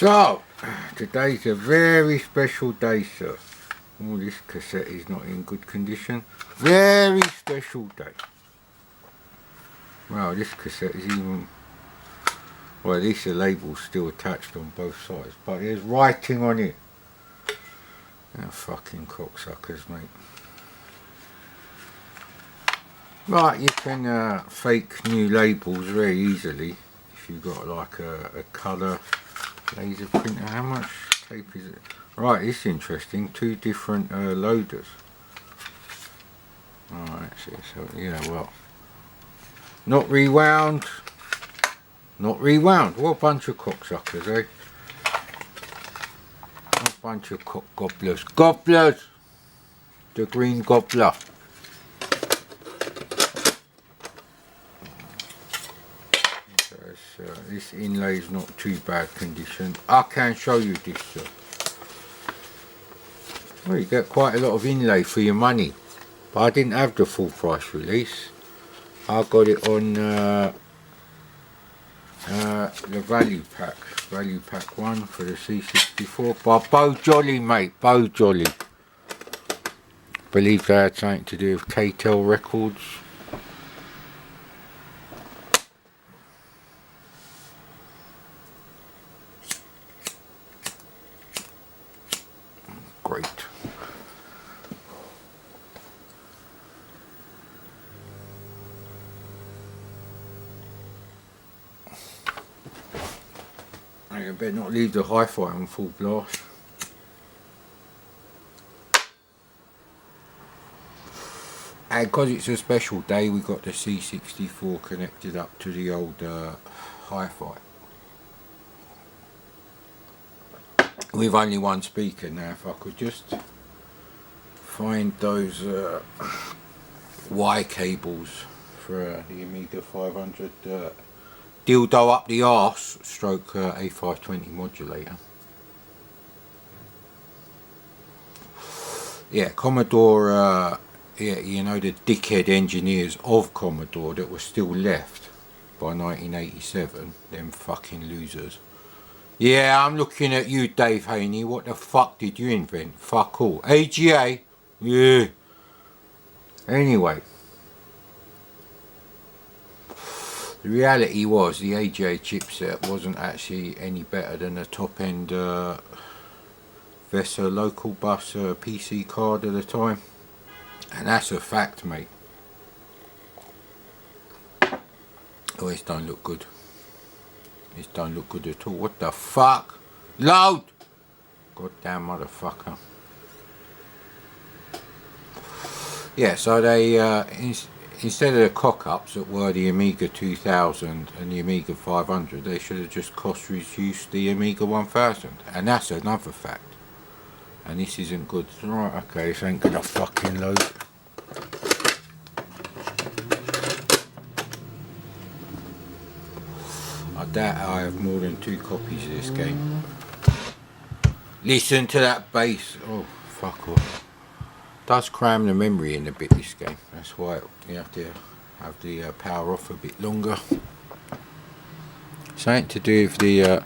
So, today's a very special day, sir. Oh, this cassette is not in good condition. Very special day. Wow, this cassette is even... Well, at least the label's still attached on both sides, but there's writing on it. Oh, fucking cocksuckers, mate. Right, you can fake new labels very easily if you've got like a colour laser printer. How much tape is it? Right, it's interesting. Two different loaders. Alright, so yeah, well, not rewound. Not rewound. What a bunch of cocksuckers, eh? What a bunch of cock gobblers. Gobblers! The green gobbler. This inlay is not too bad condition. I can show you this, sir. Well, you get quite a lot of inlay for your money. But I didn't have the full price release. I got it on the value pack 1 for the C64 by Bo Jolly, mate. Bo Jolly. Believe they had something to do with KTEL Records. Great. I better not leave the hi-fi on full blast. And because it's a special day, we got the C64 connected up to the old hi-fi. With only one speaker now. If I could just find those Y cables for the Amiga 500 dildo up the arse stroke A520 modulator. Yeah, Commodore, yeah, you know, the dickhead engineers of Commodore that were still left by 1987, them fucking losers. Yeah, I'm looking at you, Dave Haney. What the fuck did you invent? Fuck all. AGA? Yeah. Anyway. The reality was the AGA chipset wasn't actually any better than a top-end Vesa local bus PC card at the time. And that's a fact, mate. Oh, this don't look good. This don't look good at all. What the fuck? Load! Goddamn motherfucker. Yeah, so they, instead of the cock-ups that were the Amiga 2000 and the Amiga 500, they should have just cost-reduced the Amiga 1000. And that's another fact. And this isn't good. Right, okay, this ain't gonna fucking load. I doubt I have more than 2 copies of this game. Listen to that bass. Oh, fuck off. Does cram the memory in a bit, this game. That's why you have to have the power off a bit longer. Something to do with the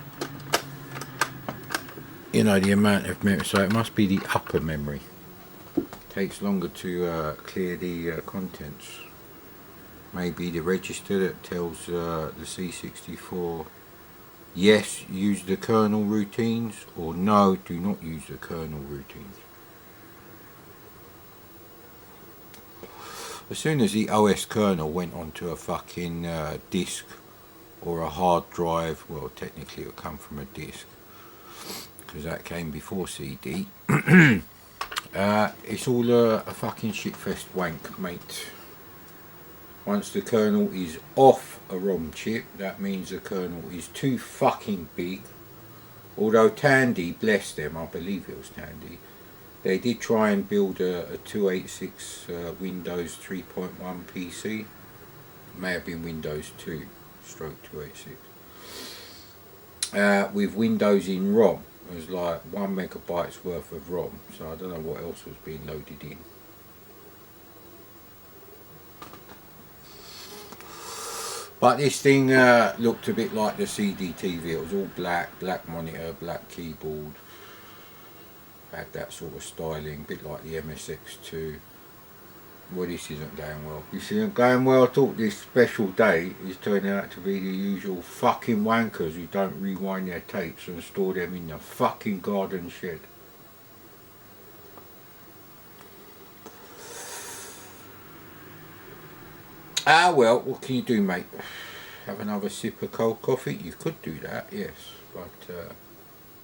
you know, the amount of memory. So it must be the upper memory. Takes longer to clear the contents. Maybe the register that tells the C64 yes, use the kernel routines, or no, do not use the kernel routines. As soon as the OS kernel went onto a fucking disk or a hard drive, well, technically it would come from a disk because that came before CD. It's all a fucking shitfest wank, mate. Once the kernel is off a ROM chip, that means the kernel is too fucking big. Although Tandy, bless them, I believe it was Tandy, they did try and build a 286 Windows 3.1 PC. It may have been Windows 2 stroke 286. With Windows in ROM. It was like 1 megabyte's worth of ROM. So I don't know what else was being loaded in. But this thing looked a bit like the CDTV. It was all black monitor, black keyboard. Had that sort of styling, a bit like the MSX2. Well, this isn't going well. This isn't going well. I thought this special day is turning out to be the usual fucking wankers who don't rewind their tapes and store them in the fucking garden shed. Ah well, what can you do, mate? Have another sip of cold coffee? You could do that, yes, but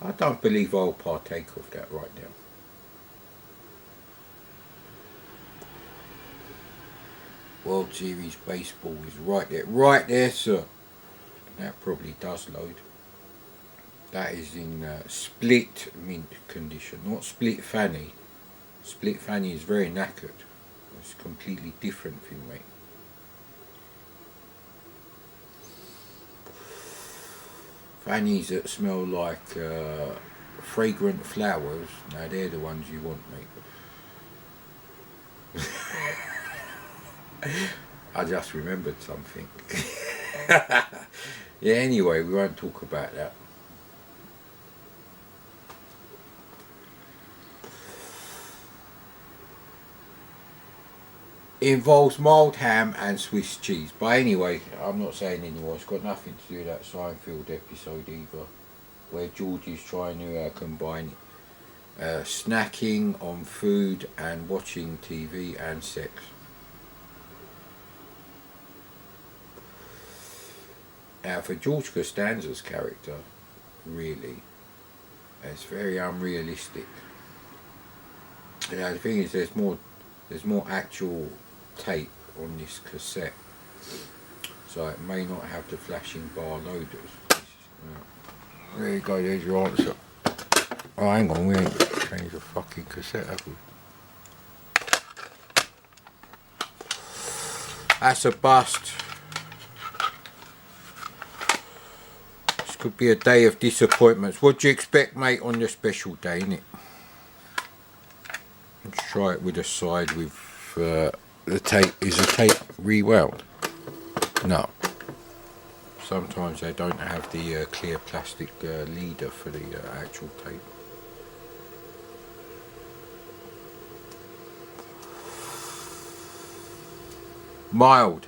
I don't believe I'll partake of that right now. World Series Baseball is right there, sir. That probably does load. That is in split mint condition, not split fanny. Split fanny is very knackered. It's a completely different thing, mate. Fannies that smell like fragrant flowers, now they're the ones you want, mate. I just remembered something. Yeah, anyway, we won't talk about that. It involves mild ham and Swiss cheese. But anyway, I'm not saying anymore. It's got nothing to do with that Seinfeld episode either, where George is trying to combine snacking on food and watching TV and sex. Now, for George Costanza's character, really, it's very unrealistic. You know, the thing is, there's more actual tape on this cassette, so it may not have the flashing bar loaders. There you go, there's your answer. Oh, hang on, we ain't changed the fucking cassette, have we? That's a bust. This could be a day of disappointments. What do you expect, mate, on your special day, innit? Let's try it with a side with the tape. Is the tape rewound? No. Sometimes they don't have the clear plastic leader for the actual tape. Mild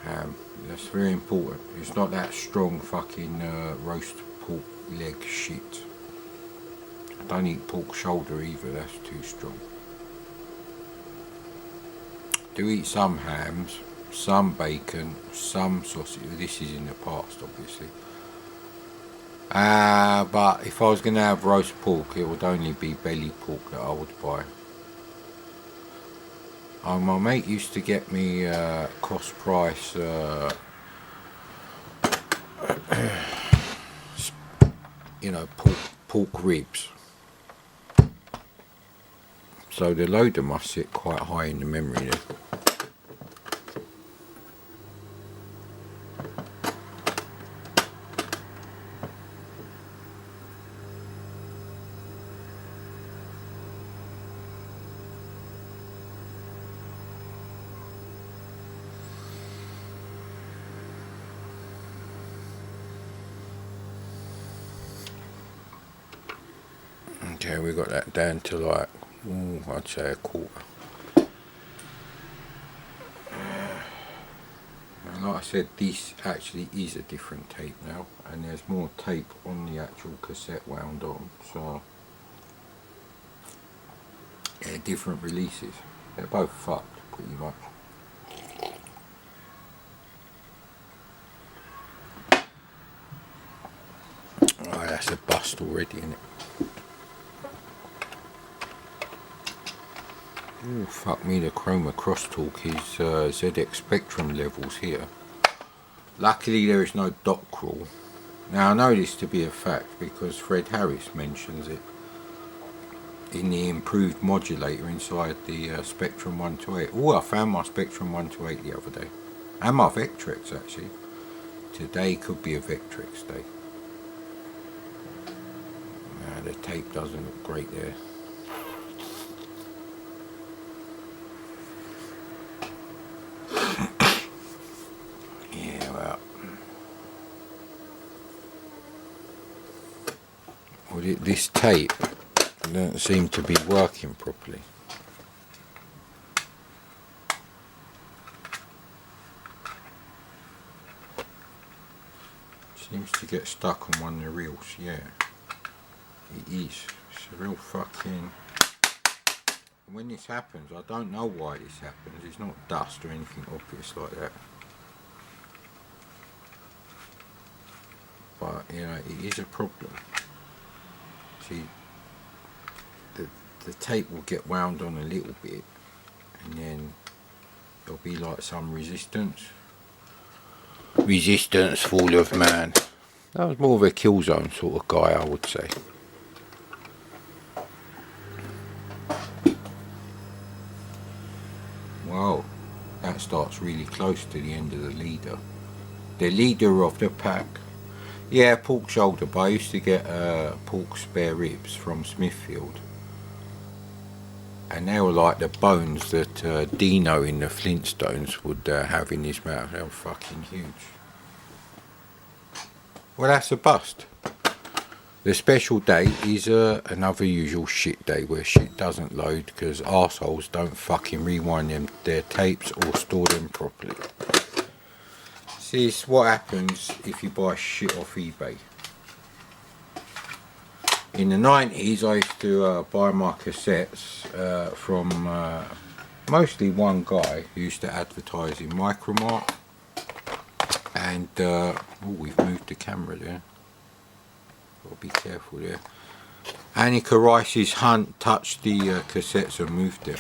ham. That's very important. It's not that strong fucking roast pork leg shit. I don't eat pork shoulder either, that's too strong. Do eat some hams, some bacon, some sausage. This is in the past, obviously. But if I was going to have roast pork, it would only be belly pork that I would buy. My mate used to get me cost price you know, pork ribs. So the loader must sit quite high in the memory there. Okay, we got that down to like, I'd say a quarter. And like I said, this actually is a different tape now, and there's more tape on the actual cassette wound on, so yeah, different releases. They're both fucked pretty much. Oh, that's a bust already, isn't it? Oh, fuck me, the chroma crosstalk is ZX Spectrum levels here. Luckily there is no dot crawl. Now I know this to be a fact because Fred Harris mentions it in the improved modulator inside the Spectrum 128. Oh, I found my Spectrum 128 the other day. And my Vectrex actually. Today could be a Vectrex day. The tape doesn't look great there. Well, this tape doesn't seem to be working properly. Seems to get stuck on one of the reels, yeah. It is. It's a real fucking... When this happens, I don't know why this happens. It's not dust or anything obvious like that. But, you know, it is a problem. See, the tape will get wound on a little bit, and then there'll be like some resistance. Resistance, fall of man. That was more of a Killzone sort of guy, I would say. Wow, that starts really close to the end of the leader. The leader of the pack. Yeah, pork shoulder, but I used to get pork spare ribs from Smithfield. And they were like the bones that Dino in the Flintstones would have in his mouth. They were fucking huge. Well, that's a bust. The special day is another usual shit day where shit doesn't load because arseholes don't fucking rewind their tapes or store them properly. See, it's what happens if you buy shit off eBay. In the 90s, I used to buy my cassettes from mostly one guy who used to advertise in Micromart. And, oh, we've moved the camera there. Gotta be careful there. Annika Rice's Hunt touched the cassettes and moved them.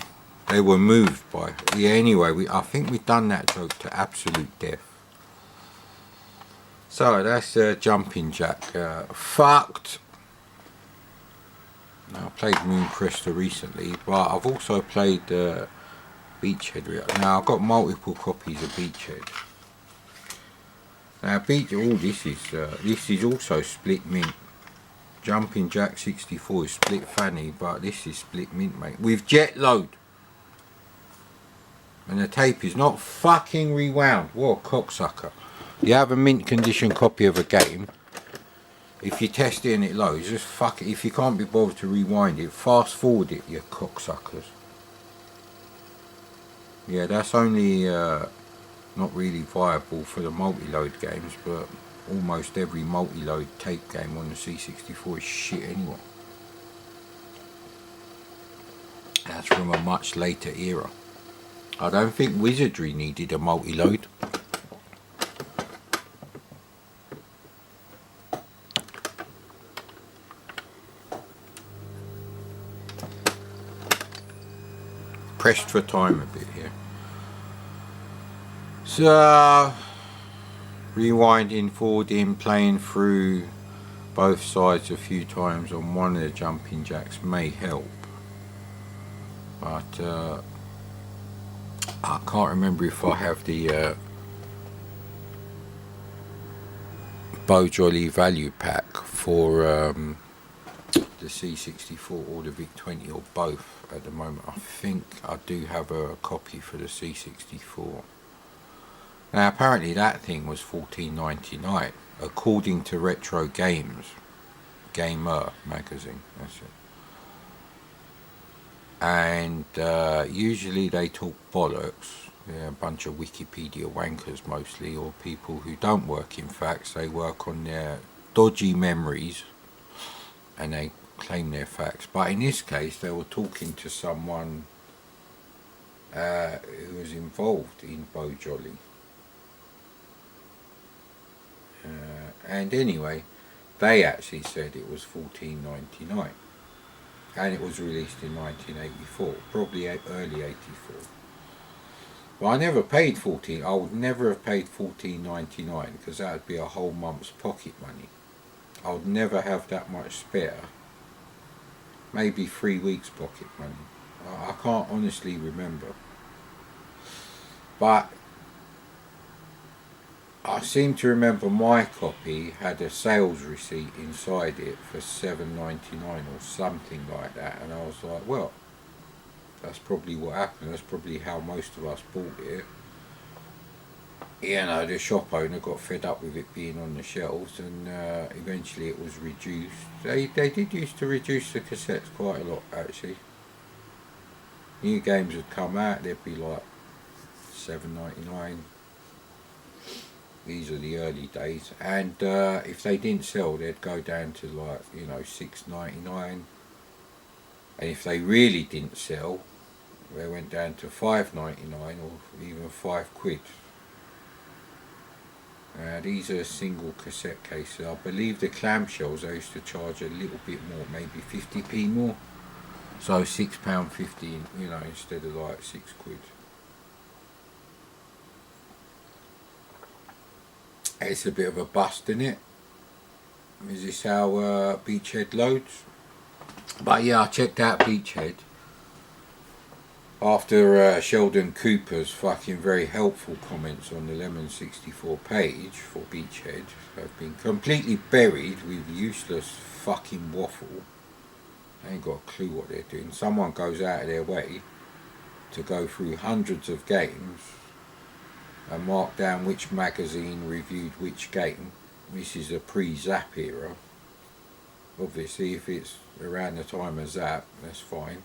They were moved by... Yeah, anyway, I think we've done that joke to absolute death. So, that's Jumping Jack. Fucked. Now, I played Moon Crystal recently, but I've also played Beachhead. Now, I've got multiple copies of Beachhead. Now, this is also split mint. Jumping Jack 64 is split fanny, but this is split mint, mate. With jet load. And the tape is not fucking rewound. What a cocksucker. You have a mint condition copy of a game. If you test it and it loads, just fuck it. If you can't be bothered to rewind it, fast forward it, you cocksuckers. Yeah, that's only not really viable for the multi-load games, but almost every multi-load tape game on the C64 is shit anyway. That's from a much later era. I don't think Wizardry needed a multi-load. Pressed for time a bit here. So, rewinding, forwarding, playing through both sides a few times on one of the Jumping Jacks may help. But I can't remember if I have the Bow Jolly value pack for the C64 or the VIC-20 or both at the moment. I think I do have a copy for the C64. Now apparently that thing was $14.99 according to Retro Gamer magazine, that's it. And usually they talk bollocks. They're a bunch of Wikipedia wankers mostly, or people who don't work in facts. They work on their dodgy memories and they claim their facts. But in this case they were talking to someone who was involved in Bow Jolly. And anyway, they actually said it was $14.99. And it was released in 1984, probably early 84. Well, I never paid I would never have paid $14.99 because that would be a whole month's pocket money. I would never have that much spare. Maybe 3 weeks pocket money. I can't honestly remember. But I seem to remember my copy had a sales receipt inside it for $7.99 or something like that, and I was like, well, that's probably what happened. That's probably how most of us bought it. you know, the shop owner got fed up with it being on the shelves, and eventually it was reduced. They did used to reduce the cassettes quite a lot, actually. New games would come out, they'd be like $7.99. These are the early days, and if they didn't sell, they'd go down to like, you know, $6.99. And if they really didn't sell, they went down to $5.99 or even £5. These are single cassette cases. I believe the clamshells I used to charge a little bit more, maybe 50p more. So £6.50, you know, instead of like £6. It's a bit of a bust, isn't it? Is this how Beachhead loads? But yeah, I checked out Beachhead after Sheldon Cooper's fucking very helpful comments on the Lemon 64 page for Beachhead have been completely buried with useless fucking waffle. They ain't got a clue what they're doing. Someone goes out of their way to go through hundreds of games and mark down which magazine reviewed which game. This is a pre-Zap era. Obviously, if it's around the time of Zap, that's fine.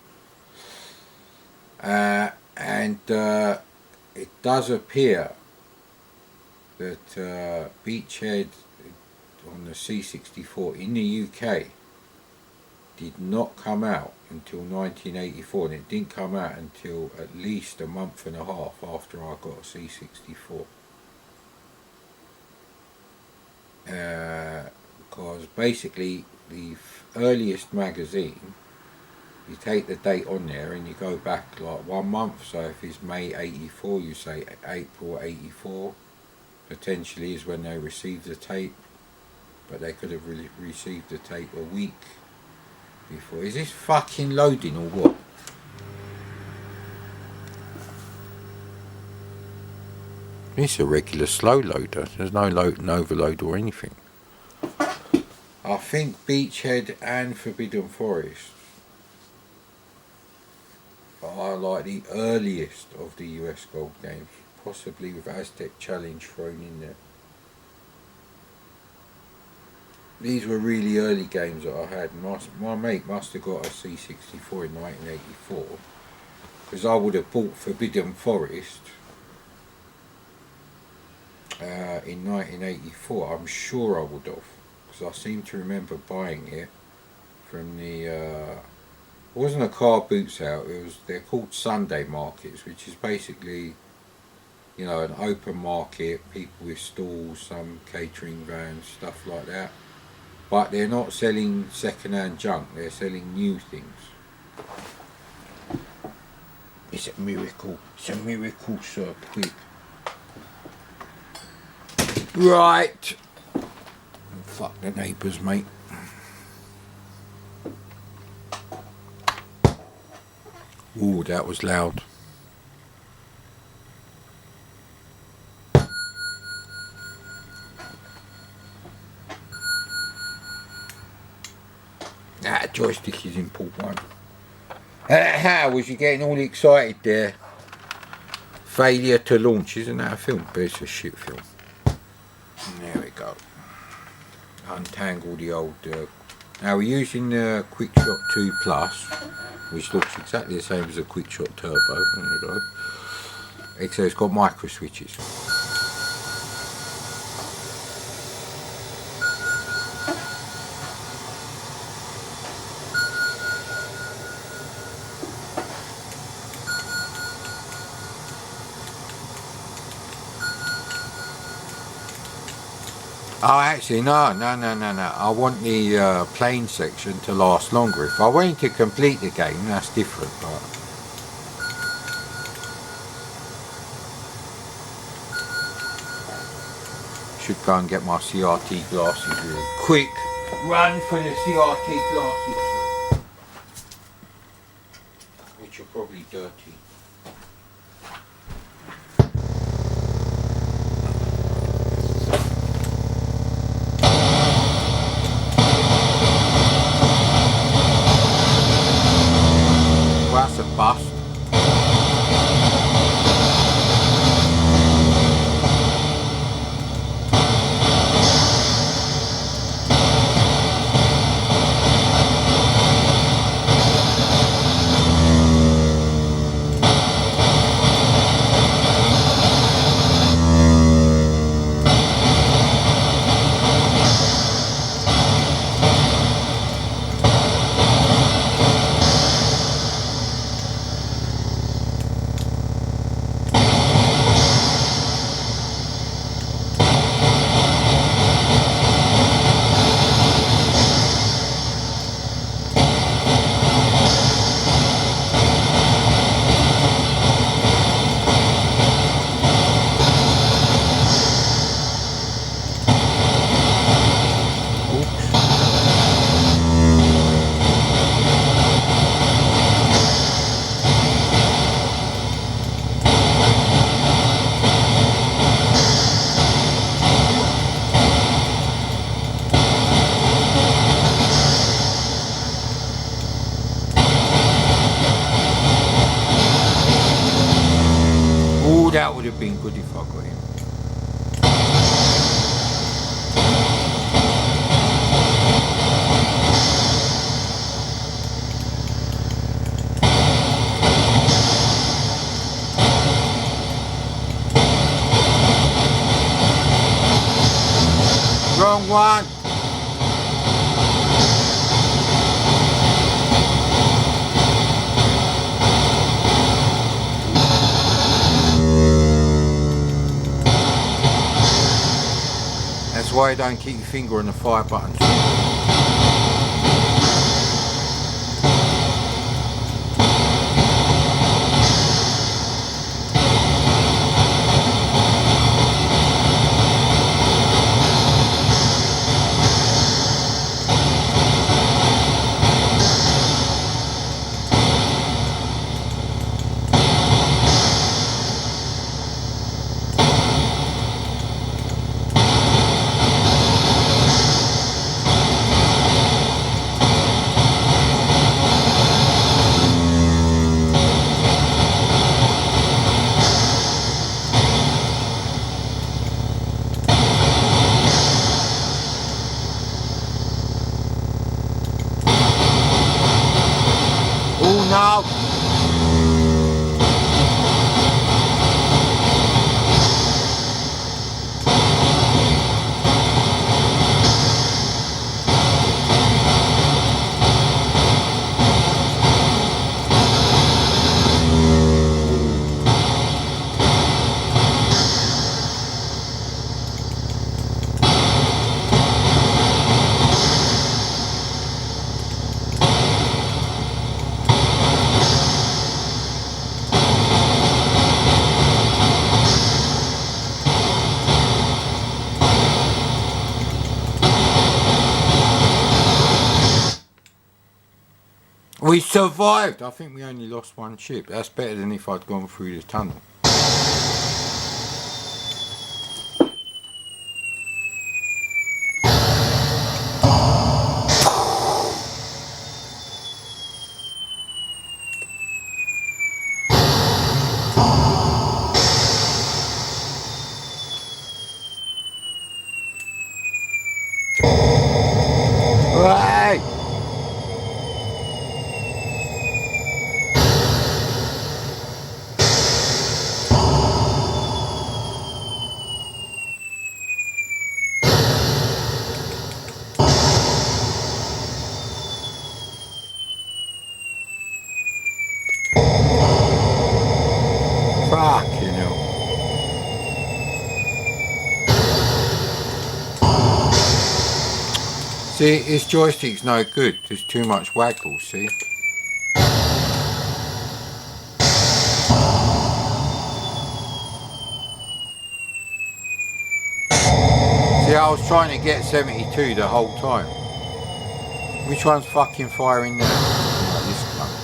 And it does appear that Beachhead on the C64 in the UK did not come out until 1984, and it didn't come out until at least a month and a half after I got a C64. Because basically the earliest magazine, you take the date on there and you go back like 1 month. So if it's May 84, you say April 84 potentially is when they received the tape, but they could have received the tape a week before. Is this fucking loading or what? It's a regular slow loader. There's no overload or anything. I think Beachhead and Forbidden Forest are like the earliest of the US Gold games, possibly with Aztec Challenge thrown in there. These were really early games that I had. My mate must have got a C64 in 1984, because I would have bought Forbidden Forest in 1984. I'm sure I would have, because I seem to remember buying it from the it wasn't a car boots out, they're called Sunday markets, which is basically, you know, an open market, people with stalls, some catering vans, stuff like that. But they're not selling second-hand junk, they're selling new things. It's a miracle, Sir Pig. Right. Fuck the neighbours, mate. Ooh, that was loud. That joystick is important. How was you getting all excited there? Failure to launch, isn't that a film? But it's a shit film. There we go. Untangle the old... now we're using the QuickShot 2 Plus, which looks exactly the same as a QuickShot Turbo. There we go. Except it's got micro switches. Oh, actually, no. I want the plane section to last longer. If I wanted to complete the game, that's different. But should go and get my CRT glasses really quick. Run for the CRT glasses, which are probably dirty. That's a bust. that would have been good if I got him. Wrong one. That's why you don't keep your finger on the fire button. No. We survived. I think we only lost one ship. That's better than if I'd gone through the tunnel. Right. Fucking hell. See, this joystick's no good. There's too much waggle, see? See, I was trying to get 72 the whole time. Which one's fucking firing now? Oh, this cunt.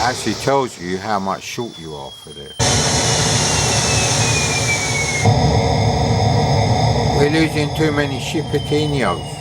Actually tells you how much short you are for this. We're losing too many Shipatinos.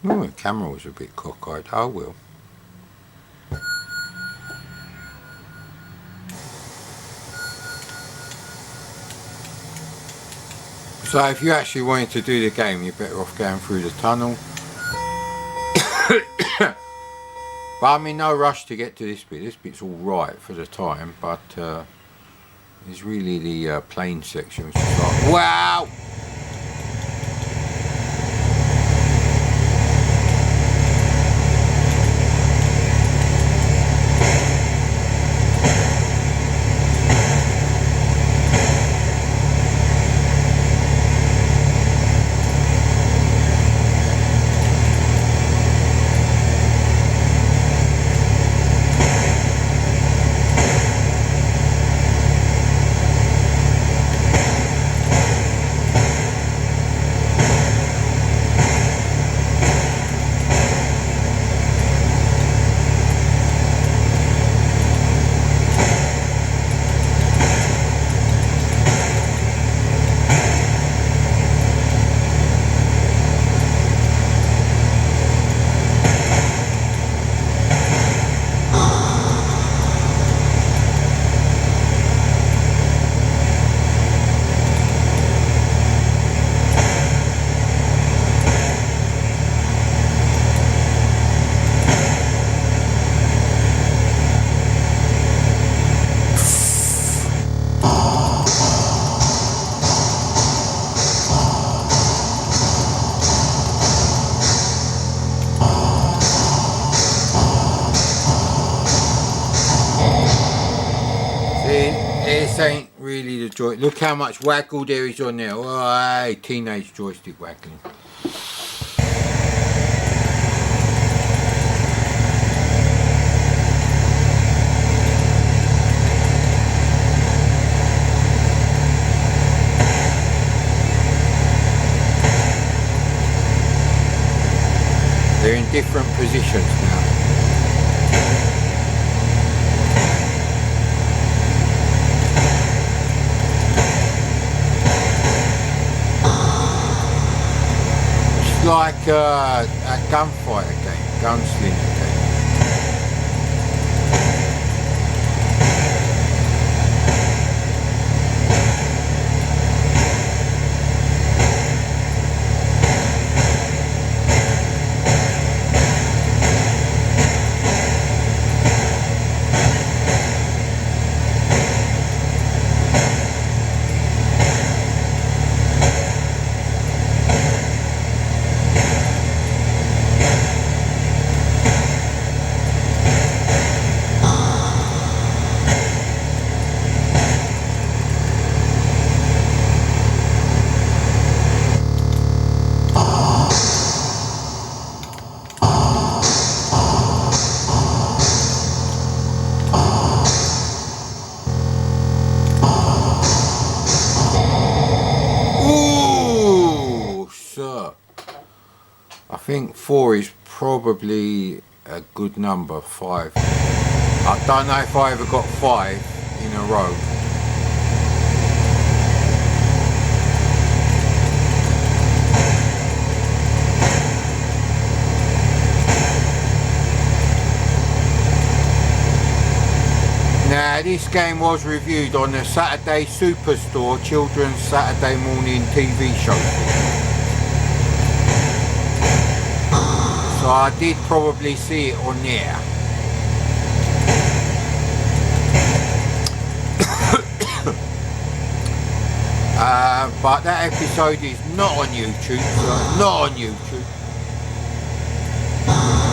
Oh, the camera was a bit cockeyed. Oh well. So if you actually wanted to do the game, you're better off going through the tunnel. But I'm in no rush to get to this bit. This bit's all right for the time, but it's really the plane section which is like, wow! This ain't really the joy. Look how much waggle there is on there. Oh, hey, teenage joystick waggling. They're in different positions now. Like a gunfighter game, gunslinger game. I think 4 is probably a good number, 5. I don't know if I ever got 5 in a row. Now this game was reviewed on the Saturday Superstore Children's Saturday Morning TV show. So I did probably see it on there. But that episode is not on YouTube. Not on YouTube.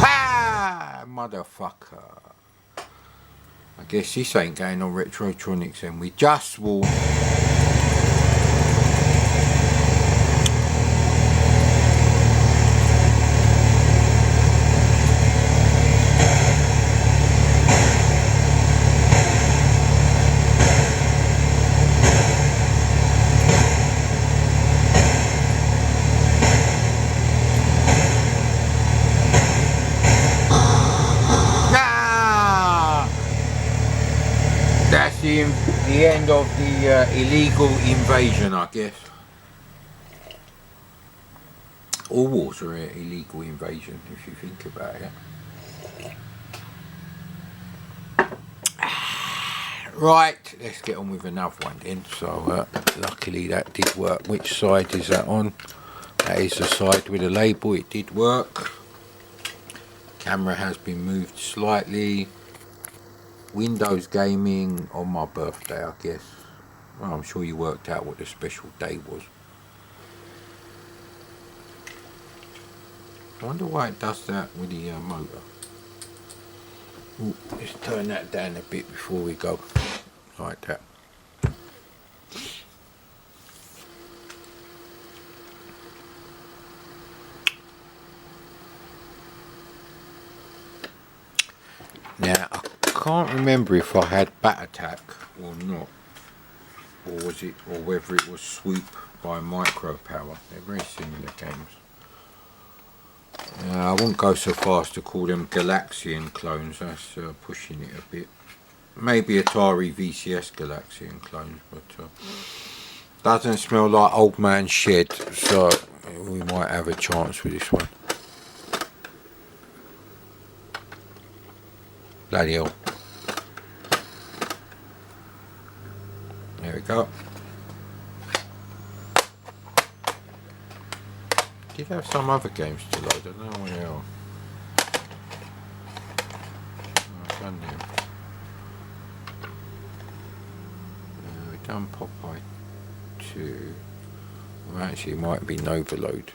Ah, motherfucker. I guess this ain't going on Retrotronics and we just will. That's the end of the illegal invasion, I guess. All wars are an illegal invasion if you think about it. Right, let's get on with another one then. So luckily that did work. Which side is that on? That is the side with the label. It did work. Camera has been moved slightly. Windows gaming on my birthday, I guess. Well, I'm sure you worked out what the special day was. I wonder why it does that with the motor. Ooh, let's turn that down a bit before we go. Like that. Now, I can't remember if I had Bat Attack or not. Or was it, or whether it was Swoop by Micro Power. They're very similar games. I wouldn't go so far as to call them Galaxian clones, that's pushing it a bit. Maybe Atari VCS Galaxian clones, but doesn't smell like Old Man Shed, so we might have a chance with this one. Bloody hell. There we go. Did have some other games to load, I don't know where they are. I've done them. We've done Popeye 2. Well, actually, it might be Novaload.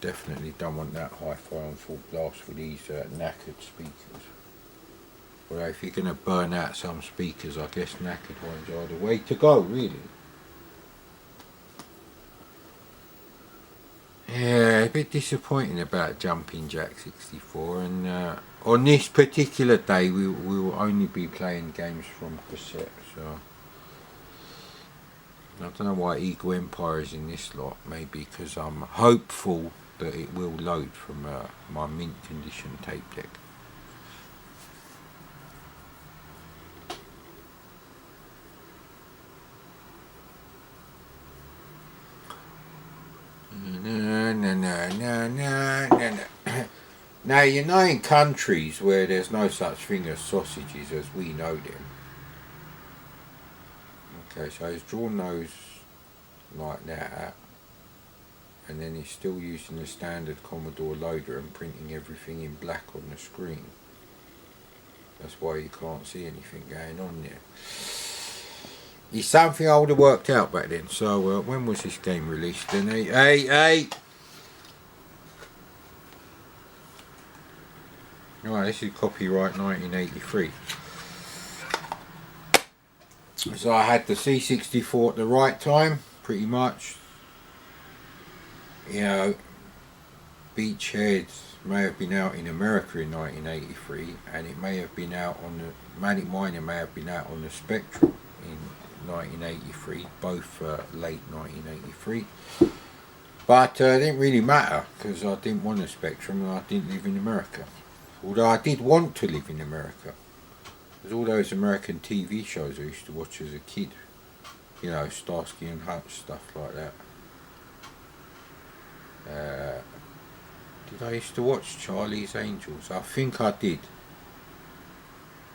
Definitely don't want that hi-fi on full blast with these knackered speakers. Well, if you're going to burn out some speakers, I guess knackered ones are the way to go, really. Yeah, a bit disappointing about Jumping Jack 64, and on this particular day we will only be playing games from cassette, so I don't know why Eagle Empire is in this lot. Maybe because I'm hopeful that it will load from my mint condition tape deck. Now, you know, in countries where there's no such thing as sausages as we know them. Okay, so he's drawn those like that, and then he's still using the standard Commodore loader and printing everything in black on the screen. That's why you can't see anything going on there. It's something I would have worked out back then. So when was this game released then? Hey! Right, this is copyright 1983. So I had the C64 at the right time, pretty much. You know, Beachhead may have been out in America in 1983, and it may have been out on the Manic Miner may have been out on the Spectrum in 1983, both late 1983. But it didn't really matter because I didn't want a Spectrum and I didn't live in America. Although I did want to live in America. There's all those American TV shows I used to watch as a kid. You know, Starsky and Hutch, stuff like that. Did I used to watch Charlie's Angels? I think I did.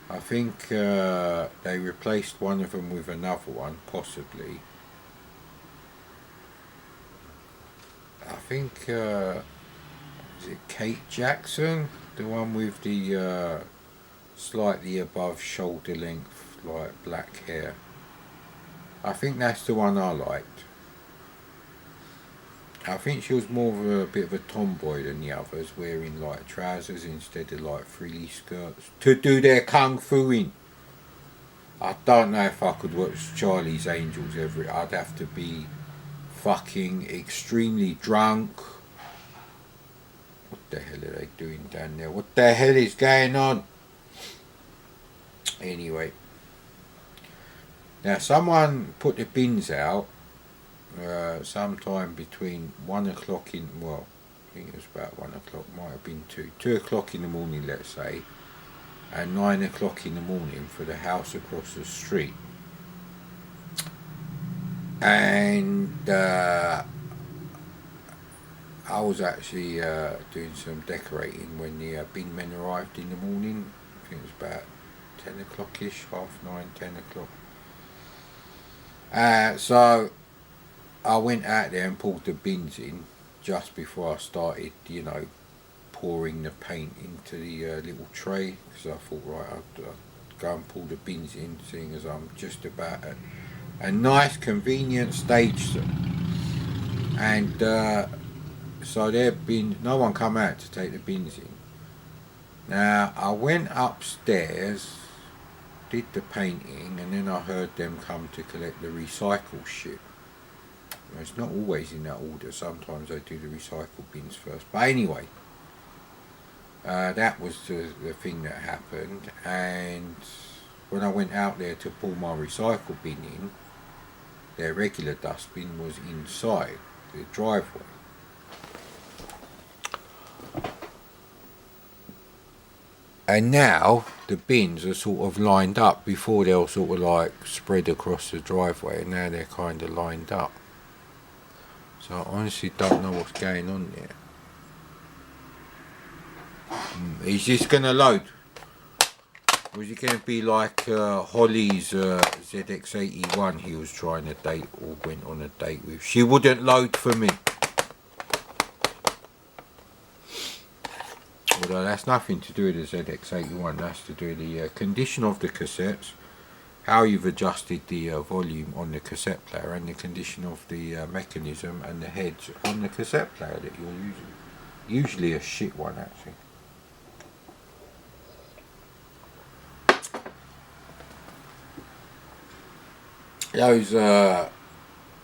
I think they replaced one of them with another one, possibly. I think, is it Kate Jackson? The one with the slightly above shoulder length, like black hair. I think that's the one I liked. I think she was more of a bit of a tomboy than the others, wearing like trousers instead of like frilly skirts to do their kung fu in. I don't know if I could watch Charlie's Angels ever. I'd have to be fucking extremely drunk. What the hell are they doing down there? What the hell is going on? Anyway. Now someone put the bins out sometime between 1 o'clock in, well, I think it was about 1 o'clock, might have been 2 o'clock in the morning, let's say, and 9 o'clock in the morning for the house across the street. And I I was actually doing some decorating when the bin men arrived in the morning. I think it was about 10 o'clock-ish, 9:30, 10 o'clock. So I went out there and pulled the bins in just before I started, pouring the paint into the little tray, because I thought, right, I'd go and pull the bins in, seeing as I'm just about at a nice convenient stage. And so no one come out to take the bins in. Now I went upstairs, did the painting, and then I heard them come to collect the recycle shit. It's not always in that order. Sometimes they do the recycle bins first. But anyway, that was the thing that happened. And when I went out there to pull my recycle bin in, their regular dustbin was inside the driveway. And now the bins are sort of lined up. Before they were sort of like spread across the driveway, and now they're kind of lined up. So I honestly don't know what's going on there. Is this going to load? Or is it going to be like Holly's ZX81 he was trying to date or went on a date with? She wouldn't load for me. Although that's nothing to do with the ZX81, that's to do with the condition of the cassettes, how you've adjusted the volume on the cassette player, and the condition of the mechanism and the heads on the cassette player that you're using. Usually a shit one, actually.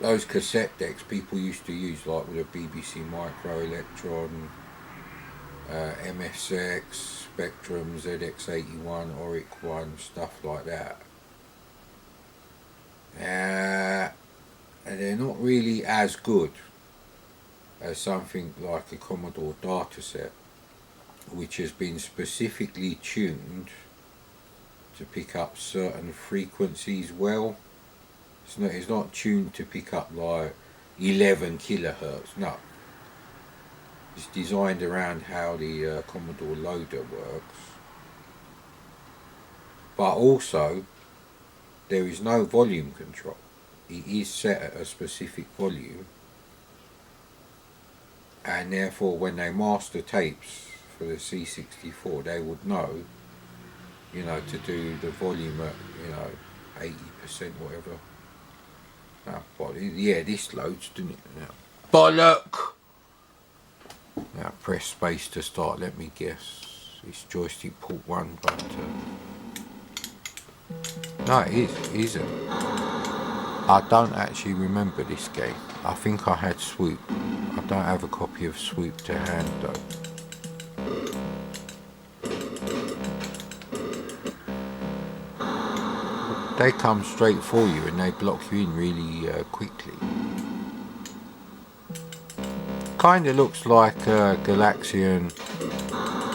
Those cassette decks people used to use, like with a BBC Micro Electron, MSX, Spectrum, ZX81, Auric 1, stuff like that. And they're not really as good as something like a Commodore dataset, which has been specifically tuned to pick up certain frequencies well. It's not tuned to pick up like 11 kilohertz, no. It's designed around how the Commodore loader works. But also, there is no volume control. It is set at a specific volume, and therefore when they master tapes for the C64, they would know, to do the volume at, 80%, whatever. But yeah, this loads, doesn't it? Now, bollock! Now press space to start. Let me guess. It's joystick port 1, but no, it isn't. I don't actually remember this game. I think I had Swoop. I don't have a copy of Swoop to hand though. They come straight for you and they block you in really quickly. Kinda looks like Galaxian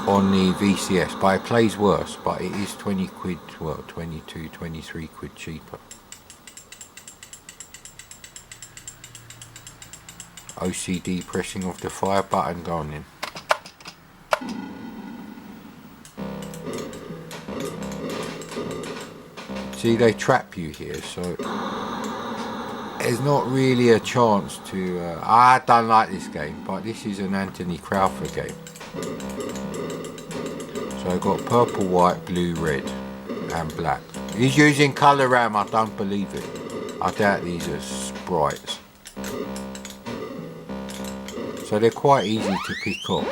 on the VCS, but it plays worse, but it is 20 quid, well 22, 23 quid cheaper. OCD pressing of the fire button gone in. See, they trap you here, so there's not really a chance to... I don't like this game, but this is an Anthony Crawford game. So I've got purple, white, blue, red and black. He's using colour RAM, I don't believe it. I doubt these are sprites. So they're quite easy to pick up.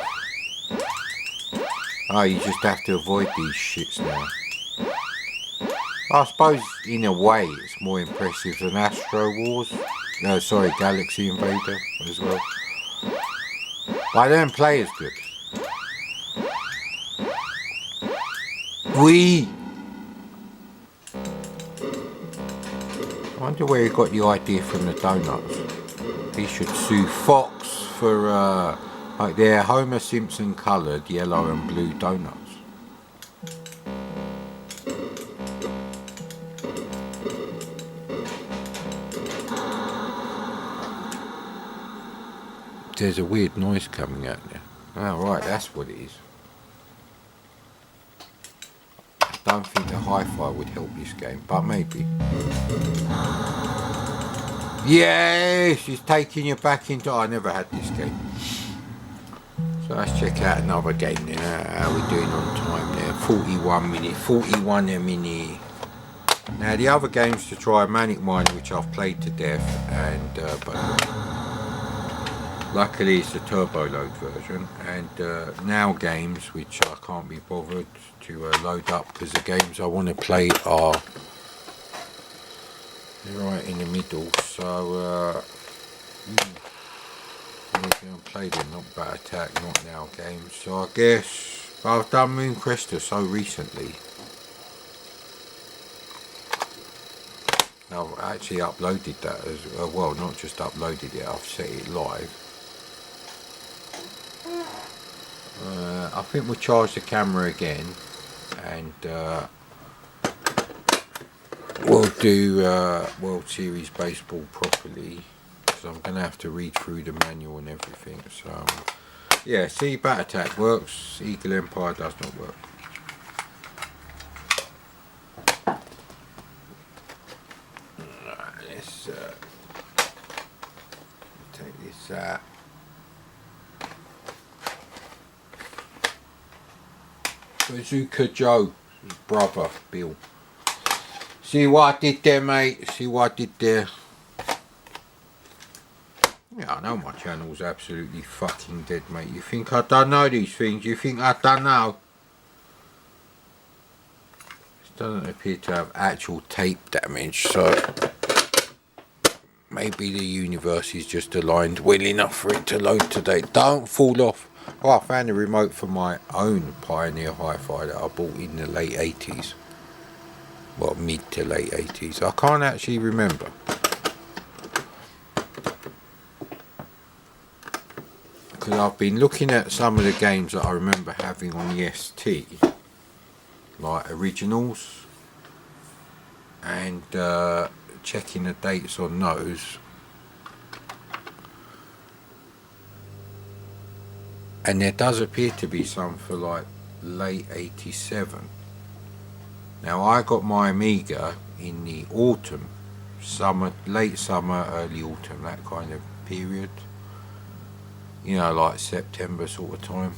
Oh, you just have to avoid these shits now. I suppose in a way it's more impressive than Astro Wars. No, sorry, Galaxy Invader as well. But I don't play as good. I wonder where he got the idea from the donuts. He should sue Fox for like their Homer Simpson coloured yellow and blue donuts. there's a weird noise coming out there. Oh, right, that's what it is. I don't think the hi-fi would help this game, but maybe. Yes, she's taking you back into... I never had this game. So let's check out another game then. How are we doing on time there? 41 minutes, 41 a minute. Now the other games to try, Manic Miner, which I've played to death, and but luckily it's the turbo load version, and now games which I can't be bothered to load up because the games I want to play are right in the middle. So anything I played in, not Bat Attack, not now games. So I guess I've done Moon Cresta so recently. I've actually uploaded that as well, not just uploaded it, I've set it live. I think we'll charge the camera again and we'll do World Series Baseball properly, because I'm going to have to read through the manual and everything. So yeah, see, Bat Attack works, Eagle Empire does not work. Let's take this out. Bazooka Joe, his brother Bill. See what I did there, mate? See what I did there? Yeah, I know my channel's absolutely fucking dead, mate. You think I don't know these things? You think I don't know? This doesn't appear to have actual tape damage, so maybe the universe is just aligned well enough for it to load today. Don't fall off. Oh, I found a remote for my own Pioneer Hi-Fi that I bought in the late 80s. Well, mid to late 80s. I can't actually remember. Because I've been looking at some of the games that I remember having on the ST. Like originals. And checking the dates on those. And there does appear to be some for like late 87. Now I got my Amiga in the autumn, summer, late summer, early autumn, that kind of period. You know, like September sort of time.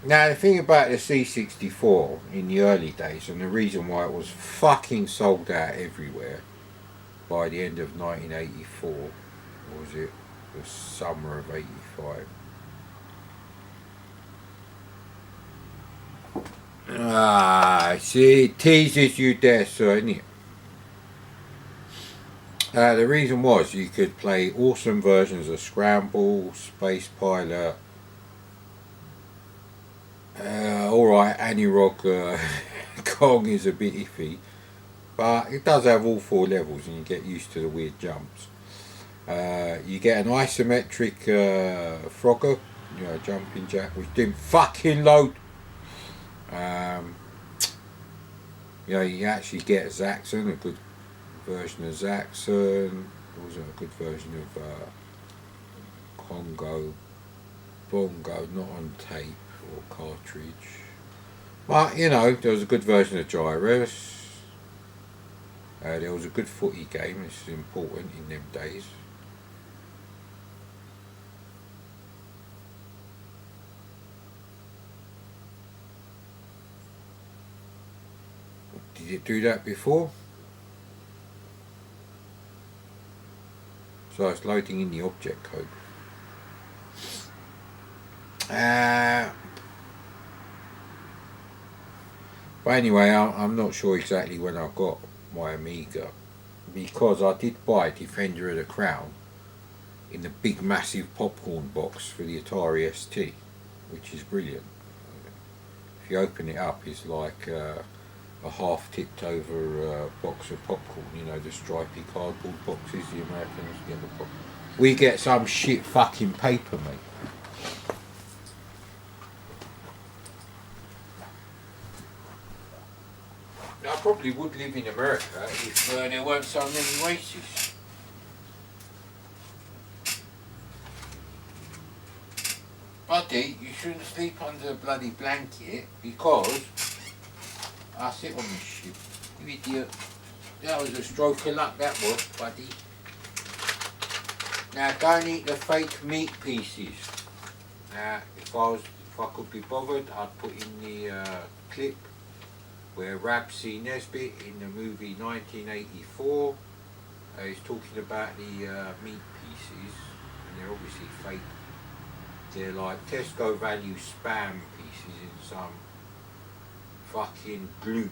Now the thing about the C64 in the early days, and the reason why it was fucking sold out everywhere by the end of 1984, or was it the summer of 85? Ah, see, it teases you there, sir, isn't it? The reason was you could play awesome versions of Scramble, Space Pilot, alright, Anirog Kong is a bit iffy, but it does have all 4 levels and you get used to the weird jumps. You get an isometric Frogger, you know, jumping jack, which didn't fucking load. You know, you actually get Zaxxon, a good version of Zaxxon. There was a good version of Congo, Bongo, not on tape or cartridge. But, you know, there was a good version of Gyros. There was a good footy game, this is important in them days. Did it do that before? So it's loading in the object code. But anyway, I'm not sure exactly when I got my Amiga, because I did buy Defender of the Crown in the big massive popcorn box for the Atari ST, which is brilliant. If you open it up, it's like a half tipped over box of popcorn, you know, the stripy cardboard boxes the Americans get the popcorn. We get some shit fucking paper, mate. probably would live in America if there weren't so many races. Buddy, you shouldn't sleep under a bloody blanket because I sit on this shit. You idiot. That was a stroke of luck, that was, buddy. Now, don't eat the fake meat pieces. Now, if I could be bothered, I'd put in the clip where Ramsey Nesbitt in the movie 1984 is talking about the meat pieces, and they're obviously fake. They're like Tesco value spam pieces in some fucking gloop.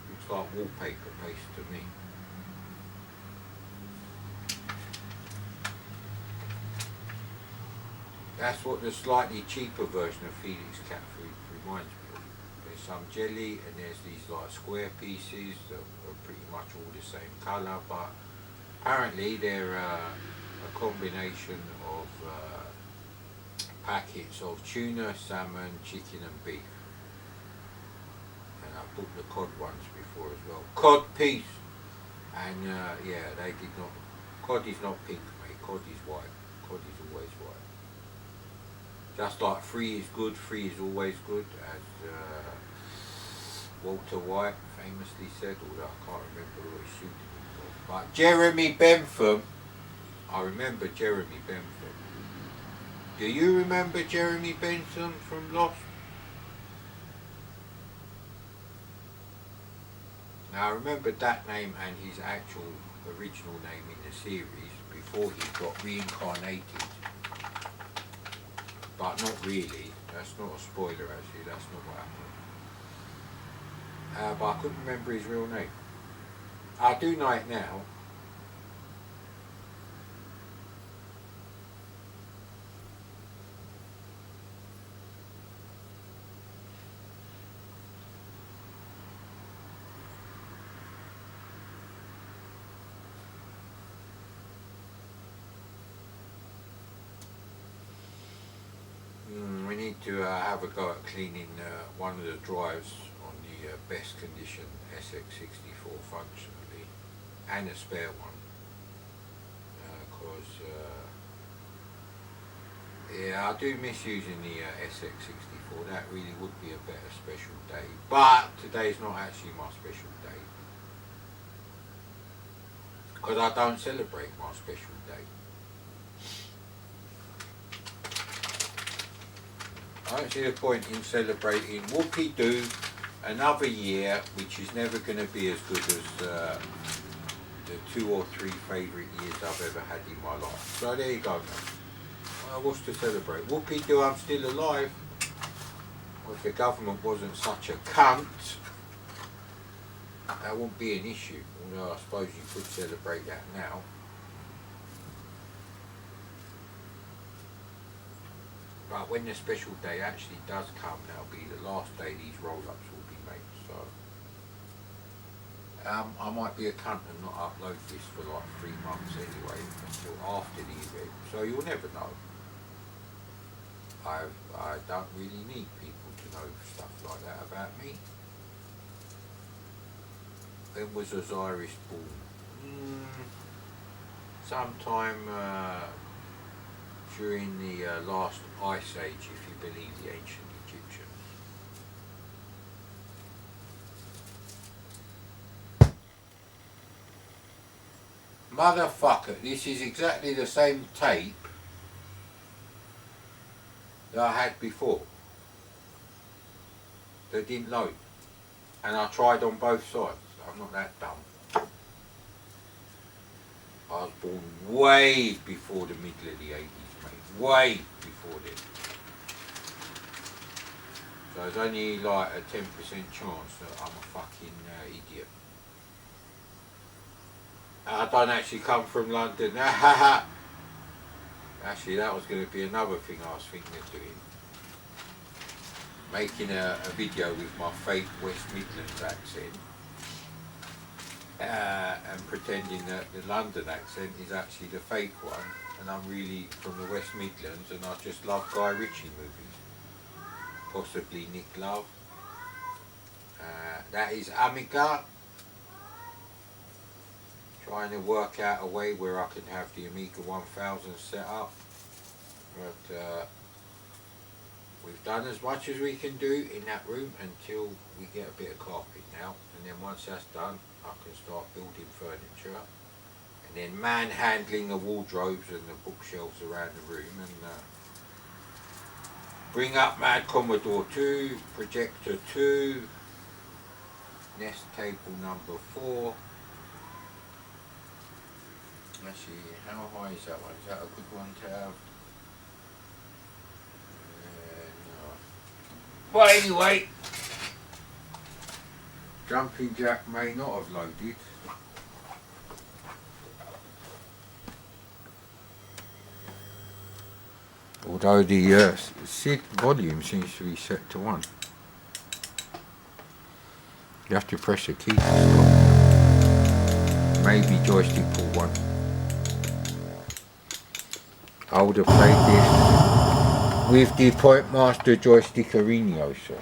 Looks like wallpaper paste to me. That's what the slightly cheaper version of Felix cat food reminds me of. There's some jelly and there's these like square pieces that are pretty much all the same colour, but apparently they're a combination of packets of tuna, salmon, chicken and beef. And I've bought the cod ones before as well. Cod piece! And yeah, they did not. Cod is not pink, mate. Cod is white. Cod is always white. Just like free is good, free is always good, as Walter White famously said, although I can't remember what he suited him for. But Jeremy Bentham, I remember Jeremy Bentham. Do you remember Jeremy Bentham from Lost? Now I remember that name and his actual original name in the series before he got reincarnated. But not really. That's not a spoiler actually, that's not what happened. But I couldn't remember his real name. I do know it now. We need to have a go at cleaning one of the drives on the best condition SX64 functionally, and a spare one, because yeah, I do miss using the SX64. That really would be a better special day, but today's not actually my special day because I don't celebrate my special day. I don't see the point in celebrating whoopee-doo another year, which is never going to be as good as the 2 or 3 favourite years I've ever had in my life. So there you go, man. Well, what's to celebrate? Whoopee-doo, I'm still alive. Well, if the government wasn't such a cunt, that wouldn't be an issue. Although I suppose you could celebrate that now. But when the special day actually does come, that'll be the last day these roll-ups will be made. So I might be a cunt and not upload this for like 3 months anyway, until after the event. So you'll never know. I don't really need people to know stuff like that about me. When was Osiris born? Sometime during the last ice age, if you believe the ancient Egyptians. Motherfucker, this is exactly the same tape that I had before that didn't load, and I tried on both sides. I'm not that dumb. I was born way before the middle of the 80s, mate. Way before then. So there's only like a 10% chance that I'm a fucking idiot. I don't actually come from London. Actually, that was going to be another thing I was thinking of doing. Making a video with my fake West Midlands accent. And pretending that the London accent is actually the fake one, and I'm really from the West Midlands and I just love Guy Ritchie movies. Possibly Nick Love. That is Amiga. Trying to work out a way where I can have the Amiga 1000 set up. But we've done as much as we can do in that room until we get a bit of carpet now. And then once that's done, I can start building furniture. And then manhandling the wardrobes and the bookshelves around the room. And bring up Mad Commodore 2, Projector 2, Nest table number 4. Actually, how high is that one? Is that a good one to have? No. Well, anyway, jumping jack may not have loaded. Although the SID volume seems to be set to 1. You have to press the key to stop. Maybe joystick pull 1. I would have played this with the Point Master joystick Arenio, sir.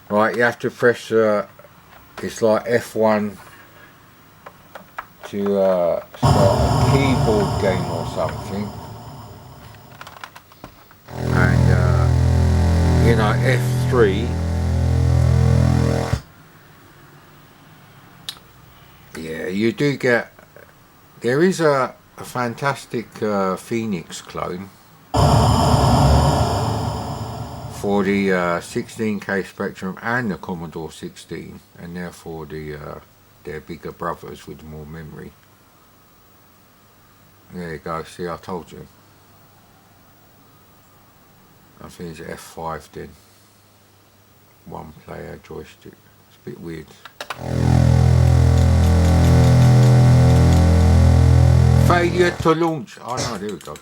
Right, you have to press, it's like F1 to start a keyboard game or something. And, you know, F3. Yeah, you do get. There is a fantastic Phoenix clone for the 16K Spectrum and the Commodore 16, and therefore their bigger brothers with more memory. There you go. See, I told you. I think it's F5 then. One player joystick. It's a bit weird. Failure to launch. Oh no, there we go.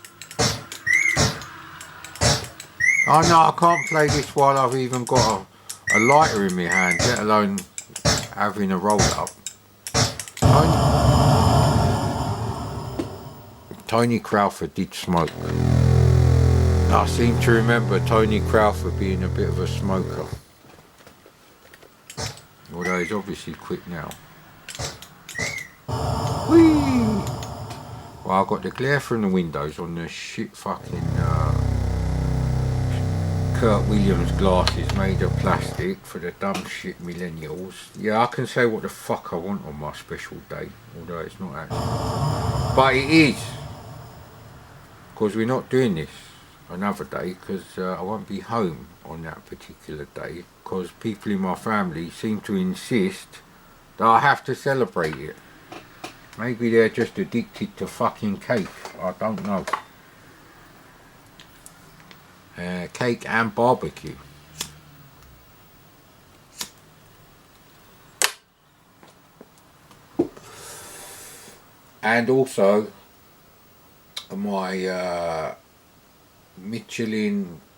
Oh no, I can't play this while I've even got a lighter in my hand, let alone having a roll up. Tony Crawford did smoke. I seem to remember Tony Crawford being a bit of a smoker. Although he's obviously quit now. Whee! Well, I've got the glare from the windows on the shit fucking Kurt Williams glasses made of plastic for the dumb shit millennials. Yeah, I can say what the fuck I want on my special day, although it's not actually. But it is. Because we're not doing this another day, because I won't be home on that particular day, because people in my family seem to insist that I have to celebrate it. Maybe they're just addicted to fucking cake. I don't know. Cake and barbecue. And also my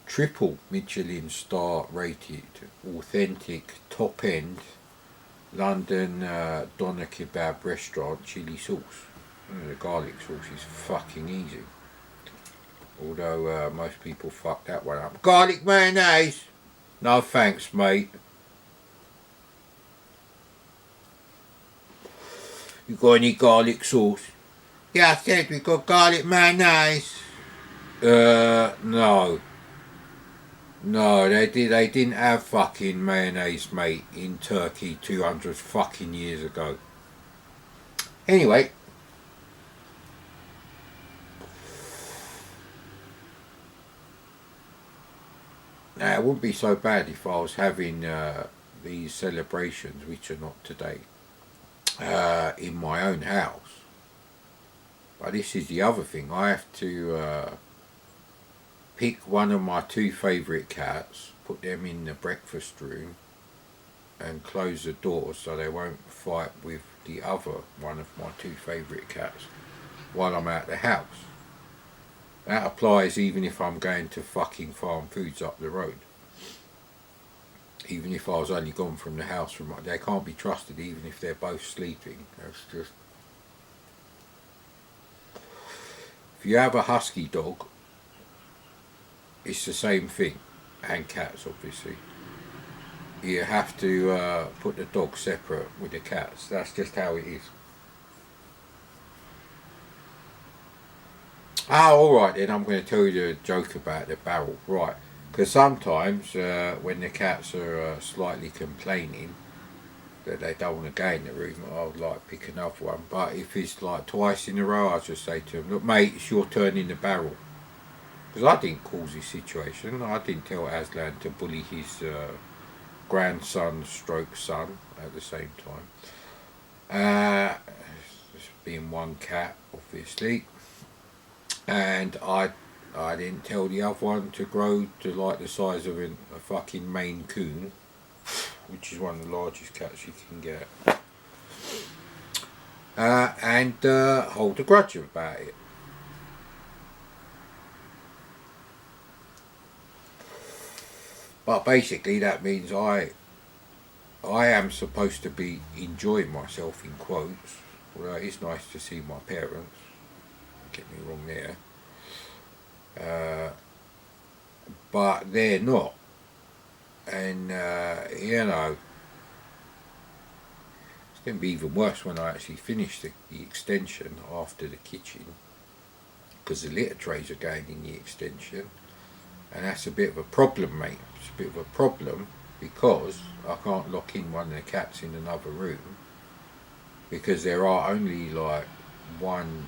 triple Michelin star rated authentic top end London doner kebab restaurant chili sauce. The garlic sauce is fucking easy. Although most people fuck that one up. Garlic mayonnaise! No thanks, mate. You got any garlic sauce? Yeah, I said we got garlic mayonnaise. No. No, they didn't have fucking mayonnaise, mate, in Turkey 200 fucking years ago. Anyway. Now, it wouldn't be so bad if I was having these celebrations, which are not today, in my own house. But this is the other thing. I have to pick one of my two favourite cats, put them in the breakfast room, and close the door so they won't fight with the other one of my two favourite cats while I'm out the house. That applies even if I'm going to fucking Farm Foods up the road. Even if I was only gone from the house, they can't be trusted even if they're both sleeping. That's just... If you have a husky dog, it's the same thing, and cats obviously. You have to put the dog separate with the cats. That's just how it is. Ah, alright then, I'm going to tell you the joke about the barrel. Right, because sometimes when the cats are slightly complaining that they don't want to go in the room, I would like to pick another one. But if it's like twice in a row, I just say to them, look mate, it's your turn in the barrel. Because I didn't cause this situation. I didn't tell Aslan to bully his grandson stroke son at the same time. Being one cat, obviously. And I didn't tell the other one to grow to like the size of a fucking Maine Coon, which is one of the largest cats you can get. And hold a grudge about it. But basically that means I am supposed to be enjoying myself in quotes. Although it is nice to see my parents. Don't get me wrong there. But they're not. And you know, it's going to be even worse when I actually finish the extension after the kitchen, because the litter trays are going in the extension, and that's a bit of a problem, mate. It's a bit of a problem because I can't lock in one of the cats in another room, because there are only like one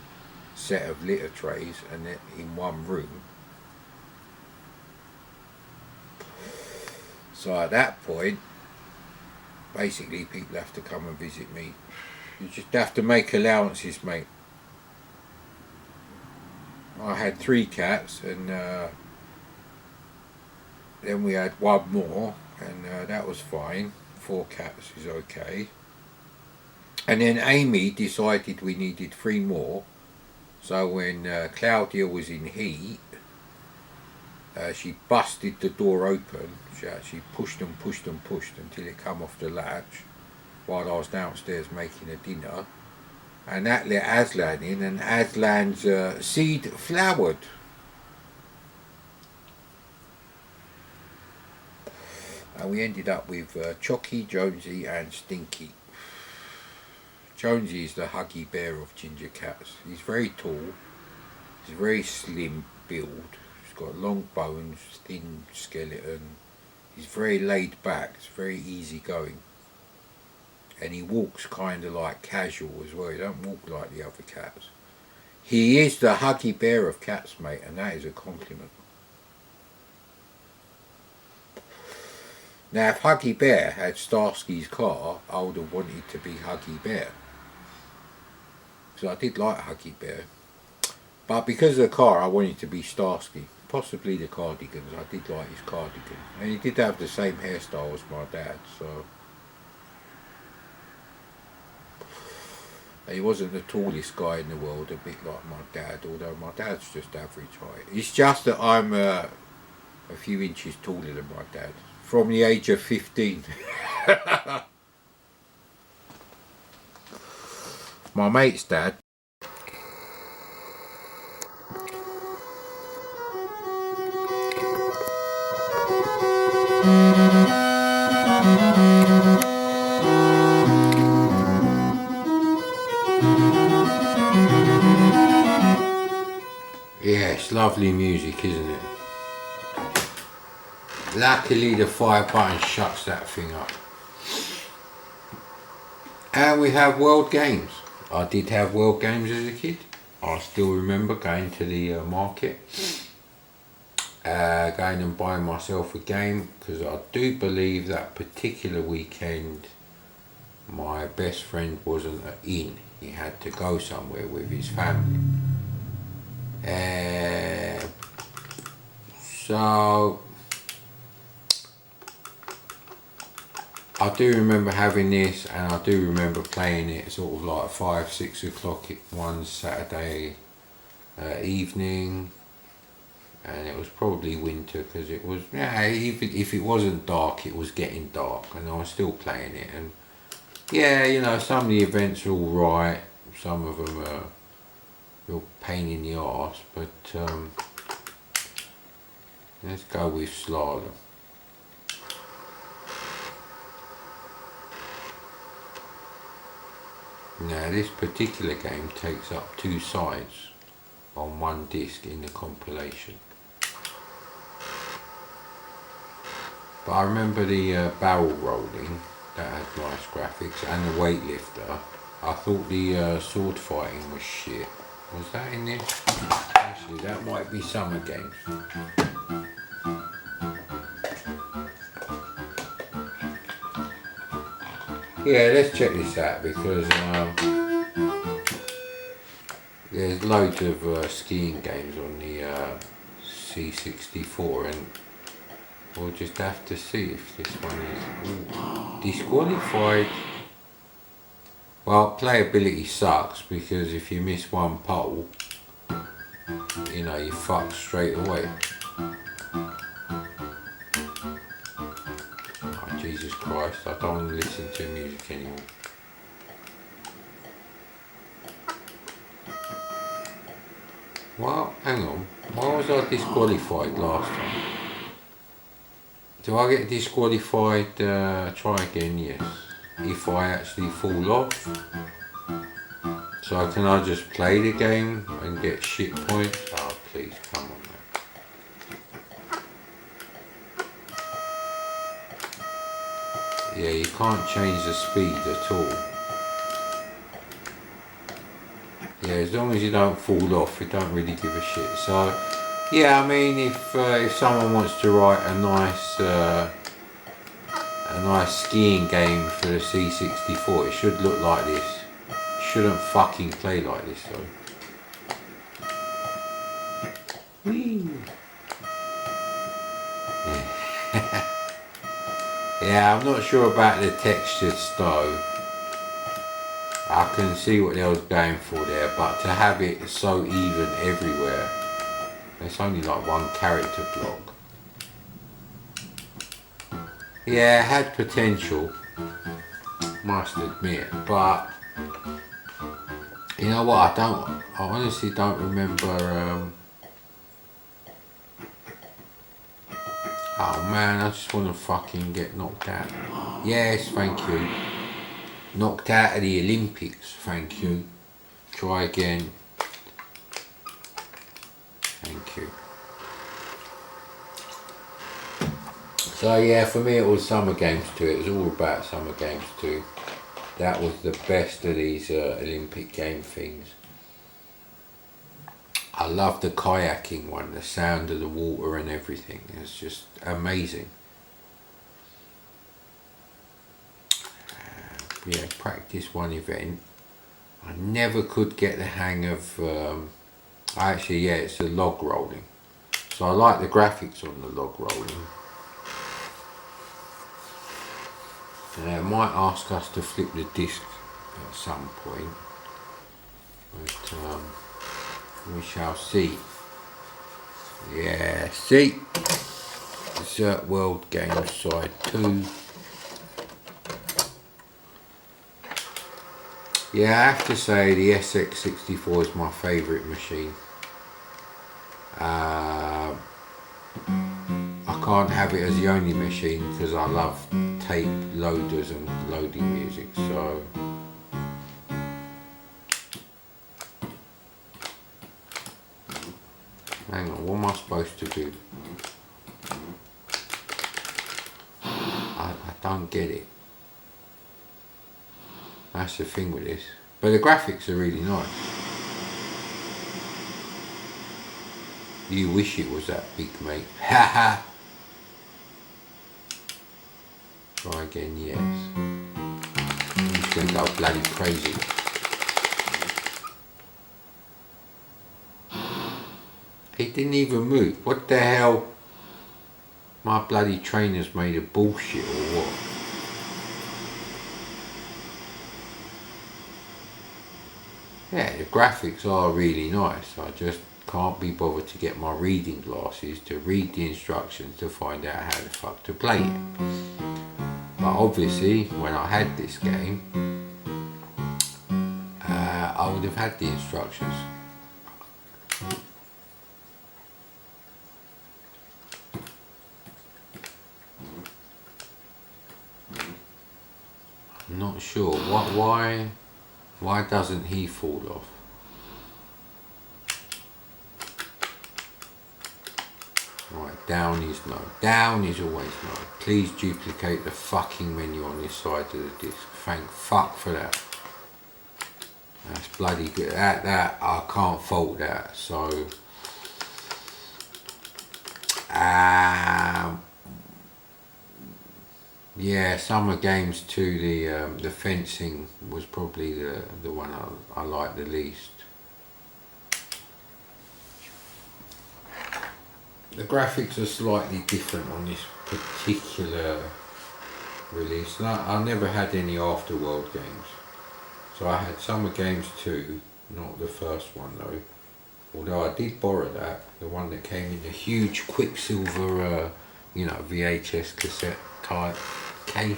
set of litter trays and they're in one room. So at that point, basically people have to come and visit me. You just have to make allowances, mate. I had 3 cats, and then we had one more, and that was fine. 4 cats is okay. And then Amy decided we needed 3 more. So when Claudia was in heat, she busted the door open. She actually pushed until it come off the latch while I was downstairs making a dinner. And that let Aslan in, and Aslan's seed flowered. And we ended up with Chocky, Jonesy and Stinky. Jonesy is the huggy bear of ginger cats. He's very tall, he's very slim build, he's got long bones, thin skeleton, he's very laid back, it's very easy going. And he walks kind of like casual as well, he don't walk like the other cats. He is the huggy bear of cats, mate, and that is a compliment. Now if Huggy Bear had Starsky's car, I would have wanted to be Huggy Bear. Because I did like Huggy Bear. But because of the car, I wanted to be Starsky. Possibly the cardigans, I did like his cardigan. And he did have the same hairstyle as my dad, so... And he wasn't the tallest guy in the world, a bit like my dad, although my dad's just average height. It's just that I'm a few inches taller than my dad. From the age of 15. My mate's dad. Yes, lovely music, isn't it? Luckily the fire button shuts that thing up. And we have World Games. I did have World Games as a kid. I still remember going to the market, going and buying myself a game, because I do believe that particular weekend my best friend wasn't in. He had to go somewhere with his family. So I do remember having this, and I do remember playing it sort of like 5-6 o'clock one Saturday evening, and it was probably winter, because it was, yeah, even if it wasn't dark, it was getting dark, and I was still playing it. And yeah, you know, some of the events are all right, some of them are real pain in the arse, but let's go with Slalom. Now this particular game takes up 2 sides on one disc in the compilation. But I remember the barrel rolling, that had nice graphics, and the weightlifter. I thought the sword fighting was shit. Was that in there? Actually, that might be Summer Games. Yeah, let's check this out because there's loads of skiing games on the C64, and we'll just have to see if this one is disqualified. Well, playability sucks because if you miss one pole, you know, you're fucked straight away. Oh, Jesus Christ, I don't want to listen to music anymore. Well, hang on, why was I disqualified last time? Do I get disqualified, try again? Yes. If I actually fall off. So can I just play the game and get shit points? Oh please, come on man. Yeah, you can't change the speed at all. Yeah, as long as you don't fall off, you don't really give a shit. So yeah, I mean, if someone wants to write a nice skiing game for the C64, it should look like this. It shouldn't fucking play like this though. Whee. Yeah, I'm not sure about the textured stove. I can see what they was going for there, but to have it so even everywhere, it's only like one character block. Yeah, it had potential, must admit, but you know what, I honestly don't remember, oh man, I just want to fucking get knocked out. Yes, thank you. Knocked out of the Olympics, thank you. Try again. Thank you. So yeah, for me it was Summer Games 2. It was all about Summer Games 2. That was the best of these Olympic game things. I love the kayaking one, the sound of the water and everything. It's just amazing. Yeah, practice one event. I never could get the hang of, actually yeah, it's the log rolling. So I like the graphics on the log rolling. I might ask us to flip the disc at some point, but we shall see. Yeah, see, Desert World Games Side 2. Yeah, I have to say the SX64 is my favourite machine. I can't have it as the only machine because I love tape loaders and loading music, so hang on, what am I supposed to do? I don't get it. That's the thing with this, but the graphics are really nice. You wish it was that big, mate. Haha. Try again, yes. I'm just gonna go bloody crazy. It didn't even move. What the hell? My bloody trainer's made of bullshit or what? Yeah, the graphics are really nice. I just can't be bothered to get my reading glasses to read the instructions to find out how the fuck to play it. But obviously, when I had this game, I would have had the instructions. I'm not sure. Why doesn't he fall off? Right, down is no. Down is always no. Please duplicate the fucking menu on this side of the disc. Thank fuck for that. That's bloody good. That I can't fault that. So yeah, Summer Games 2, the fencing was probably the one I liked the least. The graphics are slightly different on this particular release. And I never had any Afterworld games. So I had Summer Games 2, not the first one though. Although I did borrow that, the one that came in a huge Quicksilver, VHS cassette type case,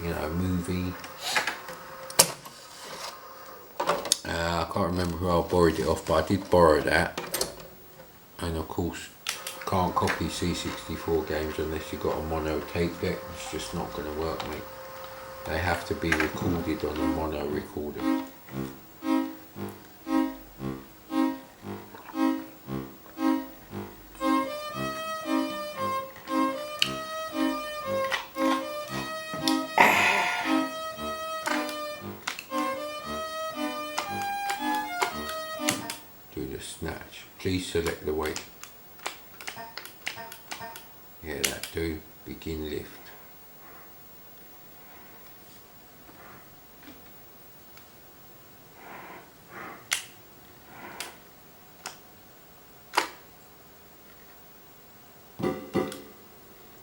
movie. I can't remember who I borrowed it off, but I did borrow that. And of course, can't copy C64 games unless you've got a mono tape deck. It's just not going to work, mate. They have to be recorded on a mono recorder. Do the snatch. Please select the weight. Yeah, that do. Begin lift.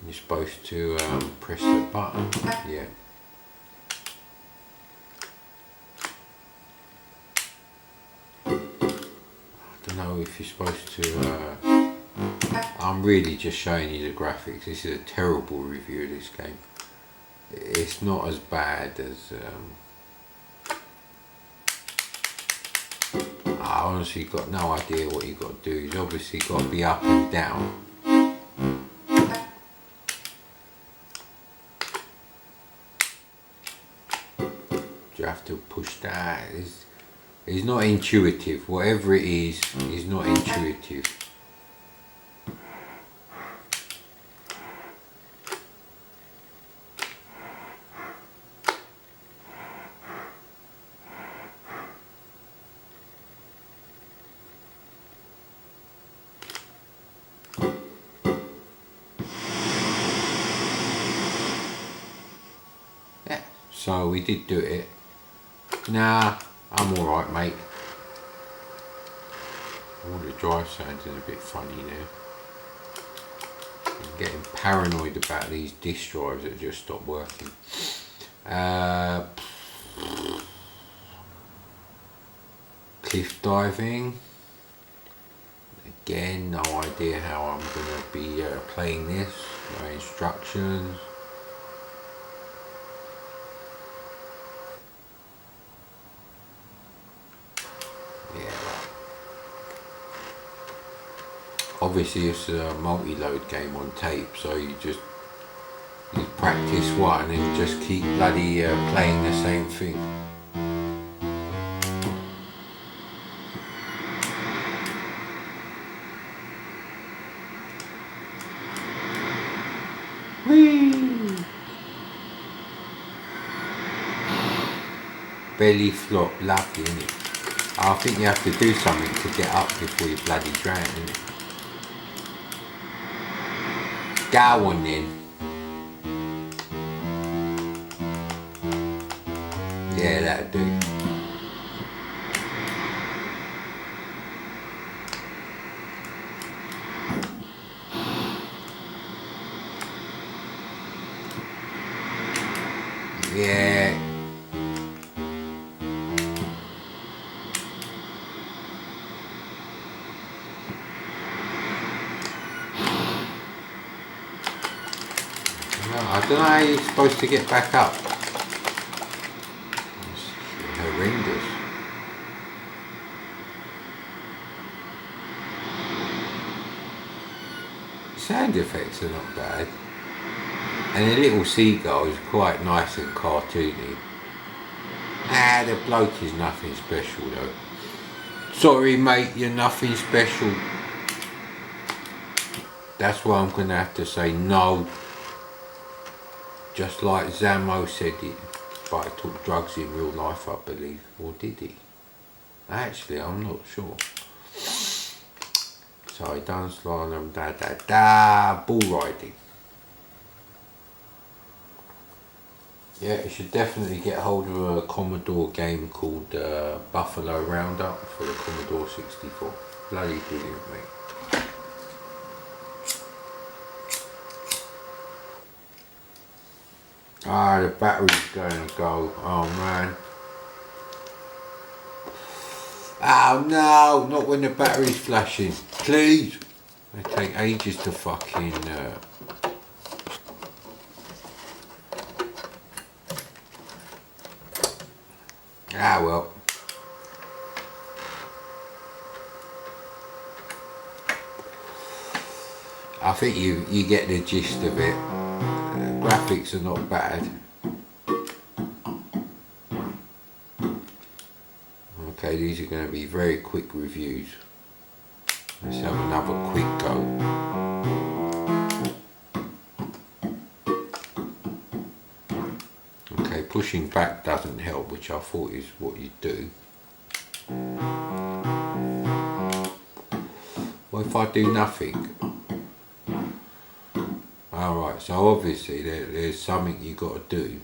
You're supposed to press the button. Yeah. I don't know if you're supposed to. I'm really just showing you the graphics. This is a terrible review of this game. It's not as bad as. I honestly got no idea what you got to do. You've obviously got to be up and down. You have to push that. It's not intuitive. Whatever it is not intuitive. Yeah, so we did do it. Nah, I'm alright, mate. All the drive sounding a bit funny now. I'm getting paranoid about these disk drives that just stopped working. Cliff diving. Again, no idea how I'm going to be playing this. No instructions. Obviously it's a multi-load game on tape, so you practice one and then just keep bloody playing the same thing. Whee! Belly flop, lovely, innit? I think you have to do something to get up before you bloody drown, innit? Go on then. Yeah, that'll do. Yeah. I don't know how you're supposed to get back up. It's horrendous. sound effects are not bad. And the little seagull is quite nice and cartoony. Ah, the bloke is nothing special though. Sorry mate, you're nothing special. That's why I'm going to have to say no. Just like Zammo said it. But he took drugs in real life, I believe. Or did he? Actually, I'm not sure. So he done slalom, bull riding. Yeah, you should definitely get hold of a Commodore game called Buffalo Roundup for the Commodore 64. Bloody brilliant, mate. Ah, the battery's going to go. Oh man. Oh no, not when the battery's flashing. Please. They take ages to fucking... Ah well. I think you get the gist of it. Graphics are not bad. Okay, these are going to be very quick reviews. Let's have another quick go. Okay, pushing back doesn't help, which I thought is what you do. What if I do nothing? Alright, so obviously there's something you got to do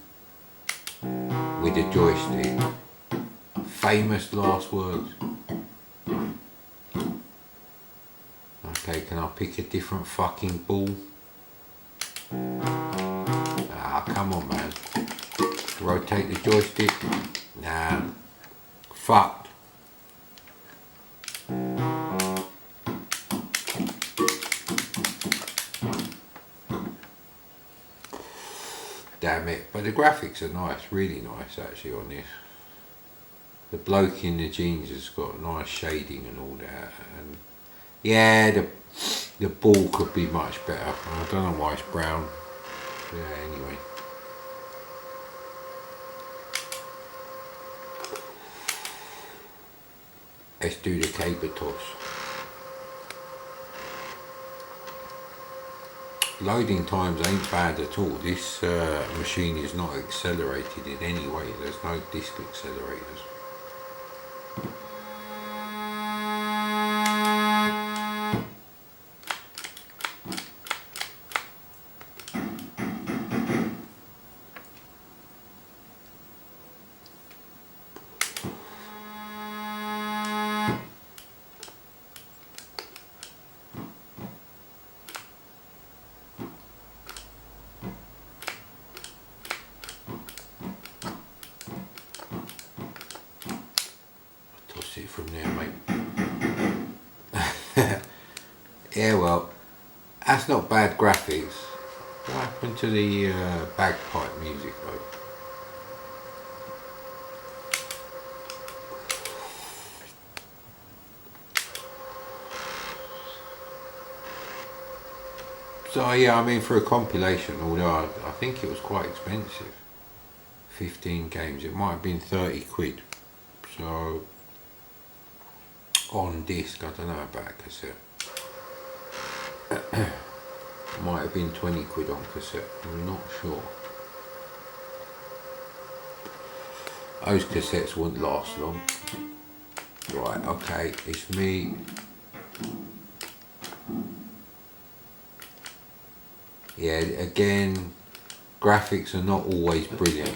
with the joystick. Famous last words. Okay, can I pick a different fucking ball? Ah, come on man. Rotate the joystick. Nah. Fucked. Damn it. But the graphics are nice, really nice actually on this. The bloke in the jeans has got nice shading and all that. And yeah, the ball could be much better. I don't know why it's brown. Yeah, anyway. Let's do the caber toss. Loading times ain't bad at all. This machine is not accelerated in any way. There's no disk accelerators. It from there, mate. Yeah, well, that's not bad graphics. What happened to the bagpipe music though? So yeah, I mean for a compilation, although I think it was quite expensive. 15 games, it might have been 30 quid. So on disc, I don't know about cassette. Might have been 20 quid on cassette, I'm not sure. Those cassettes wouldn't last long. Right, okay, it's me. Yeah, again, graphics are not always brilliant.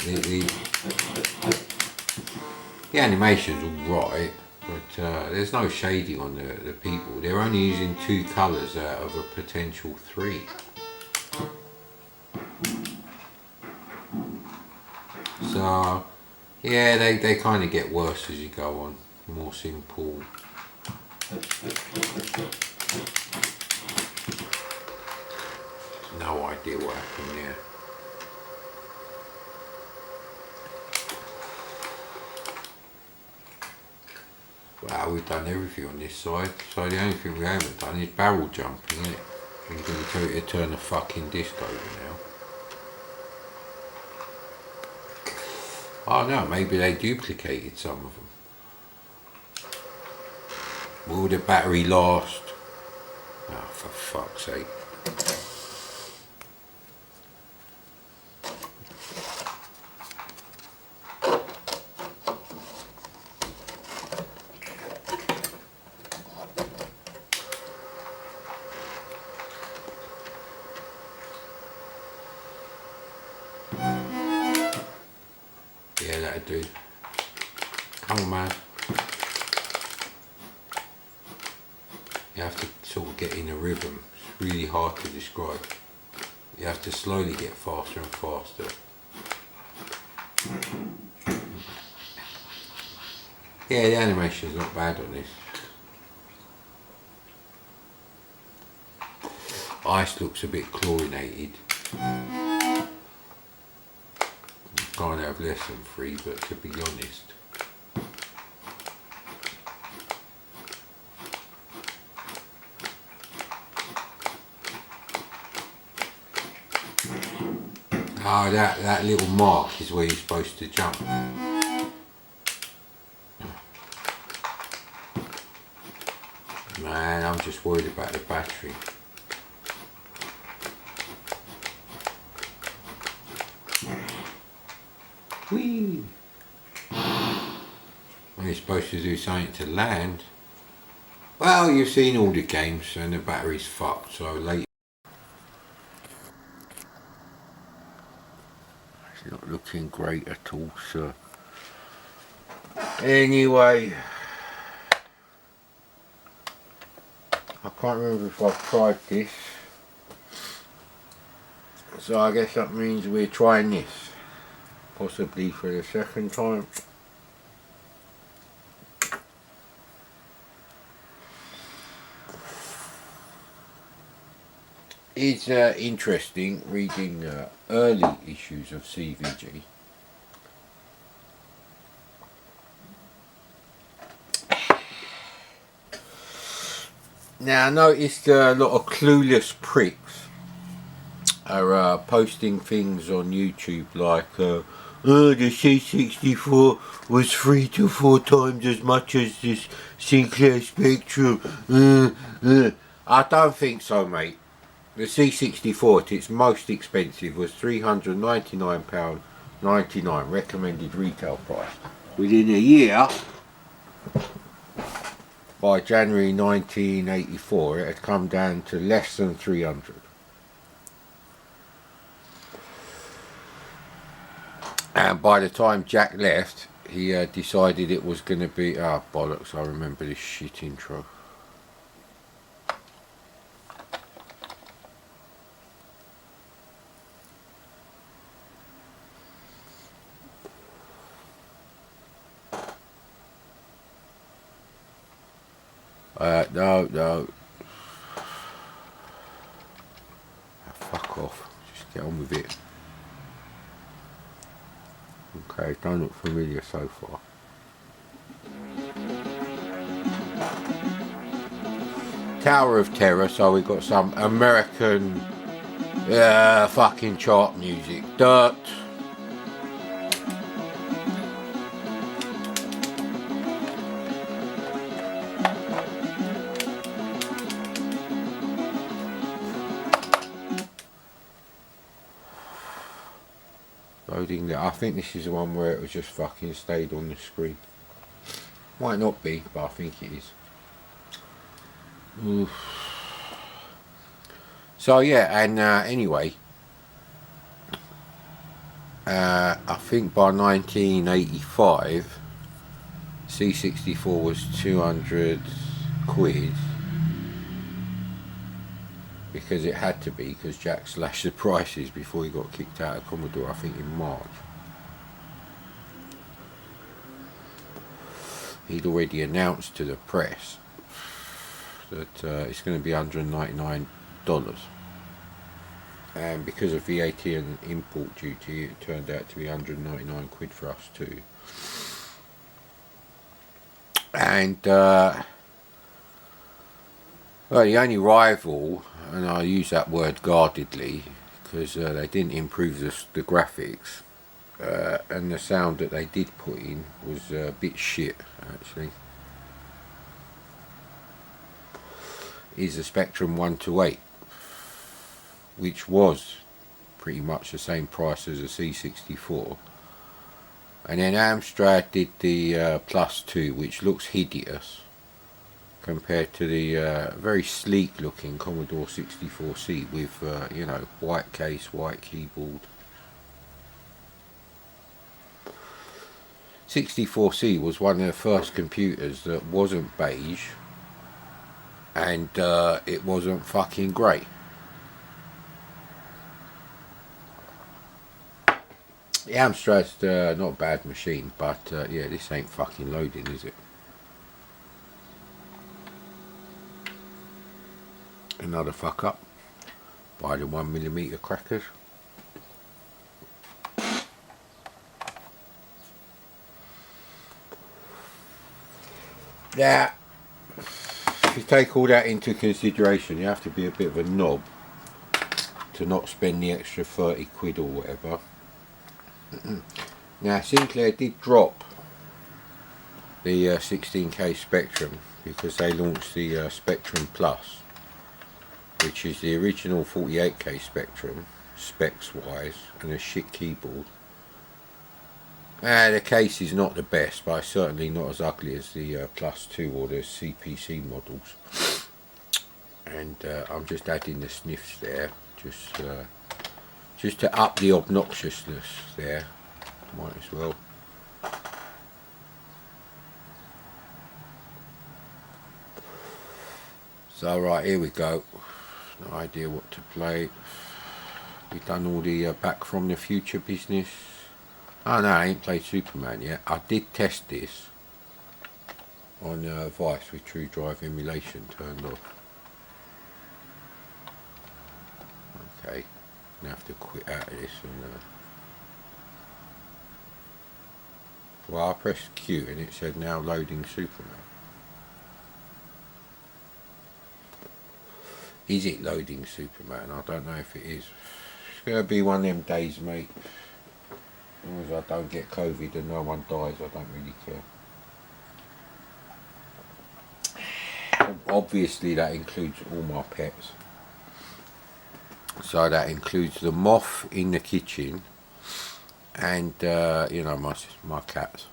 The animation's alright. But there's no shading on the people. They're only using 2 colours out of a potential 3. So yeah, they kind of get worse as you go on. More simple. No idea what happened there. Wow, we've done everything on this side, so the only thing we haven't done is barrel jumping, isn't it? I'm going to tell you to turn the fucking disc over now. Oh no, maybe they duplicated some of them. Will the battery last? Oh, for fuck's sake. Yeah, that'd do. Come on, man. You have to sort of get in a rhythm. It's really hard to describe. You have to slowly get faster and faster. Yeah, the animation's not bad on this. Ice looks a bit chlorinated. Can't have less than 3, but to be honest, oh, that little mark is where you're supposed to jump. Man, I'm just worried about the battery. Whee! When you're supposed to do something to land. Well, you've seen all the games and the battery's fucked, so late. It's not looking great at all, sir. Anyway, I can't remember if I've tried this. So I guess that means we're trying this. Possibly for the second time. It's interesting reading early issues of CVG. Now I noticed a lot of clueless pricks are posting things on YouTube like the C64 was 3 to 4 times as much as this Sinclair Spectrum. I don't think so, mate. The C64 at its most expensive was £399.99 recommended retail price. Within a year, by January 1984, it had come down to less than 300. And by the time Jack left, he decided it was going to be... Ah, bollocks, I remember this shit intro. No. Fuck off. Just get on with it. Okay, don't look familiar so far. Tower of Terror, so we got some American fucking chart music. Dirt. Loading that. I think this is the one where it was just fucking stayed on the screen. Might not be, but I think it is. Oof. So yeah, and anyway, I think by 1985, C64 was 200 quid. Because it had to be, because Jack slashed the prices before he got kicked out of Commodore, I think in March. He'd already announced to the press that it's going to be $199. And because of VAT and import duty, it turned out to be 199 quid for us too. And Well, the only rival, and I use that word guardedly, because they didn't improve the graphics, and the sound that they did put in was a bit shit, actually, is the Spectrum 128, which was pretty much the same price as a C64. And then Amstrad did the Plus 2, which looks hideous compared to the very sleek looking Commodore 64C with, you know, white case, white keyboard. 64C was one of the first computers that wasn't beige, and it wasn't fucking grey. The Amstrad's not a bad machine, but yeah, this ain't fucking loading, is it? Another fuck up by the 1mm crackers. Now, if you take all that into consideration, you have to be a bit of a knob to not spend the extra 30 quid or whatever. Now, Sinclair did drop the 16K Spectrum because they launched the Spectrum Plus, which is the original 48K Spectrum, specs wise, and a shit keyboard. The case is not the best, but certainly not as ugly as the Plus 2 or the CPC models. And I'm just adding the sniffs there, just to up the obnoxiousness there. Might as well. So right, here we go. No idea what to play. We've done all the Back from the Future business. Oh no, I ain't played Superman yet. I did test this on Vice with True Drive emulation turned off. Okay, I'm gonna have to quit out of this and well, I pressed Q and it said now loading Superman. Is it loading Superman? I don't know if it is. It's going to be one of them days, mate. As long as I don't get COVID and no one dies, I don't really care. Obviously that includes all my pets. So that includes the moth in the kitchen and you know, my cats.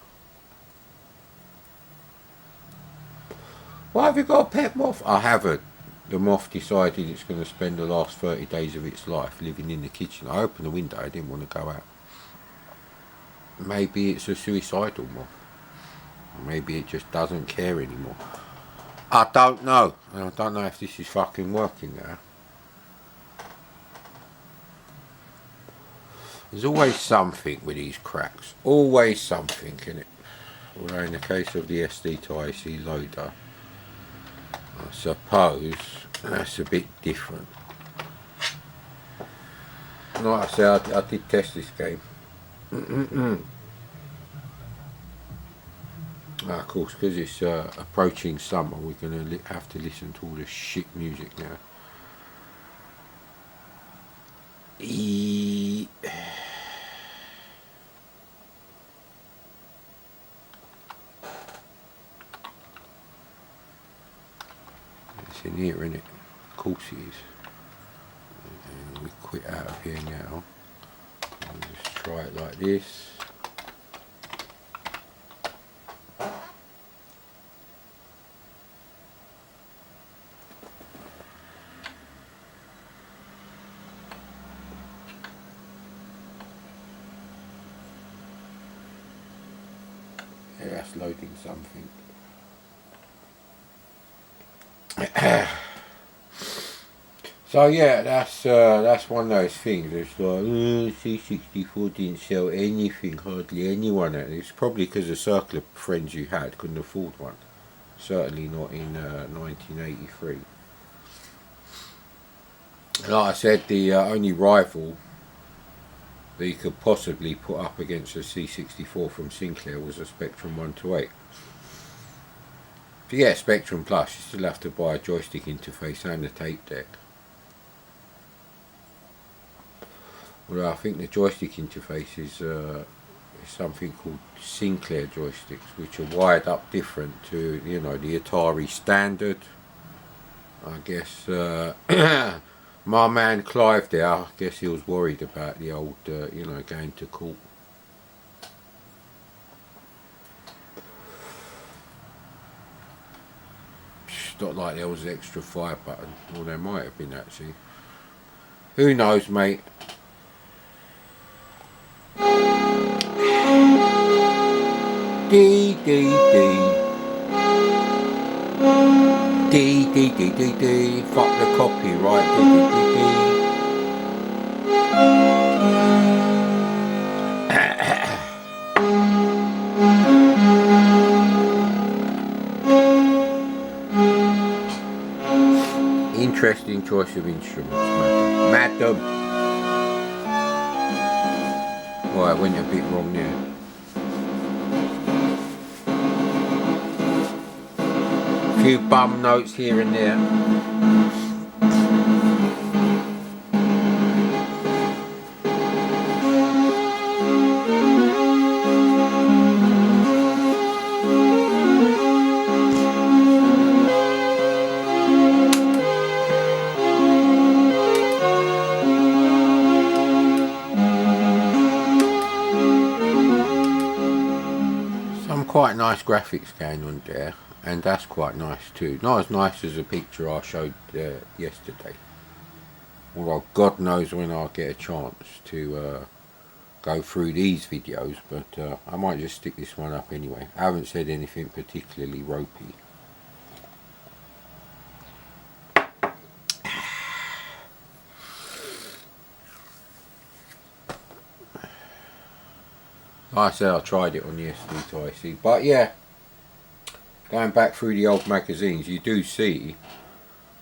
Why have you got a pet moth? I haven't. The moth decided it's going to spend the last 30 days of its life living in the kitchen. I opened the window, I didn't want to go out. Maybe it's a suicidal moth. Maybe it just doesn't care anymore. I don't know. I don't know if this is fucking working now. There's always something with these cracks. Always something in it. Although in the case of the SD to IC loader, I suppose that's a bit different. Like I said, I did test this game. Of course, because it's approaching summer, we're going to have to listen to all this shit music now. It's in here, isn't it? Of course it is. And we quit out of here now. We'll just try it like this. Yeah, that's loading something. So yeah, that's one of those things. It's like, C64 didn't sell anything, hardly anyone. It's probably because the circle of friends you had couldn't afford one. Certainly not in 1983. Like I said, the only rival that you could possibly put up against a C64 from Sinclair was a Spectrum 128. If you get a Spectrum Plus, you still have to buy a joystick interface and a tape deck. Well, I think the joystick interface is something called Sinclair joysticks, which are wired up different to, you know, the Atari standard. I guess my man Clive there, I guess he was worried about the old, you know, going to court. It's not like there was an extra fire button, or there might have been actually. Who knows, mate? D D D D D D D D. Fuck the copyright. D D D D. Interesting choice of instruments, madam. Oh, I went a bit wrong there. Few bum notes here and there. Some quite nice graphics going on there. And that's quite nice too. Not as nice as the picture I showed yesterday. Although God knows when I'll get a chance to go through these videos. But I might just stick this one up anyway. I haven't said anything particularly ropey. Like I said, I tried it on the SD2IC. But yeah. Going back through the old magazines, you do see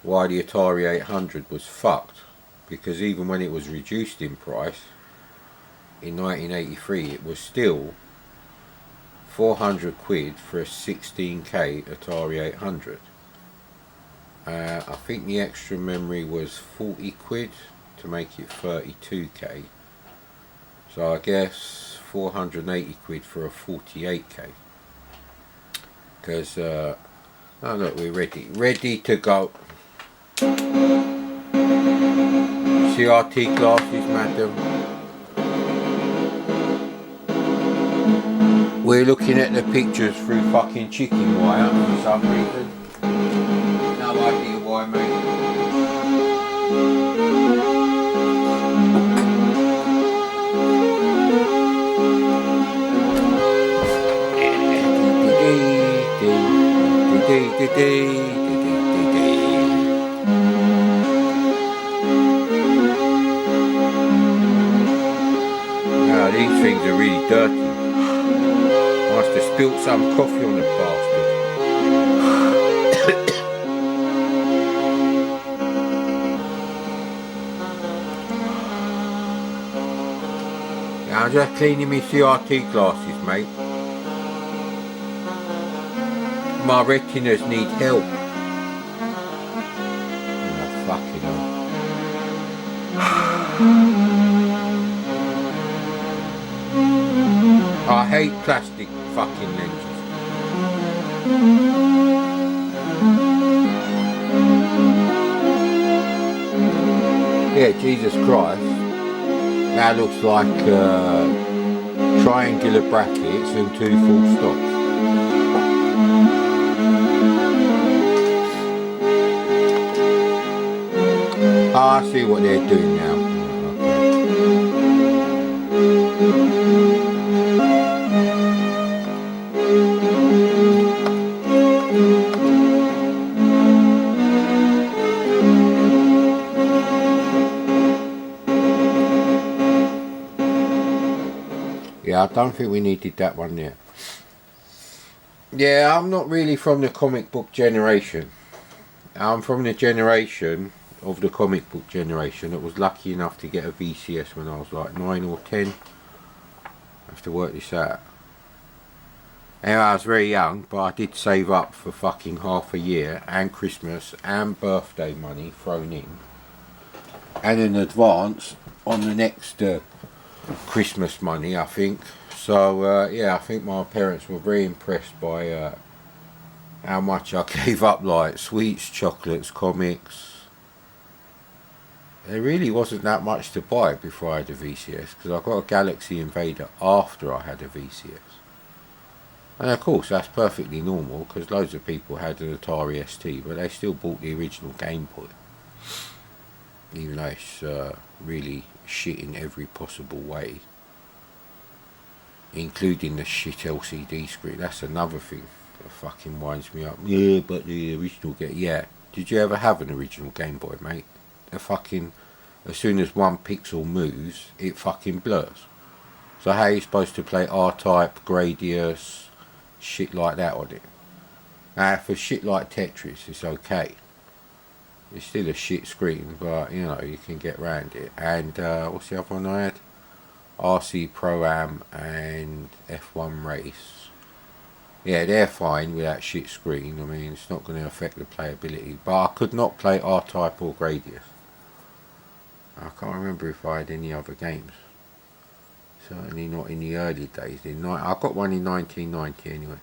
why the Atari 800 was fucked, because even when it was reduced in price in 1983, it was still 400 quid for a 16K Atari 800. I think the extra memory was 40 quid to make it 32K, so I guess 480 quid for a 48K. Because, oh look, we're ready to go. CRT glasses, madam. We're looking at the pictures through fucking chicken wire for some reason. No idea why, mate. Now these things are really dirty. Must have spilt some coffee on the bastard. Now I'm just cleaning my CRT glasses, mate. My retinas need help. Oh, fucking hell. I hate plastic fucking lenses. Yeah, Jesus Christ. That looks like triangular brackets and 2 full stops. Oh, I see what they're doing now. Yeah, I don't think we needed that one there. Yeah, I'm not really from the comic book generation. I'm from the generation of the comic book generation that was lucky enough to get a VCS when I was like 9 or 10. I have to work this out. Anyway, I was very young, but I did save up for fucking half a year and Christmas and birthday money thrown in, and in advance on the next Christmas money, I think. So yeah, I think my parents were very impressed by how much I gave up, like sweets, chocolates, comics. There really wasn't that much to buy before I had a VCS, because I got a Galaxy Invader after I had a VCS. And of course that's perfectly normal, because loads of people had an Atari ST, but they still bought the original Game Boy. Even though it's really shit in every possible way. Including the shit LCD screen. That's another thing that fucking winds me up. Yeah, but the original game. Yeah. Did you ever have an original Game Boy, mate? The fucking, as soon as one pixel moves, it fucking blurs. So how are you supposed to play R-Type, Gradius, shit like that on it? Now for shit like Tetris, it's okay. It's still a shit screen, but you know, you can get around it. And what's the other one I had? RC Pro-Am and F1 Race. Yeah, they're fine with that shit screen. I mean, it's not going to affect the playability. But I could not play R-Type or Gradius. I can't remember if I had any other games. Certainly not in the early days. I got one in 1990 anyway.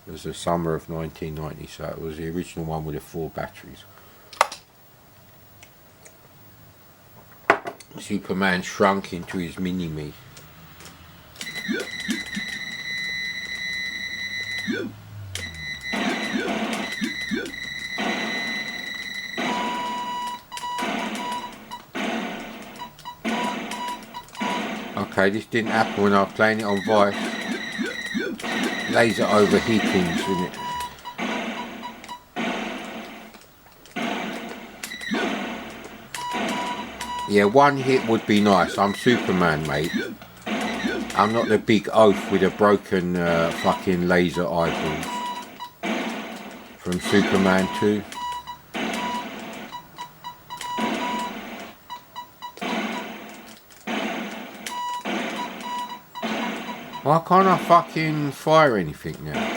It was the summer of 1990, so it was the original one with the 4 batteries. Superman shrunk into his mini-me. Okay, this didn't happen when I was playing it on Vice. Laser overheatings, isn't it? Yeah, one hit would be nice. I'm Superman, mate. I'm not the big oaf with a broken fucking laser eyeballs from Superman 2. Why can't I fucking fire anything now?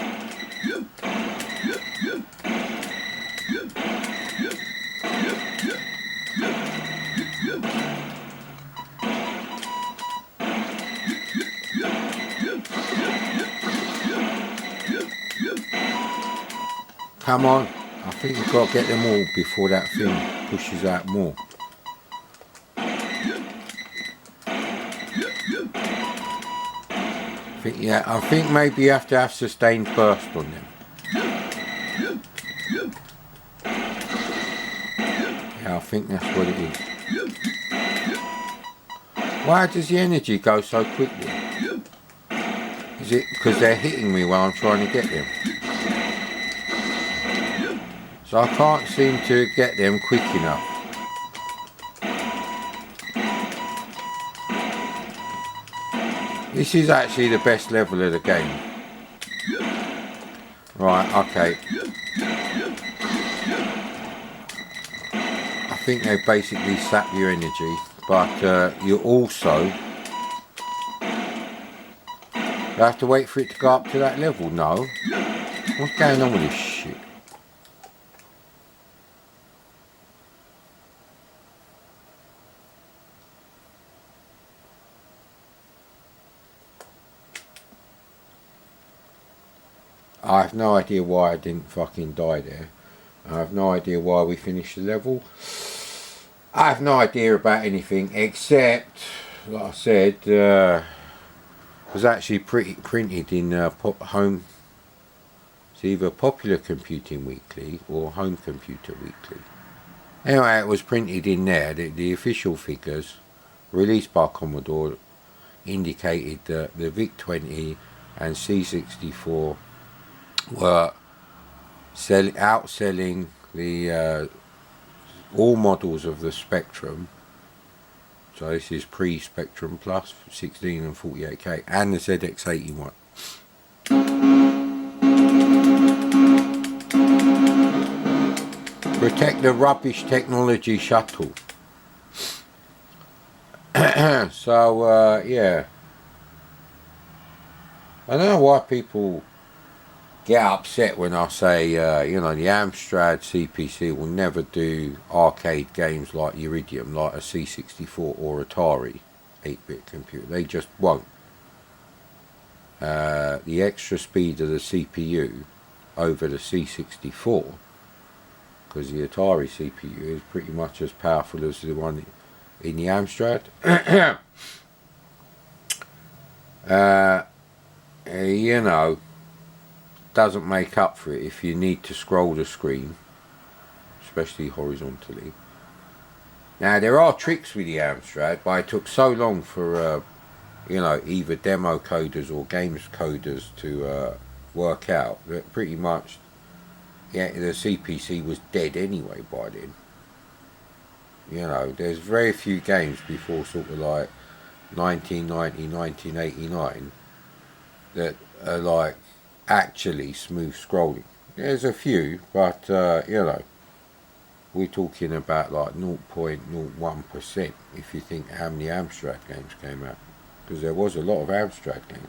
Come on, I think you've got to get them all before that thing pushes out more. I think maybe you have to have sustained burst on them. Yeah, I think that's what it is. Why does the energy go so quickly? Is it because they're hitting me while I'm trying to get them? So I can't seem to get them quick enough. This is actually the best level of the game. Right, okay. I think they basically sap your energy, but you also have to wait for it to go up to that level. No. What's going on with this shit? I have no idea why I didn't fucking die there. I have no idea why we finished the level. I have no idea about anything except, like I said, it was actually printed in home. It's either Popular Computing Weekly or Home Computer Weekly. Anyway, it was printed in there. The official figures released by Commodore indicated that the VIC-20 and C64 were outselling the all models of the Spectrum. So this is pre-Spectrum Plus 16 and 48K and the ZX81. Protect the rubbish technology shuttle. So yeah, I don't know why people get upset when I say, you know, the Amstrad CPC will never do arcade games like Iridium, like a C64 or Atari 8-bit computer. They just won't. The extra speed of the CPU over the C64, because the Atari CPU is pretty much as powerful as the one in the Amstrad. You know, doesn't make up for it if you need to scroll the screen, especially horizontally. Now there are tricks with the Amstrad, but it took so long for you know, either demo coders or games coders to work out that pretty much, yeah, the CPC was dead anyway by then. You know, there's very few games before sort of like 1990, 1989 that are like actually smooth scrolling. There's a few, but you know, we're talking about like 0.01% if you think how many Amstrad games came out, because there was a lot of Amstrad games.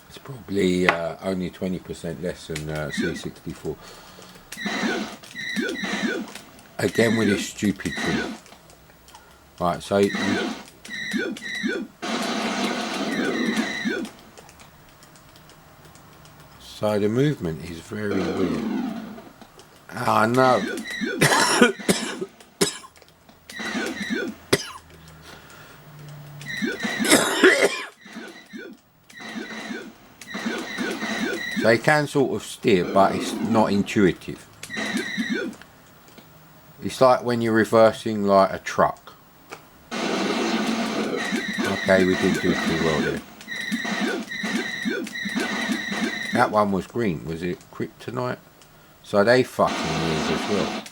It's probably only 20% less than C64. Again with this stupid thing. Right, so the movement is very weird. Ah, no. They can sort of steer, but it's not intuitive. It's like when you're reversing like a truck. Okay, we didn't do too well there. That one was green, was it kryptonite? So they fucking move as well.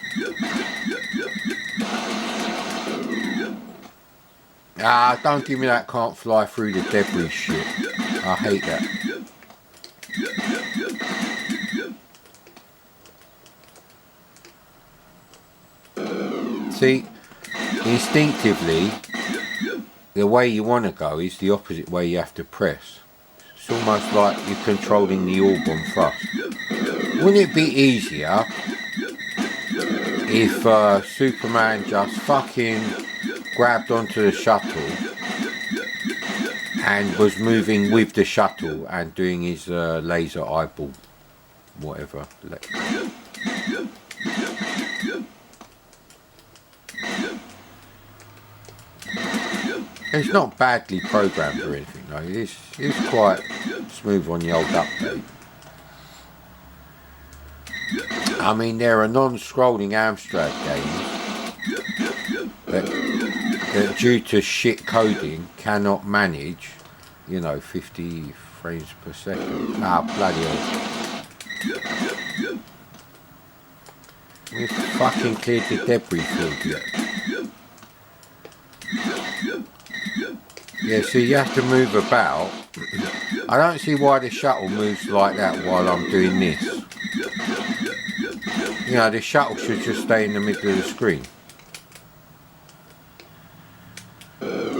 Ah, don't give me that can't fly through the debris shit. I hate that. See, instinctively, the way you want to go is the opposite way you have to press. It's almost like you're controlling the orb on thrust. Wouldn't it be easier if Superman just fucking grabbed onto the shuttle and was moving with the shuttle and doing his laser eyeball, whatever. It's not badly programmed or anything though. It's quite smooth on the old update. I mean, there are non-scrolling Amstrad games that due to shit coding cannot manage, you know, 50 frames per second. Ah, bloody hell. We've fucking cleared the debris field yet. Yeah, so you have to move about. I don't see why the shuttle moves like that while I'm doing this. You know, the shuttle should just stay in the middle of the screen. Oh,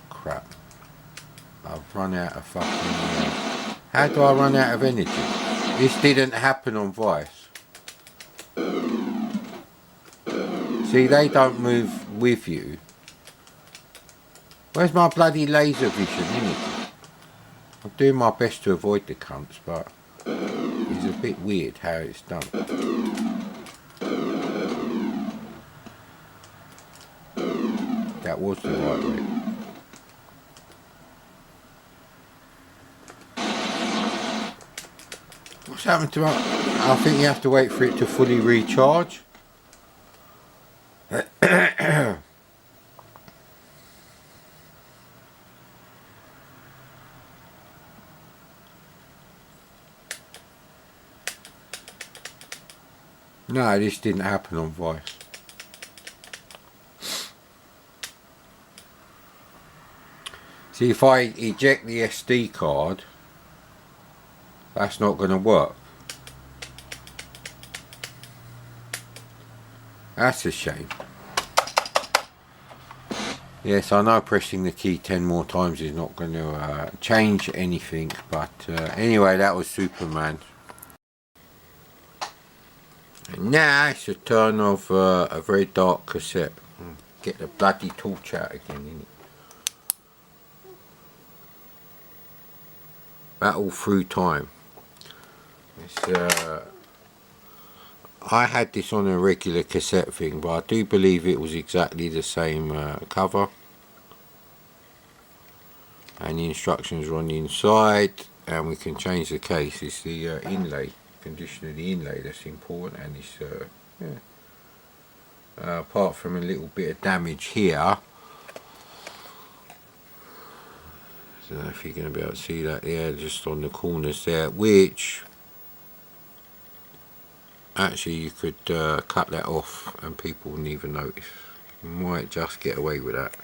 crap. I've run out of fucking... How do I run out of energy? This didn't happen on Vice. See, they don't move with you. Where's my bloody laser vision, innit? I'm doing my best to avoid the cunts, but it's a bit weird how it's done. That was the right way. What's happened to my... I think you have to wait for it to fully recharge. No, this didn't happen on Vice. See, if I eject the SD card, that's not going to work. That's a shame. Yes, I know pressing the key 10 more times is not going to change anything, but anyway, that was Superman. And now it's a turn of a very dark cassette. Get the bloody torch out again, innit? Battle Through Time. It's, I had this on a regular cassette thing, but I do believe it was exactly the same cover. And the instructions are on the inside, and we can change the case. It's the inlay, condition of the inlay that's important, and it's apart from a little bit of damage here. I don't know if you're going to be able to see that there, just on the corners there, which actually you could cut that off and people wouldn't even notice. You might just get away with that.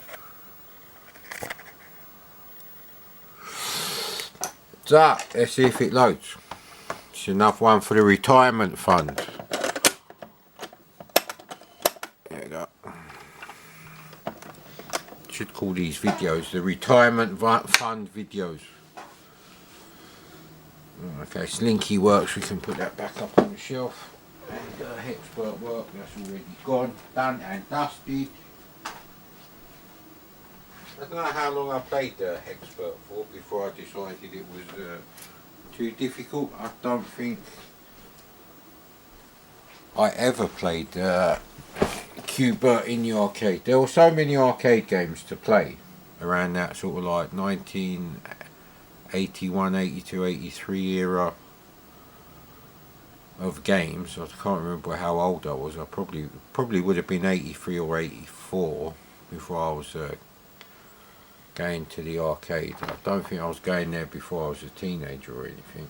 So, let's see if it loads. It's another one for the retirement fund. There we go. Should call these videos the retirement fund videos. Okay, Slinky works, we can put that back up on the shelf. And Hexpert work, that's already gone, done and dusted. I don't know how long I played Hexpert for before I decided it was too difficult. I don't think I ever played Qbert in the arcade. There were so many arcade games to play around that sort of like 1981, 82, 83 era of games. I can't remember how old I was. I probably would have been 83 or 84 before I was going to the arcade. I don't think I was going there before I was a teenager or anything.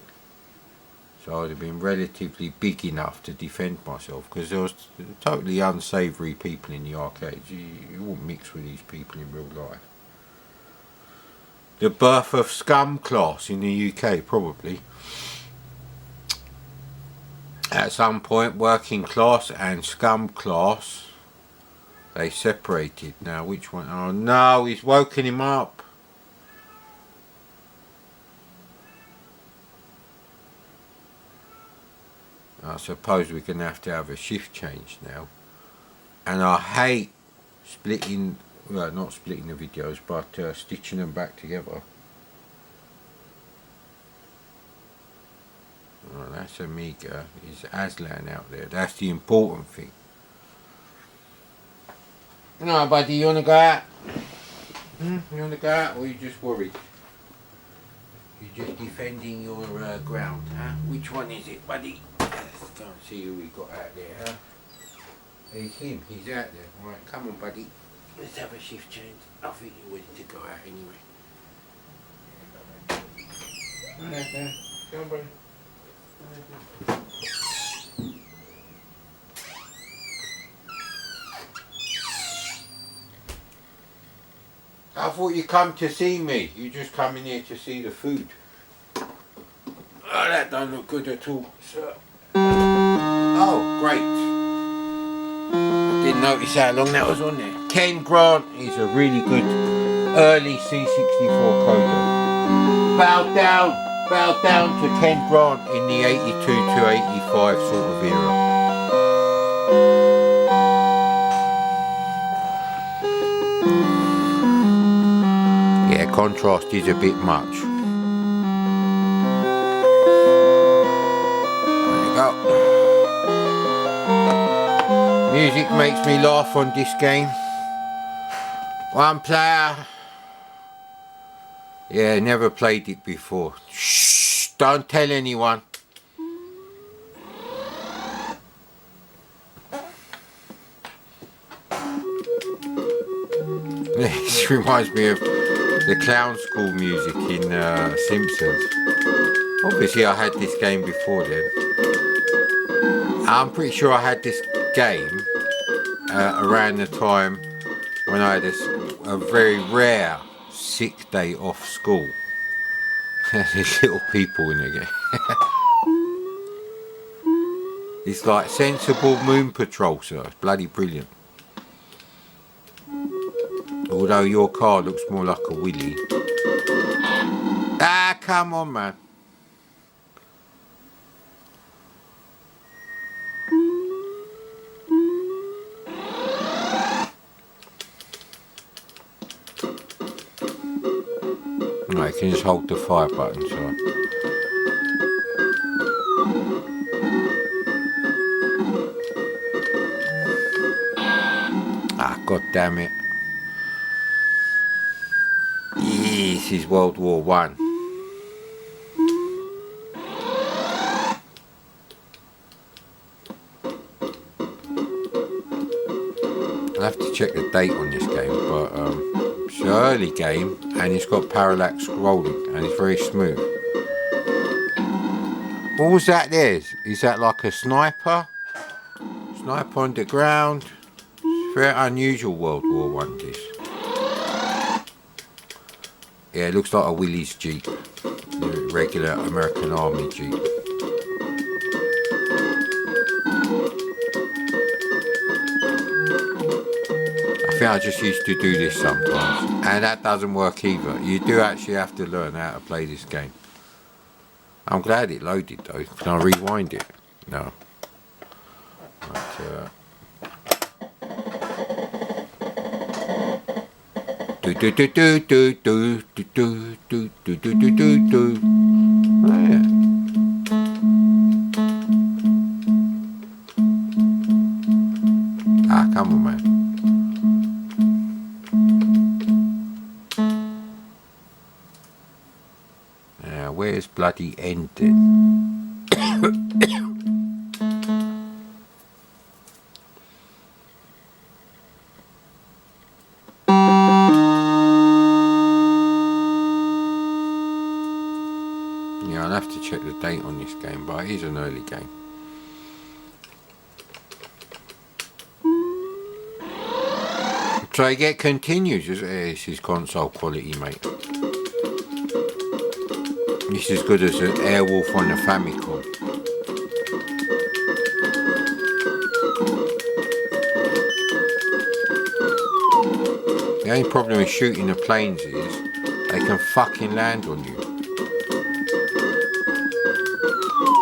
So I'd have been relatively big enough to defend myself, because there was totally unsavoury people in the arcades. You wouldn't mix with these people in real life. The birth of scum class in the UK, probably. At some point, working class and scum class, they separated. Now, which one? Oh no, he's woken him up. I suppose we're going to have a shift change now. And I hate splitting, well, not splitting the videos, but stitching them back together. Oh, that's Amiga. Is Aslan out there? That's the important thing. No, buddy, you want to go out? You want to go out, or you just worried? You're just defending your ground, huh? Which one is it, buddy? Let's go and see who we got out there, huh? It's him, he's out there. Alright, come on, buddy. Let's have a shift change. I think you wanted to go out anyway. Alright, come on, buddy. I thought you come to see me. You just come in here to see the food. Oh, that don't look good at all, sir. Oh, great. I didn't notice how long that was on there. Ken Grant is a really good early C64 coder. Bow down to Ken Grant in the 82 to 85 sort of era. Yeah, contrast is a bit much. There you go. Music makes me laugh on this game. One player. Yeah, never played it before. Shh, don't tell anyone. This reminds me of the clown school music in Simpsons. Obviously I had this game before then. I'm pretty sure I had this game around the time when I had a very rare sick day off school. There's little people in the game. It's like Sensible Moon Patrol, sir. It's bloody brilliant. All Although your car looks more like a Willy. Ah, come on, man. Right, you can just hold the fire button, so. Ah, god damn it. This is World War One. I'll have to check the date on this game, but it's an early game and it's got parallax scrolling and it's very smooth. What was that there? Is that like a sniper? Sniper on the ground? It's very unusual World War One this. Yeah, it looks like a Willys Jeep. The regular American Army Jeep. I think I just used to do this sometimes, and that doesn't work either. You do actually have to learn how to play this game. I'm glad it loaded though. Can I rewind it? No. Right, do do do do do do do do do do do do do do. Oh, yeah. Ah, come on, man. Where's bloody ending? Yeah, I'll have to check the date on this game, but it is an early game. So you get continues. This is console quality, mate. This is as good as an Airwolf on the Famicom. The only problem with shooting the planes is they can fucking land on you.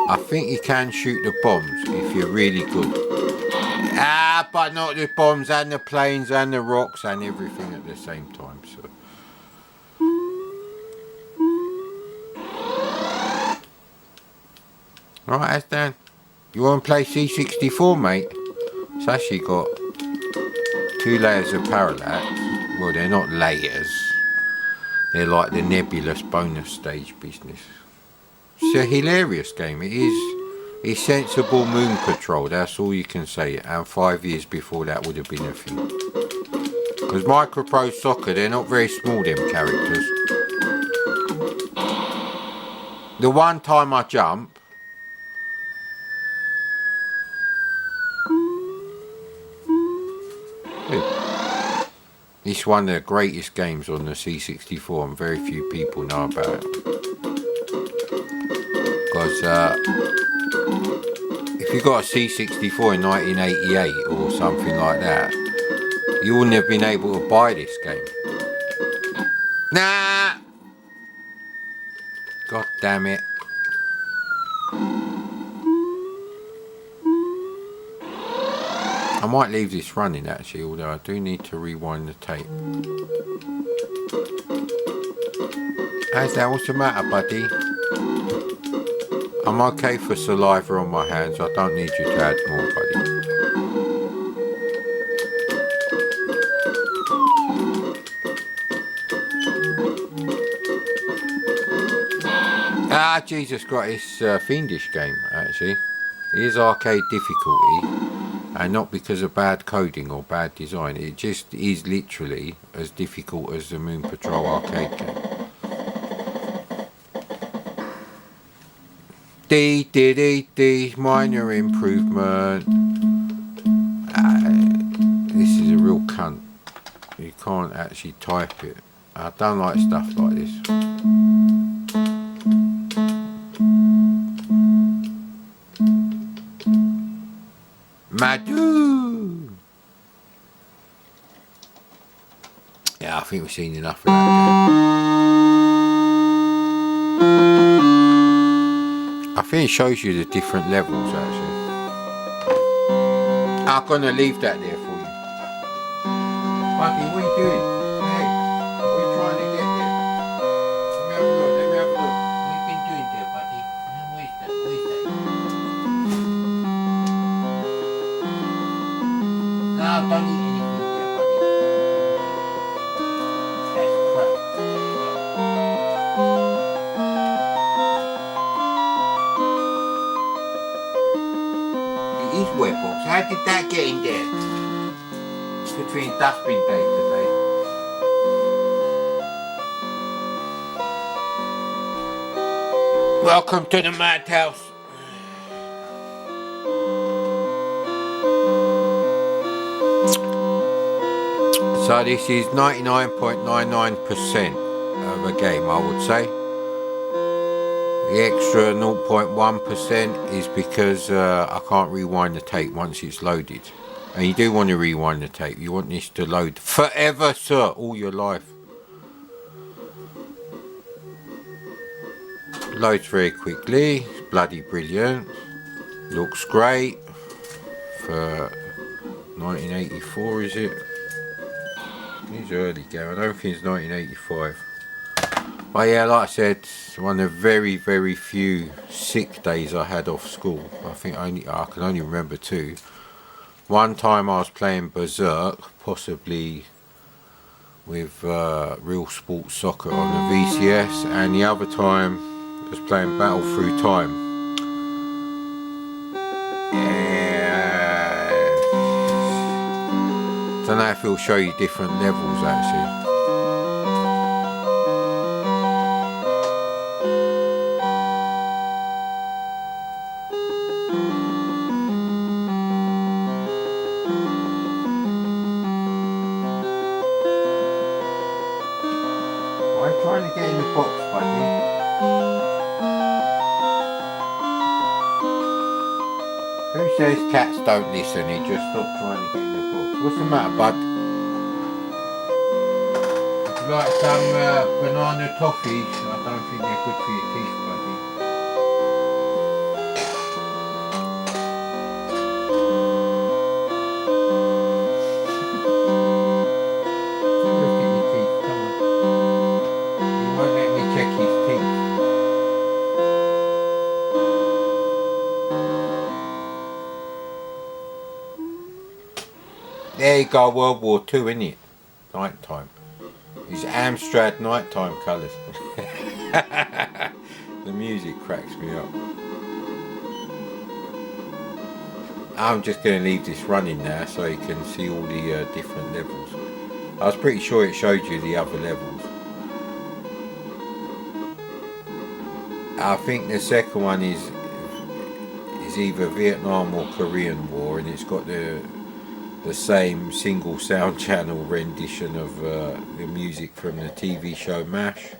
I think you can shoot the bombs if you're really good. Ah, but not the bombs and the planes and the rocks and everything at the same time. So. Right, Asdan, you want to play C64, mate? It's actually got 2 layers of parallax. Well, they're not layers. They're like the nebulous bonus stage business. It's a hilarious game. It is. It's sensible moon patrol. That's all you can say. And 5 years before that would have been a thing. Because Microprose Soccer, they're not very small, them characters. The one time I jump, it's one of the greatest games on the C64 and very few people know about it. Because if you got a C64 in 1988 or something like that, you wouldn't have been able to buy this game. Nah! God damn it. I might leave this running actually, although I do need to rewind the tape. How's that? What's the matter, buddy? I'm okay for saliva on my hands. I don't need you to add more, buddy. Ah, Jesus Christ, it's fiendish game actually. It is arcade difficulty. And not because of bad coding or bad design, it just is literally as difficult as the Moon Patrol arcade game. D, minor improvement. This is a real cunt. You can't actually type it. I don't like stuff like this. Madhu. Yeah, Yeah, I think we've seen enough of that game. I think it shows you the different levels actually. I'm gonna leave that there for you. Buddy, what are you doing? Hey, what are you trying to get there? Let me have a look, let me have a look. What have you been doing there, buddy? What is that? What is that? No, don't eat anything there, buddy. That's crap. It is wet box. How did that get in there? Between dustbin day today. Welcome to the madhouse. So this is 99.99% of a game, I would say. The extra 0.1% is because I can't rewind the tape once it's loaded. And you do want to rewind the tape. You want this to load forever, sir, all your life. Loads very quickly. It's bloody brilliant. Looks great. For 1984, is it? It's early game. I don't think it's 1985. But yeah, like I said, it's one of the very, very few sick days I had off school. I think I can only remember two. One time I was playing Berserk, possibly with Real Sports Soccer on the VCS, and the other time I was playing Battle Through Time. Yeah. Don't know if it'll show you different levels actually. Why are you trying to get in the box, buddy? Who says cats don't listen? He just stopped trying to get in the box. What's the matter, bud? Would you like some banana toffees? I don't think they're good for your teeth, buddy. Look at your teeth, come on. He won't let me check his teeth. There you go, World War II, innit? Night time. It's Amstrad nighttime colours. The music cracks me up. I'm just going to leave this running now so you can see all the different levels. I was pretty sure it showed you the other levels. I think the second one is either Vietnam or Korean War, and it's got the same single sound channel rendition of the music from the TV show MASH.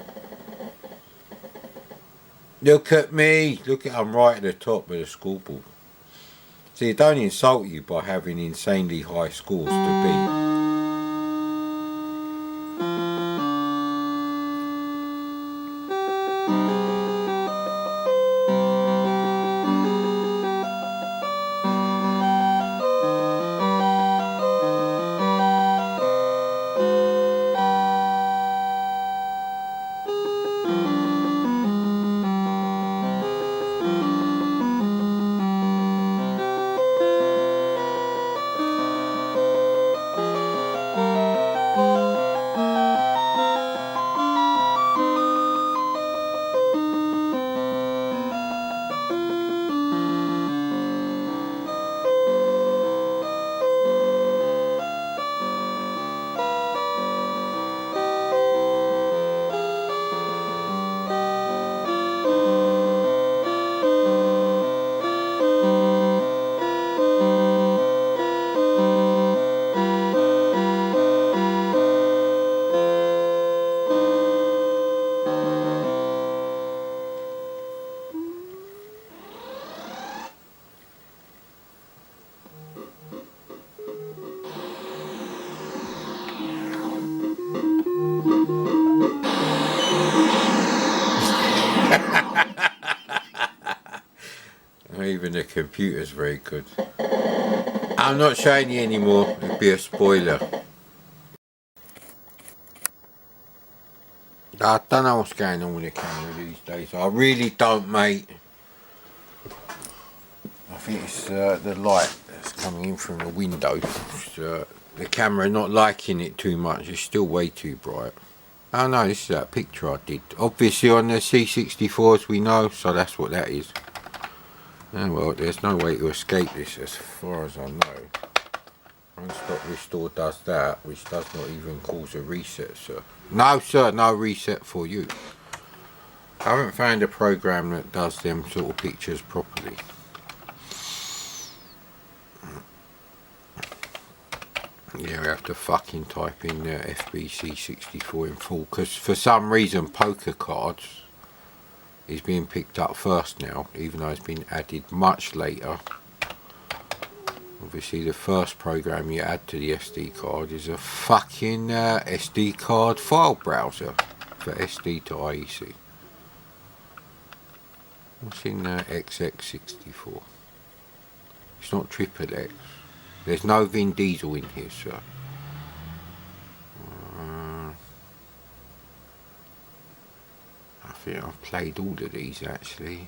Look at me! Look at, I'm right at the top of the scoreboard. See, it don't insult you by having insanely high scores to beat. Even the computer's very good. I'm not showing you anymore, it'd be a spoiler. I don't know what's going on with the camera these days. I really don't, mate. I think it's the light that's coming in from the window. The camera not liking it too much. It's still way too bright. Oh no, this is that picture I did. Obviously on the C64 as we know, so that's what that is. Oh well, there's no way to escape this as far as I know. Unstop restore does that, which does not even cause a reset, sir. No sir, no reset for you. I haven't found a program that does them sort of pictures properly. Yeah, we have to fucking type in FBC64 in full, because for some reason poker cards is being picked up first now, even though it's been added much later. Obviously the first program you add to the SD card is a fucking SD card file browser for SD to IEC. What's in XX64? It's not Triple X. There's no Vin Diesel in here, sir. I think I've played all of these actually.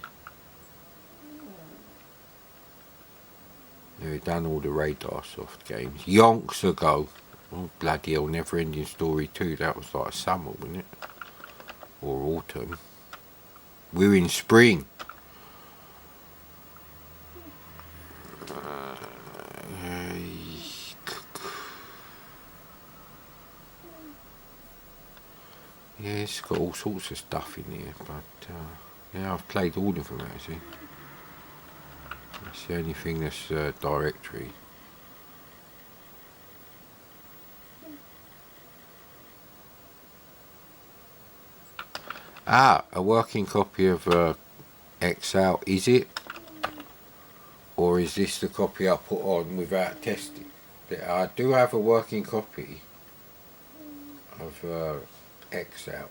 We've done all the Radar Soft games. Yonks ago. Oh bloody hell, Never Ending Story 2. That was like summer, wasn't it? Or autumn. We're in spring. Yeah, it's got all sorts of stuff in here, but yeah, I've played all of them actually. That's the only thing that's directory. Ah, a working copy of X out, is it? Or is this the copy I put on without testing? I do have a working copy of X out.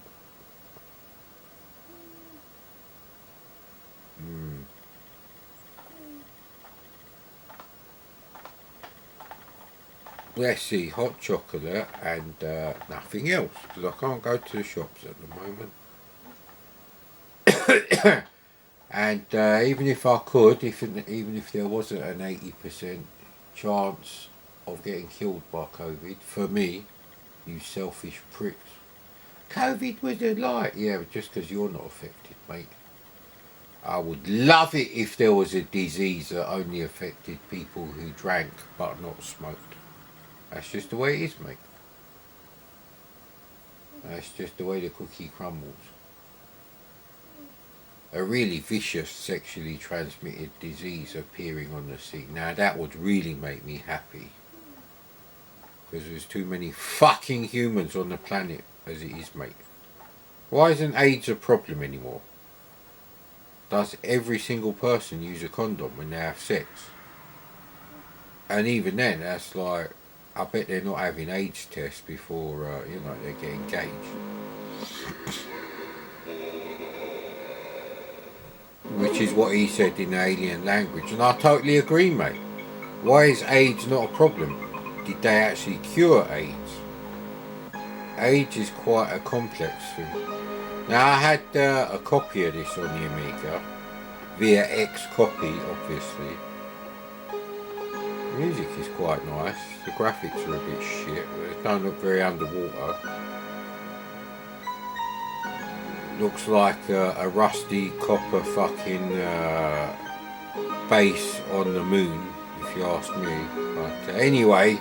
Let's see, hot chocolate and nothing else, because I can't go to the shops at the moment. And even if I could, even if there wasn't an 80% chance of getting killed by COVID, for me, you selfish pricks. COVID was a lie. Yeah, just because you're not affected, mate. I would love it if there was a disease that only affected people who drank but not smoked. That's just the way it is, mate. That's just the way the cookie crumbles. A really vicious sexually transmitted disease appearing on the scene. Now that would really make me happy. Because there's too many fucking humans on the planet as it is, mate. Why isn't AIDS a problem anymore? Does every single person use a condom when they have sex? And even then, that's like, I bet they're not having AIDS tests before, you know, they get engaged. Which is what he said in the alien language. And I totally agree, mate. Why is AIDS not a problem? Did they actually cure AIDS? AIDS is quite a complex thing. Now I had a copy of this on the Amiga, via X copy obviously. The music is quite nice, the graphics are a bit shit, but it don't look very underwater. Looks like a rusty copper fucking base on the moon, if you ask me. But anyway.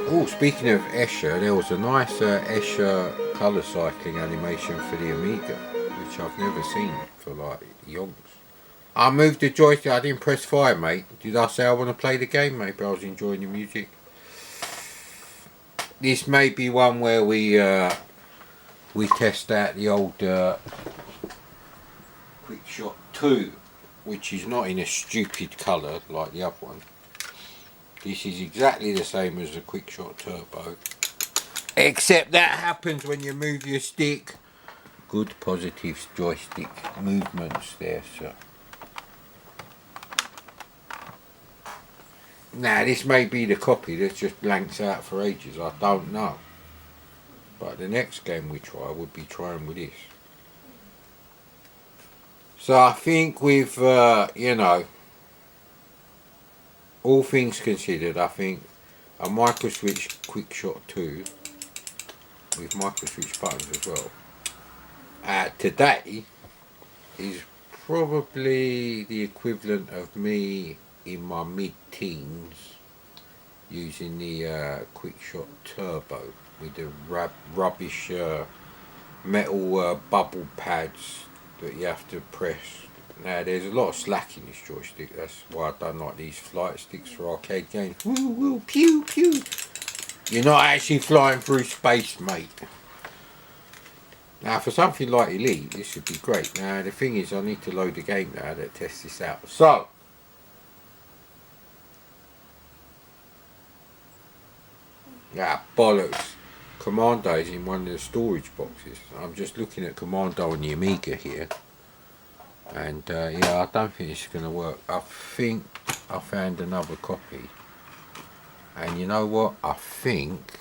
Oh, speaking of Escher, there was a nice Escher colour cycling animation for the Amiga, which I've never seen for like yonks. I moved the joystick, I didn't press fire, mate. Did I say I want to play the game? Maybe I was enjoying the music. This may be one where we test out the old Quick Shot 2, which is not in a stupid colour like the other one. This is exactly the same as the Quick Shot Turbo, except that happens when you move your stick, good positive joystick movements there, sir. Now this may be the copy that just blanks out for ages, I don't know. But the next game we try would be trying with this. So I think with, you know, all things considered, I think a micro switch quick shot 2 with micro switch buttons as well today is probably the equivalent of me in my mid-teens using the quick shot turbo with the rubbish metal bubble pads that you have to press. Now there's a lot of slack in this joystick, that's why I don't like these flight sticks for arcade games. Woo woo pew pew. You're not actually flying through space, mate. Now for something like Elite this would be great. Now the thing is I need to load the game now to test this out. So bollocks. Commando is in one of the storage boxes. I'm just looking at Commando on the Amiga here. And yeah, I don't think it's going to work. I think I found another copy. And you know what? I think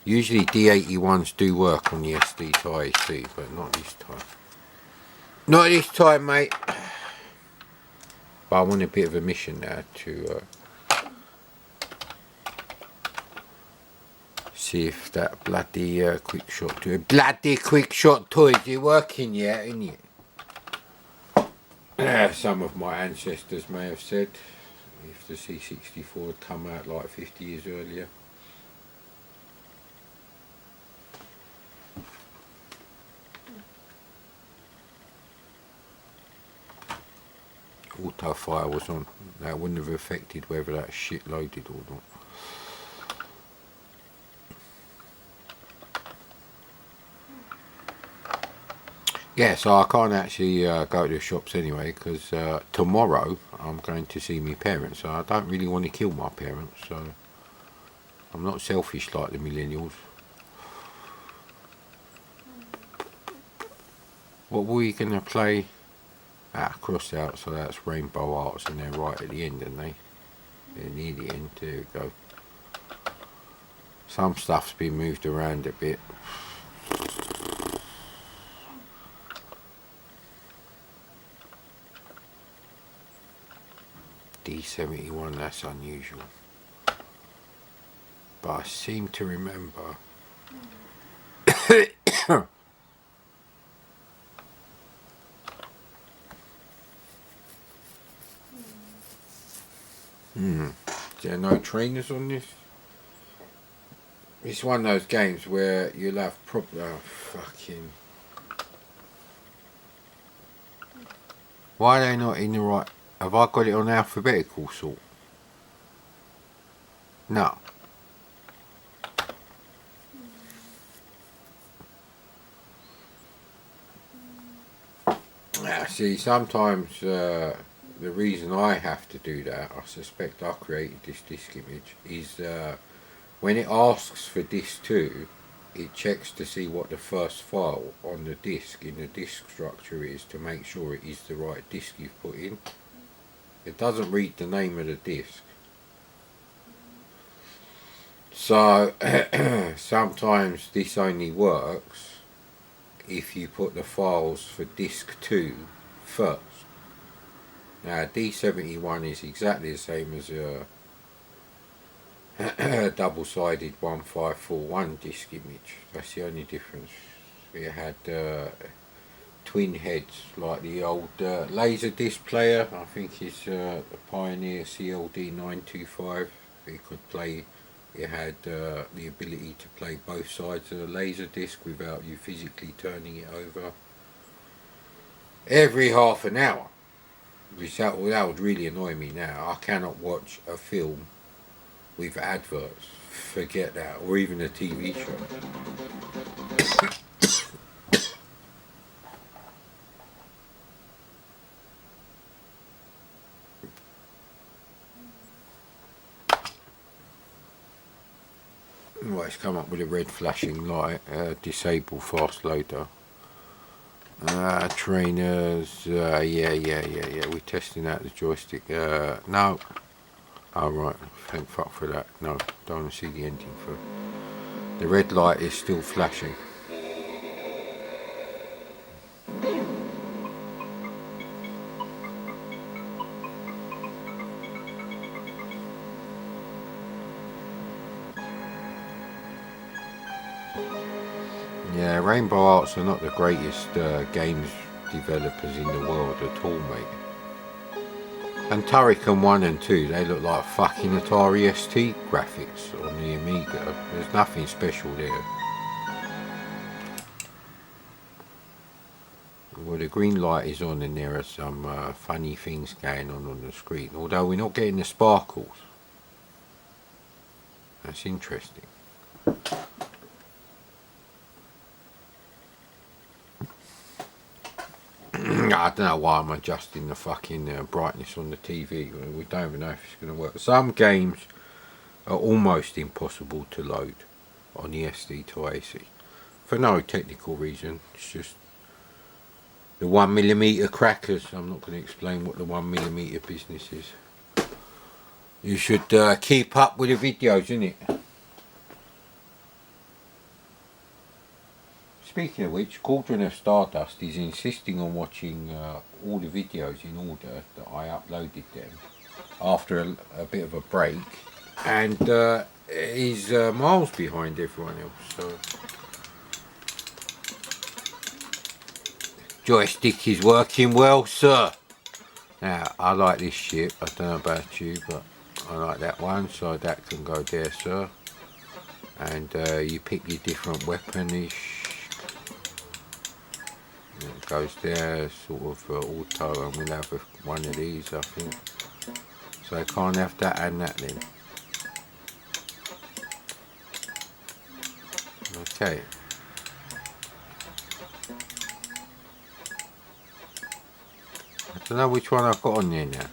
usually D81s do work on the SD to IEC, but not this time. Not this time, mate. But I want a bit of a mission now to see if that bloody quick shot toy, is working yet, isn't it? Some of my ancestors may have said, if the C64 had come out like 50 years earlier. Auto fire was on. That wouldn't have affected whether that shit loaded or not. Yeah, so I can't actually go to the shops anyway because tomorrow I'm going to see my parents. So I don't really want to kill my parents, so I'm not selfish like the millennials. What were we going to play? Cross out, so that's Rainbow Arts, and they're right at the end, aren't they? They're near the end. There we go. Some stuff's been moved around a bit. D71, that's unusual. But I seem to remember Is there no trainers on this? It's one of those games where you'll have fucking... Why are they not in the right... Have I got it on alphabetical sort? No. See, sometimes the reason I have to do that, I suspect I created this disk image, is when it asks for disk 2, it checks to see what the first file on the disk in the disk structure is to make sure it is the right disk you've put in. It doesn't read the name of the disk. So sometimes this only works if you put the files for disk 2 first. Now D71 is exactly the same as a double-sided 1541 disk image. That's the only difference. It had twin heads like the old laser disc player. I think it's the Pioneer CLD925. It could play. It had the ability to play both sides of the laser disc without you physically turning it over every half an hour. Which that would really annoy me now. I cannot watch a film with adverts. Forget that. Or even a TV show. Well, it's come up with a red flashing light. Disable fast loader. Trainers. Yeah. We're testing out the joystick. No. Oh right. Thank fuck for that. No, don't want to see the ending for. The red light is still flashing. Yeah, Rainbow Arts are not the greatest games developers in the world at all, mate. And Turrican 1 and 2, they look like fucking Atari ST graphics on the Amiga. There's nothing special there. Well, the green light is on and there are some funny things going on the screen. Although we're not getting the sparkles. That's interesting. I don't know why I'm adjusting the fucking brightness on the TV. We don't even know if it's going to work. Some games are almost impossible to load on the SD to AC. For no technical reason. It's just the 1mm crackers. I'm not going to explain what the 1mm business is. You should keep up with the videos, innit? Speaking of which, Cauldron of Stardust is insisting on watching all the videos in order that I uploaded them after a bit of a break, and he's miles behind everyone else. So joystick is working well, sir. Now I like this ship. I don't know about you, but I like that one, so that can go there, sir. And you pick your different weaponish. It goes there, sort of auto, and we'll have one of these, I think. So I can't have that and that then. Okay. I don't know which one I've got on there now.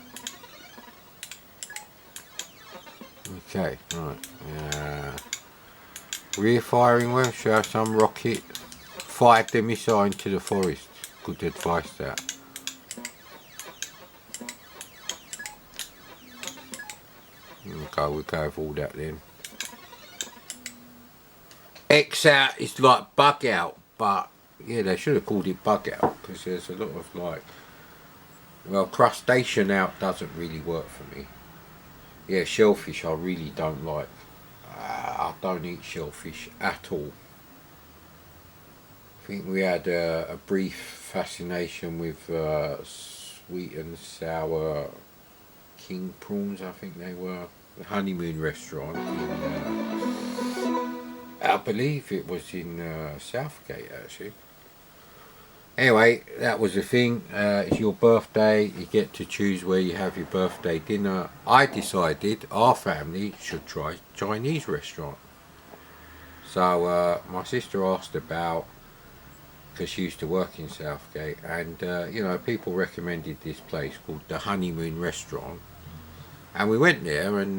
Okay, right. Rear firing well, show some rocket. Fired the missile into the forest. Good advice that. Okay, we'll go with all that then. X out is like bug out, but yeah, they should have called it bug out because there's a lot of like, well, crustacean out doesn't really work for me. Yeah, shellfish I really don't like. I don't eat shellfish at all. I think we had a brief fascination with sweet and sour king prawns, I think they were. The honeymoon restaurant in, I believe it was in Southgate actually. Anyway, that was the thing. It's your birthday, you get to choose where you have your birthday dinner. I decided our family should try Chinese restaurant. So my sister asked about, because she used to work in Southgate, and you know, people recommended this place called the Honeymoon Restaurant, and we went there, and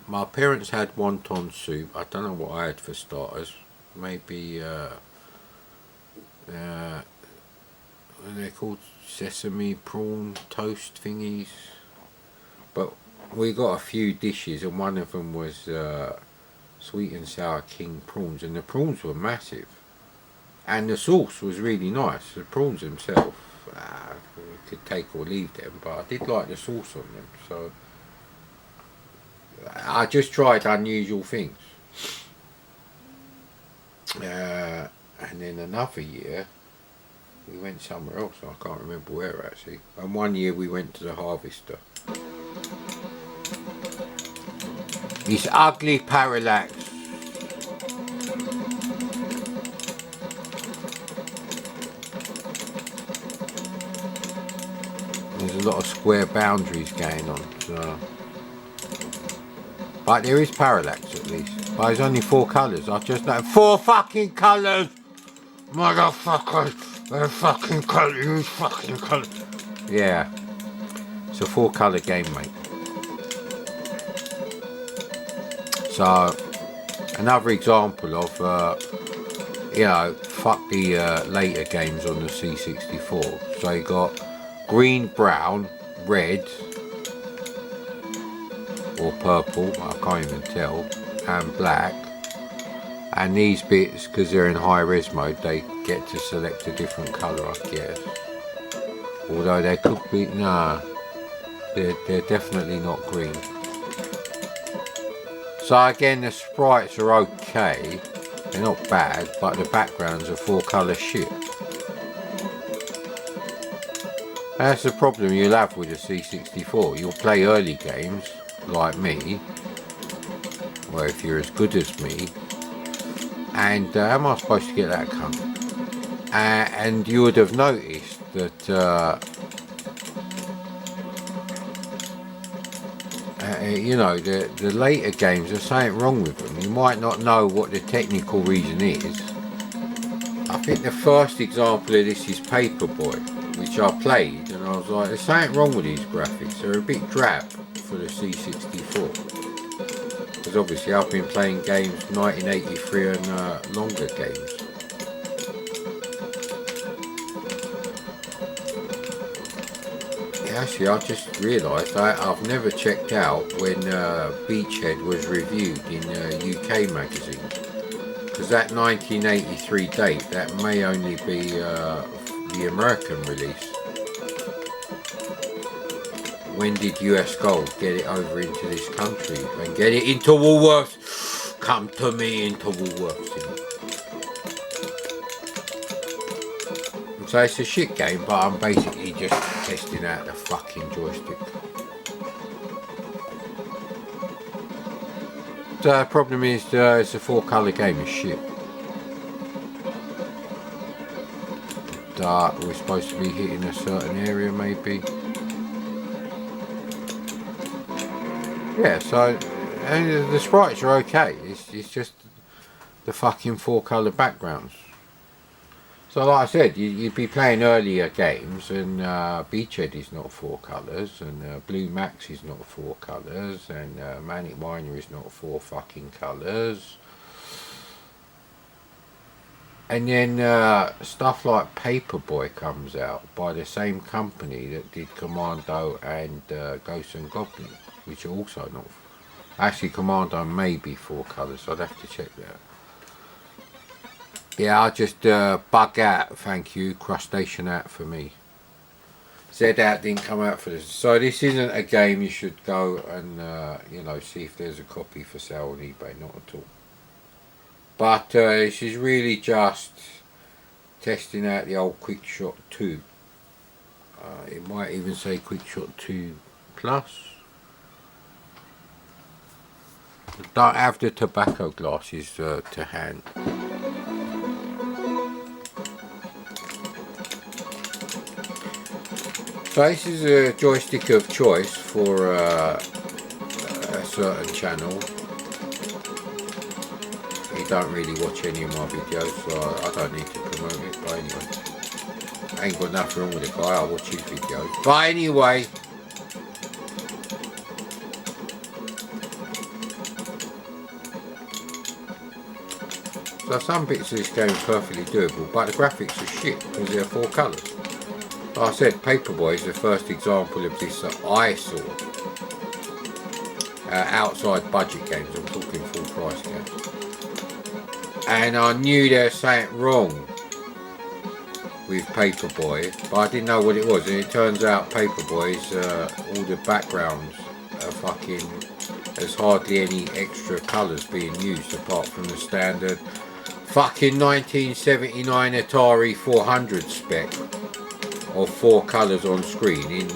my parents had wonton soup. I don't know what I had for starters. Maybe what are they called, sesame prawn toast thingies, but we got a few dishes, and one of them was sweet and sour king prawns, and the prawns were massive. And the sauce was really nice. The prawns themselves, you could take or leave them, but I did like the sauce on them. So I just tried unusual things. And then another year, we went somewhere else. I can't remember where actually. And one year we went to the Harvester. This ugly parallax. There's a lot of square boundaries going on, so. But there is parallax at least. But there's only 4 colours. I've just know 4 fucking colours! Motherfuckers! They're fucking colours, use fucking colours. Yeah. It's a 4 colour game, mate. So, Another example of, you know, fuck the later games on the C64. So you got green, brown, red, or purple, I can't even tell, and black. And these bits, because they're in high res mode, they get to select a different colour, I guess. Although they could be, nah, they're definitely not green. So again, the sprites are okay, they're not bad, but the backgrounds are 4-colour shit. That's the problem you'll have with the C64. You'll play early games, like me, or if you're as good as me, and how am I supposed to get that cunt? And you would have noticed that you know, the later games, there's something wrong with them. You might not know what the technical reason is. I think the first example of this is Paperboy, which I played, and I was like, there's something wrong with these graphics. They're a bit drab for the C64. Because obviously I've been playing games 1983 and longer games. Yeah, actually I just realised I've never checked out when Beachhead was reviewed in UK magazines. Because that 1983 date, that may only be the American release. When did US Gold get it over into this country and get it into Woolworths? Come to me into Woolworths. So it's a shit game, but I'm basically just testing out the fucking joystick. So the problem is it's a 4-colour game, it's shit. Dark, we're supposed to be hitting a certain area maybe. Yeah, so and the sprites are okay, it's just the fucking 4-colour backgrounds. So like I said, you'd be playing earlier games and Beachhead is not 4 colours, and Blue Max is not 4 colours, and Manic Miner is not 4 fucking colours. And then stuff like Paperboy comes out by the same company that did Commando and Ghosts and Goblins, which are also not. Actually, Commando may be 4 colours, so I'd have to check that. Yeah, I'll just bug out, thank you, crustacean out for me. Z out didn't come out for this. So this isn't a game you should go and, you know, see if there's a copy for sale on eBay, not at all. But this is really just testing out the old QuickShot 2. It might even say QuickShot 2 Plus. Don't have the tobacco glasses to hand. So this is a joystick of choice for a certain channel. He don't really watch any of my videos, so I don't need to promote it, but anyway. I ain't got nothing wrong with the guy, I watch his videos. But anyway. So some bits of this game are perfectly doable, but the graphics are shit because they're 4 colours. Like I said, Paperboy is the first example of this that I saw. Outside budget games, I'm talking full price games. And I knew there was something wrong with Paperboy, but I didn't know what it was. And it turns out Paperboy's, all the backgrounds are fucking, there's hardly any extra colours being used apart from the standard fucking 1979 Atari 400 spec of 4 colours on screen in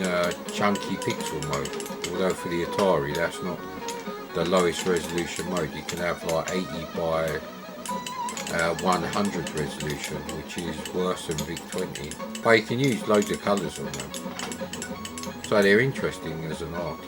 chunky pixel mode. Although for the Atari that's not the lowest resolution mode. You can have like 80 by 100 resolution, which is worse than Big 20. But you can use loads of colours on them. So they're interesting as an artist.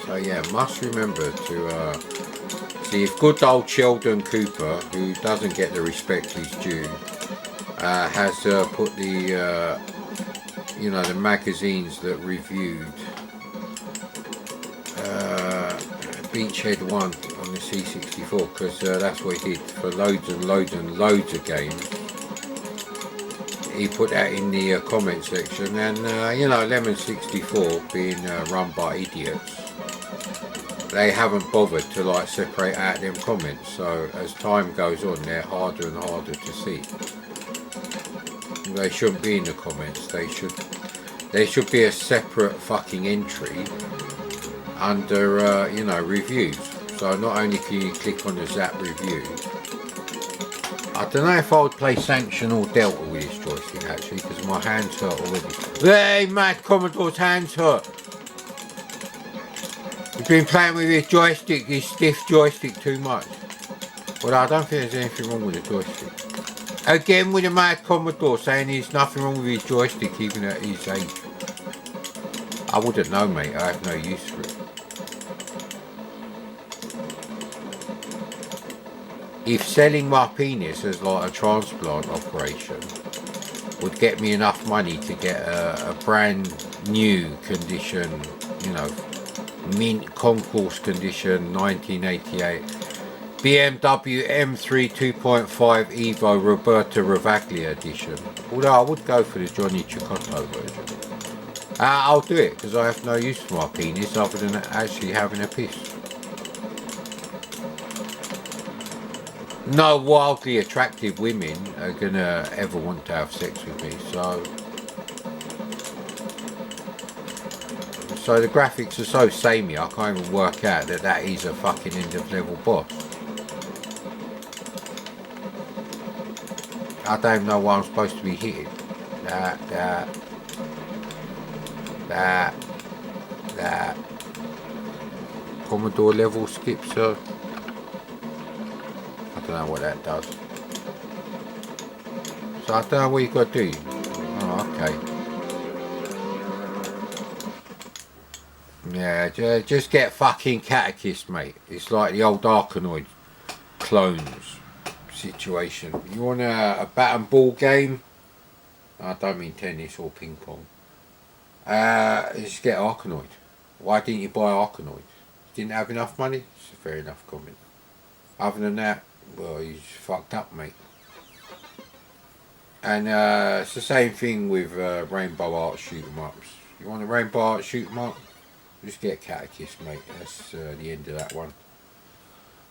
So yeah, must remember to See, if good old Sheldon Cooper, who doesn't get the respect he's due, has put the, you know, the magazines that reviewed Beachhead 1 on the C64, because that's what he did for loads and loads and loads of games. He put that in the comment section, and you know, Lemon 64 being run by idiots, they haven't bothered to like separate out them comments. So as time goes on, they're harder and harder to see. They shouldn't be in the comments. They should be a separate fucking entry under you know, reviews. So not only can you click on the Zap review. I don't know if I would play Sanction or Delta with this joystick actually, because my hands hurt already. Hey, mad Commodore's hands hurt. He's been playing with his joystick, his stiff joystick, too much. Well, I don't think there's anything wrong with the joystick. Again with the mad Commodore saying there's nothing wrong with his joystick even at his age. I wouldn't know, mate. I have no use for it. If selling my penis as like a transplant operation would get me enough money to get a brand new condition, you know, mint concourse condition 1988 BMW M3 2.5 Evo Roberta Ravaglia edition, although I would go for the Johnny Chicotto version, I'll do it, because I have no use for my penis other than actually having a piss. No wildly attractive women are gonna ever want to have sex with me, so the graphics are so samey I can't even work out that that is a fucking end of level boss. I don't even know what I'm supposed to be hitting. That. Commodore level skip, sir. I don't know what that does. So I don't know what you got to do. Oh, okay. Yeah, just get fucking catechist, mate. It's like the old Arkanoid clones situation. You want a bat and ball game? I don't mean tennis or ping pong. Just get Arkanoid. Why didn't you buy Arkanoid? Didn't have enough money? It's a fair enough comment. Other than that, well, he's fucked up, mate. And it's the same thing with Rainbow Art shoot 'em ups. You want a Rainbow Art shoot 'em up? Just get Catechist, mate. That's the end of that one.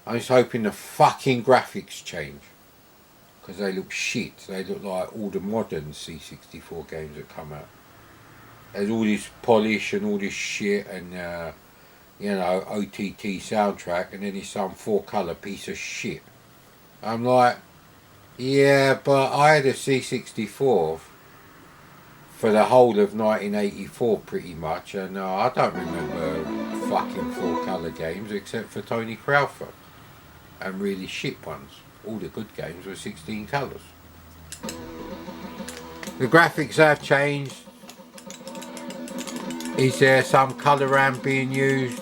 I'm just hoping the fucking graphics change, because they look shit. They look like all the modern C64 games that come out. There's all this polish and all this shit and you know, OTT soundtrack, and then it's some 4-colour piece of shit. I'm like, yeah, but I had a C64 for the whole of 1984 pretty much, and I don't remember fucking 4-colour games except for Tony Crowther, and really shit ones. All the good games were 16 colours. The graphics have changed. Is there some colour ramp being used?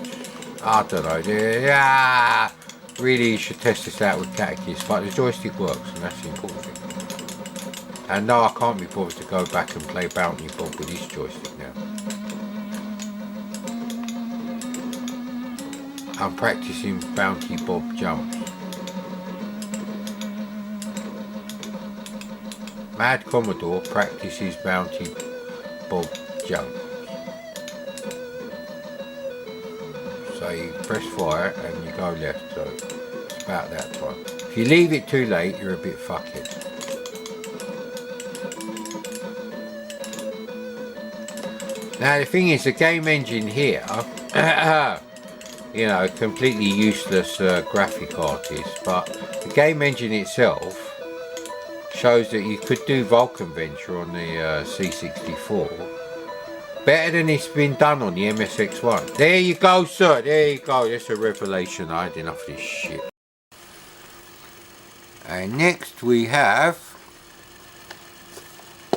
I don't know. Yeah, really you should test this out with Catechist, but the joystick works, and that's the important thing. And no, I can't be bothered to go back and play Bounty Bob with this joystick now. I'm practicing Bounty Bob jumps. Mad Commodore practices Bounty Bob jumps. So you press fire and you go left, so it's about that time. If you leave it too late, you're a bit fuckhead. Now the thing is, the game engine here, you know, completely useless graphic artist, but the game engine itself shows that you could do Vulcan Venture on the C64 better than it's been done on the MSX1. There you go, sir. There you go. That's a revelation. I had enough of this shit. And next we have...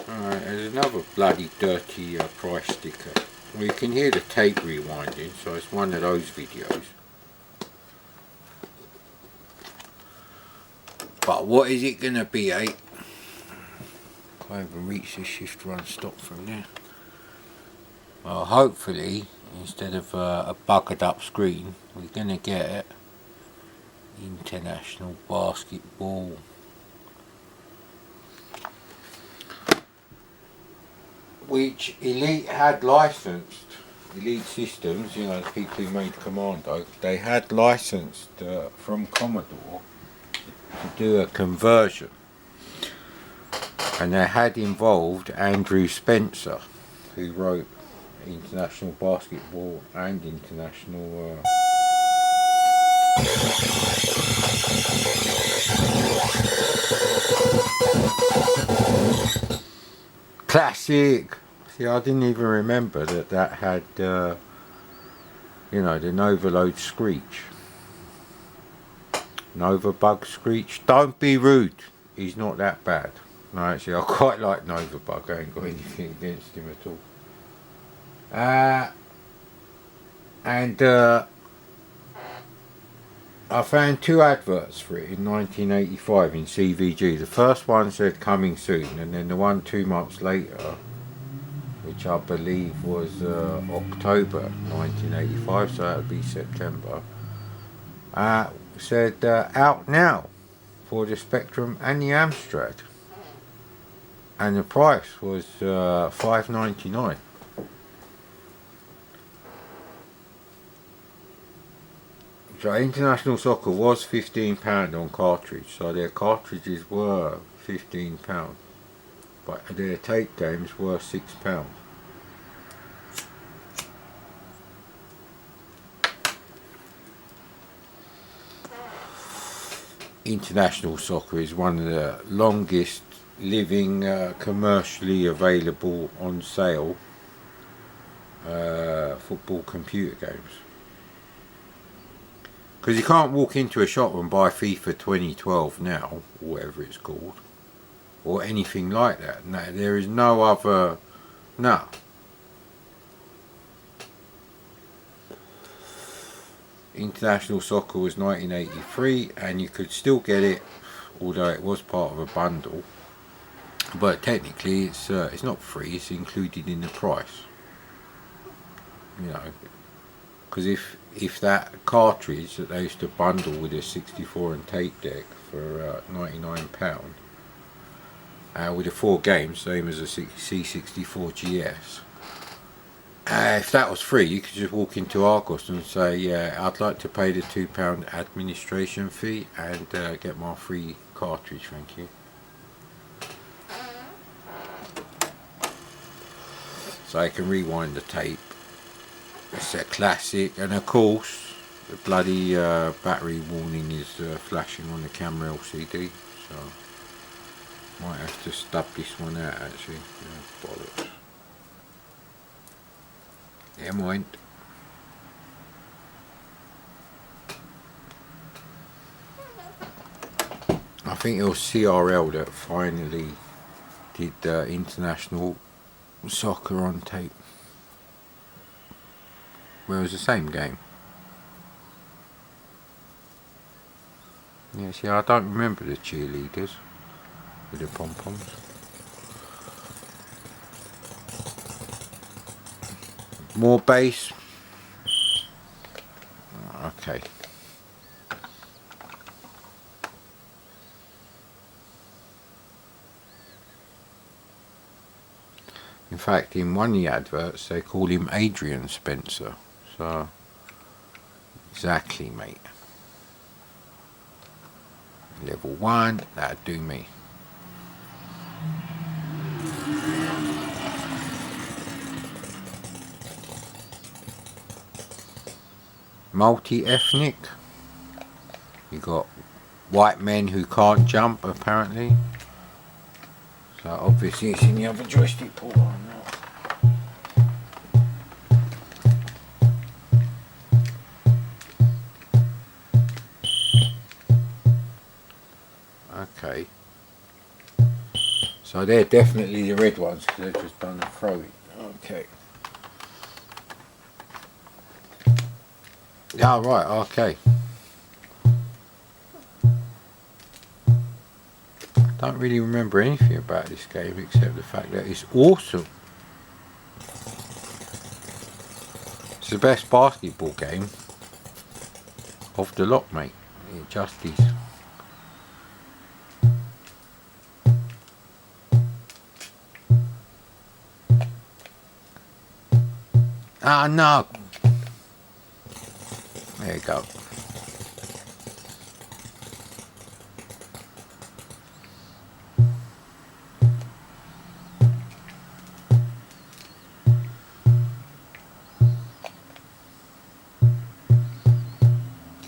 Alright, there's another bloody dirty price sticker. Well, you can hear the tape rewinding, so it's one of those videos. But what is it gonna be, eh? Can't even reach the shift run stop from there. Well, hopefully, instead of a buggered up screen, we're gonna get international basketball. Which Elite had licensed. Elite Systems, you know, the people who made Commando, they had licensed from Commodore to do a conversion. And they had involved Andrew Spencer, who wrote International Basketball and International... Classic! See, I didn't even remember that had, you know, the Novaload screech. Nova Bug screech. Don't be rude. He's not that bad. No, actually, I quite like Nova Bug. I ain't got anything against him at all. And I found 2 adverts for it in 1985 in CVG. The first one said coming soon, and then the one 2 months later, which I believe was October 1985, so that would be September, said out now for the Spectrum and the Amstrad, and the price was $5.99. So International Soccer was £15 on cartridge, so their cartridges were £15, but their tape games were £6. International Soccer is one of the longest living commercially available on sale football computer games. Because you can't walk into a shop and buy FIFA 2012 now, or whatever it's called, or anything like that. No, there is no other. No. International Soccer was 1983, and you could still get it, although it was part of a bundle. But technically, it's not free; it's included in the price. You know. Because if that cartridge that they used to bundle with a 64 and tape deck for £99, with the 4 games, same as a C64 GS, if that was free, you could just walk into Argos and say, yeah, I'd like to pay the £2 administration fee and get my free cartridge, thank you. So I can rewind the tape. It's a classic, and of course the bloody battery warning is flashing on the camera LCD, so might have to stub this one out actually. Yeah, bollocks. Never mind. I think it was CRL that finally did International Soccer on tape. Where it was the same game. Yeah, see, I don't remember the cheerleaders with the pom-poms. More bass. Okay. In fact, in one of the adverts, they call him Adrian Spencer. So, exactly, mate. Level 1, that'd do me. Multi-ethnic. You got white men who can't jump, apparently. So obviously it's in the other joystick port on that. Okay. So they're definitely the red ones because they've just done a throw it. Okay. Yeah, right, okay. Don't really remember anything about this game except the fact that it's awesome. It's the best basketball game of the lot, mate. It just is. Ah, no! There you go.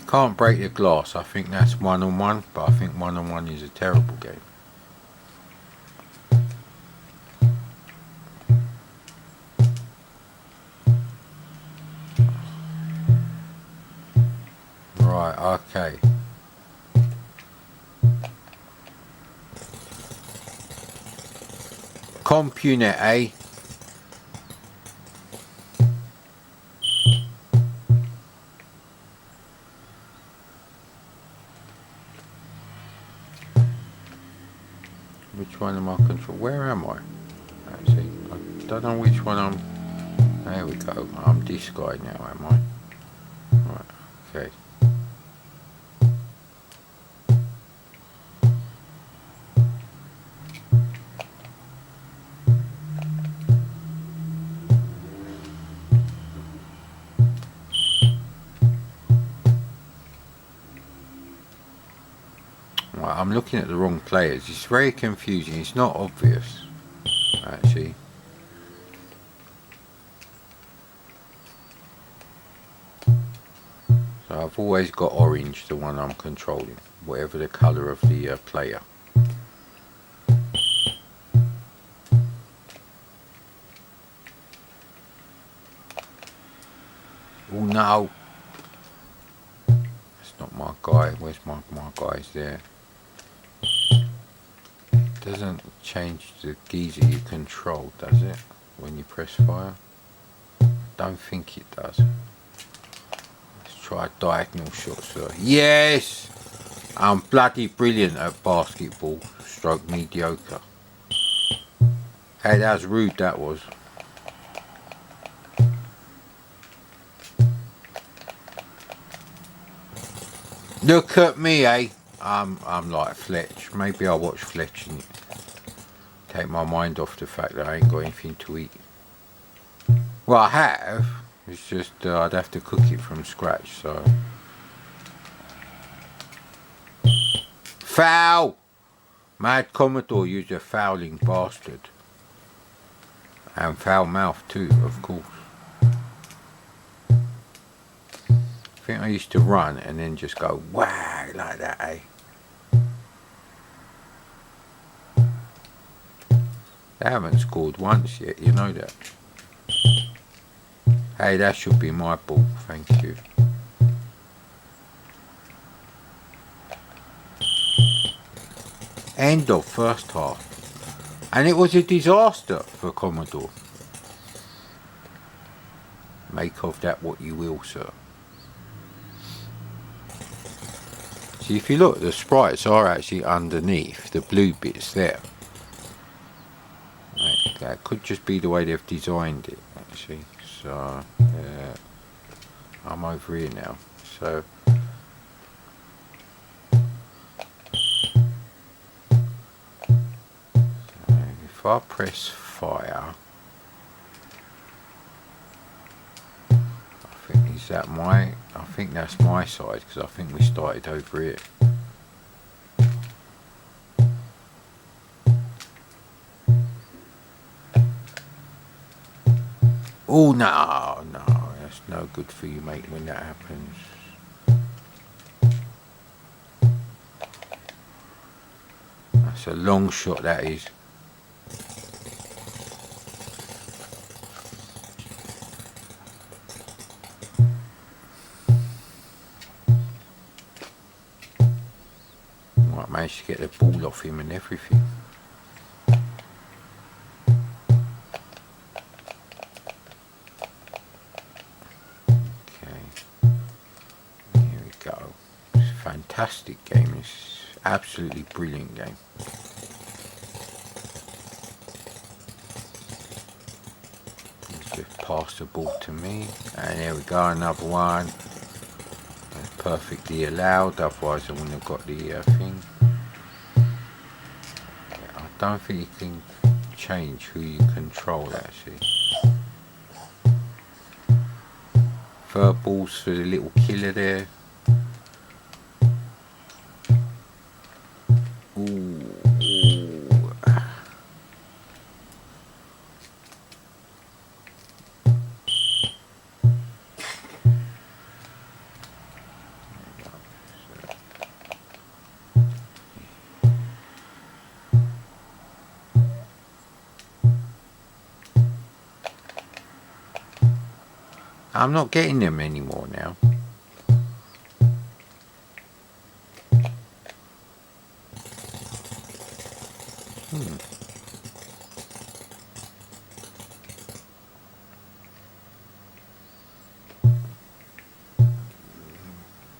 Can't break the glass. I think that's one-on-one, but I think one-on-one is a terrible game. Right, okay. Compunet, eh? Which one am I control? Where am I? Actually, I don't know which one I'm. There we go. I'm this guy now, am I? Right, okay. Right, I'm looking at the wrong players. It's very confusing. It's not obvious, actually. So I've always got orange, the one I'm controlling, whatever the colour of the player. Oh no! That's not my guy. Where's my guys there? Doesn't change the geezer you control, does it? When you press fire? Don't think it does. Let's try a diagonal shot, sir. Yes! I'm bloody brilliant at basketball. Stroke mediocre. Hey, that was rude, that was. Look at me, eh? I'm like Fletch. Maybe I'll watch Fletch and take my mind off the fact that I ain't got anything to eat. Well, I have. It's just I'd have to cook it from scratch, so. Foul! Mad Commodore, you're a fouling bastard. And foul mouth too, of course. I think I used to run and then just go wag like that, eh? They haven't scored once yet, you know that. Hey, that should be my ball, thank you. End of first half. And it was a disaster for Commodore. Make of that what you will, sir. See, if you look, the sprites are actually underneath the blue bits there. Right, that could just be the way they've designed it, actually. So, I'm over here now. So, if I press fire, I think is that my? I think that's my side because I think we started over here. Oh no, that's no good for you, mate, when that happens. That's a long shot, that is. Might manage to get the ball off him and everything. Fantastic game. It's absolutely brilliant game. pass the ball to me. And there we go, another one. That's perfectly allowed, otherwise I wouldn't have got the thing. I don't think you can change who you control actually. Third ball's for the little killer there. Ooh. I'm not getting them anymore now.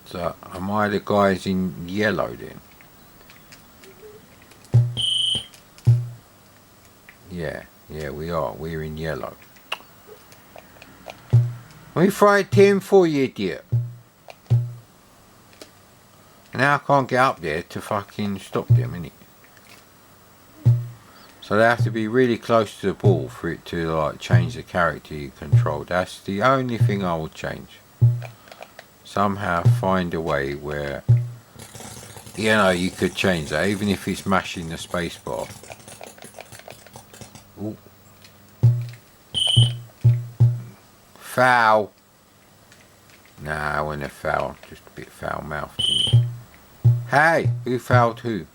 So, am I the guys in yellow then? Yeah, we are. We're in yellow. We fried Tim for you, idiot. Now I can't get up there to fucking stop them, innit? So they have to be really close to the ball for it to like change the character you control. That's the only thing I will change. Somehow find a way where, you know, you could change that, even if it's mashing the spacebar. Ooh. Foul. Nah, I wasn't a foul, just a bit foul-mouthed, innit? Hey, who fouled who?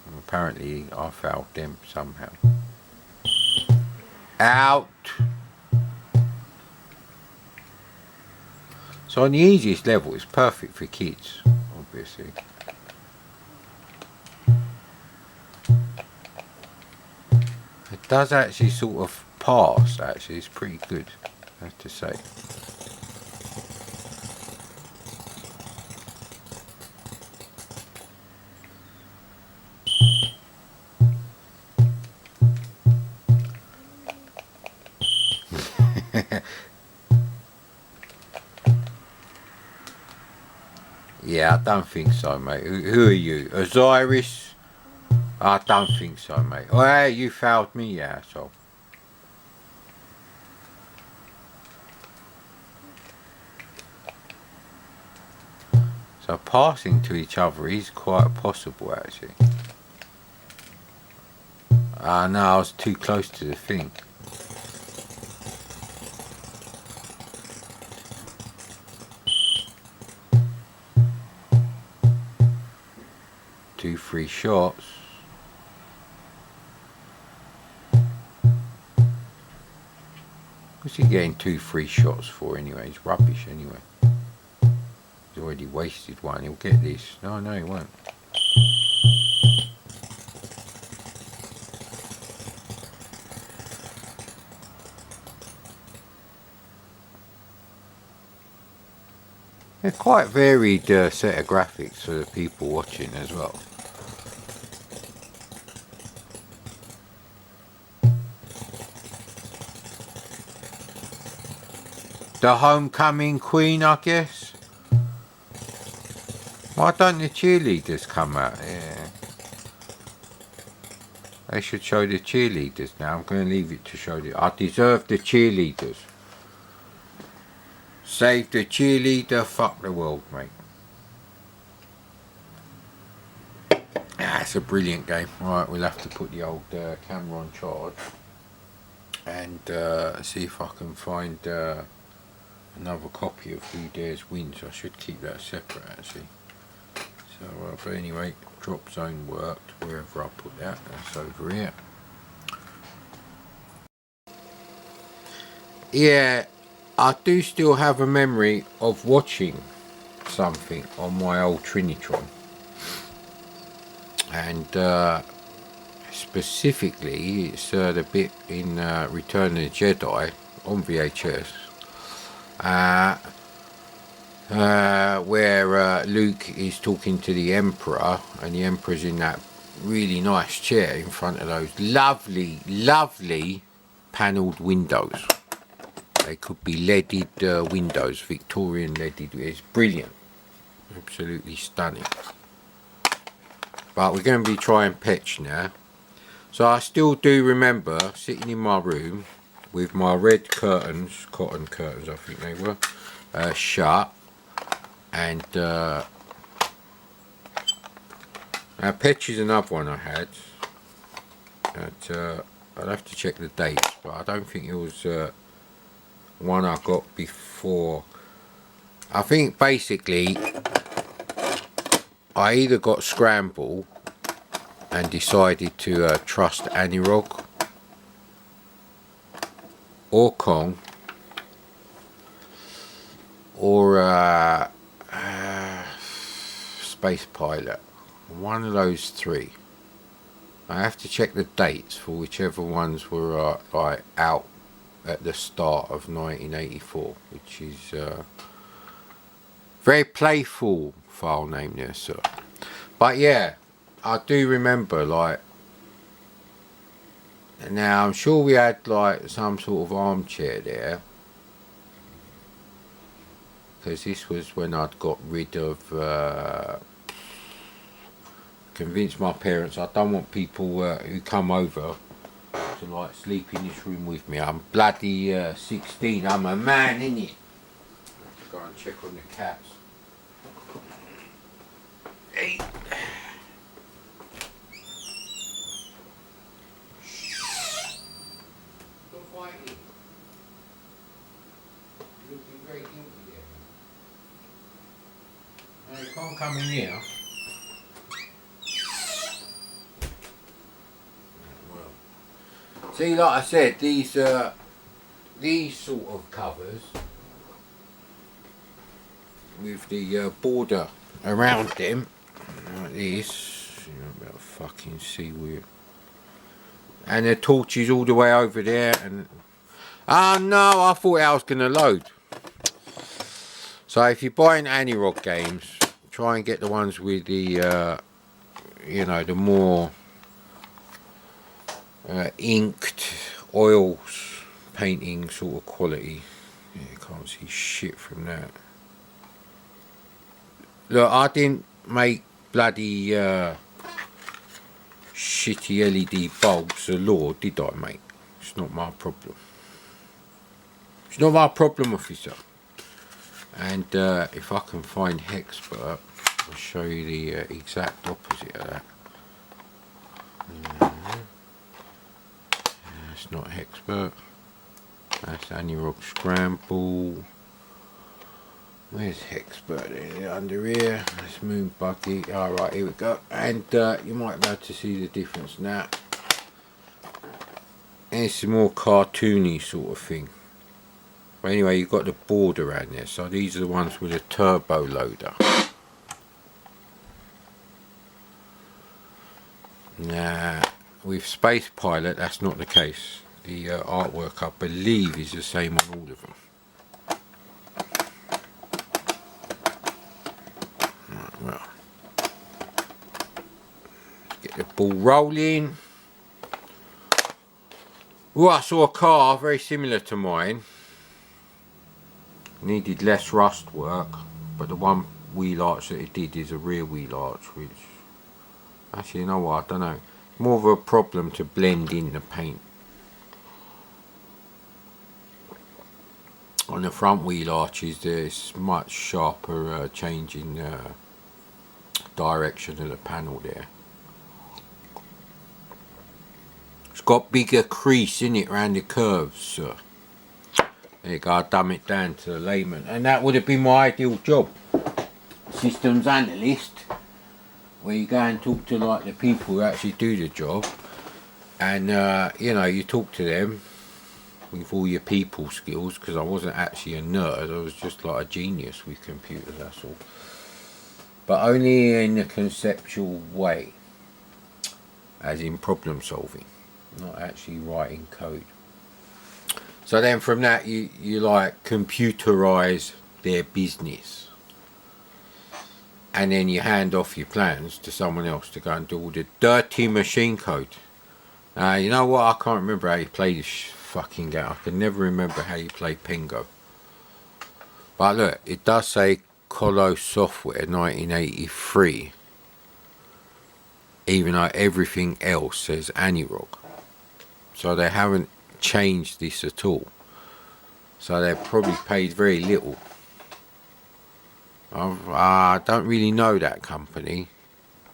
Well, apparently I fouled them somehow. Out. So on the easiest level, it's perfect for kids, obviously. It does actually sort of pass, actually. It's pretty good, I have to say. Yeah, I don't think so, mate. Who are you? Osiris? I don't think so, mate. Oh, hey, you fouled me, yeah, so. So passing to each other is quite possible, actually. Ah, no, I was too close to the thing. Two free shots. What's he getting 2 free shots for anyway? It's rubbish anyway. He's already wasted one. He'll get this. No, he won't. They're quite varied set of graphics for the people watching as well. The homecoming queen, I guess. Why don't the cheerleaders come out? Yeah. They should show the cheerleaders now. I'm going to leave it to show the... I deserve the cheerleaders. Save the cheerleader, fuck the world, mate. Ah, it's a brilliant game. Right, we'll have to put the old camera on charge. And see if I can find another copy of Who Dares Wins. I should keep that separate, actually. So, but anyway, drop zone worked wherever I put that. That's over here. Yeah, I do still have a memory of watching something on my old Trinitron. And specifically, it's the bit in Return of the Jedi on VHS. Where Luke is talking to the Emperor, and the Emperor's in that really nice chair in front of those lovely, lovely panelled windows. They could be leaded windows, Victorian leaded. It's brilliant, absolutely stunning. But we're going to be trying pitch now. So I still do remember sitting in my room with my red curtains, cotton curtains I think they were, shut, and now pitch is another one I had. I'd have to check the dates, but I don't think it was one I got before. I think basically I either got Scramble and decided to trust Anirog or Kong or Space Pilot. One of those three. I have to check the dates for whichever ones were like out at the start of 1984, which is very playful file name there, sir. But yeah, I do remember, like, now I'm sure we had like some sort of armchair there, because this was when I'd got rid of convinced my parents I don't want people who come over to like sleep in this room with me. I'm bloody 16, I'm a man, innit? Let's go and check on the cats. Hey. Stop fighting. You're looking very guilty there. No, you can't come in here. See, like I said, these sort of covers with the border around them, like this, you know, about fucking see weird, and the torches all the way over there, and oh no, I thought I was gonna load. So if you're buying Anirog games, try and get the ones with the, you know, the more inked oils painting sort of quality. Yeah, you can't see shit from that. Look, I didn't make bloody shitty LED bulbs galore, did I, mate? It's not my problem. It's not my problem, officer. And if I can find Hexpert, I'll show you the exact opposite of that. That's not Hexpert. That's Anirog Scramble. Where's Hexpert? Under here. That's Moon Buggy. Alright, here we go. And you might be able to see the difference now. And it's a more cartoony sort of thing. But anyway, you've got the board around there. So these are the ones with a turbo loader. Nah. With Space Pilot, that's not the case. The artwork, I believe, is the same on all of them. Right, well, let's get the ball rolling. Oh, I saw a car very similar to mine. Needed less rust work, but the one wheel arch that it did is a rear wheel arch, which, actually, you know what, I don't know. More of a problem to blend in the paint. On the front wheel arches there's much sharper change in direction of the panel there. It's got bigger crease in it around the curves, sir. There you go, I dumb it down to the layman, and that would have been my ideal job. Systems analyst, where you go and talk to like the people who actually do the job, and you know, you talk to them with all your people skills, because I wasn't actually a nerd, I was just like a genius with computers, that's all. But only in a conceptual way, as in problem solving, not actually writing code. So then from that you like computerize their business, and then you hand off your plans to someone else to go and do all the dirty machine code. You know what, I can't remember how you play this fucking game. I can never remember how you play Pingo. But look, it does say Commodore Software 1983. Even though everything else says Anirog. So they haven't changed this at all. So they've probably paid very little. I don't really know that company.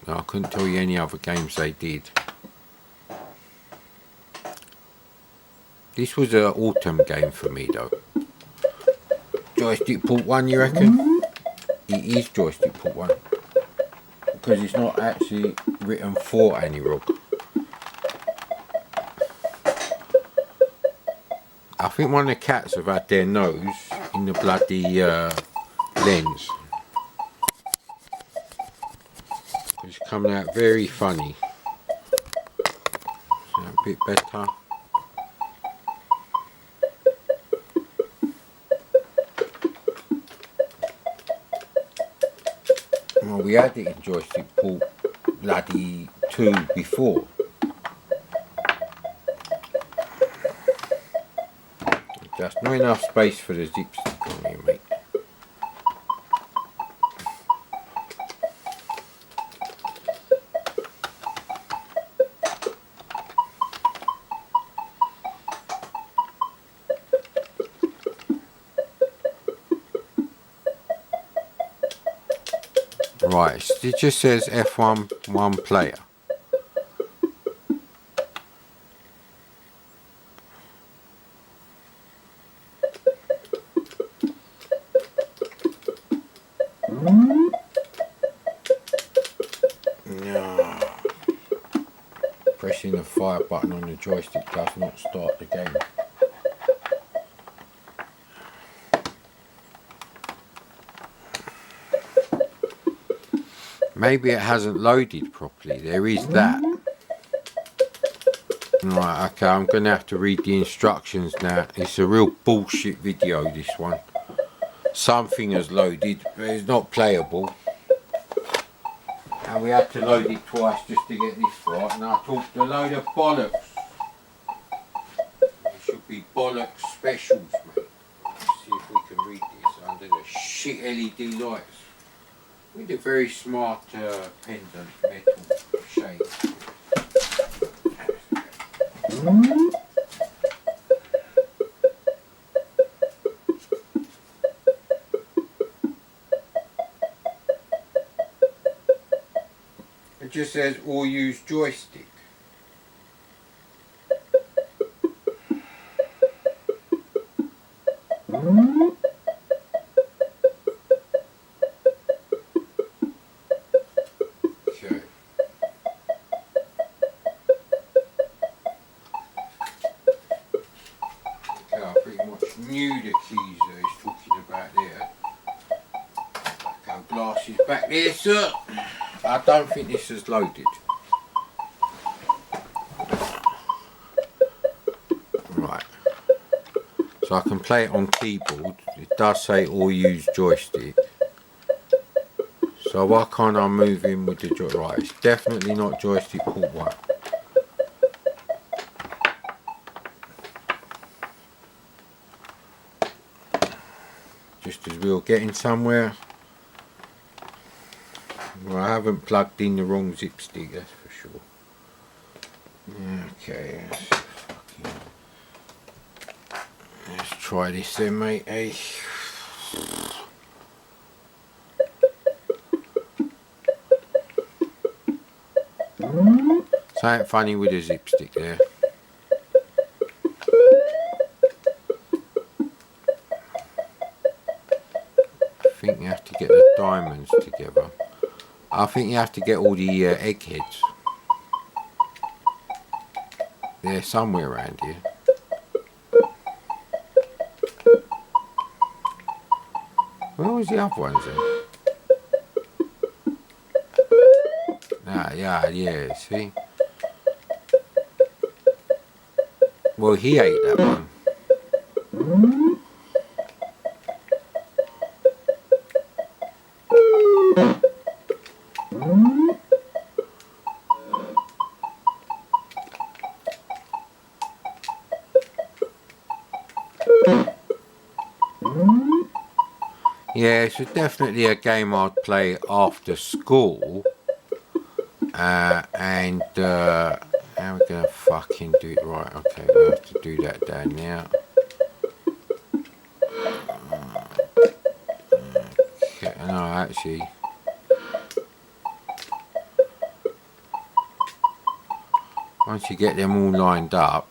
I couldn't tell you any other games they did. This was an autumn game for me though. Joystick port 1, you reckon? It is joystick port 1. Because it's not actually written for Anirog. I think one of the cats have had their nose in the bloody lens. It's coming out very funny. Is that a bit better? Well, we had it in joystick port bloody 2 before. Just not enough space for the zip stick on here, mate. Right, it just says F1 one player. No. Pressing the fire button on the joystick does not start the game. Maybe it hasn't loaded properly. There is that. Right, okay, I'm going to have to read the instructions now. It's a real bullshit video, this one. Something has loaded, but it's not playable. And we had to load it twice just to get this right. And I talked a load of bollocks. It should be bollocks specials, mate. Let's see if we can read this under the shit LED lights. With a very smart pendant metal shape. It just says or use joystick. Knew the keys that he's talking about there. Go glasses back there, sir. I don't think this is loaded. Right. So I can play it on keyboard. It does say or use joystick. So why can't I move in with the joystick? Right, it's definitely not joystick port 1. Just as we were getting somewhere. Well, I haven't plugged in the wrong zip stick, that's for sure. Okay, let's try this then, mate. Hey. Something funny with the zip stick there. I think you have to get the diamonds together. I think you have to get all the eggheads. They're somewhere around here. Where was the other ones then? Ah, yeah, see? Well, he ate that one. Yeah, it's definitely a game I'd play after school. And how are we gonna fucking do it right? Okay, we have to do that down now. Okay, no, actually, once you get them all lined up,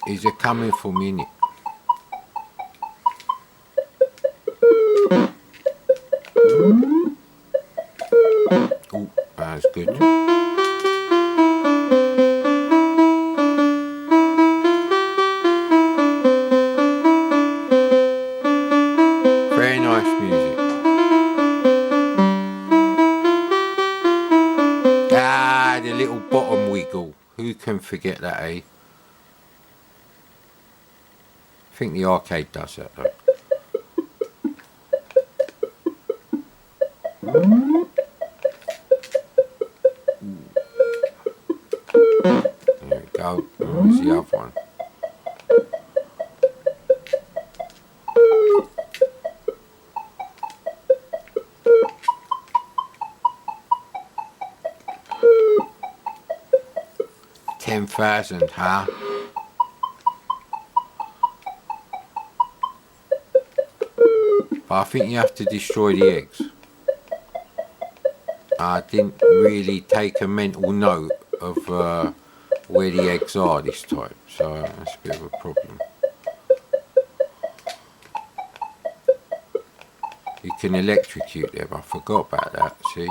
is it coming for me? Innit? Oh, that's good. Very nice music. Ah, the little bottom wiggle. Who can forget that, eh? I think the arcade does that though. There we go. Where's the other one? $10,000, huh? But I think you have to destroy the eggs. I didn't really take a mental note of where the eggs are this time, so that's a bit of a problem. You can electrocute them, I forgot about that, see?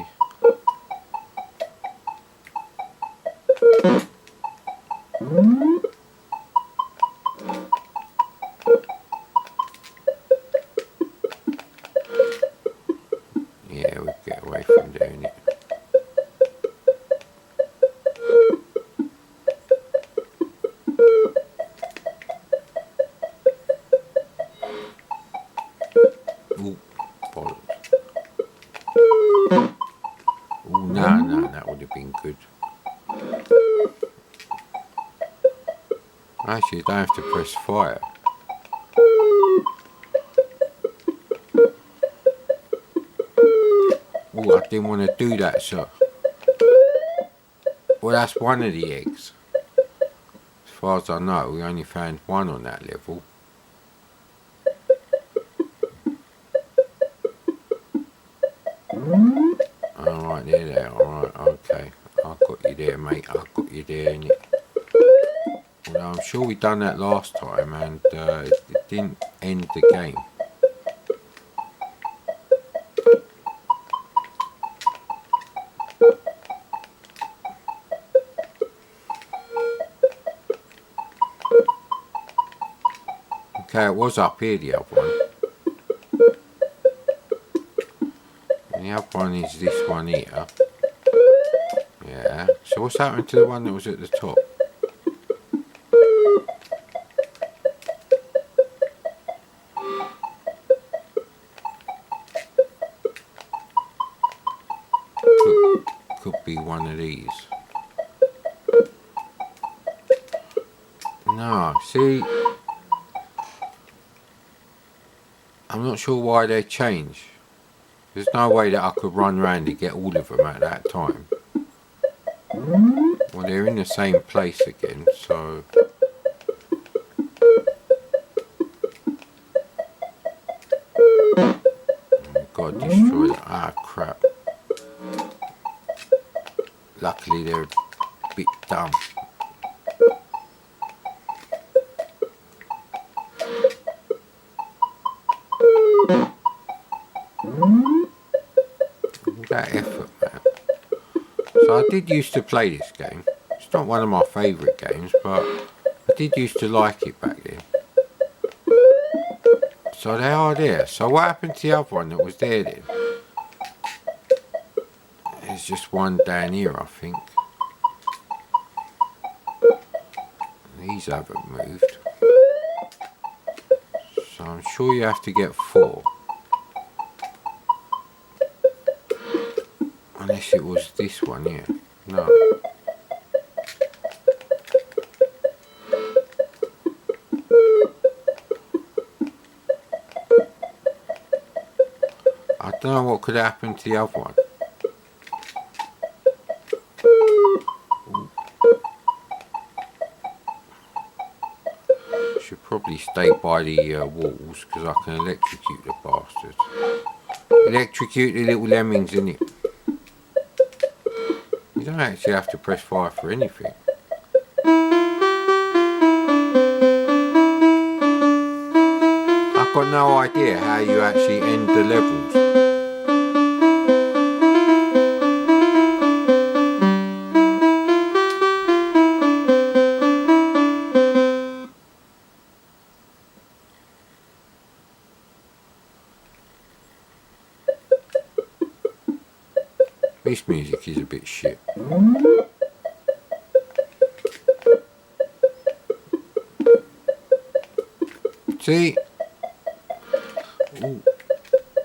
Yeah, we'll get away from doing it. Ooh, bollocks. Ooh, no, that would have been good. Actually, you don't have to press fire. Oh, I didn't want to do that, sir. Well, that's one of the eggs. As far as I know, we only found one on that level. Alright, there. Alright, okay. I've got you there, mate. I've got you there, innit? Well, I'm sure we done that last time and it didn't end the game. Okay, it was up here, the other one. And the other one is this one here. Yeah. So what's happened to the one that was at the top? Could be one of these. No, see, I'm not sure why they changed. There's no way that I could run around and get all of them at that time. Well, they're in the same place again, so... I've got to destroy that. Ah, crap. Luckily, they're a bit dumb. All that effort, man. So I did used to play this game. It's not one of my favourite games, but I did used to like it back then. So they are there. So what happened to the other one that was there then? There's just one down here, I think. These haven't moved. So I'm sure you have to get 4. Unless it was this one here. No. Don't know what could happen to the other one. Should probably stay by the walls because I can electrocute the bastards. Electrocute the little lemmings, innit? You don't actually have to press fire for anything. I've got no idea how you actually end the levels. This music is a bit shit. See? Ooh.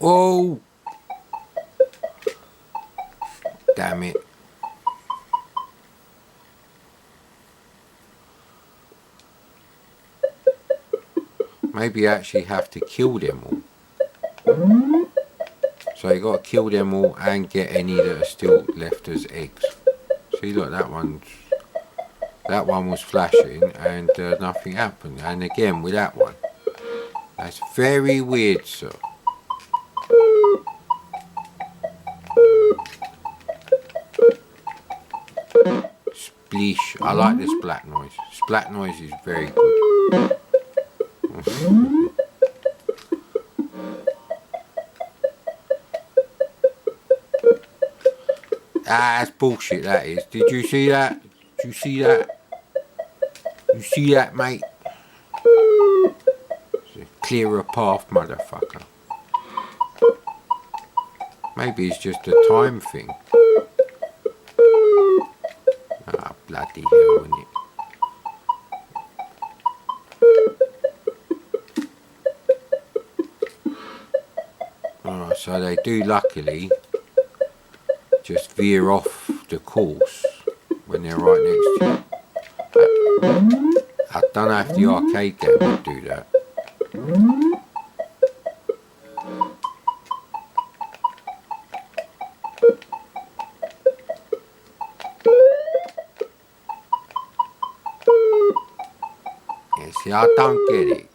Oh! Damn it. Maybe I actually have to kill them all. So you got to kill them all and get any that are still left as eggs. See, look, that one was flashing and nothing happened. And again with that one. That's very weird, sir. Spleesh. I like the splat noise. Splat noise is very good. That's bullshit, that is. Did you see that? Did you see that? You see that, mate? It's a clearer path, motherfucker. Maybe it's just a time thing. Ah, bloody hell, isn't it? Alright, so they do luckily just veer off the course when they're right next to you. I don't know if the arcade game would do that. Yeah, see, I don't get it.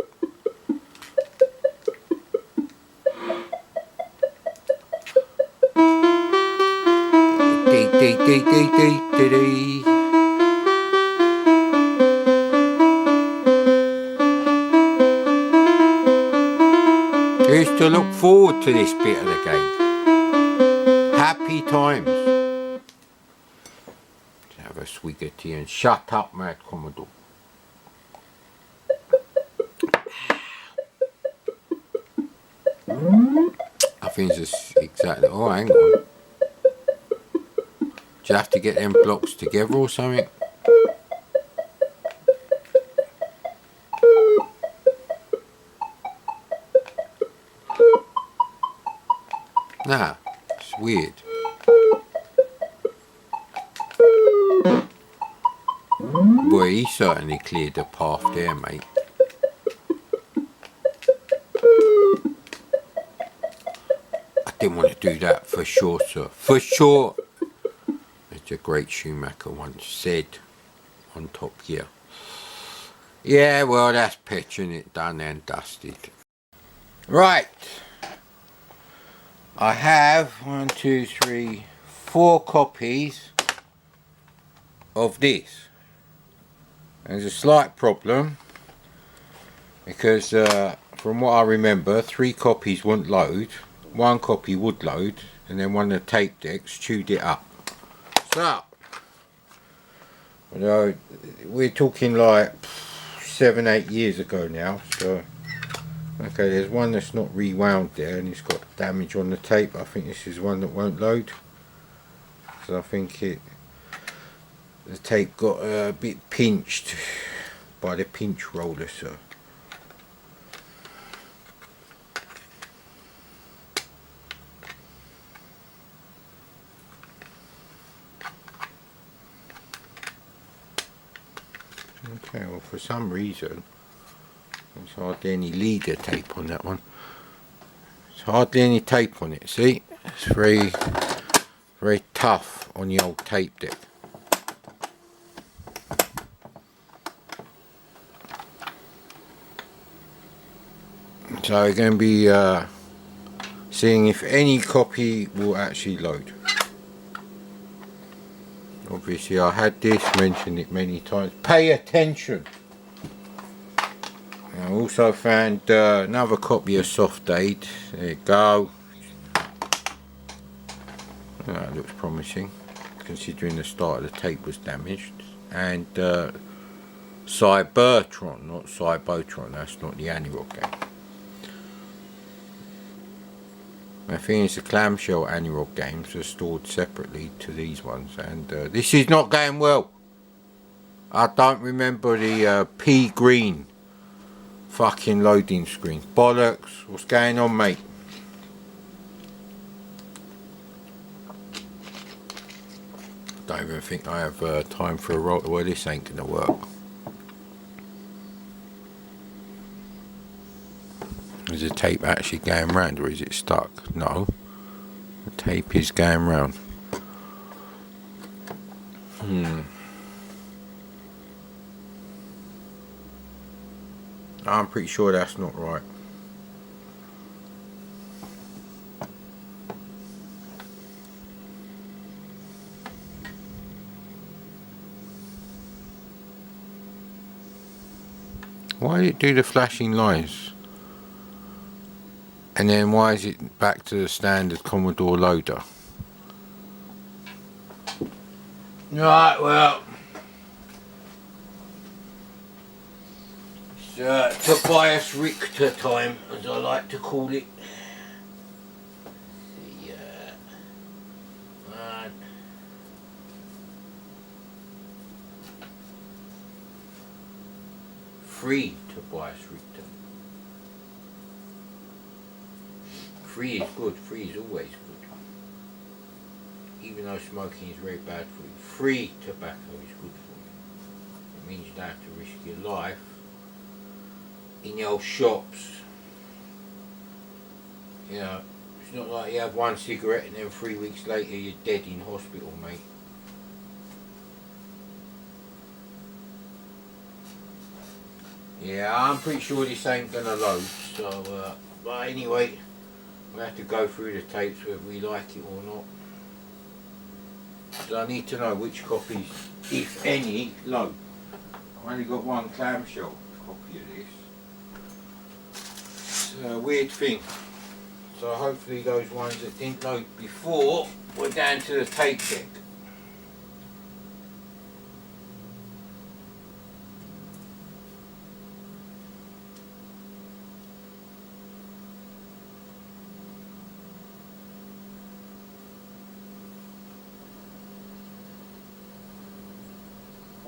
Used to look forward to this bit of the game. Happy times. Let's have a swig of tea and shut up, mad Commodore. I think it's just exactly. Oh, hang on. Do you have to get them blocks together or something? Nah, it's weird. Boy, he certainly cleared the path there, mate. I didn't want to do that for sure, sir. For sure. As a great Schumacher once said on Top Gear. Yeah, well, that's pitching it done and dusted. Right. I have 1, 2, 3, 4 copies of this. There's a slight problem because from what I remember, 3 copies wouldn't load, 1 copy would load, and then one of the tape decks chewed it up. So, you know, we're talking like 7, 8 years ago now. So, okay, there's one that's not rewound there, and it's got damage on the tape. I think this is one that won't load. So I think the tape got a bit pinched by the pinch roller, so. Okay, well, for some reason there's hardly any leader tape on that one. There's hardly any tape on it, see? It's very, very tough on the old tape deck. So we're going to be seeing if any copy will actually load. Obviously I had this, mentioned it many times. Pay attention! I also found another copy of Soft Aid. There you go. That looks promising, considering the start of the tape was damaged. And Cybertron, not Cybotron, that's not the analog game. I think it's the clamshell analog games are stored separately to these ones, and this is not going well. I don't remember the pea green fucking loading screen. Bollocks, what's going on, mate? Don't even think I have time for a roll. Well, this ain't gonna work. Is the tape actually going round, or is it stuck? No, the tape is going round. I'm pretty sure that's not right. Why did it do the flashing lights? And then why is it back to the standard Commodore loader? Right, well, it's Tobias Richter time, as I like to call it. Right. Free Tobias Richter. Free is good, free is always good. Even though smoking is very bad for you, free tobacco is good for you. It means you don't have to risk your life in the old shops. You know, it's not like you have one cigarette and then 3 weeks later you're dead in hospital, mate. Yeah, I'm pretty sure this ain't gonna load, so, but anyway, we have to go through the tapes whether we like it or not. So I need to know which copies, if any, load. I've only got one clamshell copy of this. It's a weird thing. So hopefully those ones that didn't load before were down to the tape deck.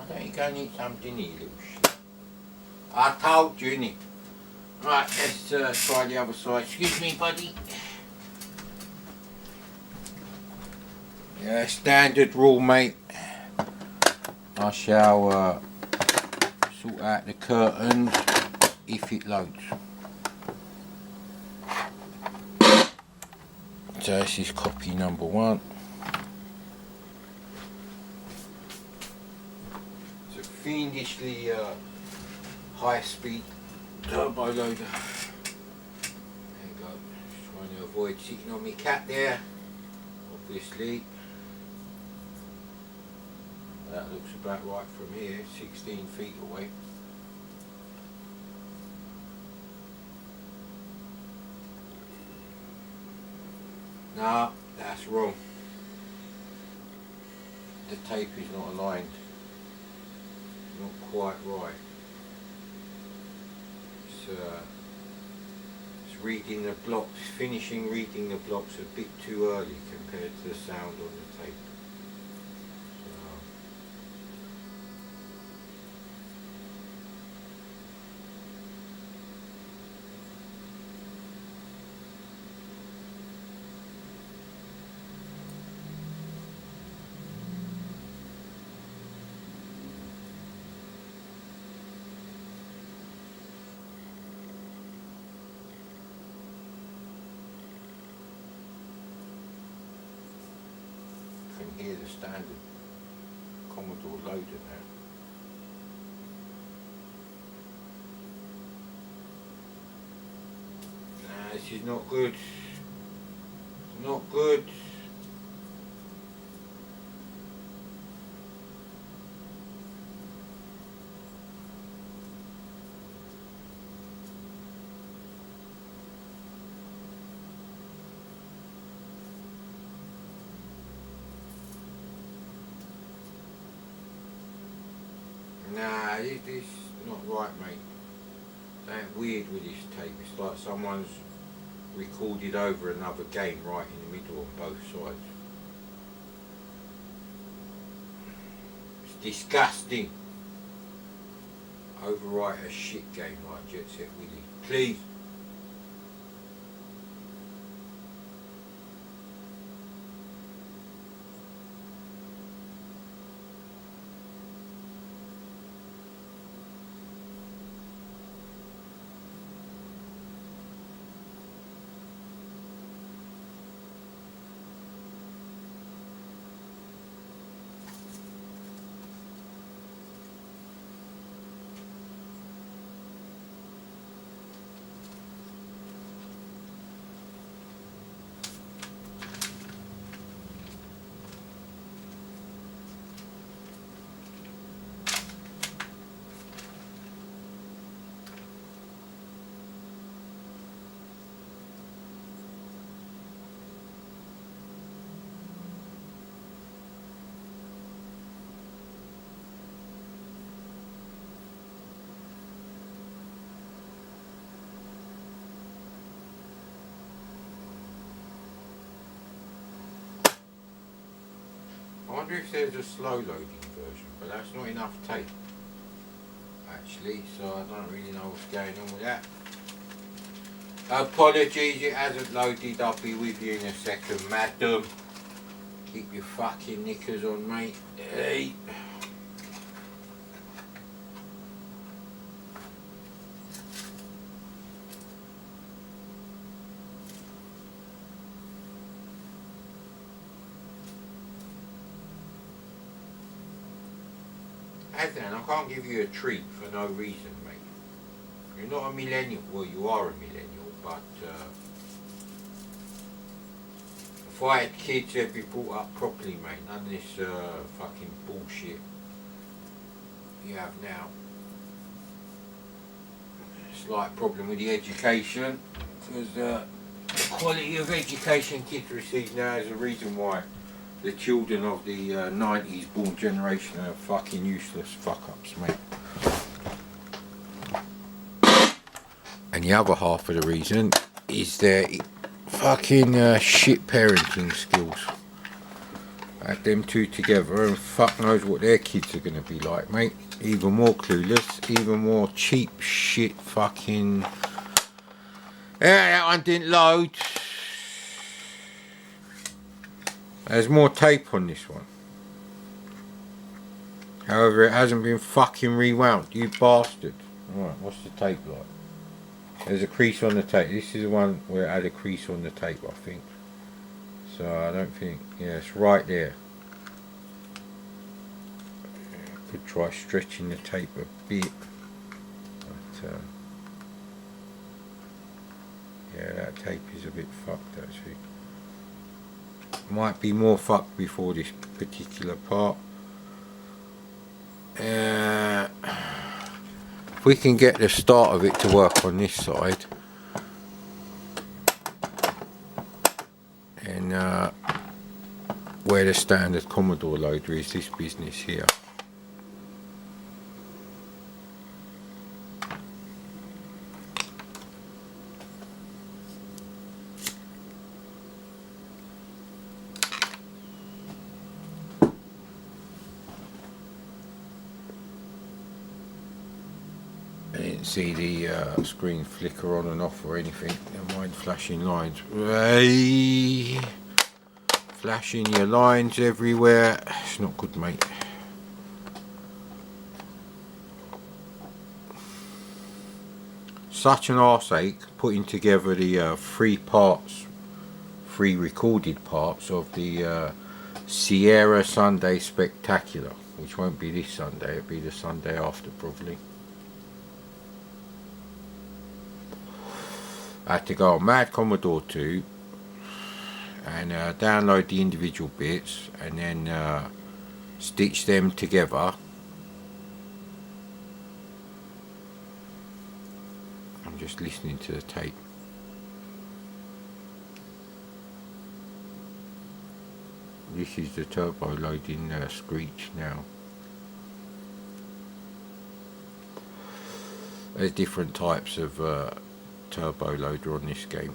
I don't you go need something, you little shit. I told you, innit? Right, let's try the other side. Excuse me, buddy. Yeah, standard rule, mate. I shall sort out the curtains if it loads. So this is copy number 1. It's a fiendishly high-speed turbo loader. There you go. Just trying to avoid sitting on my cat there. Obviously. That looks about right from here, 16 feet away. No, that's wrong. The tape is not aligned. Not quite right. It's reading the blocks, finishing reading the blocks a bit too early compared to the sound on the tape. hear the standard Commodore loader now. Nah, this is not good. It's not good. Nah, this is not right, mate. Something weird with this tape. It's like someone's recorded over another game right in the middle on both sides. It's disgusting. Overwrite a shit game like Jet Set Willy. Please. I wonder if there's a slow loading version, but that's not enough tape actually, so I don't really know what's going on with that. Apologies, it hasn't loaded. I'll be with you in a second, madam. Keep your fucking knickers on, mate. Hey. Adnan, I can't give you a treat for no reason, mate. You're not a millennial. Well, you are a millennial, but if I had kids, they'd be brought up properly, mate. None of this fucking bullshit you have now. Slight problem with the education, because the quality of education kids receive now is the reason why the children of the 90s born generation are fucking useless fuck-ups, mate. And the other half of the reason is their fucking shit parenting skills. Add them two together and fuck knows what their kids are going to be like, mate. Even more clueless, even more cheap shit fucking... Yeah, that one didn't load. There's more tape on this one. However, it hasn't been fucking rewound, you bastard. Alright, what's the tape like? There's a crease on the tape. This is the one where it had a crease on the tape, I think. So I don't think, yeah, it's right there. I could try stretching the tape a bit. But, yeah, that tape is a bit fucked actually. Might be more fucked before this particular part. If we can get the start of it to work on this side, and where the standard Commodore loader is, this business here. I didn't see the screen flicker on and off or anything. Never mind flashing lines. Hey, flashing your lines everywhere. It's not good, mate. Such an arseache putting together the three recorded parts of the Sierra Sunday Spectacular, which won't be this Sunday, it'll be the Sunday after probably. I had to go on Mad Commodore 2 and download the individual bits and then stitch them together. I'm just listening to the tape. This is the turbo loading screech now. There's different types of turbo loader on this game.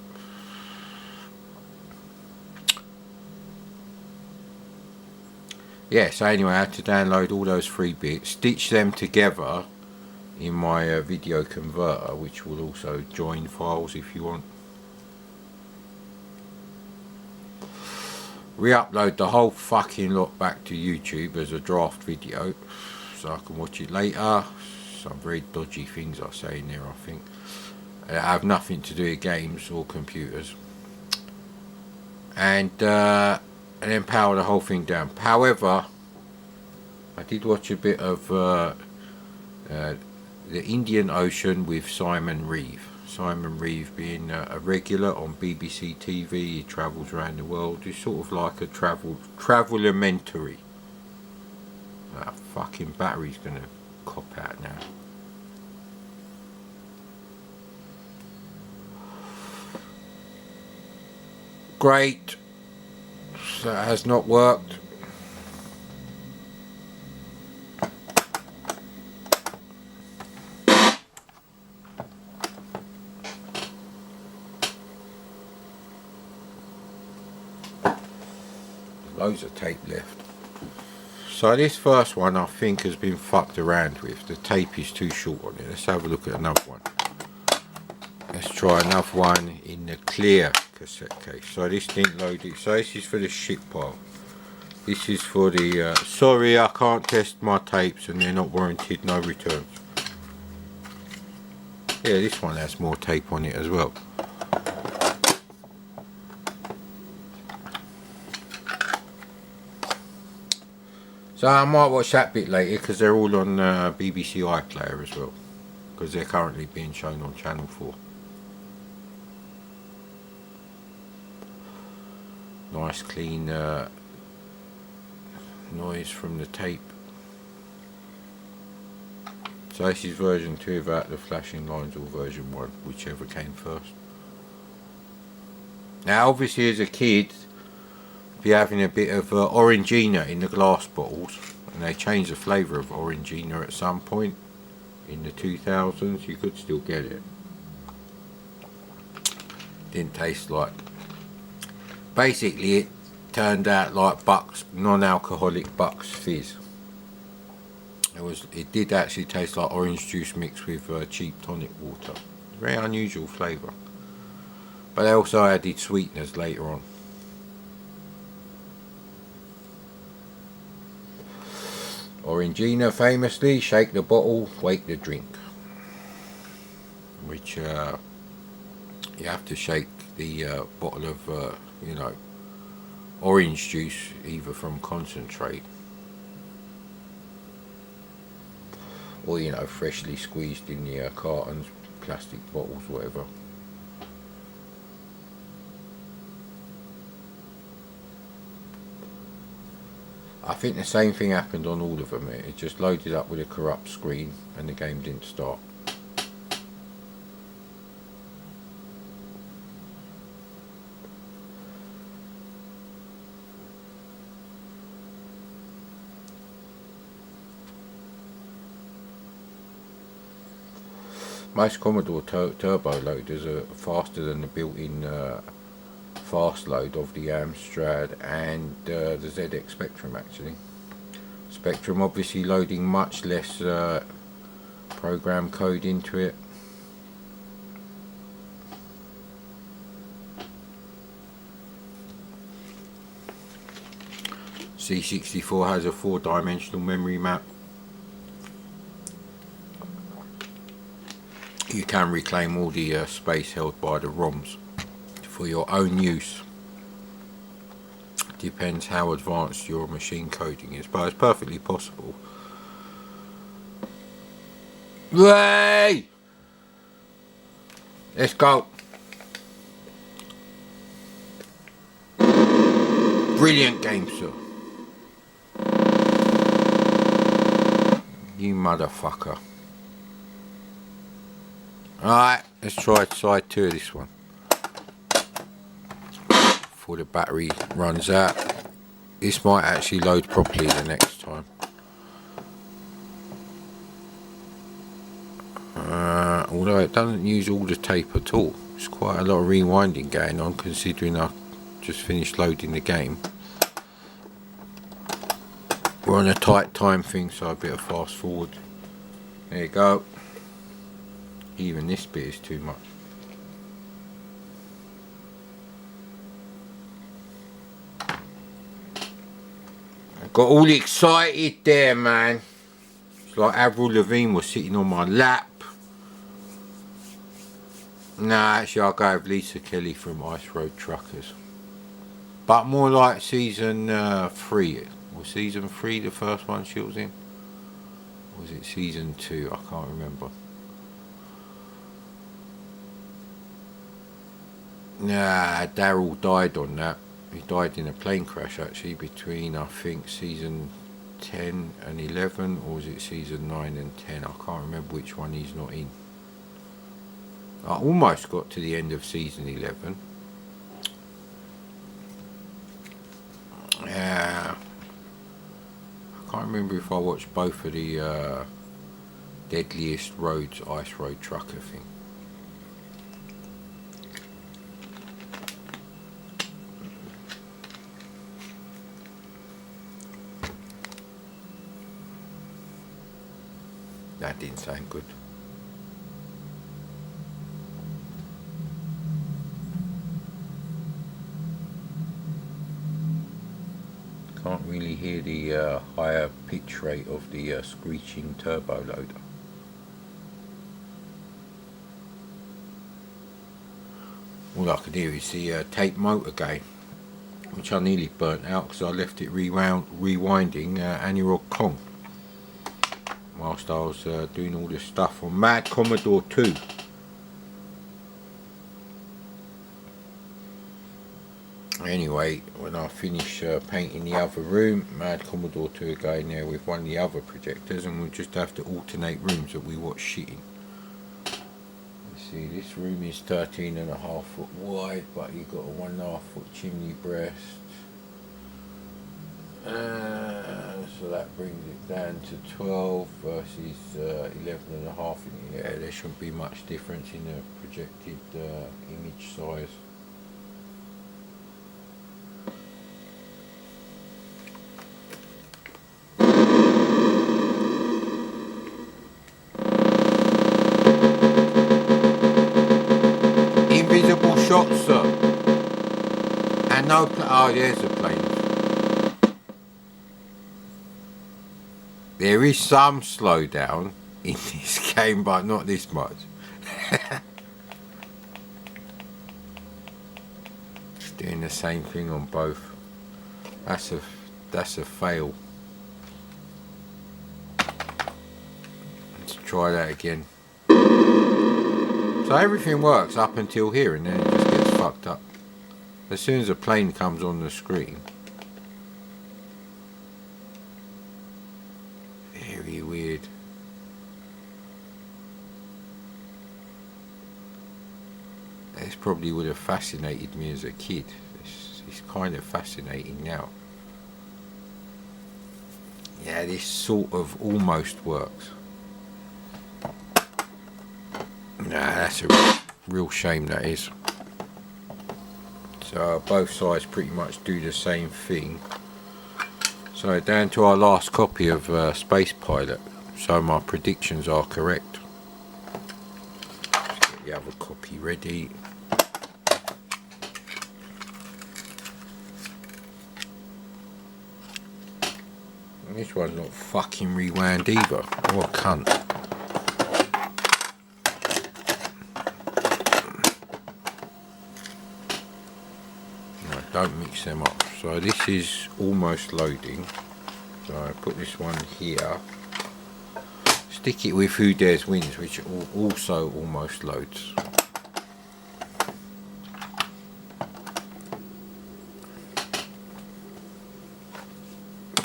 Yeah, so anyway, I had to download all those 3 bits, stitch them together in my video converter, which will also join files if you want. Re-upload the whole fucking lot back to YouTube as a draft video so I can watch it later. Some very dodgy things I say in there, I think. I have nothing to do with games or computers. And then power the whole thing down. However, I did watch a bit of the Indian Ocean with Simon Reeve. Simon Reeve being a regular on BBC TV. He travels around the world. He's sort of like a travel-elementary. That fucking battery's gonna cop out now. Great. So it has not worked. Loads of tape left. So this first one I think has been fucked around with. The tape is too short on it. Let's have a look at another one. Let's try another one in the clear cassette case. So this didn't load it. So this is for the shit pile. This is for the sorry I can't test my tapes and they're not warranted, no returns. Yeah, this one has more tape on it as well. So I might watch that bit later because they're all on BBC iPlayer as well, because they're currently being shown on Channel 4. Nice clean noise from the tape. So this is version 2 without the flashing lines, or version 1, whichever came first. Now obviously as a kid be having a bit of Orangina in the glass bottles, and they changed the flavour of Orangina at some point in the 2000s. You could still get it. Didn't taste like, basically it turned out like Bucks, non-alcoholic Bucks Fizz. It did actually taste like orange juice mixed with cheap tonic water. Very unusual flavour, but they also added sweeteners later on. Orangina famously, shake the bottle, wake the drink. Which you have to shake the bottle of you know, orange juice, either from concentrate or, you know, freshly squeezed in the cartons, plastic bottles, whatever. I think the same thing happened on all of them. It just loaded up with a corrupt screen and the game didn't start. Most Commodore turbo loaders are faster than the built-in fast load of the Amstrad and the ZX Spectrum actually. Spectrum obviously loading much less program code into it. C64 has a 4-dimensional memory map. You can reclaim all the space held by the ROMs for your own use. Depends how advanced your machine coding is, but it's perfectly possible. Ray! Let's go. Brilliant game, sir. You motherfucker. Alright, let's try side 2 of this one. Before the battery runs out. This might actually load properly the next time. Although it doesn't use all the tape at all. There's quite a lot of rewinding going on, considering I just finished loading the game. We're on a tight time thing, so I better fast forward. There you go. Even this bit is too much. I got all excited there, man. It's like Avril Lavigne was sitting on my lap. Nah, actually I'll go with Lisa Kelly from Ice Road Truckers. But more like season 3. Was season 3 the first one she was in? Or was it season 2? I can't remember. Nah, Daryl died on that. He died in a plane crash actually between, I think, season 10 and 11, or was it season 9 and 10? I can't remember which one he's not in. I almost got to the end of season 11. Yeah. I can't remember if I watched both of the Deadliest Roads Ice Road Trucker thing. That didn't sound good. Can't really hear the higher pitch rate of the screeching turbo loader. All I could hear is the tape motor game, which I nearly burnt out because I left it rewinding Analog Kong whilst I was doing all this stuff on Mad Commodore 2. Anyway, when I finish painting the other room, Mad Commodore 2 will go in there with one of the other projectors, and we'll just have to alternate rooms that we watch shit in. You see, this room is 13.5 foot wide, but you've got a 1.5 foot chimney breast. So that brings it down to 12 versus 11.5. Yeah, there shouldn't be much difference in the projected image size. Invisible shots, sir. And no oh, there's a plane. There is some slowdown in this game, but not this much. It's doing the same thing on both. That's a fail. Let's try that again. So everything works up until here, and then it just gets fucked up. As soon as a plane comes on the screen. Very weird. This probably would have fascinated me as a kid. It's kind of fascinating now. Yeah, this sort of almost works. Nah, that's a real shame, that is. So both sides pretty much do the same thing. So down to our last copy of Space Pilot. So my predictions are correct. Let's get the other copy ready. And this one's not fucking rewound either. What a cunt. don't mix them up. So this is almost loading, so I put this one here, stick it with Who Dares Wins, which also almost loads.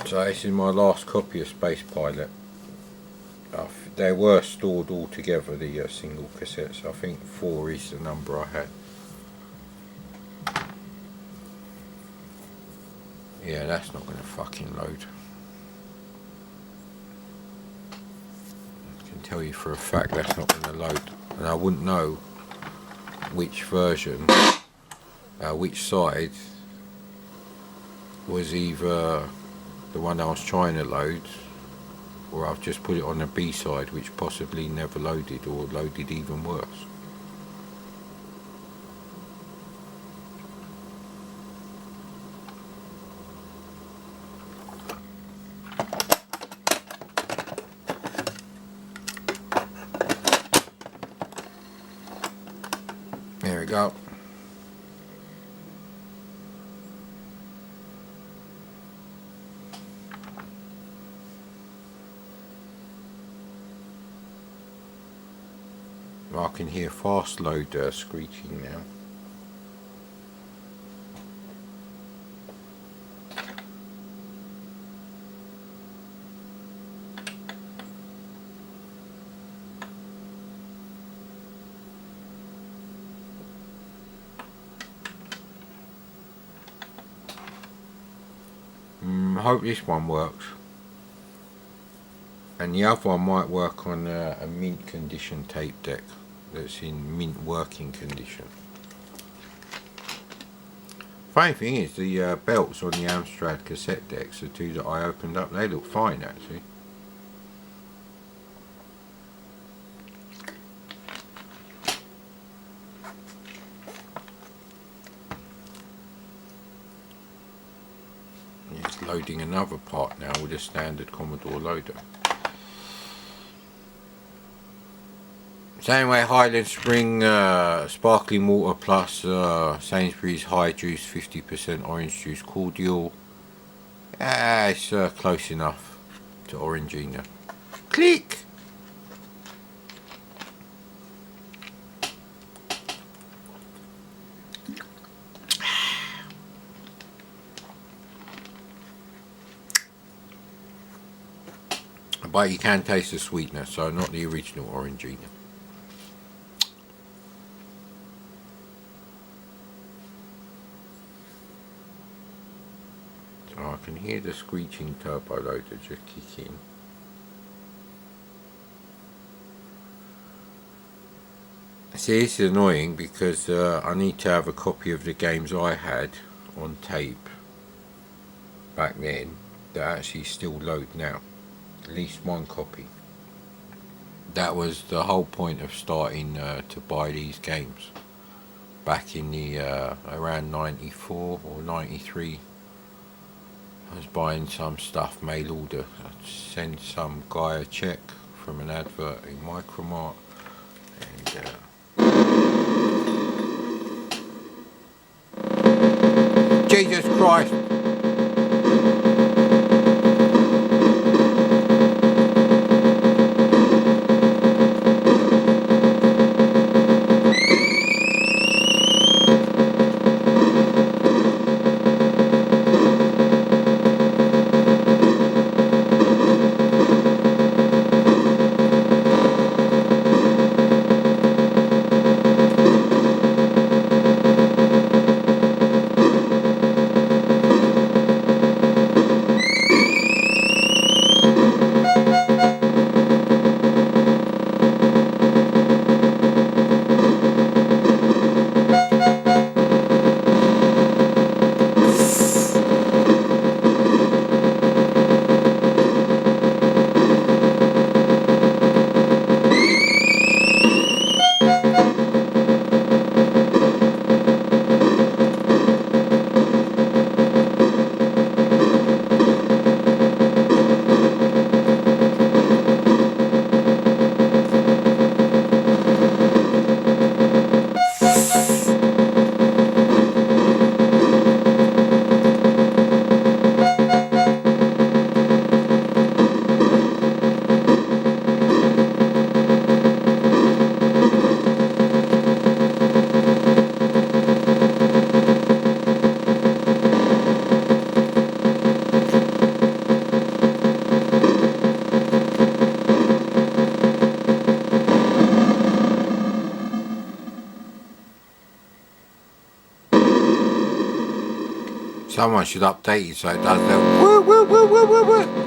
So this is my last copy of Space Pilot. They were stored all together, the single cassettes. I think 4 is the number I had. Yeah, that's not going to fucking load. I can tell you for a fact that's not going to load. And I wouldn't know which version, which side was either the one I was trying to load, or I've just put it on the B side, which possibly never loaded, or loaded even worse. There we go. I can hear fast load screeching now. I hope this one works. And the other one might work on a mint condition tape deck that's in mint working condition. Funny thing is, the belts on the Amstrad cassette decks, the two that I opened up, they look fine actually. It's loading another part now with a standard Commodore loader. So anyway, Highland Spring sparkling water plus Sainsbury's High Juice 50% orange juice cordial. It's close enough to Orangina. Click! But you can taste the sweetness, so not the original Orangina. I can hear the screeching turbo loader just kick in. See, this is annoying because I need to have a copy of the games I had on tape back then that actually still load now. At least one copy. That was the whole point of starting to buy these games back in the around 94 or 93. I was buying some stuff mail order. I'd send some guy a check from an advert in Micromart, and Jesus Christ! Someone should update it so it does that. Woo, woo, woo, woo, woo, woo.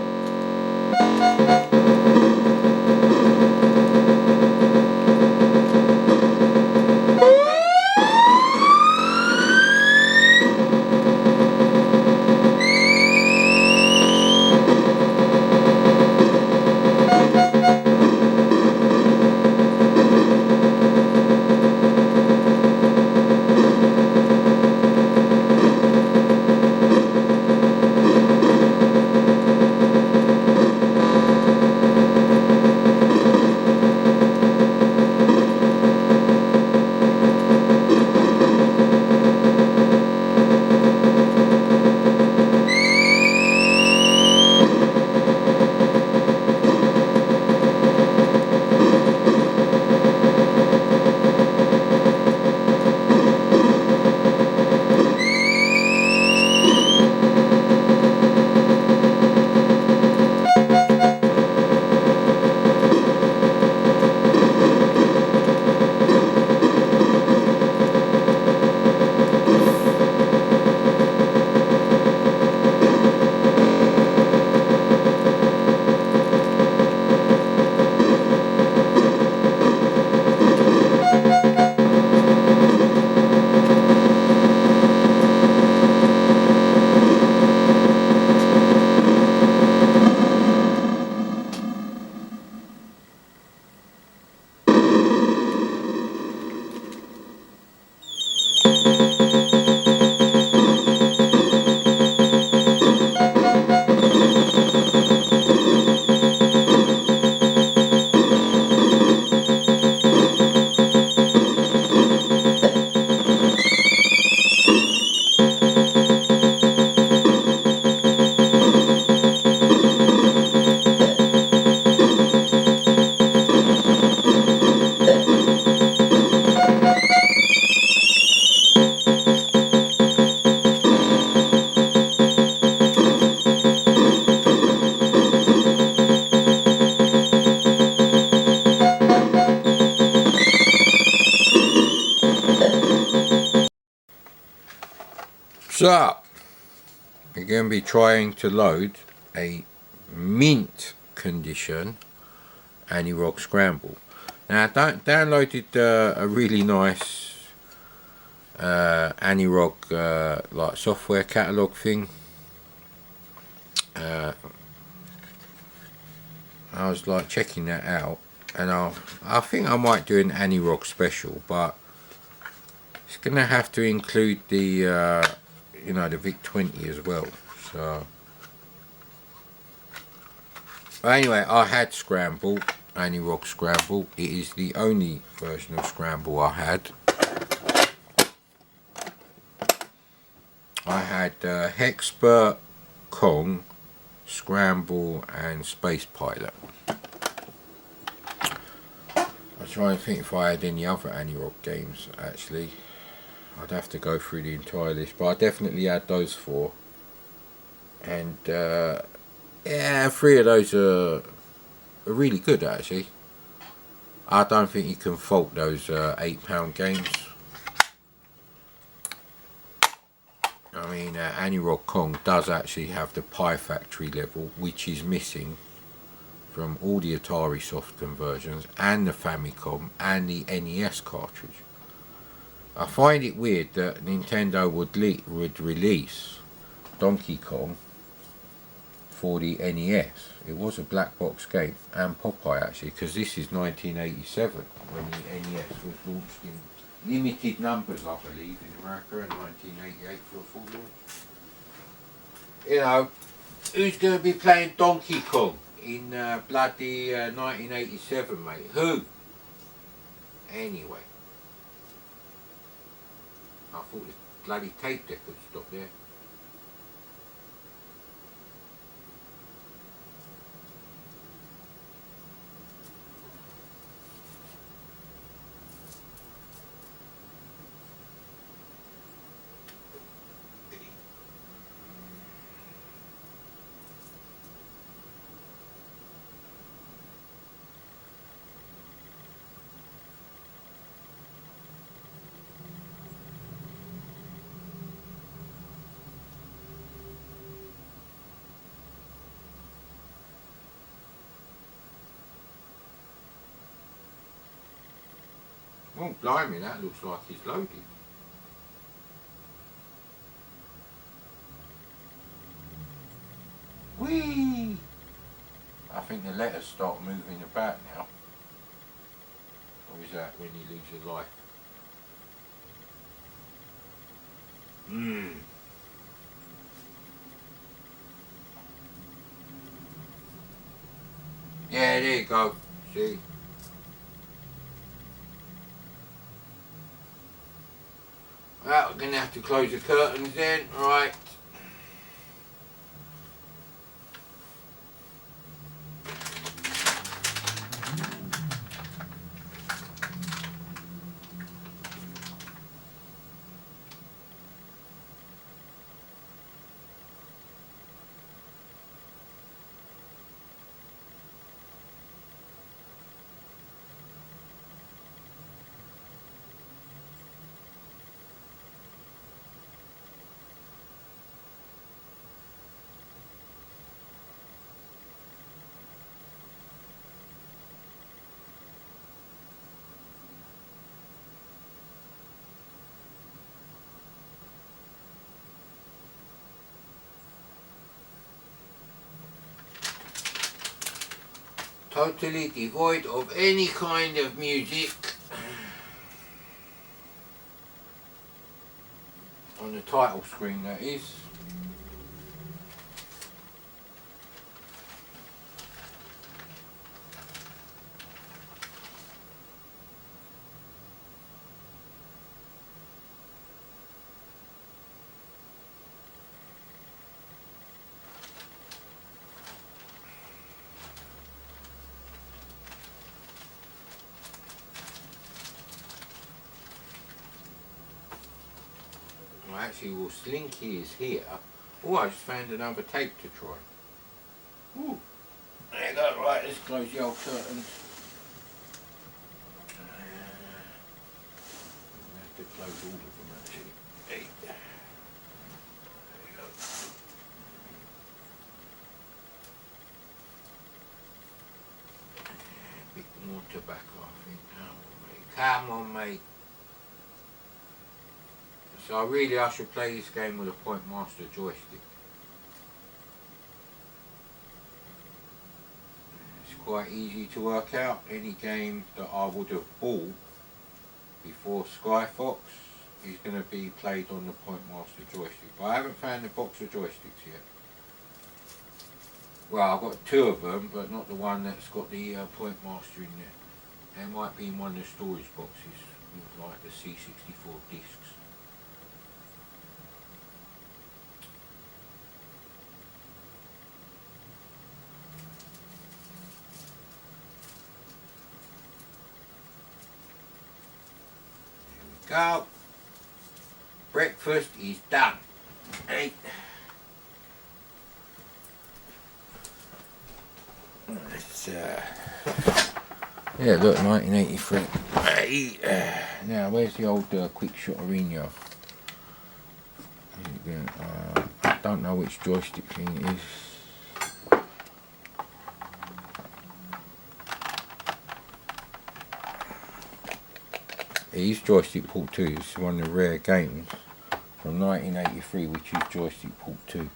So, we're going to be trying to load a mint condition Anti-Rock Scramble. Now, I downloaded a really nice Anti-Rock like software catalog thing. I was like checking that out, and I think I might do an Anti-Rock special, but it's going to have to include the you know, the VIC-20 as well. So anyway, I had Scramble, Anti-Rock Scramble. It is the only version of Scramble I had. I had Hexpert, Kong, Scramble and Space Pilot. I'm trying to think if I had any other Anti-Rock games actually. I'd have to go through the entire list, but I definitely had those four. And yeah, 3 of those are really good actually. I don't think you can fault those £8 games. I mean, Anti-Rock Kong does actually have the Pi Factory level, which is missing from all the Atari soft conversions and the Famicom and the NES cartridge. I find it weird that Nintendo would release Donkey Kong for the NES. It was a black box game, and Popeye actually, because this is 1987 when the NES was launched in limited numbers, I believe, in America, in 1988 for a full launch. You know, who's going to be playing Donkey Kong in bloody 1987, mate? Who? Anyway. I thought this bloody tape deck would stop there. Oh, blimey, that looks like it's loaded. Whee! I think the letters start moving about now. Or is that when you lose your life? Yeah, there you go. See? Well, we're going to have to close the curtains then. Right. Totally devoid of any kind of music. On the title screen, that is. Well, actually, well, Slinky is here. Oh, I just found another tape to try. Ooh. There you go. Right, let's close the old curtains. I have to close all of them, actually. Hey. There you go. A bit more tobacco, I think. Come on, mate. So I should play this game with a Point Master joystick. It's quite easy to work out. Any game that I would have bought before Skyfox is going to be played on the Point Master joystick. But I haven't found the box of joysticks yet. Well, I've got two of them, but not the one that's got the Point Master in there. There might be in one of the storage boxes with like the C64 discs. Go. Breakfast is done. Hey. It's, yeah, look, 1983. Hey. Now, where's the old quick shot arena? I don't know which joystick thing it is. It is Joystick Port 2, it's one of the rare games from 1983 which is Joystick Port 2.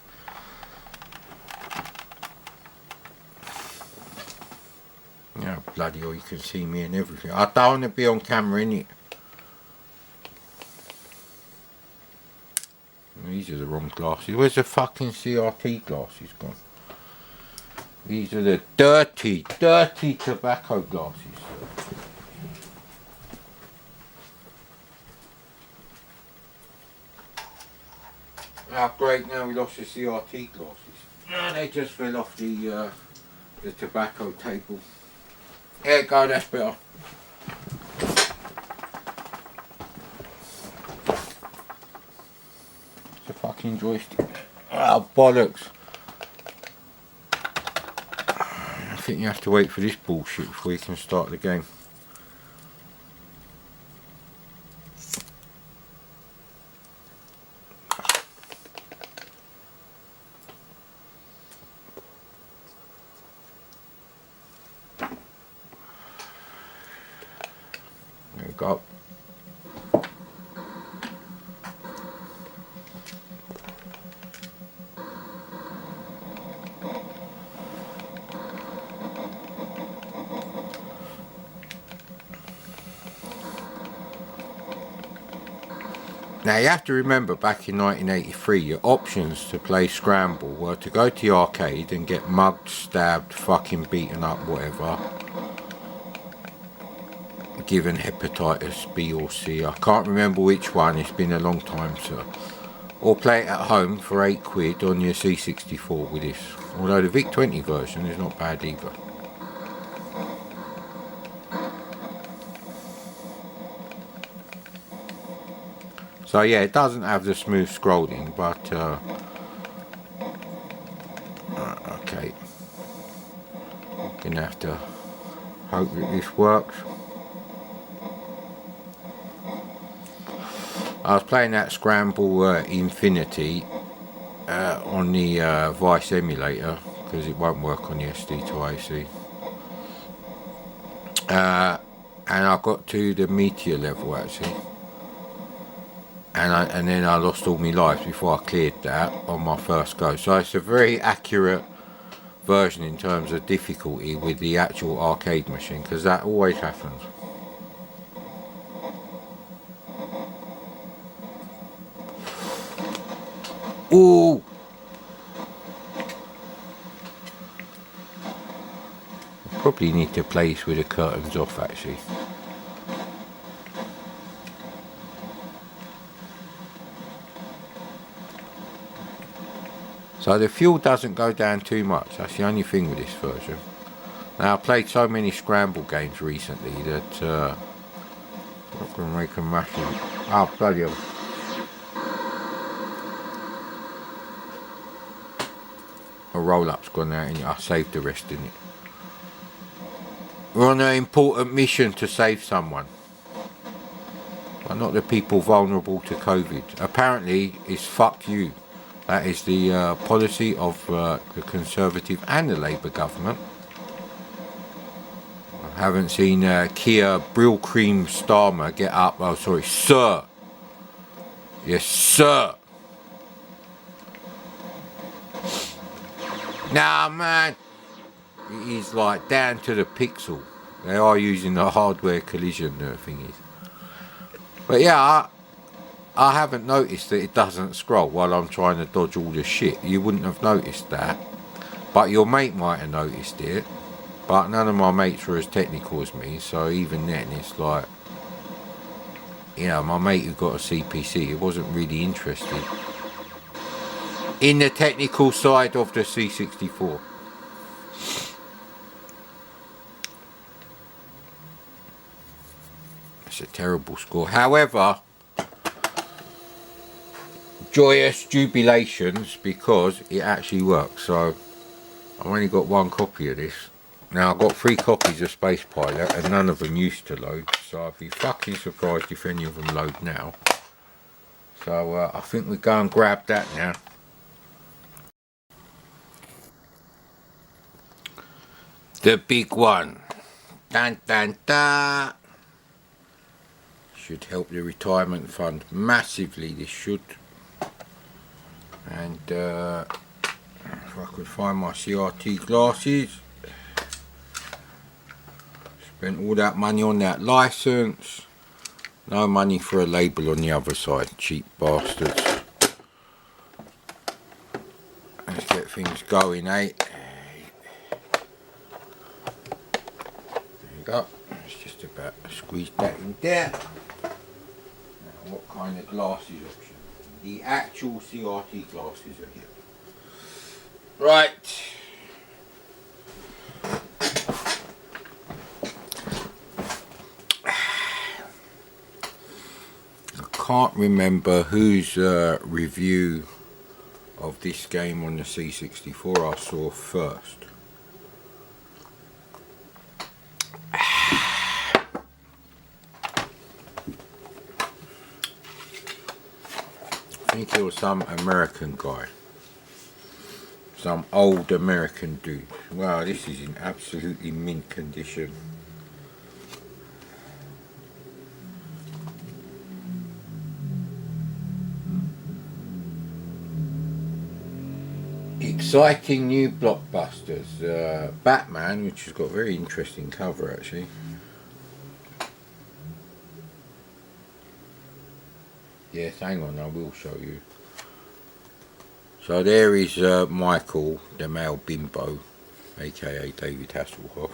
Yeah, bloody hell, you can see me and everything. I don't want to be on camera, innit? These are the wrong glasses. Where's the fucking CRT glasses gone? These are the dirty tobacco glasses. Oh great, now we lost the CRT glasses. No, they just fell off the tobacco table. There you go, that's better. It's a fucking joystick. Oh, bollocks. I think you have to wait for this bullshit before you can start the game. There we go. Now you have to remember, back in 1983, your options to play Scramble were to go to the arcade and get mugged, stabbed, fucking beaten up, whatever, given hepatitis B or C. I can't remember which one, it's been a long time, sir. Or play it at home for £8 on your C64 with this. Although the VIC-20 version is not bad either. So yeah, it doesn't have the smooth scrolling, but okay. Gonna have to hope that this works. I was playing that Scramble Infinity on the Vice emulator because it won't work on the SD2AC. And I got to the Meteor level actually. And then I lost all my lives before I cleared that on my first go. So it's a very accurate version in terms of difficulty with the actual arcade machine, because that always happens. Ooh! I probably need to play this with the curtains off actually. So the fuel doesn't go down too much, that's the only thing with this version. Now I played so many Scramble games recently that I'm not going to make a massive... Oh bloody hell. A roll-up's gone out and I saved the rest in it. We're on an important mission to save someone. But not the people vulnerable to COVID. Apparently it's fuck you. That is the policy of the Conservative and the Labour government. I haven't seen Keir Brill-Cream Starmer get up. Oh, sorry, sir. Yes, sir. Nah, man. It is like down to the pixel. They are using the hardware collision thingies. But yeah, I haven't noticed that it doesn't scroll while I'm trying to dodge all the shit. You wouldn't have noticed that. But your mate might have noticed it. But none of my mates were as technical as me. So even then it's like... You know, my mate who got a CPC, he wasn't really interested in the technical side of the C64. It's a terrible score. However... joyous jubilations because it actually works. So I've only got one copy of this. Now I've got 3 copies of Space Pilot and none of them used to load, so I'd be fucking surprised if any of them load now. So I think we go and grab that now. The big one. Dun dun dun. Should help the retirement fund massively, this should. And if I could find my CRT glasses. Spent all that money on that license. No money for a label on the other side, cheap bastards. Let's get things going, eh? There you go. It's just about squeeze that in there. Now, what kind of glasses option? The actual CRT glasses are here. Right. I can't remember whose review of this game on the C64 I saw first. I think it was some American guy, some old American dude. Wow, this is in absolutely mint condition. Exciting new blockbusters. Batman, which has got a very interesting cover actually. Yes, hang on, I will show you. So there is Michael, the male bimbo, aka David Hasselhoff.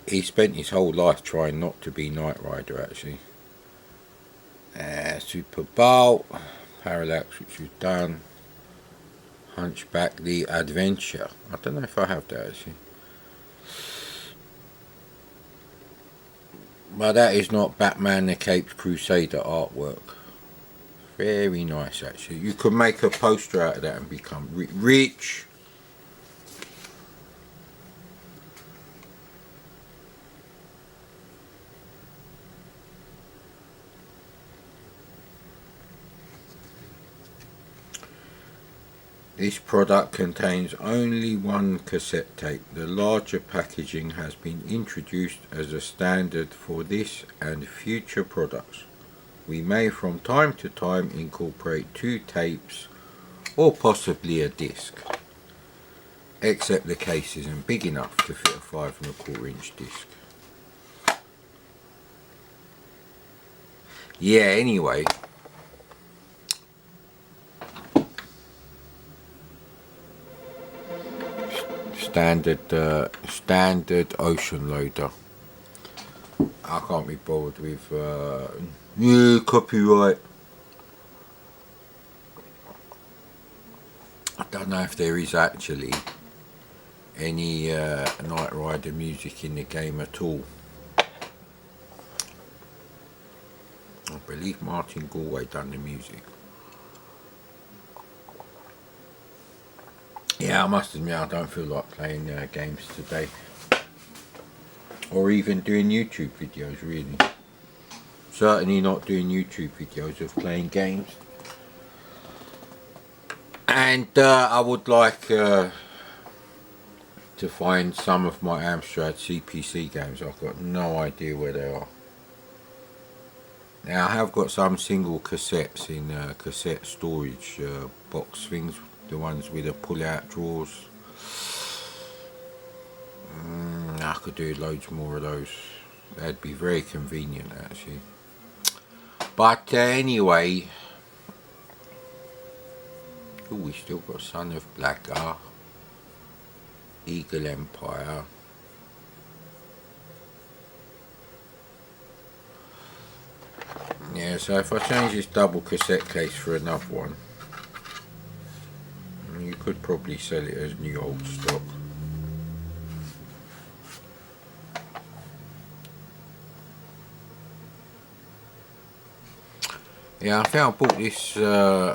He spent his whole life trying not to be Knight Rider, actually. Super Bowl, Parallax, which we've done. Hunchback, The Adventure. I don't know if I have that, actually. But that is not Batman the Caped Crusader artwork. Very nice, actually. You could make a poster out of that and become rich. This product contains only one cassette tape. The larger packaging has been introduced as a standard for this and future products. We may from time to time incorporate 2 tapes or possibly a disc, except the case isn't big enough to fit a 5 1/4 inch disc. Yeah, anyway. Standard ocean loader. I can't be bothered with copyright. I don't know if there is actually any Knight Rider music in the game at all. I believe Martin Galway done the music. Yeah, I must admit I don't feel like playing games today. Or even doing YouTube videos, really. Certainly not doing YouTube videos of playing games. And I would like to find some of my Amstrad CPC games. I've got no idea where they are. Now I have got some single cassettes in cassette storage box things. The ones with the pull-out drawers. I could do loads more of those. That'd be very convenient, actually. But anyway, we still got Son of Blacker, Eagle Empire. Yeah, so if I change this double cassette case for another one, you could probably sell it as new old stock. Yeah, I think I bought this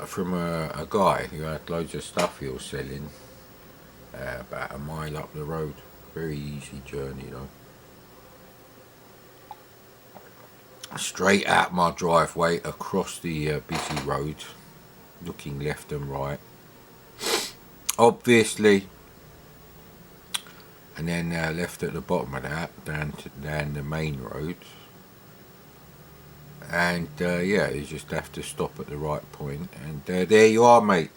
from a guy who had loads of stuff he was selling about a mile up the road. Very easy journey though. Straight out my driveway across the busy road, looking left and right. Obviously, and then left at the bottom of that, down the main road, and yeah, you just have to stop at the right point, and there you are, mate.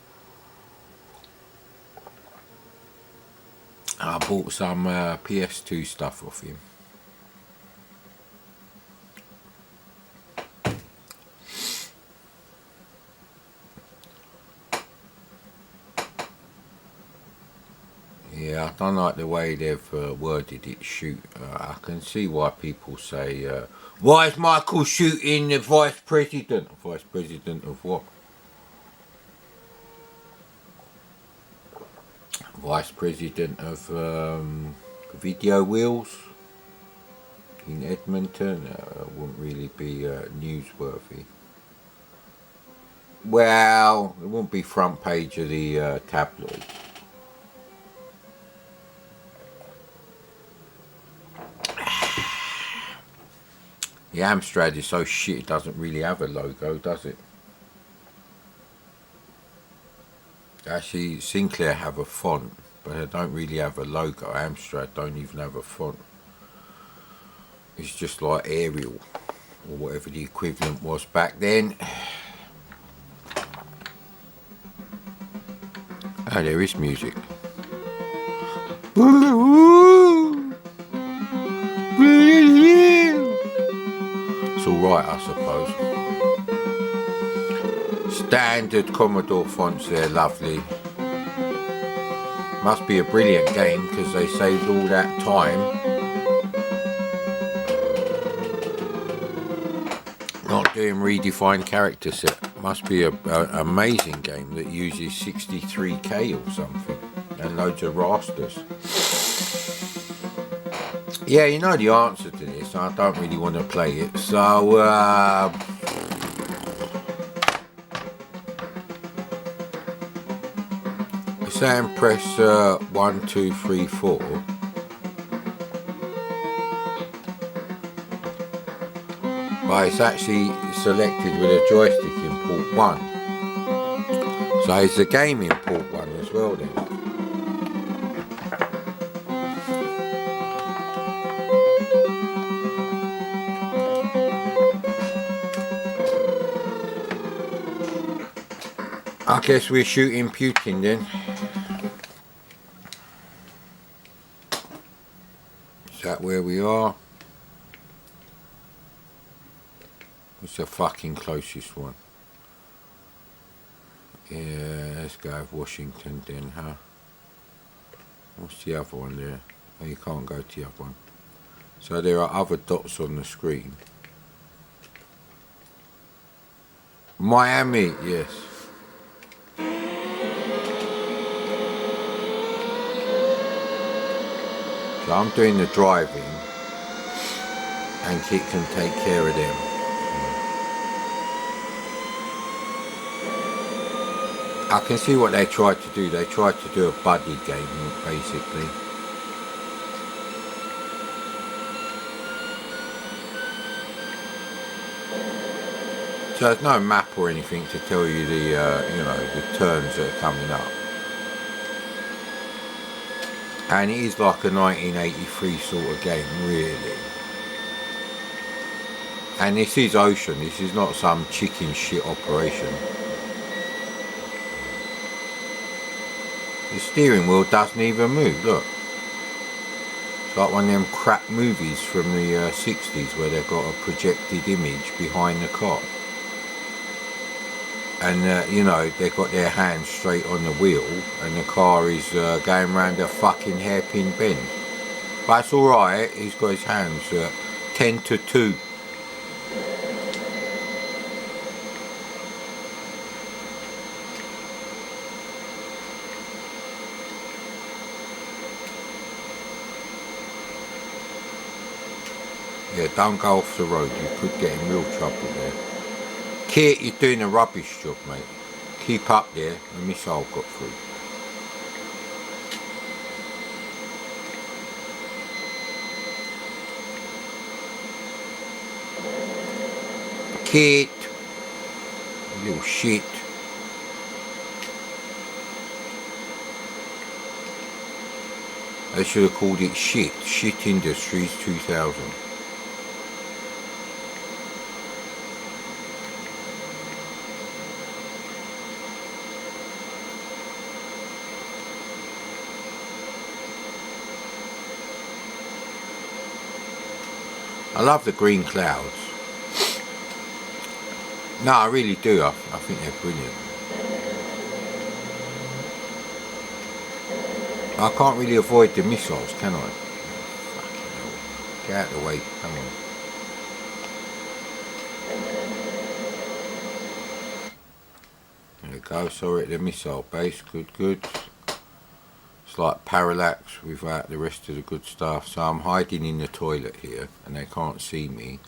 I bought some PS2 stuff off him. Yeah, I don't like the way they've worded it, shoot. I can see why people say, why is Michael shooting the Vice President? Vice President of what? Vice President of Video Wheels in Edmonton. Wouldn't really be newsworthy. Well, it won't be front page of the tabloid. The Amstrad is so shit it doesn't really have a logo, does it? Actually, Sinclair have a font, but they don't really have a logo. Amstrad don't even have a font. It's just like Arial, or whatever the equivalent was back then. Oh, there is music. It's alright. alright, I suppose. Standard Commodore fonts there, lovely. Must be a brilliant game because they saved all that time. Not doing redefined character set. Must be an amazing game that uses 63k or something. And loads of rasters. Yeah, you know the answer to this. I don't really want to play it. So, saying press 1, 2, 3, 4. But it's actually selected with a joystick in port 1. So it's a game in port 1 as well then. I guess we're shooting Putin then. Is that where we are? What's the fucking closest one? Yeah, let's go with Washington then, huh? What's the other one there? Oh, you can't go to the other one. So there are other dots on the screen. Miami, yes. So I'm doing the driving and Kit can take care of them. I can see what they tried to do. They tried to do a buddy game, basically. So there's no map or anything to tell you the, you know, the turns that are coming up. And it is like a 1983 sort of game, really. And this is Ocean. This is not some chicken shit operation. The steering wheel doesn't even move, look. It's like one of them crap movies from the 60s where they've got a projected image behind the car. And you know, they've got their hands straight on the wheel and the car is going round a fucking hairpin bend. But it's alright, he's got his hands 10 to 2. Yeah, don't go off the road, you could get in real trouble there. Kit, you're doing a rubbish job, mate. Keep up there, the missile got through. Kit, you little shit. They should have called it Shit Industries 2000. I love the green clouds. No, I really do. I think they're brilliant. I can't really avoid the missiles, can I? Fucking hell. Get out of the way. Come on. There we go. Sorry at the missile base. Good, good. It's like parallax without the rest of the good stuff. So I'm hiding in the toilet here and they can't see me.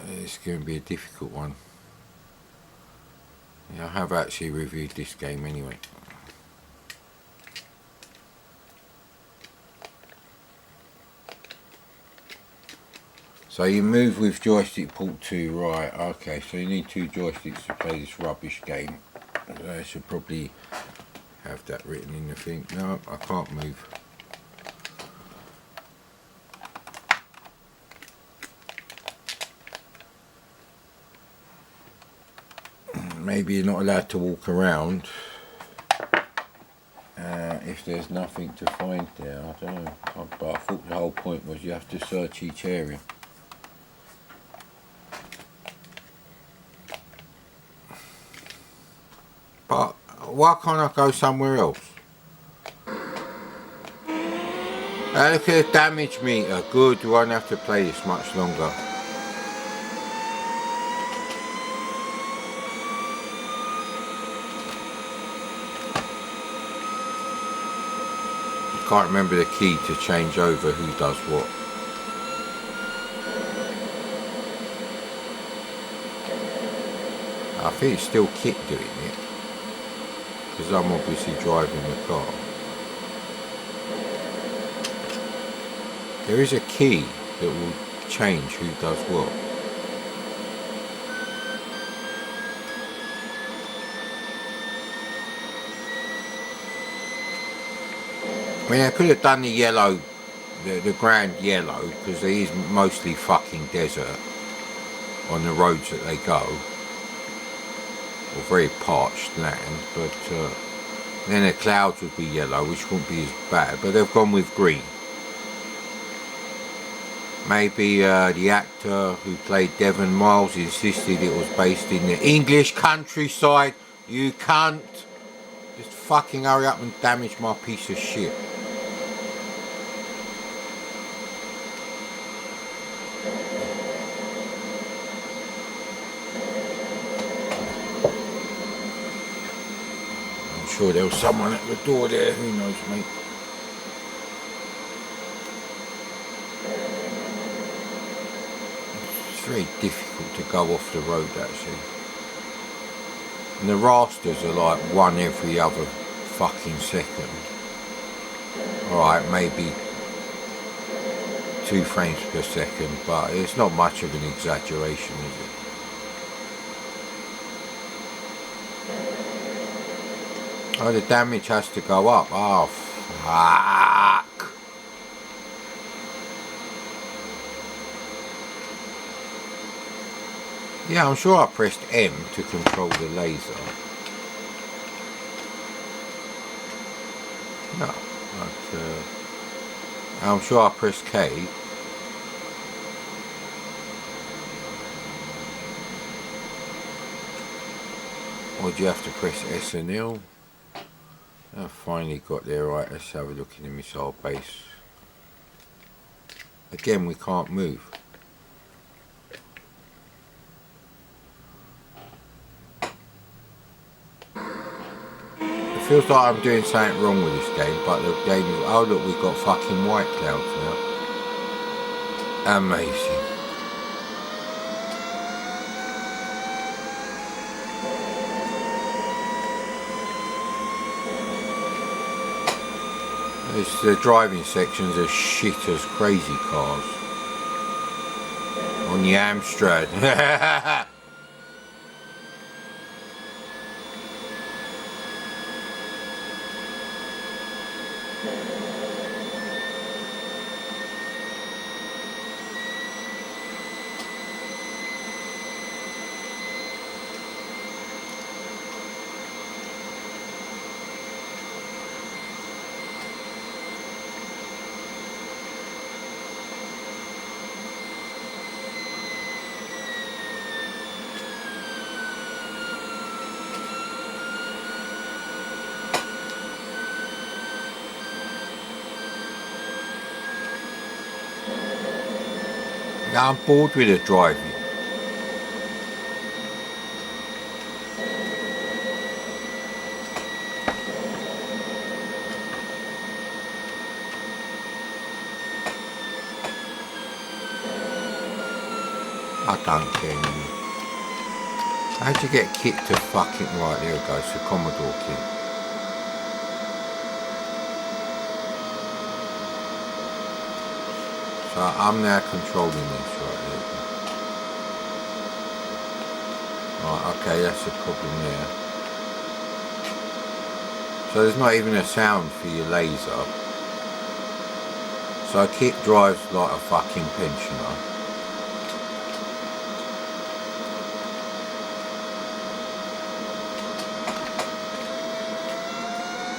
It's going to be a difficult one. Yeah, I have actually reviewed this game anyway. So you move with joystick port 2, right, okay, so you need 2 joysticks to play this rubbish game. I should probably have that written in the thing. No, I can't move. Maybe you're not allowed to walk around. if there's nothing to find there, I don't know. But I thought the whole point was you have to search each area. But why can't I go somewhere else? Look at the damage meter. Good, we won't have to play this much longer. Can't remember the key to change over who does what. I think it's still Kit doing it, because I'm obviously driving the car. There is a key that will change who does what. I mean, I could have done the yellow, the grand yellow, because it is mostly fucking desert on the roads that they go, or very parched land, but then the clouds would be yellow, which wouldn't be as bad, but they've gone with green. Maybe the actor who played Devon Miles insisted it was based in the English countryside. You cunt! Just fucking hurry up and damage my piece of shit. I'm sure there was someone at the door there, who knows, mate. It's very difficult to go off the road, actually. And the rasters are like one every other fucking second. Alright, maybe 2 frames per second, but it's not much of an exaggeration, is it? Oh, the damage has to go up. Oh, fuck. Yeah, I'm sure I pressed M to control the laser. No, but I'm sure I pressed K. Or do you have to press S and L? I finally got there. Right, let's have a look in the missile base. Again, we can't move. It feels like I'm doing something wrong with this game, but the game is... Oh look, we've got fucking white clouds now. Amazing. The driving sections are shit as crazy cars. On the Amstrad. I'm bored with the driving. I don't care anymore. How'd you get Kit to fucking... Right, there it goes, the Commodore Kit. So I'm now controlling this right here. Right, okay, that's the problem there. So there's not even a sound for your laser. So Kit drives like a fucking pensioner.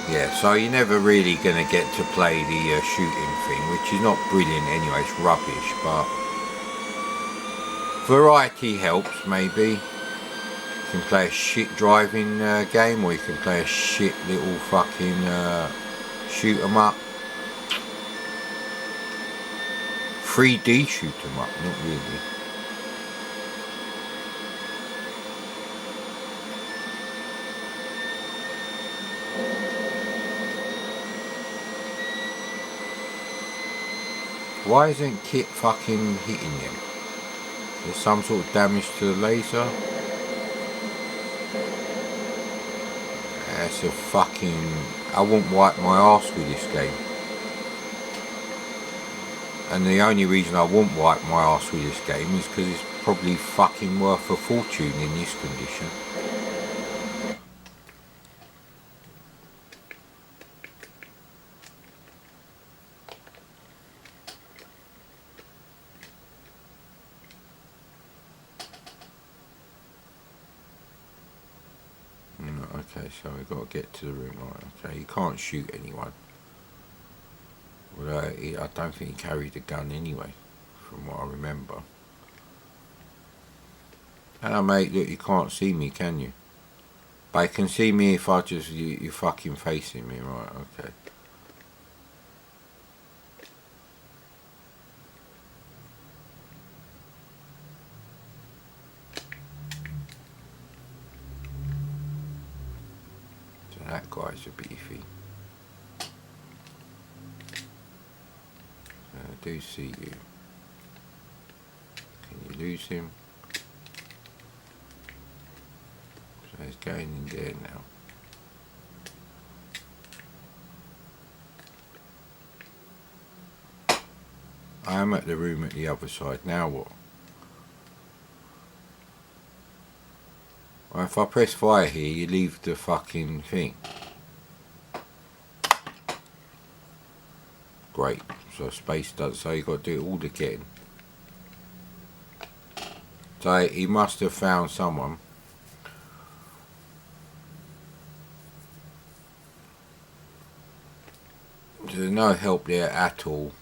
Yeah, so you're never really going to get to play the shooting thing, which is not brilliant anyway, it's rubbish, but variety helps maybe. You can play a shit driving game, or you can play a shit little fucking shoot 'em up. 3D shoot 'em up, not really. Why isn't Kit fucking hitting him? There's some sort of damage to the laser. That's a fucking... I won't wipe my arse with this game. And the only reason I won't wipe my arse with this game is because it's probably fucking worth a fortune in this condition. Okay, so we've got to get to the room. Right, okay, you can't shoot anyone. Well, I don't think he carried a gun anyway, from what I remember. Hello mate, look, you can't see me, can you? But you can see me if I just, you're fucking facing me, right, okay. So that guy's a beefy. I do see you. Can you lose him? So he's going in there now. I am at the room at the other side. Now what? Well, if I press fire here, you leave the fucking thing. Great. So space does, so you got to do it all again. So he must have found someone. There's no help there at all.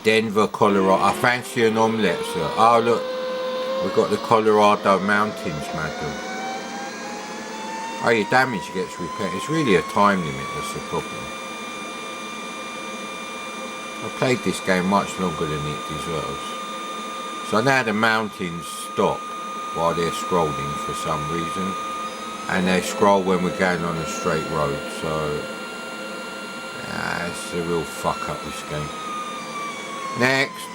Denver, Colorado. I fancy an omelette, sir. Oh look, we've got the Colorado Mountains, madam. Oh, your damage gets repaired. It's really a time limit that's the problem. I played this game much longer than it deserves. So now the mountains stop while they're scrolling for some reason. And they scroll when we're going on a straight road, so it's a real fuck up, this game. Next.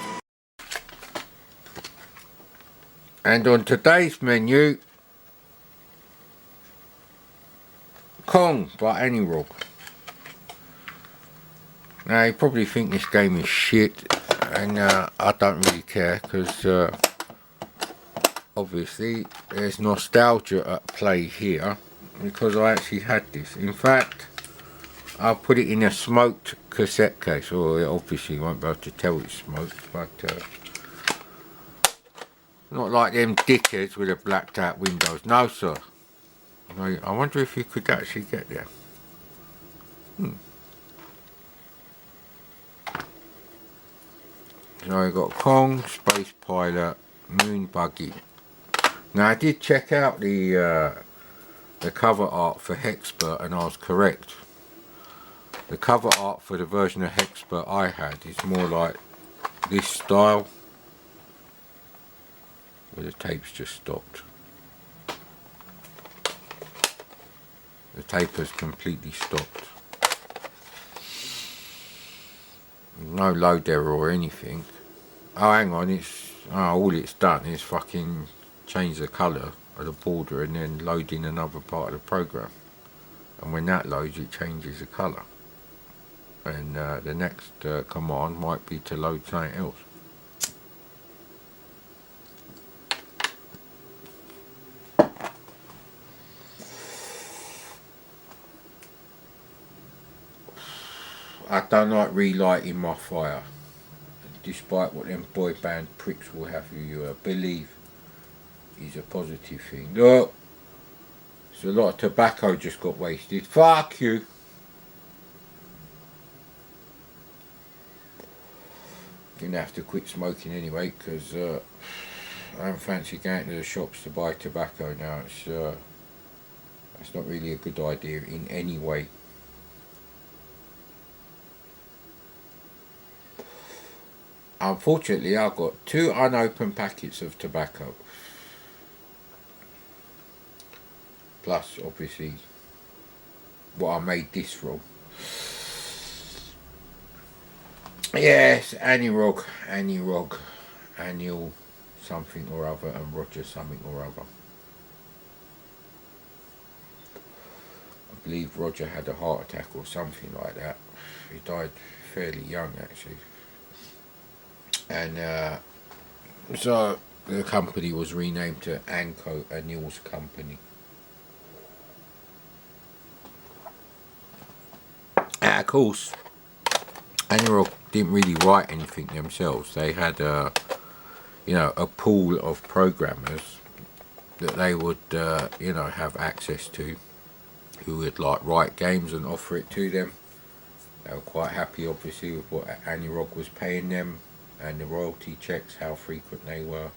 And on today's menu, Kong by Annie Rock. Now you probably think this game is shit, and I don't really care, because obviously there's nostalgia at play here, because I actually had this. In fact, I put it in a smoked cassette case. Well, obviously you won't be able to tell it's smoked, but not like them dickheads with the blacked out windows. No sir. I wonder if you could actually get there. So we got Kong, Space Pilot, Moon Buggy. Now I did check out the cover art for Hexpert, and I was correct. The cover art for the version of Hexpert I had is more like this style, where the tape's just stopped. The tape has completely stopped. No load error or anything. Oh hang on, it's all it's done is fucking change the colour of the border and then load in another part of the program. And when that loads, it changes the colour. And the next command might be to load something else. I don't like relighting my fire, despite what them boy band pricks will have you believe is a positive thing. Look, So a lot of tobacco just got wasted. Fuck you. Gonna have to quit smoking anyway, because I don't fancy going to the shops to buy tobacco now. It's not really a good idea in any way. Unfortunately, I've got 2 unopened packets of tobacco. Plus, obviously, what I made this from. Yes, Anurog, Annual something or other, and Roger something or other. I believe Roger had a heart attack or something like that. He died fairly young, actually. And so the company was renamed to Anco, Anil's company. And of course, Anurog didn't really write anything themselves. They had a pool of programmers that they would have access to, who would like write games and offer it to them. They were quite happy, obviously, with what Anurog was paying them and the royalty checks, how frequent they were.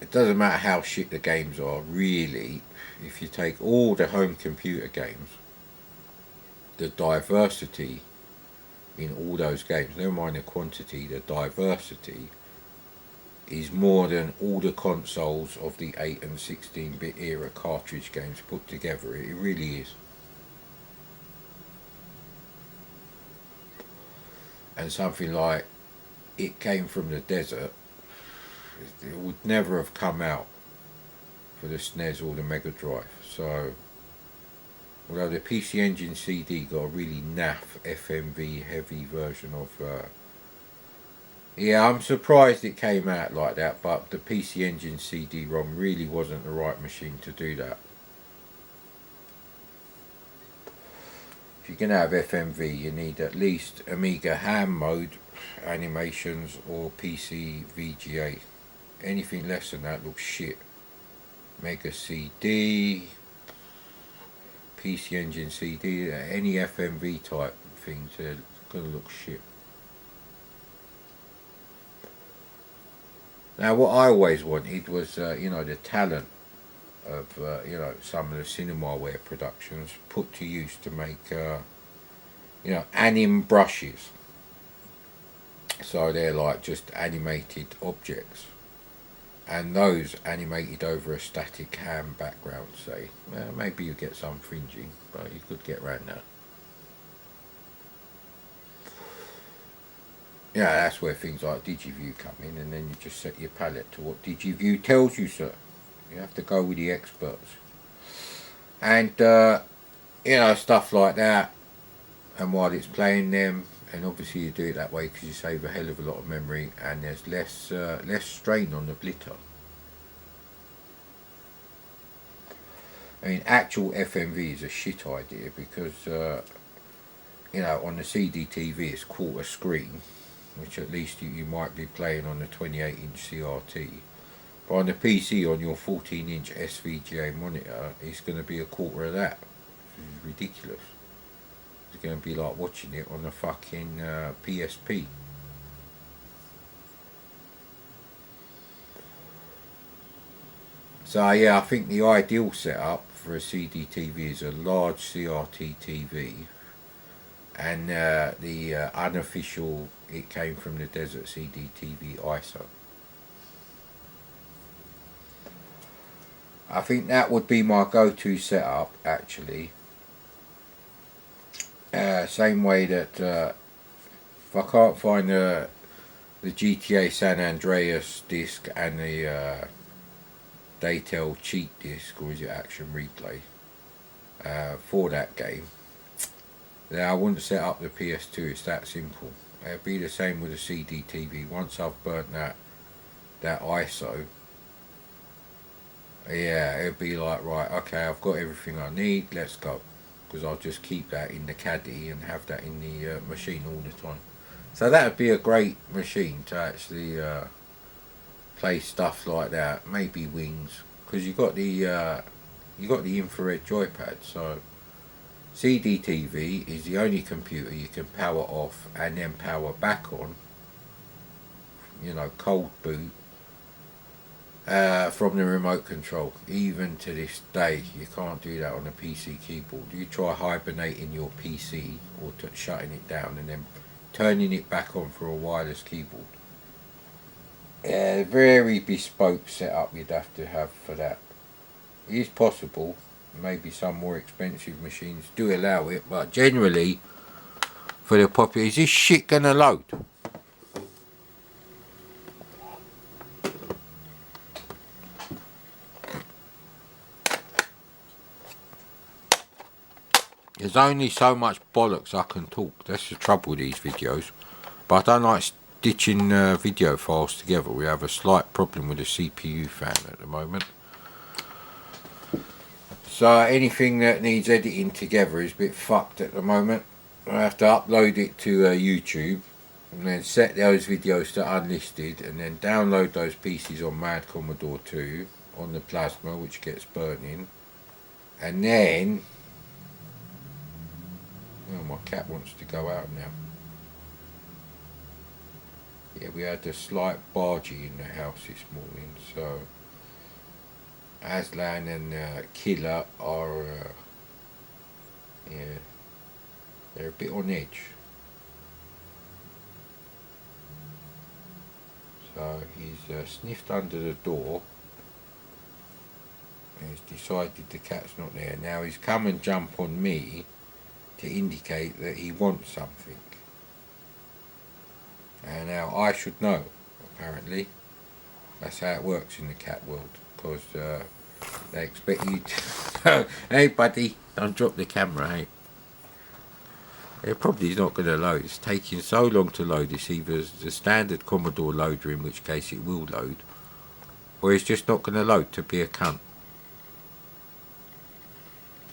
It doesn't matter how shit the games are, really. If you take all the home computer games, the diversity in all those games, never mind the quantity, the diversity is more than all the consoles of the 8 and 16-bit era cartridge games put together. It really is. And something like It Came From the Desert, it would never have come out for the SNES or the Mega Drive. So, although the PC Engine CD got a really naff FMV heavy version of yeah, I'm surprised it came out like that, but the PC Engine CD-ROM really wasn't the right machine to do that. If you're going to have FMV, you need at least Amiga ham mode animations or PC VGA. Anything less than that looks shit. Mega CD, PC Engine CD, any FMV type things are going to look shit. Now, what I always wanted was, the talent of, some of the Cinemaware productions put to use to make, anim brushes. So they're like just animated objects. And those animated over a static ham background, say. Well, maybe you get some fringing, but you could get around that. Yeah, that's where things like DigiView come in, and then you just set your palette to what DigiView tells you, sir. You have to go with the experts. And, stuff like that. And while it's playing them, and obviously you do it that way because you save a hell of a lot of memory, and there's less strain on the blitter. I mean, actual FMV is a shit idea because, on the CDTV it's quarter screen, which at least you might be playing on the 28-inch CRT. But on the PC, on your 14-inch SVGA monitor, it's going to be a quarter of that, which is ridiculous. It's going to be like watching it on a fucking PSP. So yeah, I think the ideal setup for a CDTV is a large CRT TV, and the unofficial It Came From the Desert CDTV ISO. I think that would be my go-to setup, actually. Same way that if I can't find the GTA San Andreas disc and the Daytel cheat disc, or is it Action Replay, for that game, then I wouldn't set up the PS2. It's that simple. It'd be the same with the CDTV. Once I've burnt that ISO, yeah, it'd be like, right, okay, I've got everything I need, let's go. Because I'll just keep that in the caddy and have that in the machine all the time. So that would be a great machine to actually play stuff like that. Maybe Wings, because you got the infrared joypad. So CDTV is the only computer you can power off and then power back on. You know, cold boot from the remote control. Even to this day, you can't do that on a PC keyboard. You try hibernating your PC or shutting it down and then turning it back on for a wireless keyboard. Yeah, very bespoke setup you'd have to have for that. It is possible. Maybe some more expensive machines do allow it, but generally, for the popular, is this shit gonna load? There's only so much bollocks I can talk. That's the trouble with these videos. But I don't like stitching video files together. We have a slight problem with the CPU fan at the moment. So anything that needs editing together is a bit fucked at the moment. I have to upload it to YouTube and then set those videos to unlisted and then download those pieces on Mad Commodore 2 on the plasma, which gets burning. And then... oh, my cat wants to go out now. Yeah, we had a slight bargee in the house this morning, so Aslan and Killer are, yeah, they're a bit on edge. So he's sniffed under the door and he's decided the cat's not there. Now he's come and jump on me to indicate that he wants something. And now I should know, apparently. That's how it works in the cat world, because they expect you to... hey buddy, don't drop the camera, hey. It probably is not going to load. It's taking so long to load. It's either the standard Commodore loader, in which case it will load, or it's just not going to load to be a cunt.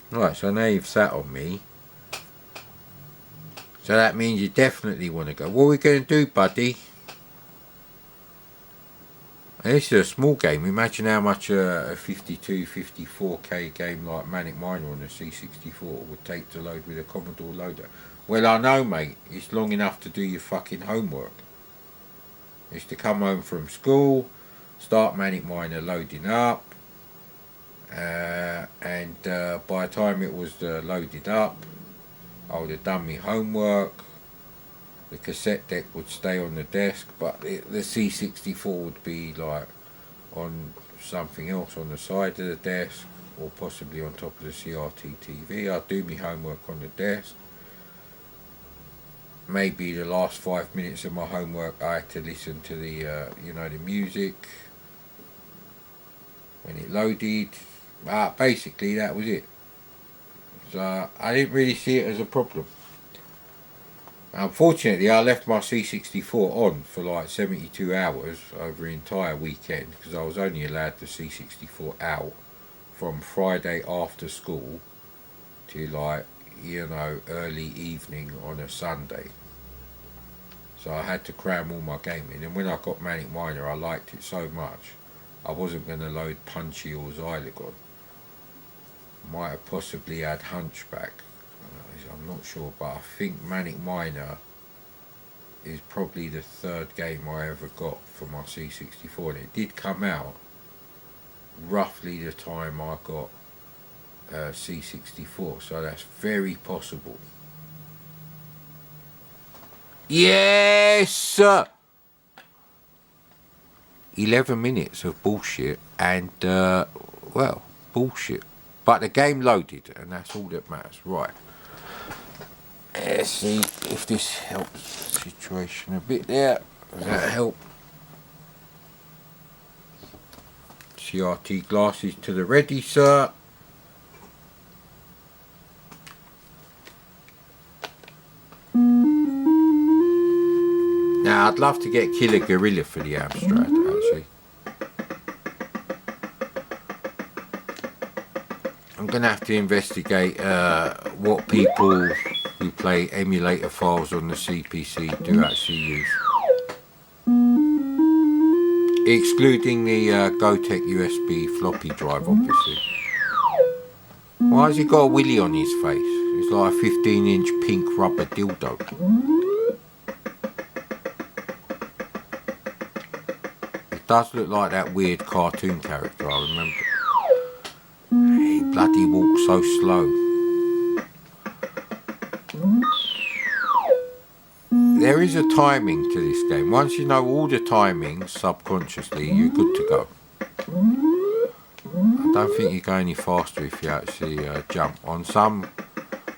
Right, so now you've sat on me. So that means you definitely want to go. What are we going to do, buddy? And this is a small game. Imagine how much a 52, 54k game like Manic Miner on the C64 would take to load with a Commodore loader. Well, I know, mate. It's long enough to do your fucking homework. It's to come home from school, start Manic Miner loading up, and by the time it was loaded up, I would have done my homework. The cassette deck would stay on the desk, but the C64 would be like on something else on the side of the desk, or possibly on top of the CRT TV. I'd do my homework on the desk. Maybe the last 5 minutes of my homework I had to listen to the the music when it loaded. Basically that was it. So I didn't really see it as a problem. Unfortunately, I left my C64 on for like 72 hours over the entire weekend, because I was only allowed the C64 out from Friday after school to like, early evening on a Sunday. So I had to cram all my gaming, and when I got Manic Miner I liked it so much I wasn't going to load Punchy or Xylogon. Might have possibly had Hunchback, I'm not sure, but I think Manic Miner is probably the third game I ever got for my C64, and it did come out roughly the time I got C64, so that's very possible. Yes! 11 minutes of bullshit and, well, bullshit. But the game loaded, and that's all that matters. Right. Let's see if this helps the situation a bit there. Does that help? CRT glasses to the ready, sir. Now, I'd love to get Killer Gorilla for the Amstrad, actually. I'm going to have to investigate what people actually play emulator files on the CPC do actually use. Excluding the Gotek USB floppy drive, obviously. Why has he got a willy on his face? It's like a 15-inch pink rubber dildo. It does look like that weird cartoon character, I remember. He bloody walks so slow. There is a timing to this game. Once you know all the timings subconsciously, you're good to go. I don't think you go any faster if you actually jump. On some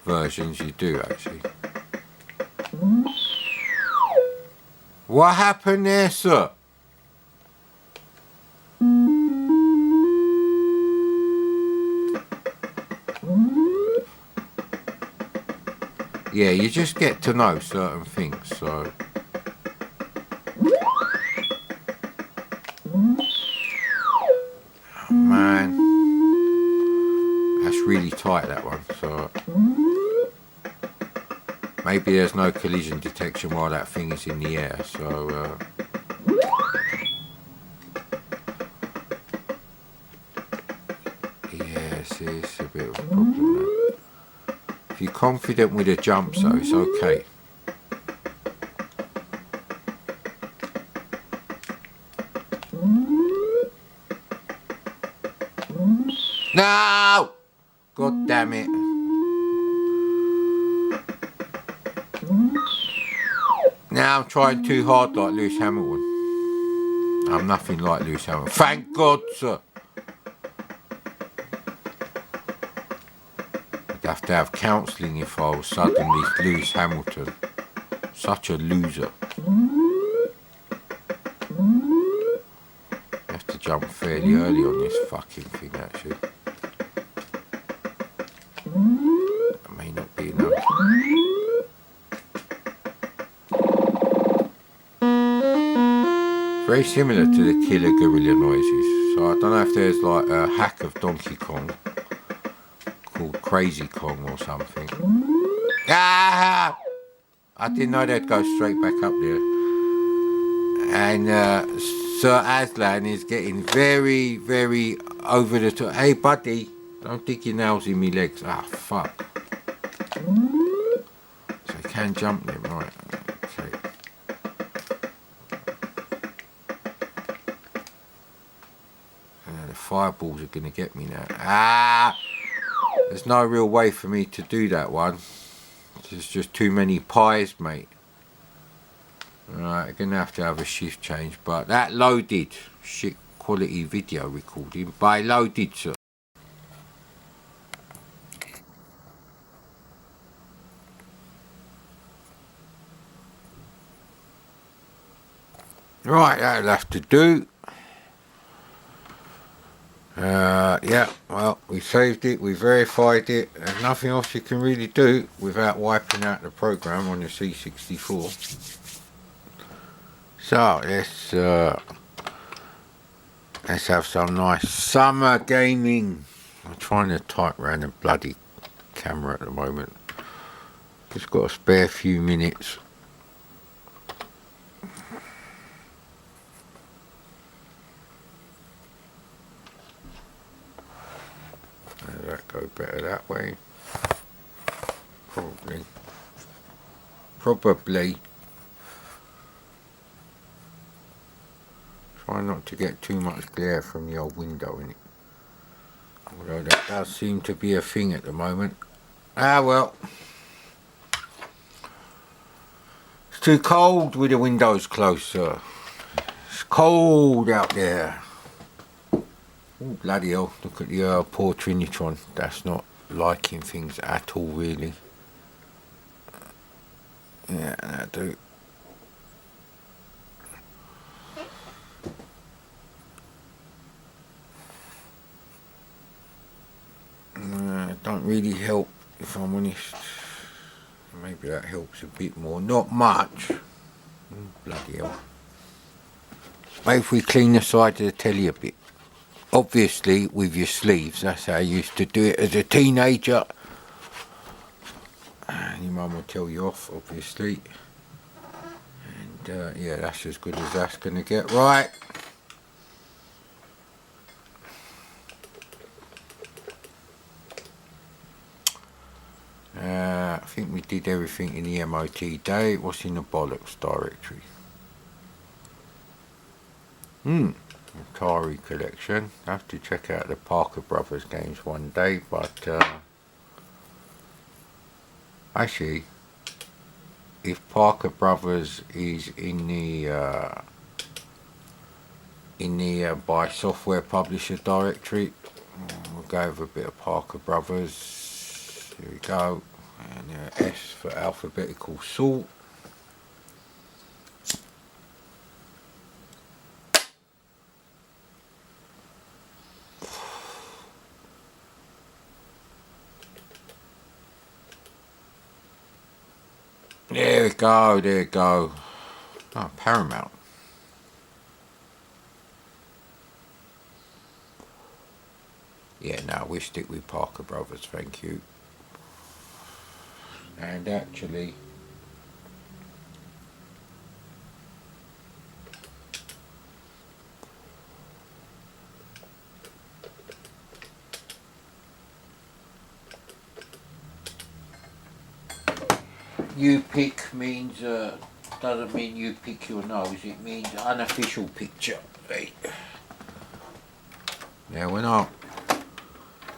versions you do actually. What happened there, sir? Yeah, you just get to know certain things, so. Oh, man. That's really tight, that one, so. Maybe there's no collision detection while that thing is in the air, so. Yes, it's a bit of a problem there. If you're confident with a jump, so it's okay. No! God damn it. Now I'm trying too hard like Lewis Hamilton. I'm nothing like Lewis Hamilton. Thank God, sir. Have to have counselling if I was suddenly Lewis Hamilton. Such a loser. You have to jump fairly early on this fucking thing actually. That may not be enough. Very similar to the killer gorilla noises. So I don't know if there's like a hack of Donkey Kong called Crazy Kong or something. Ah! I didn't know they'd go straight back up there. And Sir Aslan is getting very, very over the top. Hey buddy, don't dig your nails in me legs. Ah, fuck. So I can jump them, right. Okay. The fireballs are going to get me now. Ah! There's no real way for me to do that one. There's just too many pies, mate. Right, I'm going to have a shift change. But that loaded. Shit quality video recording. But loaded, sir. Right, that'll have to do. Yeah, well, we saved it, we verified it. There's nothing else you can really do without wiping out the program on your C64. So let's have some nice summer gaming. I'm trying to type around the bloody camera at the moment. Just got a spare few minutes. That go better that way. Probably. Try not to get too much glare from the old window in it. Although that does seem to be a thing at the moment. Ah well. It's too cold with the windows closed, sir. It's cold out there. Oh, bloody hell, look at the poor Trinitron. That's not liking things at all, really. Yeah, that'll do. It don't really help, if I'm honest. Maybe that helps a bit more. Not much. Oh, bloody hell. Maybe if we clean the side of the telly a bit. Obviously with your sleeves, that's how I used to do it as a teenager. And your mum will tell you off, obviously. And yeah, that's as good as that's going to get. Right. I think we did everything in the MOT day. What's in the bollocks directory? Atari collection. I have to check out the Parker Brothers games one day, but actually, if Parker Brothers is in the by software publisher directory, we'll go with a bit of Parker Brothers. Here we go, and S for alphabetical sort. There we go, there we go. Oh, Paramount. Yeah, no, we stick with Parker Brothers, thank you. And actually, you pick means, doesn't mean you pick your nose, it means unofficial picture. Right. Now when I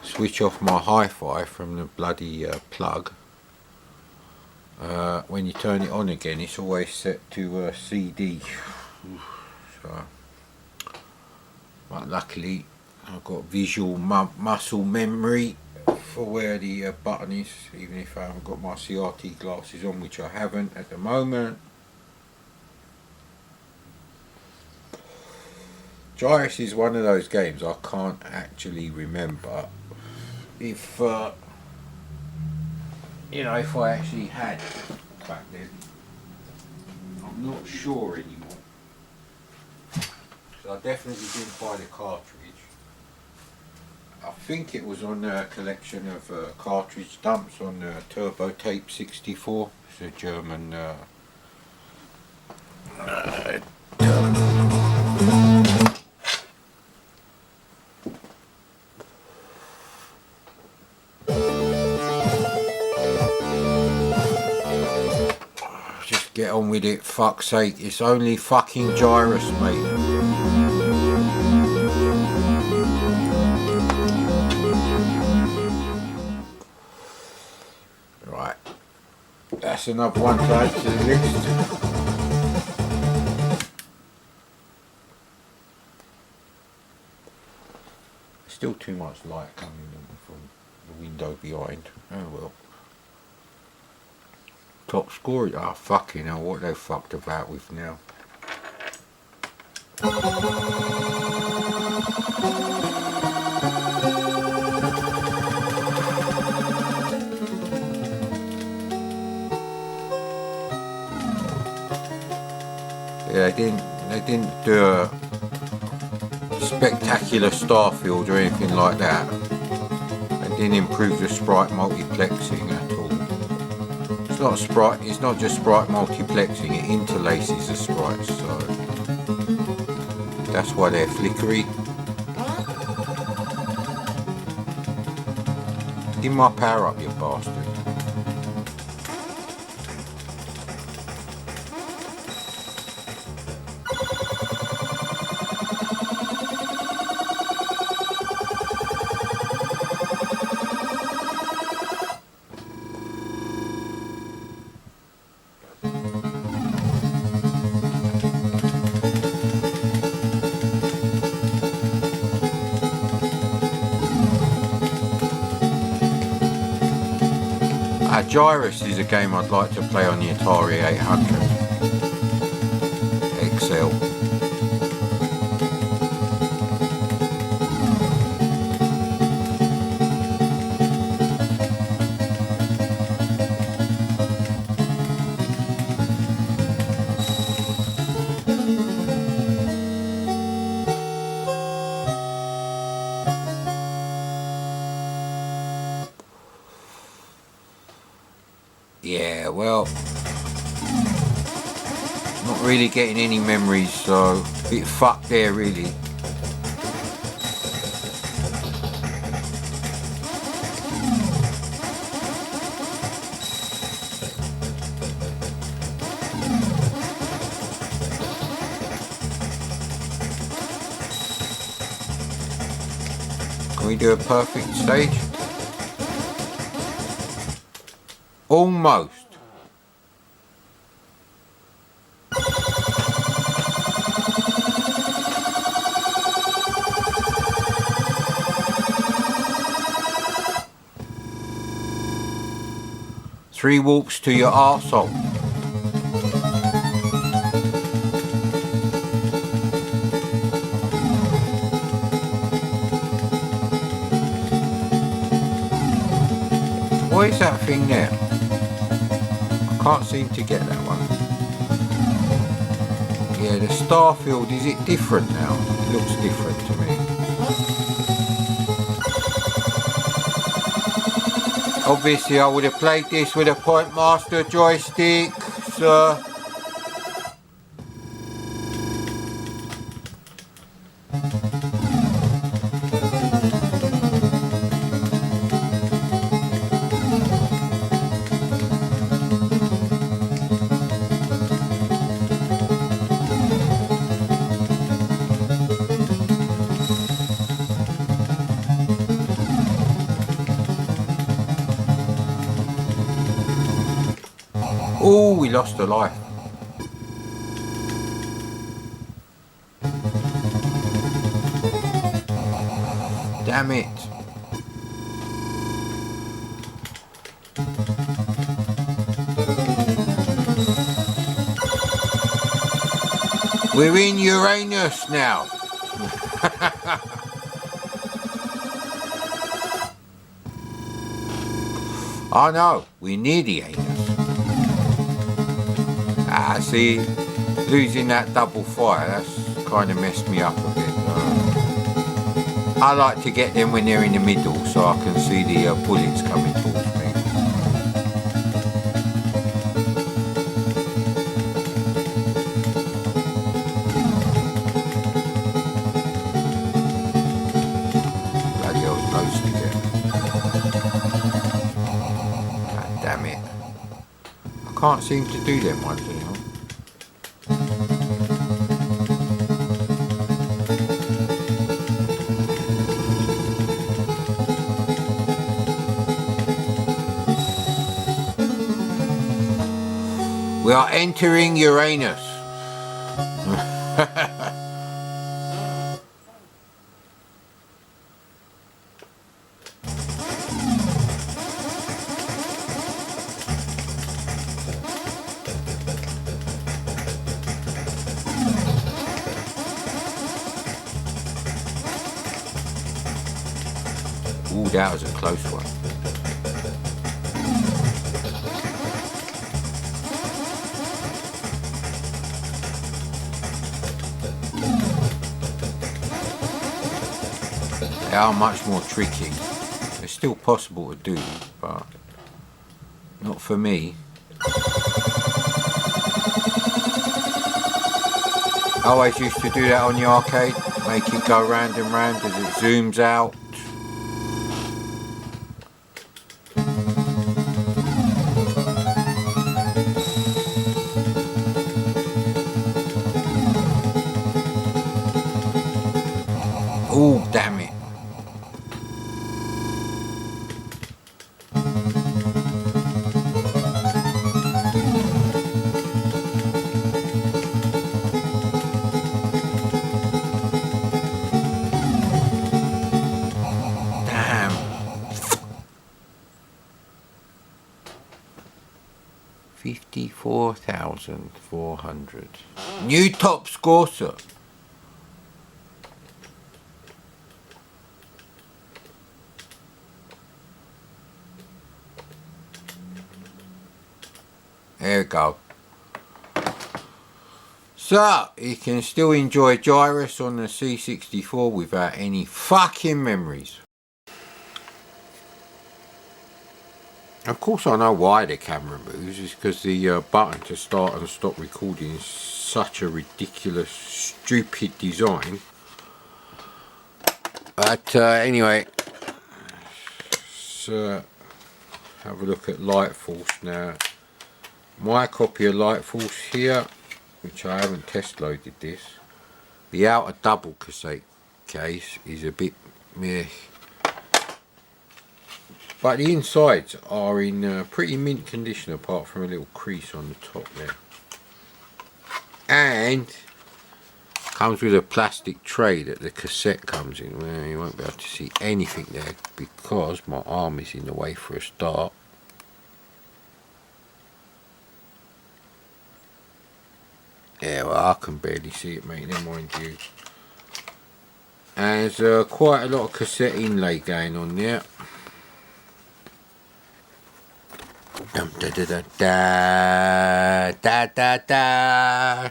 switch off my hi-fi from the bloody plug, when you turn it on again it's always set to CD. So, but luckily I've got visual muscle memory for where the button is, even if I haven't got my CRT glasses on, which I haven't at the moment. Gyrus is one of those games I can't actually remember if you know, if I actually had back then. I'm not sure anymore. So I definitely didn't buy the cartridge. I think it was on a collection of cartridge dumps on Turbo Tape 64. It's a German just get on with it, fuck's sake. It's only fucking Gyrus, mate. That's another one to add to the list. Still too much light coming in from the window behind. Oh well. Top score. Ah, fucking hell, what they fucked about with now. Yeah, they didn't do a spectacular Starfield or anything like that. They didn't improve the sprite multiplexing at all. It's not just sprite multiplexing, it interlaces the sprites, so that's why they're flickery. Give my power up, you bastard. Gyrus is a game I'd like to play on the Atari 800 XL. Yeah, well, not really getting any memories, so a bit fucked there really. Can we do a perfect stage? Almost. Three walks to your arsehole. What is that thing there? I can't seem to get that one. Yeah, the star field, is it different now? It looks different to me. Obviously I would have played this with a Point Master joystick, sir. Oh, we lost a life. Damn it. We're in Uranus now. I know, we're near the anus. See, losing that double fire, that's kind of messed me up a bit. I like to get them when they're in the middle so I can see the bullets coming towards me. Bloody hell, close to get. God damn it. I can't seem to do them ones anymore. We are entering Uranus. Ooh, that was a close one. They are much more tricky. They're still possible to do, but not for me. I always used to do that on the arcade, make it go round and round as it zooms out. Oh, damn it. Damn. 54,400. New top score, sir. There we go. So, you can still enjoy Gyrus on the C64 without any fucking memories. Of course I know why the camera moves, it's because the button to start and stop recording is such a ridiculous, stupid design. But anyway, let's have a look at Light Force now. My copy of Light Force here, which I haven't test loaded this, the outer double cassette case is a bit meh. But the insides are in pretty mint condition apart from a little crease on the top there. And comes with a plastic tray that the cassette comes in. Well, you won't be able to see anything there because my arm is in the way for a start. Yeah, well, I can barely see it, mate, never mind you. And there's quite a lot of cassette inlay going on there. Dum da da da da da da da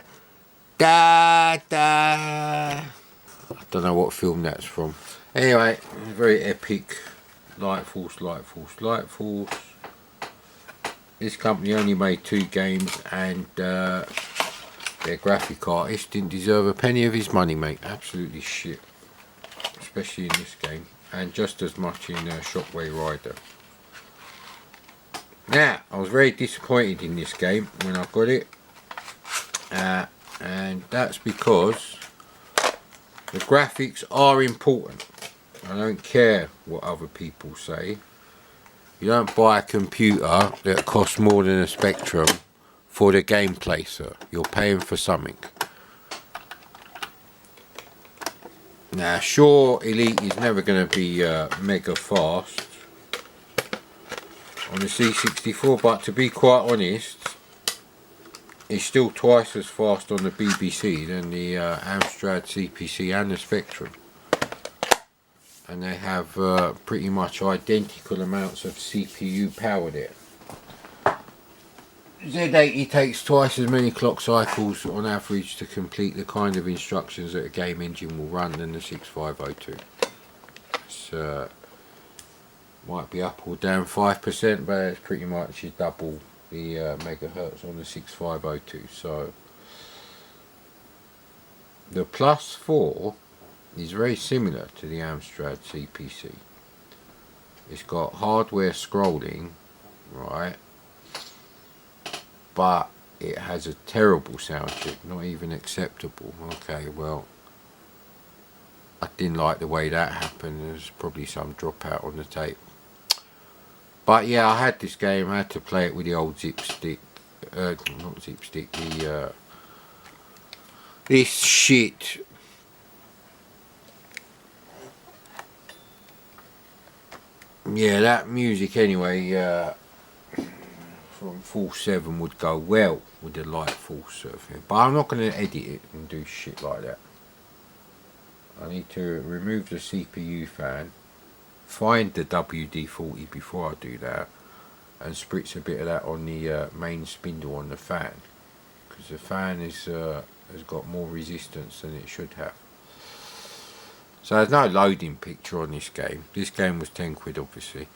da da. I don't know what film that's from. Anyway, very epic. Light Force, Light Force, Light Force. This company only made 2 games, and their graphic artist didn't deserve a penny of his money, mate. Absolutely shit. Especially in this game, and just as much in Shockwave Rider. Now, I was very disappointed in this game when I got it, and that's because the graphics are important. I don't care what other people say. You don't buy a computer that costs more than a Spectrum for the gameplay, sir. You're paying for something. Now, sure, Elite is never going to be mega fast on the C64, but to be quite honest, it's still twice as fast on the BBC than the Amstrad CPC and the Spectrum. And they have pretty much identical amounts of CPU power there. Z80 takes twice as many clock cycles on average to complete the kind of instructions that a game engine will run than the 6502. It's might be up or down 5%, but it's pretty much double the megahertz on the 6502. So the Plus 4 is very similar to the Amstrad CPC. It's got hardware scrolling, right? But it has a terrible sound chip, not even acceptable. Okay, well, I didn't like the way that happened. There's probably some dropout on the tape. But yeah, I had this game. I had to play it with the old zip stick. Not zip stick. This shit. Yeah, that music anyway. From Force 7 would go well with the Light Force surfing. But I'm not going to edit it and do shit like that. I need to remove the CPU fan. Find the WD-40 before I do that, and spritz a bit of that on the main spindle on the fan, because the fan is has got more resistance than it should have. So there's no loading picture on this game. This game was 10 quid obviously.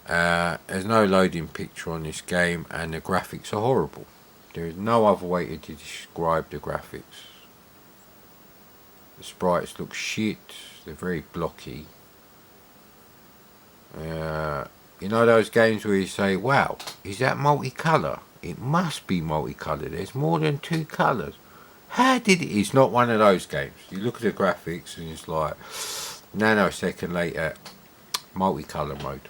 There's no loading picture on this game, and the graphics are horrible. There is no other way to describe the graphics. The sprites look shit, they're very blocky. You know those games where you say, wow, is that multicolour? It must be multicolour, there's more than 2 colours. How did it? It's not one of those games. You look at the graphics and it's like, nanosecond later, multicolour mode.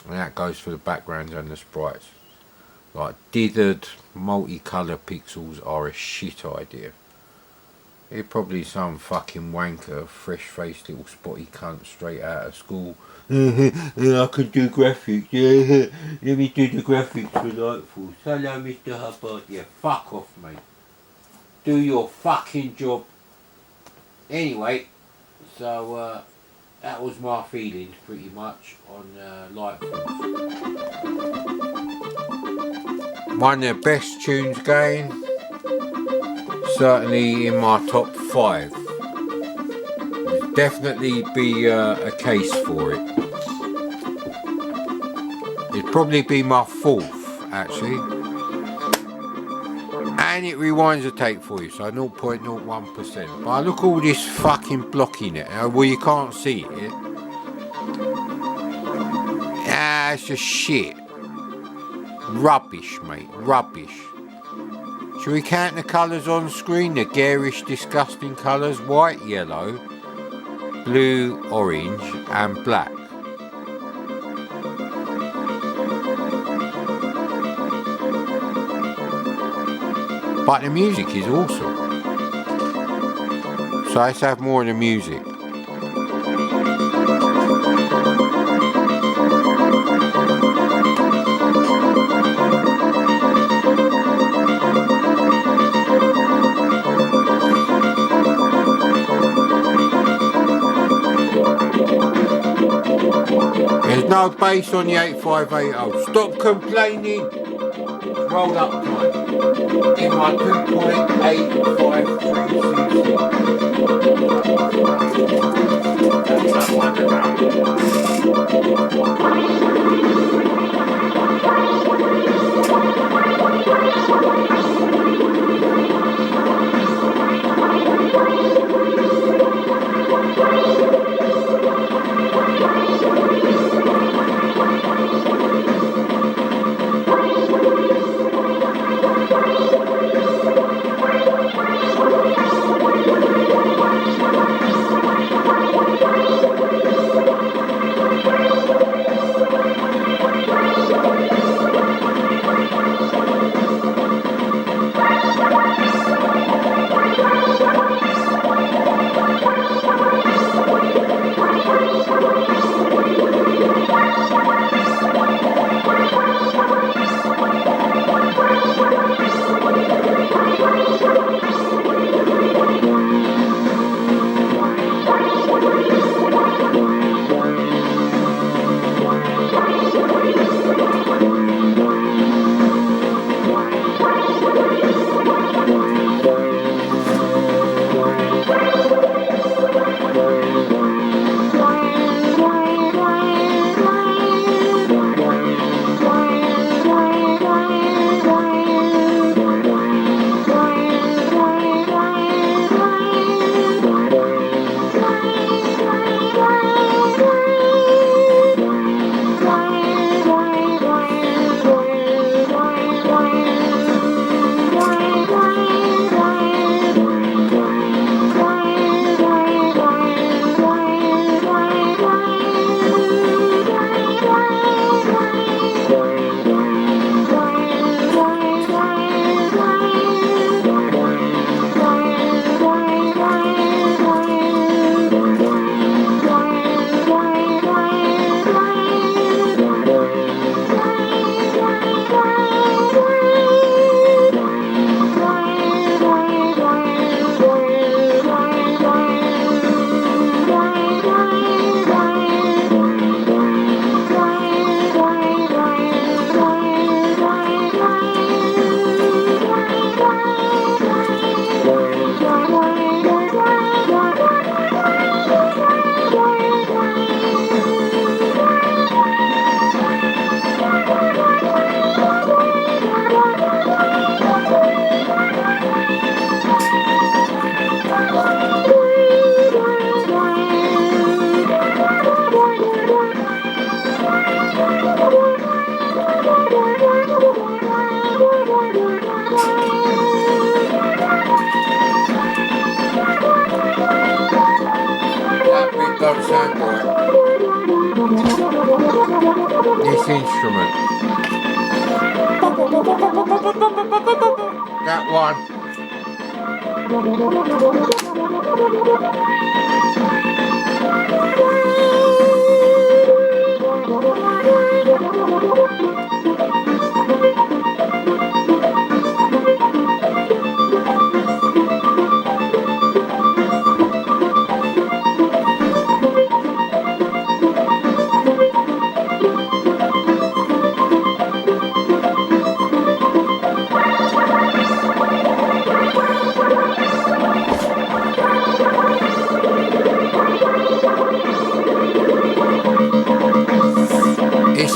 And that goes for the backgrounds and the sprites. Like, dithered multicolour pixels are a shit idea. You're probably some fucking wanker, fresh-faced little spotty cunt straight out of school. I could do graphics, yeah. Let me do the graphics for Light Force. Hello, Mr. Hubbard. Yeah, fuck off, mate. Do your fucking job. Anyway, so that was my feelings pretty much on Light Force. One of the best tunes going. Certainly in my top 5. There'd definitely be a case for it. It'd probably be my fourth, actually. And it rewinds the tape for you, so 0.01%. But look all this fucking blocking it. Well, you can't see it. Ah, it's just shit. Rubbish, mate. Rubbish. Shall we count the colours on screen? The garish, disgusting colours. White, yellow, blue, orange and black. But the music is awesome. So let's have more of the music. There's no bass on the 8580. Stop complaining. Roll up time. In my 「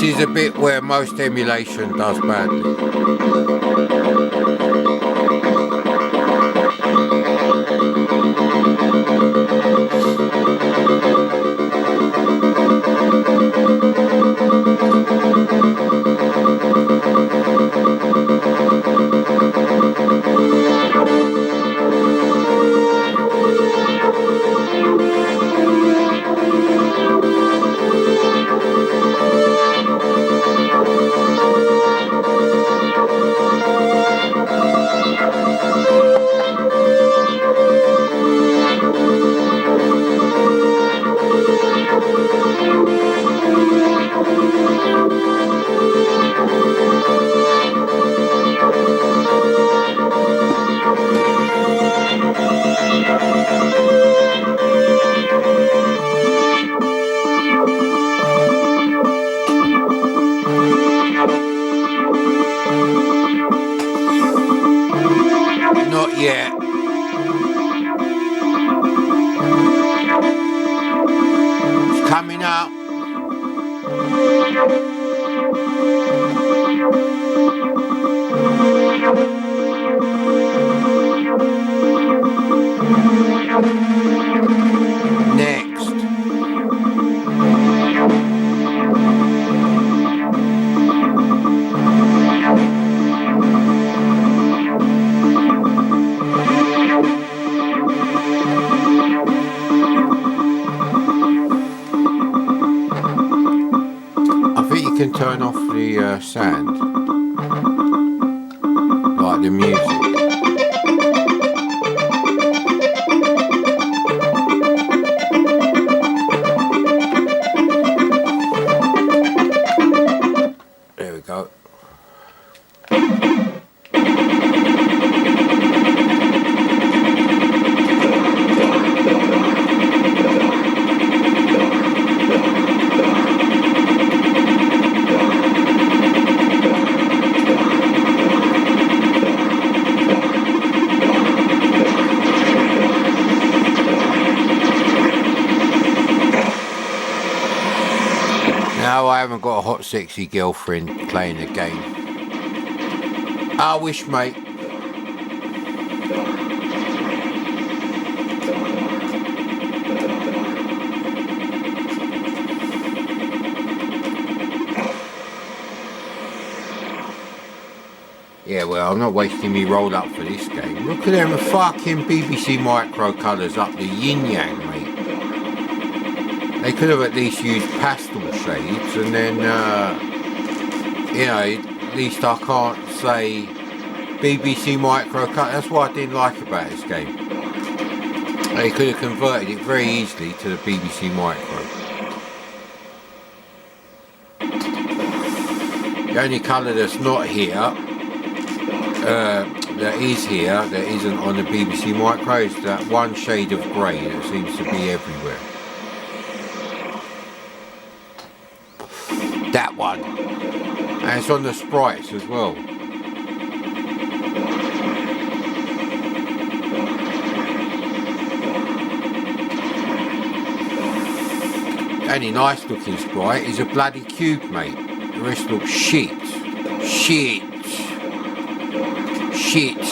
is a bit where most emulation does badly. Not yet. It's coming up. Next. I think you can turn off the sound, like the music. There we go. No, I haven't got a hot sexy girlfriend playing the game. I wish, mate. Yeah, well, I'm not wasting me roll up for this game. Look at them fucking BBC Micro colours up the yin-yang, mate. They could have at least used pastel shades, and then, you know, at least I can't say BBC Micro Cut. That's what I didn't like about this game. They could have converted it very easily to the BBC Micro. The only colour that's not here, that is here, that isn't on the BBC Micro, is that one shade of grey that seems to be everywhere. That one, and it's on the sprites as well. The only nice looking sprite is a bloody cube, mate. The rest looks shit,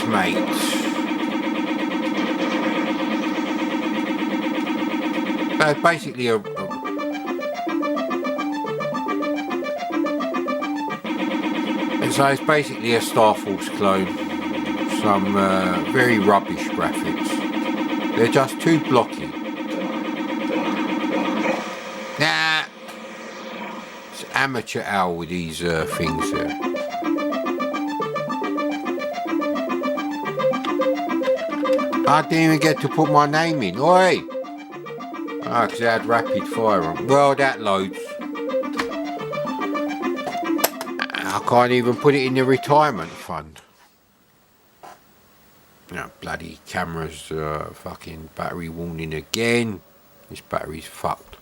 mate. Basically so it's basically a Star Force clone. Some very rubbish graphics. They're just too blocky. Nah, it's amateur hour with these things there. I didn't even get to put my name in. Oi! Oh, because I had rapid fire on. Well, that loads. I can't even put it in the retirement fund. No, bloody camera's fucking battery warning again. This battery's fucked.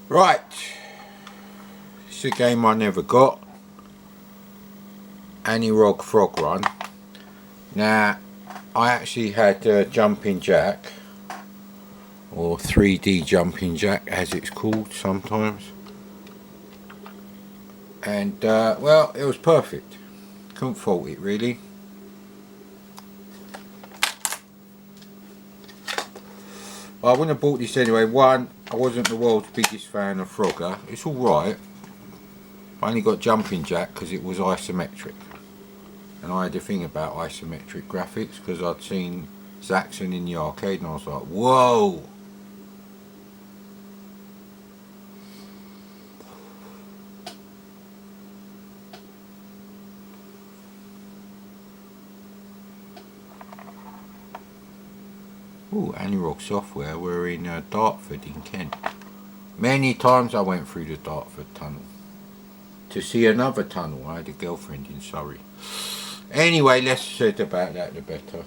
Right, it's a game I never got. Anirog Frog Run. Now, I actually had Jumping Jack, or 3D Jumping Jack as it's called sometimes. And, well, it was perfect. Couldn't fault it really. I wouldn't have bought this anyway. One, I wasn't the world's biggest fan of Frogger. It's alright. I only got Jumping Jack because it was isometric. And I had a thing about isometric graphics because I'd seen Zaxxon in the arcade and I was like, whoa! Ooh, Anirog Software. We're in Dartford in Kent. Many times I went through the Dartford tunnel to see another tunnel. I had a girlfriend in Surrey. Anyway, less said about that the better.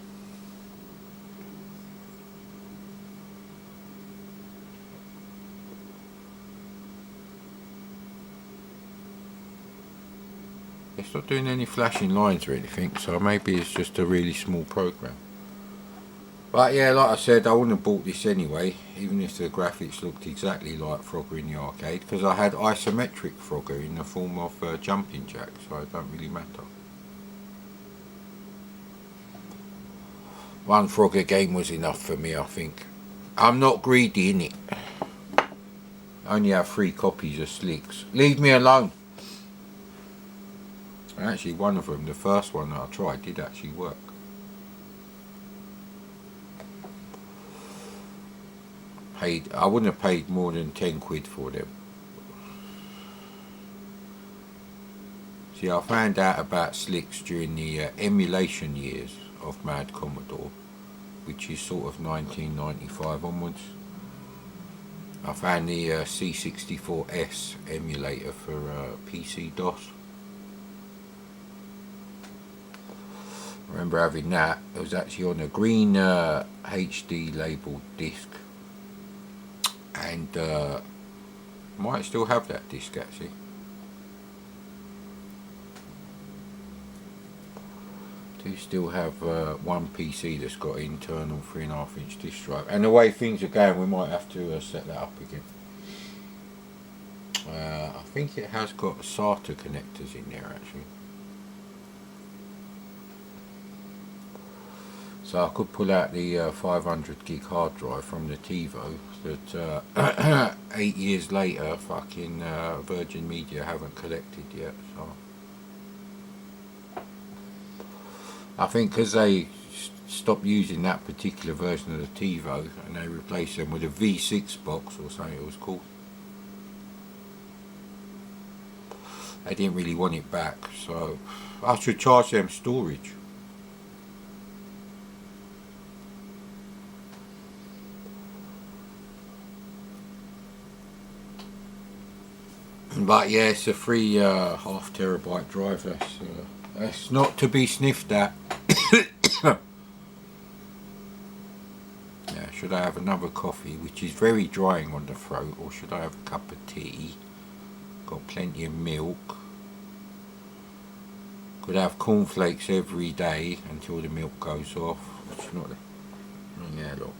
It's not doing any flashing lines or anything, so maybe it's just a really small program. But yeah, like I said, I wouldn't have bought this anyway, even if the graphics looked exactly like Frogger in the arcade, because I had isometric Frogger in the form of Jumping Jack, so it don't really matter. One Frogger game was enough for me, I think. I'm not greedy in it. I only have 3 copies of Slicks. Leave me alone. And actually, one of them, the first one that I tried, did actually work. I wouldn't have paid more than 10 quid for them. See, I found out about slicks during the emulation years of Mad Commodore, which is sort of 1995 onwards. I found the C64S emulator for PC DOS. I remember having that. It was actually on a green HD labelled disc, and might still have that disc actually. Do still have one PC that's got internal 3.5-inch disc drive, and the way things are going, we might have to set that up again. I think it has got SATA connectors in there actually, so I could pull out the 500 gig hard drive from the TiVo that 8 years later fucking Virgin Media haven't collected yet. So I think because they stopped using that particular version of the TiVo and they replaced them with a V6 box or something it was called, they didn't really want it back, so I should charge them storage. But yeah, it's a free half terabyte drive. That's not to be sniffed at. Yeah, should I have another coffee, which is very drying on the throat, or should I have a cup of tea? Got plenty of milk. Could have cornflakes every day until the milk goes off. It's not. Yeah, look.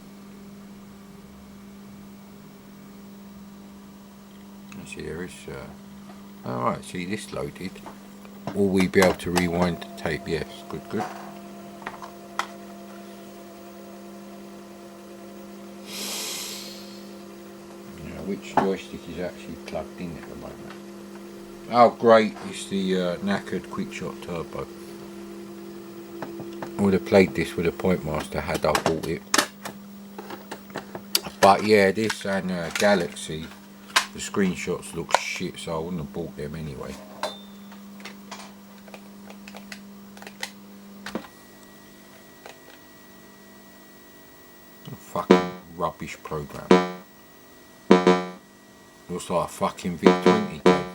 See, there is. Alright, see this loaded. Will we be able to rewind the tape? Yes, good, good. Now, which joystick is actually plugged in at the moment? Oh, great! It's the knackered Quickshot Turbo. I would have played this with a Point Master had I bought it. But yeah, this and Galaxy, the screenshots look shit, so I wouldn't have bought them anyway. Fucking rubbish program. Looks like a fucking VIC-20 game.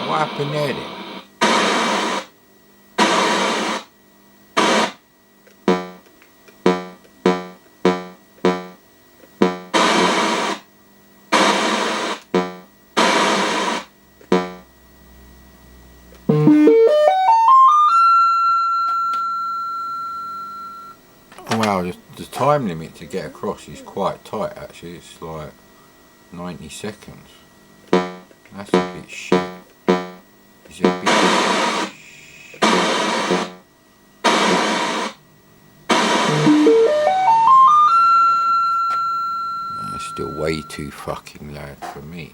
What happened there then? Wow, the time limit to get across is quite tight actually. It's like 90 seconds. That's a bit shit. It's a bit shit. That's still way too fucking loud for me.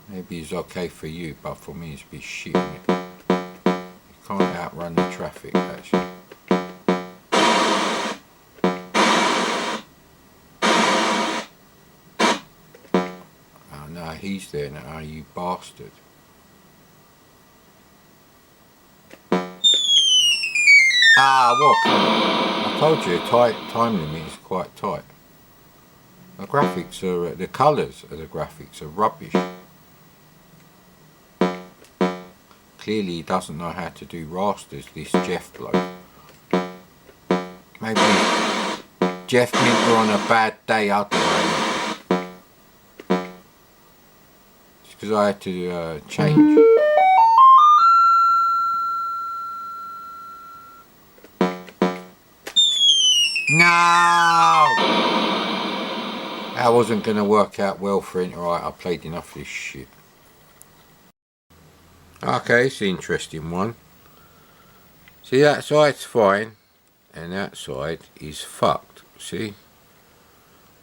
Maybe it's okay for you, but for me it's a bit shit. You can't outrun the traffic actually. No, he's there now, you bastard. Ah, what? I told you, time limit is quite tight. The graphics are, the colours of the graphics are rubbish. Clearly he doesn't know how to do rasters, this Jeff bloke. Maybe Jeff meant we're on a bad day, I don't know. Because I had to change. No! That wasn't going to work out well for it. Right, I played enough of this shit. Okay, it's an interesting one. See, that side's fine, and that side is fucked. See?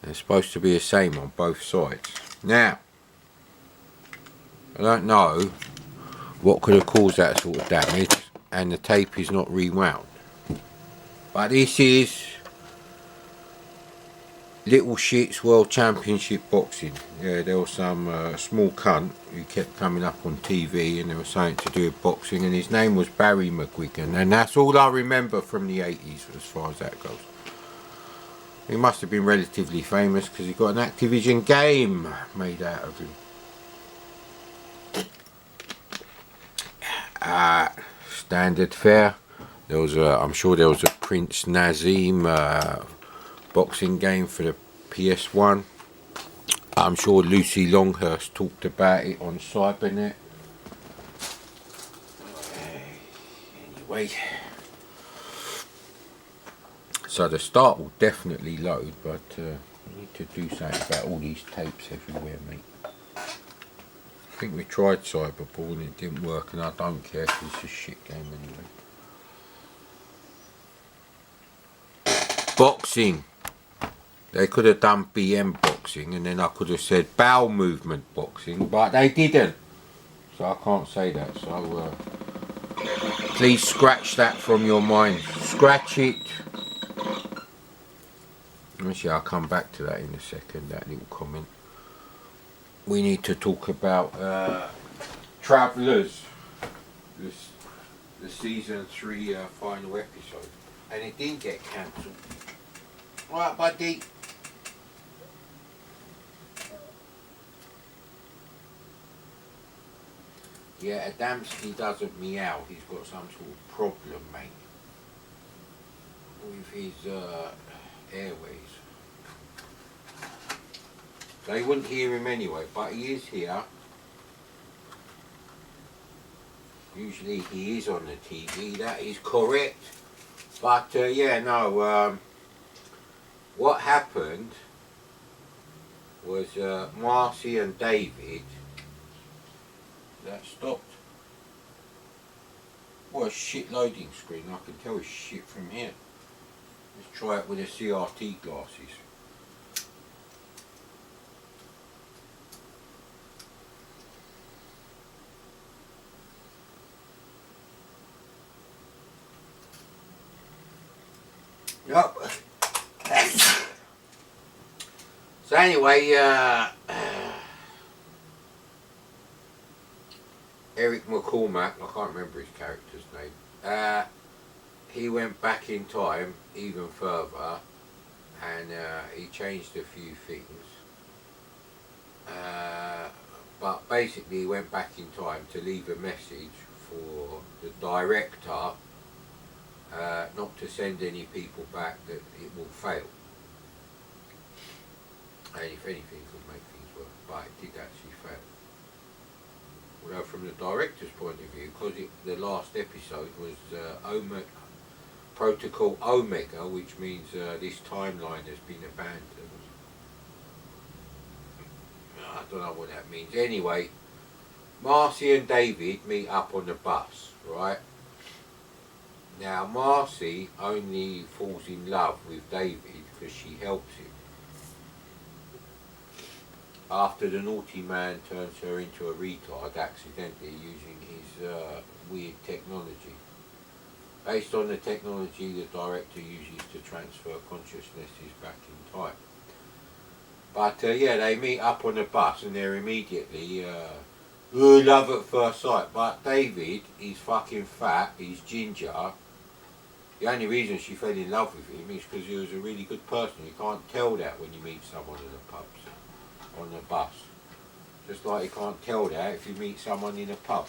They're supposed to be the same on both sides. Now, I don't know what could have caused that sort of damage, and the tape is not rewound. But this is Little Shits World Championship Boxing. Yeah, there was some small cunt who kept coming up on TV and there was something to do with boxing, and his name was Barry McGuigan, and that's all I remember from the 80s as far as that goes. He must have been relatively famous because he got an Activision game made out of him. Standard fare. There was I'm sure there was a Prince Nazim boxing game for the PS1. I'm sure Lucy Longhurst talked about it on Cybernet. Anyway, so the start will definitely load, but I need to do something about all these tapes everywhere, mate. I think we tried Cyberball and it didn't work, and I don't care because it's a shit game anyway. Boxing. They could have done BM boxing and then I could have said bowel movement boxing, but they didn't. So I can't say that. So please scratch that from your mind. Scratch it. Actually, I'll come back to that in a second, that little comment. We need to talk about Travellers. The season 3 final episode. And it didn't get cancelled. Right, buddy. Yeah, Adamski doesn't meow. He's got some sort of problem, mate, with his airways. They wouldn't hear him anyway, but he is here. Usually he is on the TV, that is correct. But yeah, no, what happened was Marcy and David, that stopped. What a shit loading screen, I can tell it's shit from here. Let's try it with the CRT glasses. Yep. So anyway, Eric McCormack, I can't remember his character's name, he went back in time even further and he changed a few things. But basically he went back in time to leave a message for the director not to send any people back, that it will fail. And if anything could make things work, but it did actually fail. Although from the director's point of view, because the last episode was Protocol Omega, which means this timeline has been abandoned. I don't know what that means. Anyway, Marcy and David meet up on the bus, right? Now Marcy only falls in love with David because she helps him. After the naughty man turns her into a retard accidentally using his weird technology. Based on the technology the director uses to transfer consciousnesses back in time. But yeah, they meet up on the bus and they're immediately love at first sight. But David, he's fucking fat, he's ginger. The only reason she fell in love with him is because he was a really good person. You can't tell that when you meet someone in the pubs, on the bus. Just like you can't tell that if you meet someone in a pub.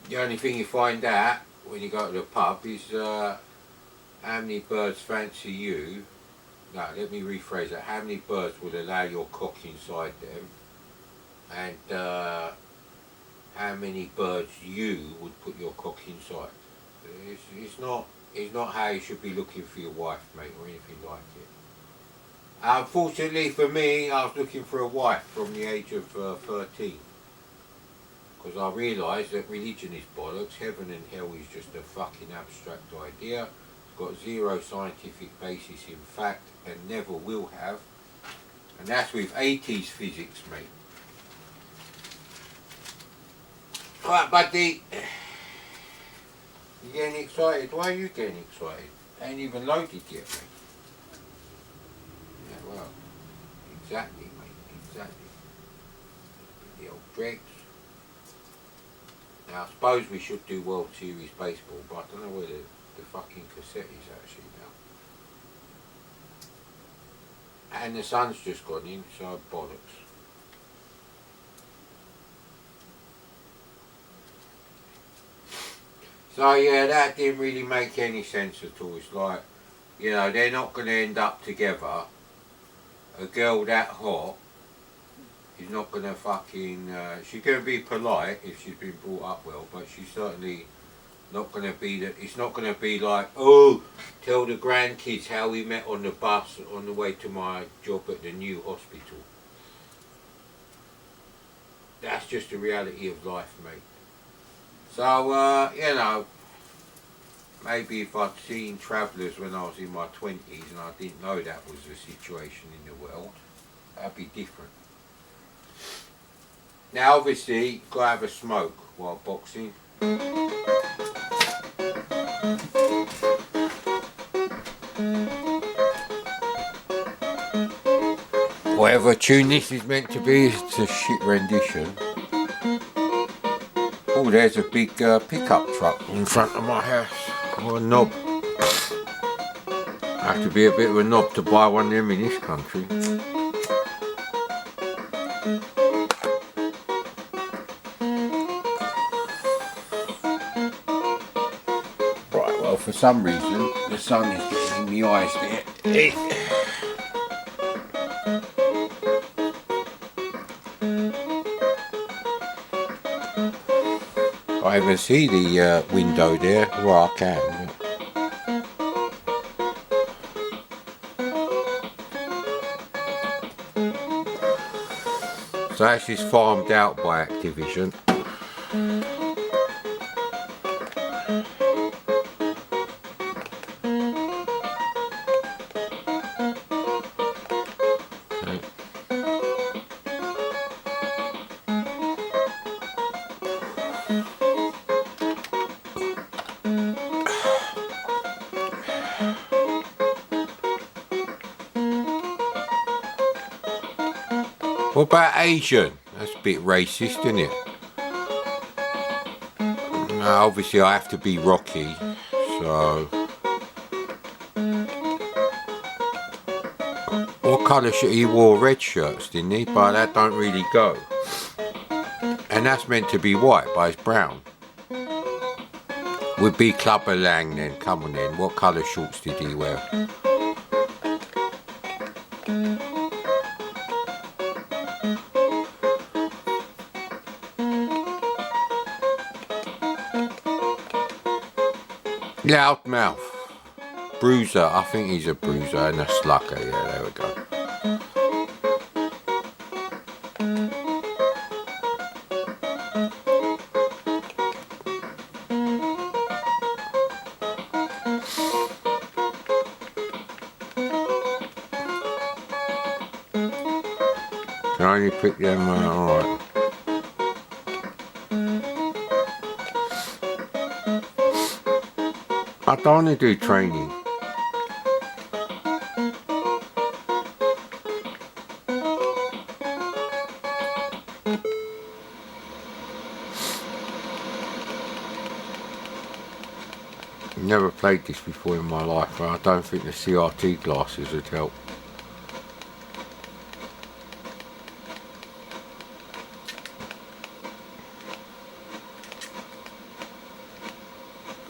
The only thing you find out when you go to the pub is how many birds fancy you. No, let me rephrase that. How many birds would allow your cock inside them? And how many birds you would put your cock inside. It's not how you should be looking for your wife, mate, or anything like it. Unfortunately for me, I was looking for a wife from the age of 13. Because I realised that religion is bollocks, heaven and hell is just a fucking abstract idea. It's got zero scientific basis in fact, and never will have. And that's with 80s physics, mate. Alright, buddy. You getting excited? Why are you getting excited? Ain't even loaded yet, mate. exactly, mate, exactly. The old dregs. Now, I suppose we should do World Series baseball, but I don't know where the fucking cassette is actually now. And the sun's just gone in, so bollocks. So yeah, that didn't really make any sense at all. It's like, you know, they're not going to end up together. A girl that hot is not going to fucking... she's going to be polite if she's been brought up well, but she's certainly not going to be... It's not going to be like, oh, tell the grandkids how we met on the bus on the way to my job at the new hospital. That's just the reality of life, mate. So, you know, maybe if I'd seen Travellers when I was in my 20s and I didn't know that was the situation in the world, that'd be different. Now, obviously, you've got to have a smoke while boxing. Whatever tune this is meant to be, it's a shit rendition. Oh, there's a big pickup truck in front of my house. What a knob. I have to be a bit of a knob to buy one of them in this country. Right, well, for some reason, the sun is getting in the eyes there. I even see the window there where I can. So that's just farmed out by Activision. What about Asian? That's a bit racist, isn't it? Now, obviously I have to be Rocky, so... What colour shirt? He wore red shirts, didn't he? But that don't really go. And that's meant to be white, but it's brown. Would be Clubber Lang then, come on then. What colour shorts did he wear? Loudmouth. Bruiser, I think he's a bruiser and a slugger, yeah, there we go. Can I only pick them, alright. I don't want to do training. Never played this before in my life, but I don't think the CRT glasses would help.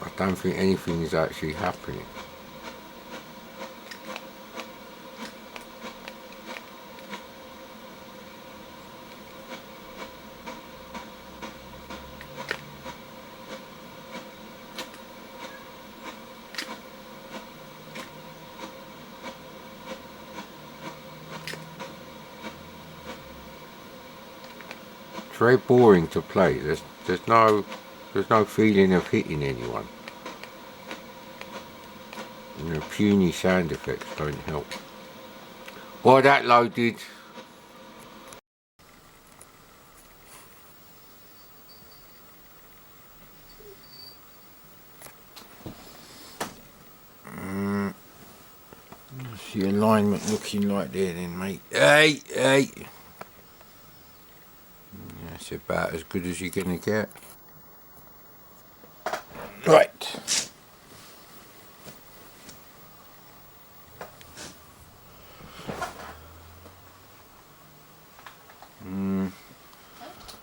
I don't think anything is actually happening. It's very boring to play. There's no feeling of hitting anyone. And the puny sound effects don't help. While that loaded, see a line alignment looking like there then, mate? Hey, hey. That's about as good as you're going to get. Right.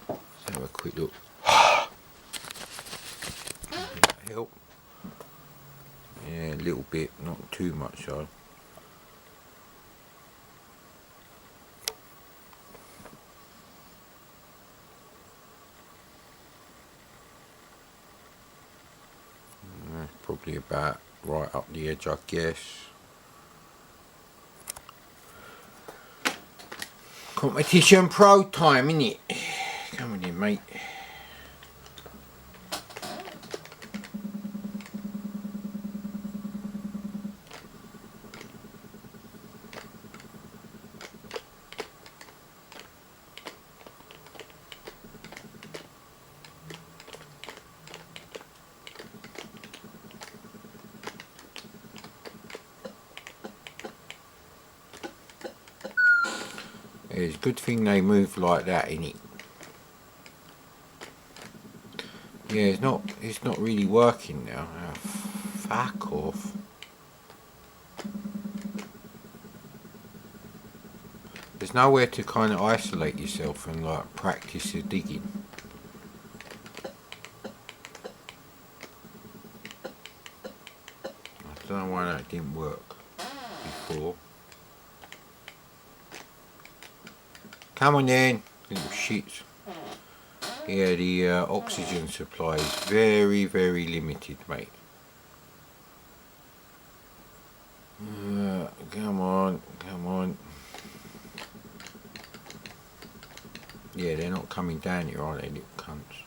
Let's have a quick look. Does that help? Yeah, a little bit, not too much though. Probably about right up the edge, I guess. Competition pro time, innit? Come on in, mate. It's a good thing they move like that, innit? Yeah, it's not really working now. Oh, fuck off. There's nowhere to kind of isolate yourself and like practice your digging. I don't know why that didn't work before. Come on then, little shits. Yeah, the oxygen supply is very, very limited, mate. Come on, come on. Yeah, they're not coming down here, are they, little cunts?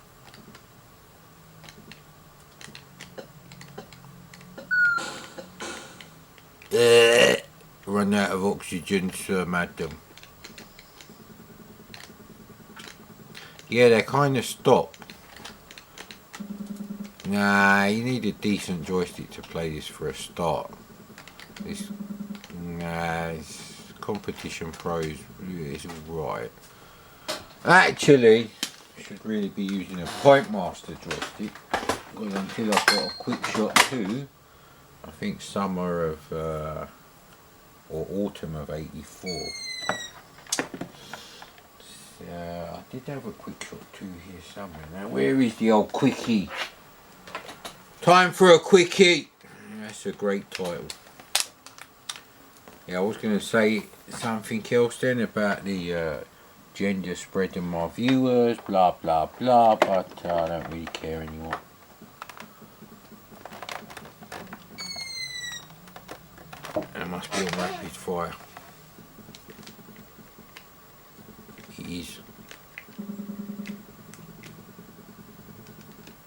Run out of oxygen, sir, madam. Yeah, they kind of stop. Nah, you need a decent joystick to play this for a start. It's competition pros, it's alright. Actually, I should really be using a Point Master joystick. Because until I've got a Quick Shot 2, I think summer of, or autumn of '84. I did have a Quick Shot 2 here somewhere. Now, where is the old quickie? Time for a quickie! That's a great title. Yeah, I was going to say something else then about the gender spread in my viewers, blah blah blah, but I don't really care anymore. That must be on rapid fire. It is.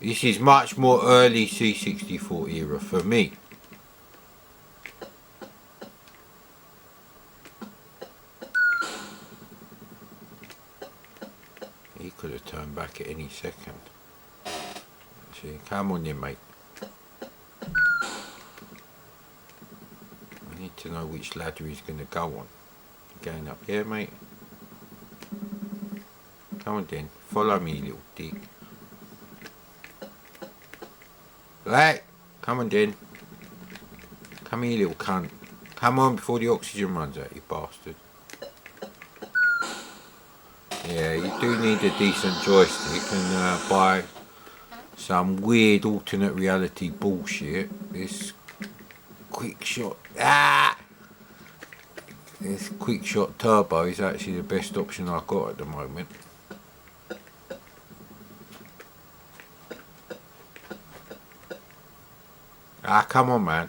This is much more early C64 era for me. He could have turned back at any second. See, come on then, mate. I need to know which ladder he's going to go on. Going up there, mate. Come on then, follow me, little dick. Right, come on then. Come here, little cunt. Come on before the oxygen runs out, you bastard. Yeah, you do need a decent joystick and buy some weird alternate reality bullshit. This Quick Shot, this Quick Shot Turbo is actually the best option I've got at the moment. Come on, man.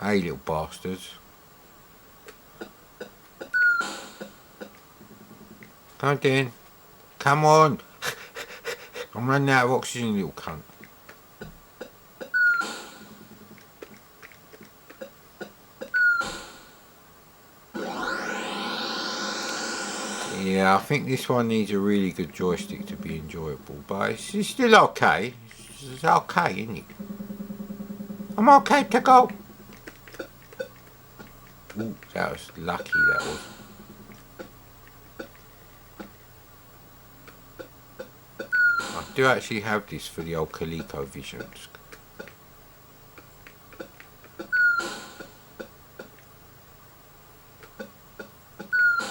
Hey, little bastards. Come on, then. Come on. I'm running out of oxygen, little cunt. Yeah, I think this one needs a really good joystick to be enjoyable, but it's still okay. It's okay, isn't it? I'm okay to go. Ooh, that was lucky, that was. I do actually have this for the old ColecoVisions.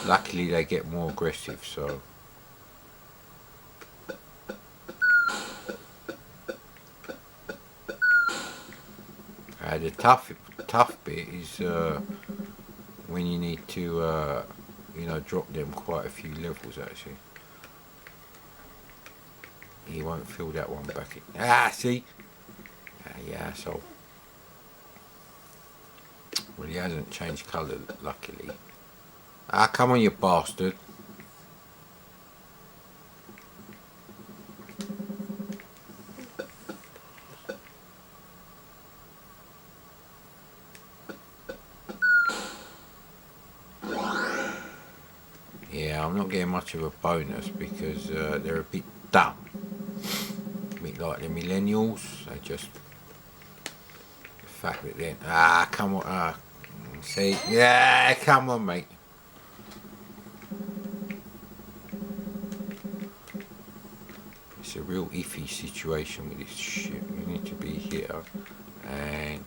Luckily they get more aggressive, so... the tough bit is when you need to, you know, drop them quite a few levels actually. You won't feel that one back in. Ah, see? Yeah, so... Well, he hasn't changed colour, luckily. Ah, come on, you bastard. Yeah, I'm not getting much of a bonus because they're a bit dumb. A bit like the millennials. They just... The fact that they're... Ah, come on. See? Yeah, come on, mate. It's a real iffy situation with this shit. You need to be here. And...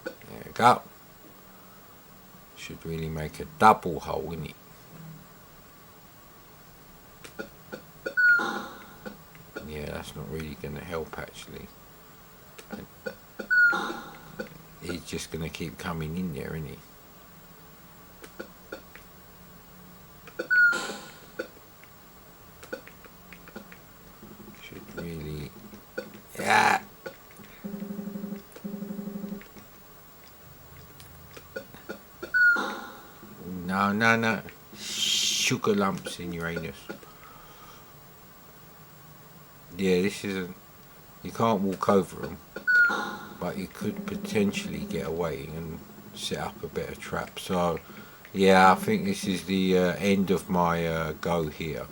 There we go. Should really make a double hole in it. Yeah, that's not really going to help actually. And he's just going to keep coming in there, isn't he? Should really... Yeah! No. Sugar lumps in Uranus. Yeah, this isn't... You can't walk over them, but you could potentially get away and set up a better trap. So, yeah, I think this is the end of my go here.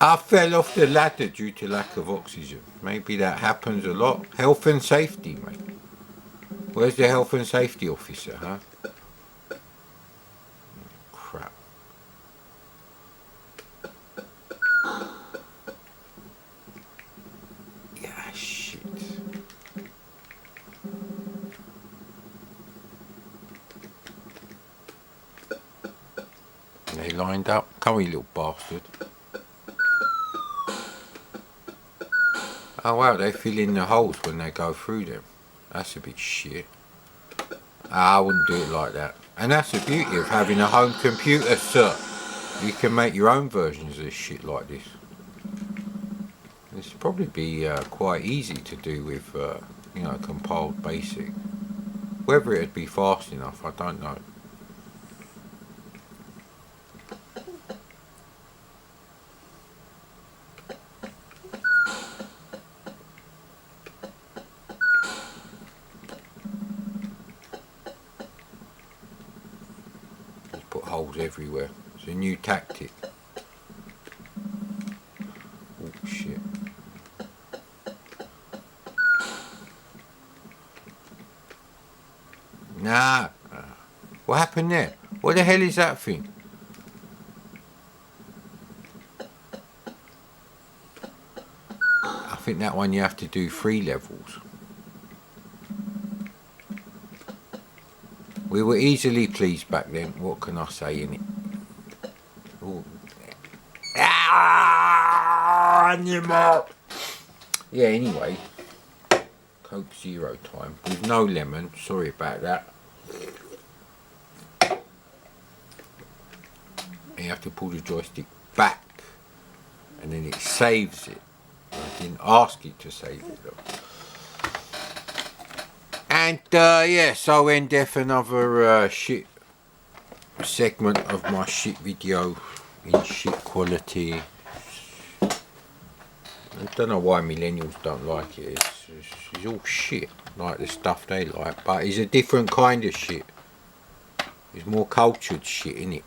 I fell off the ladder due to lack of oxygen. Maybe that happens a lot. Health and safety, mate. Where's the health and safety officer, huh? Crap. Yeah, shit. They lined up. Come here, little bastard. Oh wow, they fill in the holes when they go through them. That's a bit shit. I wouldn't do it like that. And that's the beauty of having a home computer, sir. You can make your own versions of shit like this. This would probably be quite easy to do with, you know, compiled basic. Whether it'd be fast enough, I don't know. Holes everywhere. It's a new tactic. Oh shit. Nah. What happened there? What the hell is that thing? I think that one you have to do 3 levels. We were easily pleased back then. What can I say in it? Ooh. Animal! Yeah, anyway. Coke Zero time. With no lemon. Sorry about that. You have to pull the joystick back. And then it saves it. I didn't ask it to save it though. And yeah, so end death another shit segment of my shit video in shit quality. I don't know why millennials don't like it. It's all shit, like the stuff they like, but it's a different kind of shit. It's more cultured shit, innit?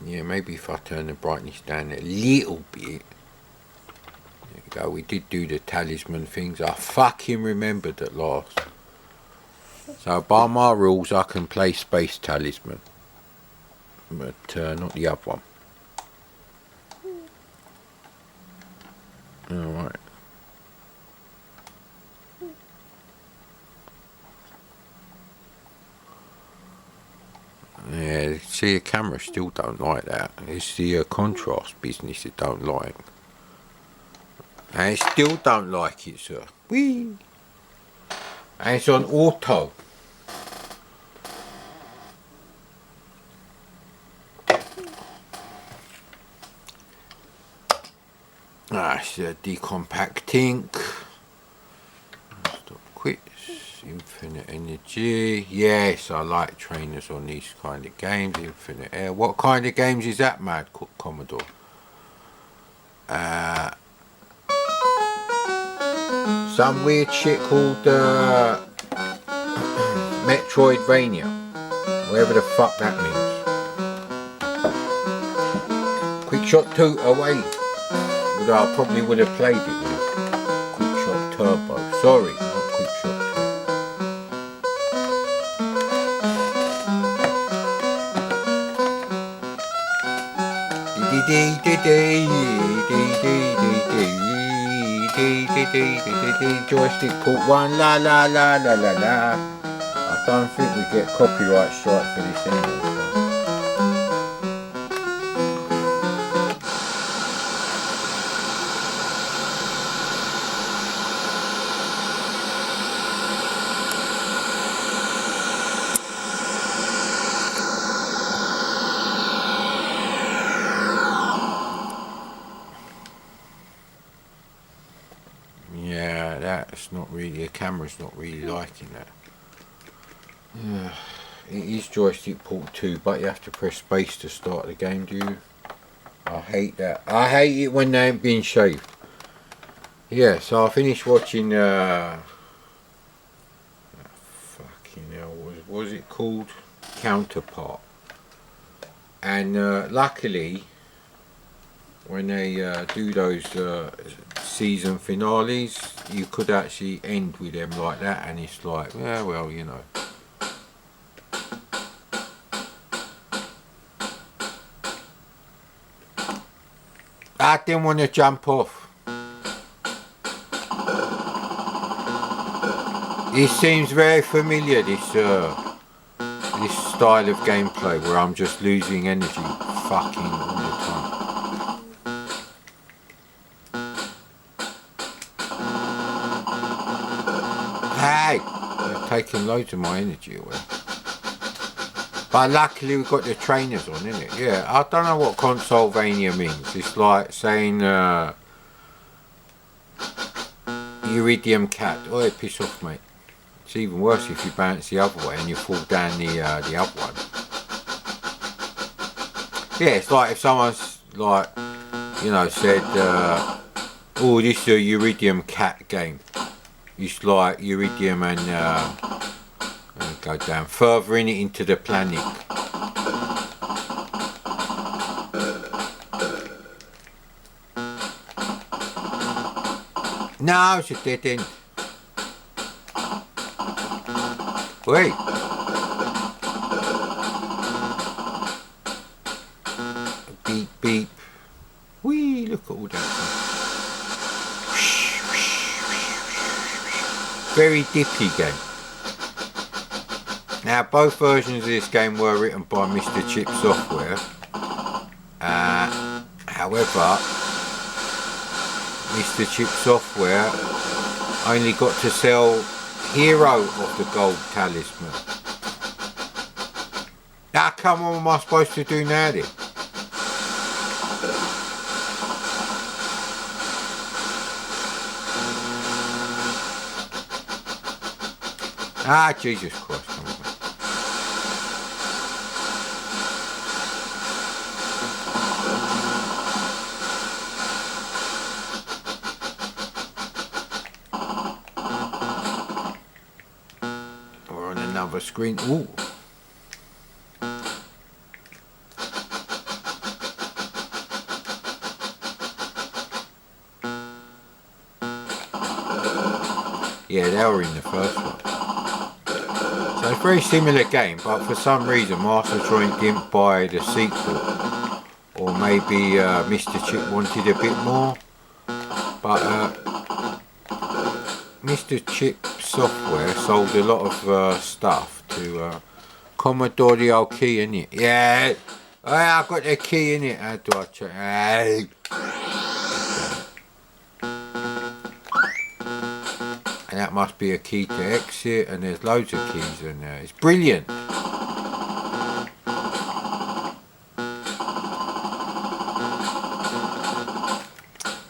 Yeah, maybe if I turn the brightness down a little bit. There we go, we did do the talisman things. I fucking remembered at last. So by my rules I can play Space Talisman. But not the other one. Alright. Yeah, see, the camera still don't like that. It's the contrast business it don't like. And it still don't like it, sir. Whee! And it's on auto. It's decompacting. Stop quits. Infinite energy. Yes, I like trainers on these kind of games. Infinite air. What kind of games is that, Mad Commodore? Some weird shit called Metroidvania. Whatever the fuck that means. Quick Shot 2 away. Although I probably would have played it with Quick Shot Turbo. Sorry, not Quick Shot 2. Joystick port 1, la la la la la la. I don't think we get copyright strike for this anyway. Yeah, that's not really, the camera's not really liking that. It is joystick port 2, but you have to press space to start the game, do you? I hate that. I hate it when they ain't being shaved. Yeah, so I finished watching fucking hell, what was it called? Counterpart. And luckily when they do those season finales, you could actually end with them like that, and it's like, yeah, well, you know. I didn't want to jump off. It seems very familiar, this style of gameplay where I'm just losing energy fucking all the time. Hey! They're taking loads of my energy away. But luckily we've got the trainers on, innit? Yeah, I don't know what Consolevania means. It's like saying Iridium Cat. Oh, piss off, mate. It's even worse if you bounce the other way and you fall down the other one. Yeah, it's like if someone's like, you know, said, oh, this is a Iridium Cat game. It's like Iridium and go down further in it into the planet. No, it's a dead end. Wait. Beep beep. Whee, look at all that. Very dippy game. Now, both versions of this game were written by Mr. Chip Software. However, Mr. Chip Software only got to sell Hero of the Gold Talisman. Now, come on, what am I supposed to do now then? Ah, Jesus Christ. Come on. other screen. Ooh. Yeah, they were in the first one. So it's a very similar game, but for some reason Master Troy didn't buy the sequel. Or maybe Mr. Chip wanted a bit more. But Mr. Chip Software sold a lot of stuff to Commodore, the old key in it. Yeah, I've got the key in it. How do I check? And that must be a key to exit, and there's loads of keys in there. It's brilliant.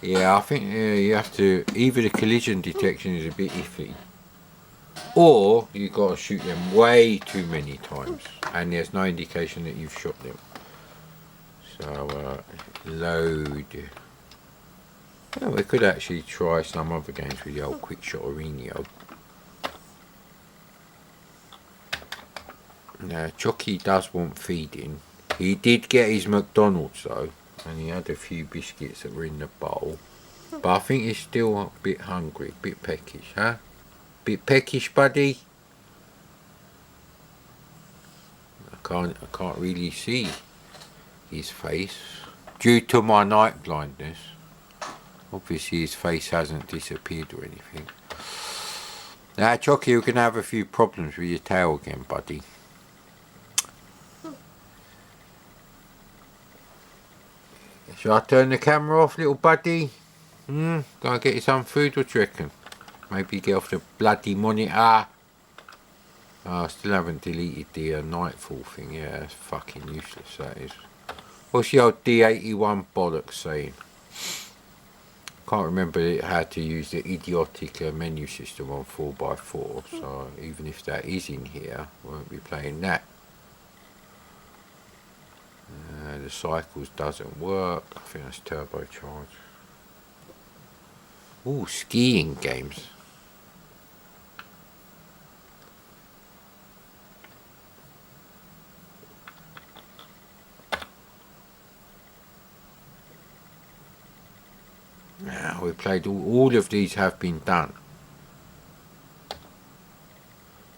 Yeah, I think you have to, either the collision detection is a bit iffy, or you've got to shoot them way too many times, and there's no indication that you've shot them. So, load. Well, we could actually try some other games with the old quick shot Arenio. Now, Chucky does want feeding. He did get his McDonald's though, and he had a few biscuits that were in the bowl. But I think he's still a bit hungry, a bit peckish, huh? Bit peckish, buddy. I can't really see his face due to my night blindness. Obviously his face hasn't disappeared or anything. Now Chucky, you're going to have a few problems with your tail again, buddy. Shall I turn the camera off, little buddy? Go and get you some food, what do you reckon? Maybe get off the bloody monitor. I still haven't deleted the Nightfall thing. Yeah, that's fucking useless, that is. What's the old D81 bollocks saying? Can't remember how to use the idiotic menu system on 4x4, so even if that is in here, I won't be playing that. The cycles doesn't work. I think that's turbocharged. Ooh, skiing games. Now we played all of these have been done.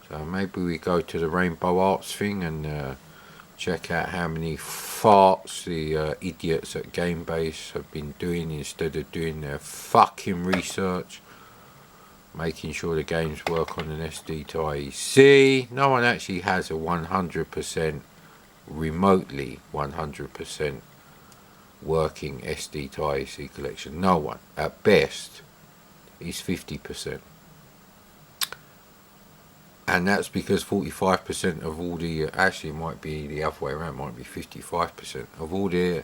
So maybe we go to the Rainbow Arts thing and check out how many farts the idiots at GameBase have been doing instead of doing their fucking research, making sure the games work on an SD to IEC. No one actually has a 100% remotely 100% working SD to IEC collection. No one. At best is 50%. And that's because 45% of all the, actually it might be the other way around, might be 55% of all the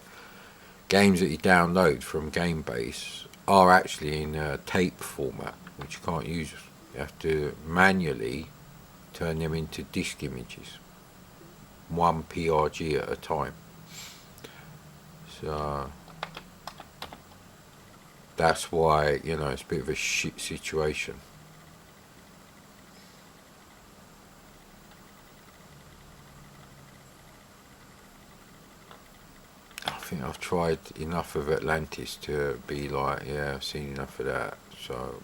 games that you download from GameBase are actually in tape format, which you can't use. You have to manually turn them into disk images, one PRG at a time. So that's why, you know, it's a bit of a shit situation. I think I've tried enough of Atlantis to be like, yeah, I've seen enough of that. So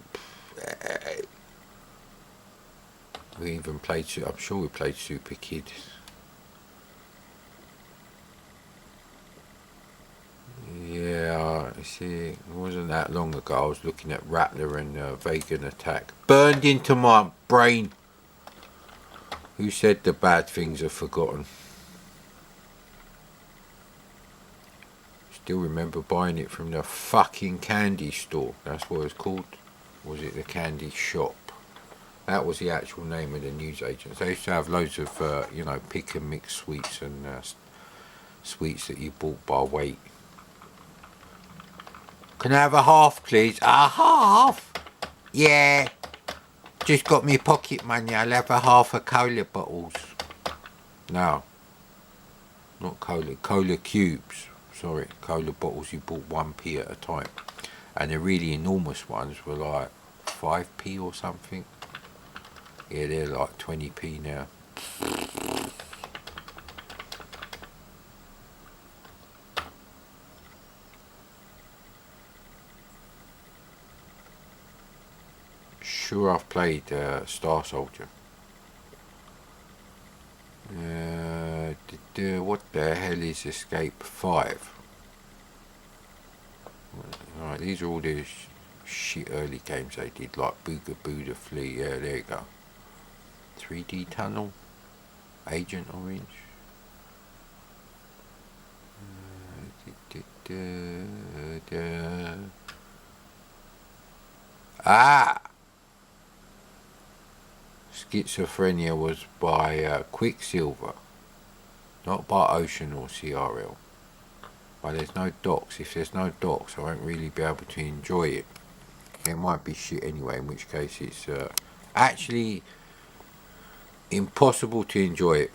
we even played, I'm sure we played Super Kid. Yeah, see, it wasn't that long ago. I was looking at Rattler and Vegan Attack. Burned into my brain. Who said the bad things are forgotten? Still remember buying it from the fucking candy store. That's what it was called. Was it the candy shop? That was the actual name of the newsagents. They used to have loads of, you know, pick and mix sweets and sweets that you bought by weight. Can I have a half, please? A half? Yeah. Just got me pocket money. I'll have a half of cola bottles. No. Not cola. Cola cubes. Sorry. Cola bottles you bought 1p at a time. And the really enormous ones were like 5p or something. Yeah, they're like 20p now. Sure, I've played Star Soldier. What the hell is Escape 5? Alright, these are all the shit early games they did, like Booga Booga Flea. Yeah, there you go. 3D Tunnel, Agent Orange. Ah! Schizophrenia was by Quicksilver, not by Ocean or CRL. But there's no docs. If there's no docs, I won't really be able to enjoy it. It might be shit anyway, in which case it's actually impossible to enjoy it.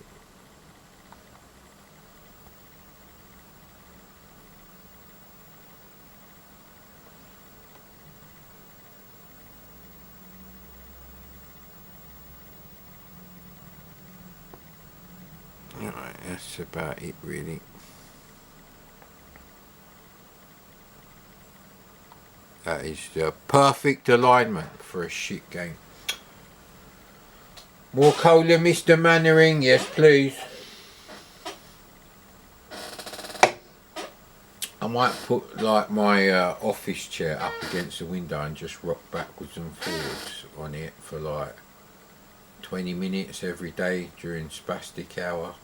Alright, that's about it really. That is the perfect alignment for a shit game. More cola, Mr. Mannering? Yes, please. I might put like my office chair up against the window and just rock backwards and forwards on it for like 20 minutes every day during spastic hour.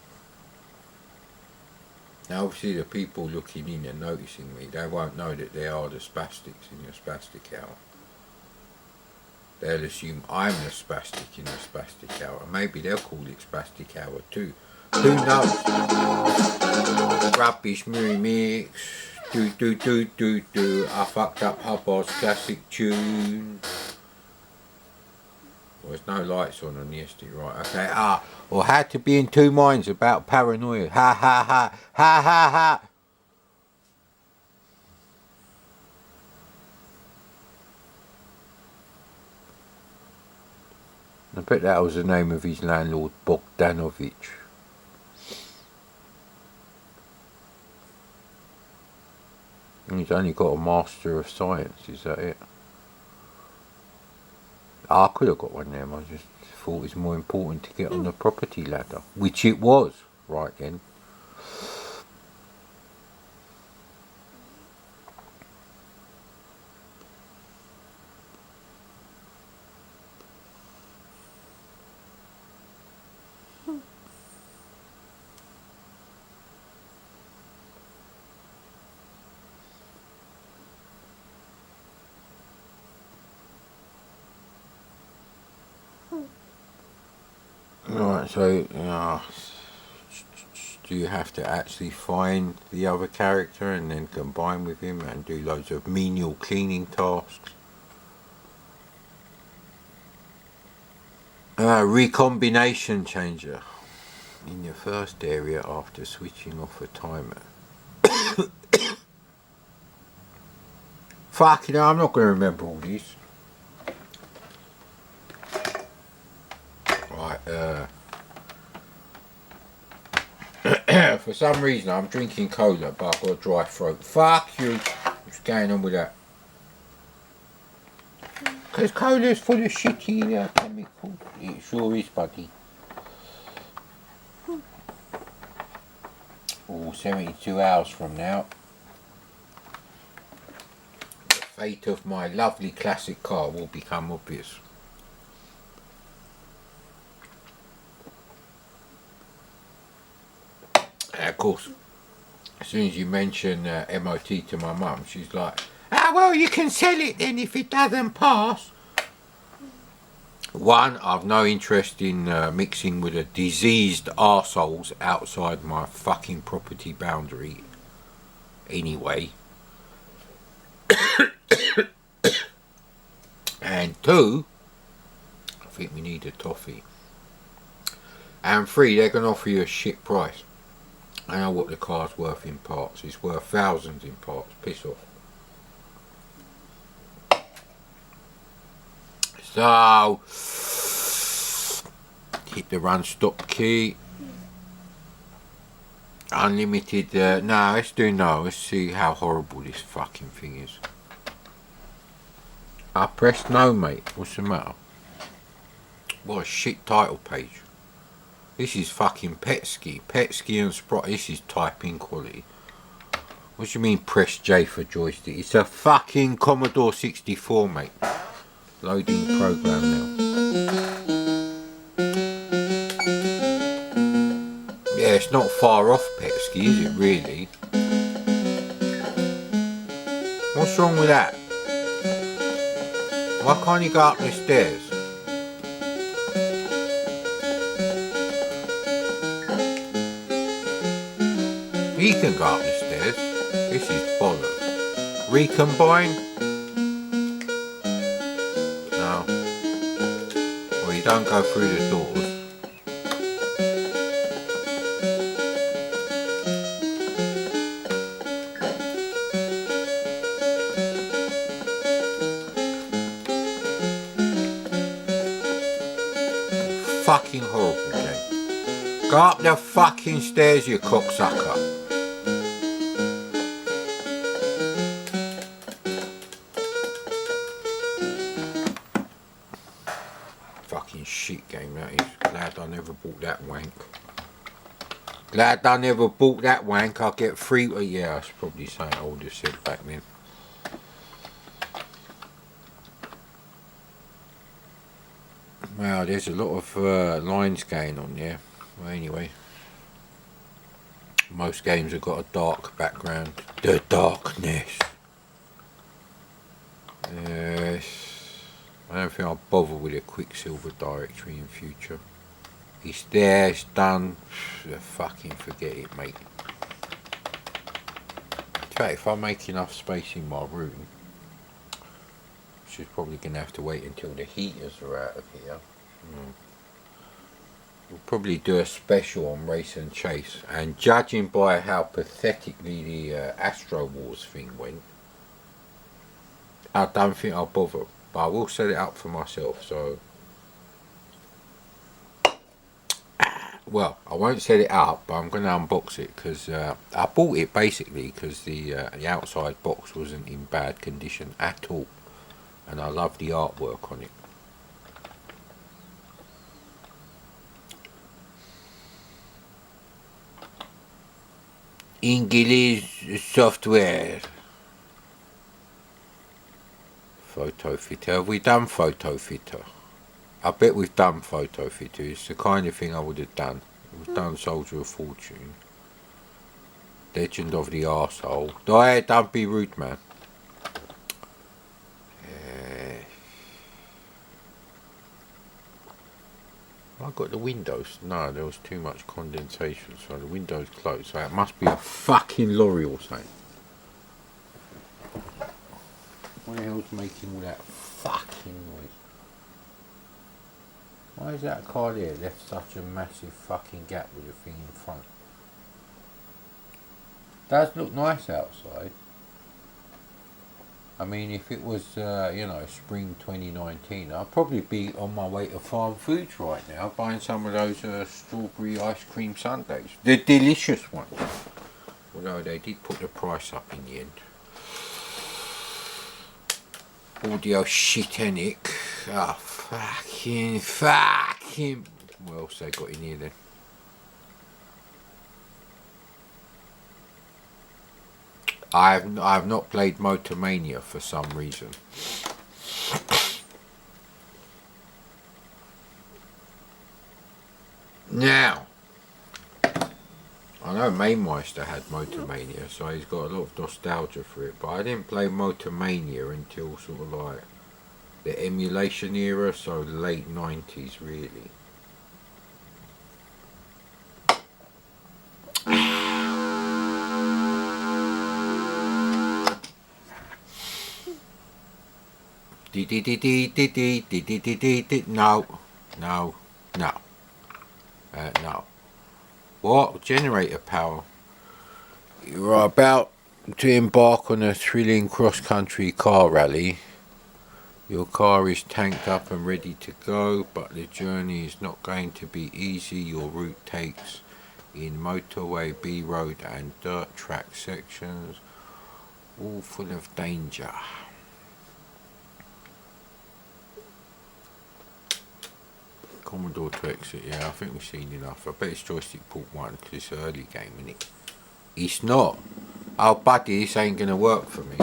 Now obviously the people looking in and noticing me, they won't know that they are the spastics in the spastic hour. They'll assume I'm the spastic in the spastic hour. Maybe they'll call it spastic hour too. Who knows? Rubbish mix. Do. I fucked up Hubbard's classic tune. Well, there's no lights on yesterday, right? Okay. Or how to be in two minds about paranoia. Ha ha ha. Ha ha ha. I bet that was the name of his landlord, Bogdanovich. And he's only got a Master of Science, is that it? I could have got one there, I just thought it was more important to get on the property ladder. Which it was, right then. Right, so do you have to actually find the other character and then combine with him and do loads of menial cleaning tasks? Recombination changer in your first area after switching off a timer. Fuck, I'm not going to remember all this. Right, for some reason I'm drinking cola but I've got a dry throat. Fuck you. What's going on with that? Because cola is full of shitty chemicals. It sure is, buddy. Oh, 72 hours from now, the fate of my lovely classic car will become obvious. And of course, as soon as you mention MOT to my mum, she's like, well, you can sell it then if it doesn't pass. One, I've no interest in mixing with a diseased arseholes outside my fucking property boundary anyway. And two, I think we need a toffee. And three, they're going to offer you a shit price. I know what the car's worth in parts. It's worth thousands in parts. Piss off. So, Hit the run stop key. Unlimited, no, let's do no. Let's see how horrible this fucking thing is. I pressed no, mate. What's the matter? What a shit title page. This is fucking Petsky. Petsky and Sprite. This is typing quality. What do you mean press J for joystick? It's a fucking Commodore 64, mate. Loading program now. Yeah, it's not far off Petsky, is it really? What's wrong with that? Why can't you go up the stairs? He can go up the stairs. This is bollocks. Recombine? No. Well, you don't go through the doors. Fucking horrible game. Go up the fucking stairs, you cocksucker. Fucking shit game that is. Glad I never bought that wank. Glad I never bought that wank. I'll get free. Yeah, that's probably something I would have said back then. Wow, there's a lot of lines going on there. Well, anyway, most games have got a dark background. The darkness. Yes. I don't think I'll bother with a Quicksilver directory in future. It's there, it's done. Fucking forget it, mate. In fact, if I make enough space in my room, which is probably going to have to wait until the heaters are out of here. We'll probably do a special on Race and Chase, and judging by how pathetically the Astro Wars thing went, I don't think I'll bother, but I will set it up for myself. So, well, I won't set it up, but I'm going to unbox it because I bought it basically because the outside box wasn't in bad condition at all, and I love the artwork on it. English software. Photo fitter. Have we done photo fitter? I bet we've done photo fitter. It's the kind of thing I would have done. We've done Soldier of Fortune. Legend of the Arsehole. Don't be rude, man. I got the windows. No, there was too much condensation, so the windows closed. So it must be a fucking lorry or something. What the hell's making all that fucking noise? Why is that car there left such a massive fucking gap with the thing in front? Does look nice outside. I mean, if it was, spring 2019, I'd probably be on my way to Farm Foods right now, buying some of those strawberry ice cream sundaes. The delicious ones. Although they did put the price up in the end. Audio shitenic. Oh, fucking. What else they got in here then? I have not played Motormania for some reason. Now, I know Mainmeister had Motormania, so he's got a lot of nostalgia for it, but I didn't play Motormania until sort of like the emulation era, so late 90s really. No. No. What? Generator power. You are about to embark on a thrilling cross-country car rally. Your car is tanked up and ready to go, but the journey is not going to be easy. Your route takes in motorway, B road and dirt track sections, all full of danger. Commodore to exit, yeah, I think we've seen enough. I bet it's joystick port 1 because it's an early game, isn't it? It's not. Oh buddy, this ain't going to work for me.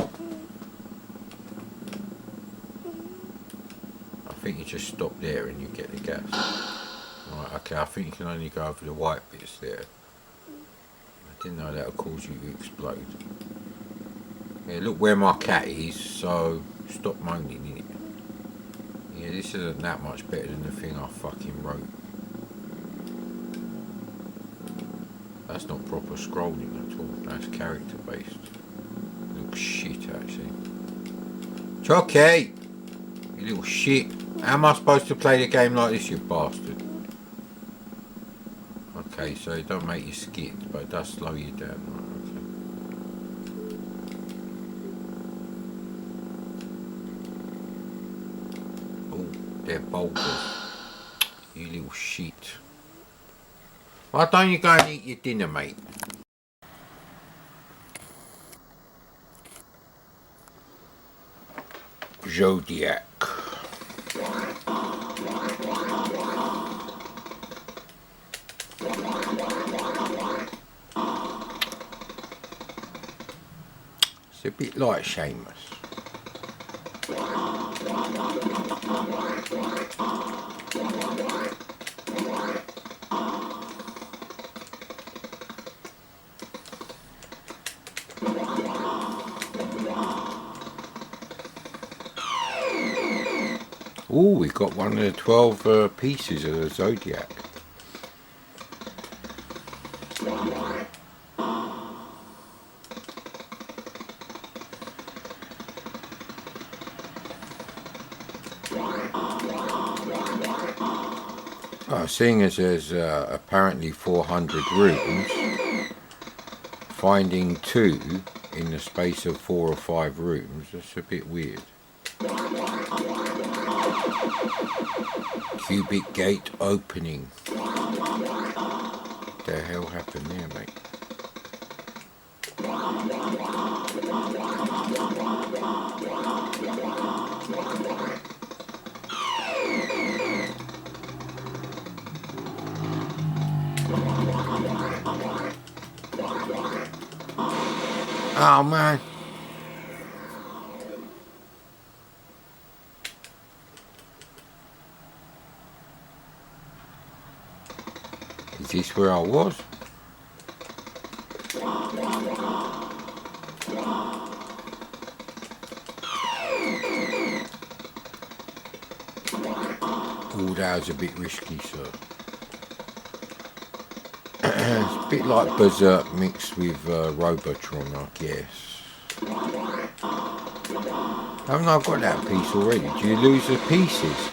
I think you just stop there and you get the gas. Right, okay, I think you can only go over the white bits there. I didn't know that would cause you to explode. Yeah, look where my cat is, so stop moaning, innit? Yeah, this isn't that much better than the thing I fucking wrote. That's not proper scrolling at all, that's character based. Looks shit actually. Chucky! You little shit. How am I supposed to play the game like this, you bastard? Okay, so it don't make you skid, but it does slow you down. Right, okay. Oh, they're boulders. You little shit. Why don't you go and eat your dinner, mate? Zodiac. It's a bit like Seamus. Oh, we got one of the 12 pieces of the Zodiac. Seeing as there's apparently 400 rooms, finding 2 in the space of 4 or 5 rooms, that's a bit weird. Cubic gate opening. What the hell happened there, mate? Oh man. Is this where I was? Oh, that was a bit risky, sir. It's a bit like Berserk mixed with Robotron, I guess. Haven't I got that piece already? Do you lose the pieces?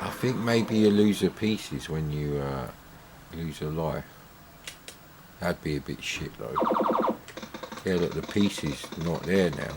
I think maybe you lose the pieces when you lose a life. That'd be a bit shit though. Yeah, look, the pieces not there now.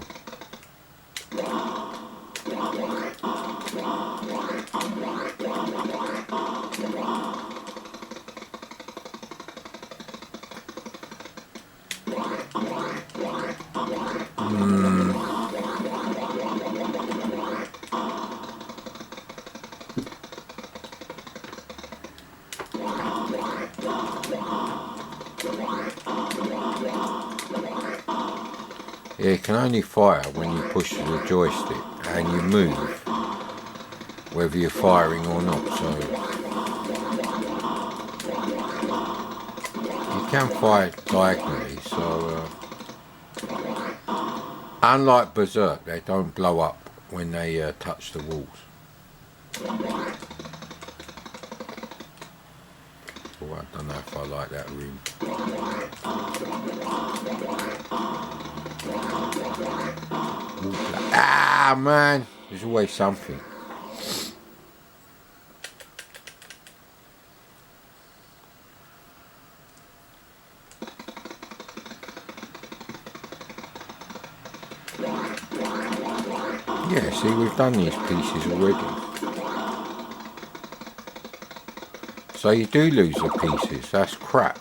Yeah, it can only fire when you push the joystick and you move, whether you're firing or not, so you can fire diagonally, so unlike Berserk, they don't blow up when they touch the walls. Oh, I don't know if I like that room. Ah man, there's always something. Yeah, see, we've done these pieces already. So you do lose the pieces, that's crap.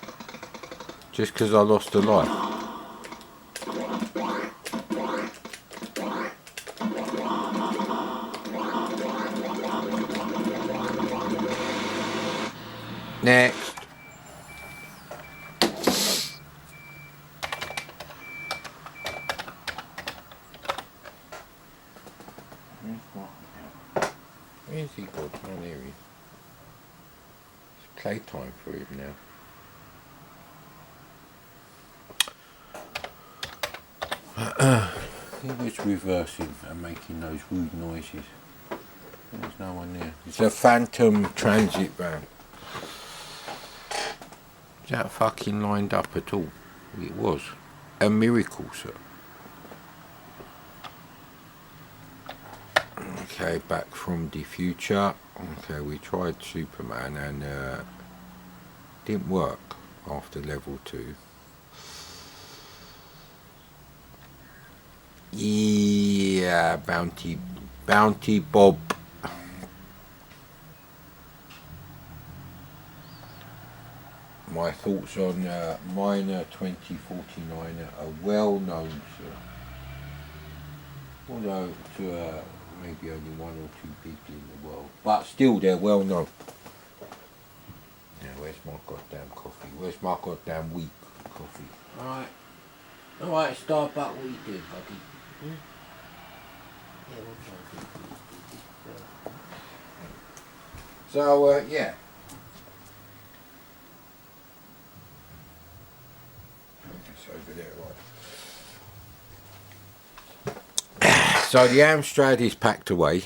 Just because I lost a life. Next. Where's he gone? Oh, there he is. It's playtime for him now. He was reversing and making those rude noises. There's no one there. It's a phantom transit van. Is that fucking lined up at all? It was. A miracle, sir. Okay, back from the future. Okay, we tried Superman and didn't work after level 2. Yeah, Bounty Bob. My thoughts on Miner 2049 are well known, sir. Although to maybe only 1 or 2 people in the world, but still they're well known. Now, where's my goddamn coffee? Where's my goddamn weak coffee? Alright, Starbucks, what you doing, buddy? Yeah, we'll try to do. So, yeah. It's over there, right. So the Amstrad is packed away.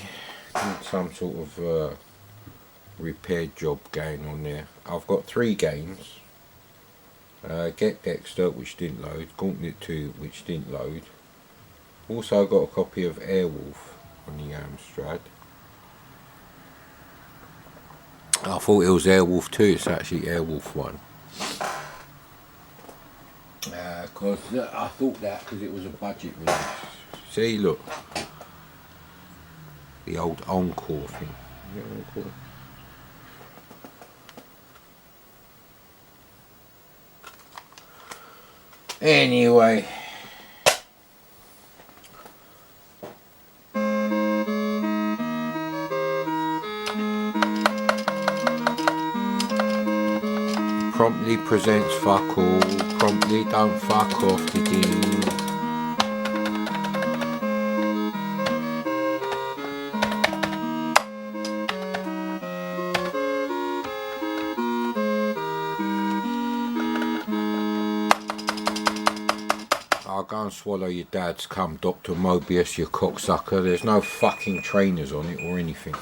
Some sort of repair job going on there. I've got 3 games. Get Dexter, which didn't load. Gauntlet 2, which didn't load. Also got a copy of Airwolf on the Amstrad. I thought it was Airwolf 2, it's actually Airwolf 1. Because I thought that because it was a budget release. See, look. The old Encore thing. Is it Encore? Anyway. Promptly presents fuck all. Promptly don't fuck off the game. I'll go and swallow your dad's cum, Dr. Mobius, you cocksucker. There's no fucking trainers on it or anything.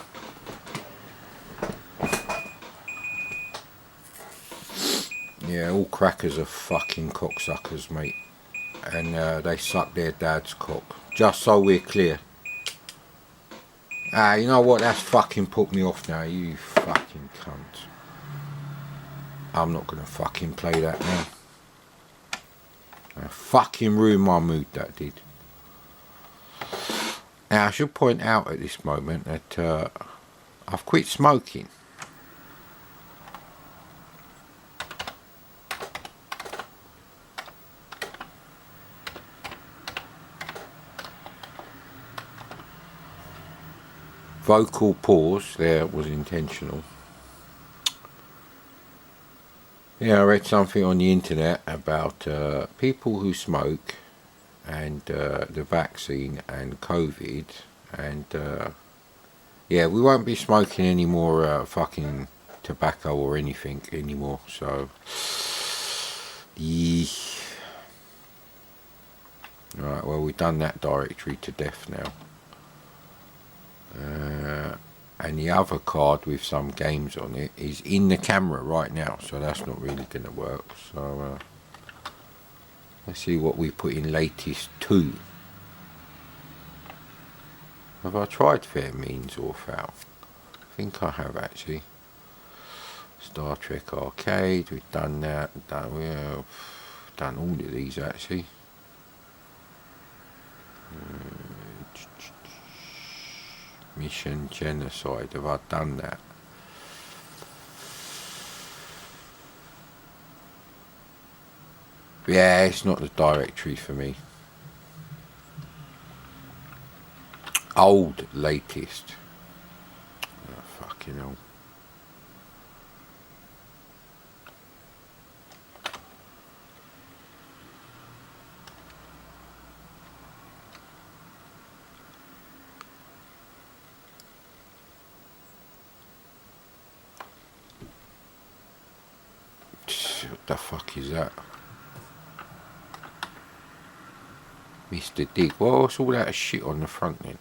Yeah, all crackers are fucking cocksuckers, mate. And they suck their dad's cock. Just so we're clear. You know what? That's fucking put me off now, you fucking cunt. I'm not gonna fucking play that now. Fucking ruined my mood, that did. Now, I should point out at this moment that I've quit smoking. Vocal pause there was intentional. Yeah, I read something on the internet about people who smoke and the vaccine and COVID, and yeah, we won't be smoking any more fucking tobacco or anything anymore. So, yeah. Alright, well, we've done that directory to death now. And the other card with some games on it is in the camera right now, so that's not really going to work. So let's see what we put in latest 2. Have I tried fair means or foul? I think I have actually. Star Trek Arcade, we've done that. We've done all of these actually. mission genocide. Have I done that? Yeah, it's not the directory for me. Old, latest. Oh, fucking hell. What the fuck is that? Mr. Dig. What's all that shit on the front then?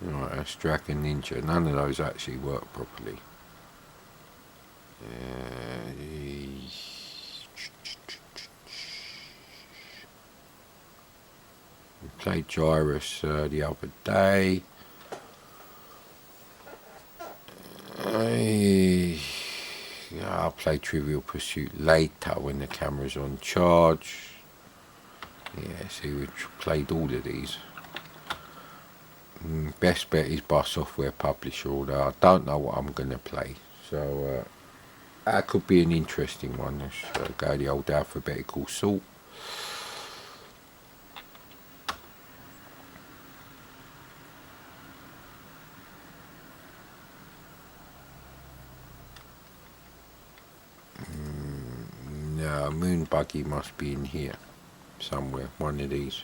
Right, that's Dragon Ninja. None of those actually work properly. We played Gyrus the other day. I'll play Trivial Pursuit later when the camera's on charge. Yeah, see, we played all of these. Best bet is by software publisher, although I don't know what I'm going to play. So that could be an interesting one. Let's go the old alphabetical sort. No, Moon Buggy must be in here somewhere, one of these.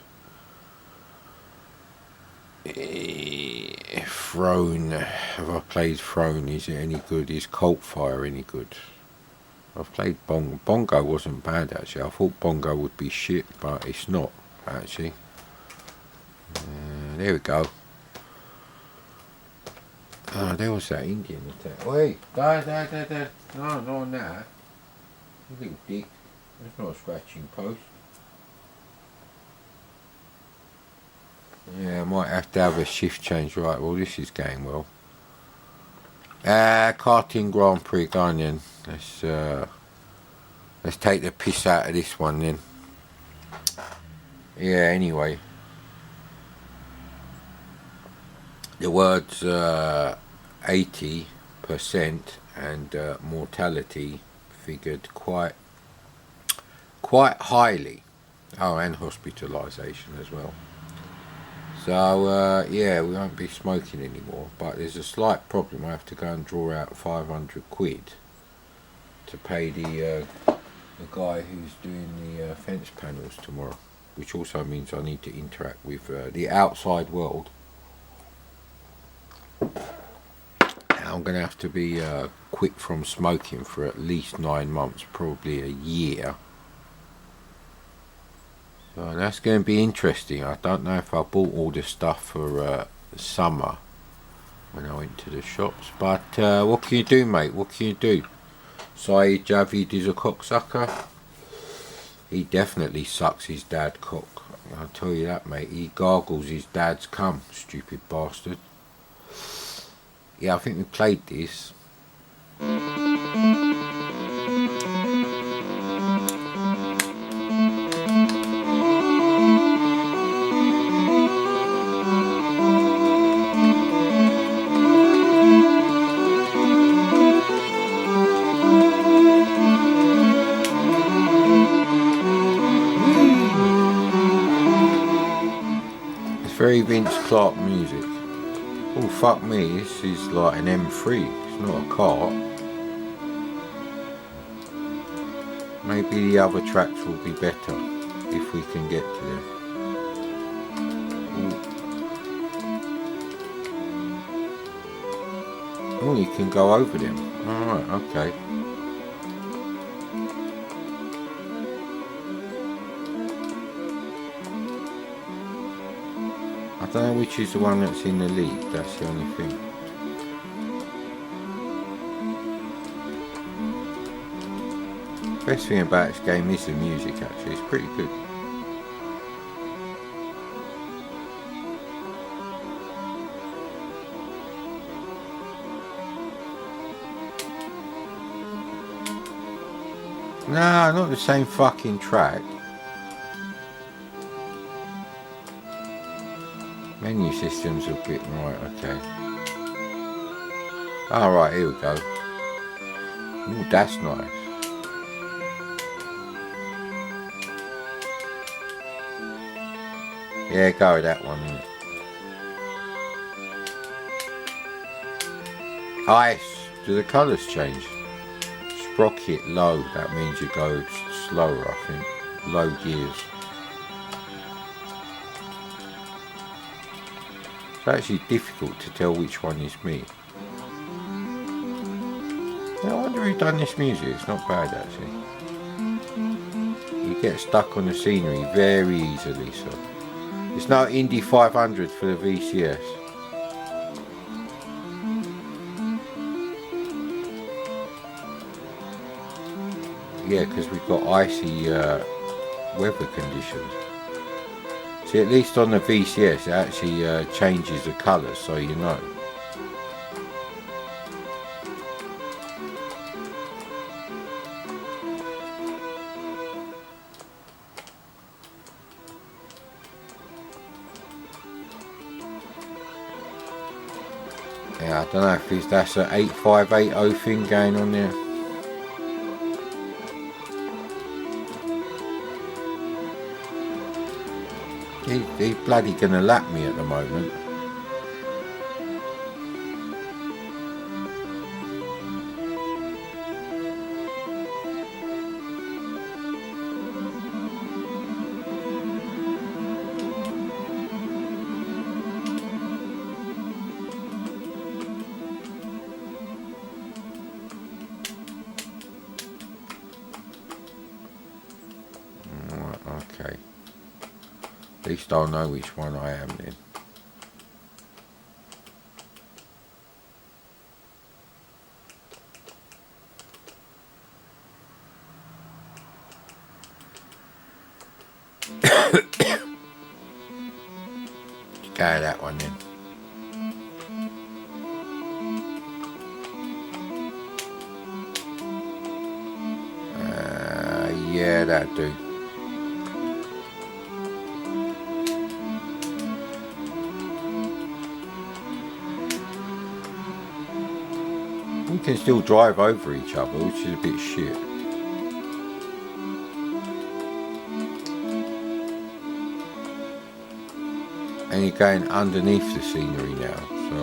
Throne. Have I played Throne? Is it any good? Is Colt Fire any good? I've played Bongo. Bongo wasn't bad actually. I thought Bongo would be shit, but it's not actually. There we go. Oh, there was that Indian attack. Wait, no, not on that. You little dick. That's not a scratching post. Yeah, I might have to have a shift change. Right, well this is going well. Karting Grand Prix, go on then. Let's take the piss out of this one then. Yeah, anyway. The words 80% and mortality figured quite highly. Oh, and hospitalisation as well. So yeah, we won't be smoking anymore, but there's a slight problem. I have to go and draw out 500 quid to pay the guy who's doing the fence panels tomorrow, which also means I need to interact with the outside world. I'm going to have to be quit from smoking for at least 9 months, probably a year. So that's going to be interesting. I don't know if I bought all the stuff for summer when I went to the shops, but what can you do, mate? What can you do? Saeed Javid is a cocksucker. He definitely sucks his dad cock. I'll tell you that, mate. He gargles his dad's cum, stupid bastard. Yeah, I think we played this. It's very Vince Clarke music. Oh fuck me, this is like an M3, it's not a car. Maybe the other tracks will be better if we can get to them. Oh, you can go over them. Alright, okay. I don't know which is the one that's in the lead, that's the only thing. Best thing about this game is the music actually, it's pretty good. No, not the same fucking track. Menu system's a bit right, okay. Alright, here we go. Ooh, that's nice. Yeah, go with that one. Ice. Do the colours change? Sprocket low. That means you go slower, I think. Low gears. It's actually difficult to tell which one is me. I wonder who done this music. It's not bad actually. You get stuck on the scenery very easily, so. It's no Indy 500 for the VCS. Yeah, because we've got icy weather conditions. See, at least on the VCS it actually changes the colours, so you know. Yeah, I don't know if that's an 8580 thing going on there. He's bloody gonna lap me at the moment. Okay. At least I'll know which one I am then. Go that one then. Yeah, that'll do. We can still drive over each other, which is a bit shit. And you're going underneath the scenery now, so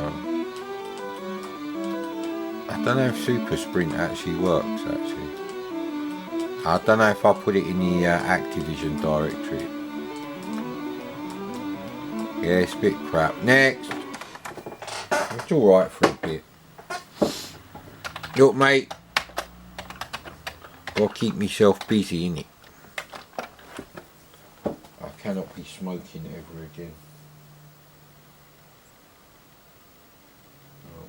I don't know if Super Sprint actually works actually. I don't know if I put it in the Activision directory. Yeah, it's a bit crap. Next! It's alright for a bit. Look mate, I'll keep myself busy innit. I cannot be smoking ever again.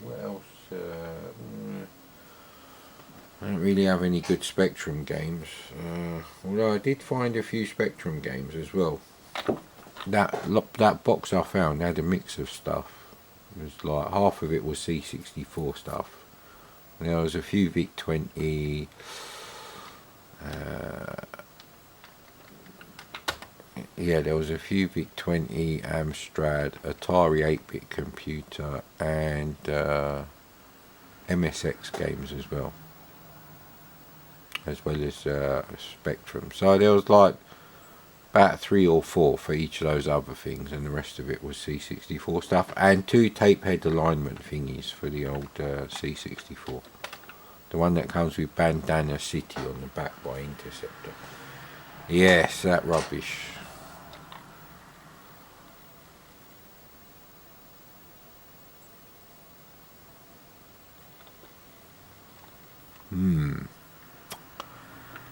What else? I don't really have any good Spectrum games, although I did find a few Spectrum games as well. That box I found had a mix of stuff. It was like half of it was C64 stuff. And there was a few VIC-20. Yeah, there was a few VIC-20, Amstrad, Atari 8-bit computer, and MSX games as well as Spectrum. So there was like about 3 or 4 for each of those other things, and the rest of it was C64 stuff, and 2 tape head alignment thingies for the old C64. The one that comes with Bandana City on the back by Interceptor. Yes, that rubbish.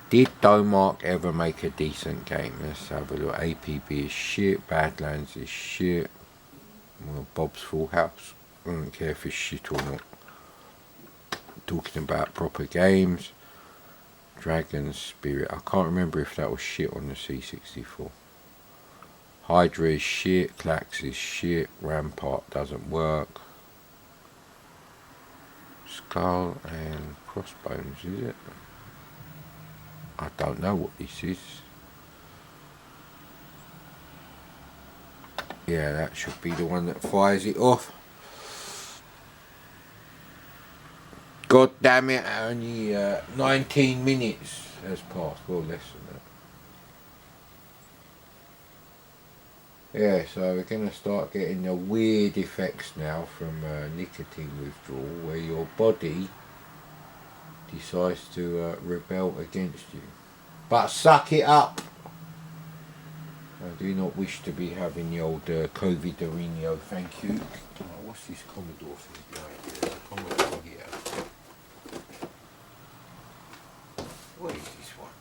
Did Domark ever make a decent game? Let's have a look. APB is shit. Badlands is shit. Well, Bob's Full House. I don't care if it's shit or not. Talking about proper games. Dragon's Spirit. I can't remember if that was shit on the C64. Hydra is shit. Clax is shit. Rampart doesn't work. Skull and Crossbones, is it? I don't know what this is. Yeah, that should be the one that fires it off. God damn it, only 19 minutes has passed. Well, less than that. Yeah, so we're going to start getting the weird effects now from nicotine withdrawal, where your body decides to rebel against you. But suck it up! I do not wish to be having the old COVID-arino, thank you. Oh, what's this Commodore thing behind here? Commodore here. What is this one?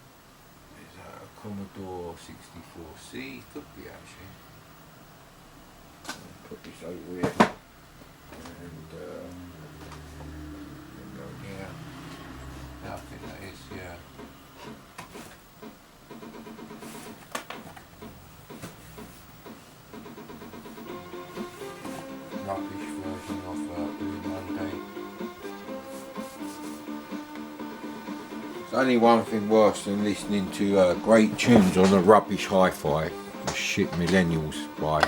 Is that a Commodore 64C? Could be actually. I'll put this over here. And go here. Yeah, I think that is, yeah. Rubbish version of Blue Monday. There's only one thing worse than listening to great tunes on a rubbish hi-fi, the shit millennials buy,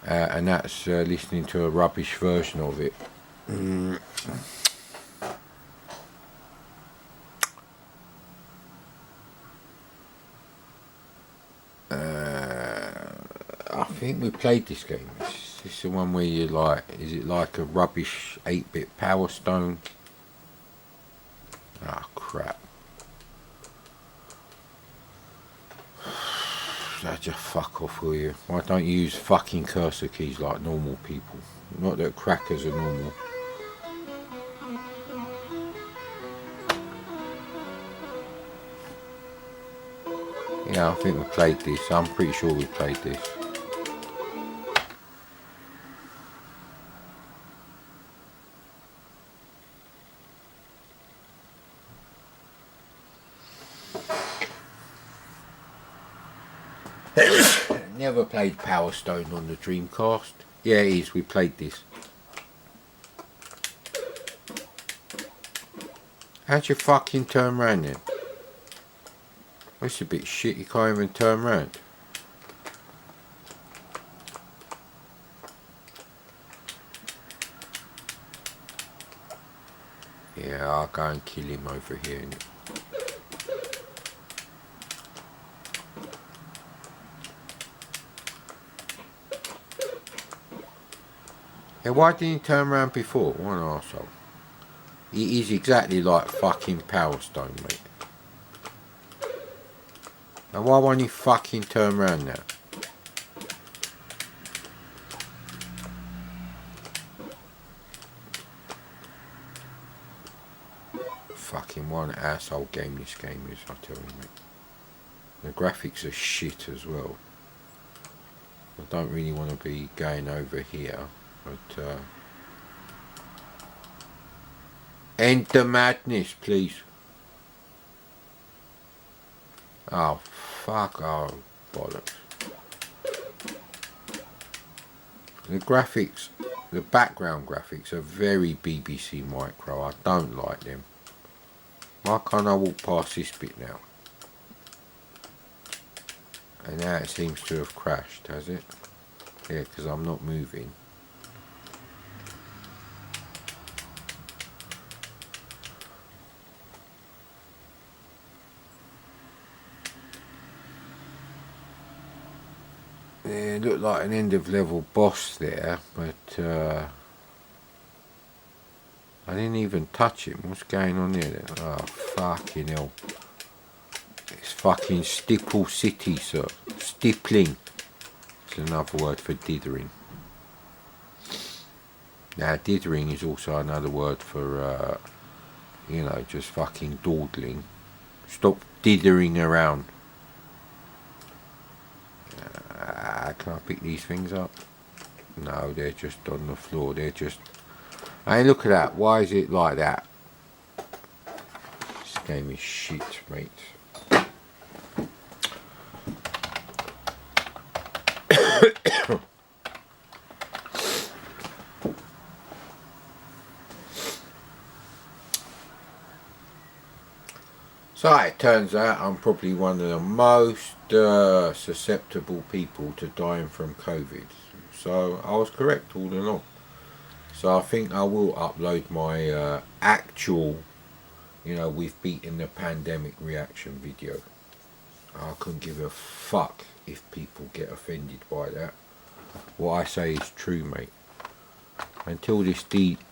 and that's listening to a rubbish version of it. I think we played this game. Is this the one where you like, is it like a rubbish 8-bit Power Stone? Ah, crap. Just fuck off, will you? Why don't you use fucking cursor keys like normal people? Not that crackers are normal. Yeah, I think we played this. I'm pretty sure we played this. Never played Power Stone on the Dreamcast. Yeah, it is. We played this. How'd you fucking turn around then? That's a bit shit. You can't even turn around. Yeah, I'll go and kill him over here. Yeah, why didn't he turn around before? What an arsehole. He is exactly like fucking Power Stone, mate. Now why won't he fucking turn around now? Fucking what an asshole game this game is, I tell you, mate. The graphics are shit as well. I don't really want to be going over here, but end the madness, please. Oh, fuck, oh, bollocks. The graphics, the background graphics are very BBC Micro. I don't like them. Why can't I walk past this bit now? And now it seems to have crashed, has it? Yeah, because I'm not moving. Yeah, it looked like an end of level boss there, but I didn't even touch him. What's going on here then? Oh, fucking hell. It's fucking Stipple City, sir. Stippling. It's another word for dithering. Now, dithering is also another word for, you know, just fucking dawdling. Stop dithering around. Can I pick these things up? No, they're just on the floor. They're just... Hey, look at that. Why is it like that? This game is shit, mate. So it turns out I'm probably one of the most susceptible people to dying from COVID. So I was correct all along. So I think I will upload my actual, we've beaten the pandemic reaction video. I couldn't give a fuck if people get offended by that. What I say is true, mate. Until this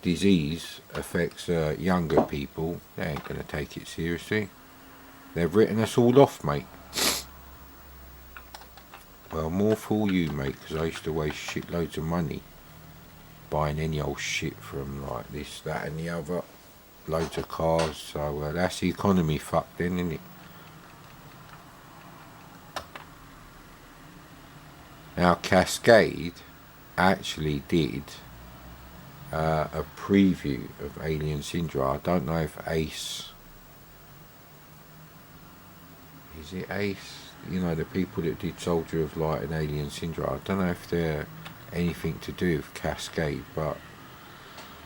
disease affects younger people, they ain't going to take it seriously. They've written us all off, mate. Well, more fool you, mate, because I used to waste shitloads of money buying any old shit from like this, that and the other. Loads of cars, so that's the economy fucked then, isn't it? Now Cascade actually did a preview of Alien Syndrome. I don't know if Ace... Is it Ace? The people that did Soldier of Light and Alien Syndrome. I don't know if they're anything to do with Cascade, but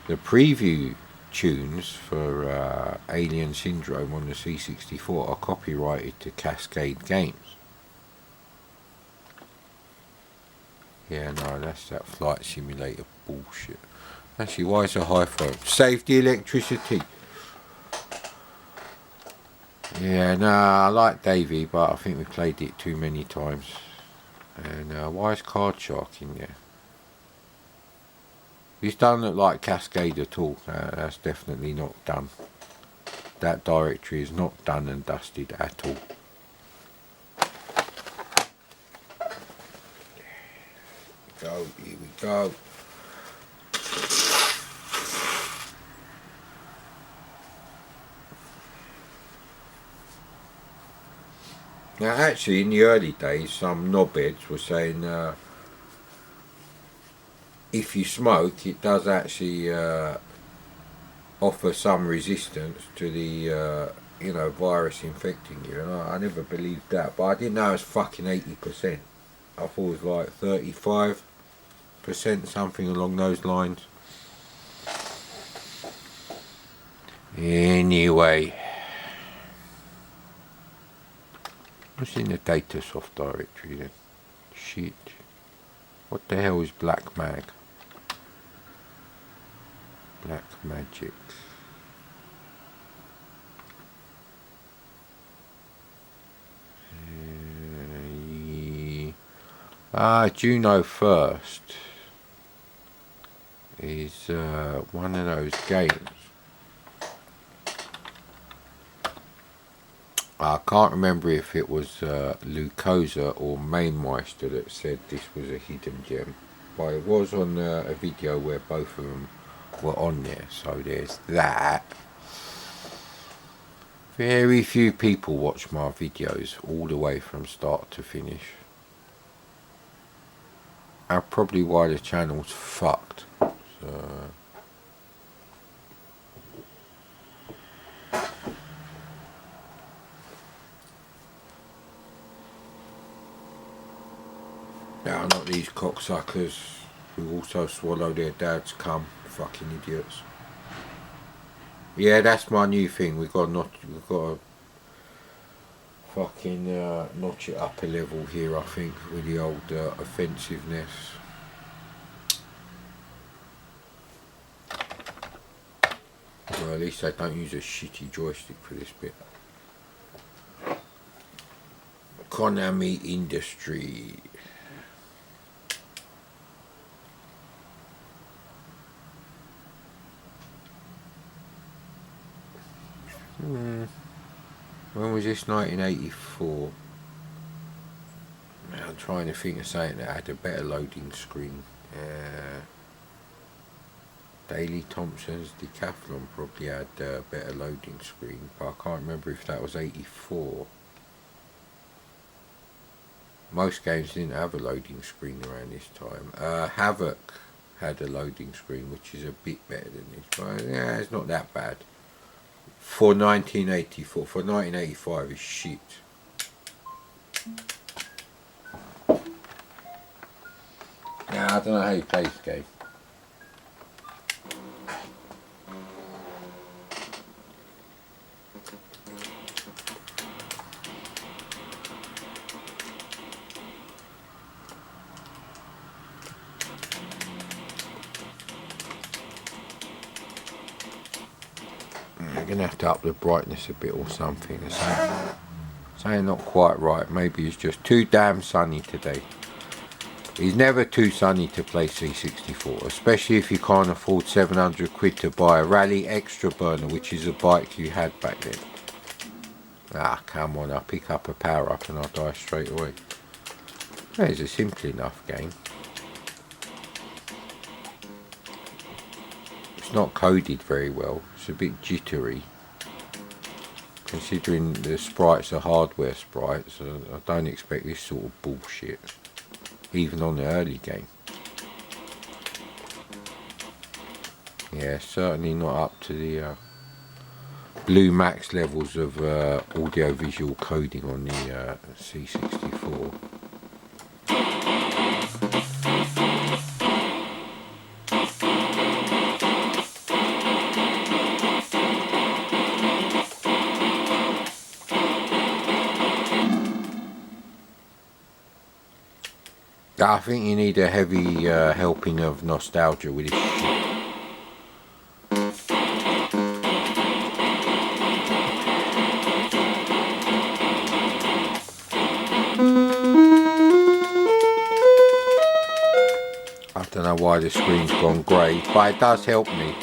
the preview tunes for Alien Syndrome on the C64 are copyrighted to Cascade Games. Yeah, no, that's that flight simulator bullshit. Actually, why is a high phone? Save the electricity. Yeah, no, I like Davey, but I think we played it too many times. And why is Card Shark in there? This doesn't look like Cascade at all. That's definitely not done. That directory is not done and dusted at all. Here we go. Now actually in the early days some knobheads were saying if you smoke it does actually offer some resistance to the virus infecting you, and I never believed that, but I didn't know it was fucking 80%. I thought it was like 35%, something along those lines. Anyway, what's in the Datasoft directory then? Shit. What the hell is Black Mag? Black Magic. Juno First is one of those games. I can't remember if it was Lucosa or Mainmeister that said this was a hidden gem, but it was on a video where both of them were on there, so there's that. Very few people watch my videos all the way from start to finish. That's probably why the channel's fucked. So now, not these cocksuckers who also swallow their dad's cum. Fucking idiots. Yeah, that's my new thing. We've got to fucking notch it up a level here, I think, with the old offensiveness. Well, at least I don't use a shitty joystick for this bit. Konami Industry. When was this? 1984. I'm trying to think of something that had a better loading screen. Daley Thompson's Decathlon probably had a better loading screen, but I can't remember if that was 84. Most games didn't have a loading screen around this time. Havoc had a loading screen, which is a bit better than this, but yeah, it's not that bad. For 1984, for 1985 is shit. Nah, I don't know how you play this game. gonna have to up the brightness a bit or something. Saying not quite right. Maybe it's just too damn sunny today. It's never too sunny to play C64, especially if you can't afford 700 quid to buy a Rally Extra Burner, which is a bike you had back then. Ah, come on, I'll pick up a power up and I'll die straight away. It's a simple enough game. It's not coded very well, it's a bit jittery. Considering the sprites are hardware sprites, I don't expect this sort of bullshit. Even on the early game. Yeah, certainly not up to the Blue Max levels of audio-visual coding on the C64. I think you need a heavy helping of nostalgia with this shit. I don't know why the screen's gone grey, but it does help me.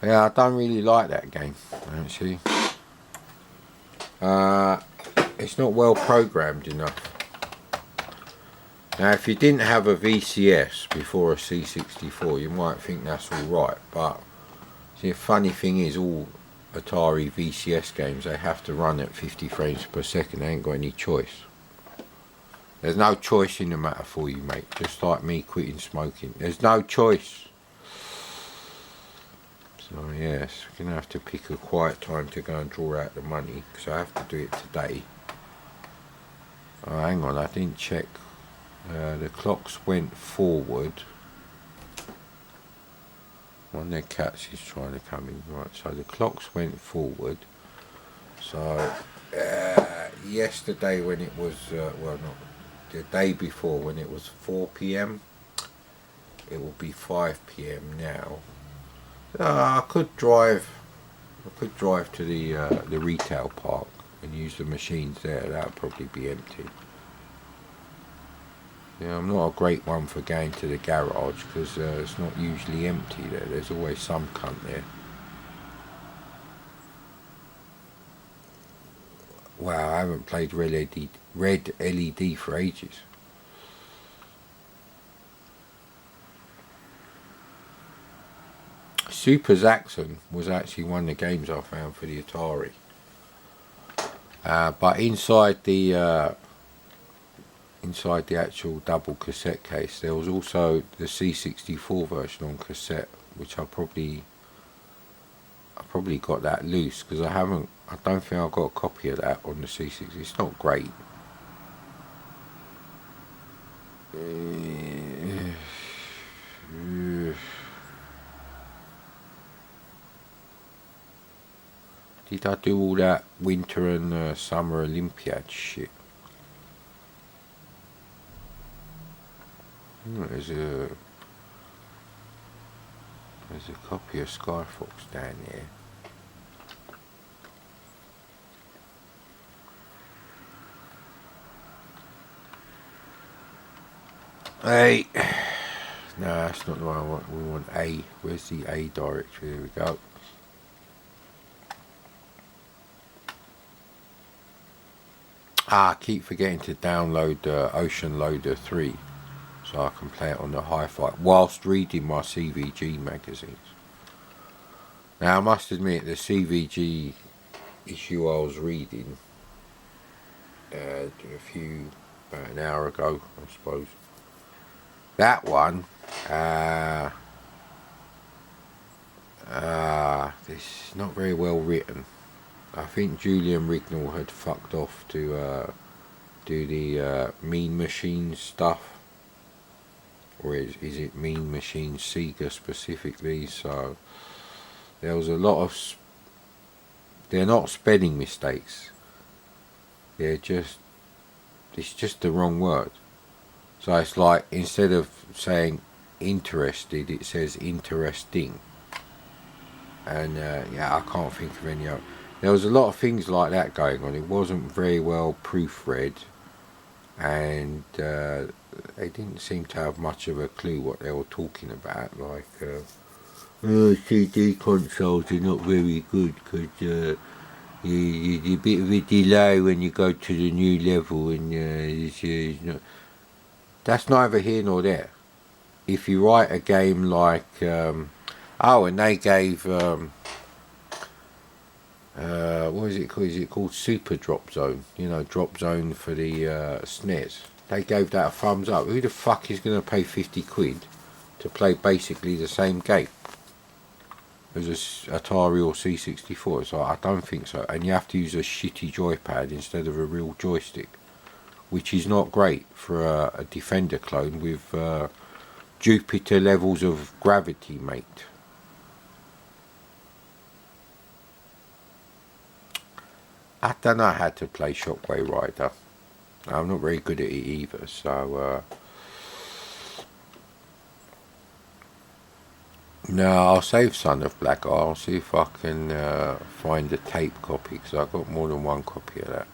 Yeah, I don't really like that game, actually. It's not well programmed enough. Now, if you didn't have a VCS before a C64, you might think that's alright, but see, the funny thing is, all Atari VCS games, they have to run at 50 frames per second. They ain't got any choice. There's no choice in the matter for you, mate. Just like me quitting smoking. There's no choice. So yes, we're going to have to pick a quiet time to go and draw out the money, because I have to do it today. Oh, hang on, I didn't check. The clocks went forward. One of their cats is trying to come in. Right, so the clocks went forward. So yesterday when it was, well, not the day before when it was 4 PM, it will be 5 PM now. I could drive to the retail park and use the machines there. That would probably be empty. Yeah, I'm not a great one for going to the garage because it's not usually empty there. There's always some cunt there. Wow, I haven't played Red LED for ages. Super Zaxxon was actually one of the games I found for the Atari. But inside the actual double cassette case, there was also the C64 version on cassette, which I probably got that loose because I don't think I got a copy of that on the C60. It's not great. Did I do all that winter and summer Olympiad shit? There's a copy of Skyfox down there. Hey, no, that's not the one I want. We want A. Where's the A directory? There we go. I keep forgetting to download Ocean Loader 3 so I can play it on the hi-fi whilst reading my CVG magazines. Now I must admit the CVG issue I was reading about an hour ago, I suppose. That one, this is not very well written. I think Julian Rignall had fucked off to do the Mean Machines stuff, or is it Mean Machines Sega specifically? So there was a lot of they're not spelling mistakes. It's just the wrong word. So it's like instead of saying interested, it says interesting. and yeah, I can't think of any other. There was a lot of things like that going on. It wasn't very well proofread, and they didn't seem to have much of a clue what they were talking about. Like, CD consoles are not very good because you a bit of a delay when you go to the new level, and it's not. That's neither here nor there. If you write a game like, and they gave, what is it called? Is it called Super Drop Zone? You know, Drop Zone for the SNES. They gave that a thumbs up. Who the fuck is going to pay 50 quid to play basically the same game as a Atari or C64? So I don't think so. And you have to use a shitty joypad instead of a real joystick, which is not great for a Defender clone with Jupiter levels of gravity, mate. I don't know how to play Shockwave Rider. I'm not very good at it either, so no, I'll save Son of Black. I'll see if I can find a tape copy, because I've got more than one copy of that.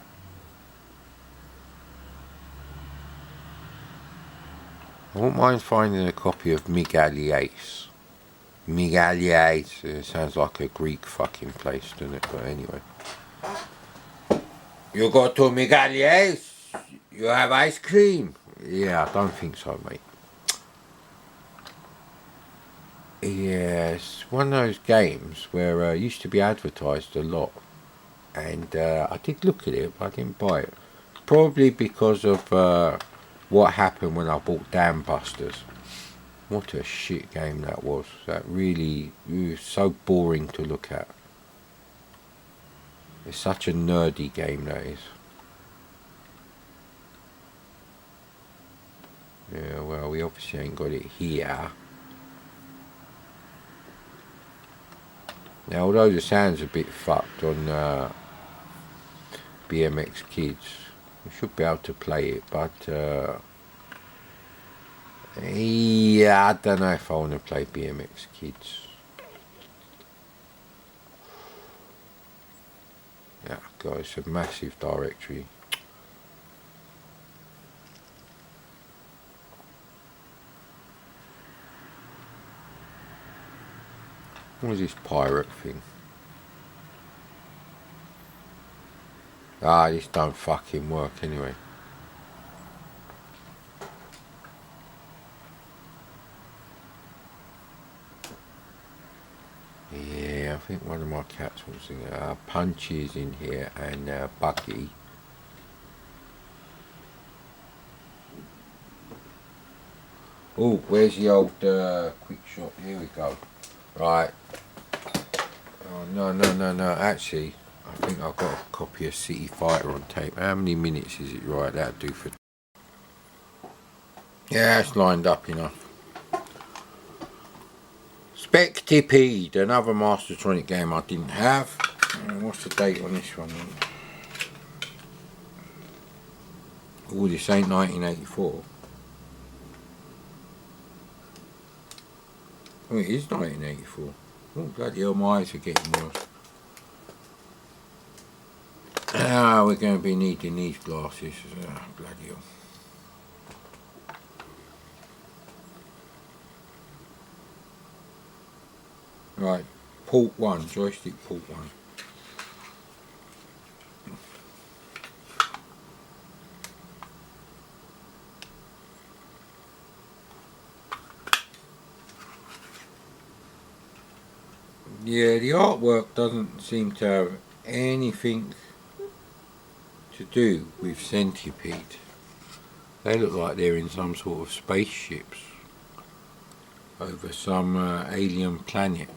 I won't mind finding a copy of Megaliace. Megaliace, sounds like a Greek fucking place, doesn't it? But anyway. You go to Megaliace, you have ice cream. Yeah, I don't think so, mate. Yeah, it's one of those games where it used to be advertised a lot. And I did look at it, but I didn't buy it. Probably because of what happened when I bought Dam Busters. What a shit game that was. That really was so boring to look at. It's such a nerdy game, that is. Yeah, well, we obviously ain't got it here. Now, although the sound's a bit fucked on BMX Kids, we should be able to play it, but yeah, I don't know if I want to play BMX Kids. Yeah, God, it's a massive directory. What is this pirate thing? Ah, this don't fucking work anyway. Yeah, I think one of my cats wants to Punchy is in here, and Bucky. Oh, where's the old quick shot? Here we go. Right. Oh, no. Actually, I think I've got a copy of City Fighter on tape. How many minutes is it? Right, that'll do for... Yeah, it's lined up enough. Spectipede, another Mastertronic game I didn't have. What's the date on this one? Oh, this ain't 1984. Oh, it is 1984. Oh, bloody hell, my eyes are getting worse. Ah, we're going to be needing these glasses. Bloody hell. Right, port 1, joystick port 1. Yeah, the artwork doesn't seem to have anything to do with Centipede. They look like they're in some sort of spaceships over some alien planet.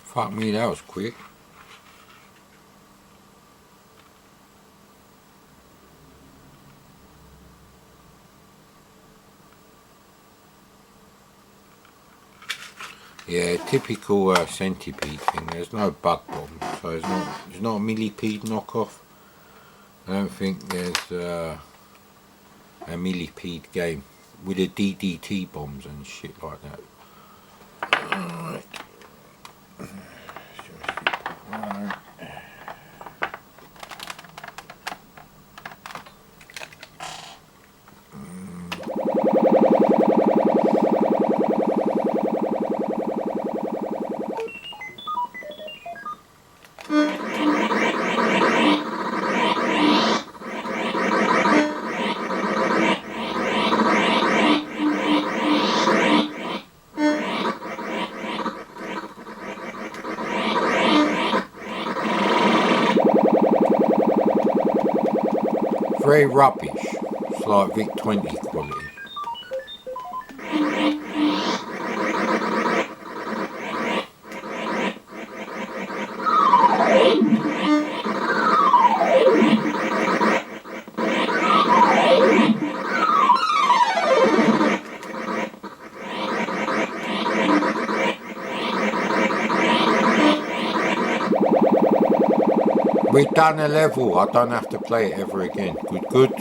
Fuck me, that was quick. Yeah, typical Centipede thing. There's no bug bomb, so it's not a millipede knockoff. I don't think there's a millipede game with the DDT bombs and shit like that. Alright. Very rubbish. It's like Vic 20 quality. We've done a level, I don't have to play it ever again. Good, good.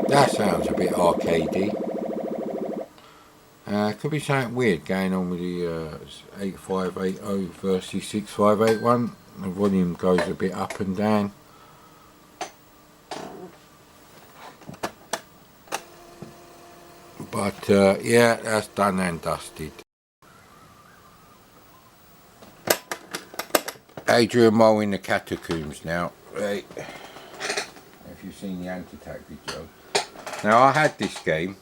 That sounds a bit arcadey. Could be something weird going on with the 8580 versus 6581. The volume goes a bit up and down. But yeah, that's done and dusted. Adrian Mole in the catacombs now. Right. If you've seen the anti-tac video. Now I had this game,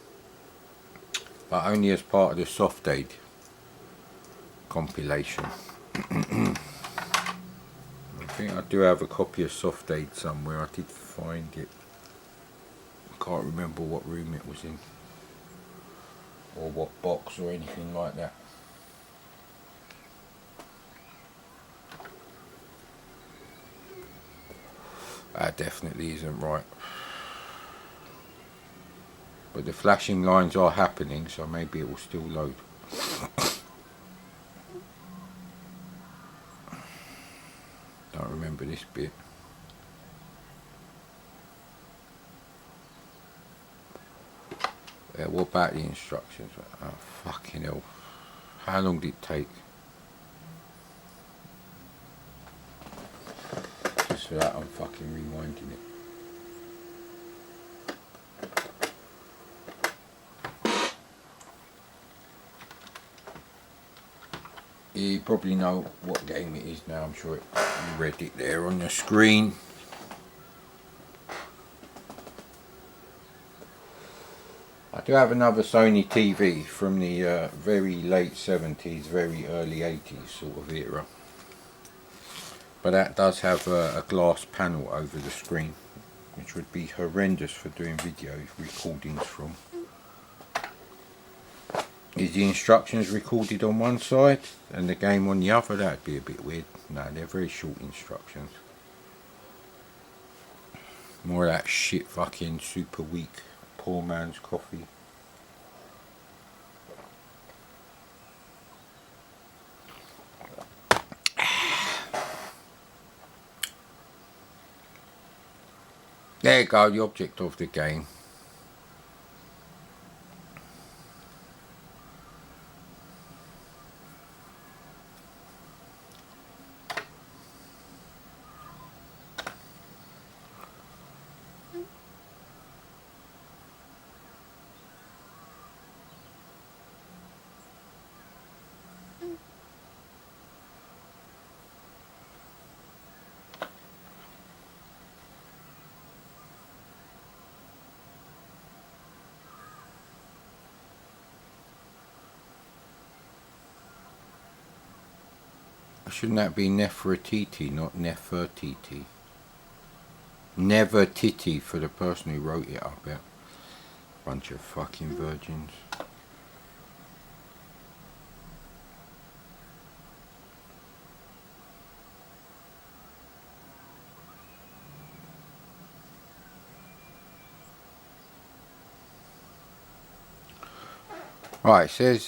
but only as part of the Soft Aid compilation. I think I do have a copy of Soft Aid somewhere. I did find it. I can't remember what room it was in, or what box or anything like that. That definitely isn't right. But the flashing lines are happening, so maybe it will still load. Don't remember this bit. What about the instructions? Oh, fucking hell. How long did it take? Just for that, I'm fucking rewinding it. You probably know what game it is now, I'm sure you read it there on the screen. I do have another Sony TV from the very late 70s, very early 80s sort of era. But that does have a glass panel over the screen, which would be horrendous for doing video recordings from. Is the instructions recorded on one side and the game on the other? That'd be a bit weird. No, they're very short instructions. More of that shit fucking super weak poor man's coffee. There you go, the object of the game. Shouldn't that be Nefertiti, not Nefertiti? Nevertiti for the person who wrote it, I bet. Bunch of fucking virgins. Right, it says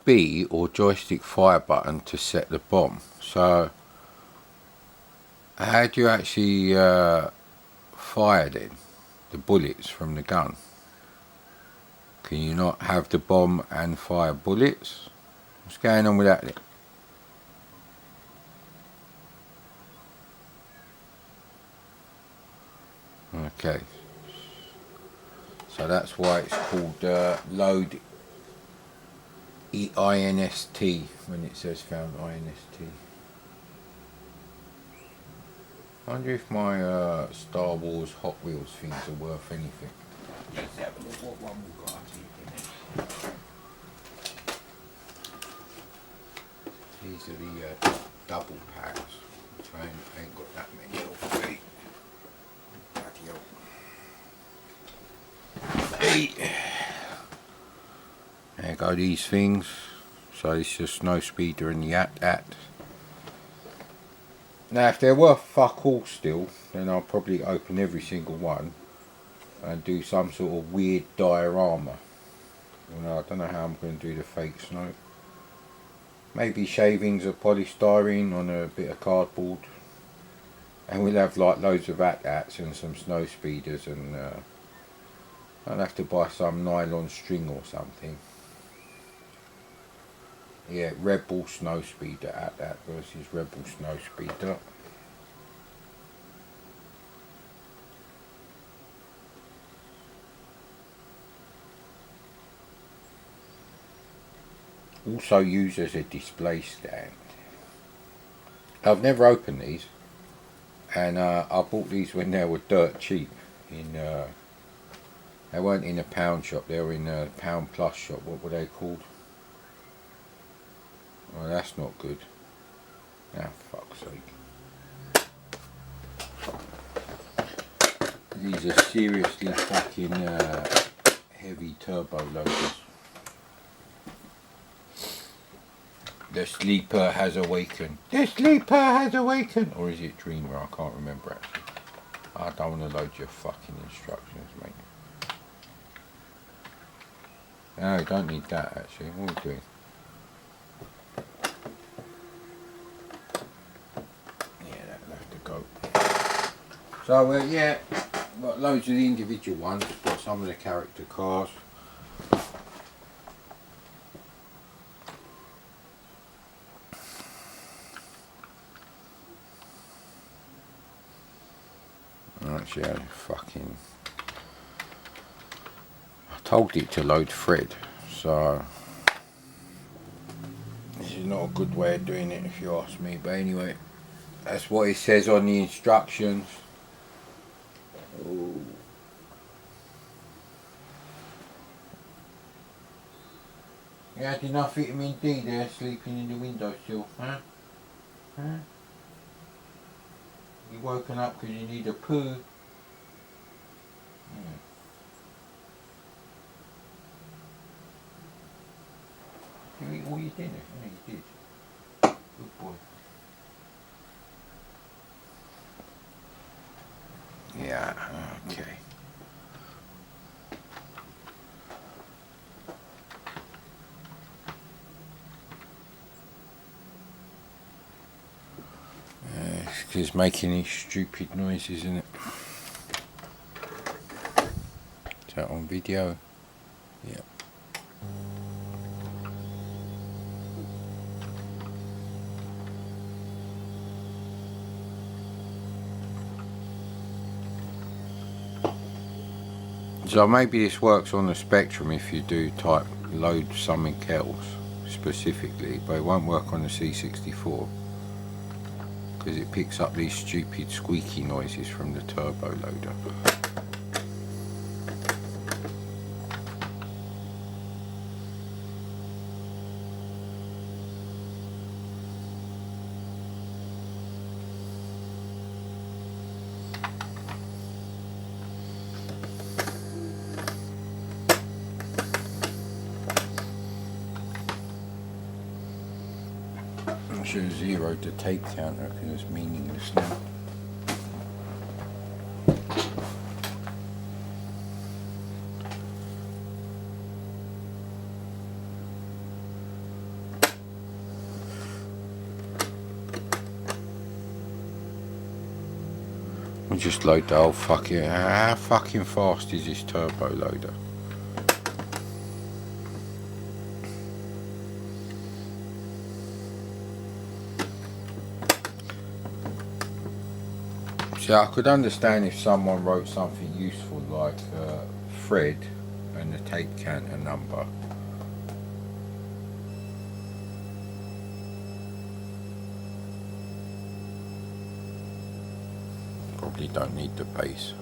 B or joystick fire button to set the bomb. So, how do you actually fire then? The bullets from the gun? Can you not have the bomb and fire bullets? What's going on with that then? Okay. So that's why it's called load INST when it says found INST. I wonder if my Star Wars Hot Wheels things are worth anything. Let's have a look what one we've got here. These are the double packs. So I ain't got that many of them. Hey. There go these things. So this is a snow speeder and the at. Now if they're worth fuck all still, then I'll probably open every single one and do some sort of weird diorama. You know, I don't know how I'm going to do the fake snow. Maybe shavings of polystyrene on a bit of cardboard. And we'll have like loads of at-ats and some snow speeders, and I'll have to buy some nylon string or something. Yeah, Rebel Snow Speeder at-at versus Rebel Snow Speeder. Also used as a display stand. I've never opened these, and I bought these when they were dirt cheap. They weren't in a pound shop, they were in a pound plus shop. What were they called? Oh, that's not good. Ah, fuck's sake. These are seriously fucking heavy turbo loaders. The sleeper has awakened. The sleeper has awakened! Or is it Dreamer? I can't remember actually. I don't want to load your fucking instructions, mate. No, you don't need that actually. What are we doing? So yeah, got loads of the individual ones, got some of the character cars. Actually, I told it to load Fred, so this is not a good way of doing it if you ask me, but anyway, that's what it says on the instructions. Ooh. You had enough vitamin D there sleeping in the windowsill, huh? Huh? You woken up because you need a poo? Yeah. Did you eat all your dinner? Yeah, you did. Good boy. Yeah, okay. It's making these stupid noises, isn't it? Is that on video? Yeah. So maybe this works on the Spectrum if you do type load something else specifically, but it won't work on the C64 because it picks up these stupid squeaky noises from the turbo loader. I should have zeroed the tape counter because it's meaningless now. We'll just load the whole fucking... How fucking fast is this turbo loader? See, I could understand if someone wrote something useful like Fred and the tape counter number. Probably don't need the base.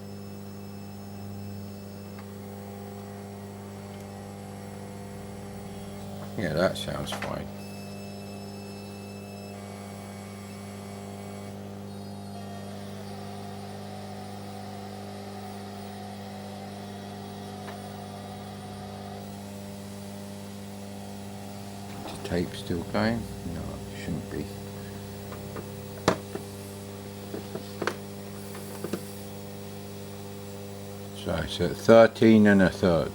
Yeah, that sounds fine. The tape still going? No, it shouldn't be. So it's at 13 1/3.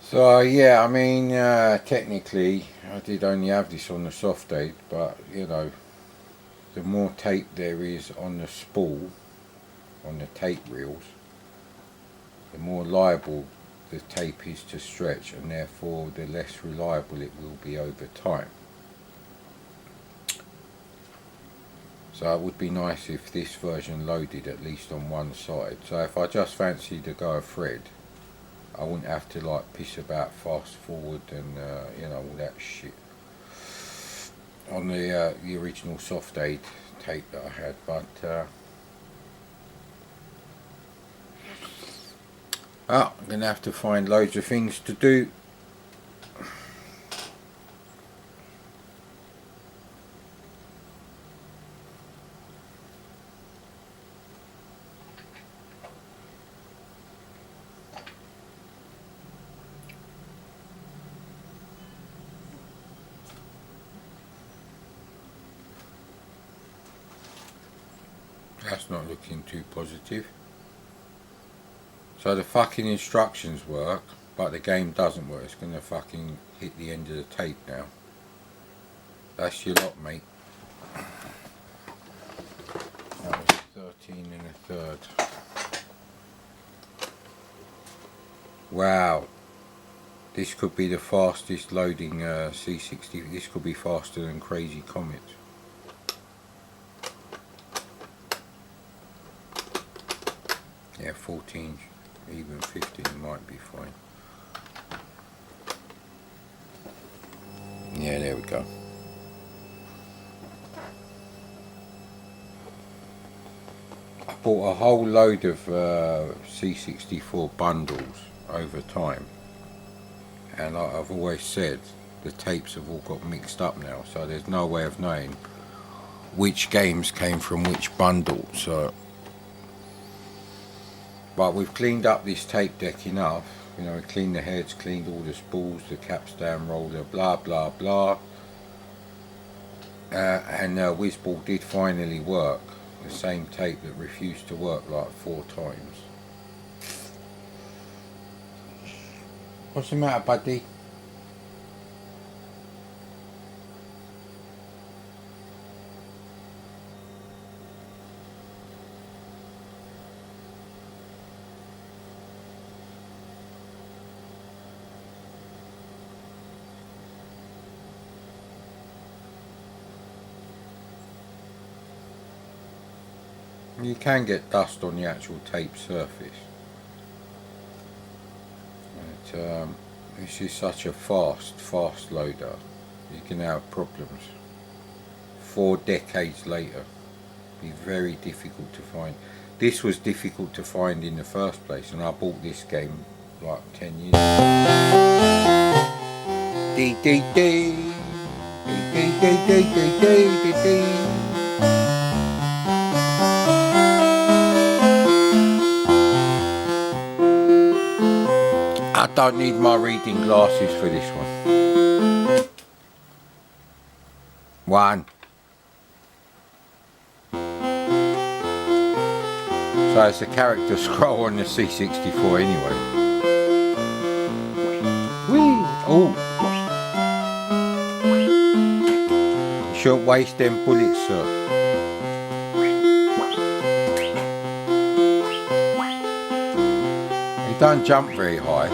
So yeah, I mean, technically I did only have this on the soft date, but you know, the more tape there is on the spool, on the tape reels, the more liable the tape is to stretch, and therefore the less reliable it will be over time. So it would be nice if this version loaded at least on one side. So if I just fancied to go a thread, I wouldn't have to like piss about fast forward and you know, all that shit on the original soft aid tape that I had. But I'm gonna have to find loads of things to do. That's not looking too positive. So the fucking instructions work, but the game doesn't work. It's gonna fucking hit the end of the tape now. That's your lot, mate. That was 13 1/3. Wow. This could be the fastest loading C60. This could be faster than Crazy Comet. Yeah, 14, even 15 might be fine. Yeah, there we go. I bought a whole load of C64 bundles over time, and like I've always said, the tapes have all got mixed up now, so there's no way of knowing which games came from which bundle. So But we've cleaned up this tape deck enough. You know, cleaned the heads, cleaned all the spools, the capstan roller, blah blah blah. And Whizball did finally work. The same tape that refused to work like 4 times. What's the matter, buddy? You can get dust on the actual tape surface. But, this is such a fast loader. You can have problems. 4 decades later, be very difficult to find. This was difficult to find in the first place, and I bought this game like 10 years ago. Dee dee dee, dee dee dee dee dee dee dee. I don't need my reading glasses for this one. 1. So it's a character scroll on the C64 anyway. Whee! Oh! You shouldn't waste them bullets, sir. He don't jump very high.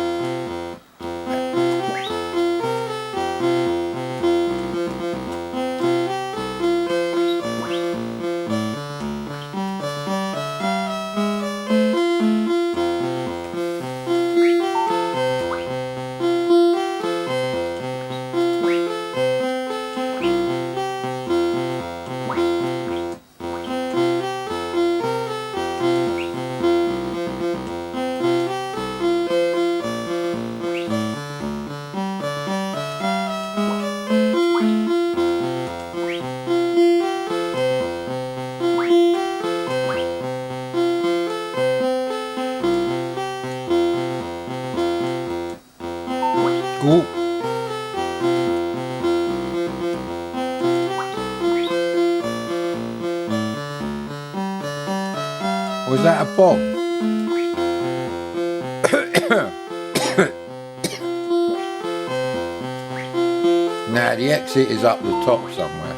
Cool. Was that a bomb? Nah, the exit is up the top somewhere.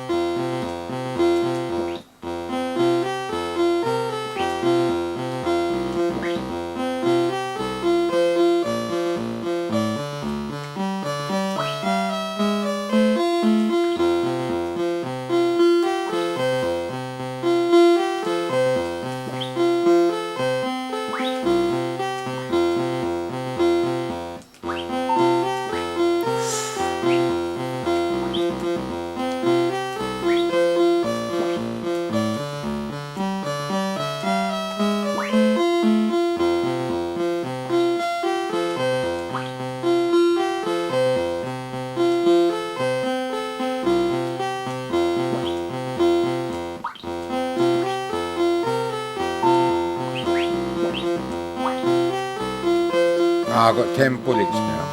I've got 10 bullets now.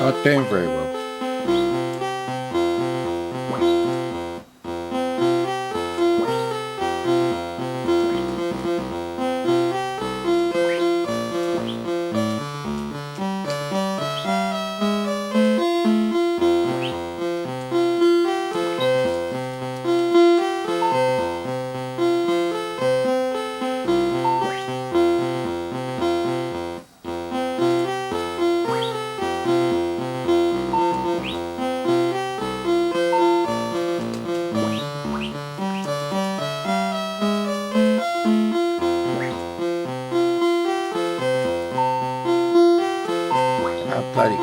Not doing very well.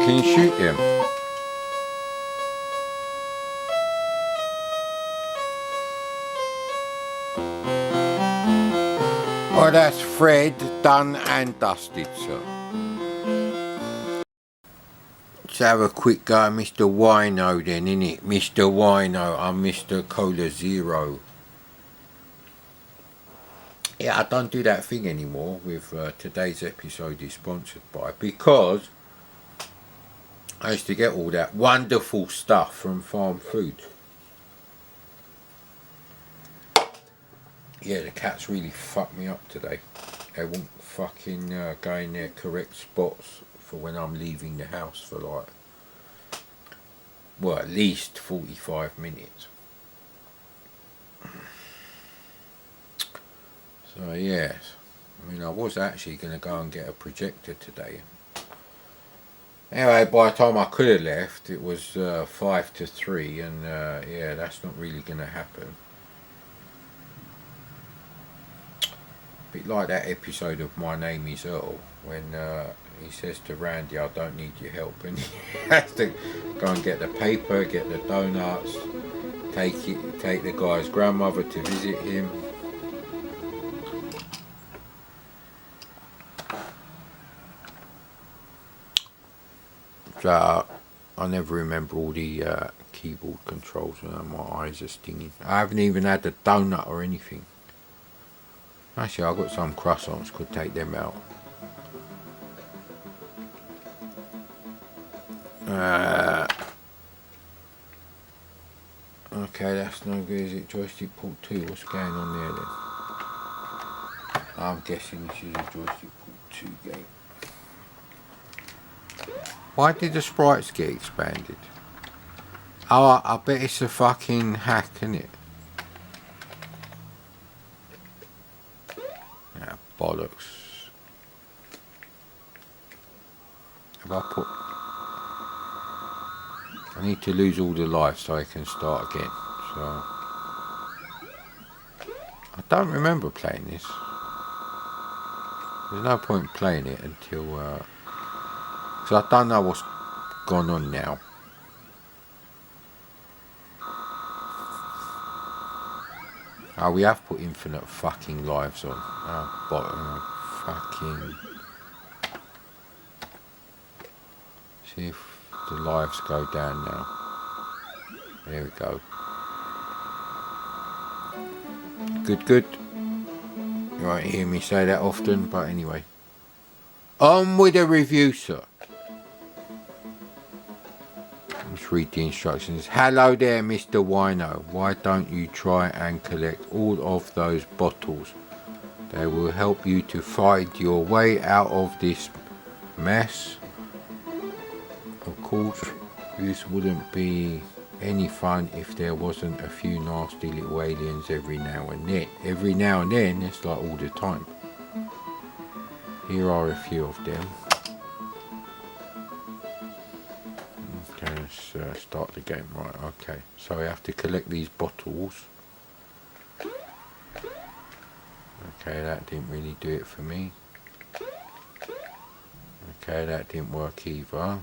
fucking shoot him. Well, that's Fred done and dusted, sir. Let's have a quick go at Mr. Wino then, innit? Mr. Wino, I'm Mr. Cola Zero. Yeah, I don't do that thing anymore with today's episode is sponsored by, because I used to get all that wonderful stuff from Farm Food. Yeah, the cats really fucked me up today. They won't fucking go in their correct spots for when I'm leaving the house for like, well, at least 45 minutes. So yes, I mean I was actually going to go and get a projector today. Anyway, by the time I could have left, it was 5 to 3, and yeah, that's not really going to happen. A bit like that episode of My Name is Earl, when he says to Randy, I don't need your help, and he has to go and get the paper, get the donuts, take the guy's grandmother to visit him. So I never remember all the keyboard controls, and my eyes are stinging. I haven't even had a donut or anything. Actually, I've got some croissants, could take them out. Okay, that's no good, is it? Joystick port 2, what's going on there then? I'm guessing this is a joystick port 2 game. Why did the sprites get expanded? Oh, I bet it's a fucking hack, isn't it? Ah, bollocks. Have I put... I need to lose all the life so I can start again. So... I don't remember playing this. There's no point playing it until... because I don't know what's gone on now. Oh, we have put infinite fucking lives on. Oh, bottom fucking... See if the lives go down now. There we go. Good, good. You won't hear me say that often, but anyway. On with the review, sir. Let's read the instructions. Hello there, Mr. Wino. Why don't you try and collect all of those bottles? They will help you to find your way out of this mess. Of course, this wouldn't be any fun if there wasn't a few nasty little aliens every now and then. Every now and then, it's like all the time. Here are a few of them. Okay, let's start the game. Right, okay. So I have to collect these bottles. Okay, that didn't really do it for me. Okay, that didn't work either.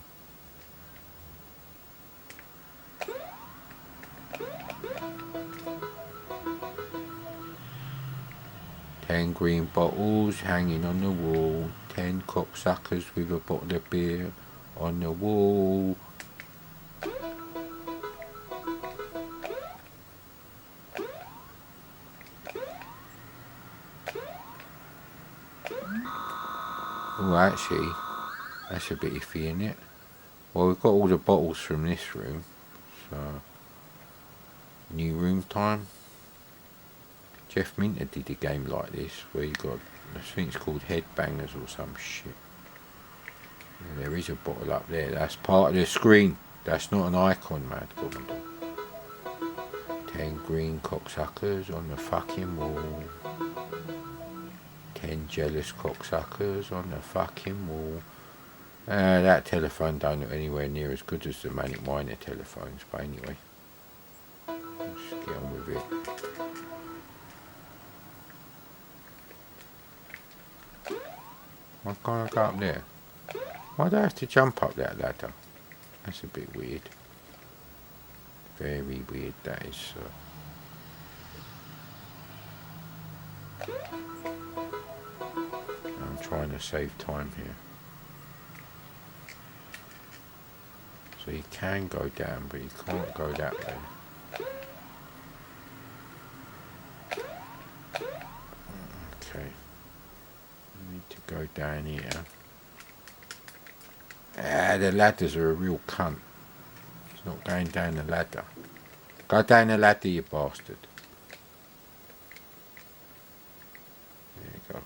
Ten green bottles hanging on the wall. 10 cocksuckers with a bottle of beer on the wall. Oh, actually, that's a bit iffy, isn't it? Well, we've got all the bottles from this room, so new room time. Jeff Minter did a game like this where you got, I think it's called Headbangers or some shit. Yeah, there is a bottle up there. That's part of the screen. That's not an icon, Mad Commodore. 10 green cocksuckers on the fucking wall. 10 jealous cocksuckers on the fucking wall. That telephone don't look anywhere near as good as the Manic Miner telephones, but anyway. Let's get on with it. Why can't I go up there? Why do I have to jump up that ladder? That's a bit weird. Very weird, that is. I'm trying to save time here. So you can go down, but you can't go that way. Okay. I need to go down here. Ah, the ladders are a real cunt. He's not going down the ladder. Go down the ladder, you bastard. There you go.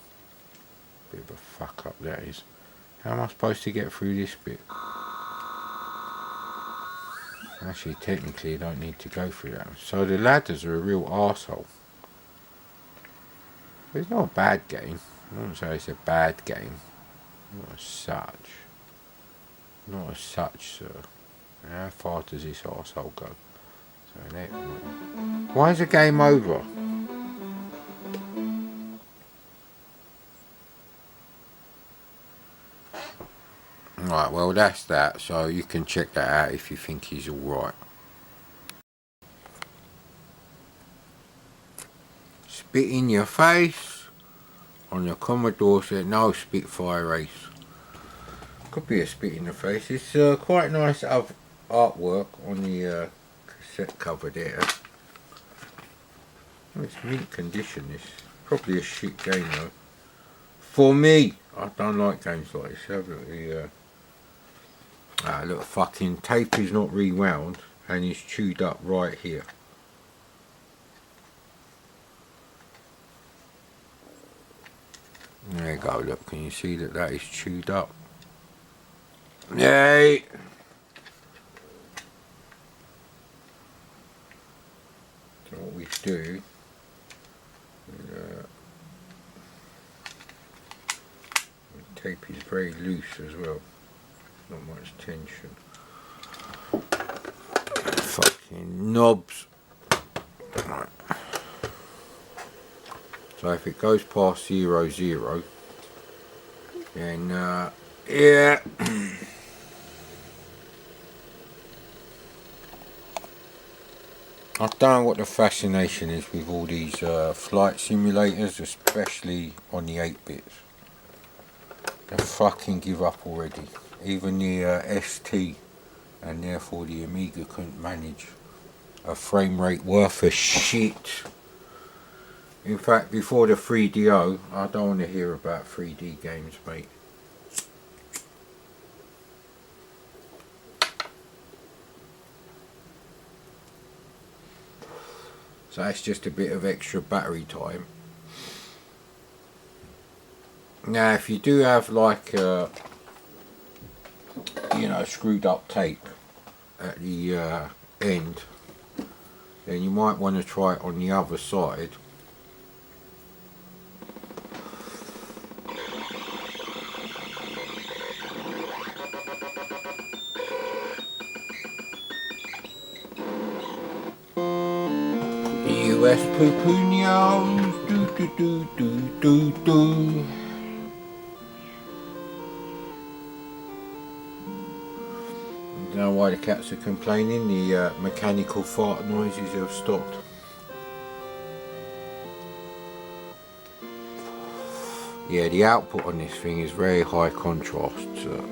Bit of a fuck up that is. How am I supposed to get through this bit? Actually, technically, you don't need to go through that. So the ladders are a real arsehole. It's not a bad game. I wouldn't say it's a bad game. Not as such. Not as such, sir. How far does this arsehole go? So there. Why is the game over? Right, well that's that, so you can check that out if you think he's alright. Spit in your face on the Commodore said no Spitfire race. Could be a spit in the face. It's quite nice artwork on the cassette cover there. Oh, it's mint condition, this. Probably a shit game though. For me, I don't like games like this. Have a look at the look, fucking tape is not rewound and it's chewed up right here. There you go, look, can you see that is chewed up? Yay! So what we do, the tape is very loose as well, not much tension. Fucking knobs. Right. So if it goes past 0, 0, then yeah. I don't know what the fascination is with all these flight simulators, especially on the 8-bits. They fucking give up already. Even the ST and therefore the Amiga couldn't manage a frame rate worth of shit. In fact, before the 3DO, I don't want to hear about 3D games, mate. So that's just a bit of extra battery time. Now if you do have like screwed up tape at the end, then you might want to try it on the other side. US Pupunos, do do do do do do. I don't know why the cats are complaining, the mechanical fart noises have stopped. Yeah, the output on this thing is very high contrast. So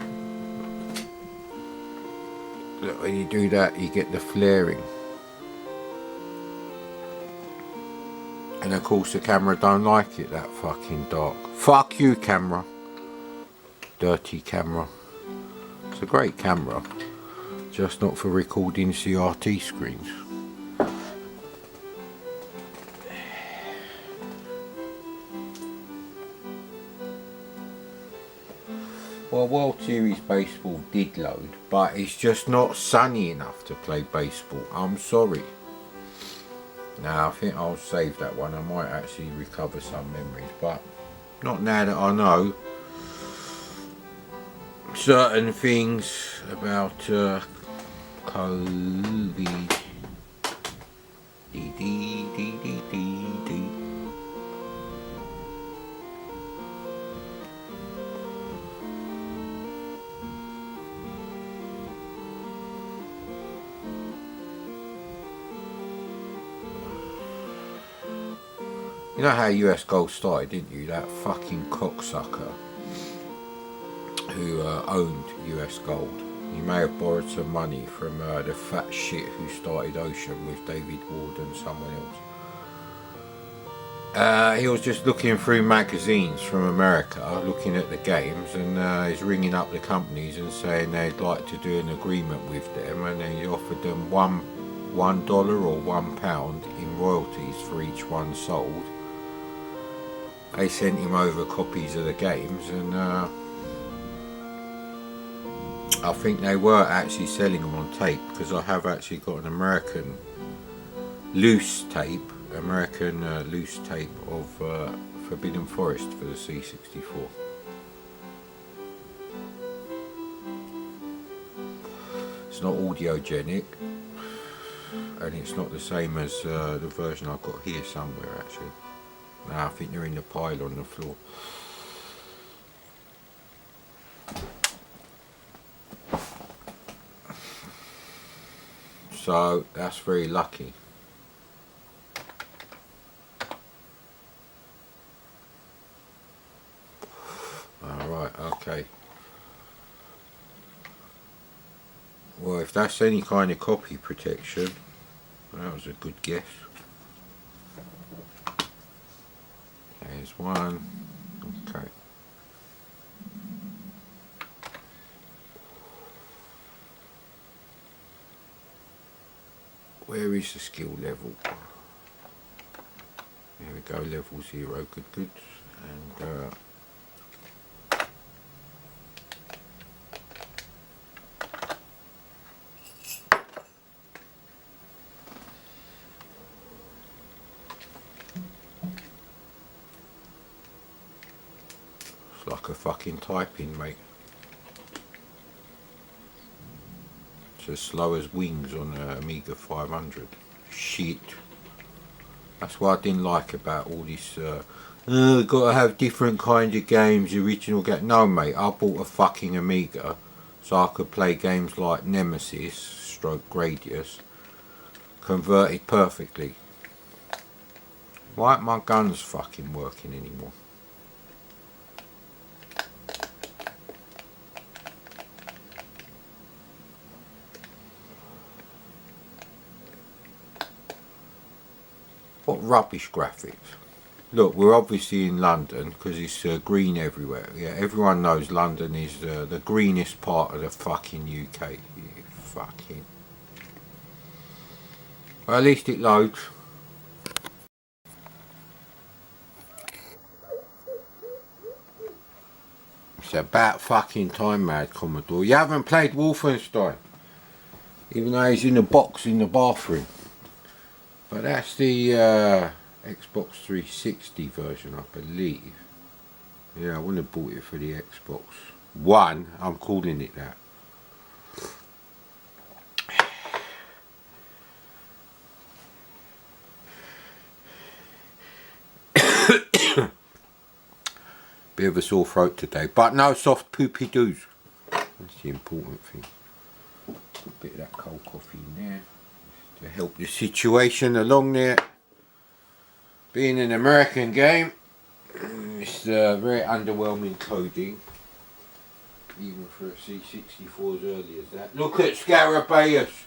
look, when you do that, you get the flaring. And of course the camera don't like it that fucking dark. Fuck you, camera. Dirty camera. It's a great camera, just not for recording CRT screens. Well, World Series Baseball did load, but it's just not sunny enough to play baseball. I'm sorry. Now I think I'll save that one. I might actually recover some memories, but not now that I know certain things about COVID. Dee dee dee dee dee dee. You know how US Gold started, didn't you? That fucking cocksucker who owned US Gold. He may have borrowed some money from the fat shit who started Ocean with David Ward and someone else. He was just looking through magazines from America, looking at the games, and he's ringing up the companies and saying they'd like to do an agreement with them, and then he offered them $1 or £1 in royalties for each one sold. They sent him over copies of the games, and I think they were actually selling them on tape, because I have actually got an American loose tape of Forbidden Forest for the C64. It's not audiogenic, and it's not the same as the version I've got here somewhere actually. No, I think they're in the pile on the floor. So that's very lucky. Alright, okay. Well, if that's any kind of copy protection, that was a good guess. There's one. Okay. Where is the skill level? There we go, level 0, good. And it's like a fucking typing, mate. It's as slow as wings on an Amiga 500. Shit. That's what I didn't like about all this, gotta have different kinds of games, original game. No mate, I bought a fucking Amiga so I could play games like Nemesis, stroke Gradius, converted perfectly. Why aren't my guns fucking working anymore? What rubbish graphics. Look, we're obviously in London because it's green everywhere. Yeah, everyone knows London is the greenest part of the fucking UK. You fucking... Well, at least it loads. It's about fucking time, mad Commodore. You haven't played Wolfenstein, even though he's in a box in the bathroom. But that's the Xbox 360 version, I believe. Yeah, I wouldn't have bought it for the Xbox One. I'm calling it that. Bit of a sore throat today, but no soft poopy doos. That's the important thing. Put a bit of that cold coffee in there to help the situation along there. Being an American game, it's very underwhelming coding, even for a C64 as early as that. Look at Scarabaeus!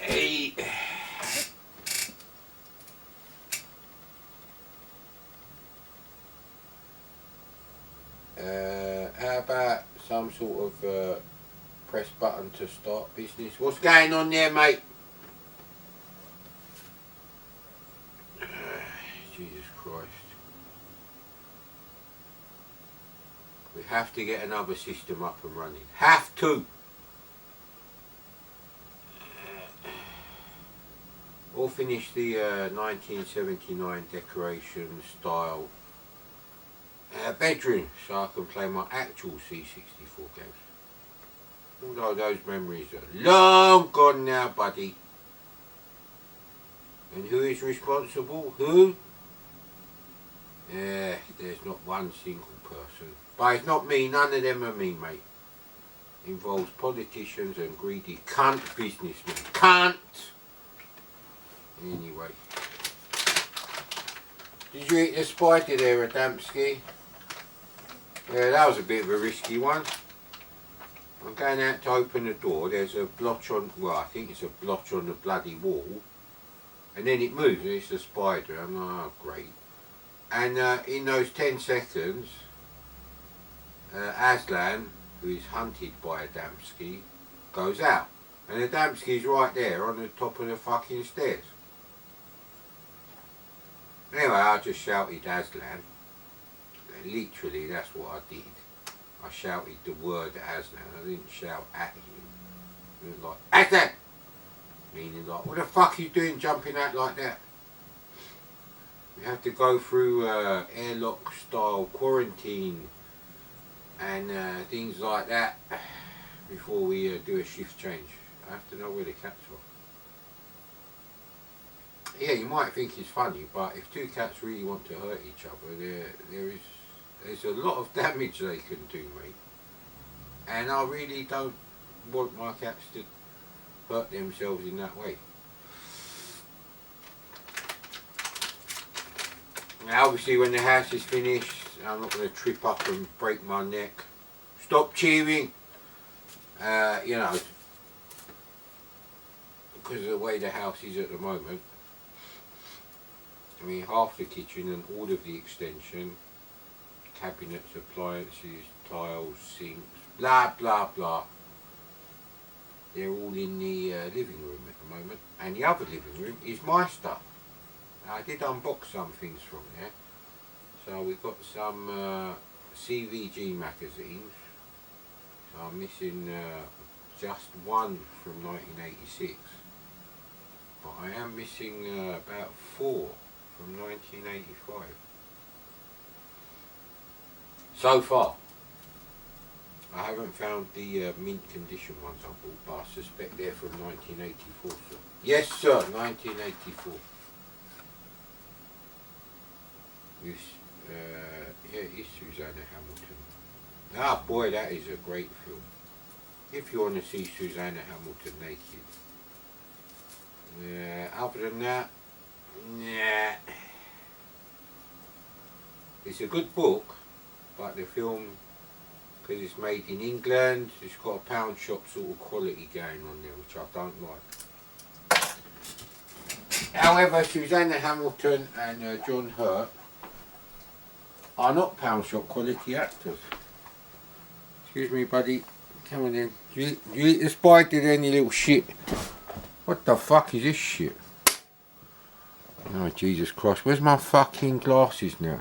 Hey. How about some sort of press button to start business? What's going on there, mate? Jesus Christ. We have to get another system up and running. Have to! Or finish the 1979 decoration style bedroom so I can play my actual C64 games. Although those memories are long gone now, buddy. And who is responsible? Who? Yeah, there's not one single person. But it's not me, none of them are me, mate. Involves politicians and greedy cunt businessmen. Cunt! Anyway. Did you eat the spider there, Adamski? Yeah, that was a bit of a risky one. I'm going out to open the door, there's a blotch on, well I think it's a blotch on the bloody wall. And then it moves and it's a spider. I'm like, oh great. And in those 10 seconds, Aslan, who is hunted by Adamski, goes out. And Adamski's right there on the top of the fucking stairs. Anyway, I just shouted Aslan. Literally, that's what I did. I shouted the word Aslan. I didn't shout at him. It was like, Aslan! Meaning like, what the fuck are you doing jumping out like that? We have to go through airlock style quarantine and things like that before we do a shift change. I have to know where the cats are. Yeah, you might think it's funny, but if two cats really want to hurt each other, there's a lot of damage they can do, mate. And I really don't want my cats to hurt themselves in that way. Now obviously when the house is finished, I'm not going to trip up and break my neck. Stop cheering! You know, because of the way the house is at the moment. I mean, half the kitchen and all of the extension, cabinets, appliances, tiles, sinks, blah blah blah. They're all in the living room at the moment. And the other living room is my stuff. I did unbox some things from there. So we've got some CVG magazines. So I'm missing just one from 1986. But I am missing about 4 from 1985. So far. I haven't found the mint condition ones I bought, but I suspect they're from 1984. So. Yes sir, 1984. With, yeah, it is Susanna Hamilton. Ah boy, that is a great film. If you want to see Susanna Hamilton naked. Other than that, nah. It's a good book, but the film, because it's made in England, it's got a pound shop sort of quality going on there, which I don't like. However, Susanna Hamilton and John Hurt are not pound shop quality actors. Excuse me, buddy. Come on in. You eat the spider then, you little shit. What the fuck is this shit? Oh, Jesus Christ. Where's my fucking glasses now?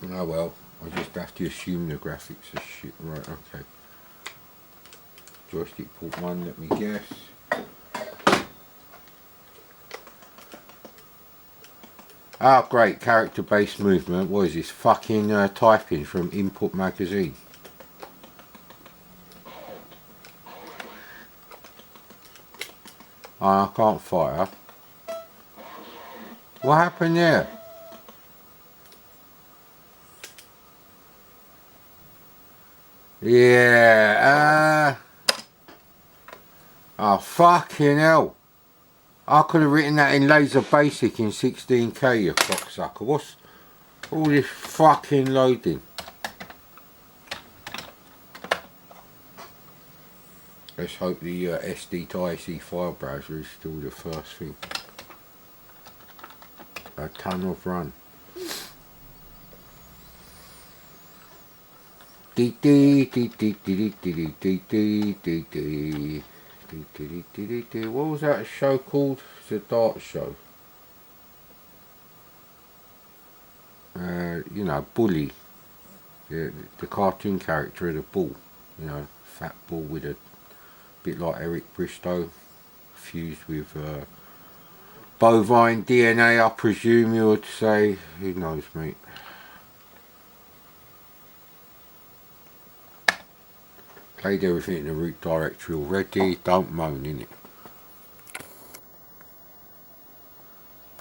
Oh well, I just have to assume the graphics are shit. Right, okay. Joystick port 1, let me guess. Ah, great, character-based movement. What is this? Fucking typing from Input magazine. I can't fire. What happened there? Yeah, oh fucking hell. I could have written that in Laser Basic in 16K, you cocksucker. What's all this fucking loading? Let's hope the SD to IC file browser is still the first thing. A ton of run. What was that show called? It's a dart show. You know, Bully. The cartoon character of the bull. You know, fat bull with a bit like Eric Bristow, fused with bovine DNA, I presume you would say. Who knows, mate. Played everything in the root directory already, don't moan, innit?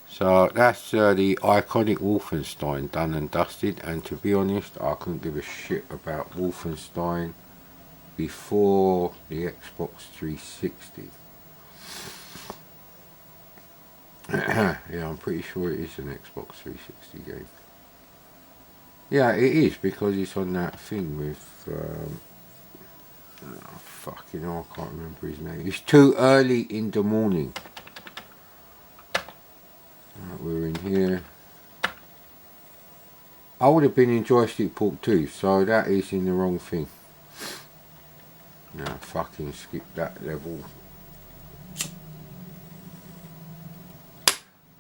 So that's the iconic Wolfenstein done and dusted, and to be honest, I couldn't give a shit about Wolfenstein before the Xbox 360. Yeah, I'm pretty sure it is an Xbox 360 game. Yeah, it is, because it's on that thing with oh, fucking hell, I can't remember his name. It's Too Early in the Morning. Right, we're in here. I would have been in Joystick Port 2, so that is in the wrong thing. No, fucking skip that level.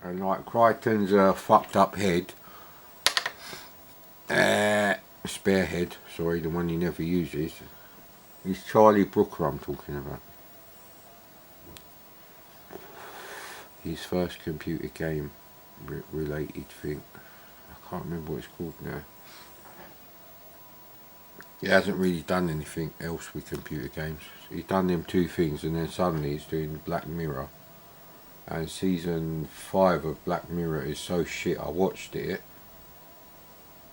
And like Crichton's fucked up head, spare head, sorry, the one he never uses, is Charlie Brooker I'm talking about. His first computer game related thing. I can't remember what it's called now. He hasn't really done anything else with computer games. He's done them two things, and then suddenly he's doing Black Mirror. And season 5 of Black Mirror is so shit, I watched it.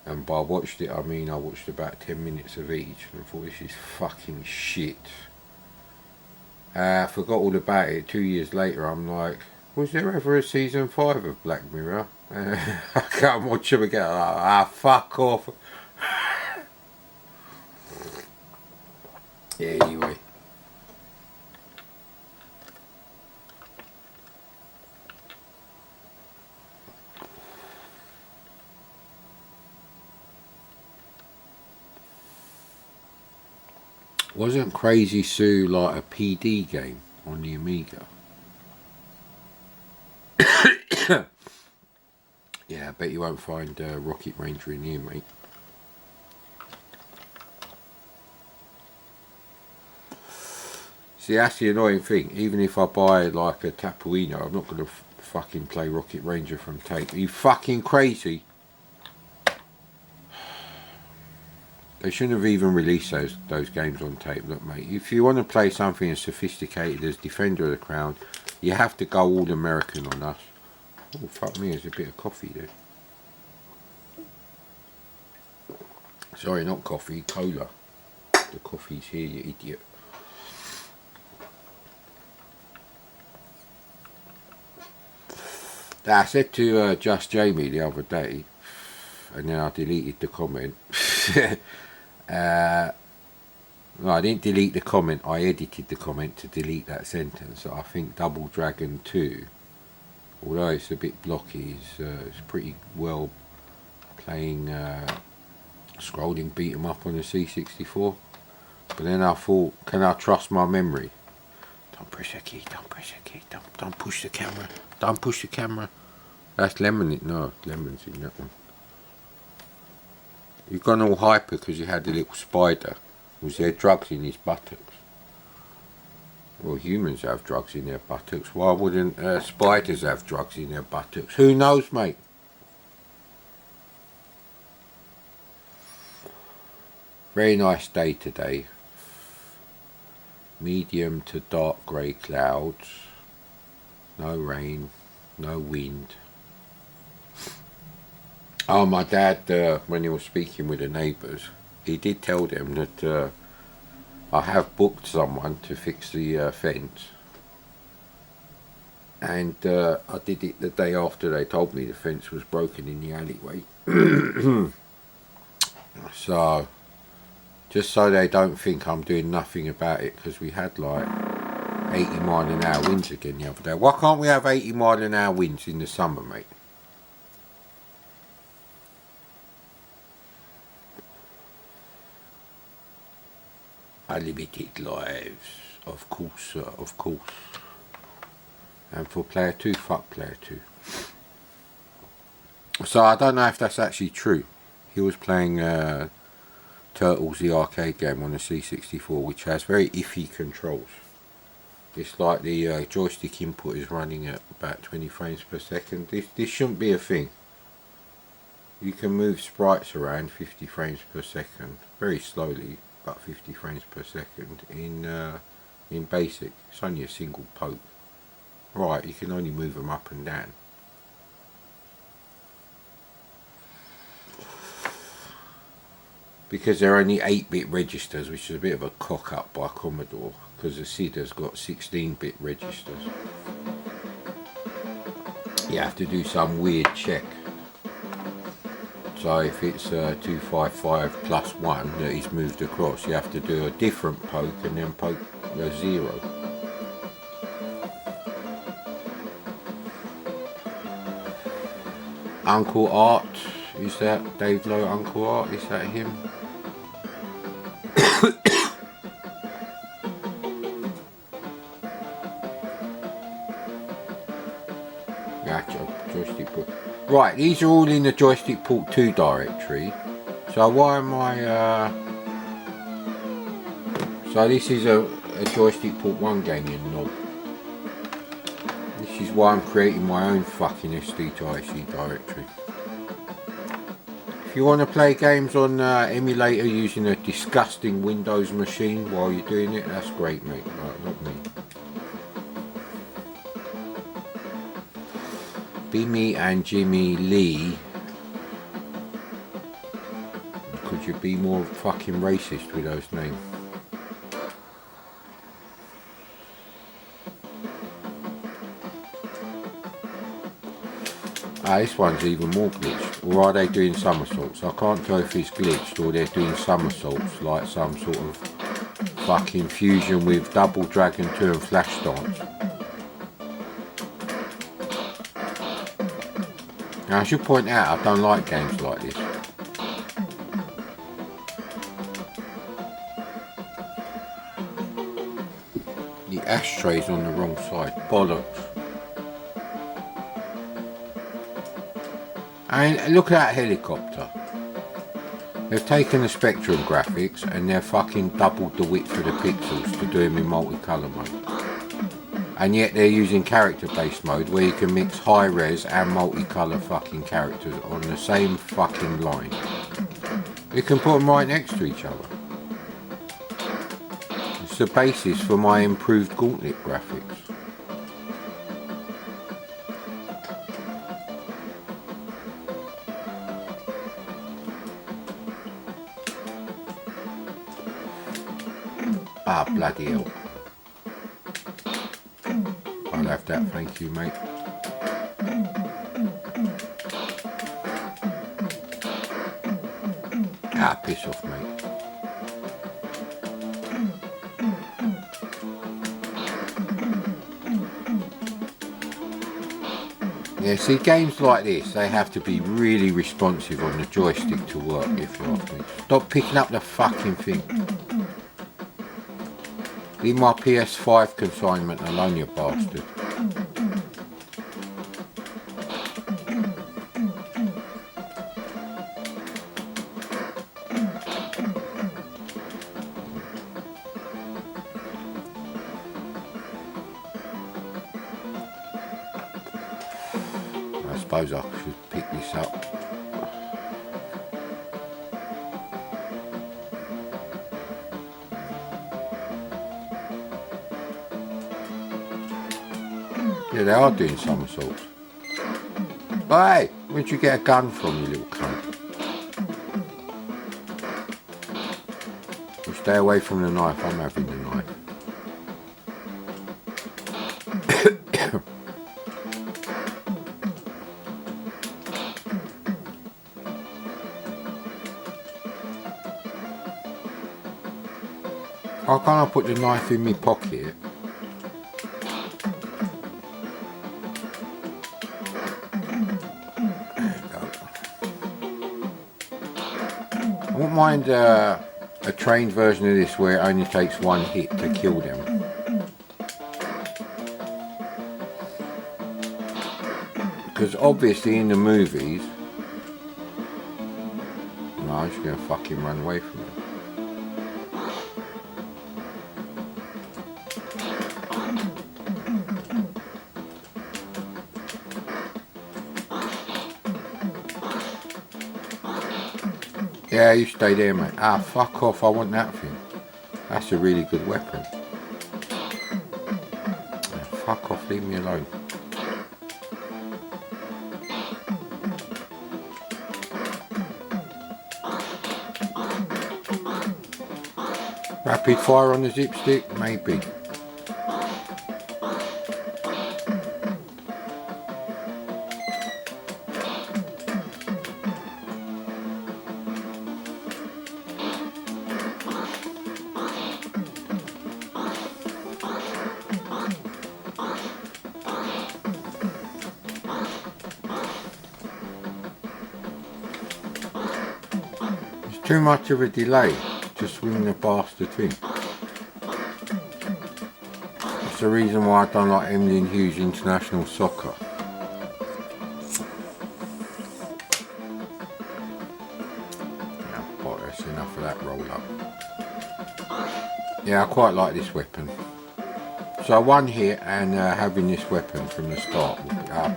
And by watched it, I mean I watched about 10 minutes of each, and I thought, this is fucking shit. I forgot all about it. 2 years later, I'm like, was there ever a season 5 of Black Mirror? I can't watch them again. Like, fuck off. Yeah, anyway. Wasn't Crazy Sue like a PD game on the Amiga? Yeah, I bet you won't find Rocket Ranger in here, mate. See, that's the annoying thing. Even if I buy like a Tapuino, I'm not going to fucking play Rocket Ranger from tape. Are you fucking crazy? They shouldn't have even released those games on tape. Look, mate, if you want to play something as sophisticated as Defender of the Crown, you have to go all American on us. Oh, fuck me, there's a bit of coffee there. Sorry, not coffee, cola. The coffee's here, you idiot. I said to Just Jamie the other day, and then I deleted the comment. No, I didn't delete the comment, I edited the comment to delete that sentence. I think Double Dragon 2, although it's a bit blocky, it's pretty well playing scrolling beat 'em up on the C64. But then I thought, can I trust my memory? Don't press the key, don't press the key, don't push the camera, don't push the camera. That's Lemon, no, Lemon's in that one. You've gone all hyper because you had a little spider. Was there drugs in his buttocks? Well, humans have drugs in their buttocks. Why wouldn't spiders have drugs in their buttocks? Who knows, mate? Very nice day today. Medium to dark grey clouds. No rain, no wind. Oh, my dad, when he was speaking with the neighbours, he did tell them that I have booked someone to fix the fence. And I did it the day after they told me the fence was broken in the alleyway. So, just so they don't think I'm doing nothing about it, because we had like 80 mile an hour winds again the other day. Why can't we have 80 mile an hour winds in the summer, mate? Unlimited lives, of course, of course. And for player 2, fuck player 2. So I don't know if that's actually true. He was playing Turtles, the arcade game on the C64, which has very iffy controls. It's like the joystick input is running at about 20 frames per second. This shouldn't be a thing. You can move sprites around 50 frames per second, very slowly, about 50 frames per second in basic. It's only a single poke. Right, you can only move them up and down. because they're only 8-bit registers, which is a bit of a cock up by Commodore, because the SID has got 16-bit registers. You have to do some weird check. So if it's 255 plus 1 that is moved across, you have to do a different poke and then poke the 0. Uncle Art, is that Dave Lowe? Uncle Art, is that him? Gotcha, joystick port. Right, these are all in the joystick port 2 directory. So why am I so this is a joystick port 1 gaming knob. This is why I'm creating my own fucking SD to IC directory. If you want to play games on emulator using a disgusting Windows machine while you're doing it, that's great, mate. Right, not me. Bimmy and Jimmy Lee. Could you be more fucking racist with those names? This one's even more glitched. Or are they doing somersaults? I can't tell if it's glitched or they're doing somersaults, like some sort of fucking fusion with Double Dragon 2 and Flash Dance. Now I should point out I don't like games like this. The ashtray's on the wrong side. Bollocks. And look at that helicopter. They've taken the Spectrum graphics and they've fucking doubled the width of the pixels to do them in multicolour mode. And yet they're using character based mode where you can mix high res and multicolour fucking characters on the same fucking line. You can put them right next to each other. It's the basis for my improved Gauntlet graphics. Ah, bloody hell. I'll have that, thank you, mate. Ah, piss off, mate. Yeah, see, games like this, they have to be really responsive on the joystick to work, if you ask me. Stop picking up the fucking thing. Leave my PS5 consignment alone, you bastard. I suppose I should pick this up. Yeah, they are doing somersaults. Hey, where'd you get a gun from, you little cunt? You stay away from the knife, I'm having the knife. Why can't I put the knife in my pocket? I wouldn't mind a trained version of this where it only takes one hit to kill them. Because obviously in the movies... No, I'm just going to fucking run away from it. Yeah, you stay there, mate. Ah, fuck off, I want that thing. That's a really good weapon. Yeah, fuck off, leave me alone. rapid fire on the zip stick? Maybe. Too much of a delay to swing the bastard thing. That's the reason why I don't like Emily and Hughes International Soccer. Yeah, but that's enough of that roll up. Yeah, I quite like this weapon. So one hit and having this weapon from the start,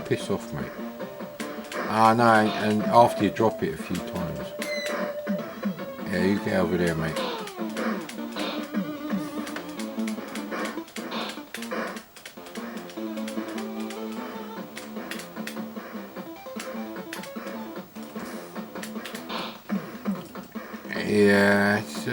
piss off mate. No, and after you drop it a few times. Yeah, you get over there, mate. Yeah, it's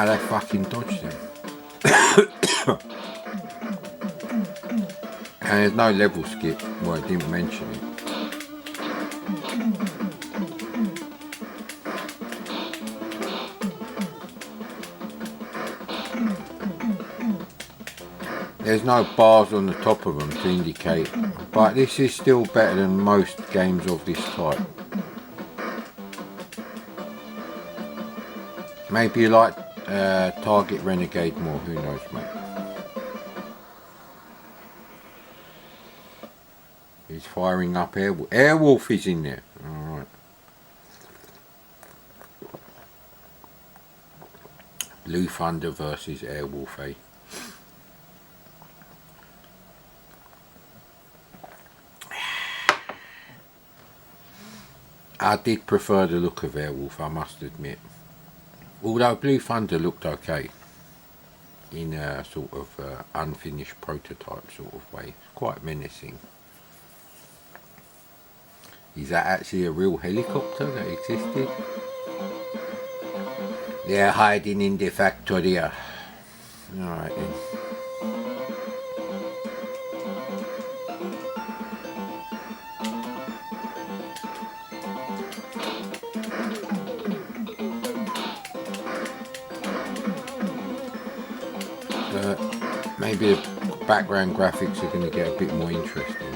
they fucking dodged him. And there's no level skip. Well, I didn't mention it. There's no bars on the top of them to indicate, but this is still better than most games of this type. Maybe you like Target Renegade more, who knows, mate. He's firing up Airwolf is in there. Alright. Blue Thunder versus Airwolf, eh? I did prefer the look of Airwolf, I must admit. Although Blue Thunder looked okay in a sort of unfinished prototype sort of way. It's quite menacing. Is that actually a real helicopter that existed? They're hiding in the factory. Alright then. Maybe the background graphics are going to get a bit more interesting.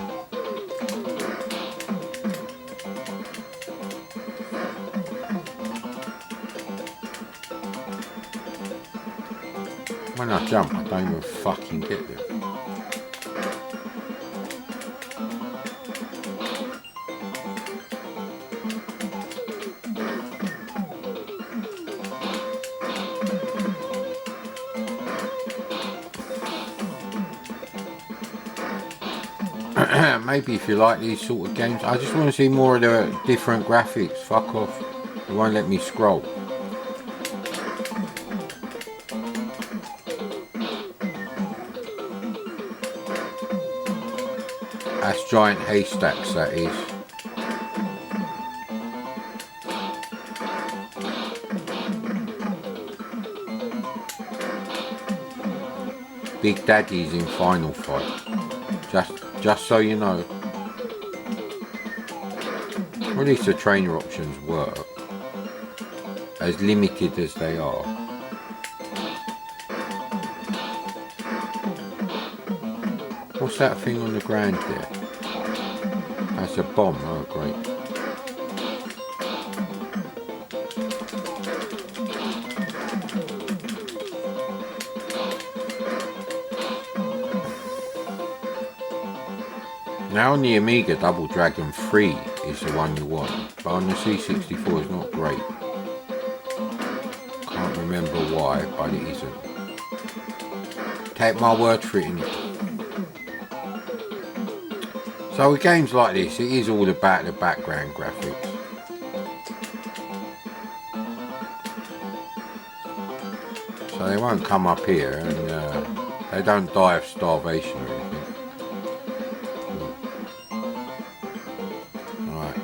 When I jump, I don't even fucking get there. Maybe if you like these sort of games, I just want to see more of the different graphics. Fuck off. It won't let me scroll. That's giant haystacks, that is. Big Daddy's in Final Fight. Just so you know. Or at least the trainer options work. As limited as they are. What's that thing on the ground there? That's a bomb, oh great. Now on the Amiga, Double Dragon 3 is the one you want, but on the C64 it's not great. Can't remember why, but it isn't. Take my word for it, innit? So with games like this, it is all about the background graphics. So they won't come up here and they don't die of starvation or anything. Right,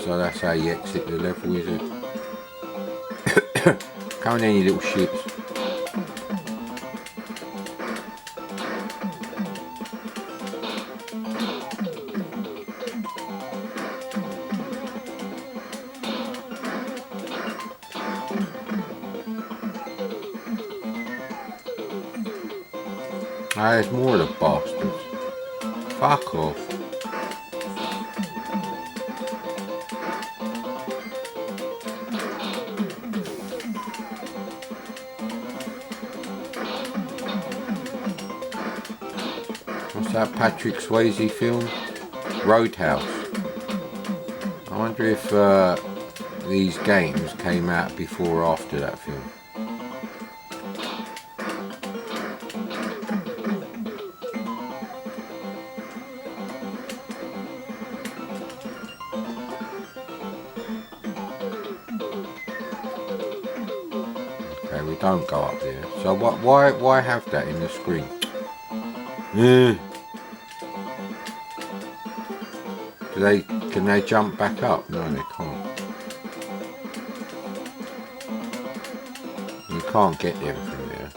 so that's how you exit the level, is it? Come on, any little ships. Ah, there's more of the bastards. Fuck off. What's that Patrick Swayze film? Roadhouse. I wonder if these games came out before or after that film. Okay, we don't go up there. So why have that in the screen? Can they jump back up? No, they can't. You can't get them from there.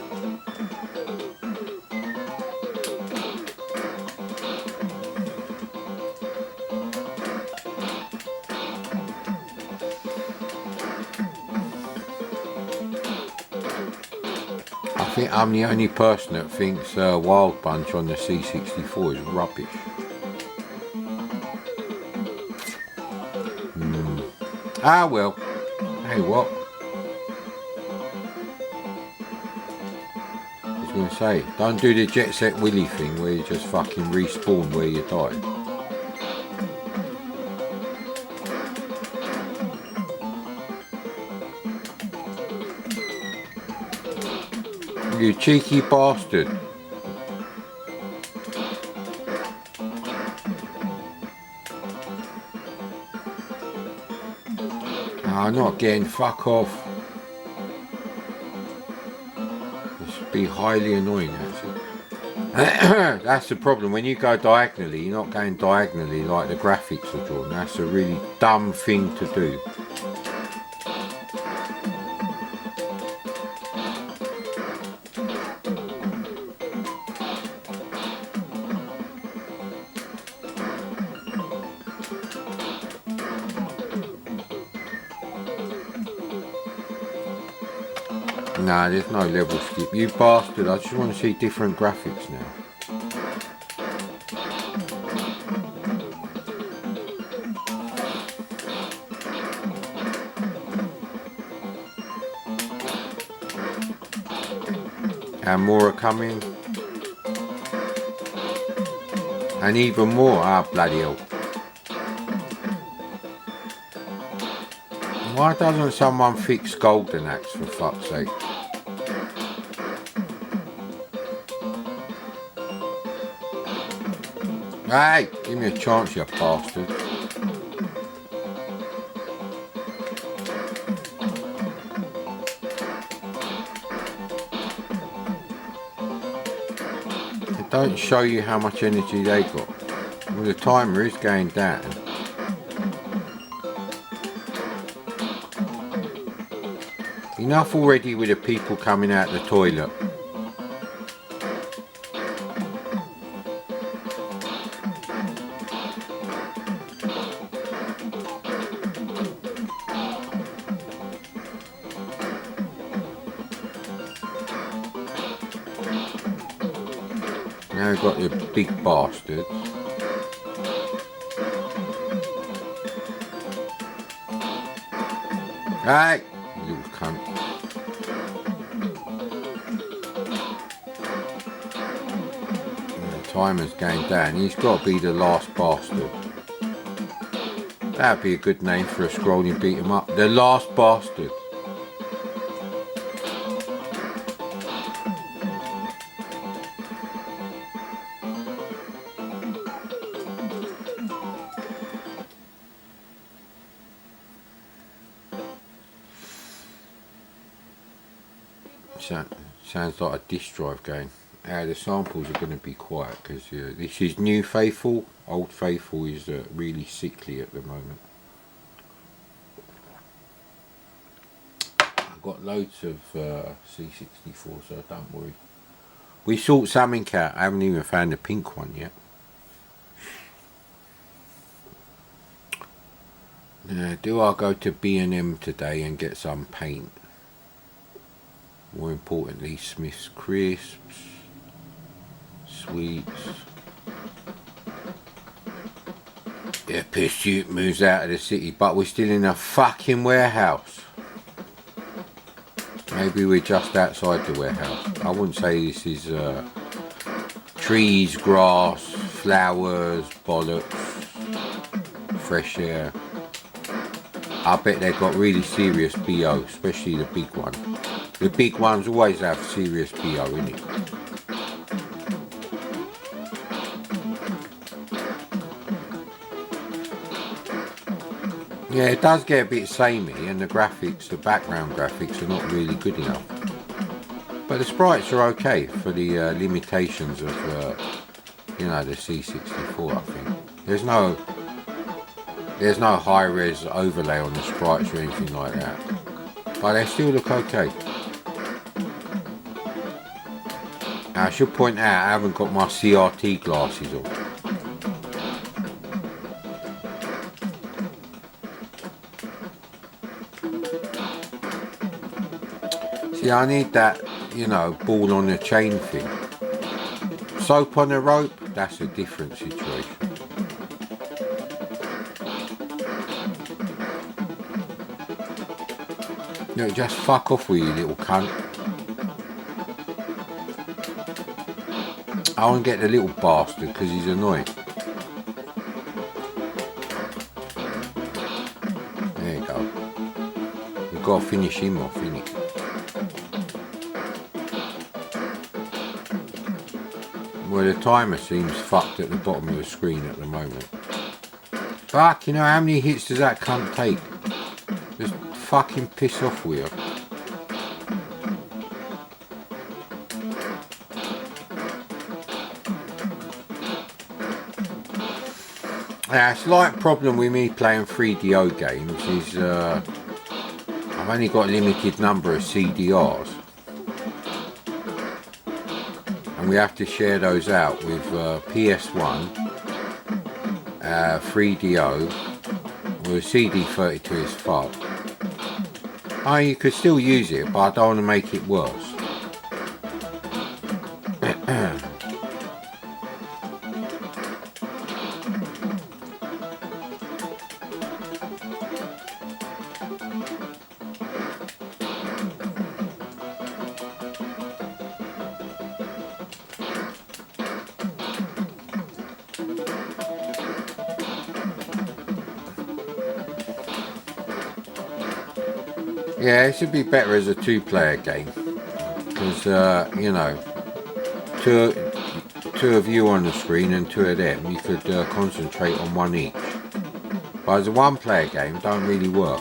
I think I'm the only person that thinks Wild Bunch on the C64 is rubbish. Ah well, hey what? I was going to say, don't do the Jet Set Willy thing where you just fucking respawn where you died. You cheeky bastard. Oh, not again, fuck off. This would be highly annoying actually. That's the problem, when you go diagonally, you're not going diagonally like the graphics are drawn. That's a really dumb thing to do. Nah, there's no level skip. You bastard, I just want to see different graphics now. And more are coming. And even more. Ah, bloody hell. Why doesn't someone fix Golden Axe for fuck's sake? Hey, give me a chance, you bastard. It don't show you how much energy they got. Well, the timer is going down. Enough already with the people coming out the toilet. Now we've got the big bastards. Hey, you little cunt. And the timer's going down. He's got to be the last bastard. That'd be a good name for a scrolling beat 'em up. The last bastard. Sounds like a disk drive going. The samples are going to be quiet because this is New Faithful. Old Faithful is really sickly at the moment. I've got loads of C64, so don't worry. We sort something out. I haven't even found the pink one yet. Do I go to B&M today and get some paint? More importantly, Smith's Crisps, sweets. Yeah, Pursuit moves out of the city, but we're still in a fucking warehouse. Maybe we're just outside the warehouse. I wouldn't say this is trees, grass, flowers, bollocks, fresh air. I bet they've got really serious BO, especially the big one. The big ones always have serious BO in it. Yeah, it does get a bit samey, and the graphics, the background graphics are not really good enough. But the sprites are okay for the limitations of, you know, the C64, I think. There's no high-res overlay on the sprites or anything like that. But they still look okay. Now, I should point out I haven't got my CRT glasses on. See, I need that, you know, ball on the chain thing. Soap on the rope, that's a different situation. No, just fuck off with you, little cunt. I want to get the little bastard because he's annoying. There you go. We've got to finish him off, innit? Well, the timer seems fucked at the bottom of the screen at the moment. Fuck, you know, how many hits does that cunt take? Just fucking piss off with you. Now, a slight problem with me playing 3DO games is I've only got a limited number of CDRs. And we have to share those out with PS1, 3DO, or CD32 is fuck. Oh, you could still use it, but I don't want to make it worse. Yeah, it should be better as a two-player game, because you know, two of you on the screen and two of them, you could concentrate on one each. But as a one-player game, it don't really work.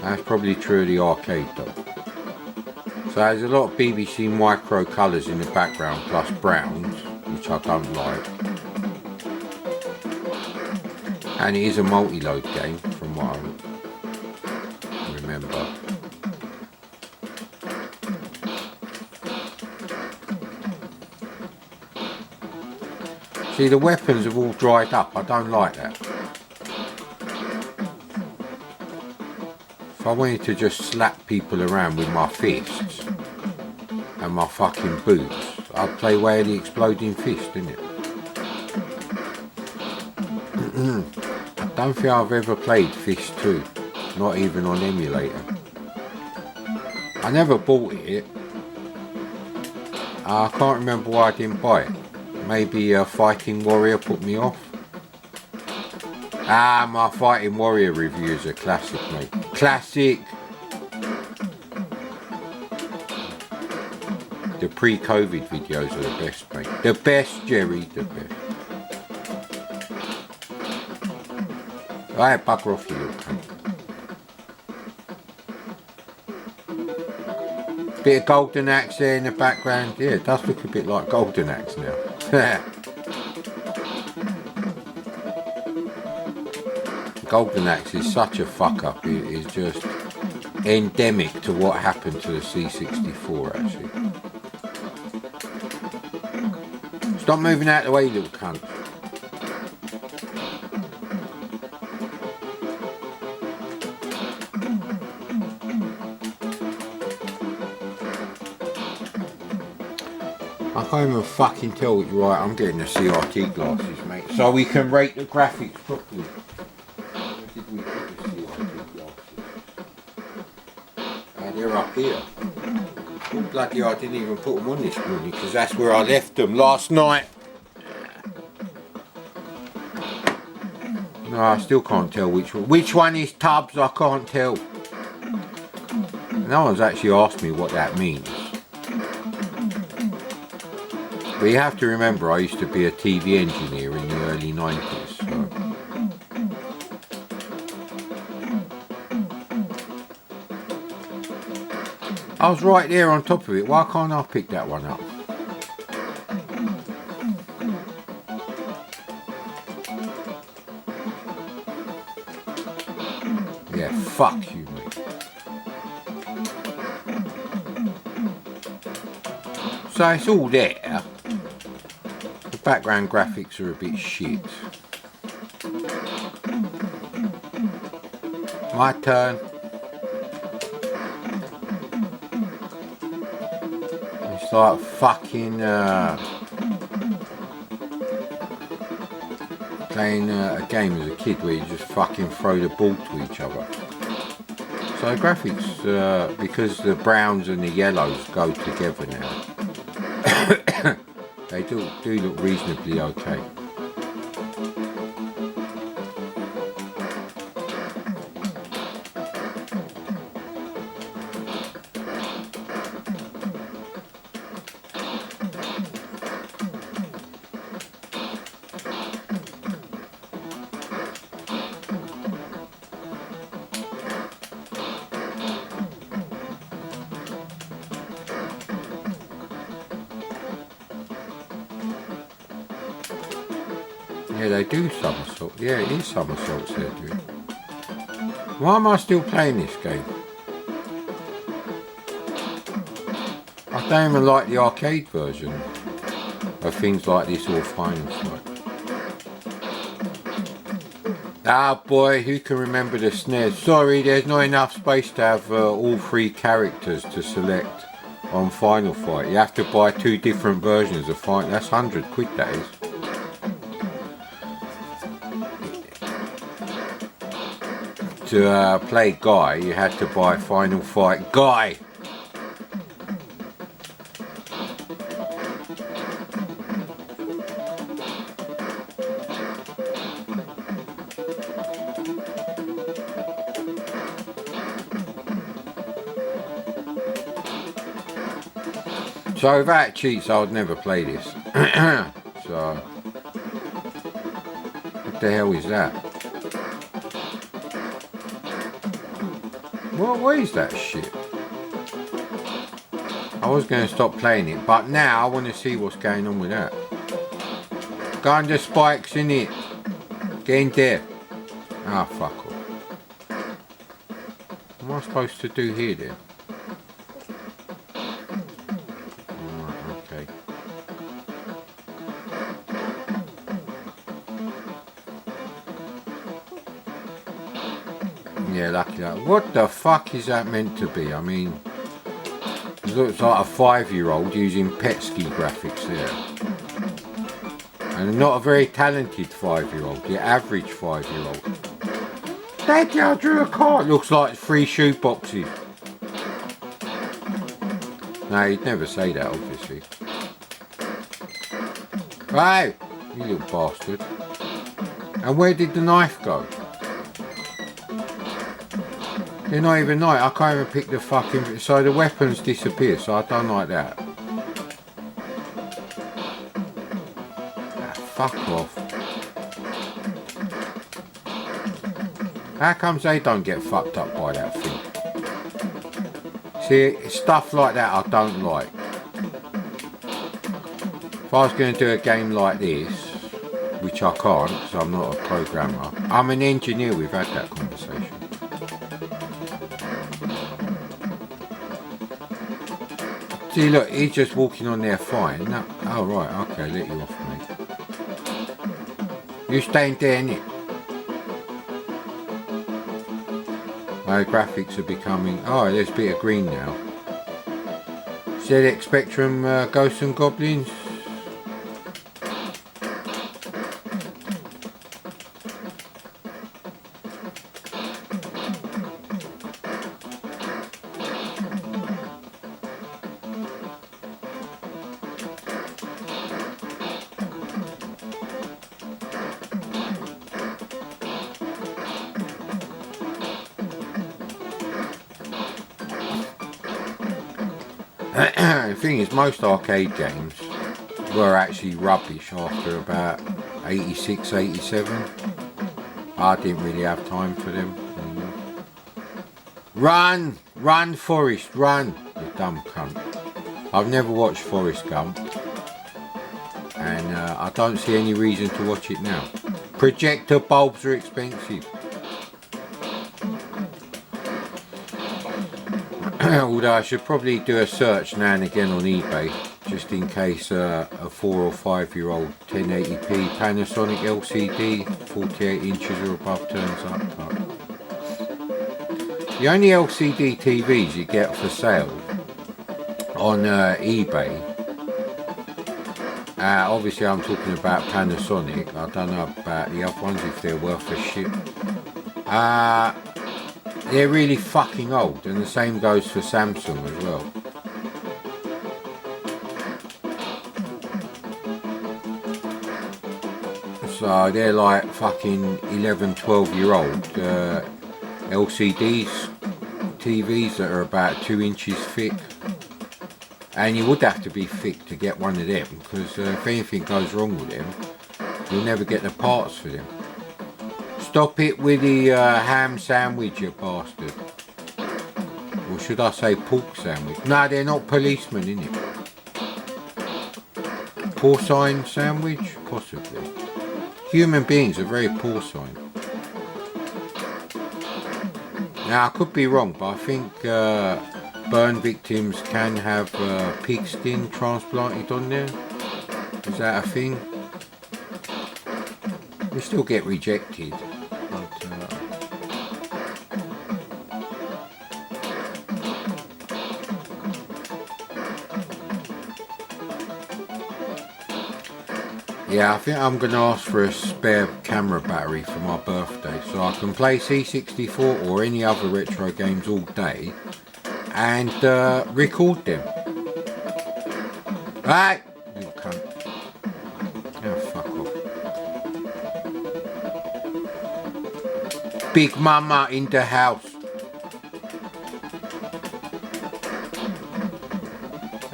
That's probably true of the arcade though. So there's a lot of BBC micro colours in the background plus browns, which I don't like. And it is a multi-load game from what I remember. See, the weapons have all dried up. I don't like that. If I wanted to just slap people around with my fists and my fucking boots, I'd play Way of the Exploding Fist, innit? I don't think I've ever played Fist 2. Not even on emulator. I never bought it. I can't remember why I didn't buy it. Maybe Fighting Warrior put me off. My Fighting Warrior reviews are classic, mate. Classic! The pre-COVID videos are the best, mate. The best, Jerry, the best. Alright, bugger off, you little cunt. Bit of Golden Axe there in the background. Yeah, it does look a bit like Golden Axe now. Golden Axe is such a fuck up. It is just endemic to what happened to the C64 actually. Stop moving out of the way, you little cunt. I can't even fucking tell what you're right. I'm getting the CRT glasses, mate, so we can rate the graphics properly. Where did we put the CRT glasses? They're up here. Oh, bloody hell, I didn't even put them on this morning because that's where I left them last night. No, I still can't tell which one. Which one is Tubbs? I can't tell. No one's actually asked me what that means. But you have to remember I used to be a TV engineer in the early 90s. So. I was right there on top of it. Why can't I pick that one up? Yeah, fuck you, mate. So it's all there. The background graphics are a bit shit. My turn. It's like fucking playing a game as a kid where you just fucking throw the ball to each other. So graphics, because the browns and the yellows go together now, they do look reasonably okay. Yeah, they do somersault. Yeah, it is somersaults they're doing. Why am I still playing this game? I don't even like the arcade version of things like this or Final Fight. Ah boy, who can remember the snares? Sorry, there's not enough space to have all three characters to select on Final Fight. You have to buy two different versions of Final. That's £100, that is. To play Guy, you had to buy Final Fight Guy. So without cheats, I would never play this. So, what the hell is that? What is that shit? I was going to stop playing it, but now I want to see what's going on with that. Go under spikes in it. Get in there. Ah, fuck off. What am I supposed to do here then? Alright, okay. Yeah, lucky that. What the fuck is that meant to be? I mean, it looks like a 5-year-old using Petsky graphics there. And not a very talented 5-year-old, the average 5-year-old. Daddy, I drew a car. It looks like 3 shoe boxes. No, you'd never say that, obviously. Right, you little bastard. And where did the knife go? They're not even nice. I can't even pick the fucking... So the weapons disappear, so I don't like that. Ah, fuck off. How comes they don't get fucked up by that thing? See, stuff like that I don't like. If I was going to do a game like this, which I can't because I'm not a programmer, I'm an engineer, we've had that conversation. See, look, he's just walking on there fine. No, oh, right, okay, let you off, mate. You staying there, innit? My graphics are becoming... Oh, there's a bit of green now. ZX Spectrum Ghosts and Goblins. The thing is, most arcade games were actually rubbish after about 86, 87. I didn't really have time for them anymore. Run! Run, Forrest, run! You dumb cunt. I've never watched Forrest Gump. And I don't see any reason to watch it now. Projector bulbs are expensive. Although I should probably do a search now and again on eBay, just in case a 4 or 5 year old 1080p Panasonic LCD 48 inches or above turns up. The only LCD TVs you get for sale on eBay, obviously I'm talking about Panasonic, I don't know about the other ones if they're worth a shit. They're really fucking old, and the same goes for Samsung as well. So they're like fucking 11, 12 year old LCDs, TVs that are about 2 inches thick. And you would have to be thick to get one of them, because if anything goes wrong with them, you'll never get the parts for them. Stop it with the ham sandwich, you bastard. Or should I say pork sandwich? No, they're not policemen, innit? Porcine sandwich? Possibly. Human beings are very porcine. Now, I could be wrong, but I think burn victims can have pig skin transplanted on there. Is that a thing? They still get rejected. Yeah, I think I'm going to ask for a spare camera battery for my birthday so I can play C64 or any other retro games all day and record them. Right? You cunt. Oh, fuck off. Big Mama in the house.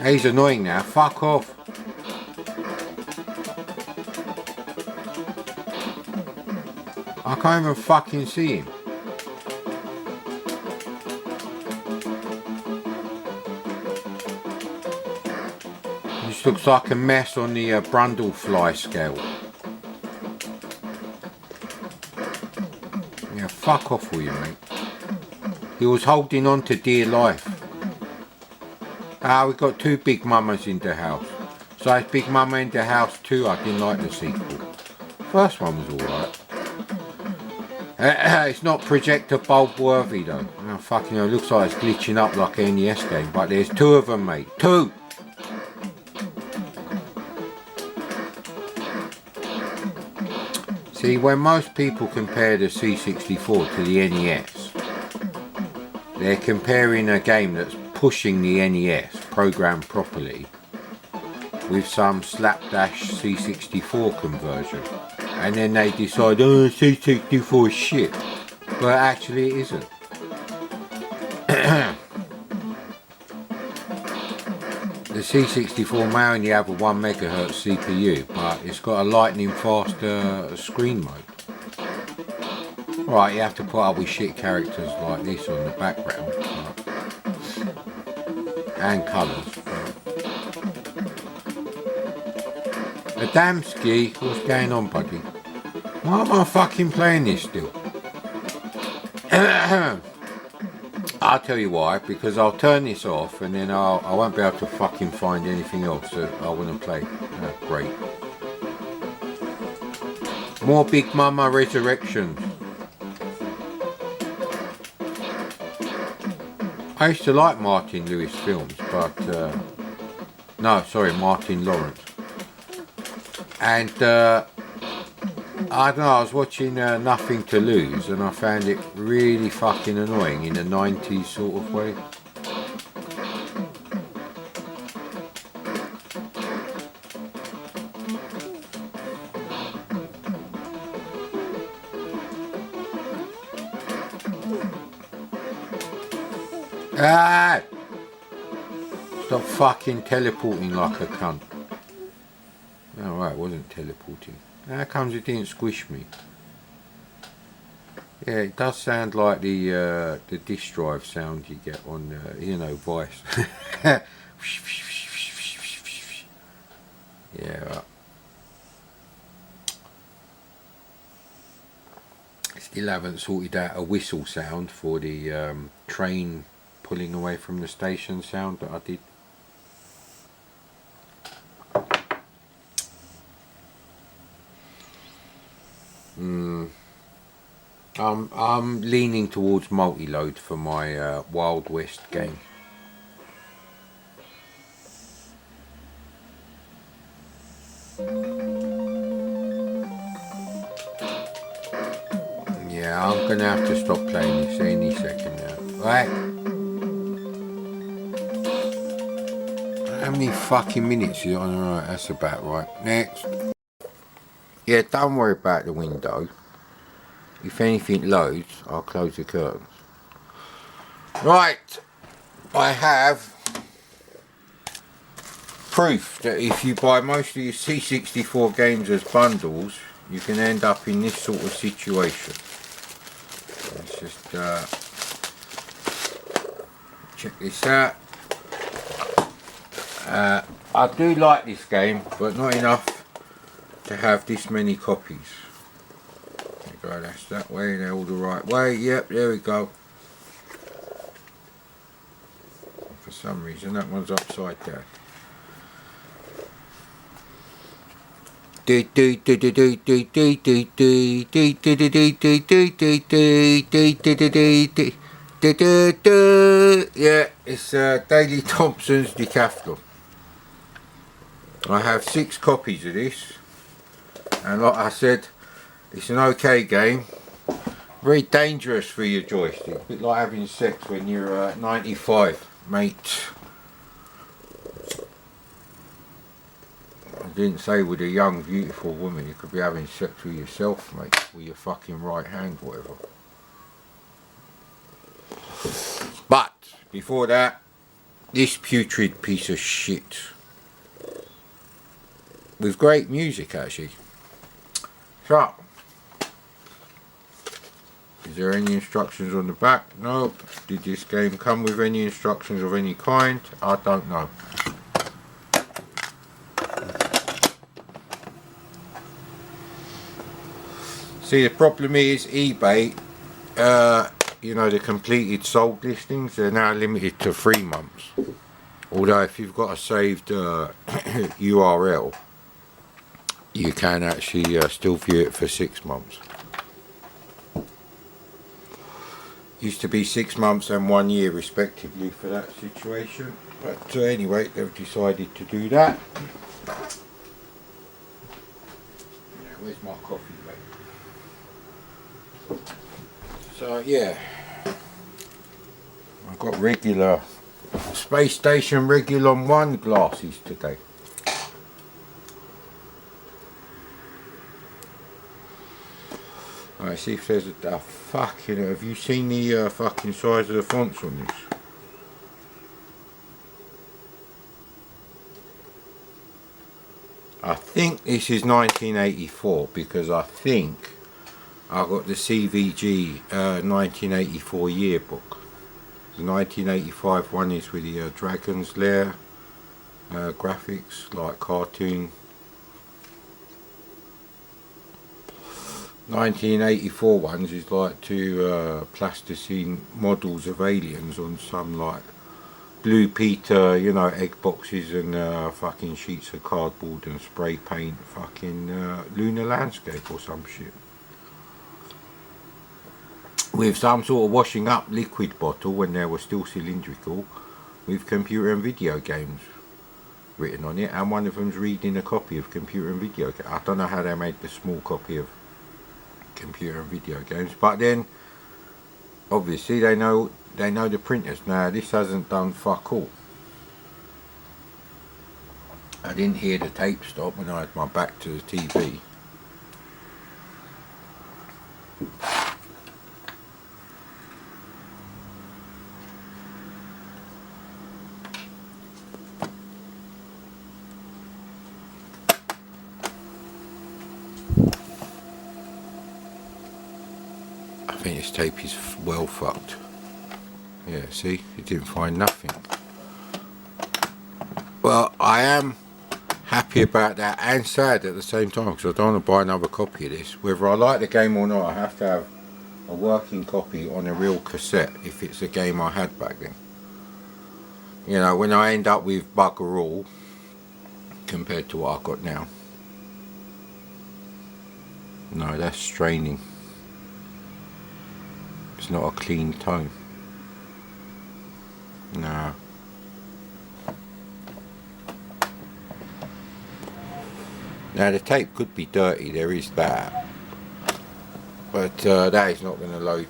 He's annoying now. Fuck off. I can't even fucking see him. This looks like a mess on the Brundlefly scale. Yeah, fuck off with you, mate. He was holding on to dear life. We've got 2 Big Mamas in the house. So it's Big Mama in the house 2. I didn't like the sequel. First one was alright. It's not projector bulb worthy though. Oh, fucking hell, it looks like it's glitching up like an NES game, but there's 2 of them, mate. 2! See, when most people compare the C64 to the NES, they're comparing a game that's pushing the NES, programmed properly, with some slapdash C64 conversion. And then they decide, oh, C64 is shit. But actually it isn't. The C64 may only have a 1 MHz CPU, but it's got a lightning fast screen mode. Right, you have to put up with shit characters like this on the background. and colours. Adamski, what's going on, buddy? Why am I fucking playing this still? I'll tell you why, because I'll turn this off and then I won't be able to fucking find anything else that I want to play. Great. More Big Mama Resurrections. I used to like Martin Lewis films, but no, sorry, Martin Lawrence. And I don't know, I was watching Nothing to Lose and I found it really fucking annoying in a 90s sort of way. Ah! Stop fucking teleporting like a cunt. Oh right, it wasn't teleporting. How comes it didn't squish me? Yeah, it does sound like the disk drive sound you get on, you know, Vice. Yeah, right. Still haven't sorted out a whistle sound for the train pulling away from the station sound that I did. I'm leaning towards multi-load for my Wild West game. Yeah, I'm gonna have to stop playing this any second now. Right? How many fucking minutes is it on? Alright, that's about right. Next. Yeah, don't worry about the window. If anything loads, I'll close the curtains. Right, I have proof that if you buy most of your C64 games as bundles, you can end up in this sort of situation. Let's just check this out. I do like this game, but not enough to have this many copies. Go, that's that way, they're all the right way. Yep, there we go. For some reason that one's upside down. Yeah, it's Daley Thompson's Decathlon. I have 6 copies of this, and like I said, it's an okay game. Very dangerous for your joystick. A bit like having sex when you're 95, mate. I didn't say with a young, beautiful woman. You could be having sex with yourself, mate. With your fucking right hand, whatever. But, before that, this putrid piece of shit. With great music, actually. So, is there any instructions on the back? No. Did this game come with any instructions of any kind? I don't know. See, the problem is eBay, you know, the completed sold listings, they're now limited to 3 months. Although if you've got a saved URL, you can actually still view it for 6 months. Used to be 6 months and 1 year respectively for that situation, but anyway, they've decided to do that. Yeah, where's my coffee, mate? So yeah, I've got regular Space Station Regulon 1 glasses today. Alright, see if there's a fucking, have you seen the fucking size of the fonts on this? I think this is 1984 because I think I got the CVG 1984 yearbook. The 1985 one is with the Dragon's Lair graphics, like cartoon. 1984 ones is like two plasticine models of aliens on some like Blue Peter, you know, egg boxes and fucking sheets of cardboard and spray paint fucking lunar landscape or some shit. With some sort of washing up liquid bottle when they were still cylindrical, with computer and video games written on it, and one of them's reading a copy of computer and video games. I don't know how they made the small copy of computer and video games, but then obviously they know the printers. Now this hasn't done fuck all. I didn't hear the tape stop when I had my back to the TV. I think this tape is well fucked. Yeah, see, it didn't find nothing. Well, I am happy about that and sad at the same time, because I don't want to buy another copy of this. Whether I like the game or not, I have to have a working copy on a real cassette if it's a game I had back then. You know, when I end up with bugger all compared to what I've got now. No, that's straining. It's not a clean tone. No. Now the tape could be dirty, there is that. But that is not going to load.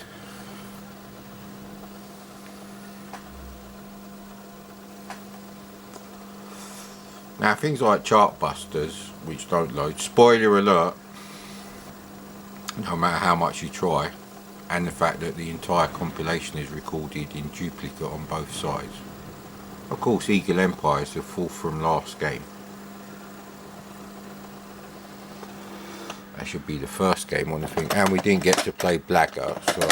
Now things like Chartbusters, which don't load, spoiler alert, no matter how much you try, and the fact that the entire compilation is recorded in duplicate on both sides. Of course, Eagle Empire is the fourth from last game. That should be the first game on the thing, and we didn't get to play Blagger, so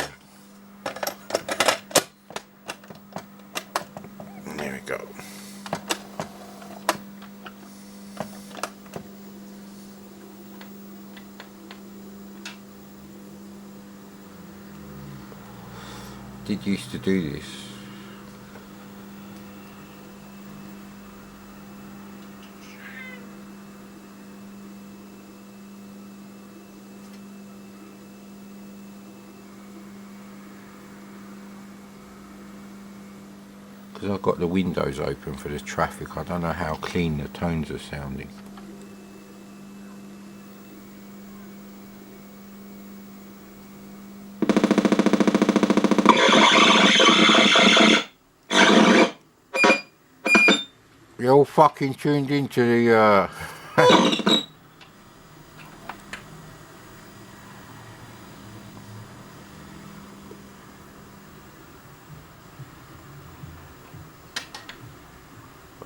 there we go. Did used to do this. Because I've got the windows open for the traffic, I don't know how clean the tones are sounding. You're all fucking tuned into the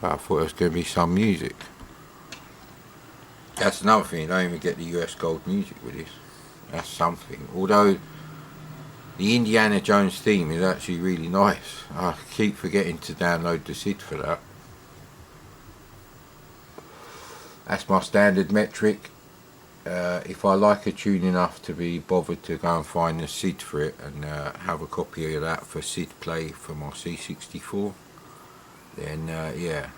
I thought it was going to be some music. That's another thing, you don't even get the US Gold music with this. That's something. Although the Indiana Jones theme is actually really nice. I keep forgetting to download the SID for that. That's my standard metric. If I like a tune enough to be bothered to go and find the SID for it and have a copy of that for SID play for my C64, then yeah.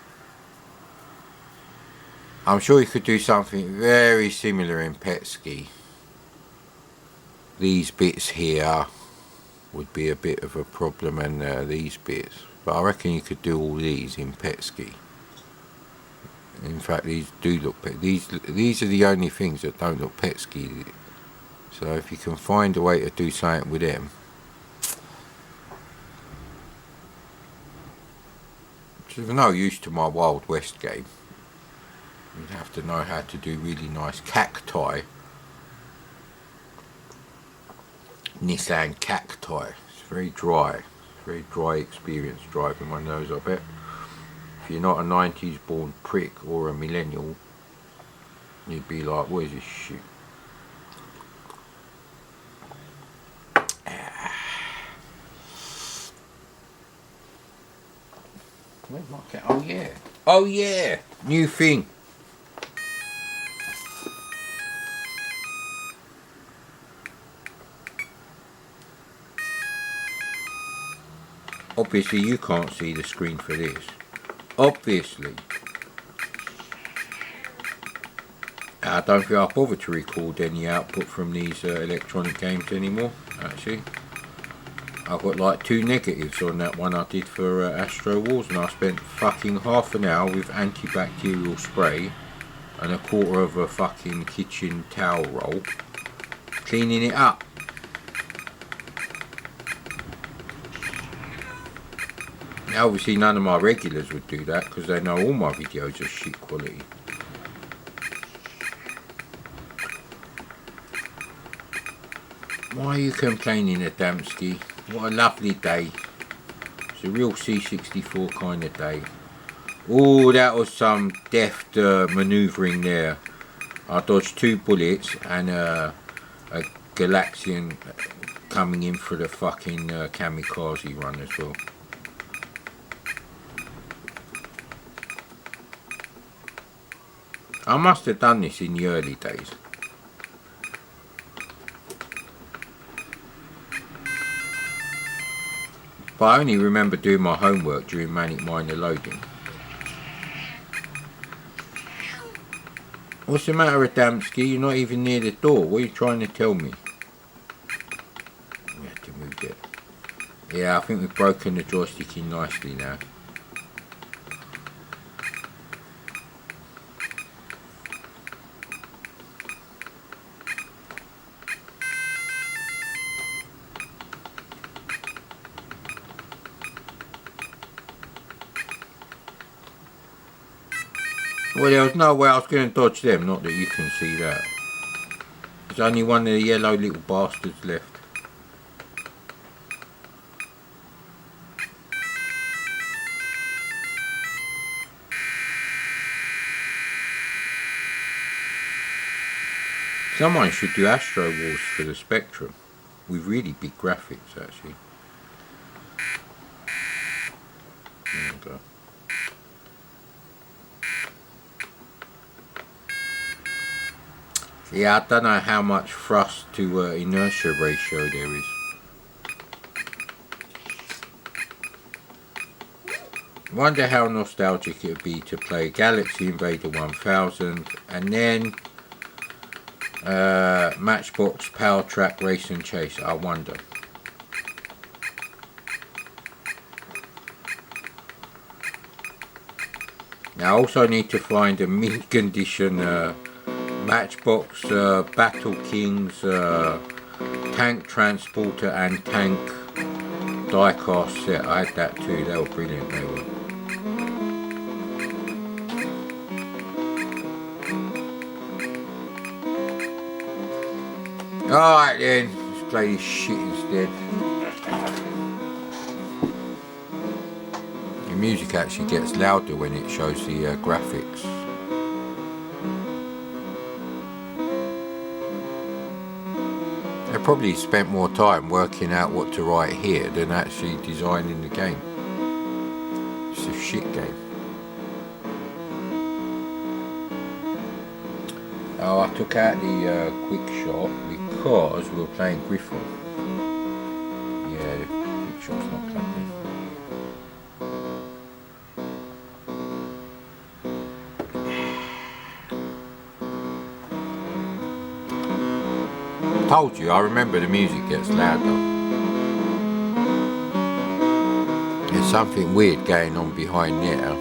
I'm sure you could do something very similar in Petsky. These bits here would be a bit of a problem, and these bits, but I reckon you could do all these in Petsky. In fact, these do look these are the only things that don't look Petsky. So if you can find a way to do something with them, which is no use to my Wild West game. You'd have to know how to do really nice cacti. Nissan Cacti. It's very dry. It's a very dry experience driving one of those, I bet. If you're not a 90s born prick or a millennial, you'd be like, what is this shit? Where's my cat? Oh yeah. Oh yeah. New thing. Obviously you can't see the screen for this. Obviously. I don't think I'll bother to record any output from these electronic games anymore, actually. I've got like 2 negatives on that one I did for Astro Wars, and I spent fucking half an hour with antibacterial spray and a quarter of a fucking kitchen towel roll cleaning it up. Now obviously none of my regulars would do that because they know all my videos are shit quality. Why are you complaining, Adamski? What a lovely day. It's a real C64 kind of day. Oh, that was some deft manoeuvring there. I dodged 2 bullets and a Galaxian coming in for the fucking kamikaze run as well. I must have done this in the early days. But I only remember doing my homework during Manic Miner loading. What's the matter, Adamski? You're not even near the door. What are you trying to tell me? We have to move it. Yeah, I think we've broken the joystick in nicely now. Well, there was no way I was going to dodge them, not that you can see that. There's only one of the yellow little bastards left. Someone should do Astro Wars for the Spectrum, with really big graphics actually. There we go. Yeah, I don't know how much thrust to inertia ratio there is. Wonder how nostalgic it would be to play Galaxy Invader 1000 and then Matchbox Power Track Race and Chase. I wonder. Now I also need to find a mint condition Matchbox Battle Kings Tank Transporter and Tank diecast set. I had that too. They were brilliant. They were. Alright then, let's play this shit instead. The music actually gets louder when it shows the graphics. They probably spent more time working out what to write here than actually designing the game. It's a shit game. Oh, I took out the quick shot because we were playing Griffon. Yeah, the quick shot's not plugged in. Told you, I remember the music gets louder. There's something weird going on behind there.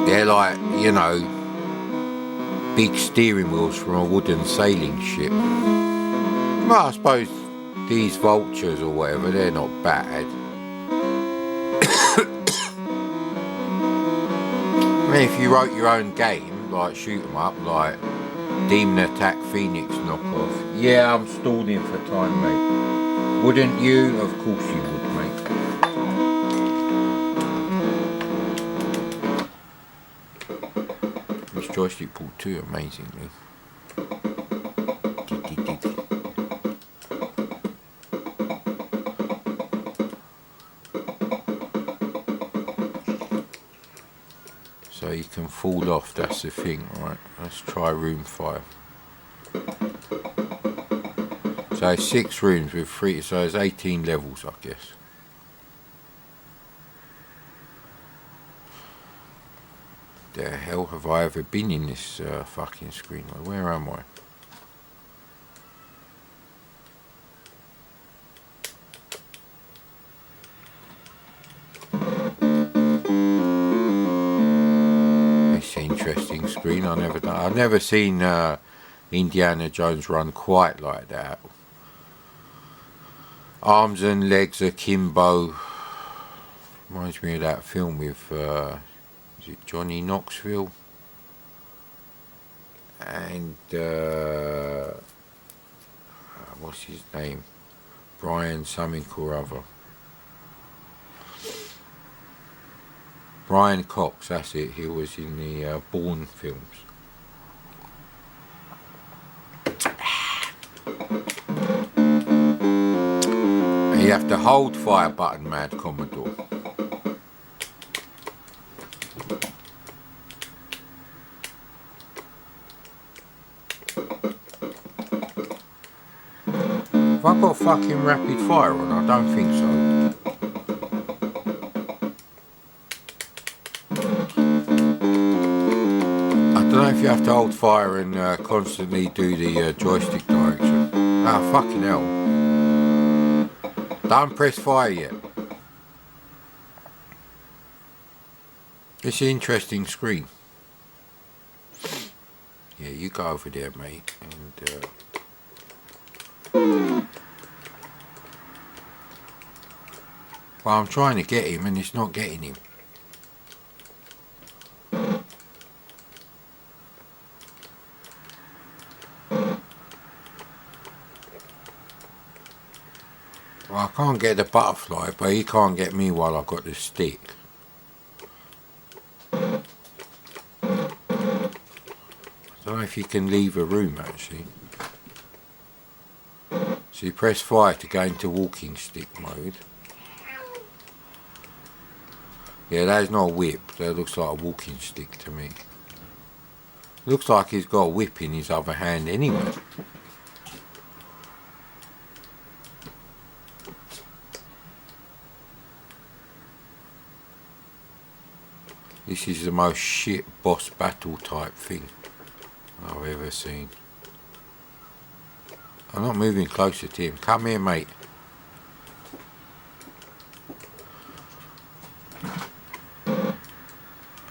They're like, you know, big steering wheels from a wooden sailing ship. Well, I suppose these vultures or whatever, they're not bad. I mean, if you wrote your own game, like shoot 'em up, like Demon Attack Phoenix knockoff. Yeah, I'm stalling for time, mate. Wouldn't you? Of course you would, mate. This joystick pulled too amazingly. can fall off, that's the thing, right? Let's try room 5. So 6 rooms with 3, so there's 18 levels, I guess. The hell have I ever been in this fucking screen? Where am I? It's an interesting screen. I've never seen Indiana Jones run quite like that. Arms and legs akimbo. Reminds me of that film with is it Johnny Knoxville and what's his name? Brian something or other. Brian Cox, that's it. He was in the Bourne films. You have to hold fire button, Mad Commodore. Have I got fucking rapid fire on? I don't think so. I don't know if you have to hold fire and constantly do the joystick direction. Ah, fucking hell. Don't press fire yet. It's an interesting screen. Yeah, you go over there, mate, and well, I'm trying to get him and it's not getting him. Well, I can't get the butterfly, but he can't get me while I've got the stick. I don't know if you can leave a room actually. So you press fire to go into walking stick mode. Yeah, that is not a whip. That looks like a walking stick to me. Looks like he's got a whip in his other hand anyway. This is the most shit boss battle type thing I've ever seen. I'm not moving closer to him. Come here, mate.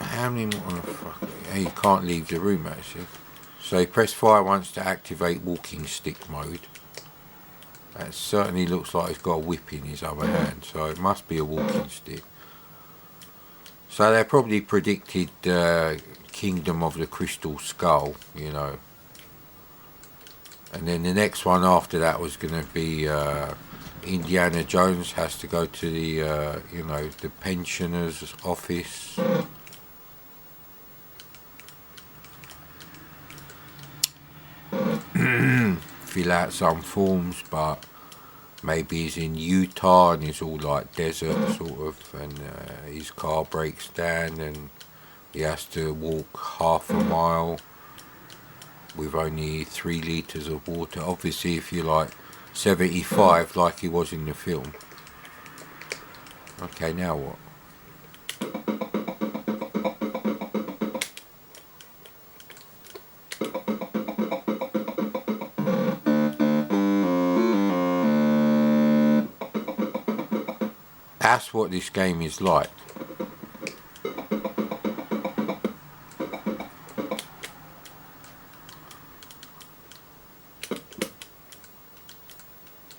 How many more? Oh, fuck. You can't leave the room actually. So you press fire once to activate walking stick mode. That certainly looks like he's got a whip in his other hand, so it must be a walking stick. So they probably predicted Kingdom of the Crystal Skull, you know. And then the next one after that was going to be Indiana Jones has to go to the, you know, the pensioner's office. Fill out some forms, but maybe he's in Utah and it's all like desert sort of, and his car breaks down and he has to walk half a mile with only 3 litres of water. Obviously if you're like 75 like he was in the film. Okay, now what? That's what this game is like.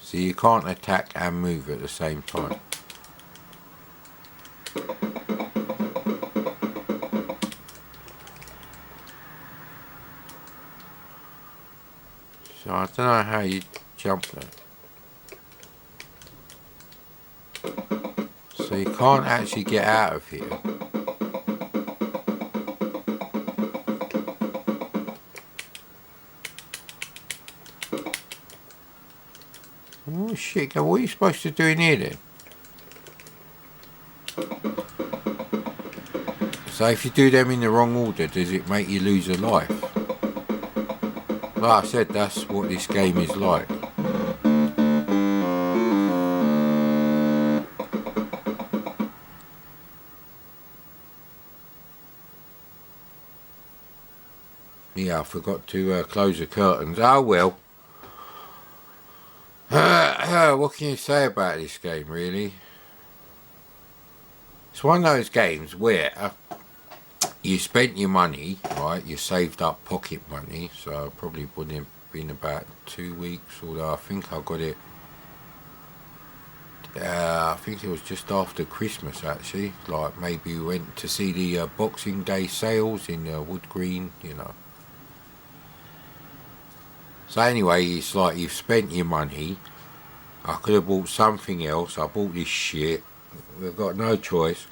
So you can't attack and move at the same time. So I don't know how you jump there. So you can't actually get out of here. Oh shit, what are you supposed to do in here then? So if you do them in the wrong order, does it make you lose a life? Like I said, that's what this game is like. Yeah, I forgot to close the curtains. Oh well. What can you say about this game, really? It's one of those games where you spent your money, right? You saved up pocket money, so probably wouldn't have been about 2 weeks, although I think I got it. I think it was just after Christmas, actually. Like maybe we went to see the Boxing Day sales in Wood Green, you know. So anyway, it's like you've spent your money. I could have bought something else. I bought this shit. We've got no choice.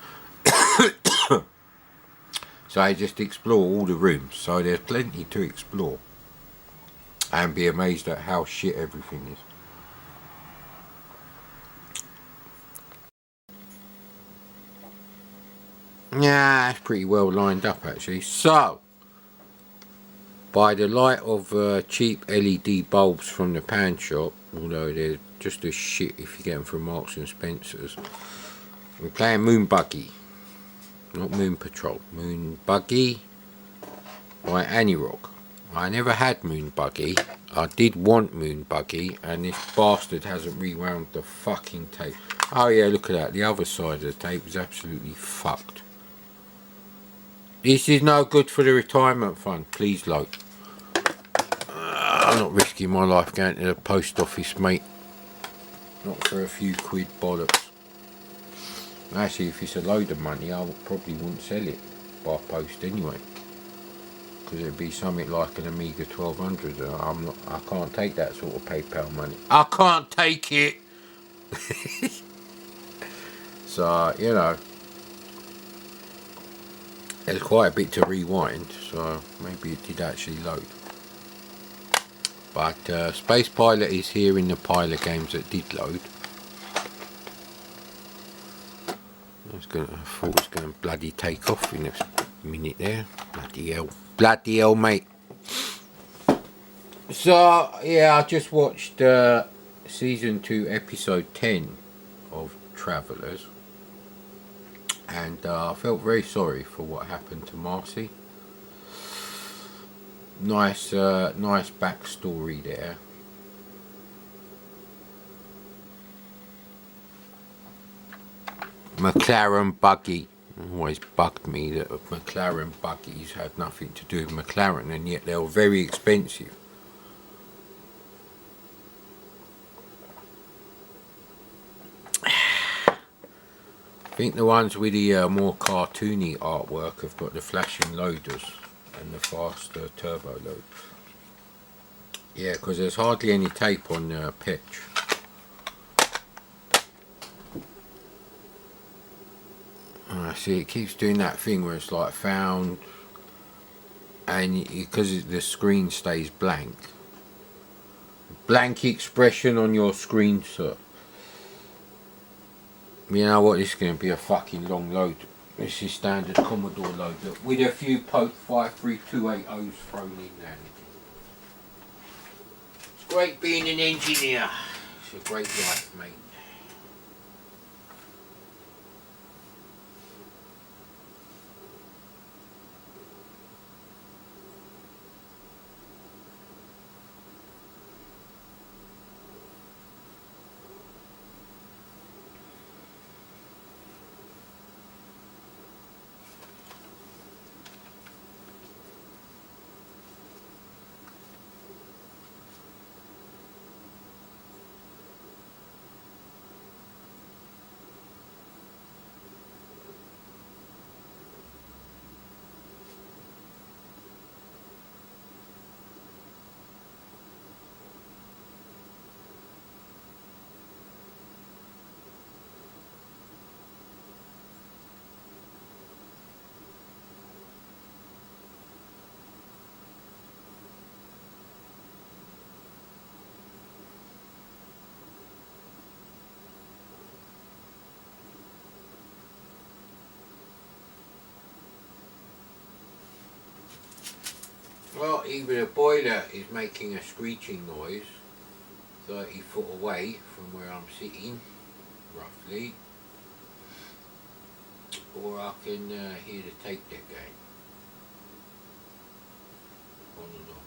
So I just explore all the rooms. So there's plenty to explore. And be amazed at how shit everything is. Yeah, it's pretty well lined up actually. So, by the light of cheap LED bulbs from the pan shop, although they're just as shit if you get them from Marks and Spencer's, we're playing Moon Buggy. Not Moon Patrol. Moon Buggy by Anirog. I never had Moon Buggy. I did want Moon Buggy, and this bastard hasn't rewound the fucking tape. Oh yeah, look at that. The other side of the tape is absolutely fucked. This is no good for the retirement fund. Please load. I'm not risking my life going to the post office, mate. Not for a few quid bollocks. Actually, if it's a load of money, I probably wouldn't sell it by post anyway. Because it'd be something like an Amiga 1200. I can't take that sort of PayPal money. I can't take it! So, you know. There's quite a bit to rewind, so maybe it did actually load. But Space Pilot is here in the pile of games that did load. I thought it was going to bloody take off in a minute there. Bloody hell. Bloody hell, mate. So, yeah, I just watched Season 2, Episode 10 of Travellers. And I felt very sorry for what happened to Marcy. Nice backstory there. McLaren buggy. Always bugged me that McLaren buggies had nothing to do with McLaren, and yet they were very expensive. I think the ones with the more cartoony artwork have got the flashing loaders and the faster turbo load. Yeah, because there's hardly any tape on pitch. See, it keeps doing that thing where it's like found, and because the screen stays blank. Blank expression on your screen, sir. You know what, this is going to be a fucking long load. This is standard Commodore load, look, with a few Pope 53280s thrown in there. It's great being an engineer. It's a great life, mate. Well, even a boiler is making a screeching noise 30 foot away from where I'm sitting, roughly. Or I can hear the tape deck going on and off.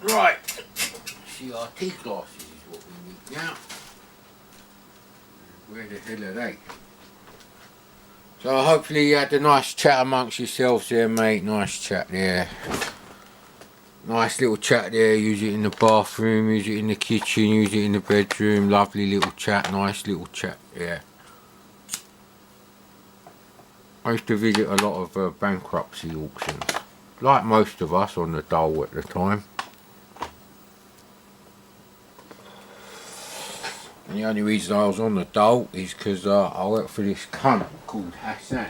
Right, CRT glasses is what we need now. Where the hell are they? So hopefully you had a nice chat amongst yourselves there, mate. Nice chat there. Nice little chat there. Use it in the bathroom, use it in the kitchen, use it in the bedroom. Lovely little chat, nice little chat, yeah. I used to visit a lot of bankruptcy auctions, like most of us on the dole at the time. And the only reason I was on the dole is because I worked for this cunt called Hassan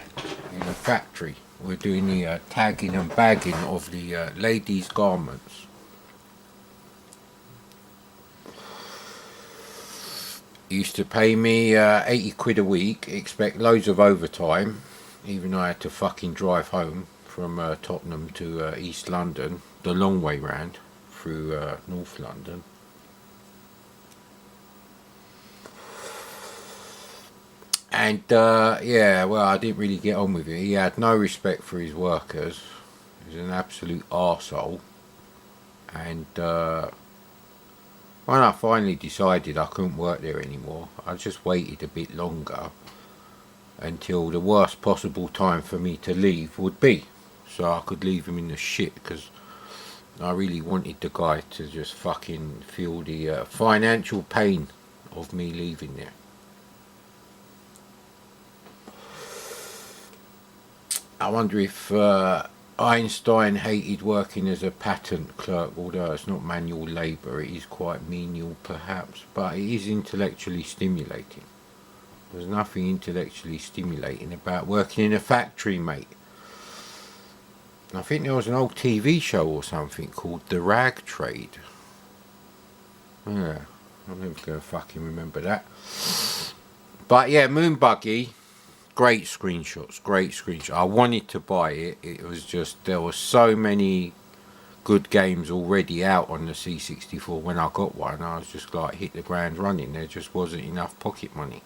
in a factory. We're doing the tagging and bagging of the ladies' garments. He used to pay me 80 quid a week, expect loads of overtime, even though I had to fucking drive home from Tottenham to East London, the long way round through North London. And yeah, well, I didn't really get on with it. He had no respect for his workers. He was an absolute arsehole. And when I finally decided I couldn't work there anymore, I just waited a bit longer until the worst possible time for me to leave would be, so I could leave him in the shit, because I really wanted the guy to just fucking feel the financial pain of me leaving there. I wonder if Einstein hated working as a patent clerk, although it's not manual labour, it is quite menial perhaps, but it is intellectually stimulating. There's nothing intellectually stimulating about working in a factory, mate. I think there was an old TV show or something called The Rag Trade. Yeah, I'm never going to fucking remember that. But yeah, Moon Buggy. Great screenshots. I wanted to buy it. It was just, there were so many good games already out on the C64 when I got one. I was just like, hit the ground running. There just wasn't enough pocket money.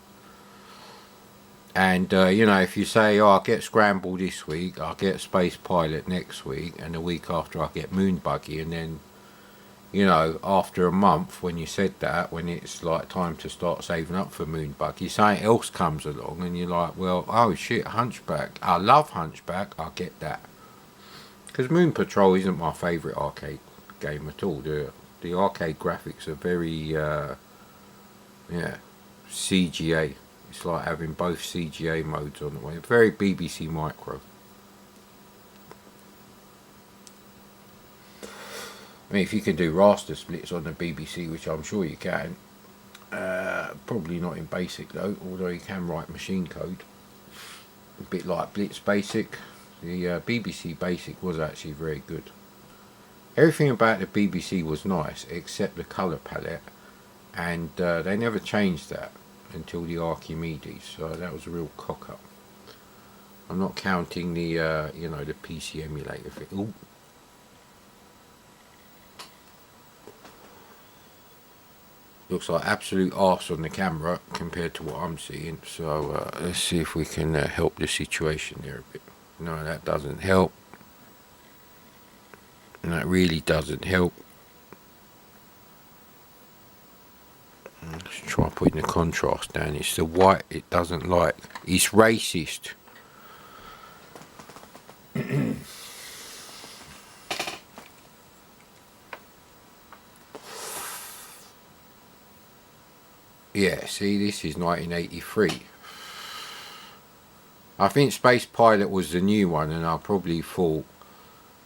And, you know, if you say, oh, I'll get Scramble this week, I'll get Space Pilot next week, and the week after I'll get Moon Buggy, and then, you know, after a month when you said that, when it's like time to start saving up for Moon Buggy, something else comes along and you're like, well, oh shit, Hunchback. I love Hunchback, I'll get that. Because Moon Patrol isn't my favourite arcade game at all. The arcade graphics are very, yeah, CGA. It's like having both CGA modes on the way. Very BBC Micro. I mean, if you can do raster splits on the BBC, which I'm sure you can, probably not in BASIC though, although you can write machine code. A bit like Blitz Basic. The BBC Basic was actually very good. Everything about the BBC was nice except the colour palette, and they never changed that until the Archimedes, so that was a real cock up. I'm not counting the the PC emulator for it. Ooh. Looks like absolute arse on the camera compared to what I'm seeing, so let's see if we can help the situation there a bit. No, that doesn't help. And that really doesn't help. Let's try putting the contrast down. It's the white it doesn't like. It's racist. Yeah, see, this is 1983. I think Space Pilot was the new one, and I probably thought,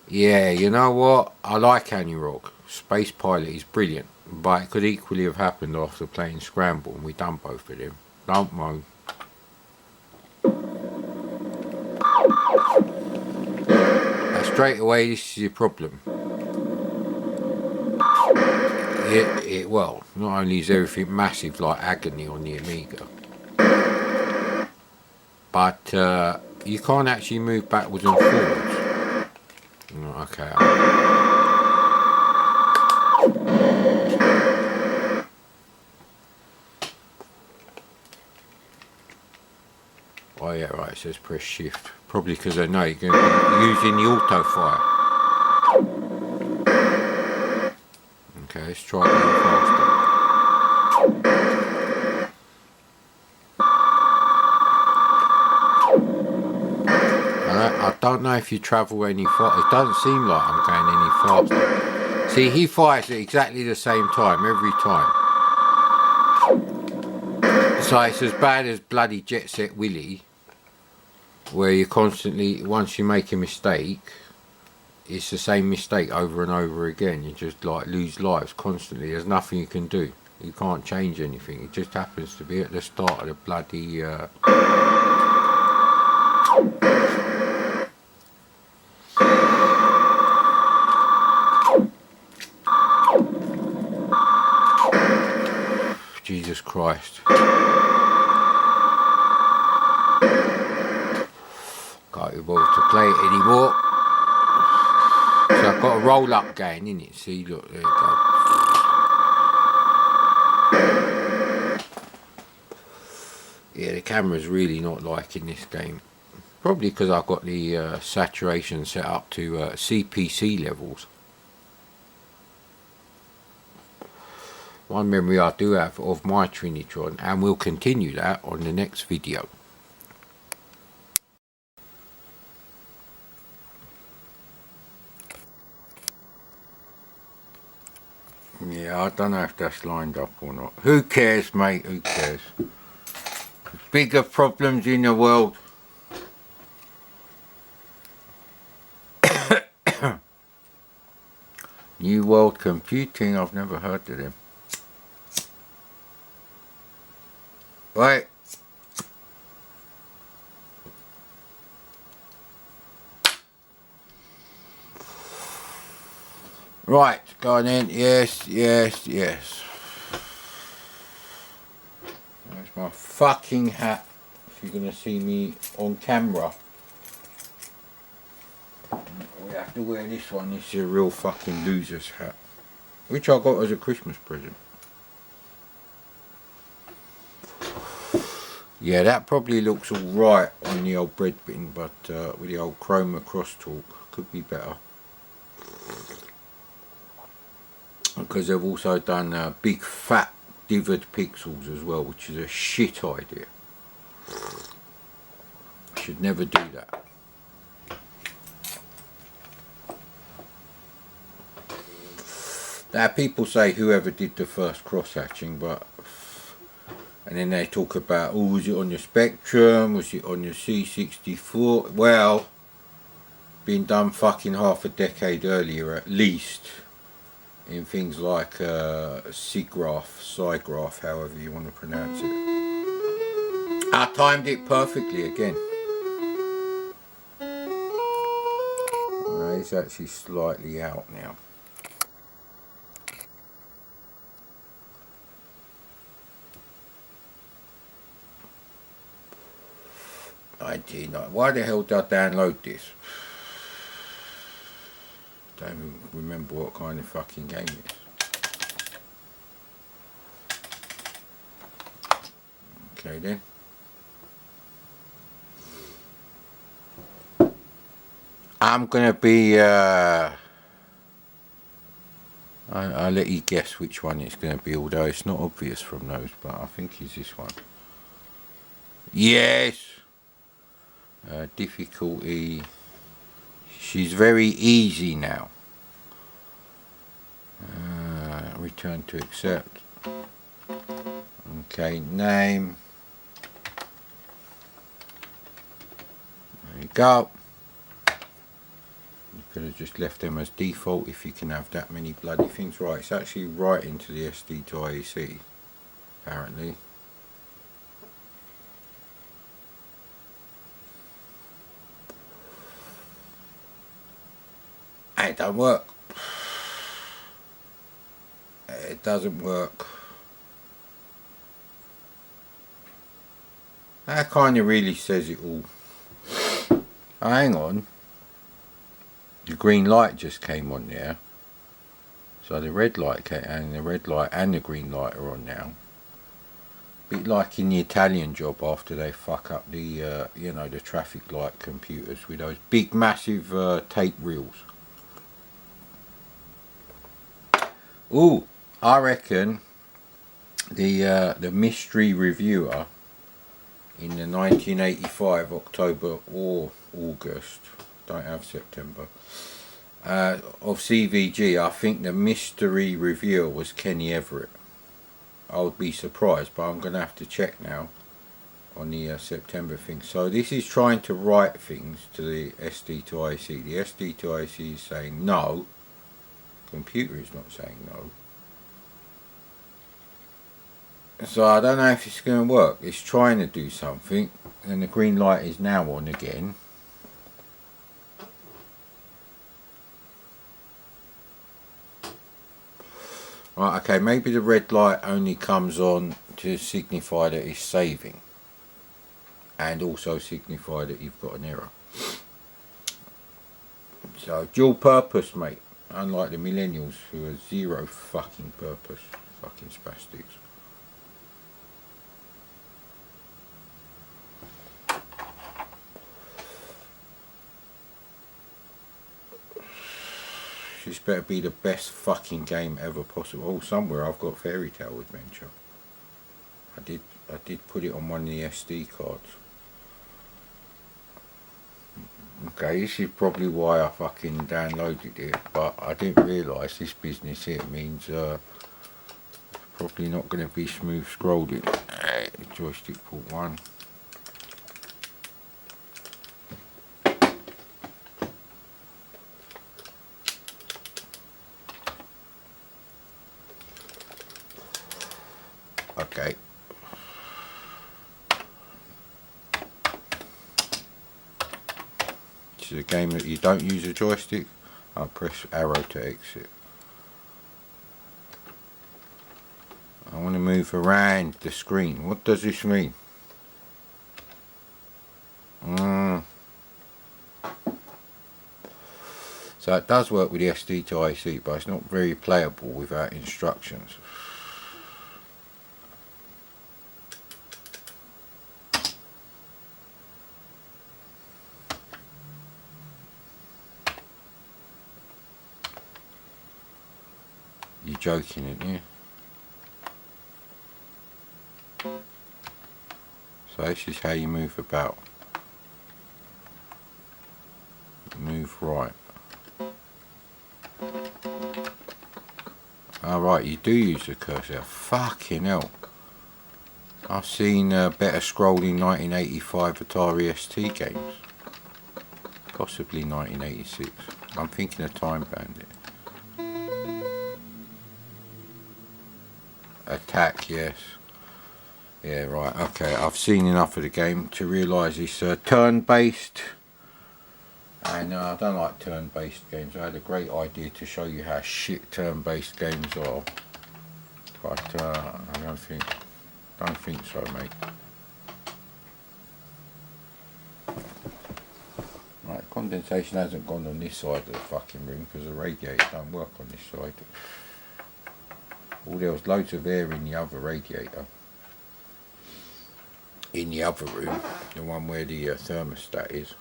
yeah, you know what? I like Anurog. Space Pilot is brilliant, but it could equally have happened after playing Scramble, and we done both of them. Don't moan. Now, straight away, this is your problem. Well, not only is everything massive like Agony on the Amiga, but you can't actually move backwards and forwards. Okay. Oh yeah, right, it says press shift. Probably because I know you're going to be using the auto fire. Okay, let's try going faster. I don't know if you travel any faster. It doesn't seem like I'm going any faster. See, he fires at exactly the same time every time. So it's as bad as bloody Jet Set Willy, where you constantly, once you make a mistake, it's the same mistake over and over again. You just like lose lives constantly. There's nothing you can do. You can't change anything. It just happens to be at the start of the bloody Jesus Christ. Can't be bothered to play it anymore. So I've got a roll up going in it. See, look, there you go. Yeah, the camera's really not liking this game. Probably because I've got the saturation set up to CPC levels. One memory I do have of my Trinitron, and we'll continue that on the next video. Yeah, I don't know if that's lined up or not. Who cares, mate? Who cares? Bigger problems in the world. New World Computing, I've never heard of them. Right. Right, go on in. Yes, yes, yes. There's my fucking hat. If you're going to see me on camera. We have to wear this one. This is a real fucking loser's hat. Which I got as a Christmas present. Yeah, that probably looks alright on the old bread bin, but with the old chroma crosstalk, could be better. Because they've also done big fat divored pixels as well, which is a shit idea. Should never do that. Now people say whoever did the first cross hatching, but and then they talk about, oh, was it on your Spectrum, was it on your C64? Well, been done fucking half a decade earlier at least. in things like SIGGRAPH, however you want to pronounce it. I timed it perfectly again. It's actually slightly out now. I did not. Why the hell did I download this? Don't even remember what kind of fucking game it is. Okay then. I'm gonna be I'll let you guess which one it's gonna be, although it's not obvious from those, but I think it's this one. Yes! Difficulty. She's very easy now. Return to accept. Okay, name. There you go. You could have just left them as default if you can have that many bloody things. Right, it's actually right into the SD to IEC, apparently. And it don't work. It doesn't work. That kind of really says it all. Oh, hang on. The green light just came on there. So the red light came, and the red light and the green light are on now. Bit like in the Italian job after they fuck up the you know, the traffic light computers with those big massive tape reels. Ooh, I reckon the mystery reviewer in the 1985 October or August, don't have September, of CVG, I think the mystery reviewer was Kenny Everett. I would be surprised, but I'm going to have to check now on the September thing. So this is trying to write things to the SD to IC. The SD to IC is saying no. Computer is not saying no. So I don't know if it's going to work. It's trying to do something, and the green light is now on again. Right, okay, maybe the red light only comes on to signify that it's saving, and also signify that you've got an error. So dual purpose, mate, unlike the millennials who are zero fucking purpose, fucking spastics. This better be the best fucking game ever possible. Oh, somewhere I've got Fairy Tale Adventure. I did put it on one of the SD cards. Okay, this is probably why I fucking downloaded it, but I didn't realise this business here means probably not going to be smooth scrolling. Joystick port 1. Okay. This is a game that you don't use a joystick. I'll press arrow to exit. I want to move around the screen. What does this mean? So it does work with the SD to IC, but it's not very playable without instructions. You're joking, aren't you? So this is how you move about. Move right. Alright, you do use the cursor. Fucking hell. I've seen better scrolling 1985 Atari ST games. Possibly 1986. I'm thinking of Time Bandit. Attack, yes. Yeah, right, okay. I've seen enough of the game to realise it's turn-based. And I don't like turn-based games. I had a great idea to show you how shit turn-based games are. But I don't think so, mate. Right, condensation hasn't gone on this side of the fucking room because the radiator don't work on this side. There was loads of air in the other radiator. In the other room, the one where the thermostat is.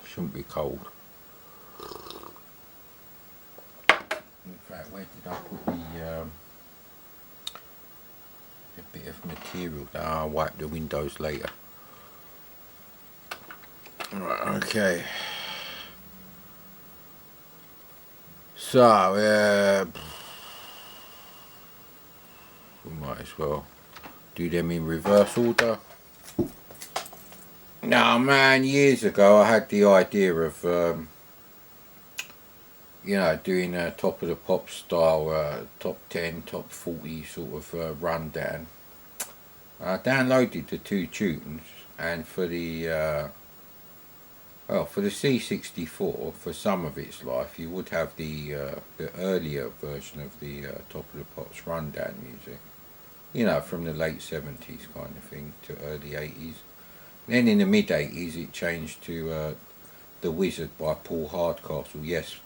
Shouldn't be cold. In fact, where did I put the bit of material? I'll wipe the windows later. Right, okay. So, we might as well do them in reverse order. Now, man, years ago I had the idea of, you know, doing a top of the pop style, top 10, top 40 sort of rundown. I downloaded the 2 tunes, and for the for the C64, for some of its life, you would have the earlier version of the Top of the Pops rundown music. You know, from the late 70s kind of thing to early 80s. Then in the mid 80s it changed to The Wizard by Paul Hardcastle. Yes,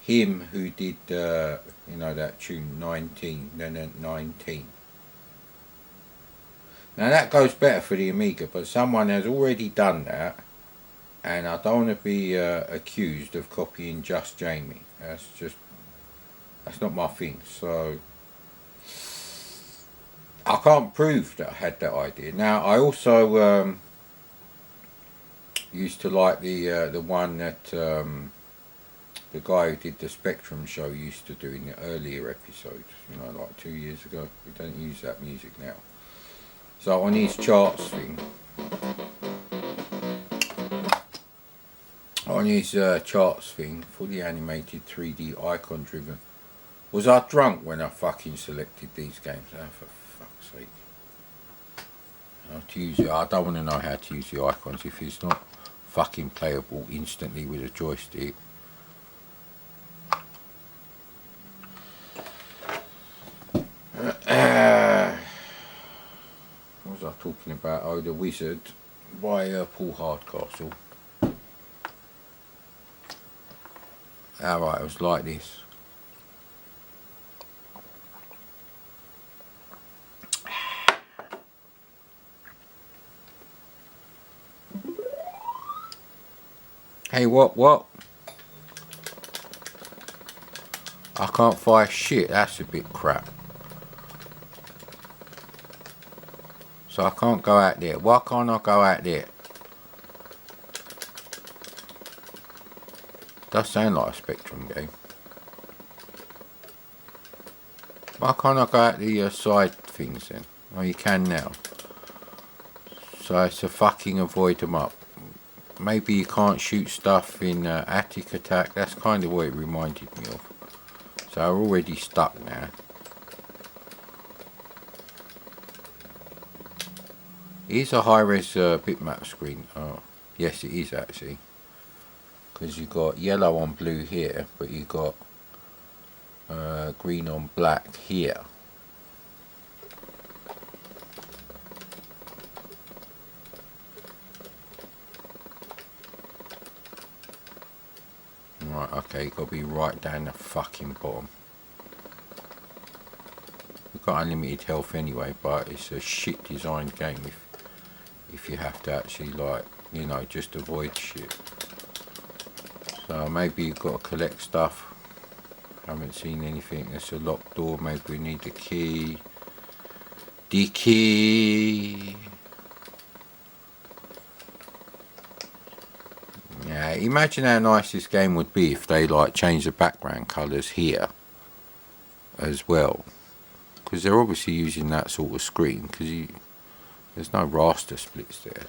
him who did, you know, that tune 19. Now that goes better for the Amiga, but someone has already done that, and I don't want to be accused of copying Just Jamie. That's not my thing. So I can't prove that I had that idea. Now I also used to like the one that the guy who did the Spectrum show used to do in the earlier episodes. You know, like 2 years ago. We don't use that music now. So on his charts thing, fully animated 3D icon driven. Was I drunk when I fucking selected these games? Oh, for fuck's sake. How to use it? I don't want to know how to use the icons if it's not fucking playable instantly with a joystick. What was I talking about? Oh, The Wizard by Paul Hardcastle. Alright, it was like this. Hey, what? I can't fire shit, that's a bit crap. So I can't go out there. Why can't I go out there? Does sound like a Spectrum game. Why can't I go out the side things then? Oh, you can now. So it's to fucking avoid them up. Maybe you can't shoot stuff in Attic Attack. That's kind of what it reminded me of. So I'm already stuck now. It is a high-res bitmap screen. Oh, yes it is actually. Because you've got yellow on blue here, but you've got green on black here. Right, okay, you've got to be right down the fucking bottom. You've got unlimited health anyway, but it's a shit designed game if you have to actually, like, you know, just avoid shit. So maybe you've got to collect stuff. Haven't seen anything. It's a locked door. Maybe we need the key. The key. Yeah, imagine how nice this game would be if they like change the background colours here as well. Because they're obviously using that sort of screen because there's no raster splits there.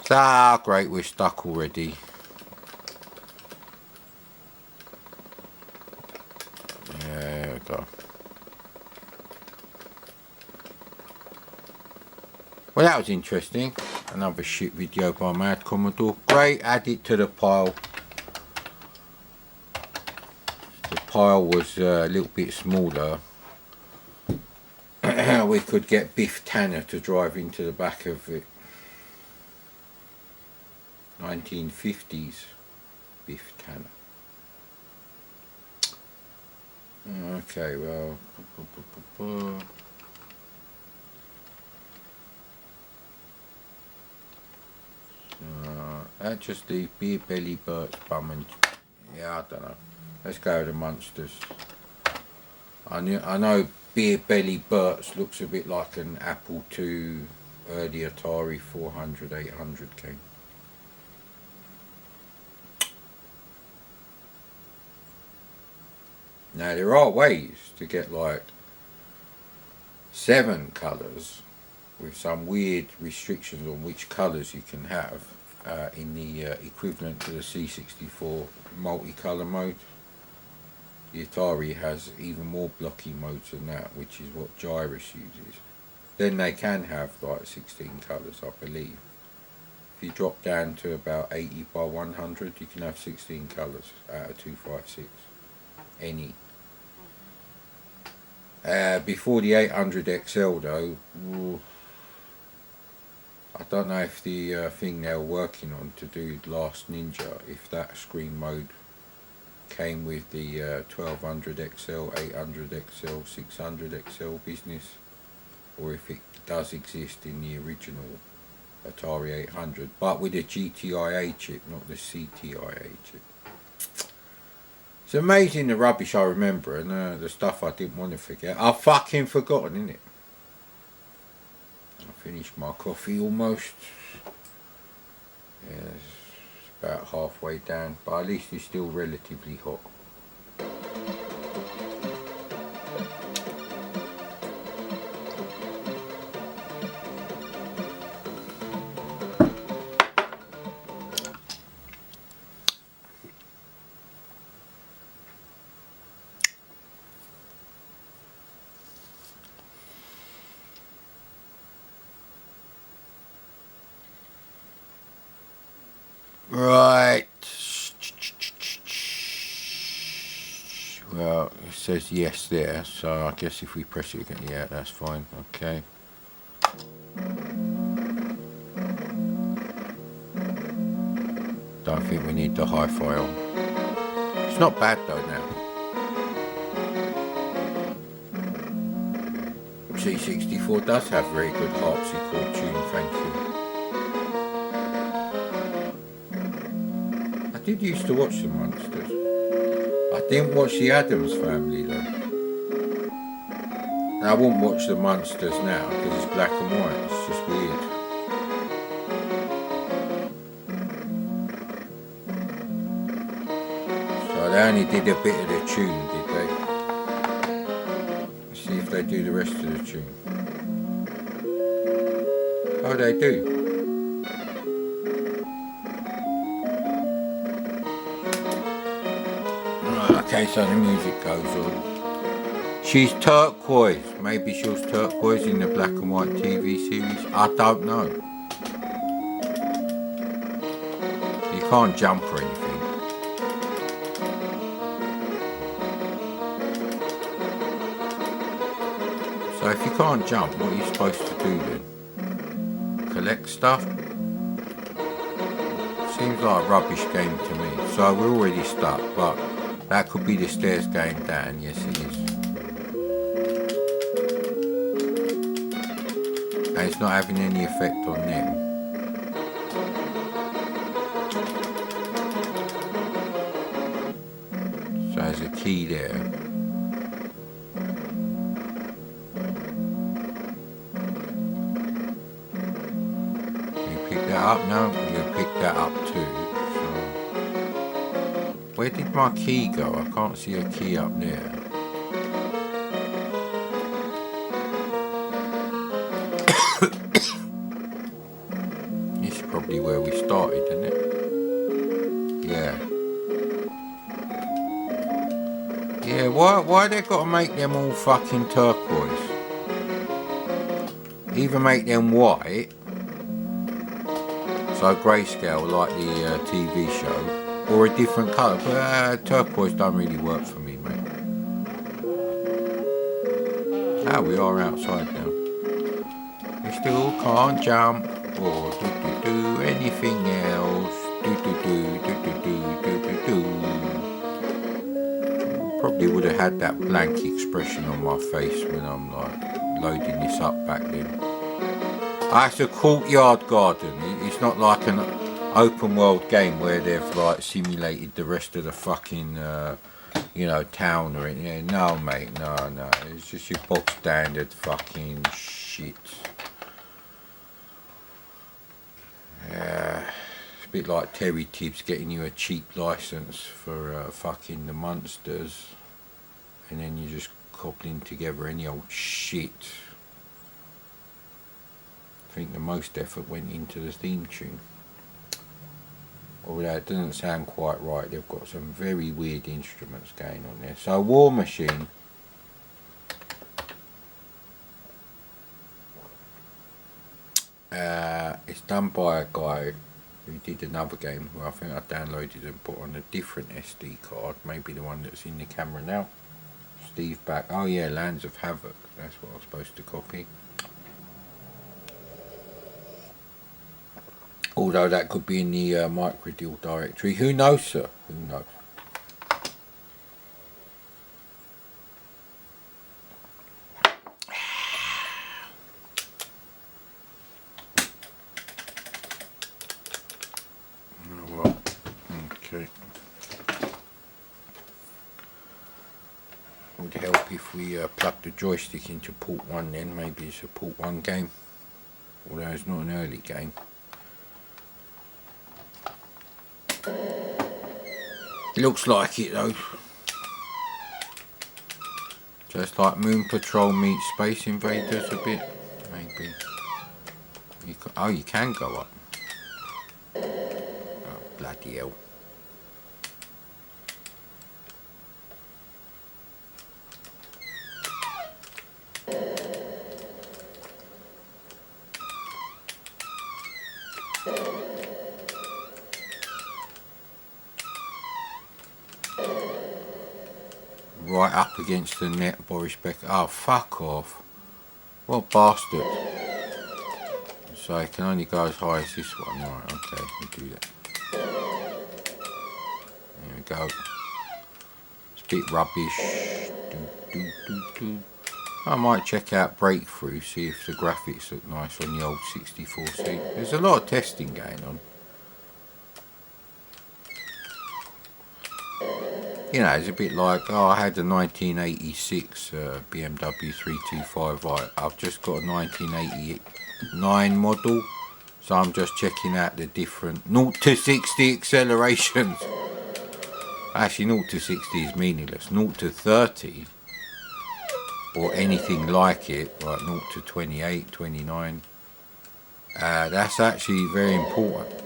Ah, great, we're stuck already. Commodore. Well, that was interesting. Another shit video by Mad Commodore. Great, add it to the pile. The pile was a little bit smaller. We could get Biff Tanner to drive into the back of it. 1950s Biff Tanner. Okay, well, that just the Beer Belly Bert's bum and yeah, I don't know. Let's go with the Munsters. I know Beer Belly Bert's looks a bit like an Apple II early Atari 400, 800 king. Now there are ways to get like 7 colours with some weird restrictions on which colours you can have in the equivalent to the C64 multicolour mode. The Atari has even more blocky modes than that, which is what Gyrus uses. Then they can have like 16 colours, I believe. If you drop down to about 80 by 100, you can have 16 colours out of 256. Any. Before the 800 XL though, I don't know if the thing they were working on to do Last Ninja, if that screen mode came with the 1200 XL, 800 XL, 600 XL business, or if it does exist in the original Atari 800, but with a GTIA chip, not the CTIA chip. It's amazing the rubbish I remember and the stuff I didn't want to forget. I've fucking forgotten, innit? I finished my coffee almost. Yeah, it's about halfway down, but at least it's still relatively hot. Right. Well, it says yes there, so I guess if we press it again, yeah, that's fine. Okay. Don't think we need the hi-fi on. It's not bad though now. C64 does have very good harpsichord tune, thank you. I did used to watch the Munsters. I didn't watch the Addams Family though. And I wouldn't watch the Munsters now because it's black and white. It's just weird. So they only did a bit of the tune, did they? Let's see if they do the rest of the tune. Oh, they do. Okay, so the music goes on. She's turquoise. Maybe she was turquoise in the black and white TV series. I don't know. You can't jump or anything. So if you can't jump, what are you supposed to do then? Collect stuff? Seems like a rubbish game to me. So we're already stuck, but that could be the stairs going down. Yes, it is. And it's not having any effect on them. So there's a key there. You pick that up? No, you pick that up too. Where did my key go? I can't see a key up there. This is probably where we started, isn't it? Yeah. Yeah, why they got to make them all fucking turquoise? Either make them white, so grayscale like the TV show, or a different colour. But turquoise don't really work for me, mate. Ah, we are outside now. We still can't jump or do anything else. Probably would have had that blank expression on my face when I'm like loading this up back then. It's a courtyard garden. It's not like an open world game where they've like simulated the rest of the fucking you know, town or anything. No, mate, no. It's just your bog standard fucking shit. It's a bit like Terry Tibbs getting you a cheap license for fucking the Munsters, and then you just cobbling together any old shit. I think the most effort went into the theme tune. Although it doesn't sound quite right, they've got some very weird instruments going on there. So War Machine. It's done by a guy who did another game where I think I downloaded and put on a different SD card, maybe the one that's in the camera now. Steve Back. Oh yeah, Lands of Havoc. That's what I was supposed to copy. Although that could be in the microdeal directory. Who knows, sir? Who knows? Well, okay. Would help if we plug the joystick into port 1 then. Maybe it's a port 1 game. Although it's not an early game. Looks like it though. Just like Moon Patrol meets Space Invaders a bit, maybe. You can go up. Oh, bloody hell. Right up against the net, Boris Becker. Oh, fuck off. What bastard. So it can only go as high as this one. Right, okay, we do that. There we go. It's a bit rubbish. I might check out Breakthrough, see if the graphics look nice on the old 64C. There's a lot of testing going on. You know, it's a bit like, I had a 1986 BMW 325i. I've just got a 1989 model, so I'm just checking out the different 0 to 60 accelerations. Actually, 0 to 60 is meaningless. 0 to 30, or anything like it, like 0 to 28, 29, that's actually very important.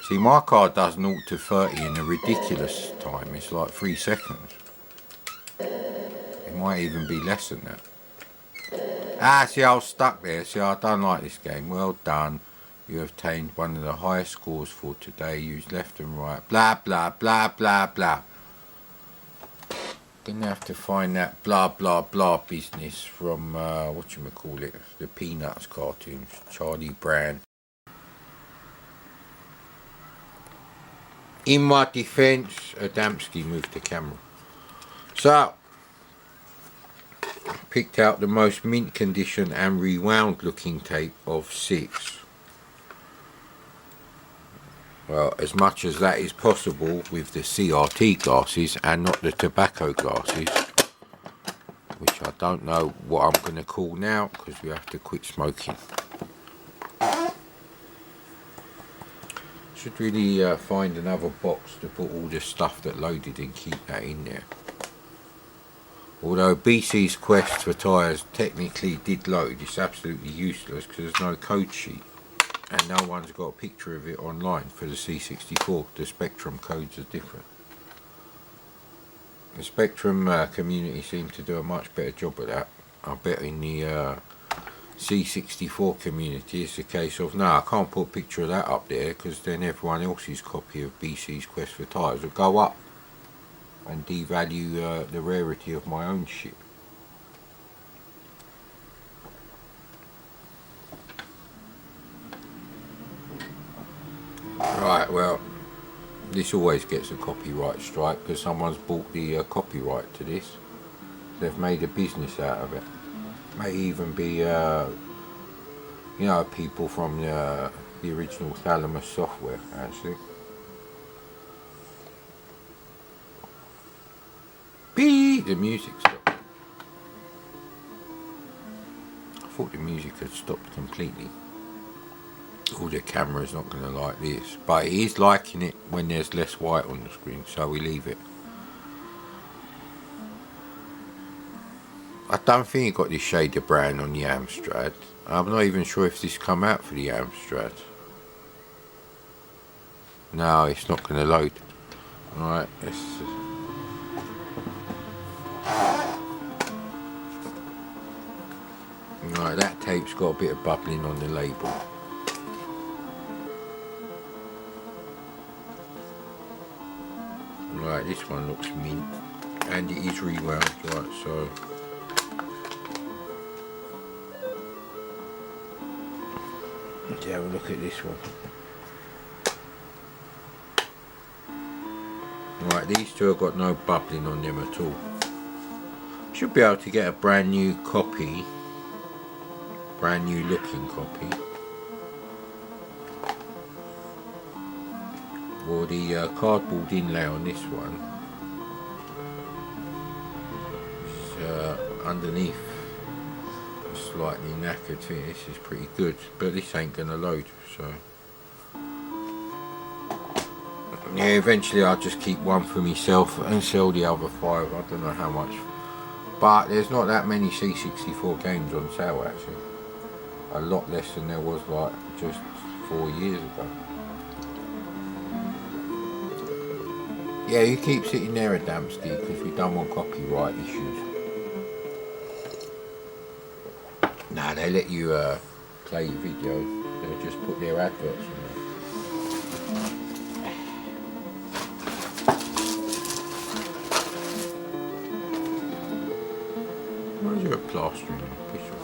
See, my car does 0 to 30 in a ridiculous time. It's like 3 seconds. It might even be less than that. See, I was stuck there. See, I don't like this game. Well done. You have obtained one of the highest scores for today. Use left and right. Blah, blah, blah, blah, blah. Gonna have to find that blah, blah, blah business from, whatchamacallit, the Peanuts cartoons. Charlie Brown. In my defence, Adamski moved the camera. So, picked out the most mint condition and rewound looking tape of 6. Well, as much as that is possible with the CRT glasses and not the tobacco glasses, which I don't know what I'm going to call now because we have to quit smoking. Should really find another box to put all the stuff that loaded and keep that in there. Although BC's quest for tyres technically did load, it's absolutely useless because there's no code sheet and no one's got a picture of it online for the C64. The Spectrum codes are different. The Spectrum community seems to do a much better job of that. I bet in the C64 community it's a case of, no, I can't put a picture of that up there because then everyone else's copy of BC's Quest for Tires will go up and devalue the rarity of my own shit. Right, well, this always gets a copyright strike because someone's bought the copyright to this. They've made a business out of it. May even be, you know, people from the original Thalamus software, actually. Beep! The music stopped. I thought the music had stopped completely. Oh, the camera's not going to like this, but it is liking it when there's less white on the screen, so we leave it. I don't think it got this shade of brown on the Amstrad. I'm not even sure if this come out for the Amstrad. No, it's not going to load. Alright, let's... Right, that tape's got a bit of bubbling on the label. Right, this one looks mint, and it is rewound, right, so... Let's have a look at this one. Right, these two have got no bubbling on them at all. Should be able to get a brand new copy, brand new looking copy. Or the cardboard inlay on this one is underneath a slightly knackered thing. This is pretty good, but this ain't gonna load, so yeah, eventually I'll just keep one for myself and sell the other 5. I don't know how much, but there's not that many C64 games on sale actually. A lot less than there was like just 4 years ago. Yeah, you keep sitting there, Adamski, because we don't want copyright issues. Nah, they let you play your video. They'll just put their adverts in there. Why is there a plastering picture?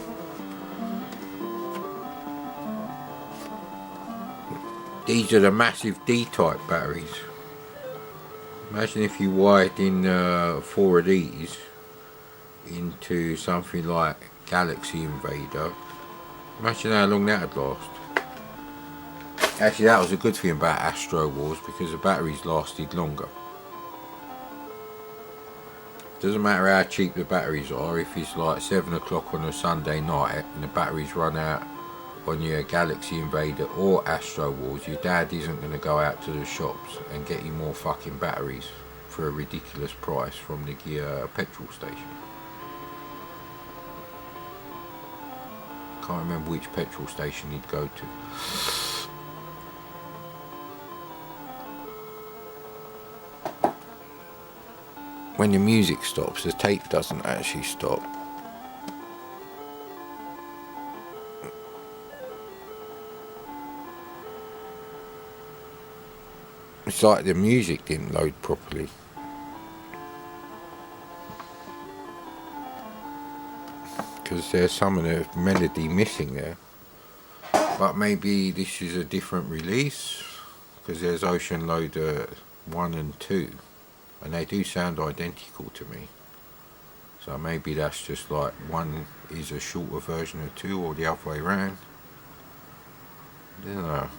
These are the massive D-type batteries. Imagine if you wired in 4 of these into something like Galaxy Invader. Imagine how long that would last. Actually, that was a good thing about Astro Wars because the batteries lasted longer. Doesn't matter how cheap the batteries are, if it's like 7 o'clock on a Sunday night and the batteries run out on your Galaxy Invader or Astro Wars, your dad isn't going to go out to the shops and get you more fucking batteries for a ridiculous price from the petrol station. Can't remember which petrol station he'd go to. When the music stops, the tape doesn't actually stop. It's like the music didn't load properly. Because there's some of the melody missing there. But maybe this is a different release. Because there's Ocean Loader 1 and 2. And they do sound identical to me. So maybe that's just like one is a shorter version of 2 or the other way around. I don't know.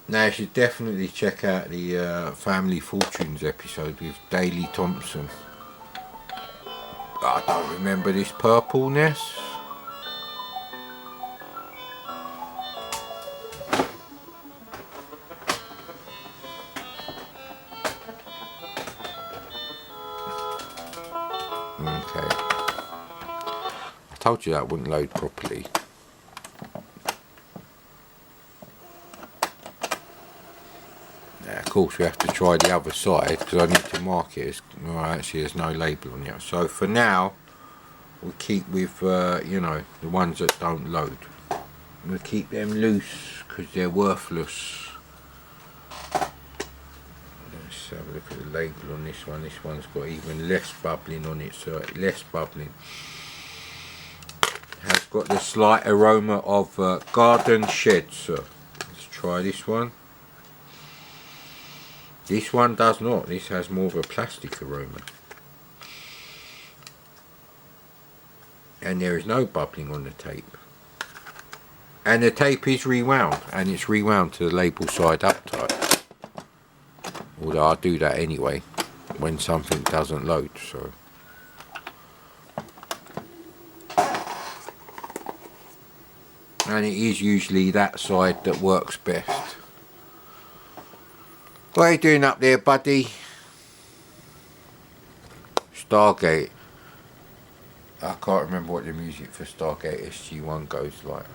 Now you should definitely check out the Family Fortunes episode with Daley Thompson. I don't remember this purpleness. Okay. I told you that wouldn't load properly. Of course we have to try the other side because I need to mark it as, well, actually there's no label on it. So for now we'll keep with you know, the ones that don't load. We'll keep them loose because they're worthless. Let's have a look at the label on this one. This one's got even less bubbling on it, so less bubbling. Has got the slight aroma of garden shed, sir. Let's try this one. This one does not. This has more of a plastic aroma. And there is no bubbling on the tape. And the tape is rewound, and it's rewound to the label side up tight. Although I do that anyway when something doesn't load, so. And it is usually that side that works best. What are you doing up there, buddy? Stargate. I can't remember what the music for Stargate SG-1 goes like.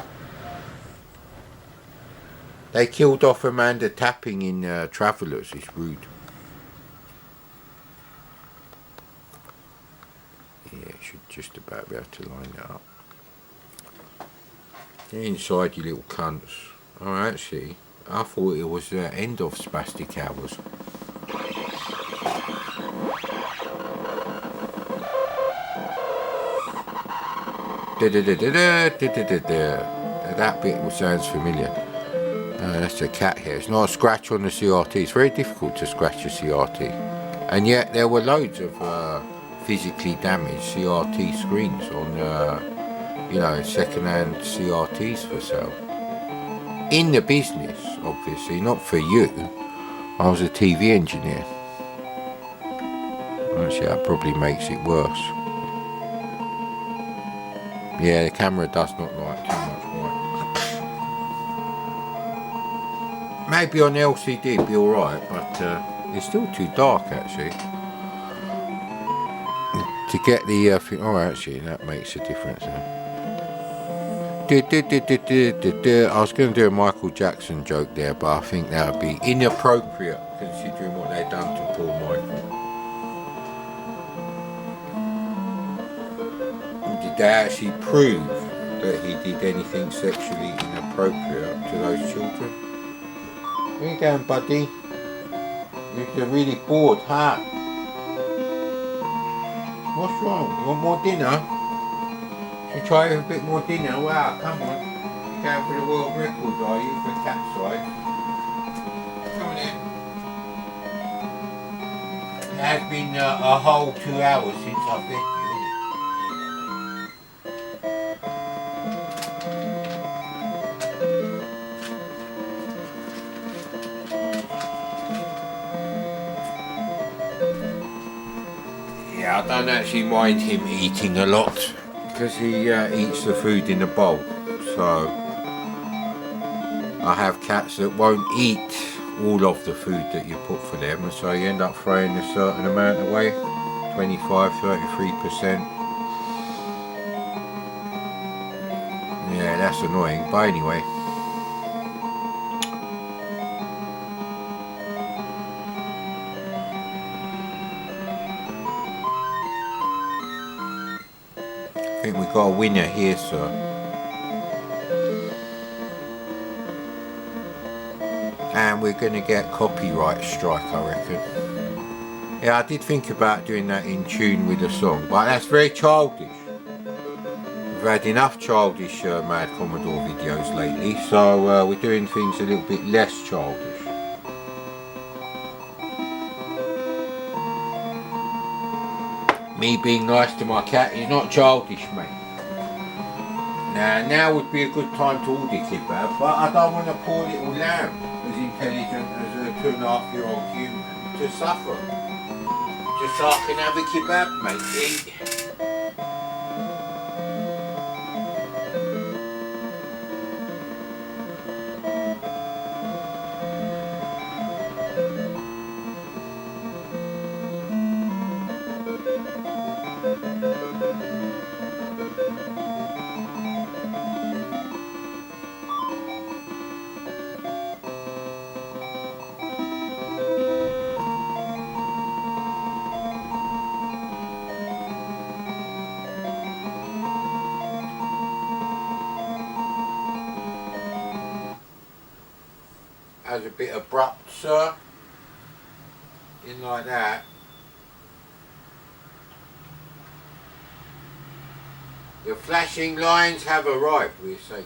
They killed off Amanda Tapping in Travellers. It's rude. Yeah, it should just about be able to line that up. Get inside, you little cunts. Oh, actually, I thought it was the end of Spastic Hours. That bit sounds familiar. That's a cat here. It's not a scratch on the CRT. It's very difficult to scratch a CRT. And yet there were loads of physically damaged CRT screens on, you know, second-hand CRTs for sale. In the business, obviously, not for you. I was a TV engineer. Actually, that probably makes it worse. Yeah, the camera does not like too much white. Maybe on LCD it'd be alright, but it's still too dark actually. To get the thing, oh actually that makes a difference. I was going to do a Michael Jackson joke there, but I think that would be inappropriate considering what they've done to poor Michael. Did they actually prove that he did anything sexually inappropriate to those children? Where you going, buddy? You're really bored, huh? What's wrong? You want more dinner? Should we try a bit more dinner? Wow, come on. You're going for the world record, are you, for cat size? Come on in. It has been a whole 2 hours since I fed you. I don't actually mind him eating a lot because he eats the food in a bowl, so I have cats that won't eat all of the food that you put for them, and so you end up throwing a certain amount away, 25-33%. Yeah, that's annoying, but anyway. I think we've got a winner here, sir. And we're going to get copyright strike, I reckon. Yeah, I did think about doing that in tune with the song, but that's very childish. We've had enough childish Mad Commodore videos lately, so we're doing things a little bit less childish. Me being nice to my cat is not childish, mate. Now would be a good time to order kebab, but I don't want a poor little lamb, as intelligent as a 2.5-year-old human, to suffer. Just so I can have a kebab, matey. That was a bit abrupt, sir. In like that. The flashing lines have arrived. We're safe.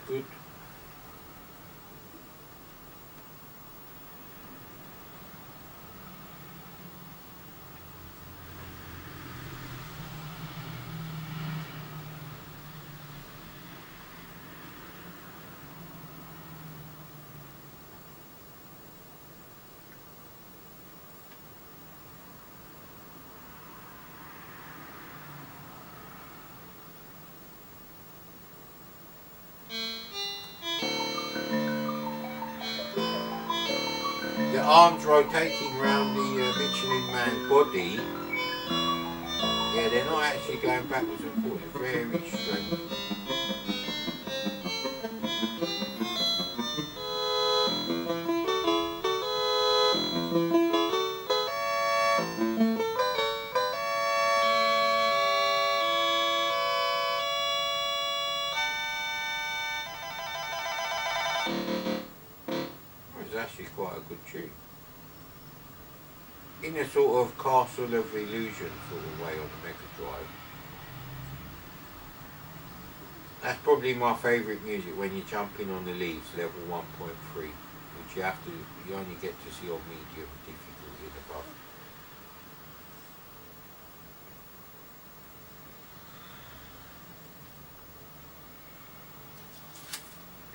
We're good. The arms rotating round the Michelin Man body. Yeah, they're not actually going backwards and forwards. It's very strange. It's actually quite a good tune. In a sort of Castle of Illusion sort of way on the Mega Drive. That's probably my favourite music when you're jumping on the leaves, level 1.3, which you only get to see on medium difficulty and above.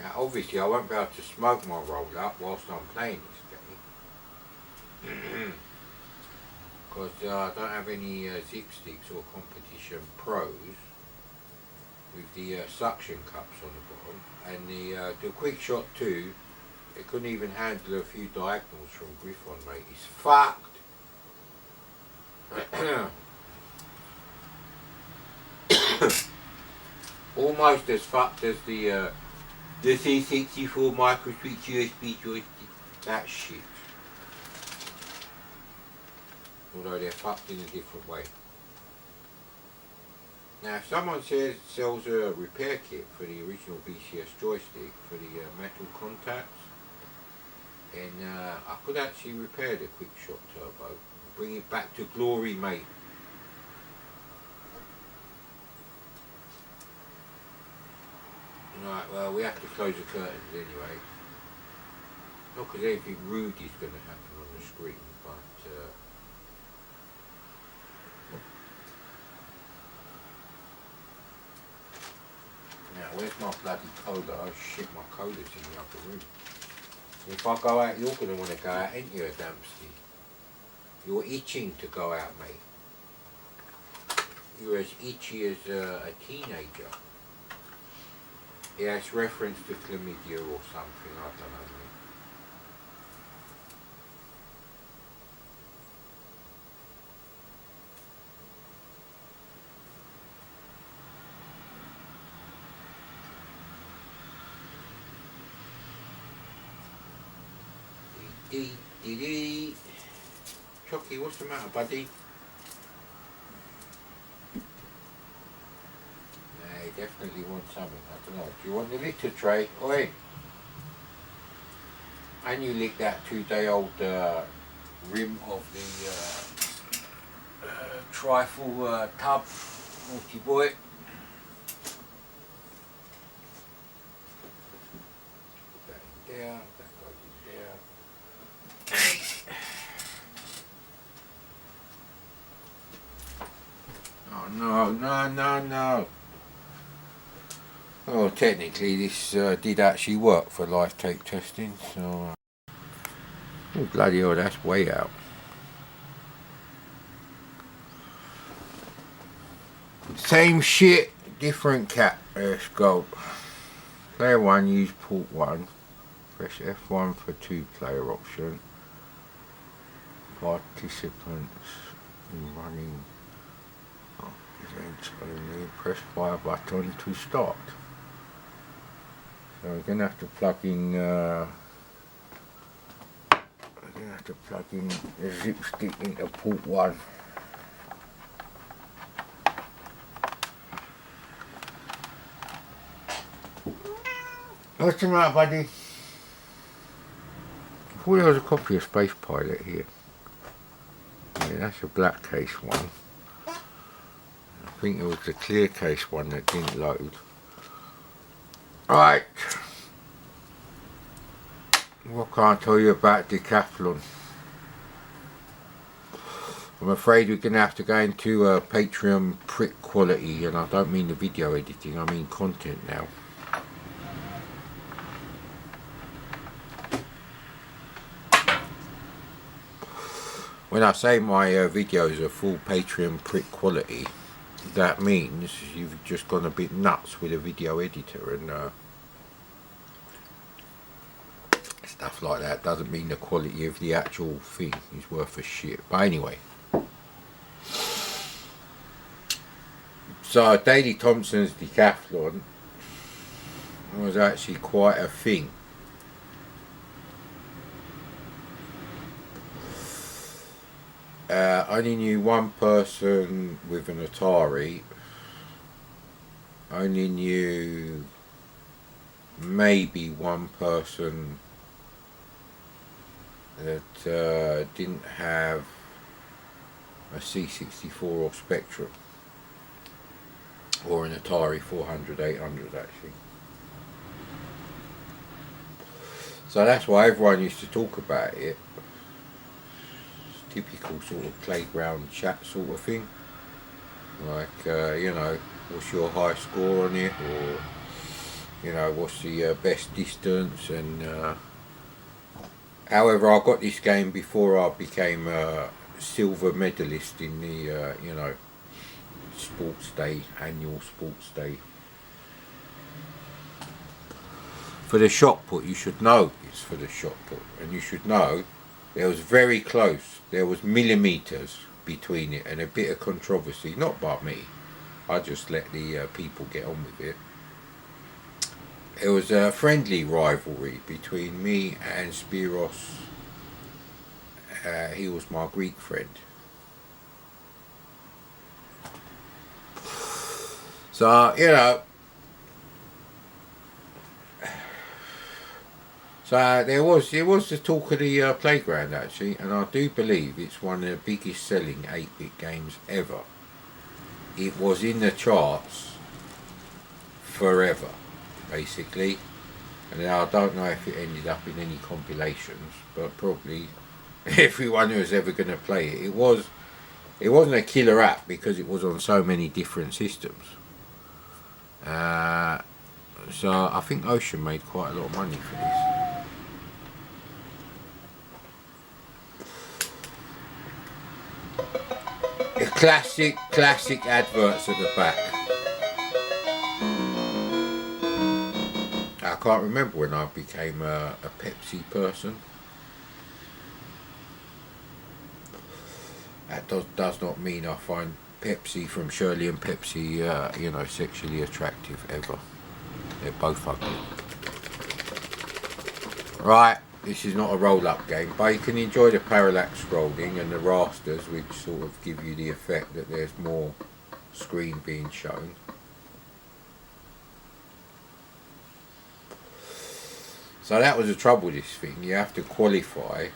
Now obviously I won't be able to smoke my roll up whilst I'm playing this game. Because I don't have any zip sticks or competition pros with the suction cups on the bottom, and the quick shot 2, it couldn't even handle a few diagonals from Griffon, mate. It's fucked. Almost as fucked as the C64 microswitch USB joystick. That shit. Although they're fucked in a different way. Now if someone sells a repair kit for the original BCS joystick for the metal contacts, then I could actually repair the quick shot turbo, bring it back to glory, mate. Right, well we have to close the curtains anyway. Not because anything rude is going to happen on the screen, but now, where's my bloody cola? Oh shit, my cola's in the other room. If I go out, you're going to want to go out, ain't you, Adamski? You're itching to go out, mate. You're as itchy as a teenager. Yeah, it's reference to chlamydia or something, I don't know, mate. Chucky, what's the matter, buddy? Nah, he definitely wants something. I don't know. Do you want the litter tray? Oi! And you lick that 2-day-old rim of the trifle tub, naughty boy. Put that in there. That goes in there. Oh no. Oh, technically this did actually work for live tape testing, so... oh, bloody hell, that's way out. Same shit, different cat. Let's go. Player 1, use port 1. Press F1 for 2-player option. Participants in running. Only press fire button to start. So we're gonna have to plug in the zip stick into port 1. What's the matter, buddy? thought there was a copy of Space Pilot here. Yeah, that's a black case one. I think it was the clear case one that didn't load. Right. What can I tell you about Decathlon? I'm afraid we're going to have to go into Patreon prick quality, and I don't mean the video editing, I mean content now. When I say my videos are full Patreon prick quality, that means you've just gone a bit nuts with a video editor and stuff like that. Doesn't mean the quality of the actual thing is worth a shit. But anyway. So Daley Thompson's Decathlon was actually quite a thing. I only knew one person with an Atari. I only knew maybe one person that didn't have a C64 or Spectrum, or an Atari 400, 800 actually. So that's why everyone used to talk about it. Typical sort of playground chat sort of thing, like you know, what's your high score on it, or you know, what's the best distance, and however I got this game before I became a silver medalist in the you know, sports day, annual sports day. For the shot put, you should know it's for the shot put, and you should know there was very close. There was millimetres between it, and a bit of controversy, not by me. I just let the people get on with it. It was a friendly rivalry between me and Spiros. He was my Greek friend. So, you know, so it was the talk of the playground actually, and I do believe it's one of the biggest selling 8-bit games ever. It was in the charts forever, basically, and I don't know if it ended up in any compilations, but probably everyone who was ever going to play it. It wasn't a killer app because it was on so many different systems. So I think Ocean made quite a lot of money for this. The classic adverts at the back. I can't remember when I became a Pepsi person. That does not mean I find Pepsi from Shirley and Pepsi, you know, sexually attractive ever. They're both ugly. Right, this is not a roll-up game, but you can enjoy the parallax scrolling and the rasters, which sort of give you the effect that there's more screen being shown. So that was the trouble with this thing. You have to qualify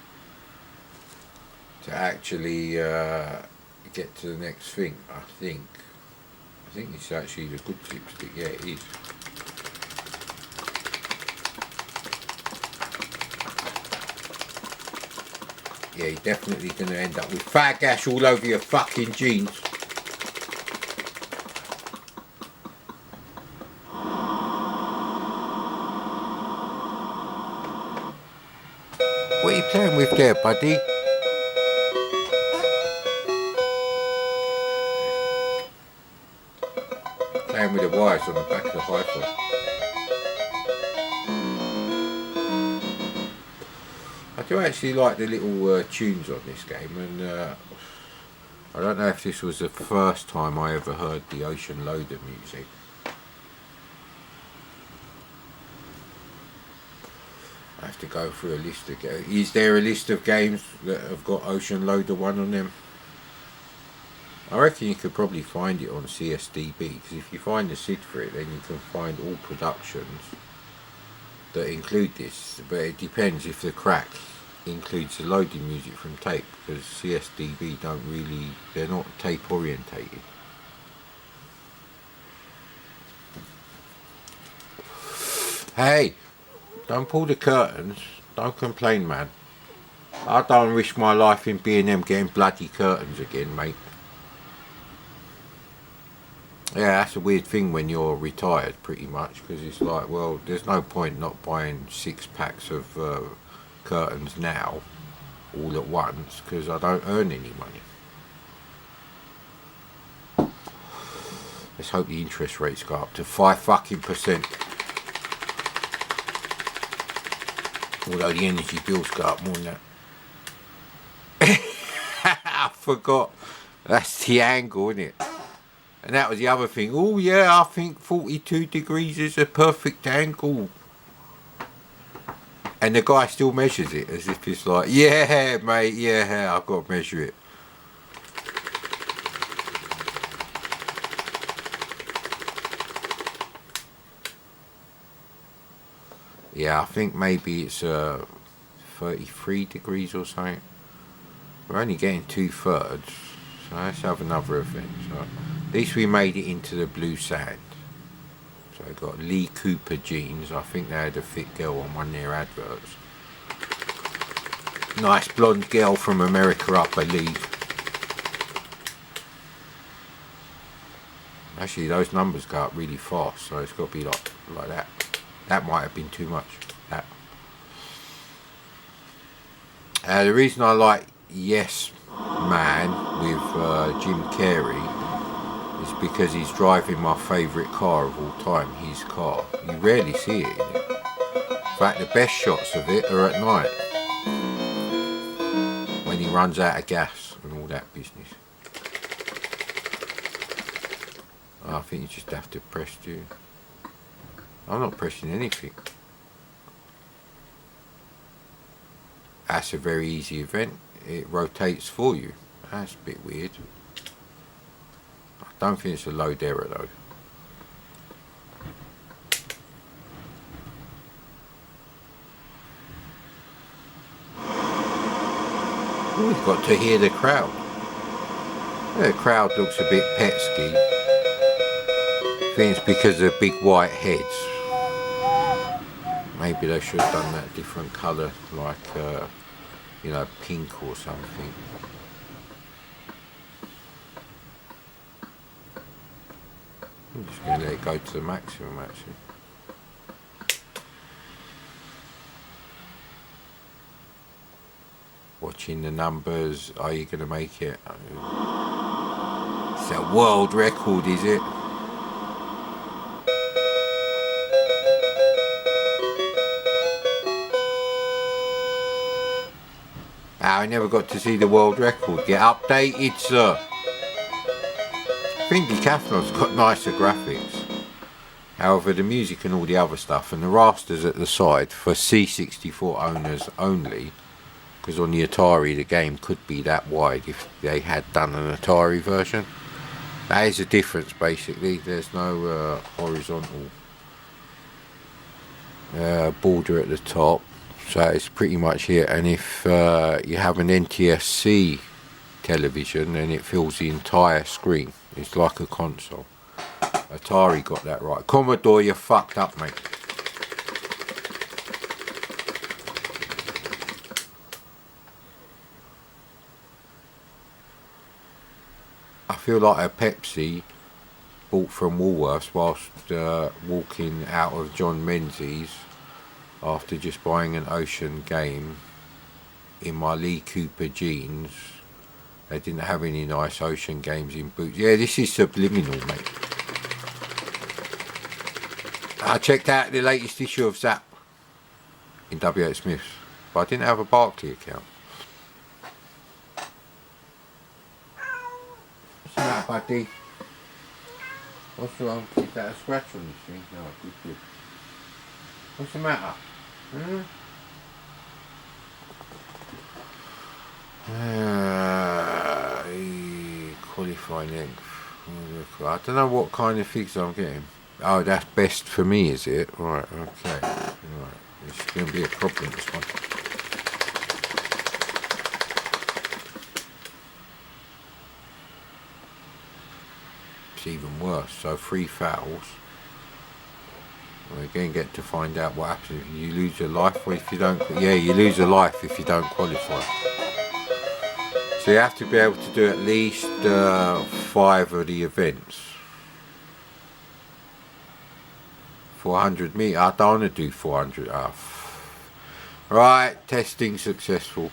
to actually get to the next thing, I think. I think it's actually the good chipstick. Yeah, it is. Yeah, you're definitely going to end up with fat gash all over your fucking jeans. What are you playing with there, buddy? Playing with the wires on the back of the hi-fi. I do actually like the little tunes on this game, and I don't know if this was the first time I ever heard the Ocean Loader music. I have to go through a list of games. Is there a list of games that have got Ocean Loader 1 on them? I reckon you could probably find it on CSDB, because if you find the SID for it, then you can find all productions that include this, but it depends if the crack includes the loading music from tape, because CSDB don't really, they're not tape orientated. Hey, don't pull the curtains. Don't complain, man. I don't risk my life in B&M getting bloody curtains again, mate. Yeah, that's a weird thing when you're retired, pretty much, because it's like, well, there's no point not buying 6 packs of curtains now, all at once, because I don't earn any money. Let's hope the interest rates go up to 5%. Although the energy bills go up more than that. I forgot. That's the angle, isn't it? And that was the other thing. Oh yeah, I think 42 degrees is a perfect angle. And the guy still measures it as if it's like, yeah, mate, yeah, I've got to measure it. Yeah, I think maybe it's 33 degrees or something. We're only getting 2/3, so let's have another event. So at least we made it into the blue sand. So I got Lee Cooper jeans. I think they had a fit girl on one of their adverts. Nice blonde girl from America, I believe. Actually, those numbers go up really fast, so it's got to be like that. That might have been too much. That. The reason I like Yes Man with Jim Carrey is because he's driving my favourite car of all time, his car. You rarely see it in it. In fact, the best shots of it are at night, when he runs out of gas and all that business. I think you just have to press do. I'm not pressing anything. That's a very easy event. It rotates for you. That's a bit weird. I don't think it's a load error though. Oh, we've got to hear the crowd. The crowd looks a bit Petsky. I think it's because of the big white heads. Maybe they should have done that different colour, like, you know, pink or something. I'm just going to let it go to the maximum, actually. Watching the numbers, are you going to make it? It's a world record, is it? I never got to see the world record get updated, sir. I think Decathlon's got nicer graphics. However, the music and all the other stuff and the rasters at the side for C64 owners only, because on the Atari the game could be that wide if they had done an Atari version. That is the difference basically. There's no horizontal border at the top. So it's pretty much here, and if you have an NTSC television, then it fills the entire screen. It's like a console. Atari got that right. Commodore, you're fucked up, mate. I feel like a Pepsi bought from Woolworths whilst walking out of John Menzies after just buying an Ocean game in my Lee Cooper jeans. They didn't have any nice Ocean games in boots. Yeah, this is subliminal, mate. I checked out the latest issue of Zap in W.H. Smith's, but I didn't have a Barclay account. What's the matter, buddy? What's wrong? Is that a scratch on this thing? No, good. What's the matter? Qualifying egg. I don't know what kind of figs I'm getting. Oh, that's best for me, is it? Right, okay. Right. It's going to be a problem, this one. it's even worse. So 3 fouls. We're again get to find out what happens if you lose a life, or if you don't. Yeah, you lose a life if you don't qualify. So you have to be able to do at least 5 of the events. 400 meter. I don't want to do 400. Right, testing successful.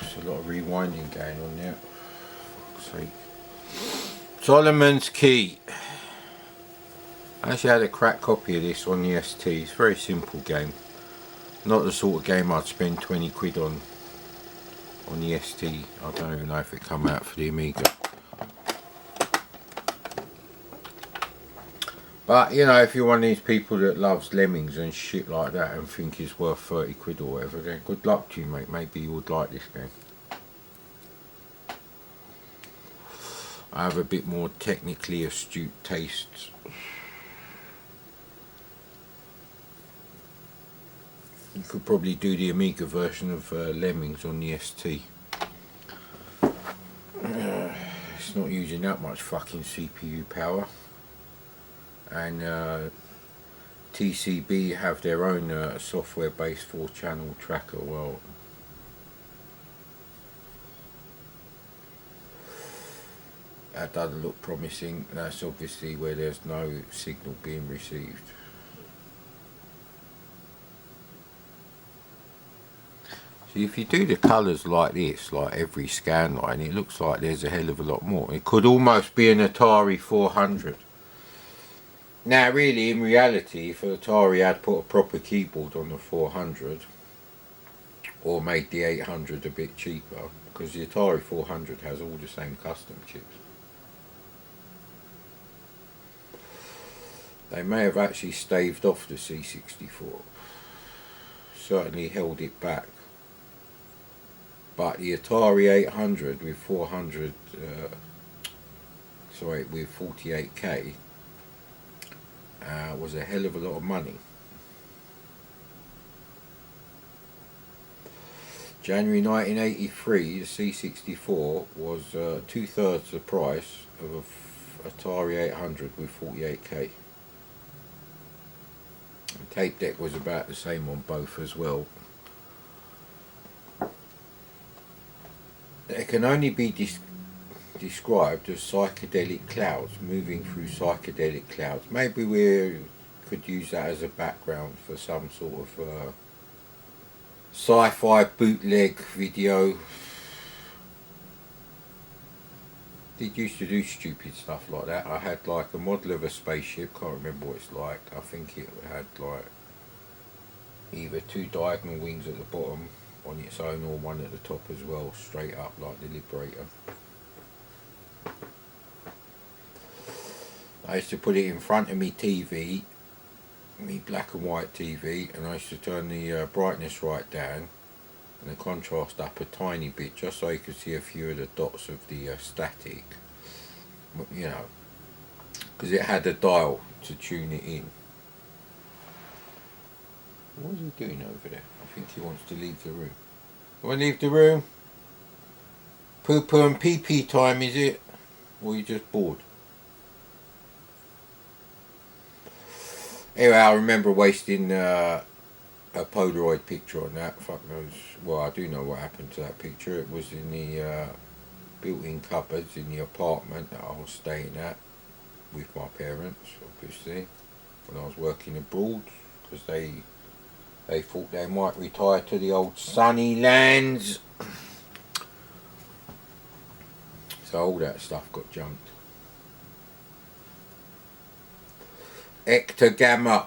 There's a lot of rewinding going on there. For fuck's sake. Solomon's Key. I actually had a crack copy of this on the ST. It's a very simple game. Not the sort of game I'd spend 20 quid on the ST. I don't even know if it come out for the Amiga. But you know, if you're one of these people that loves lemmings and shit like that and think it's worth 30 quid or whatever, then good luck to you, mate. Maybe you would like this game. I have a bit more technically astute tastes. You could probably do the Amiga version of Lemmings on the ST. It's not using that much fucking CPU power. And TCB have their own software based 4-channel tracker. Well, that doesn't look promising. That's obviously where there's no signal being received. See, if you do the colours like this, like every scan line, it looks like there's a hell of a lot more. It could almost be an Atari 400. Now really, in reality, if Atari had put a proper keyboard on the 400, or made the 800 a bit cheaper, because the Atari 400 has all the same custom chips, they may have actually staved off the C64. Certainly held it back. But the Atari 800 with 48K was a hell of a lot of money. January 1983, the C64 was 2/3 the price of a Atari 800 with 48K. The tape deck was about the same on both as well. It can only be described as psychedelic clouds, moving through psychedelic clouds. Maybe we could use that as a background for some sort of sci-fi bootleg video. Did used to do stupid stuff like that. I had like a model of a spaceship, can't remember what it's like. I think it had like either 2 diagonal wings at the bottom on its own, or one at the top as well, straight up like the Liberator. I used to put it in front of me TV, me black and white TV, and I used to turn the brightness right down and the contrast up a tiny bit, just so you could see a few of the dots of the static, you know, because it had a dial to tune it in. What is he doing over there? I think he wants to leave the room. You want to leave the room? Poo-poo and pee-pee time, is it? Or are you just bored? Anyway, I remember wasting a Polaroid picture on that. Fuck knows. Well, I do know what happened to that picture. It was in the built-in cupboards in the apartment that I was staying at with my parents, obviously, when I was working abroad, because they thought they might retire to the old sunny lands. So all that stuff got junked. Ectogamma.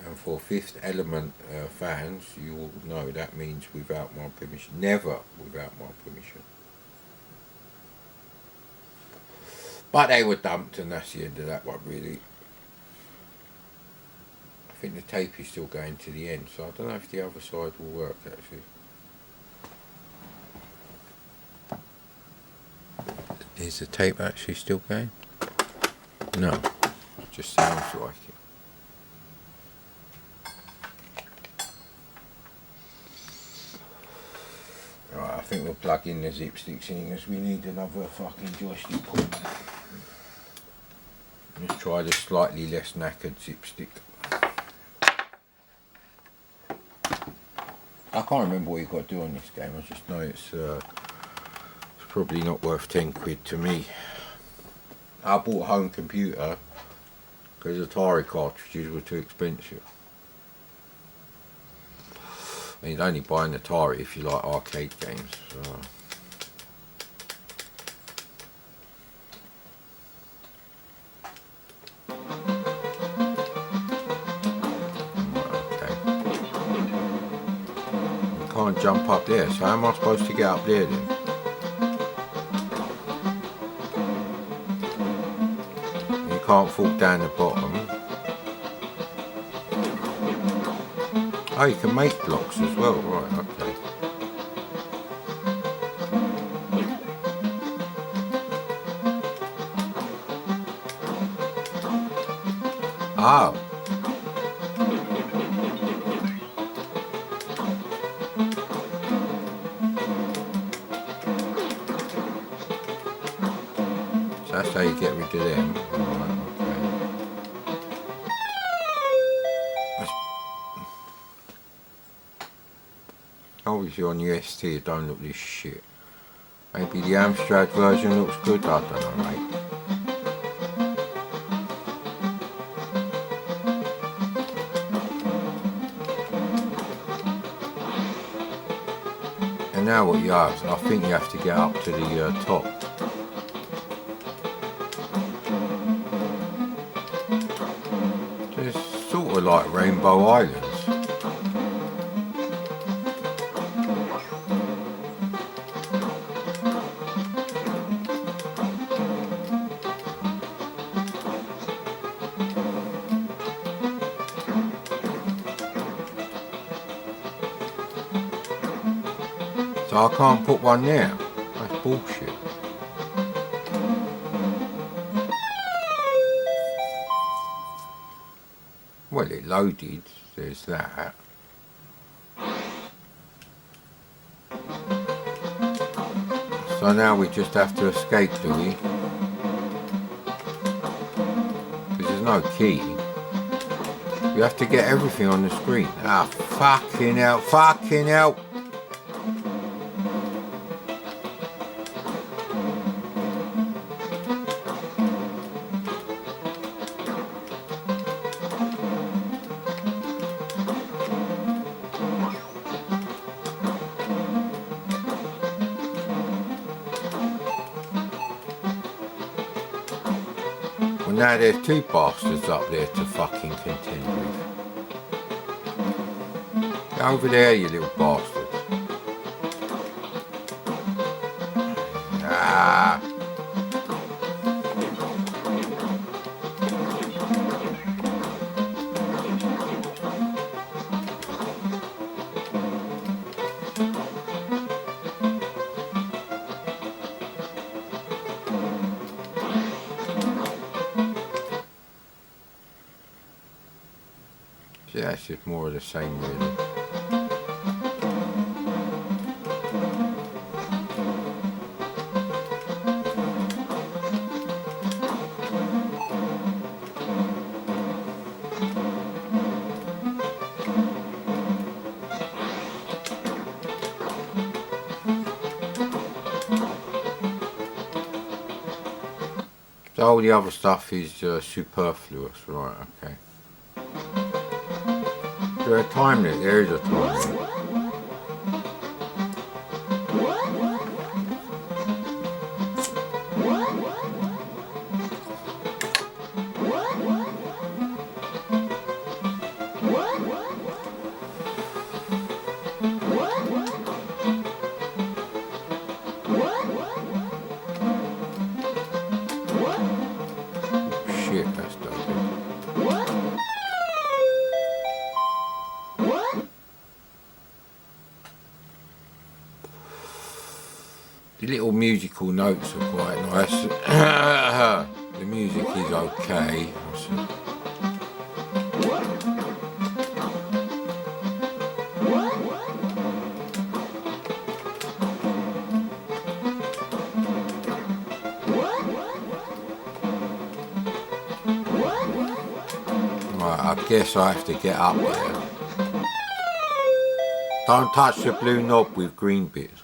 And for Fifth Element fans, you all know that means without my permission. Never without my permission. But they were dumped, and that's the end of that one, really. I think the tape is still going to the end, so I don't know if the other side will work, actually. Is the tape actually still going? No, it just sounds like it. Right, I think we'll plug in the zip sticks in as we need another fucking joystick port. Let's try the slightly less knackered zip stick. I can't remember what you've got to do on this game, I just know it's probably not worth 10 quid to me. I bought a home computer because Atari cartridges were too expensive. And you'd only buy an Atari if you like arcade games. So. Okay. You can't jump up there, so how am I supposed to get up there then? You can't fall down the bottom. Oh, you can make blocks as well, right, okay. Oh. So that's how you get rid of them. Right, okay. Obviously on UST it don't look this shit. Maybe the Amstrad version looks good, I don't know, mate. And now what you have, I think you have to get up to the top. It's sort of like Rainbow Islands. So I can't put one there. That's bullshit. Well, it loaded. There's that. So now we just have to escape, do we? Because there's no key. You have to get everything on the screen. Ah, fucking hell, fucking hell. Well, now there's two bastards up there to fucking contend with. Get over there, you little bastards. Ah. Yeah, it's just more of the same, really. So all the other stuff is superfluous, right? Okay. Is there a time limit? There is a time limit. Shit, that's dopey. The little musical notes are quite nice. The music is okay. Right, I guess I have to get up there. Don't touch the blue knob with green bits.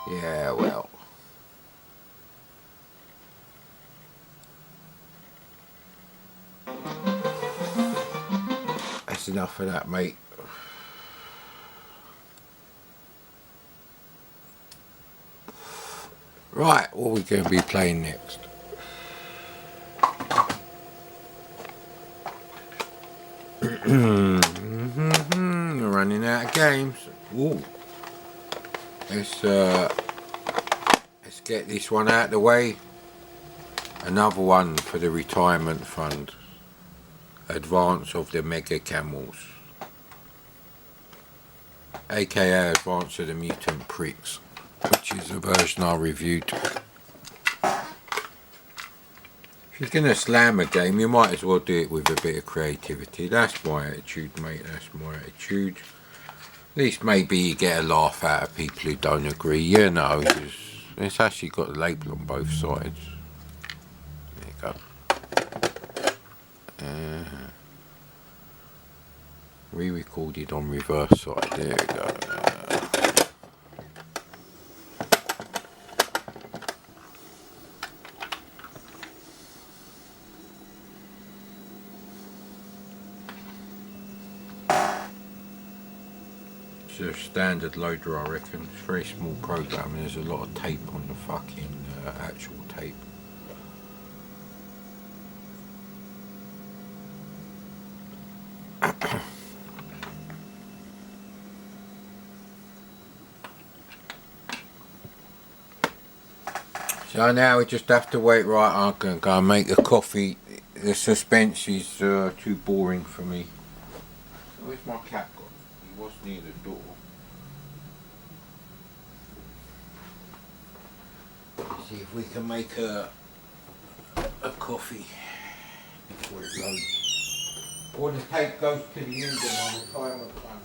Yeah, well. That's enough of that, mate. Right, what are we going to be playing next? We're running out of games. Ooh. Let's get this one out of the way. Another one for the retirement fund. Advance of the Mega Camels, aka Advance of the Mutant Pricks, which is the version I reviewed. If you're gonna slam a game, you might as well do it with a bit of creativity. That's my attitude, mate. That's my attitude. At least maybe you get a laugh out of people who don't agree. You know, it's actually got a label on both sides. There you go. Re-recorded on reverse side. There we go. It's a standard loader, I reckon. It's a very small program and there's a lot of tape on the fucking actual tape. So now we just have to wait. Right, I'm going to go and make a coffee. The suspense is too boring for me. So where's my cat gone? He was near the door. Let's see if we can make a coffee before it loads. Or the tape goes to the end of my retirement fund.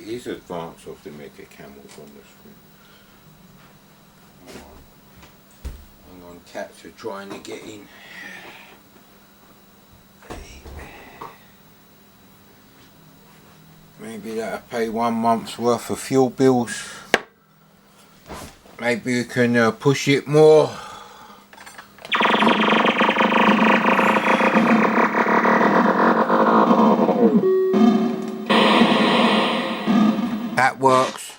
is advance of the Mega Camels on the screen. Hang on, cats are trying to get in. Maybe that'll pay 1 month's worth of fuel bills. Maybe we can push it more. That works.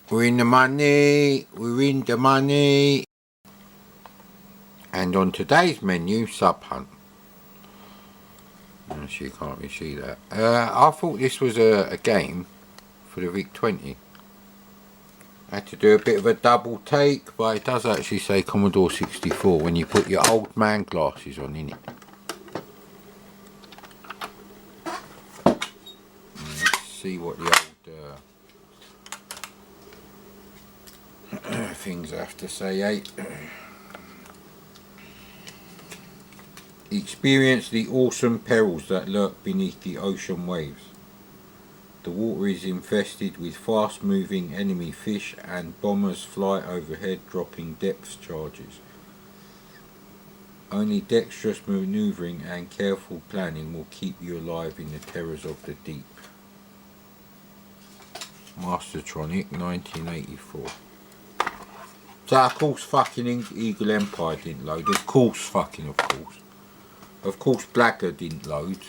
We're in the money. We're in the money. And on today's menu, sub hunt. You can't really see that. I thought this was a game for the VIC-20. I had to do a bit of a double take, but it does actually say Commodore 64 when you put your old man glasses on, innit? Let's see what the old things have to say, eh? Experience the awesome perils that lurk beneath the ocean waves. The water is infested with fast-moving enemy fish and bombers fly overhead dropping depth charges. Only dexterous manoeuvring and careful planning will keep you alive in the terrors of the deep. Mastertronic 1984. So of course fucking Eagle Empire didn't load. Of course. Of course Blacker didn't load.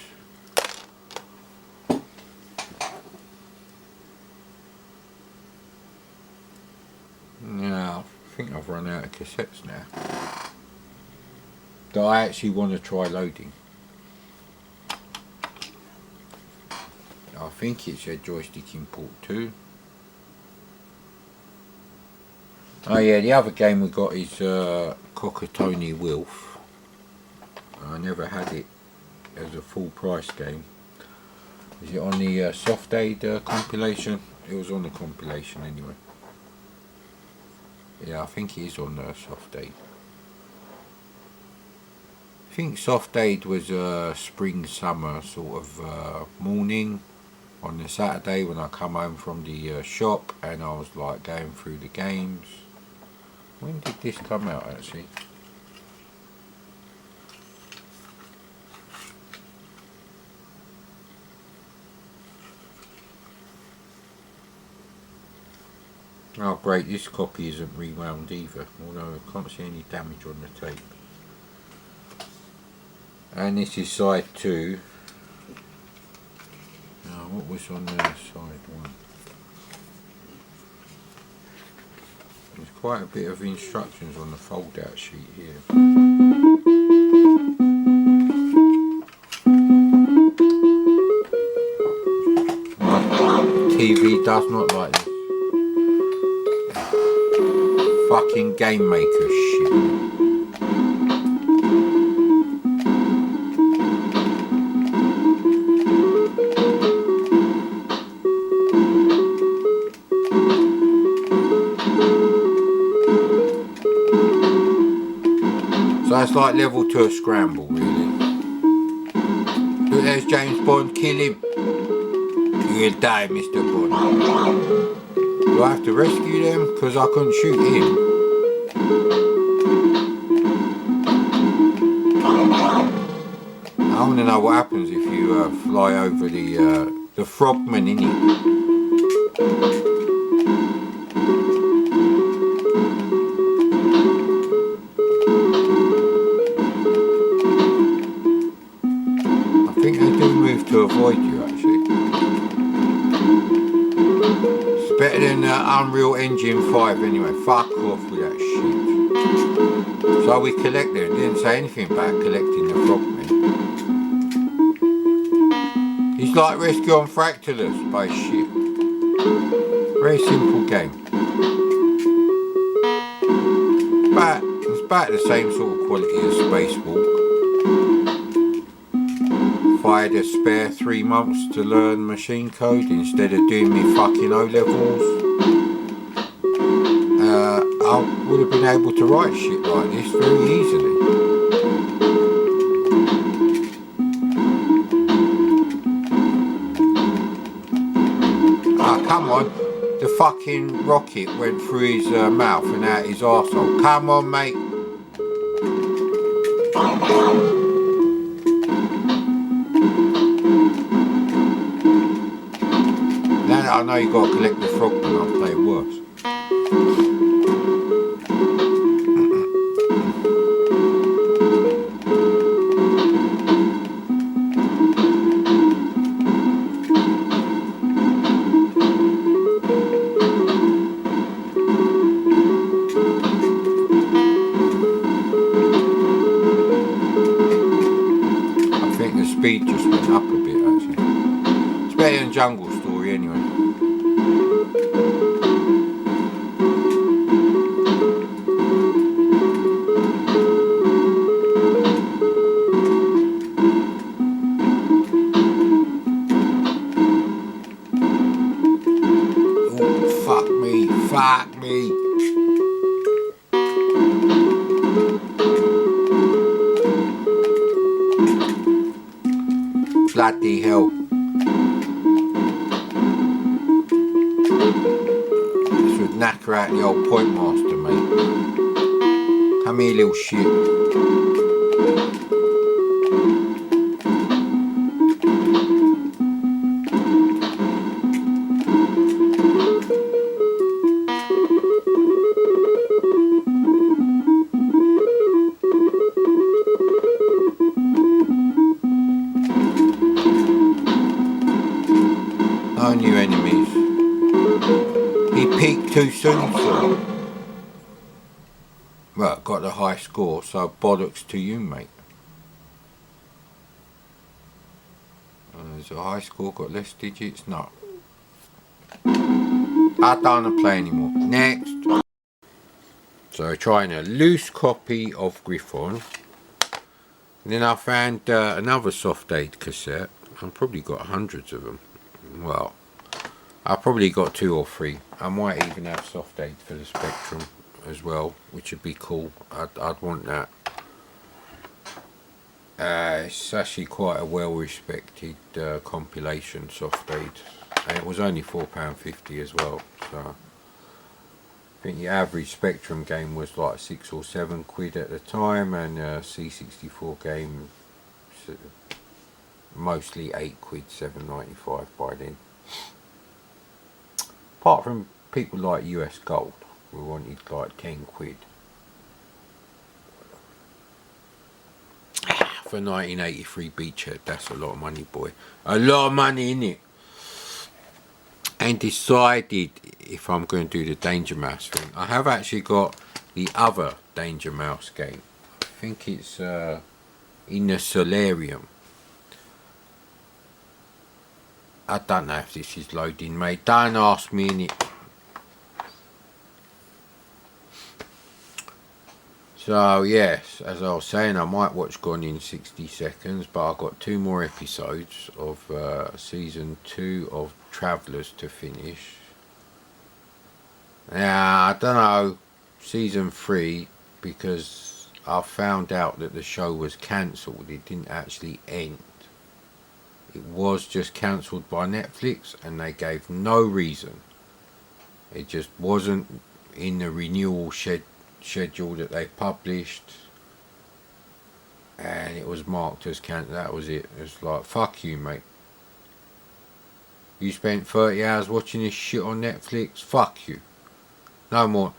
Now, I think I've run out of cassettes now. That I actually want to try loading. I think it's a joystick import too. Oh yeah, the other game we got is Cockatony Wilf. I never had it as a full price game. Is it on the Soft Aid compilation? It was on the compilation anyway. Yeah, I think it is on the Soft Aid. I think Soft Aid was a spring summer sort of morning on the Saturday when I come home from the shop, and I was like going through the games. When did this come out actually? Oh great, this copy isn't rewound either, although I can't see any damage on the tape. And this is side 2. Now what was on the side 1? There's quite a bit of instructions on the fold out sheet here. My TV does not like this. Fucking game maker shit. So it's like level 2 of Scramble, really. Look, there's James Bond, kill him. You'll die, Mr. Bond. Do I have to rescue them? Because I couldn't shoot him. I want to know what happens if you fly over the frogman, innit? I think they do move to avoid you, actually. It's better than Unreal Engine 5 anyway. Fuck off with that shit. So we collected it. Didn't say anything about collecting the frogmen. It's like Rescue on Fractalus by shit. Very simple game. But it's about the same sort of quality as Spacewalk. If I had a spare 3 months to learn machine code instead of doing me fucking O-levels, I would have been able to write shit like this very easily. come on. The fucking rocket went through his mouth and out his arsehole. Come on, mate. Now that I know you got to collect the frogman, I'll play it worse. Speed just went up a bit actually. It's better than Jungle Story anyway. Oh, fuck me, fuck me. Bloody hell. This would knacker out the old point master, mate. Come here, little shit. No new enemies. He peaked too soon, sir. Well, got the high score, so bollocks to you, mate. Is a high score got less digits? No. I don't want to play anymore. Next. So trying a loose copy of Griffon. And then I found another Soft Aid cassette. I've probably got hundreds of them. Well, I've probably got 2 or 3. I might even have Soft Aid for the Spectrum as well, which would be cool. I'd want that. It's actually quite a well respected compilation, Soft Aid, and it was only £4.50 as well. So I think the average Spectrum game was like 6 or 7 quid at the time, and C64 game mostly 8 quid, 7.95 by then. Apart from people like US Gold, who wanted like 10 quid. For 1983 Beachhead, that's a lot of money, boy. A lot of money, innit? And decided if I'm going to do the Danger Mouse thing. I have actually got the other Danger Mouse game. I think it's in the Solarium. I don't know if this is loading, mate. Don't ask me, innit? So yes, as I was saying, I might watch Gone in 60 Seconds, but I've got 2 more episodes of season 2 of Travellers to finish. Now, I don't know, season 3, because I found out that the show was cancelled. It didn't actually end. It was just cancelled by Netflix, and they gave no reason. It just wasn't in the renewal schedule that they published, and it was marked as cancelled. That was it. It's like, fuck you, mate. You spent 30 hours watching this shit on Netflix? Fuck you. No more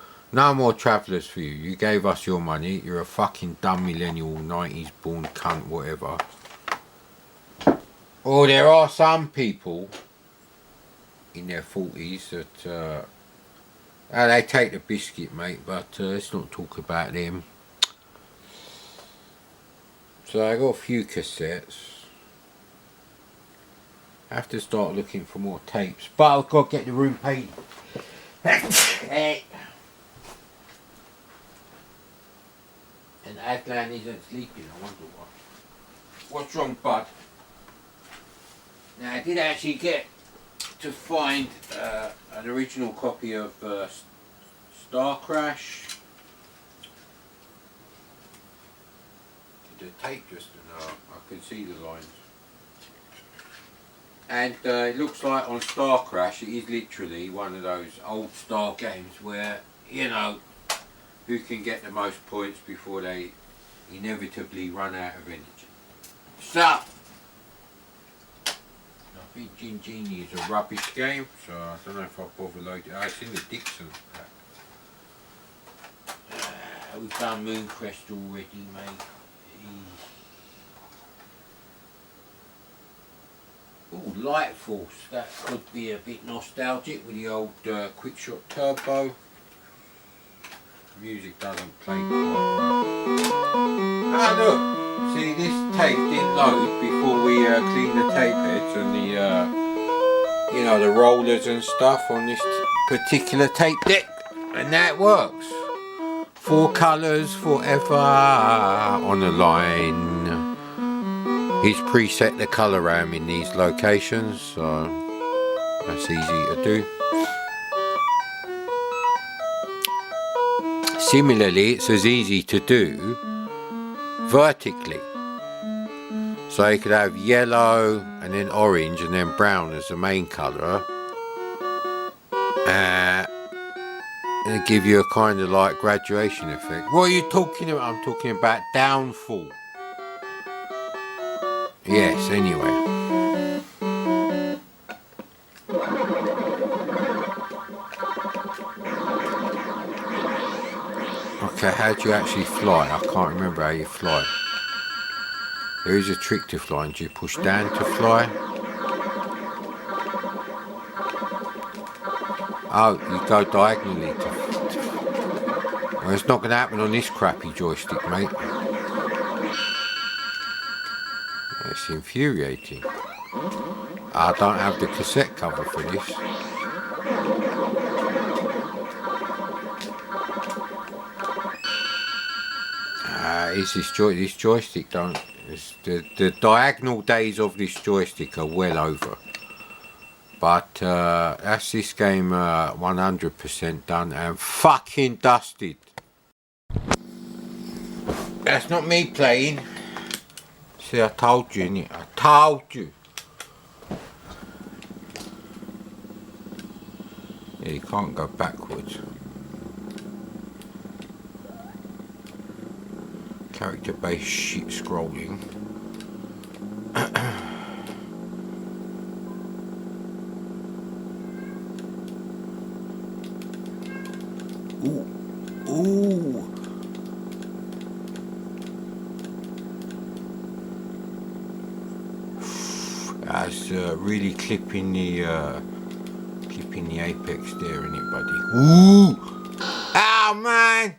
Travellers for you. You gave us your money. You're a fucking dumb millennial, 90s born cunt, whatever. Or there are some people in their 40s that they take the biscuit, mate, but let's not talk about them. So I got a few cassettes. I have to start looking for more tapes, but I've got to get the room paid. And Adlan isn't sleeping, I wonder why. What's wrong, bud? Now I did actually get to find an original copy of Star Crash. Did the tape just I could see the lines. And it looks like on Star Crash it is literally one of those old Star games where, you know, who can get the most points before they inevitably run out of energy. So, I think Gin Genie is a rubbish game, so I don't know if I'll bother loading it. It's in the Dixon pack. We've done Mooncrest already, mate. Oh, Light Force, that could be a bit nostalgic with the old Quickshot Turbo. Music doesn't play quite right. Ah look, see this tape didn't load before we cleaned the tape heads and the, you know, the rollers and stuff on this particular tape deck. And now it works. 4 colours forever on the line. He's preset the colour RAM in these locations, so that's easy to do. Similarly, it's as easy to do vertically. So you could have yellow and then orange and then brown as the main colour. And give you a kind of like graduation effect. What are you talking about? I'm talking about downfall. Yes, anyway. Okay, how do you actually fly? I can't remember how you fly. There is a trick to flying. Do you push down to fly? Oh, you go diagonally to... Well, it's not going to happen on this crappy joystick, mate. It's infuriating. I don't have the cassette cover for this. Is this joystick don't... The diagonal days of this joystick are well over. But that's this game 100% done and fucking dusted. That's not me playing. See, I told you, innit? I told you. Yeah, you can't go backwards. Character-based shit scrolling. Ooh, ooh. That's really clipping the apex there, isn't it, buddy? Ooh! Ow, man!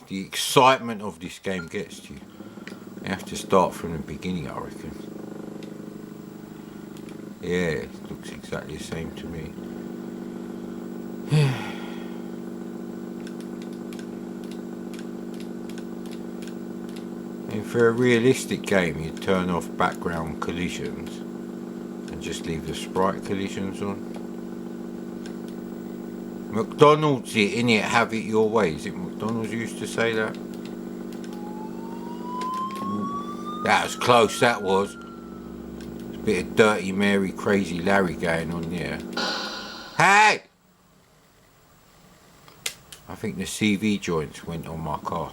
The excitement of this game gets to you. You have to start from the beginning, I reckon. Yeah, it looks exactly the same to me. And for a realistic game, you turn off background collisions and just leave the sprite collisions on. McDonald's it, innit? Have it your way. Is it McDonald's used to say that? Ooh, that was close, that was. There's a bit of Dirty Mary, Crazy Larry going on there. Hey! I think the CV joints went on my car.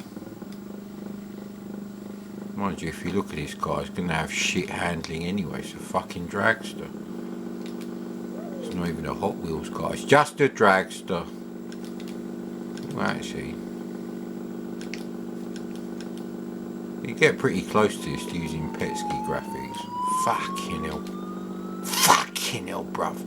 Mind you, if you look at this car, it's going to have shit handling anyway. It's a fucking dragster. It's not even a Hot Wheels car, it's just a dragster. Well, actually, you get pretty close to this using Petsky graphics. Fucking hell. Fucking hell, bruv.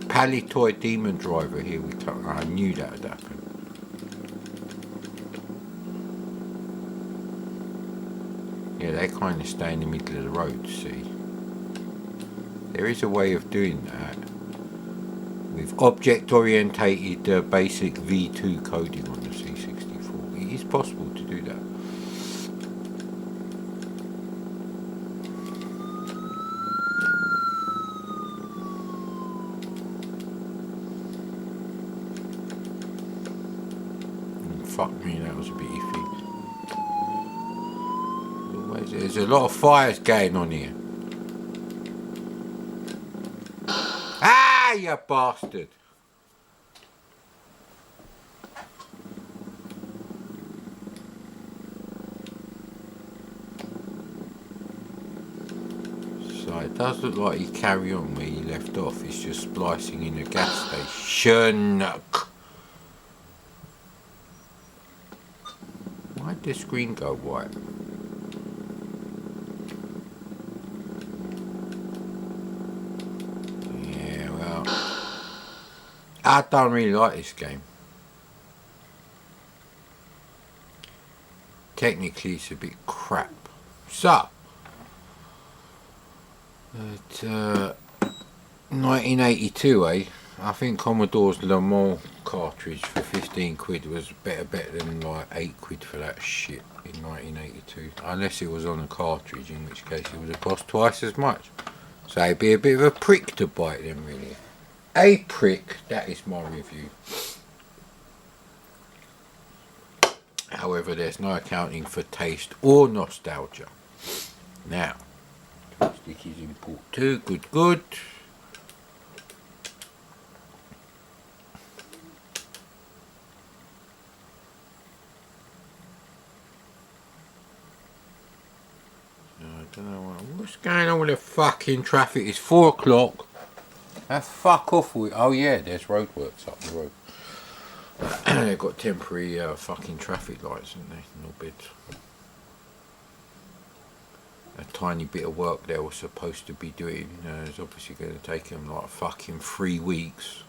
Palitoy Demon Driver, here we come. I knew that would happen. Yeah, they kind of stay in the middle of the road, see. There is a way of doing that with object-orientated basic V2 coding on the C64. It is possible to do that. There's a lot of fires going on here. Ah, you bastard! So it does look like you carry on where you left off. It's just splicing in a gas station. Why'd the screen go white? Yeah, well, I don't really like this game. Technically, it's a bit crap. So, at 1982, I think Commodore's Le Mans cartridge for 15 quid was better than like 8 quid for that shit in 1982. Unless it was on a cartridge, in which case it would have cost twice as much. So it'd be a bit of a prick to buy them, really. A prick, that is my review. However, there's no accounting for taste or nostalgia. Now, stick is import 2, good. I don't know what's going on with the fucking traffic. It's 4 o'clock. Fuck off with. Oh yeah, there's roadworks up the road. They've got temporary fucking traffic lights, haven't they? No bit. A tiny bit of work they were supposed to be doing is obviously going to take them like fucking 3 weeks.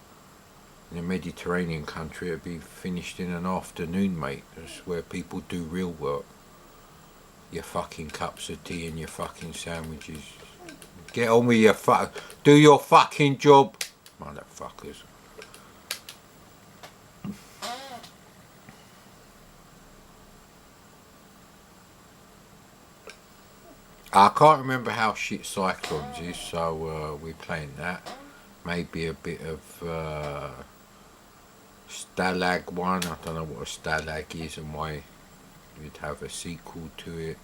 In a Mediterranean country, it'd be finished in an afternoon, mate. That's where people do real work. Your fucking cups of tea and your fucking sandwiches. Get on with your do your fucking job, motherfuckers. I can't remember how shit Cyclones is, so we're playing that. Maybe a bit of Stalag 1. I don't know what a Stalag is and why you'd have a sequel to it.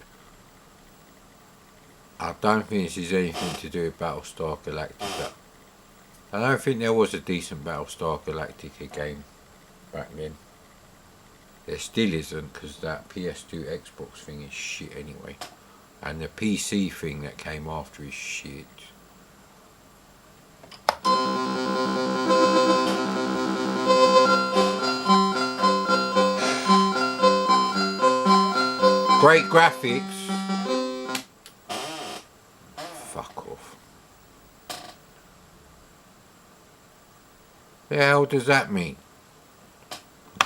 I don't think this is anything to do with Battlestar Galactica. I don't think there was a decent Battlestar Galactica game back then. There still isn't, because that PS2 Xbox thing is shit anyway. And the PC thing that came after is shit. Great graphics. Fuck off. The hell does that mean?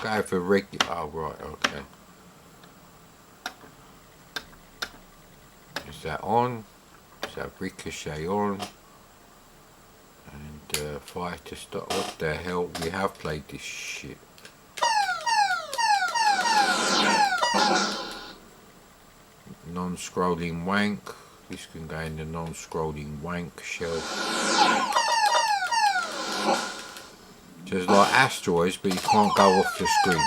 Go for regular. Oh right, okay. Is that on? Is that ricochet on? And fire to start. What the hell? We have played this shit. Non-scrolling wank. This can go in the non-scrolling wank shelf. Just like asteroids, but you can't go off the screen.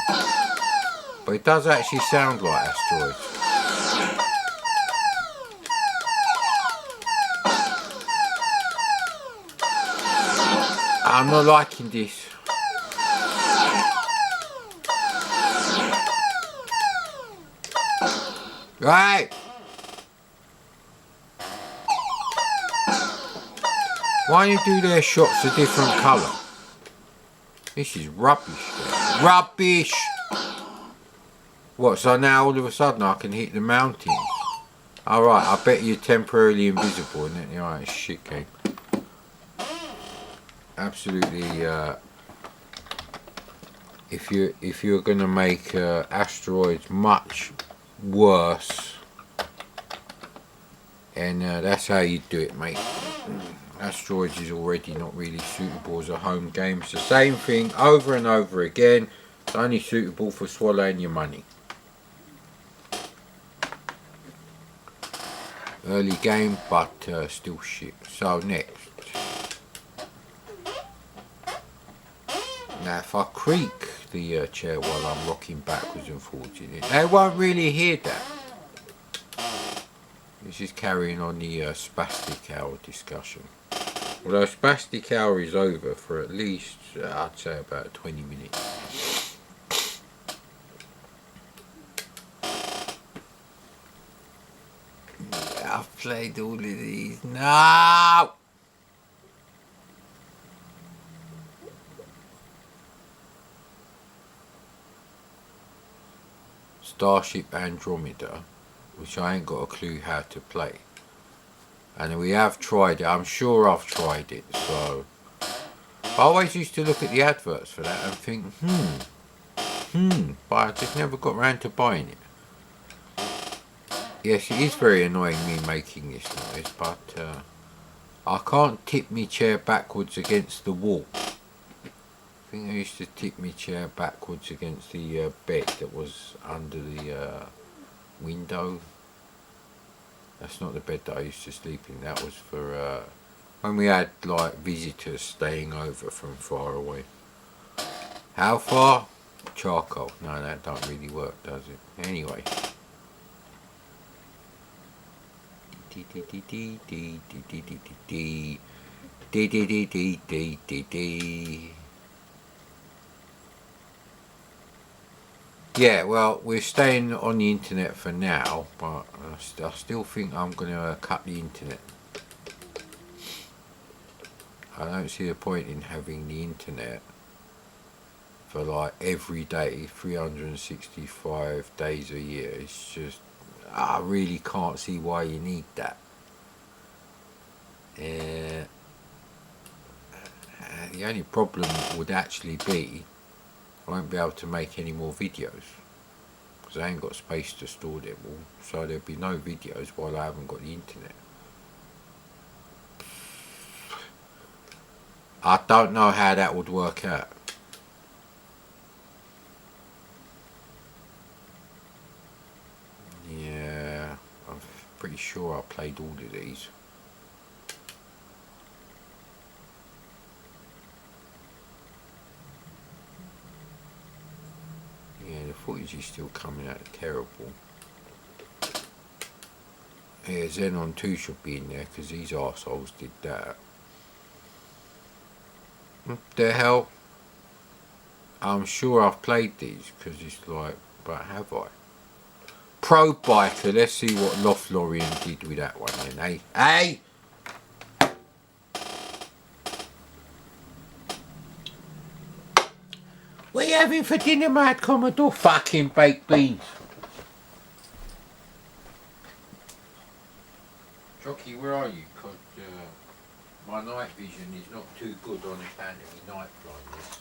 But it does actually sound like asteroids. I'm not liking this. Right. Why don't you do their shots a different colour? This is rubbish. Rubbish! What, so now all of a sudden I can hit the mountains? Alright, I bet you're temporarily invisible, isn't it? Alright, shit game. Absolutely, if you're gonna make asteroids much worse, and that's how you do it, mate. Asteroids is already not really suitable as a home game. It's the same thing over and over again. It's only suitable for swallowing your money. Early game, but still shit. So next. Now if I creak the chair while I'm rocking backwards and forwards in it, they won't really hear that. This is carrying on the spastic hour discussion. Although spastic hour is over for at least, I'd say about 20 minutes. Yeah, I've played all of these. No! Starship Andromeda, which I ain't got a clue how to play. And we have tried it. I'm sure I've tried it. So I always used to look at the adverts for that and think, but I just never got round to buying it. Yes, it is very annoying me making this noise, but I can't tip my chair backwards against the wall. I think I used to tip my chair backwards against the bed that was under the window. That's not the bed that I used to sleep in. That was for when we had like visitors staying over from far away. How far? Charcoal. No, that don't really work, does it? Anyway. Yeah, well, we're staying on the internet for now, but I still think I'm going to cut the internet. I don't see the point in having the internet for like every day, 365 days a year. It's just, I really can't see why you need that. The only problem would actually be I won't be able to make any more videos because I ain't got space to store them all, so there'll be no videos while I haven't got the internet. I don't know how that would work out. Yeah, I'm pretty sure I played all of these. Yeah, the footage is still coming out terrible. Yeah, Xenon 2 should be in there because these arseholes did that. What the hell? I'm sure I've played these because it's like, but have I? Pro Biker, let's see what Lothlorien did with that one then, eh? Hey! What are you having for dinner, mad Commodore? Fucking baked beans. Jockey, where are you? Because my night vision is not too good on account of my night blindness.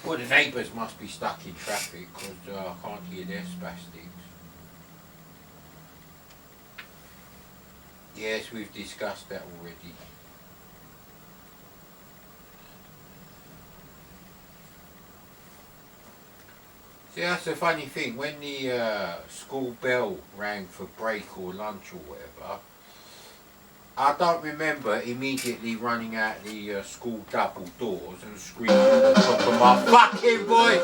Well, the neighbours must be stuck in traffic because I can't hear their spastics. Yes, we've discussed that already. See, that's the funny thing, when the school bell rang for break or lunch or whatever, I don't remember immediately running out the school double doors and screaming at the top of my fucking voice.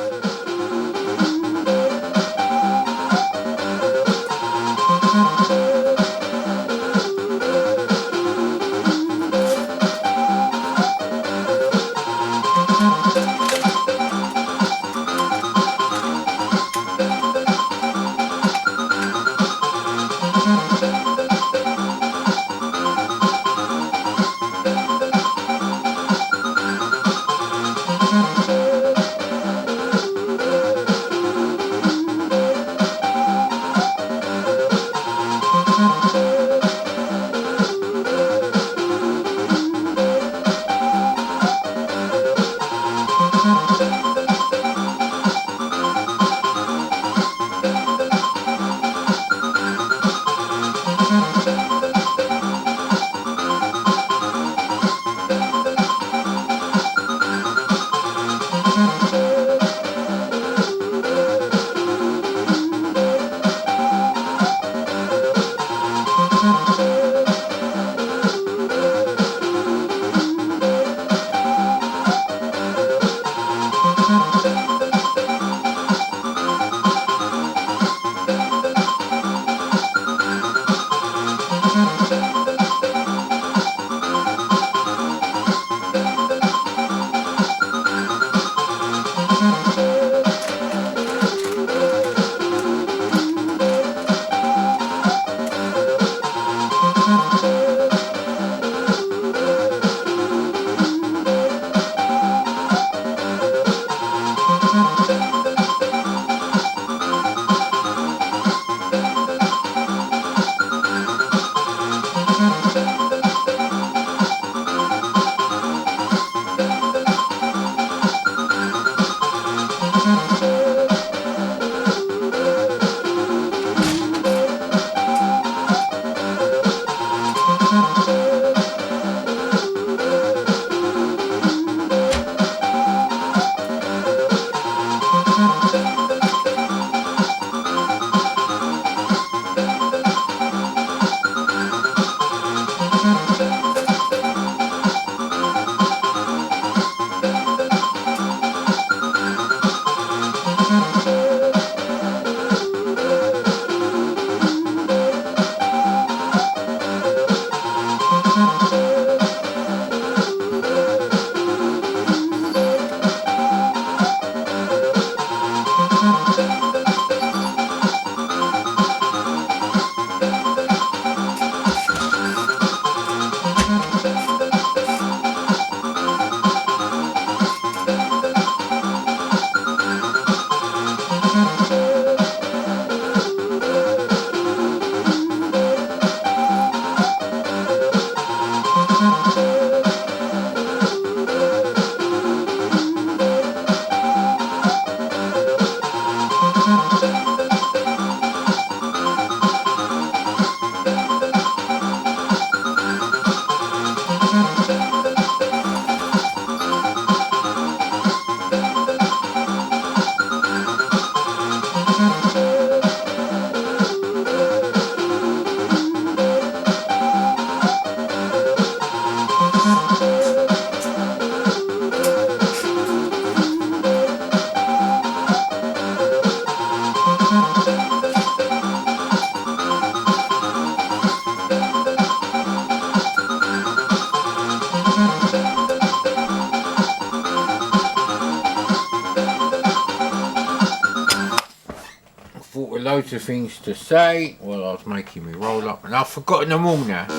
thought of loads of things to say while I was making me roll up, and I've forgotten them all now. So,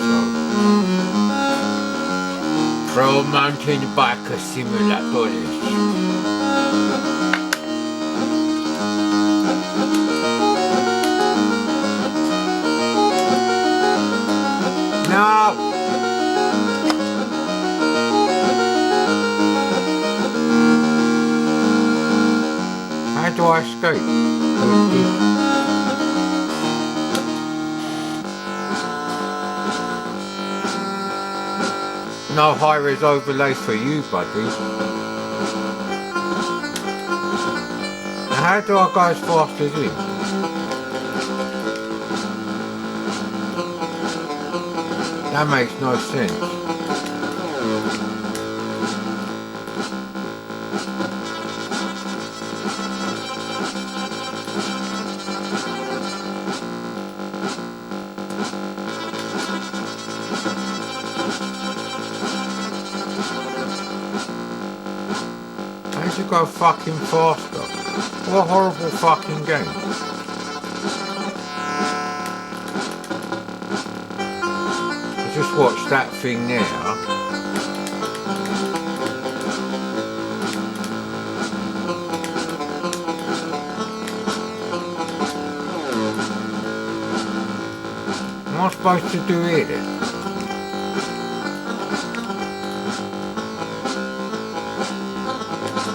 Pro Mountain Biker Simulators. No! How do I escape? No high-res overlay for you, buddy. Now how do I go as fast as him? That makes no sense. How'd you go fucking faster? What a horrible fucking game. I just watched that thing now. What am I supposed to do here then?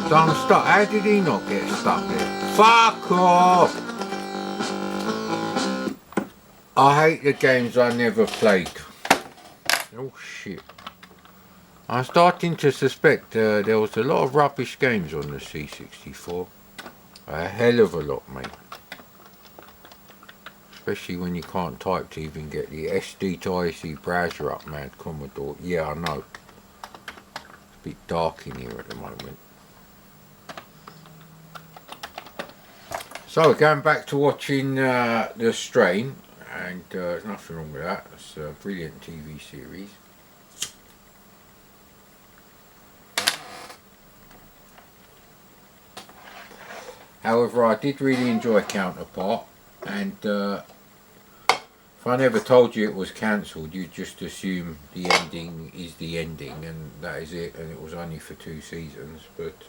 So I'm stuck. How did he not get stuck there? Fuck off! I hate the games I never played. Oh shit. I'm starting to suspect there was a lot of rubbish games on the C64. A hell of a lot, mate. Especially when you can't type to even get the SD to IC browser up, man. Commodore. Yeah, I know. It's a bit dark in here at the moment. So going back to watching The Strain, and there's nothing wrong with that. It's a brilliant TV series. However, I did really enjoy Counterpart, and if I never told you it was cancelled, you'd just assume the ending is the ending, and that is it, and it was only for 2 seasons. But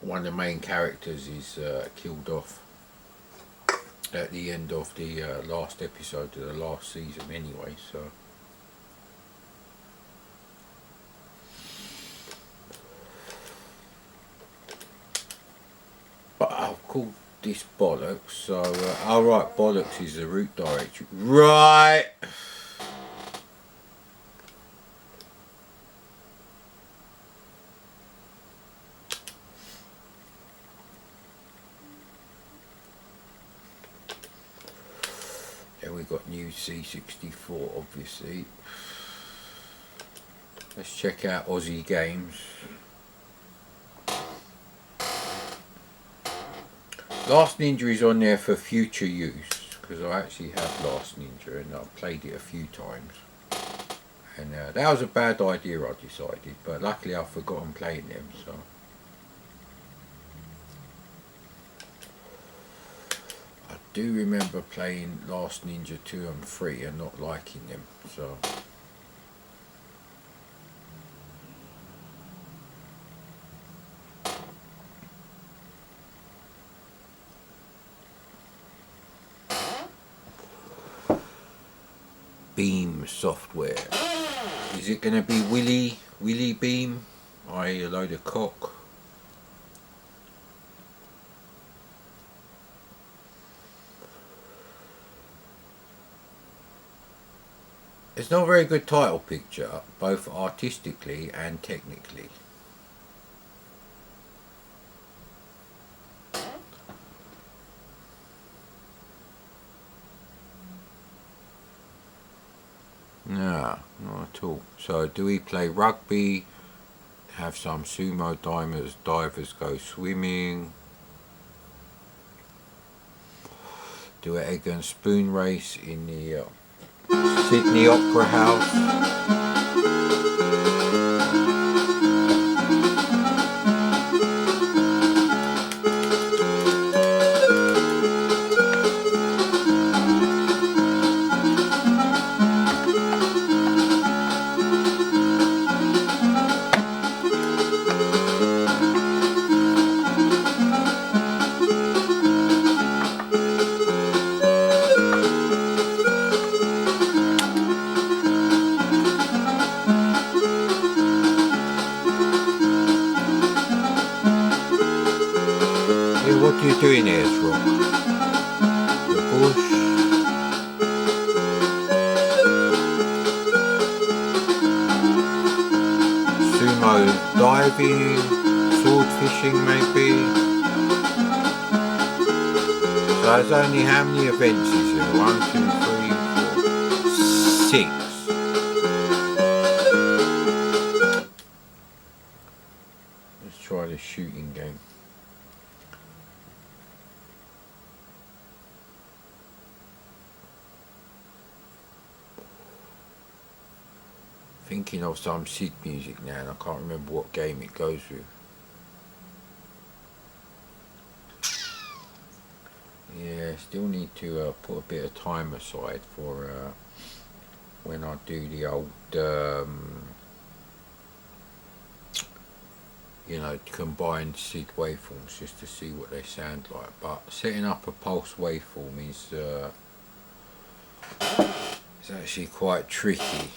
one of the main characters is killed off at the end of the last episode of the last season anyway, so but I've called this bollocks, so alright, bollocks is the root directory, right? We've got new C64 obviously. Let's check out Aussie Games. Last Ninja is on there for future use, because I actually have Last Ninja and I've played it a few times. And that was a bad idea, I decided, but luckily I've forgotten playing them, so. I do remember playing Last Ninja 2 and 3 and not liking them, so. Beam software. Is it going to be Willy Beam? I.e. a load of cock? It's not a very good title picture, both artistically and technically. No, not at all. So do we play rugby, have some sumo divers go swimming, do an egg and spoon race in the Sydney Opera House? Yeah, what do you do in Ayers Rock? The bush. Sumo diving, sword fishing maybe. So there's only how many events is there? 1, 2, 3, 4, 6. Let's try the shooting game. Thinking of some SID music now and I can't remember what game it goes with. Yeah, still need to put a bit of time aside for when I do the old, you know, combined SID waveforms just to see what they sound like. But setting up a pulse waveform is actually quite tricky.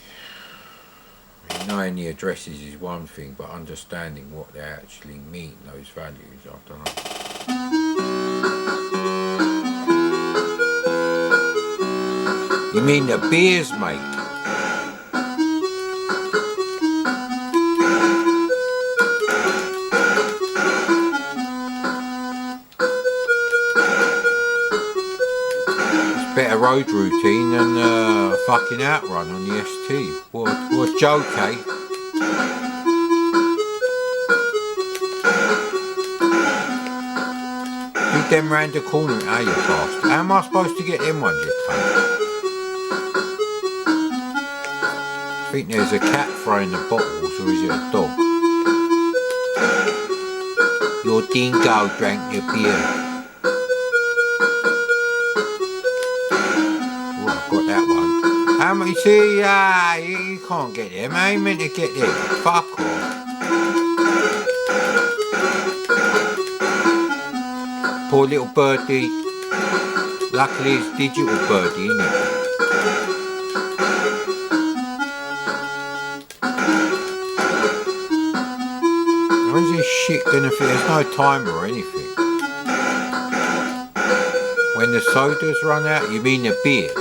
Knowing the addresses is one thing, but understanding what they actually mean, those values, I don't know. You mean the beers, mate? It's better road routine than a fucking outrun on the ST. What a joke, eh? Did them round the corner at how you passed? How am I supposed to get them ones, you cunt? I think there's a cat throwing the bottles, or is it a dog? Your dingo drank your beer. Oh, I've got that one. How much? See, you can't get them. How you meant to get them? Fuck off. Poor little birdie. Luckily it's digital birdie, isn't it? When's this shit gonna fit? There's no timer or anything. When the sodas run out, you mean the beers?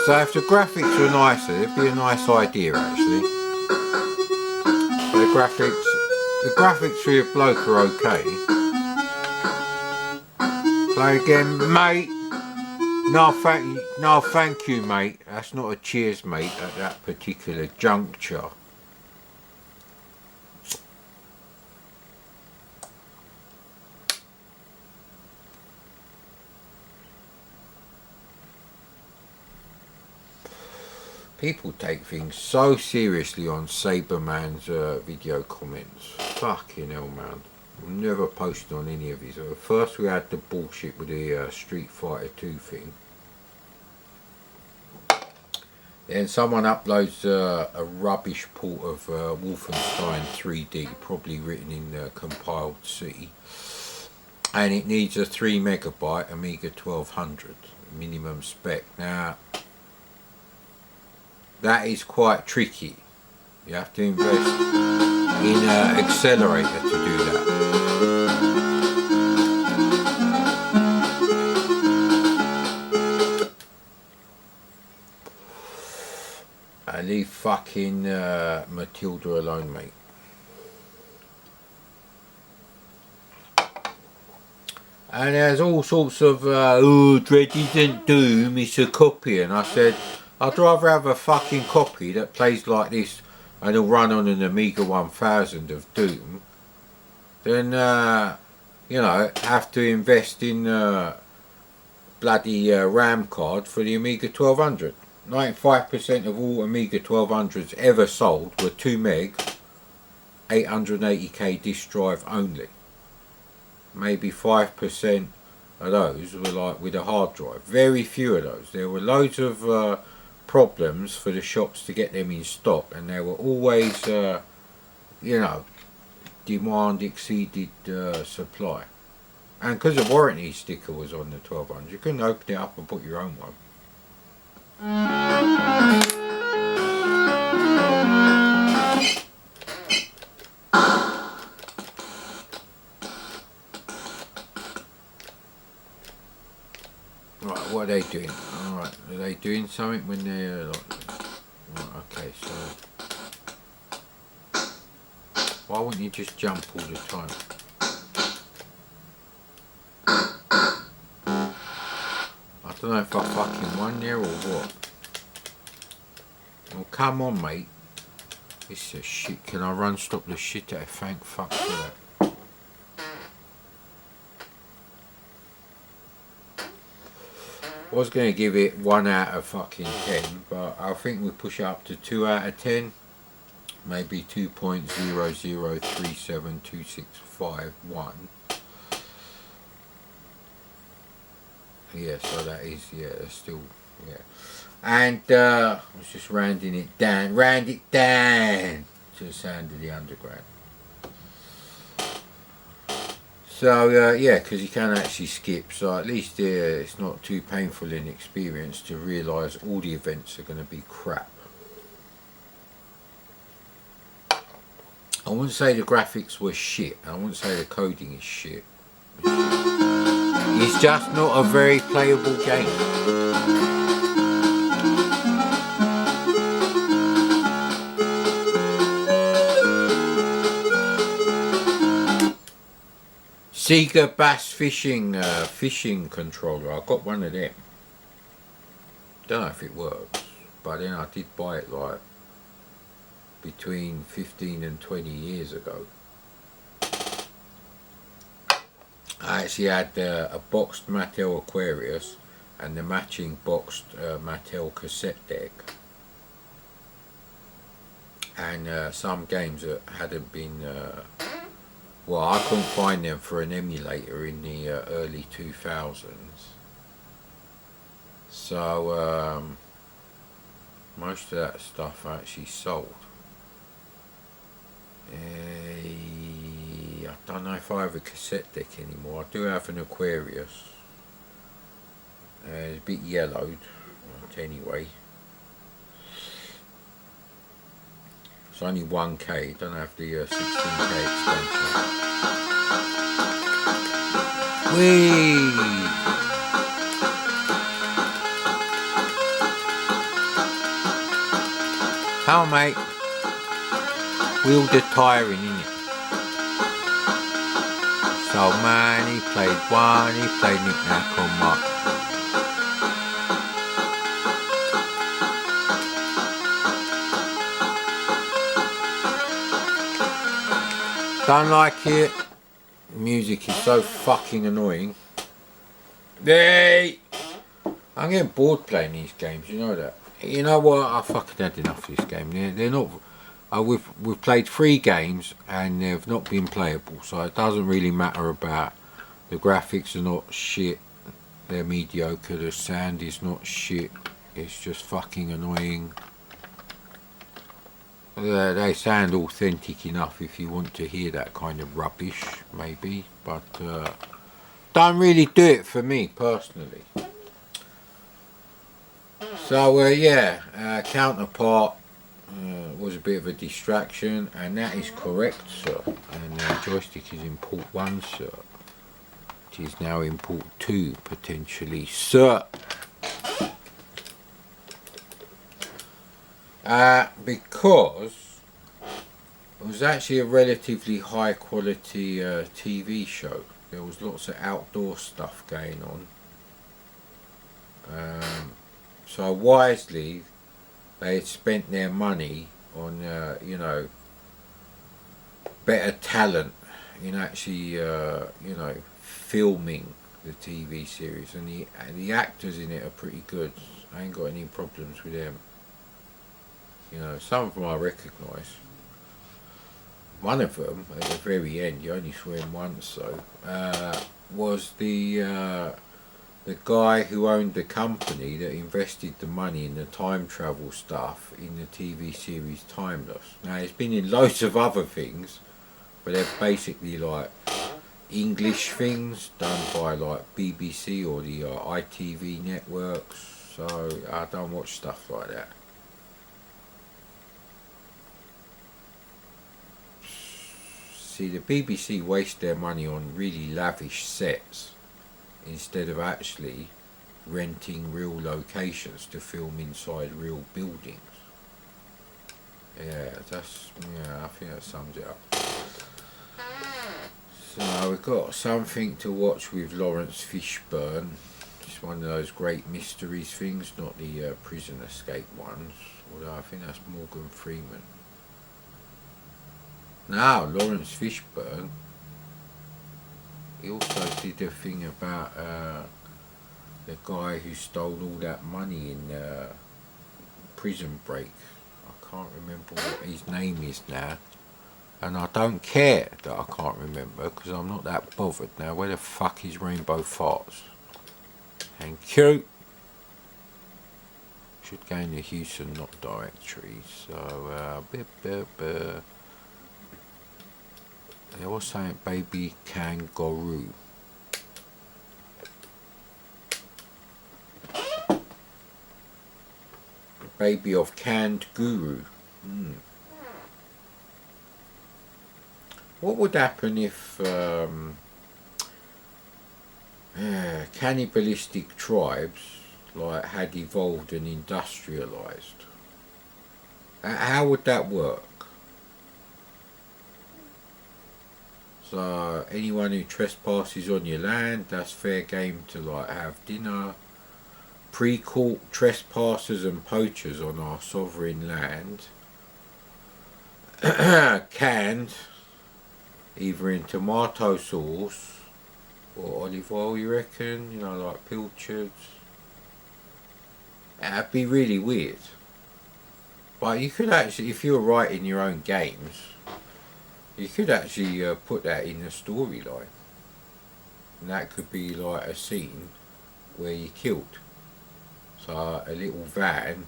So if the graphics were nicer, it'd be a nice idea actually. But the graphics for your bloke are okay. Play again, mate. No thank you, mate. That's not a cheers, mate, at that particular juncture. People take things so seriously on Saberman's video comments. Fucking hell, man. I'm never posting on any of his. First we had the bullshit with the Street Fighter 2 thing. Then someone uploads a rubbish port of Wolfenstein 3D, probably written in compiled C. And it needs a 3 megabyte Amiga 1200 minimum spec. Now, that is quite tricky. You have to invest in an accelerator to do that. And leave fucking Matilda alone, mate. And there's all sorts of, oh, Dread isn't Doom, it's a copy. And I said, I'd rather have a fucking copy that plays like this and it'll run on an Amiga 1000 of Doom than, you know, have to invest in bloody RAM card for the Amiga 1200. 95% of all Amiga 1200s ever sold were 2 meg, 880k disk drive only. Maybe 5% of those were like with a hard drive. Very few of those. There were loads of problems for the shops to get them in stock, and there were always, you know, demand exceeded supply. And because the warranty sticker was on the 1200, you couldn't open it up and put your own one. are they doing? Alright, are they doing something when they're like... Right, okay, so... Why wouldn't you just jump all the time? I don't know if I fucking won there or what. Oh, come on, mate. This is shit. Can I run stop the shit out of thank fuck for that? I was going to give it 1 out of fucking 10, but I think we push it up to 2 out of 10. Maybe 2.0037265 Yeah, so that is, yeah, that's still, yeah. And I was just rounding it down, round it down to the sound of the underground. So yeah, because you can actually skip, so at least it's not too painful an experience to realise all the events are going to be crap. I wouldn't say the graphics were shit, I wouldn't say the coding is shit. It's just not a very playable game. Sega Bass fishing controller. I got one of them. Don't know if it works, but then I did buy it like between 15 and 20 years ago. I actually had a boxed Mattel Aquarius and the matching boxed Mattel cassette deck, and some games that hadn't been well, I couldn't find them for an emulator in the early 2000s, so most of that stuff I actually sold. I don't know if I have a cassette deck anymore. I do have an Aquarius. It's a bit yellowed, but anyway. It's only 1K, don't have the 16K expansion. Whee! Come on, mate. Wheel the tiring, innit? So man, he played one, he played knick-knack on Mark. Don't like it. The music is so fucking annoying. Hey! I'm getting bored playing these games, you know that. You know what? I fucking had enough of this game. They're not. We've played 3 games and they've not been playable, so it doesn't really matter about the graphics are not shit. They're mediocre. The sound is not shit. It's just fucking annoying. They sound authentic enough if you want to hear that kind of rubbish, maybe, but don't really do it for me personally. So yeah, Counterpart was a bit of a distraction, and that is correct, sir. And joystick is in port 1, sir. It is now in port 2, potentially, sir. Because it was actually a relatively high quality TV show. There was lots of outdoor stuff going on. So wisely, they had spent their money on, you know, better talent in actually, you know, filming the TV series, and the actors in it are pretty good. I ain't got any problems with them. You know, some of them I recognise. One of them, at the very end, you only saw him once, so, was the guy who owned the company that invested the money in the time travel stuff in the TV series Timeless. Now, it's been in loads of other things, but they're basically like English things done by like BBC or the ITV networks, so I don't watch stuff like that. See, the BBC waste their money on really lavish sets instead of actually renting real locations to film inside real buildings. Yeah, I think that sums it up. So we've got something to watch with Lawrence Fishburne. It's one of those great mysteries things, not the prison escape ones, although I think that's Morgan Freeman. Now, Lawrence Fishburne, he also did a thing about the guy who stole all that money in Prison Break. I can't remember what his name is now. And I don't care that I can't remember, because I'm not that bothered now. Where the fuck is Rainbow Farts? Thank you. Should go in the Houston not directory. So, there was saying baby kangaroo. Baby of canned guru. What would happen if cannibalistic tribes had evolved and industrialized? How would that work? So anyone who trespasses on your land, that's fair game to have dinner. Pre-caught trespassers and poachers on our sovereign land, canned, either in tomato sauce or olive oil, you reckon? Like pilchards. That'd be really weird. But you could actually, if you're writing your own games, you could actually put that in the storyline. And that could be like a scene where you killed. So a little van,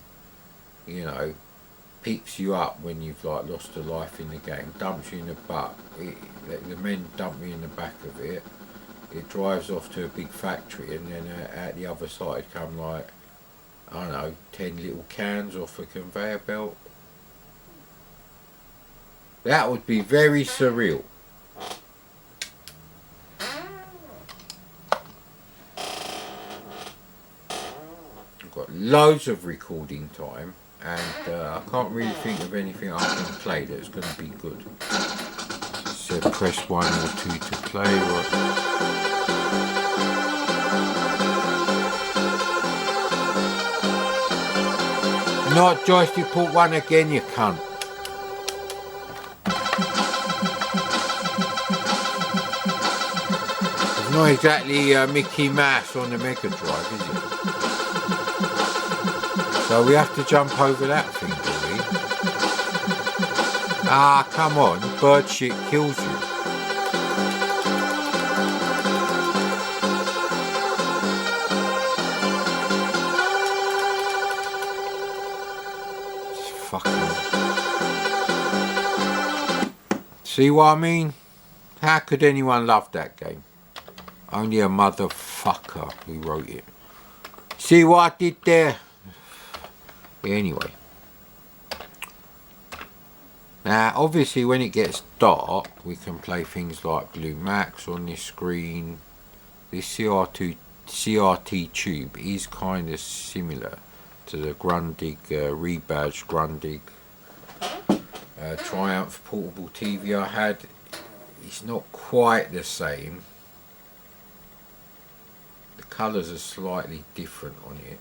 picks you up when you've lost a life in the game, dumps you in the butt. The men dump me in the back of it. It drives off to a big factory, and then at the other side come 10 little cans off a conveyor belt. That would be very surreal. I've got loads of recording time, and I can't really think of anything I can play that's going to be good. So press 1 or 2 to play. Not joystick port 1 again, you cunt. It's not exactly Mickey Mouse on the Mega Drive, is it? So we have to jump over that thing, do we? Ah, come on. Bird shit kills you. It's fucking... See what I mean? How could anyone love that game? Only a motherfucker who wrote it. See what I did there? Anyway, now obviously when it gets dark we can play things like Blue Max on this screen. This CRT tube is kind of similar to the Grundig rebadged Grundig Triumph portable TV I had. It's not quite the same. The colours are slightly different on it.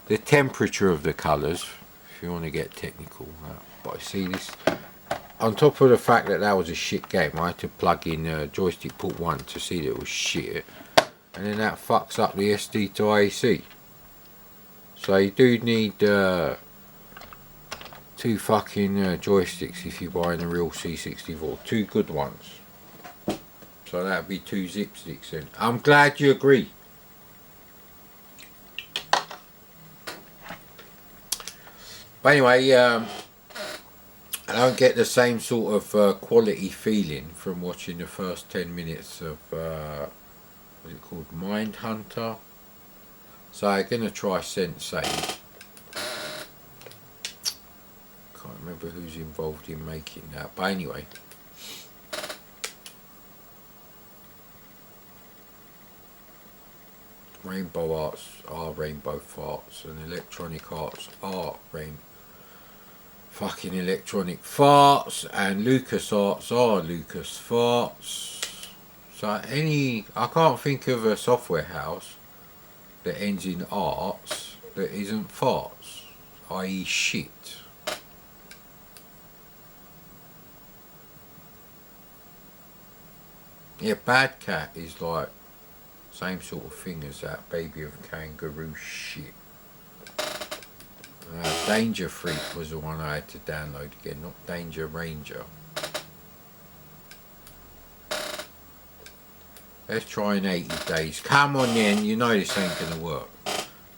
The temperature of the colours, if you want to get technical. But I see this, on top of the fact that that was a shit game, I had to plug in joystick port 1 to see that it was shit, and then that fucks up the SD to IEC. So you do need 2 fucking joysticks if you're buying a real C64, 2 good ones. So that'd be 2 zip sticks then. I'm glad you agree. But anyway, I don't get the same sort of quality feeling from watching the first 10 minutes of, what's it called, Mindhunter. So I'm going to try Sensei. Can't remember who's involved in making that, but anyway. Rainbow Arts are Rainbow Farts, and Electronic Arts are fucking Electronic Farts, and Lucas Arts are Lucas Farts. So I can't think of a software house that ends in arts that isn't farts, i.e. shit. Yeah, Bad Cat is like same sort of thing as that Baby of Kangaroo shit. Danger Freak was the one I had to download again, not Danger Ranger. Let's try in 80 days. Come on then, you know this ain't gonna work.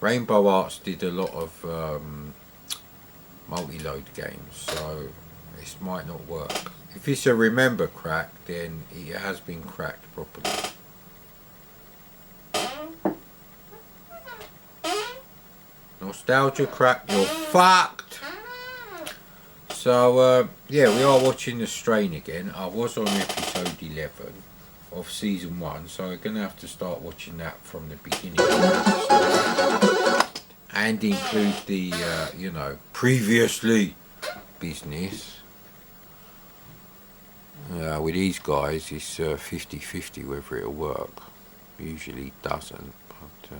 Rainbow Arts did a lot of multi-load games, so this might not work. If it's a remember crack, then it has been cracked properly. Nostalgia crack, you're fucked! So, yeah, we are watching The Strain again. I was on episode 11 of season 1, so we're going to have to start watching that from the beginning. And include the, you know, previously business. With these guys, it's 50-50 whether it'll work. Usually doesn't, but...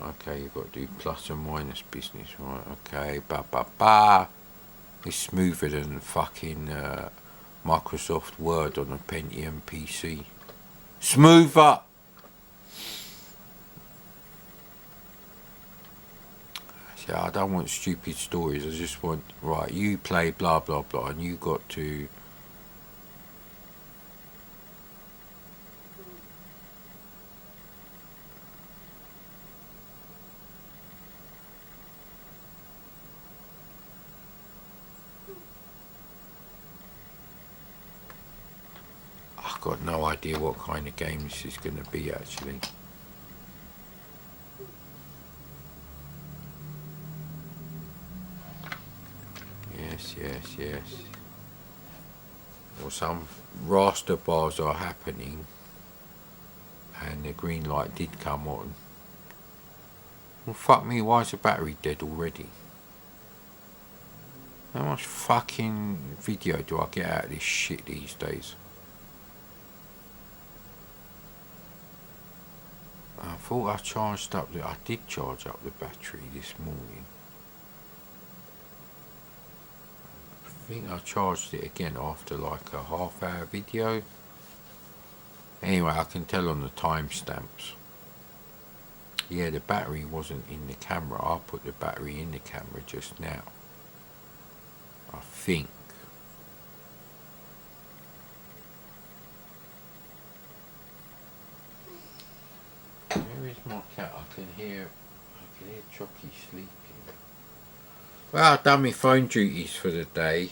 okay, you've got to do plus and minus business, right? Okay, it's smoother than fucking Microsoft Word on a Pentium PC. Smoother! So I don't want stupid stories, I just want, right, you play blah blah blah, and you got to... I've got no idea what kind of game this is going to be actually. Yes. Or some raster bars are happening and the green light did come on. Well, fuck me, why is the battery dead already? How much fucking video do I get out of this shit these days? I thought I charged up I did charge up the battery this morning. I think I charged it again after like a half-hour video. Anyway, I can tell on the timestamps. Yeah, the battery wasn't in the camera. I put the battery in the camera just now, I think. Where is my cat? I can hear Chucky sleeping. Well, I've done my phone duties for the day.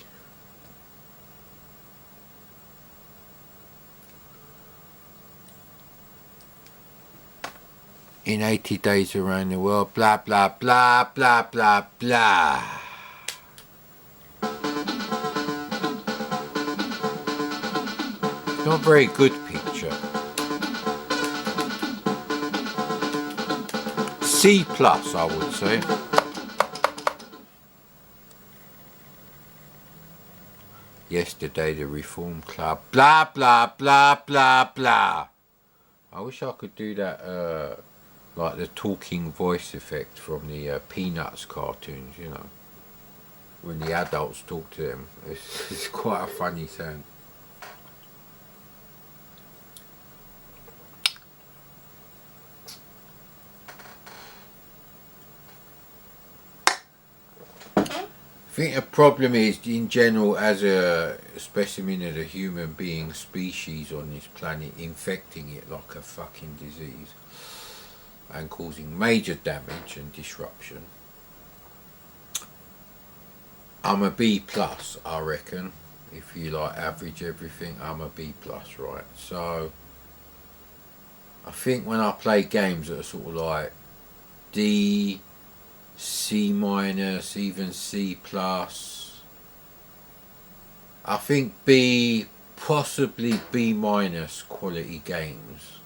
In 80 days around the world, blah blah blah blah blah blah. Not a very good picture. C+, I would say. Yesterday, the Reform Club, blah blah blah blah blah. I wish I could do that, like the talking voice effect from the Peanuts cartoons, you know, when the adults talk to them. It's quite a funny sound. I think the problem is, in general, as a specimen of the human being species on this planet, infecting it like a fucking disease and causing major damage and disruption. I'm a B+, I reckon. If you like average everything, I'm a B+, right? So I think when I play games that are sort of like D, C-, even C+, I think B, possibly B- quality games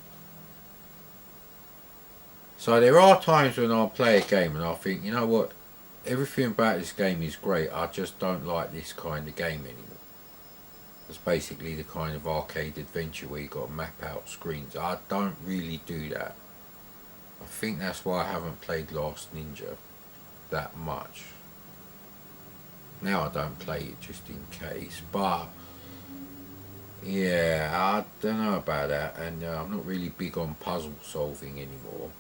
So there are times when I'll play a game and I think, you know what, everything about this game is great, I just don't like this kind of game anymore. It's basically the kind of arcade adventure where you got to map out screens. I don't really do that. I think that's why I haven't played Last Ninja that much. Now I don't play it just in case, but yeah, I don't know about that, and I'm not really big on puzzle solving anymore.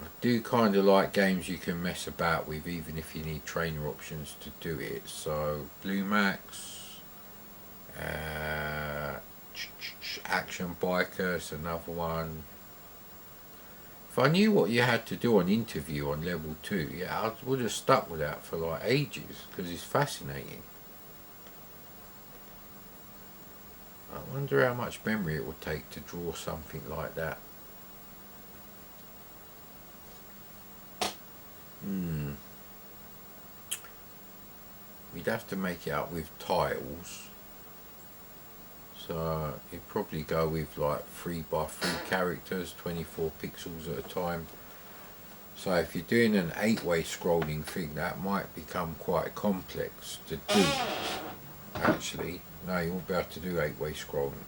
I do kind of like games you can mess about with, even if you need trainer options to do it. So Blue Max, Action Bikers, another one. If I knew what you had to do on interview on level 2, yeah, I would have stuck with that for like ages, because it's fascinating. I wonder how much memory it would take to draw something like that. We'd have to make it up with tiles. So you'd probably go with like 3x3 characters, 24 pixels at a time. So if you're doing an 8-way scrolling thing, that might become quite complex to do. Actually, no, you won't be able to do 8-way scrolling.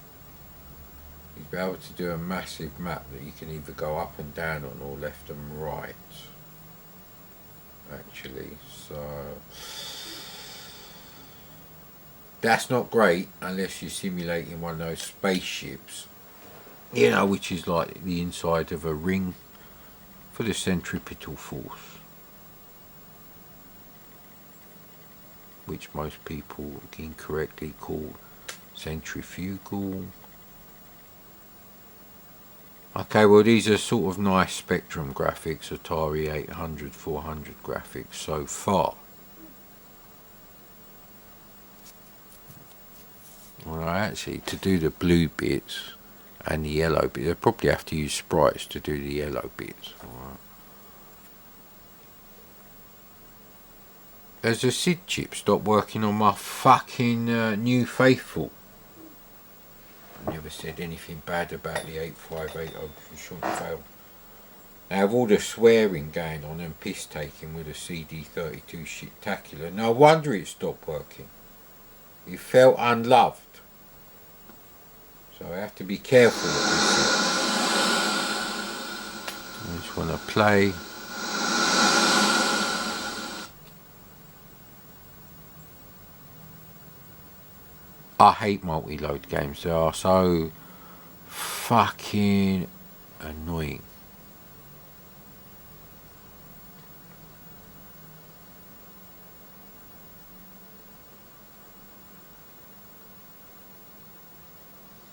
You'd be able to do a massive map that you can either go up and down on or left and right. Actually, so that's not great unless you're simulating one of those spaceships, you know, which is like the inside of a ring for the centripetal force, which most people incorrectly call centrifugal. Okay, well these are sort of nice Spectrum graphics, Atari 800, 400 graphics so far. Alright, actually to do the blue bits and the yellow bits, I probably have to use sprites to do the yellow bits. Alright. Has the SID chip stopped working on my fucking new faithful? I never said anything bad about the 8580, you shouldn't fail. Now with all the swearing going on and piss taking with the CD32 shit-tacular, no wonder it stopped working. You felt unloved. So I have to be careful what we say. I just want to play. I hate multi-load games, they are so fucking annoying.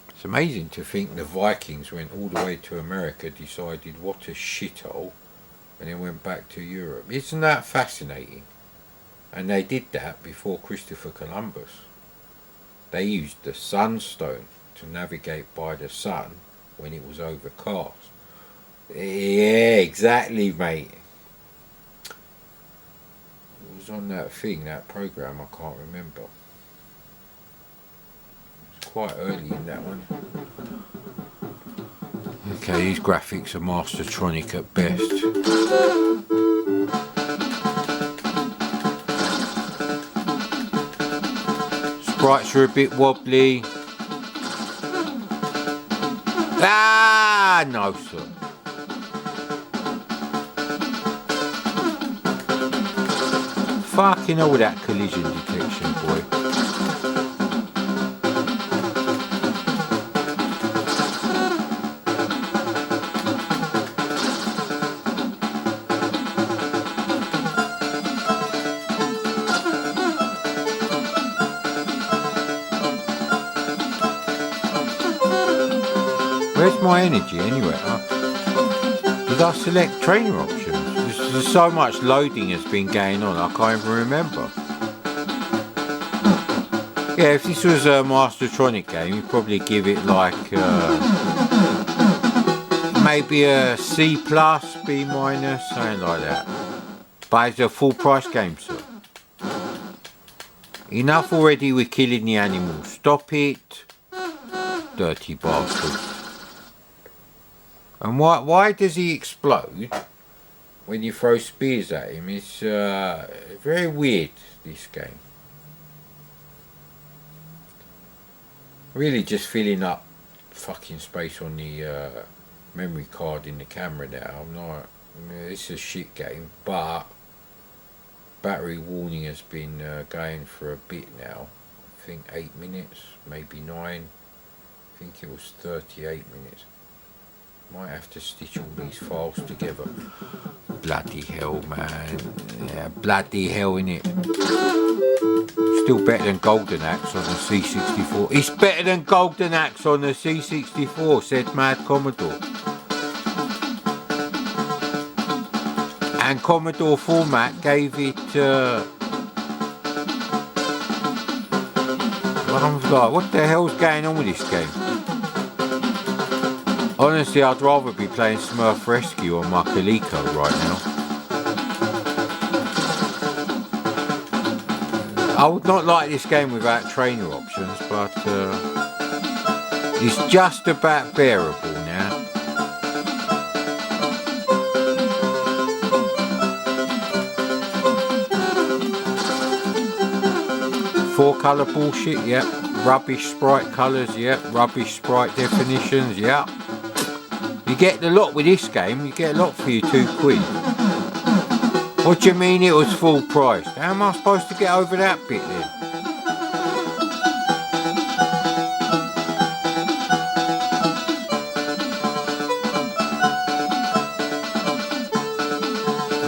It's amazing to think the Vikings went all the way to America, decided what a shithole, and then went back to Europe. Isn't that fascinating? And they did that before Christopher Columbus. They used the sunstone to navigate by the sun when it was overcast. Yeah, exactly, mate. It was on that thing, that program, I can't remember. It's quite early in that one. Okay, these graphics are Mastertronic at best. Sprites are a bit wobbly. Ah, no, sir. Fucking hell with that collision detection, boy. Where's my energy anyway? Did I select trainer options? There's so much loading has been going on, I can't even remember. Yeah, if this was a Mastertronic game, you'd probably give it like maybe a C+, B-, something like that. But it's a full price game, sir. Enough already with killing the animals. Stop it. Dirty bastard. And why does he explode when you throw spears at him? It's very weird, this game. Really just filling up fucking space on the memory card in the camera now. I'm not. It's a shit game, but battery warning has been going for a bit now. I think 8 minutes, maybe 9. I think it was 38 minutes. Might have to stitch all these files together. Bloody hell, man. Yeah, bloody hell, innit? Still better than Golden Axe on the C64. It's better than Golden Axe on the C64, said Mad Commodore. And Commodore Format gave it. I was like, what the hell's going on with this game? Honestly, I'd rather be playing Smurf Rescue on my Coleco right now. I would not like this game without trainer options, but it's just about bearable now. Four colour bullshit, yep. Rubbish sprite colours, yep. Rubbish sprite definitions, yep. You get a lot with this game, you get a lot for your £2. What do you mean it was full price? How am I supposed to get over that bit then?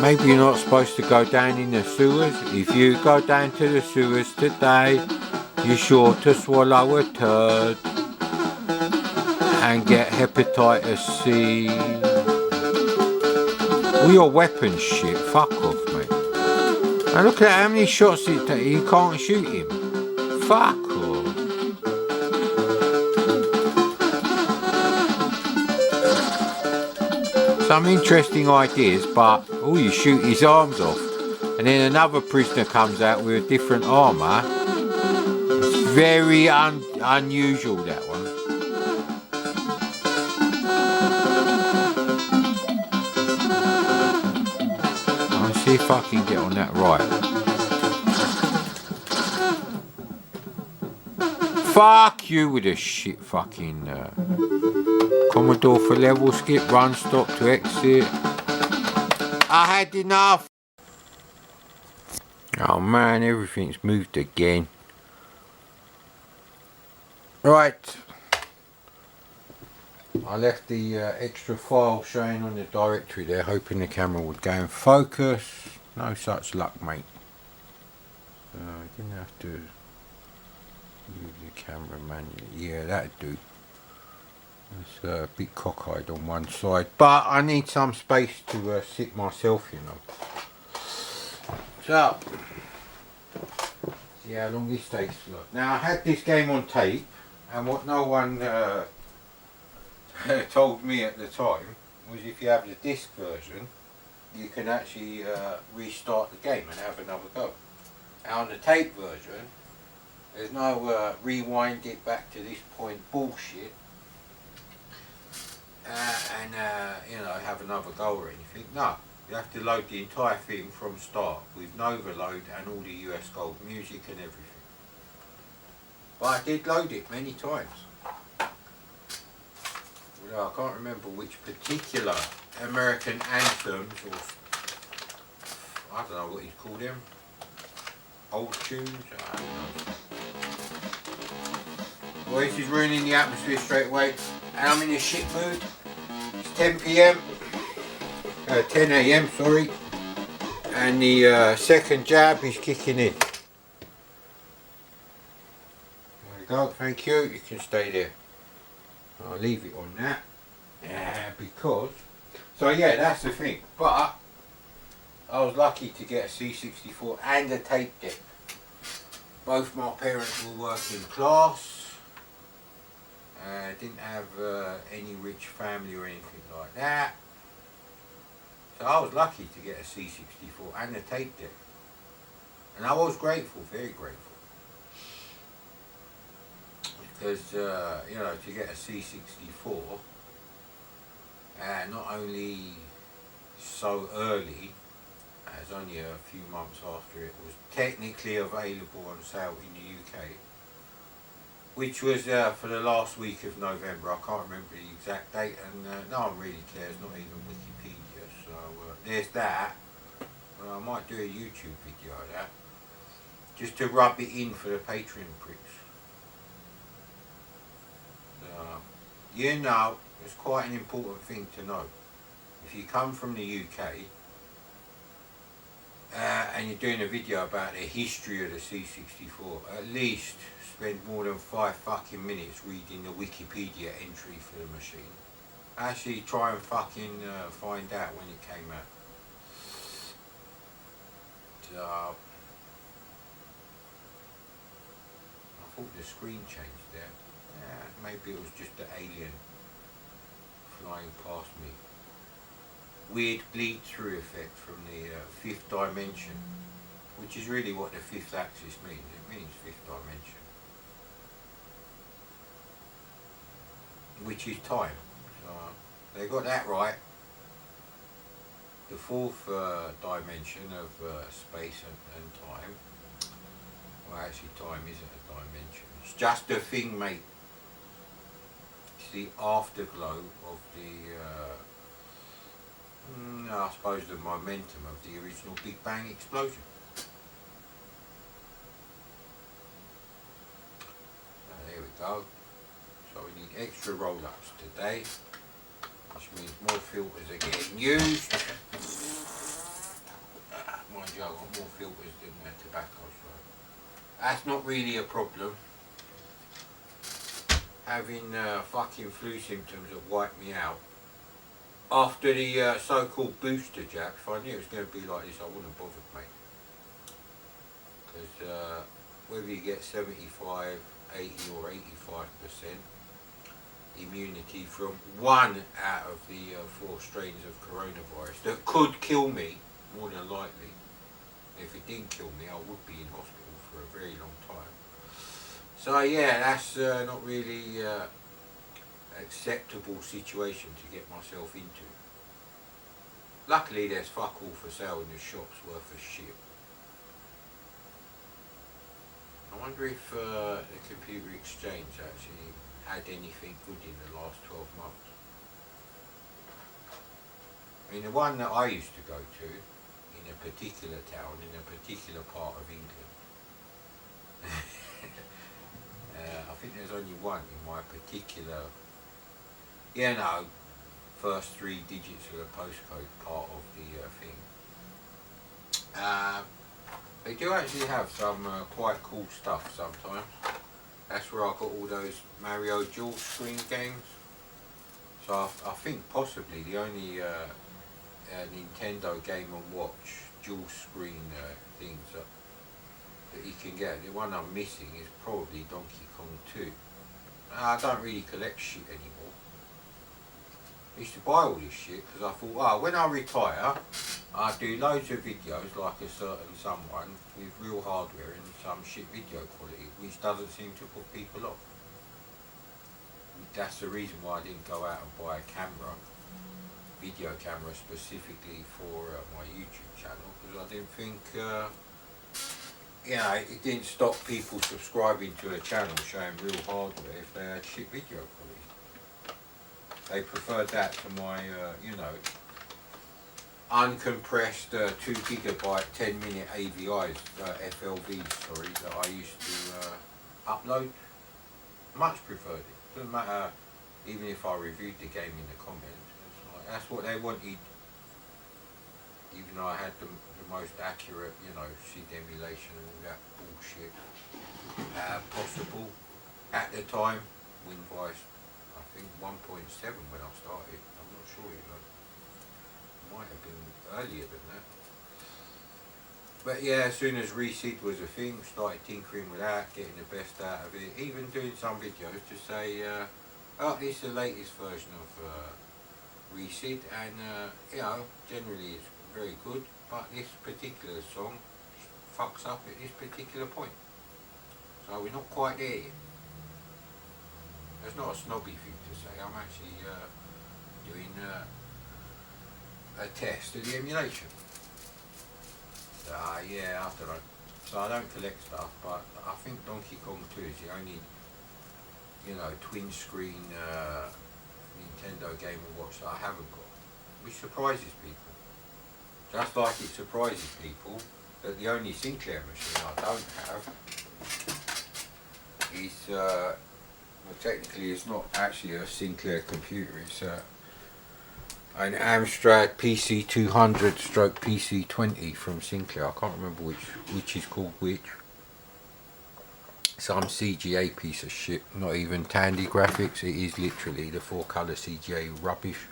Maybe you're not supposed to go down in the sewers. If you go down to the sewers today, you're sure to swallow a turd and get hepatitis C. All your weapons shit, fuck off, mate. And look at how many shots it takes, you can't shoot him. Fuck off. Some interesting ideas, but all you shoot his arms off. And then another prisoner comes out with a different armour. It's very unusual, that one. See if I can get on that right. Fuck you with a shit fucking Commodore for level skip, run, stop to exit. I had enough. Oh man, everything's moved again. Right. I left the extra file showing on the directory there, hoping the camera would go in focus. No such luck, mate. I didn't have to move the camera manually. Yeah, that'd do. It's a bit cockeyed on one side, but I need some space to sit myself, you know. So, see how long this takes. Look. Now I had this game on tape, and what no one told me at the time was if you have the disc version, you can actually restart the game and have another go. And on the tape version, there's no rewind it back to this point bullshit and you know, have another go or anything. No, you have to load the entire thing from start with Nova load and all the US Gold music and everything. But I did load it many times. I can't remember which particular American anthems, or I don't know what he'd call them, old tunes, I don't know. Well, this is ruining the atmosphere straight away, and I'm in a shit mood. It's 10 PM, 10 AM, sorry, and the second jab is kicking in. There we go, thank you, you can stay there. I'll leave it on that, because, so yeah, that's the thing, but I was lucky to get a C64 and a tape deck. Both my parents were working class, didn't have any rich family or anything like that, so I was lucky to get a C64 and a tape deck, and I was grateful, very grateful. Because, you know, to get a C64, not only so early, as only a few months after it was technically available on sale in the UK, which was for the last week of November. I can't remember the exact date, and no one really cares, not even Wikipedia. So there's that. I might do a YouTube video of that, just to rub it in for the Patreon pricks. You know, it's quite an important thing to know. If you come from the UK and you're doing a video about the history of the C64, at least spend more than 5 fucking minutes reading the Wikipedia entry for the machine. Actually try and fucking find out when it came out. I thought the screen changed there. Maybe it was just the alien flying past me. Weird bleed through effect from the fifth dimension, which is really what the fifth axis means. It means fifth dimension, which is time. So they got that right. The fourth dimension of space and time. Well, actually, time isn't a dimension. It's just a thing, mate. It's the afterglow of the, I suppose, the momentum of the original Big Bang explosion. There we go. So we need extra roll-ups today, which means more filters are getting used. Mind you, I've got more filters than tobacco, so that's not really a problem. Having fucking flu symptoms have wiped me out. After the so-called booster jab, if I knew it was going to be like this, I wouldn't have bothered, mate. Because whether you get 75, 80 or 85% immunity from one out of the 4 strains of coronavirus that could kill me, more than likely. If it didn't kill me, I would be in hospital for a very long time. So yeah, that's not really acceptable situation to get myself into. Luckily there's fuck all for sale in the shops worth of shit. I wonder if the computer exchange actually had anything good in the last 12 months. I mean, the one that I used to go to in a particular town, in a particular part of England, I think there's only one in my particular, first 3 digits of the postcode part of the thing. They do actually have some quite cool stuff sometimes. That's where I got all those Mario dual screen games. So I think possibly the only Nintendo Game & Watch dual screen things that you can get. The one I'm missing is probably Donkey Kong 2. I don't really collect shit anymore. I used to buy all this shit because I thought, when I retire, I'll do loads of videos like a certain someone with real hardware and some shit video quality, which doesn't seem to put people off. That's the reason why I didn't go out and buy a camera, video camera specifically for my YouTube channel, because I didn't think, it didn't stop people subscribing to a channel showing real hardware if they had shit video quality. They preferred that to my, uncompressed 2 gigabyte 10-minute AVIs, FLVs, that I used to upload. Much preferred it. Doesn't matter, even if I reviewed the game in the comments. It's like, that's what they wanted. Even though I had the most accurate, SID emulation and all that bullshit possible at the time. WinVice, I think 1.7 when I started. I'm not sure, might have been earlier than that. But yeah, as soon as resid was a thing, started tinkering with that, getting the best out of it, even doing some videos to say, this is the latest version of resid, and generally it's very good, but this particular song fucks up at this particular point. So we're not quite there yet. That's not a snobby thing to say. I'm actually doing a test of the emulation. Yeah, I don't know. So I don't collect stuff, but I think Donkey Kong 2 is the only, twin screen Nintendo Game & Watch that I haven't got, which surprises people. Just like it surprises people that the only Sinclair machine I don't have is, well, technically it's not actually a Sinclair computer, it's an Amstrad PC200 stroke PC20 from Sinclair. I can't remember which is called which. Some CGA piece of shit, not even Tandy graphics, it is literally the 4-colour CGA rubbish.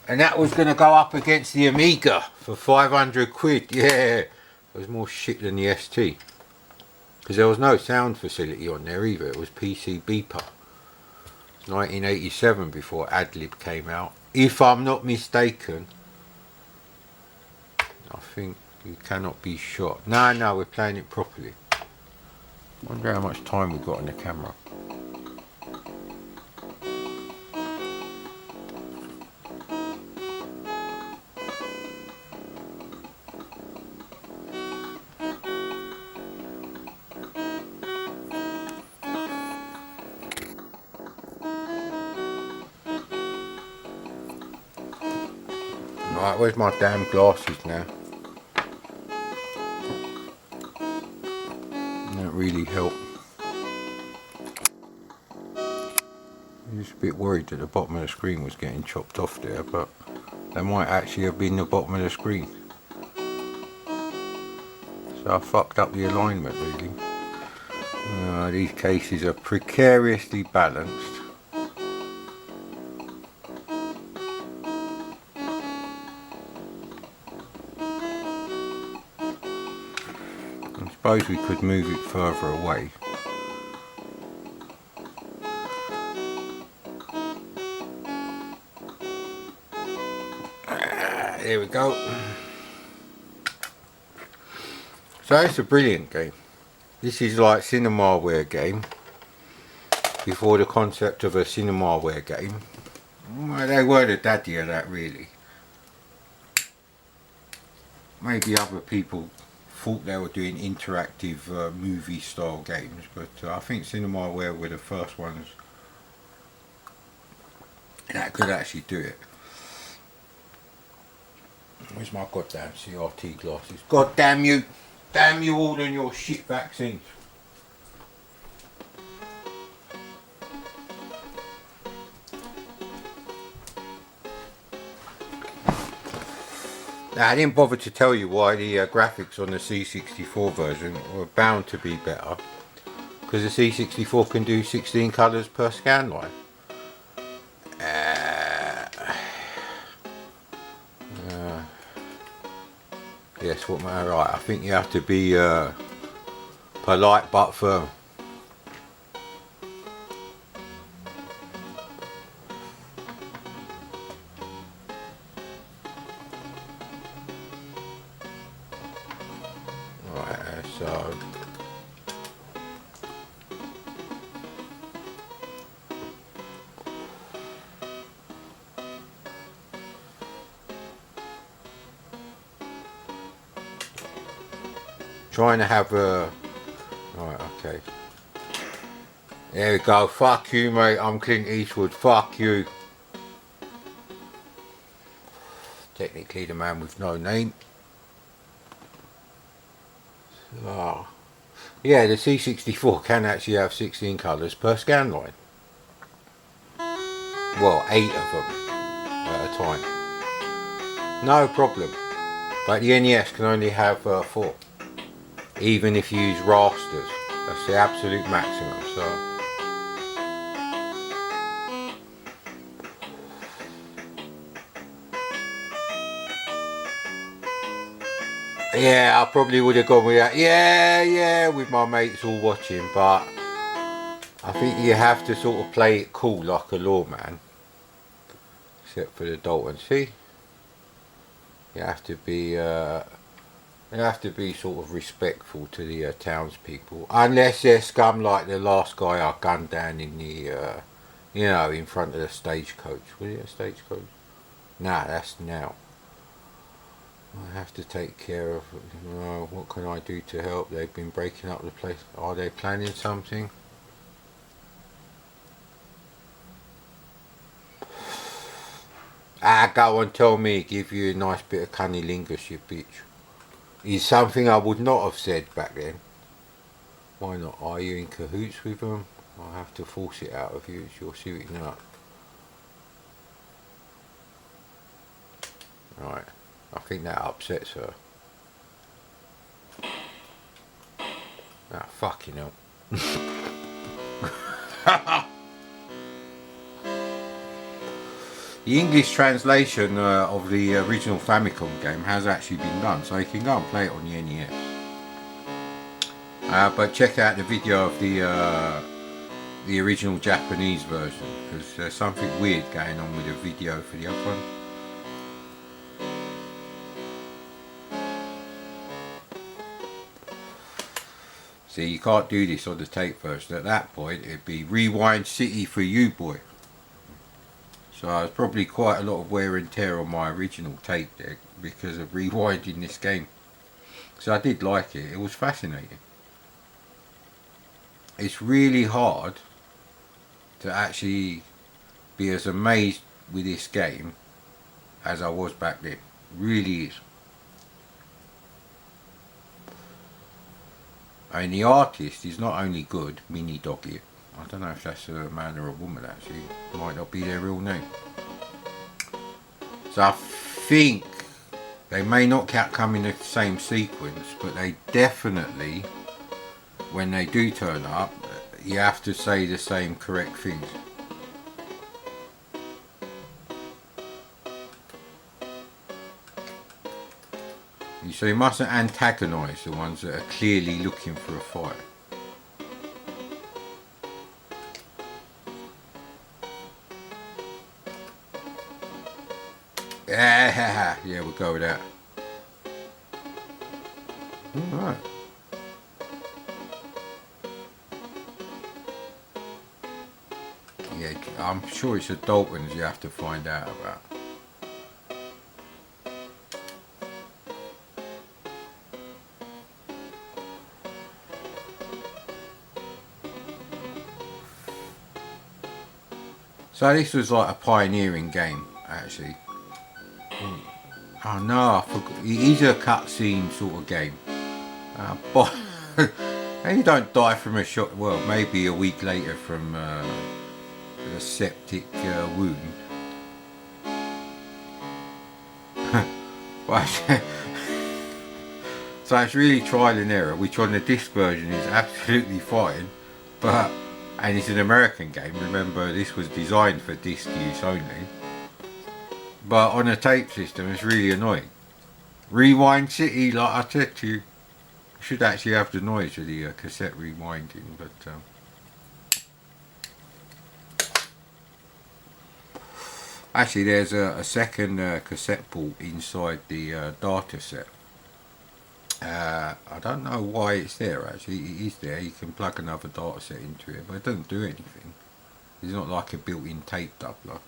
And that was going to go up against the Amiga for 500 quid, yeah. It was more shit than the ST. Because there was no sound facility on there either, it was PC beeper. It's 1987 before Adlib came out. If I'm not mistaken, I think you cannot be shot. No, we're playing it properly. Wonder how much time we've got on the camera. Right, where's my damn glasses now? That really helped. I'm just a bit worried that the bottom of the screen was getting chopped off there, but that might actually have been the bottom of the screen. So I fucked up the alignment really. These cases are precariously balanced. I suppose we could move it further away. There we go. So it's a brilliant game. This is like Cinemaware game before the concept of a Cinemaware game. Well, they were the daddy of that really. Maybe other people thought they were doing interactive movie style games, but I think Cinemaware were the first ones that could actually do it. Where's my goddamn CRT glasses? God damn you! Damn you all and your shit vaccines! Now, I didn't bother to tell you why the graphics on the C64 version were bound to be better, because the C64 can do 16 colours per scan line. Yes, what man? Right, I think you have to be polite but firm. Right, so trying to have a right, okay. There we go. Fuck you, mate. I'm Clint Eastwood. Fuck you. Technically the man with no name. So, yeah, the C64 can actually have 16 colours per scan line. Well, 8 of them at a time. No problem. But the NES can only have 4. Even if you use rasters. That's the absolute maximum. So yeah, I probably would have gone with that. Yeah, with my mates all watching, but I think you have to sort of play it cool like a lawman. Except for the Dalton. See? You have to be sort of respectful to the townspeople, unless they're scum like the last guy I gunned down in You know, in front of the stagecoach. Was it a stagecoach? Nah, that's now. I have to take care of, what can I do to help? They've been breaking up the place. Are they planning something? Ah, go on, tell me, give you a nice bit of cunnilingus, you bitch. Is something I would not have said back then. Why not? Are you in cahoots with them? I'll have to force it out of you. It's your suiting up. Right. I think that upsets her. Ah, fucking hell. The English translation of the original Famicom game has actually been done, so you can go and play it on the NES. But check out the video of the original Japanese version, because there's something weird going on with the video for the other one. See, you can't do this on the tape version. At that point, it'd be Rewind City for you, boy. So there's probably quite a lot of wear and tear on my original tape deck because of rewinding this game. So I did like it. It was fascinating. It's really hard to actually be as amazed with this game as I was back then. Really is. I mean, the artist is not only good, Mini Doggy. I don't know if that's a man or a woman actually. Might not be their real name. So I think they may not come in the same sequence, but they definitely, when they do turn up, you have to say the same correct things. So you mustn't antagonise the ones that are clearly looking for a fight. Yeah, we'll go with that. Alright. Yeah, I'm sure it's the Daltons you have to find out about. So this was like a pioneering game, actually. Oh no, I forgot. It is a cutscene sort of game. But and you don't die from a shot. Well, maybe a week later from a septic wound. So it's really trial and error, which on the disc version is absolutely fine, but. And it's an American game, remember this was designed for disc use only. But on a tape system it's really annoying. Rewind City, like I said to you. Should actually have the noise of the cassette rewinding, but actually there's a second cassette port inside the data set. I don't know why it's there actually. It is there. You can plug another data set into it, but it doesn't do anything. It's not like a built-in tape doubler.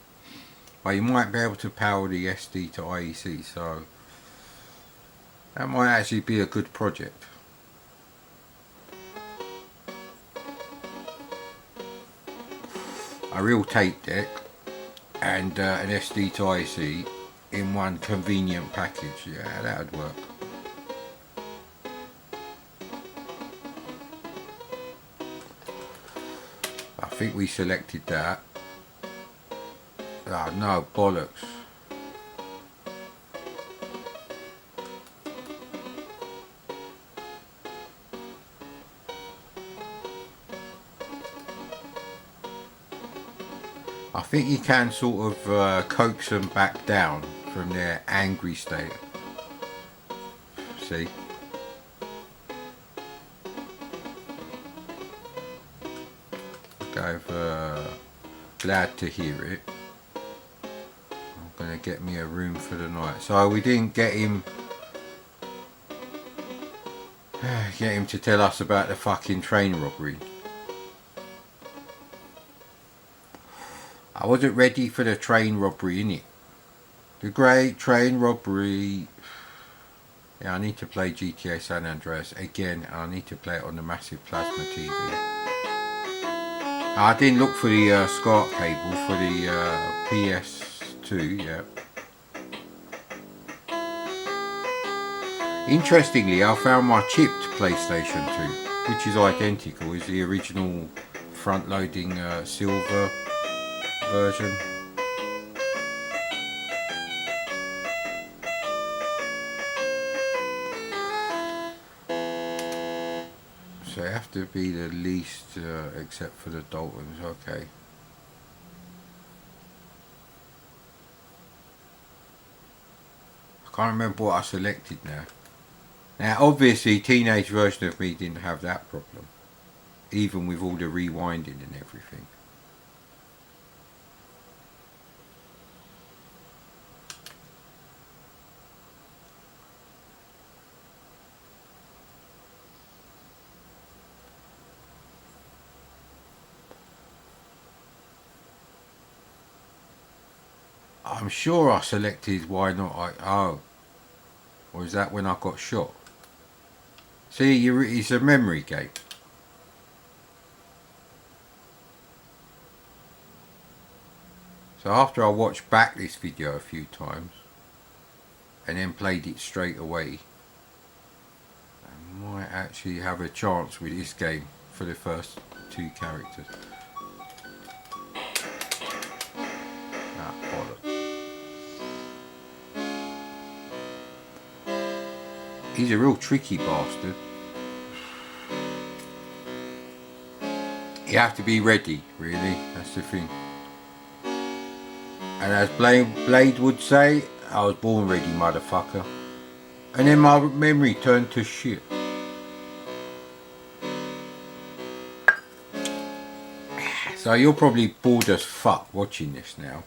But you might be able to power the SD to IEC, so that might actually be a good project. A real tape deck and an SD to IEC in one convenient package. Yeah, that would work. I think we selected that. Oh no, bollocks. I think you can sort of coax them back down from their angry state. See? I'm glad to hear it. I'm gonna get me a room for the night. So we didn't get him to tell us about the fucking train robbery. I wasn't ready for the train robbery, innit? The great train robbery. Yeah, I need to play GTA San Andreas again. I need to play it on the massive plasma TV. I didn't look for the SCART cable for the PS2, yeah. Interestingly, I found my chipped PlayStation 2, which is identical as the original front-loading silver version. So they have to be the least, except for the Daltons, okay. I can't remember what I selected now. Now obviously teenage version of me didn't have that problem, even with all the rewinding and everything. I'm sure I selected why not oh, or is that when I got shot? See, it's a memory game. So after I watched back this video a few times and then played it straight away, I might actually have a chance with this game for the first 2 characters. Ah, bollocks. He's a real tricky bastard. You have to be ready, really, that's the thing. And as Blade would say, I was born ready, motherfucker. And then my memory turned to shit. So you're probably bored as fuck watching this now.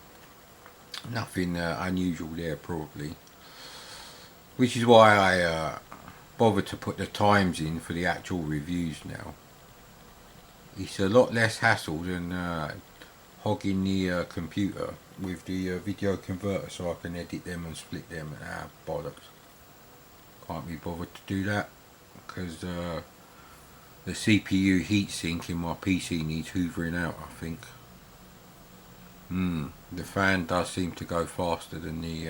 Nothing unusual there, probably. Which is why I bothered to put the times in for the actual reviews now. It's a lot less hassle than hogging the computer with the video converter so I can edit them and split them. Ah, bollocks. Can't be bothered to do that because the CPU heatsink in my PC needs hoovering out, I think. The fan does seem to go faster than the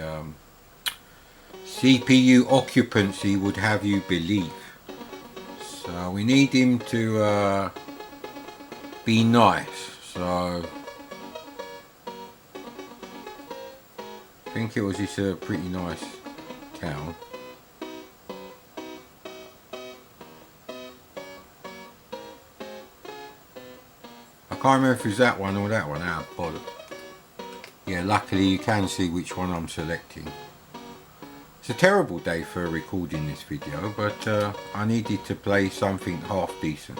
CPU occupancy would have you believe. So we need him to be nice. So I think it was just a pretty nice town. I can't remember if it's that one or that one. Ah, bollocks. Yeah, luckily you can see which one I'm selecting. It's a terrible day for recording this video, but I needed to play something half decent.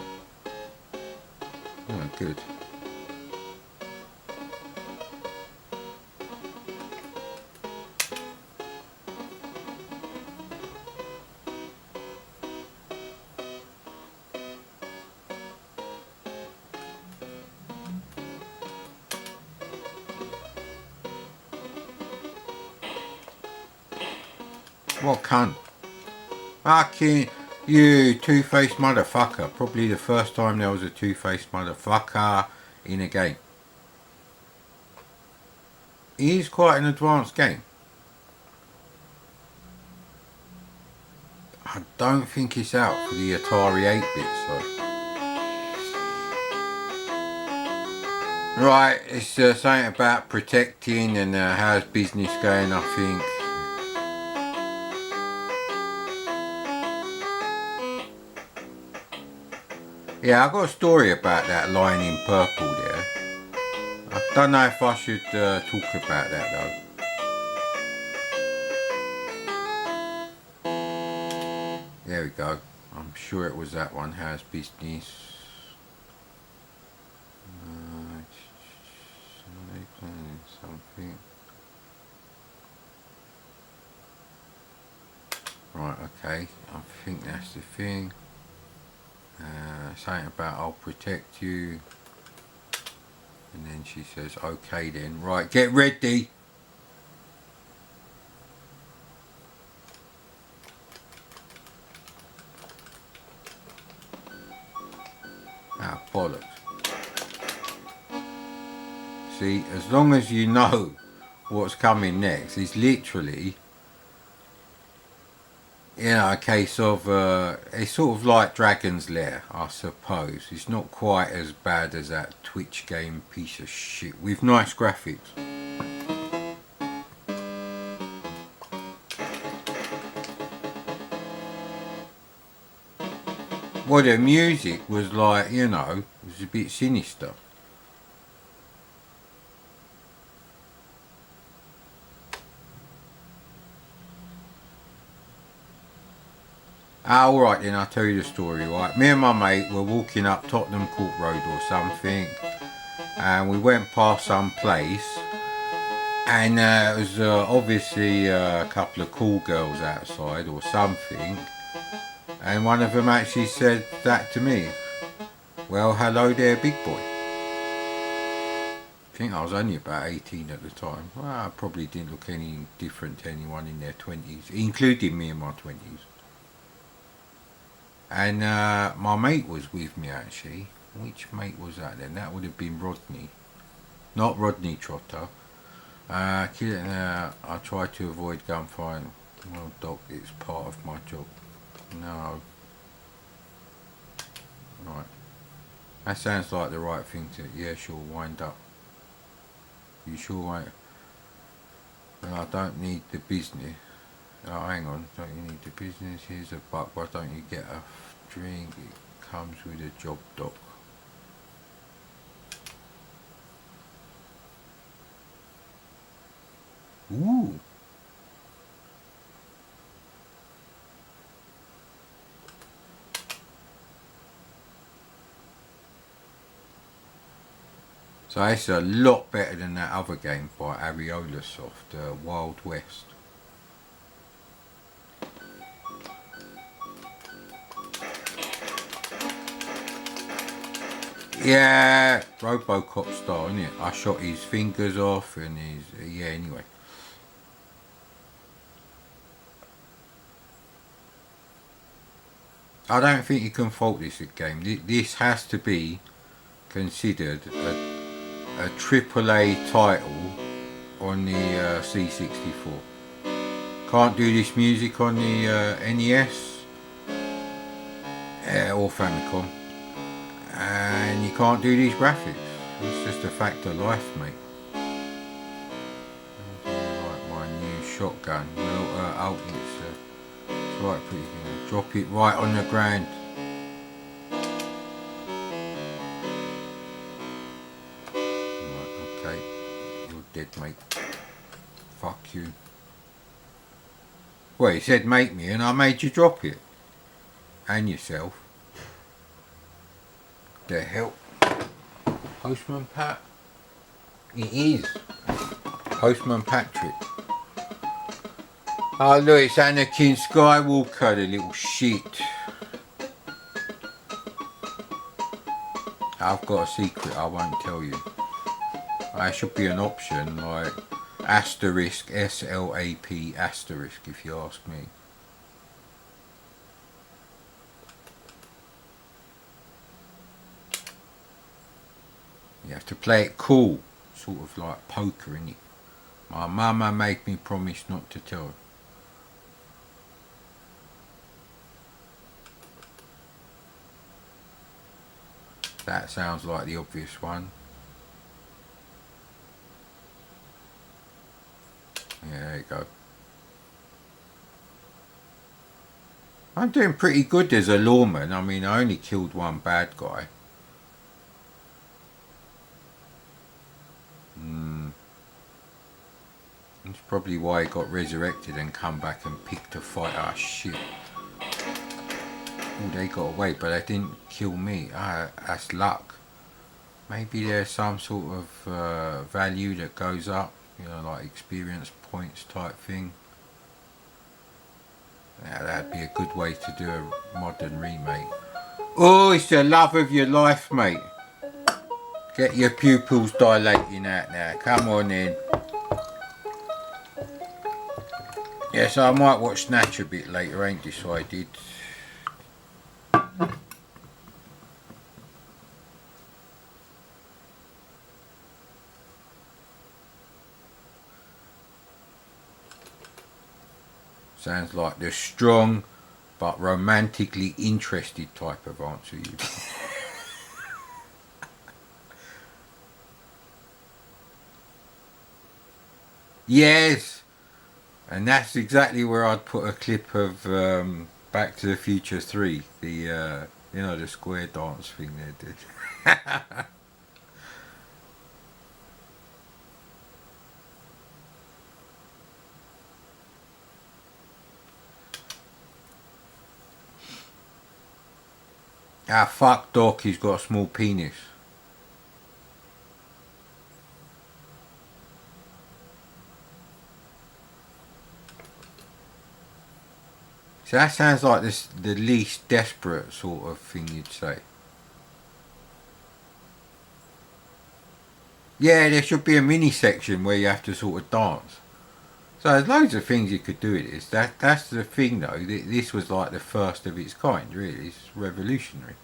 Oh, good. What cunt? Fucking you two-faced motherfucker. Probably the first time there was a two-faced motherfucker in a game. It is quite an advanced game. I don't think it's out for the Atari 8-bit, so. Right, it's something about protecting and how's business going, I think. Yeah, I've got a story about that line in purple there. I don't know if I should talk about that though. There we go. I'm sure it was that one. How's business? Something. Right, okay. I think that's the thing. Something about I'll protect you. And then she says, okay then, right, get ready. Ah, bollocks. See, as long as you know what's coming next, it's literally, you know, a case of, it's sort of like Dragon's Lair, I suppose. It's not quite as bad as that Twitch game piece of shit, with nice graphics. Well, the music was like, you know, it was a bit sinister. Ah, alright then, I'll tell you the story, right? Me and my mate were walking up Tottenham Court Road or something, and we went past some place, and it was obviously a couple of cool girls outside or something, and one of them actually said that to me. Well, hello there, big boy. I think I was only about 18 at the time. Well, I probably didn't look any different to anyone in their 20s, including me in my 20s. And my mate was with me actually. Which mate was that then? That would have been Rodney. Not Rodney Trotter. I try to avoid gunfire. Well, Doc, it's part of my job. No. Right. That sounds like the right thing to... Yeah, sure, wind up. You sure won't? Well, I don't need the business. Oh, hang on, don't you need the business? Here's a buck, why don't you get a drink? It comes with a job, Doc. Ooh. So it's a lot better than that other game by Areola Soft, Wild West. Yeah, Robocop style, isn't it? I shot his fingers off and his... yeah, anyway. I don't think you can fault this game. This has to be considered a AAA title on the C64. Can't do this music on the NES or Famicom. And you can't do these graphics. It's just a fact of life, mate. Like my new shotgun. Well, it's right, pretty good. Drop it right on the ground. Right, okay. You're dead, mate. Fuck you. Well, he said make me, and I made you drop it. And yourself. The hell? Postman Pat? It is. Postman Patrick. Oh look, it's Anakin Skywalker, the little shit. I've got a secret I won't tell you. There should be an option like asterisk, SLAP asterisk if you ask me. You have to play it cool, sort of like poker, innit? My mama made me promise not to tell her. That sounds like the obvious one. Yeah, there you go. I'm doing pretty good as a lawman. I mean, I only killed one bad guy. That's probably why he got resurrected and come back and picked a fight. Ah, shit. Oh, they got away, but they didn't kill me. Ah, that's luck. Maybe there's some sort of value that goes up, you know, like experience points type thing. Yeah, that'd be a good way to do a modern remake. Oh, it's the love of your life, mate. Get your pupils dilating out now. Come on in. Yes, I might watch Snatch a bit later, ain't decided. Sounds like the strong but romantically interested type of answer you. Yes, and that's exactly where I'd put a clip of Back to the Future 3, the the square dance thing they did. Ah, fuck Doc, he's got a small penis. So that sounds like the least desperate sort of thing you'd say. Yeah, there should be a mini section where you have to sort of dance. So there's loads of things you could do with this. That's the thing though. This was like the first of its kind. Really, it's revolutionary.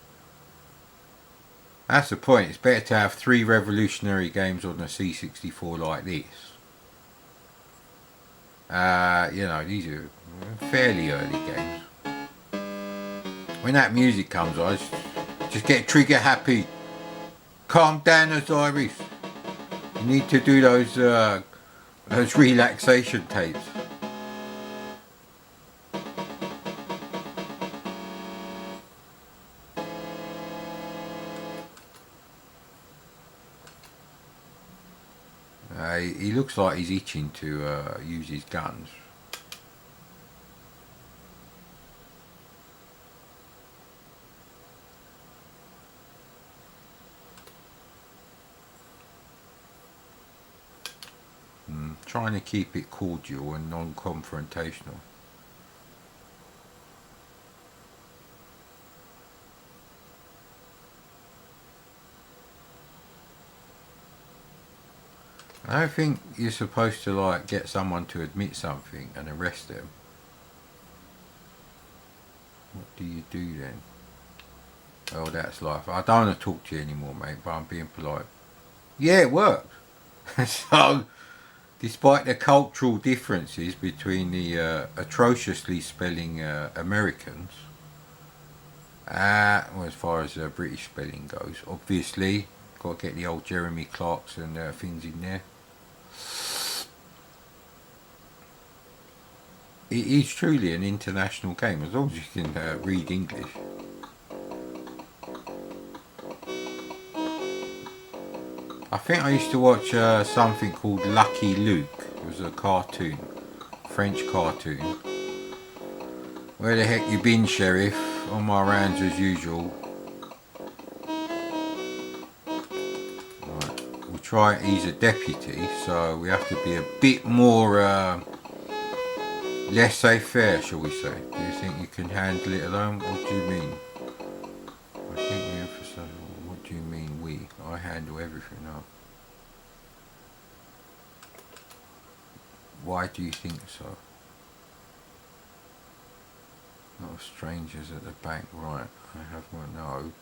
That's the point. It's better to have 3 revolutionary games on the C64 like this. These are fairly early games. When that music comes on, just get trigger happy. Calm down, Osiris. You need to do those relaxation tapes. He looks like he's itching to use his guns. Trying to keep it cordial and non-confrontational. I don't think you're supposed to like get someone to admit something and arrest them. What do you do then? Oh, that's life. I don't want to talk to you anymore, mate, but I'm being polite. Yeah, it worked. So, despite the cultural differences between the atrociously spelling Americans, well, as far as British spelling goes, obviously, got to get the old Jeremy Clarkson things in there. It is truly an international game, as long as you can read English. I think I used to watch something called Lucky Luke. It was a cartoon, French cartoon. Where the heck you been, Sheriff? On my rounds as usual. Right, we'll try it. He's a deputy, so we have to be a bit more laissez-faire, shall we say. Do you think you can handle it alone? What do you mean? I think we emphasize. What do you mean we? I handle everything now. Why do you think so? Lot of strangers at the bank, right? I have one. No.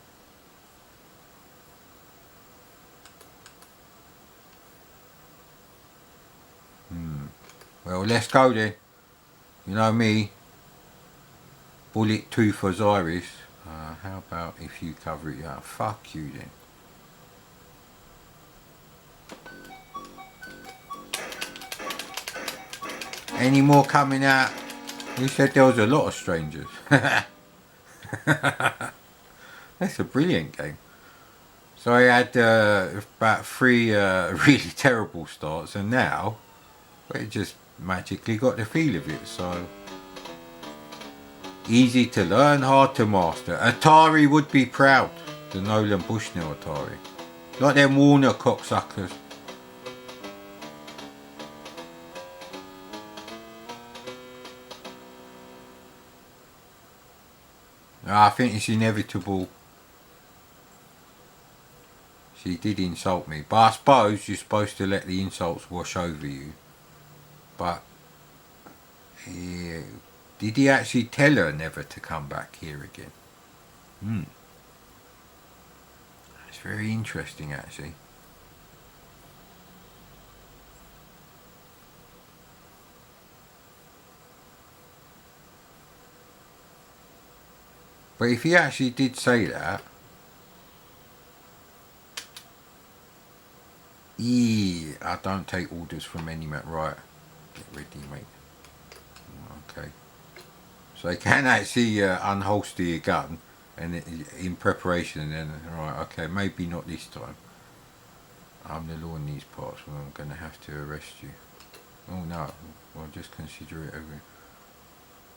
Well, let's go then. You know me. Bullet Tooth Osiris. How about if you cover it up? Fuck you then. Any more coming out? You said there was a lot of strangers. That's a brilliant game. So I had about 3 really terrible starts, and now it just magically got the feel of it. So easy to learn, hard to master. Atari would be proud. The Nolan Bushnell Atari. Like them Warner cocksuckers. I think it's inevitable. She did insult me, but I suppose you're supposed to let the insults wash over you. But yeah, did he actually tell her never to come back here again? It's very interesting, actually. But if he actually did say that, yeah, I don't take orders from any man. Right, get ready, mate. Okay. So they can actually unholster your gun, and in preparation, and then right, okay, maybe not this time. I'm the law in these parts, well, I'm going to have to arrest you. Oh no, well just consider it over.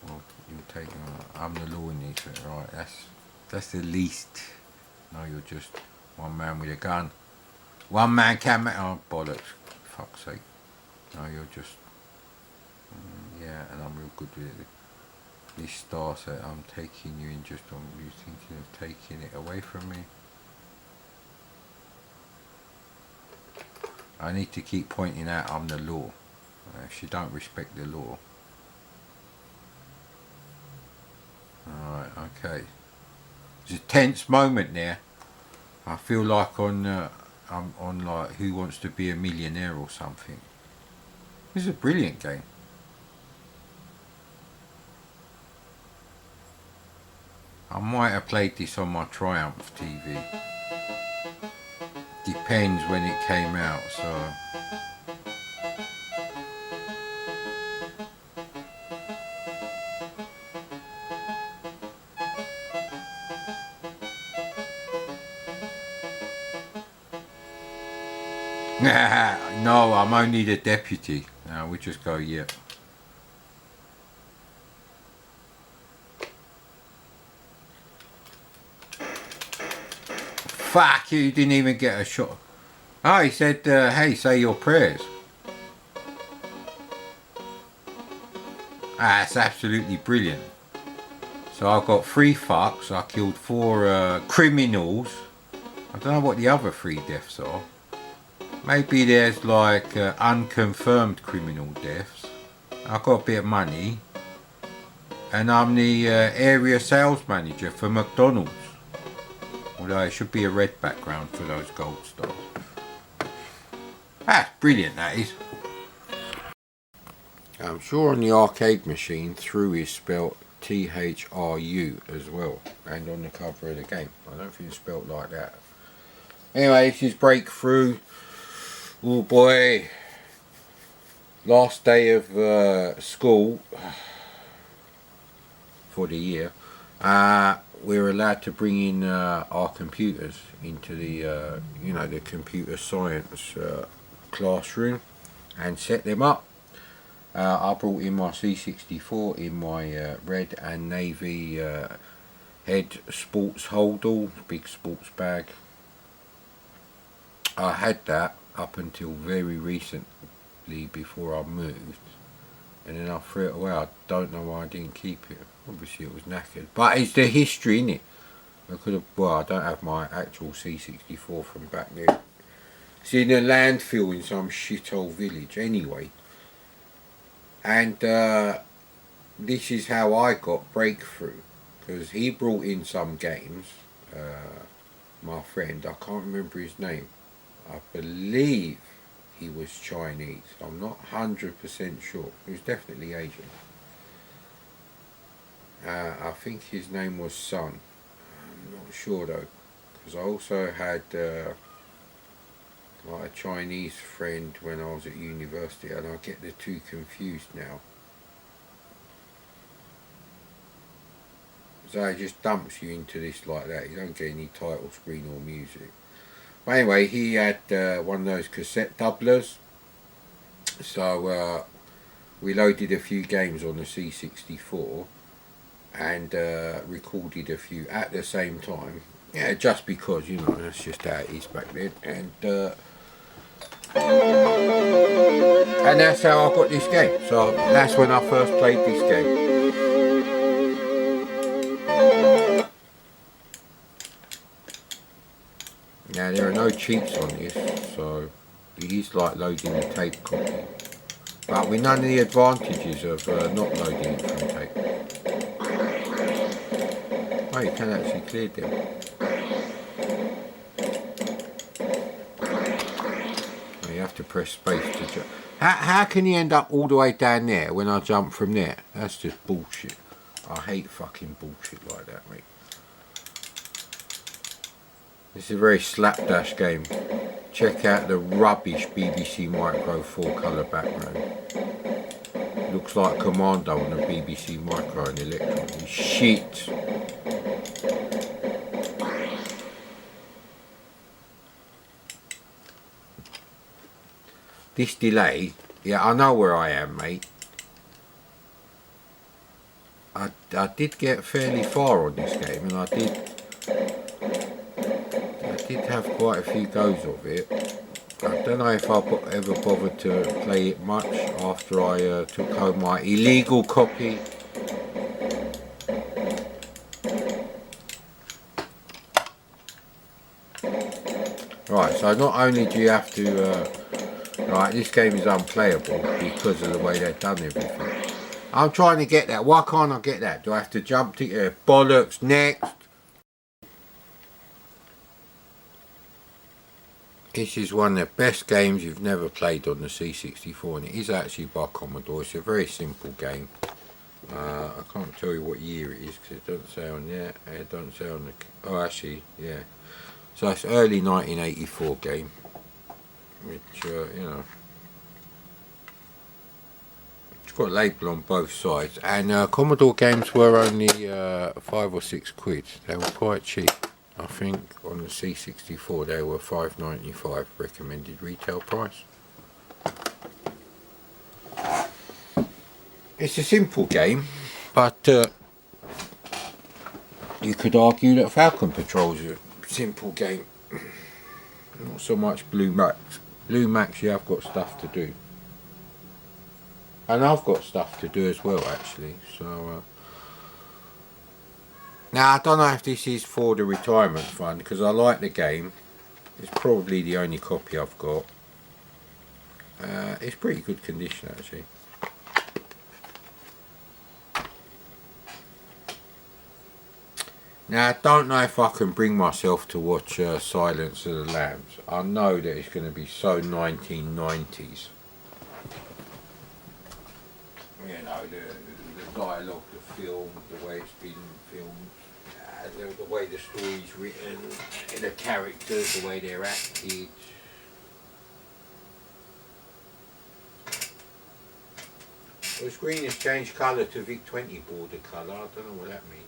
Well, you're taking. I'm the law in these, right? That's the least. No, you're just one man with a gun. One man can make. Oh bollocks! Fuck's sake! No, you're just. Yeah, and I'm real good with it. This star set, I'm taking you in just on you thinking of taking it away from me. I need to keep pointing out I'm the law. If you don't respect the law. Alright, okay. It's a tense moment there. I feel like I'm on like Who Wants to Be a Millionaire or something. This is a brilliant game. I might have played this on my Triumph TV. Depends when it came out, so. No, I'm only the deputy. No, we just go, yeah. Fuck, you didn't even get a shot. Oh, he said, hey, say your prayers. That's absolutely brilliant. So I've got 3 fucks. I killed 4 criminals. I don't know what the other 3 deaths are. Maybe there's like unconfirmed criminal deaths. I've got a bit of money. And I'm the area sales manager for McDonald's. Although it should be a red background for those gold stars. That's brilliant, that is. I'm sure on the arcade machine, through is spelt THRU as well. And on the cover of the game. I don't think it's spelt like that. Anyway, this is Breakthrough. Oh boy. Last day of school for the year. We're allowed to bring in our computers into the the computer science classroom and set them up. I brought in my C64 in my red and navy head sports holdall, big sports bag. I had that up until very recently before I moved, and then I threw it away. I don't know why I didn't keep it. Obviously it was knackered, but it's the history in it. I could have. Well, I don't have my actual C64 from back then. It's in a landfill in some shithole village anyway. And this is how I got Breakthrough, because he brought in some games. My friend, I can't remember his name. I believe he was Chinese. I'm not 100% sure. He was definitely Asian. I think his name was Sun. I'm not sure though, because I also had like a Chinese friend when I was at university, and I get the two confused now. So it just dumps you into this like that. You don't get any title screen or music. But anyway, he had one of those cassette doublers. So we loaded a few games on the C64 and recorded a few at the same time. Yeah, just because, that's just how it is back then. And that's how I got this game. So that's when I first played this game. Now there are no cheats on this, so it is like loading a tape copy. But with none of the advantages of not loading it from tape. Oh, you can actually clear them. Oh, you have to press space to jump. How can you end up all the way down there when I jump from there? That's just bullshit. I hate fucking bullshit like that, mate. This is a very slapdash game. Check out the rubbish BBC Micro 4-colour background. Looks like Commodore on a BBC Micro and Electron. It's shit. This delay, yeah, I know where I am, mate. I did get fairly far on this game, and I did have quite a few goes of it. I don't know if I ever bothered to play it much after I took home my illegal copy. Right, so not only do you have to right, this game is unplayable because of the way they've done everything. I'm trying to get that. Why can't I get that? Do I have to jump to bollocks next? This is one of the best games you've never played on the C64, and it is actually by Commodore. It's a very simple game. I can't tell you what year it is because it doesn't say on there. It doesn't say on the. Oh, actually, yeah. So it's early 1984 game, which you know. It's got a label on both sides, and Commodore games were only 5 or 6 quid. They were quite cheap. I think on the C64 they were £5.95 recommended retail price. It's a simple game, but you could argue that Falcon Patrol's a simple game. Not so much Blue Max. Blue Max, you have got stuff to do. And I've got stuff to do as well, actually. So now I don't know if this is for the retirement fund because I like the game. It's probably the only copy I've got. It's pretty good condition, actually. Now I don't know if I can bring myself to watch Silence of the Lambs. I know that it's going to be so 1990s. You know, the dialogue, the film, the way it's been filmed, the way the story's written, the characters, the way they're acted. The screen has changed colour to VIC-20 border colour. I don't know what that means.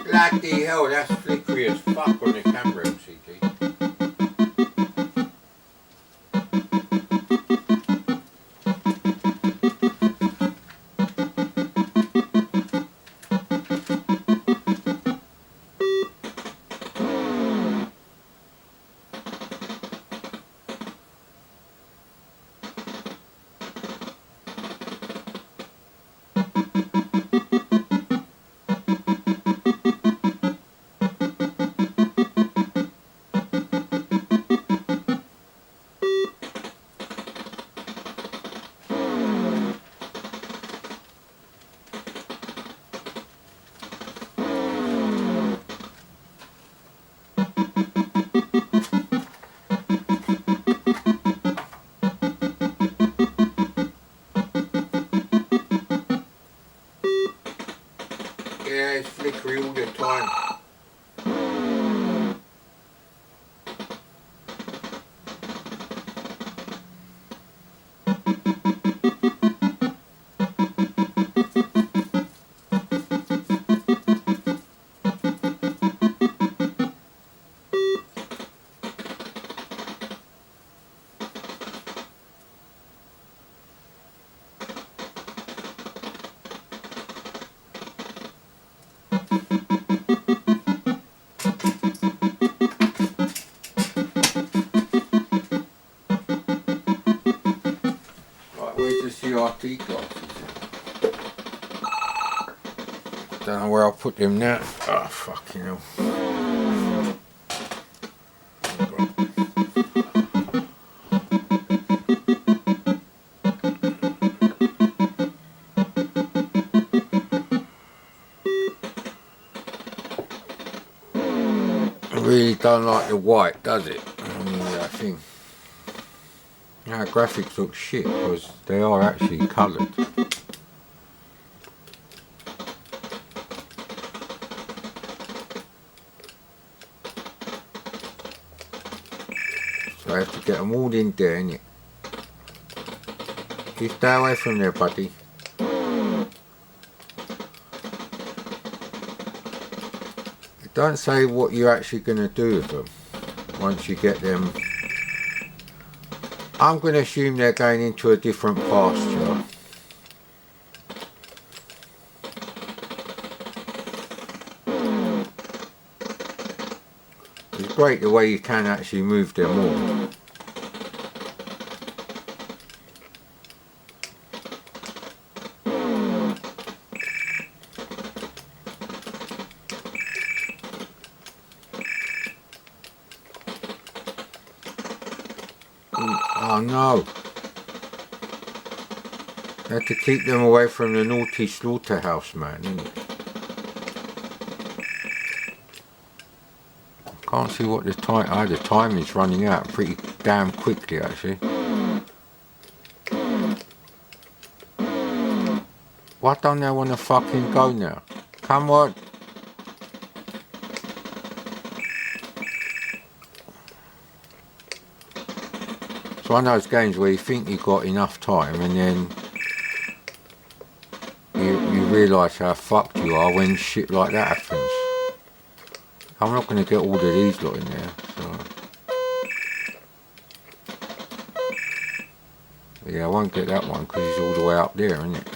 Bloody hell, that's flickery as fuck on the camera, LCD. Yeah, it's flickery all the time. Where's the CRT glasses? Don't know where I'll put them now. Oh, fucking hell. I really don't like the white, does it? I mean, that thing. Our graphics look shit because they are actually coloured. So I have to get them all in there, innit? You stay away from there, buddy. It don't say what you're actually going to do with them once you get them. I'm going to assume they're going into a different pasture. It's great the way you can actually move them all. Oh no. You have to keep them away from the naughty slaughterhouse man, innit? Can't see what the time. Oh, the time is running out pretty damn quickly, actually. Why don't they want to fucking go now? Come on. It's one of those games where you think you've got enough time and then you realise how fucked you are when shit like that happens. I'm not going to get all of these lot in there, so. Yeah, I won't get that one because he's all the way up there, isn't it?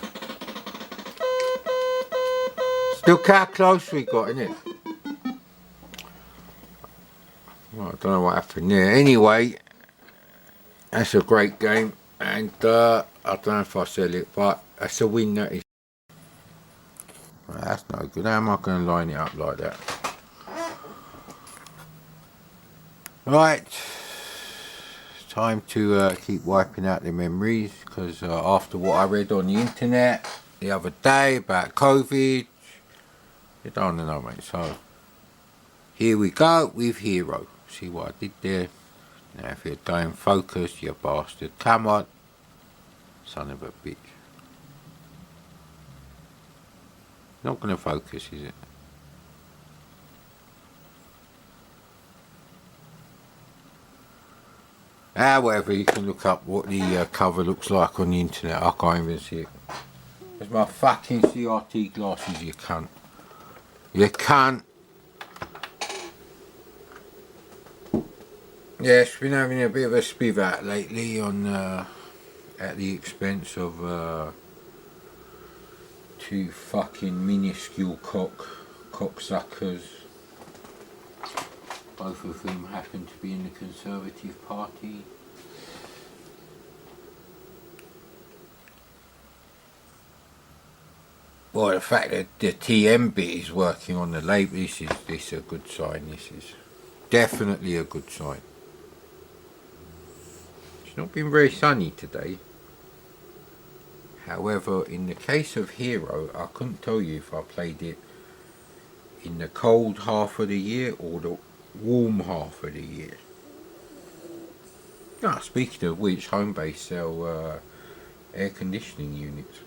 Look how close we got, innit? Well, I don't know what happened there. Anyway, that's a great game, and I don't know if I sell it, but that's a win, that is. Well, that's no good. How am I going to line it up like that? Right, time to keep wiping out the memories, because after what I read on the internet the other day about COVID, you don't know, mate. So here we go with Hero. See what I did there? Now if you don't focus, you bastard. Come on, son of a bitch. Not gonna focus, is it? However, you can look up what the cover looks like on the internet. I can't even see it. There's my fucking CRT glasses, you cunt. You cunt. Yes, been having a bit of a spiv out lately on at the expense of two fucking minuscule cocksuckers. Both of whom happen to be in the Conservative Party. Well, the fact that the TM bit is working on the Labour, this is a good sign. This is definitely a good sign. It's not been very sunny today. However, in the case of Hero, I couldn't tell you if I played it in the cold half of the year or the warm half of the year. Ah, speaking of which, Homebase sell air conditioning units.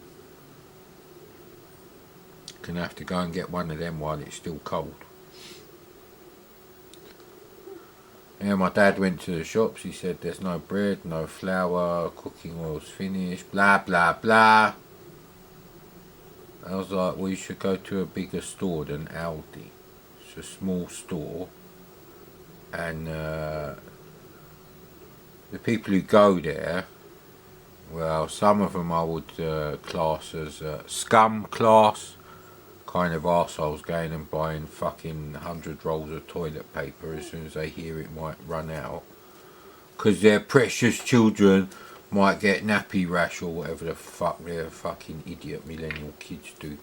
Gonna have to go and get one of them while it's still cold. Yeah, my dad went to the shops. He said there's no bread, no flour, cooking oil's finished, blah blah blah. I was like, well, you should go to a bigger store than Aldi. It's a small store, and the people who go there, well, some of them I would class as scum class. Kind of arseholes going and buying fucking 100 rolls of toilet paper as soon as they hear it might run out, because their precious children might get nappy rash or whatever the fuck their fucking idiot millennial kids do.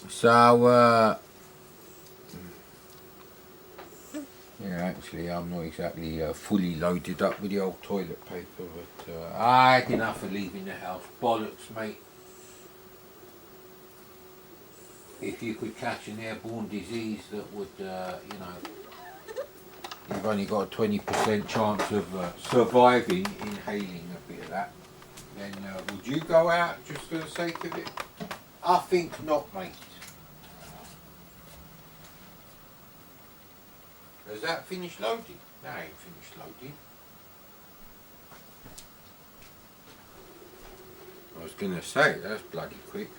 So yeah, actually I'm not exactly fully loaded up with the old toilet paper, but I had enough of leaving the house. Bollocks, mate. If you could catch an airborne disease that would, you've only got a 20% chance of surviving inhaling a bit of that, then would you go out just for the sake of it? I think not, mate. Has that finished loading? That ain't finished loading. I was going to say, that's bloody quick.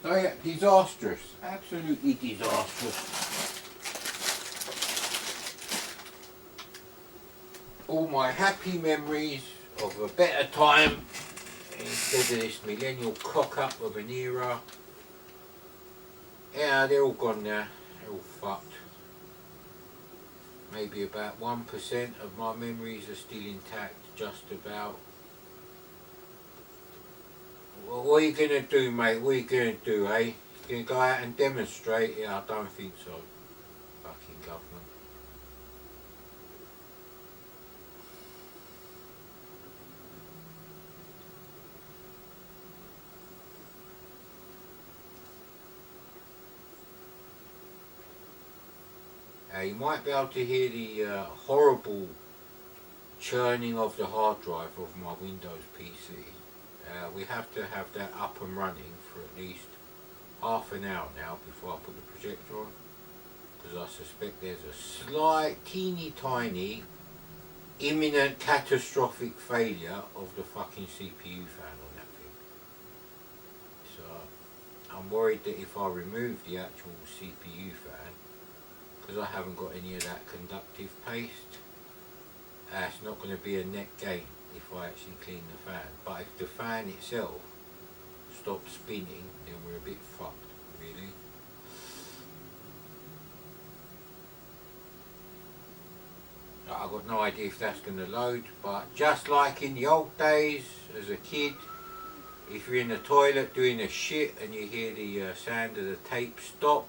So yeah, disastrous. Absolutely disastrous. All my happy memories of a better time instead of this millennial cock-up of an era. Yeah, they're all gone now. They're all fucked. Maybe about 1% of my memories are still intact, just about. Well, what are you going to do, mate? What are you going to do, eh? You going to go out and demonstrate? Yeah, I don't think so. Fucking government. You might be able to hear the horrible churning of the hard drive of my Windows PC. We have to have that up and running for at least half an hour now before I put the projector on, because I suspect there's a slight, teeny tiny, imminent catastrophic failure of the fucking CPU fan on that thing. So I'm worried that if I remove the actual CPU fan, because I haven't got any of that conductive paste, it's not going to be a net gain if I actually clean the fan. But if the fan itself stops spinning, then we're a bit fucked, really. I've got no idea if that's going to load, but just like in the old days as a kid, if you're in the toilet doing a shit and you hear the sound of the tape stop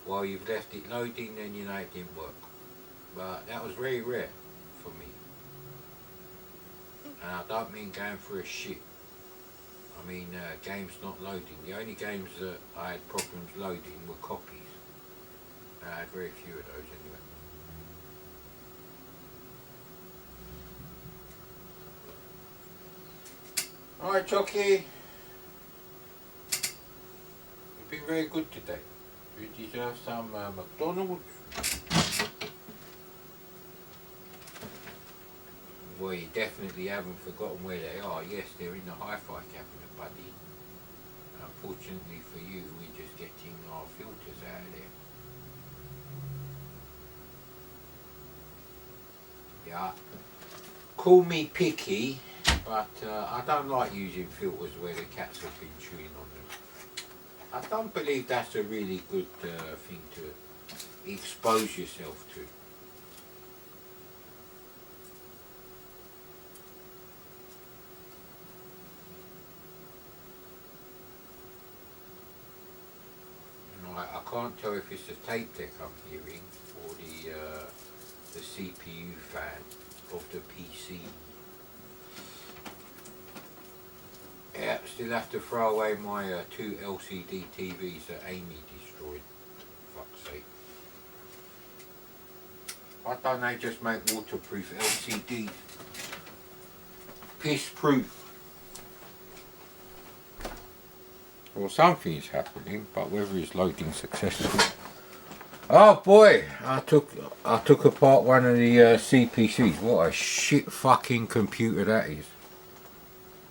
while you've left it loading, then you know it didn't work. But that was very rare for me. And I don't mean going for a shit. I mean games not loading. The only games that I had problems loading were copies. And I had very few of those anyway. Alright, Chucky. You've been very good today. You deserve some McDonald's. Well, you definitely haven't forgotten where they are. Yes, they're in the hi-fi cabinet, buddy. Unfortunately for you, we're just getting our filters out of there. Yeah. Call me picky, but I don't like using filters where the cats have been chewing on them. I don't believe that's a really good thing to expose yourself to. I can't tell if it's the tape deck I'm hearing or the CPU fan of the PC. Yeah, still have to throw away my 2 LCD TVs that Amy destroyed. Fuck's sake. Why don't they just make waterproof LCD? Piss proof. Well, something's happening, but whether it's loading successfully. Oh boy, I took apart one of the CPCs. What a shit fucking computer that is.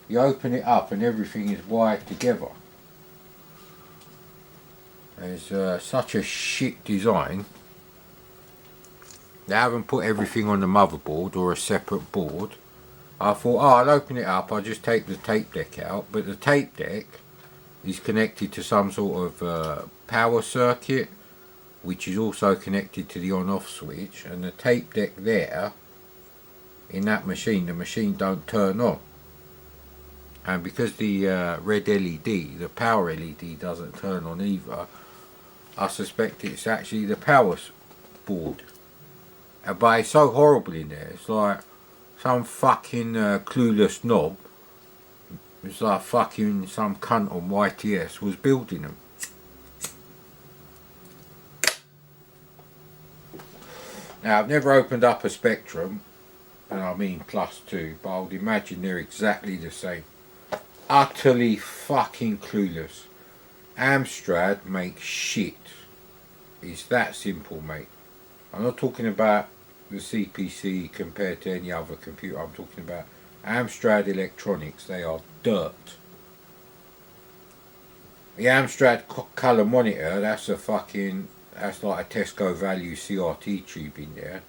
You open it up and everything is wired together. It's such a shit design. They haven't put everything on the motherboard or a separate board. I thought, oh, I'll open it up, I'll just take the tape deck out. But the tape deck is connected to some sort of power circuit, which is also connected to the on-off switch. And the tape deck there, in that machine, the machine don't turn on. And because the red LED, the power LED, doesn't turn on either, I suspect it's actually the power board. But it's so horrible in there. It's like some fucking clueless knob. It's like fucking some cunt on YTS was building them. Now, I've never opened up a Spectrum, and I mean +2, but I would imagine they're exactly the same. Utterly fucking clueless. Amstrad makes shit. It's that simple, mate. I'm not talking about the CPC compared to any other computer. I'm talking about Amstrad Electronics. They are dirt. The Amstrad colour monitor, that's like a Tesco value CRT tube in there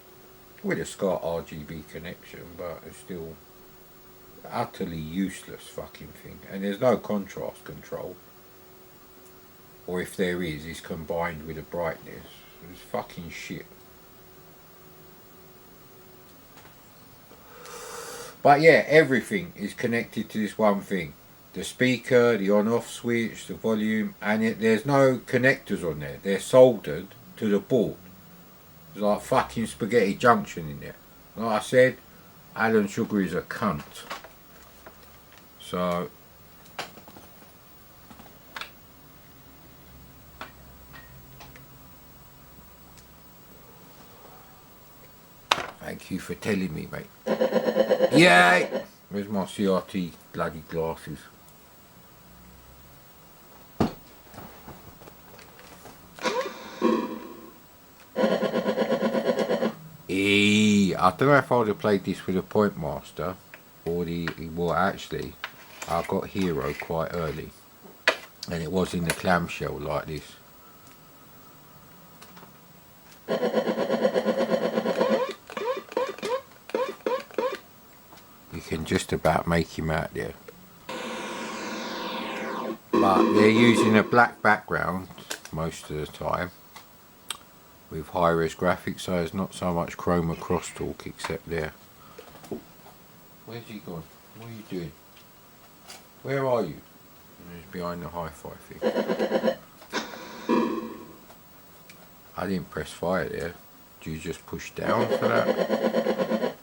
with a SCART RGB connection, but it's still utterly useless fucking thing. And there's no contrast control, or if there is, it's combined with the brightness. It's fucking shit. But yeah, everything is connected to this one thing. The speaker, the on-off switch, the volume, and there's no connectors on there. They're soldered to the board. There's like fucking spaghetti junction in there. Like I said, Alan Sugar is a cunt. So thank you for telling me, mate. Yay! Where's my CRT bloody glasses? I don't know if I would have played this with a Point Master or well, actually I got Hero quite early and it was in the clamshell like this. You can just about make him out there, but they're using a black background most of the time with high-res graphics, so there's not so much chroma crosstalk except there. Where's he gone? What are you doing? Where are you? He's behind the hi-fi thing. I didn't press fire there. Did you just push down for that?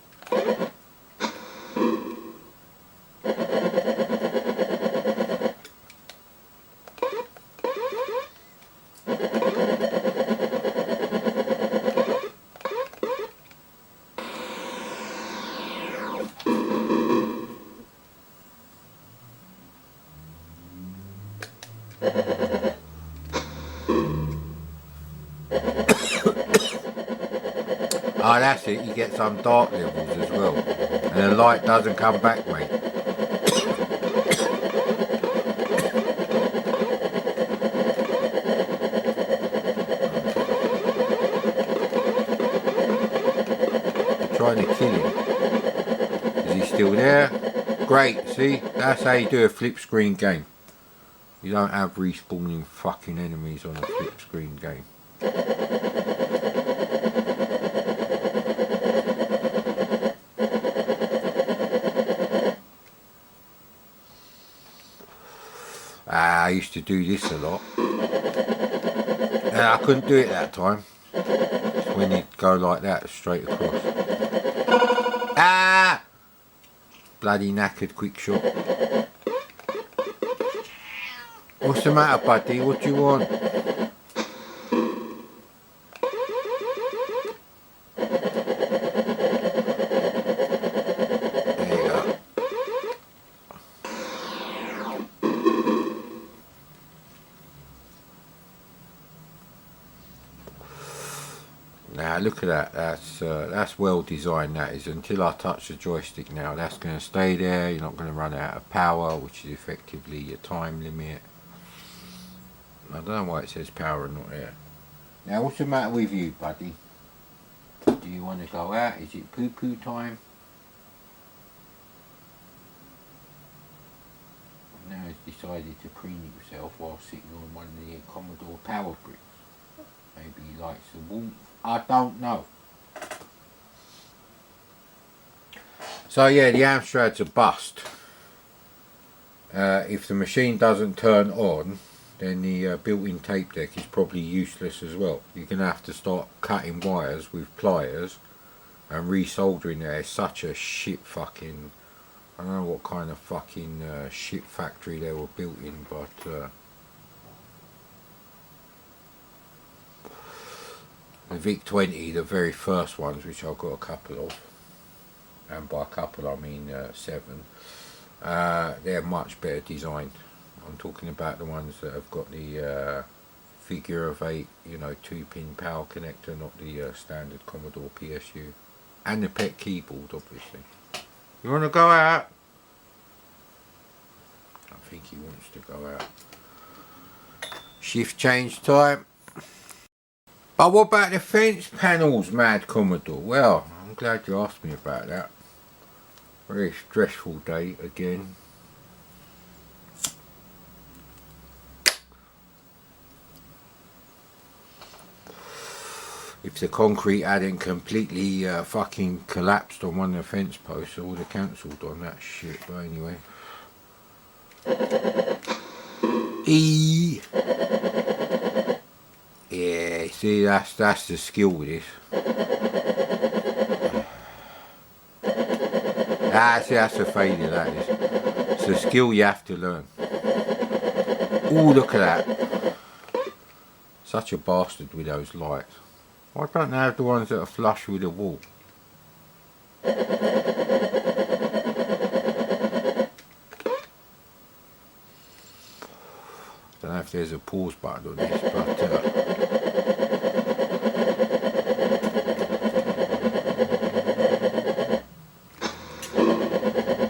Oh, that's it, you get some dark levels as well. And the light doesn't come back, mate. Trying to kill him. Is he still there? Great, see? That's how you do a flip screen game. You don't have respawning fucking enemies on a flip screen game. I used to do this a lot. And I couldn't do it that time. It's when you go like that, straight across. Ah! Bloody knackered quick shot. What's the matter, buddy? What do you want? There you go. Now look at that. That's well designed. That is. Until I touch the joystick now, that's going to stay there. You're not going to run out of power, which is effectively your time limit. I don't know why it says power not there. Now what's the matter with you, buddy? Do you want to go out? Is it poo-poo time? Now he's decided to preen himself while sitting on one of the Commodore power bricks. Maybe he likes the warmth. I don't know. So yeah, the Amstrad's a bust. If the machine doesn't turn on, then the built-in tape deck is probably useless as well. You're going to have to start cutting wires with pliers and resoldering there. It's such a shit fucking... I don't know what kind of fucking shit factory they were built in, but... the VIC-20, the very first ones, which I've got a couple of, and by a couple I mean 7, they're much better designed. I'm talking about the ones that have got the figure of 8, you know, 2-pin power connector, not the standard Commodore PSU, and the PET keyboard, obviously. You want to go out? I think he wants to go out. Shift change time. Oh, what about the fence panels, Mad Commodore? Well, I'm glad you asked me about that. Very stressful day again. If the concrete hadn't completely fucking collapsed on one of the fence posts, I would have cancelled on that shit, but anyway. Yeah, see, that's the skill with this. See, that's the failure, that is. It's a skill you have to learn. Ooh, look at that. Such a bastard with those lights. Why don't they have the ones that are flush with the wall? I don't know if there's a pause button on this, but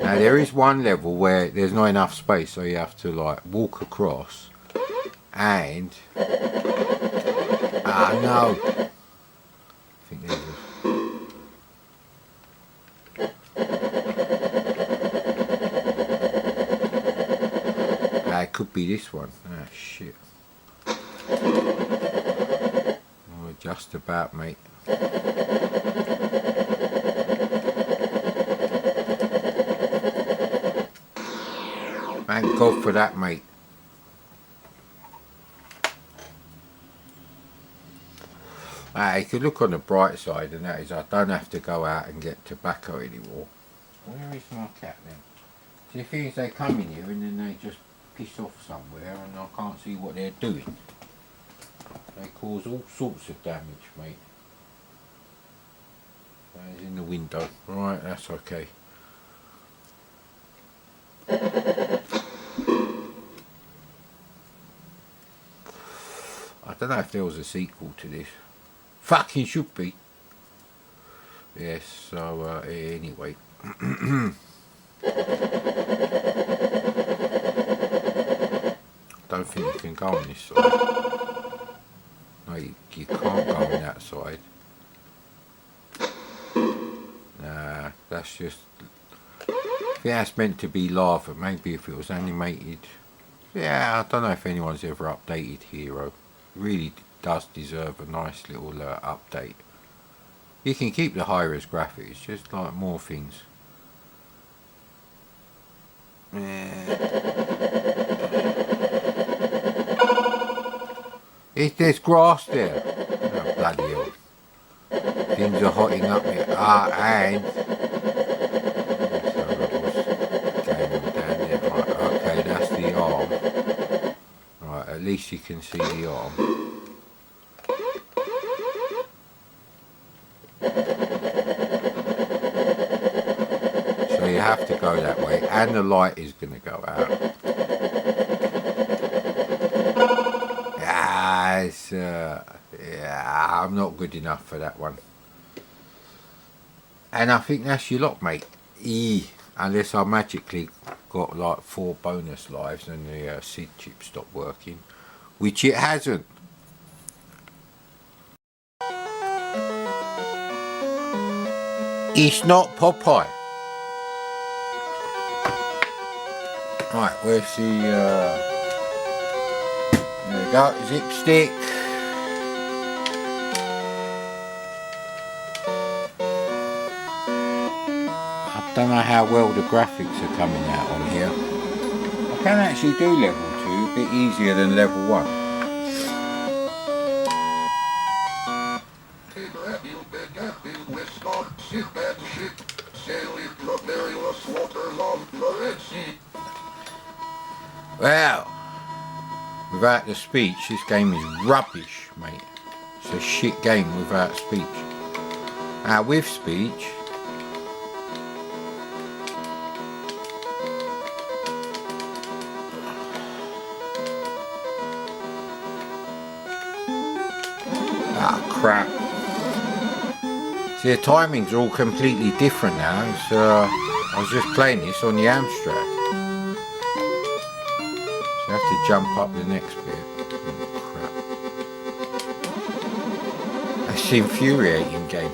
now there is one level where there's not enough space, so you have to like walk across and no. I think there's it could be this one. Ah, shit. Oh, just about, mate. Thank God for that, mate. You could look on the bright side, and that is I don't have to go out and get tobacco anymore. Where is my cat then? See, the thing is they come in here and then they just piss off somewhere and I can't see what they're doing. They cause all sorts of damage, mate. He's in the window. Right, that's okay. I don't know if there was a sequel to this. Fucking should be. Yes, so anyway. Don't think you can go on this side. No, you can't go on that side. Nah, that's just... If that's meant to be lava, maybe if it was animated... Yeah, I don't know if anyone's ever updated Hero. It really does deserve a nice little update. You can keep the high-res graphics, just like more things. There's grass there. Oh, bloody hell. Things are hotting up here. And... Right, okay, that's the arm. Right, at least you can see the arm. So you have to go that way, and the light is going to go out. Yeah, I'm not good enough for that one. And I think that's your lot, mate. Unless I magically got like 4 bonus lives and the SID chip stopped working, which it hasn't. It's not Popeye. Right, where's the there we go, zip stick. I don't know how well the graphics are coming out on here. I can actually do level 2 a bit easier than level 1. Well, without the speech, this game is rubbish, mate. It's a shit game without speech. Now with speech, crap. See, the timings are all completely different now. I was just playing this on the Amstrad. So I have to jump up the next bit. Oh, crap. It's an infuriating game.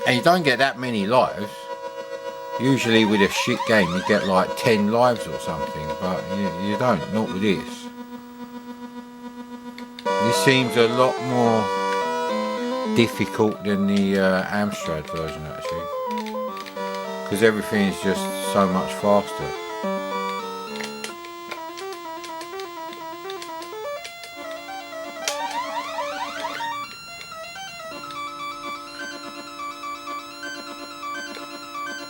And you don't get that many lives. Usually with a shit game you get like 10 lives or something, but you don't, not with this. This seems a lot more difficult than the Amstrad version actually, because everything is just so much faster.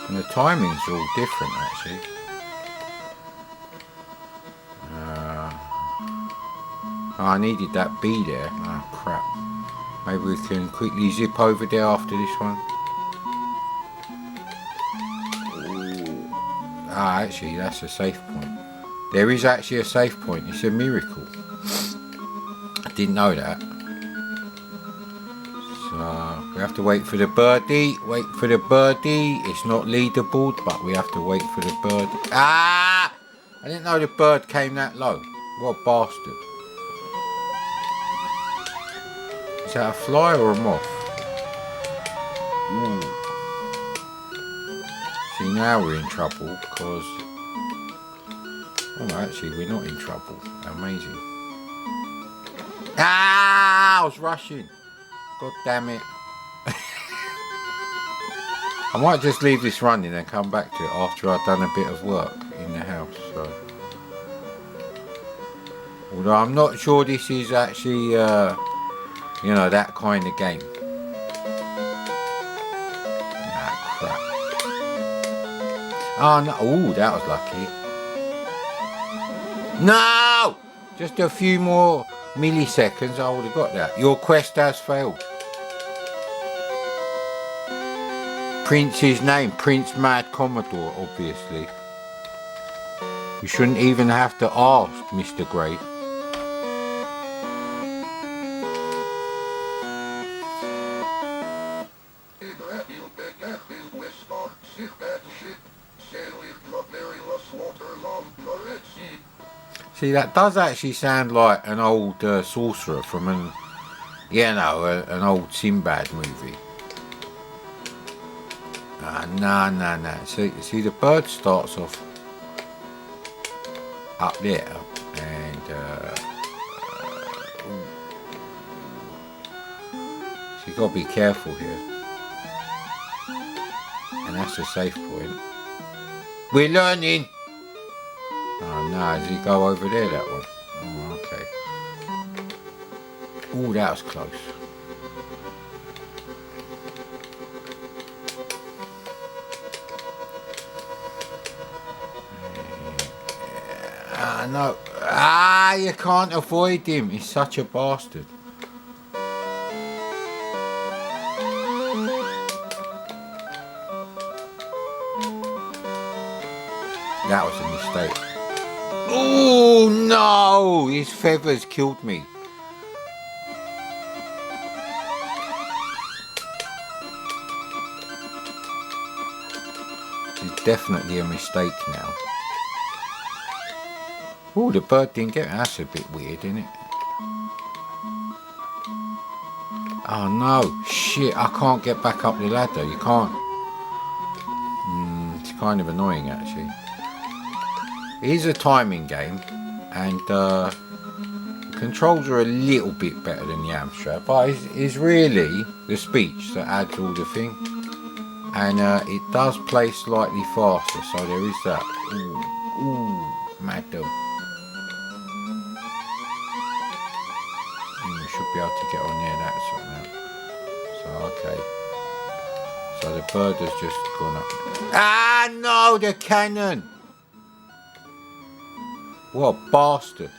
And the timings are all different actually. I needed that B there. Oh crap. Maybe we can quickly zip over there after this one. Ooh. Actually that's a safe point. There is actually a safe point. It's a miracle. I didn't know that. So we have to wait for the birdie. Wait for the birdie. It's not leaderboard, but we have to wait for the birdie. I didn't know the bird came that low. What a bastard. Is that a fly or a moth? Ooh. See, now we're in trouble because... Oh, actually, we're not in trouble. Amazing. I was rushing. God damn it. I might just leave this running and come back to it after I've done a bit of work in the house. So. Although I'm not sure this is actually... you know, that kind of game. Crap. Oh no, ooh, that was lucky. No! Just a few more milliseconds, I would have got that. Your quest has failed. Prince's name, Prince Mad Commodore, obviously. You shouldn't even have to ask, Mr. Grey. See, that does actually sound like an old sorcerer from an, an old Sinbad movie. Nah. See, the bird starts off up there, and so you got to be careful here, and that's a safe point. We're learning. Oh no, does he go over there, that one? Oh, okay. Oh, that was close. No. You can't avoid him. He's such a bastard. That was a mistake. Oh no! His feathers killed me. It's definitely a mistake now. Oh, the bird didn't get it. That's a bit weird, isn't it? Oh no, shit, I can't get back up the ladder. You can't. It's kind of annoying, actually. It is a timing game, and the controls are a little bit better than the Amstrad, but it's really the speech that adds all the thing. And it does play slightly faster, so there is that. Ooh, madam. Should be able to get on there, that's it now. So okay. So the bird has just gone up. Ah no, the cannon! What a bastard.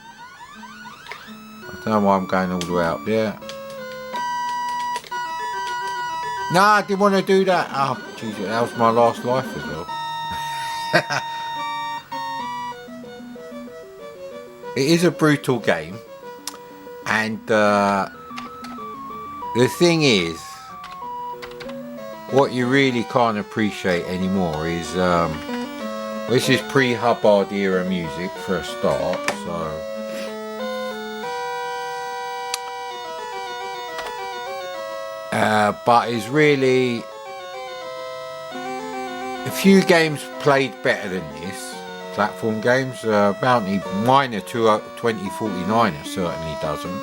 I don't know why I'm going all the way up there. No, I didn't want to do that. Oh Jesus, that was my last life as well. It is a brutal game. And the thing is, what you really can't appreciate anymore is, this is pre-Hubbard era music for a start, so. But it's really, a few games played better than this. Platform games, Bounty Miner 2049 certainly doesn't.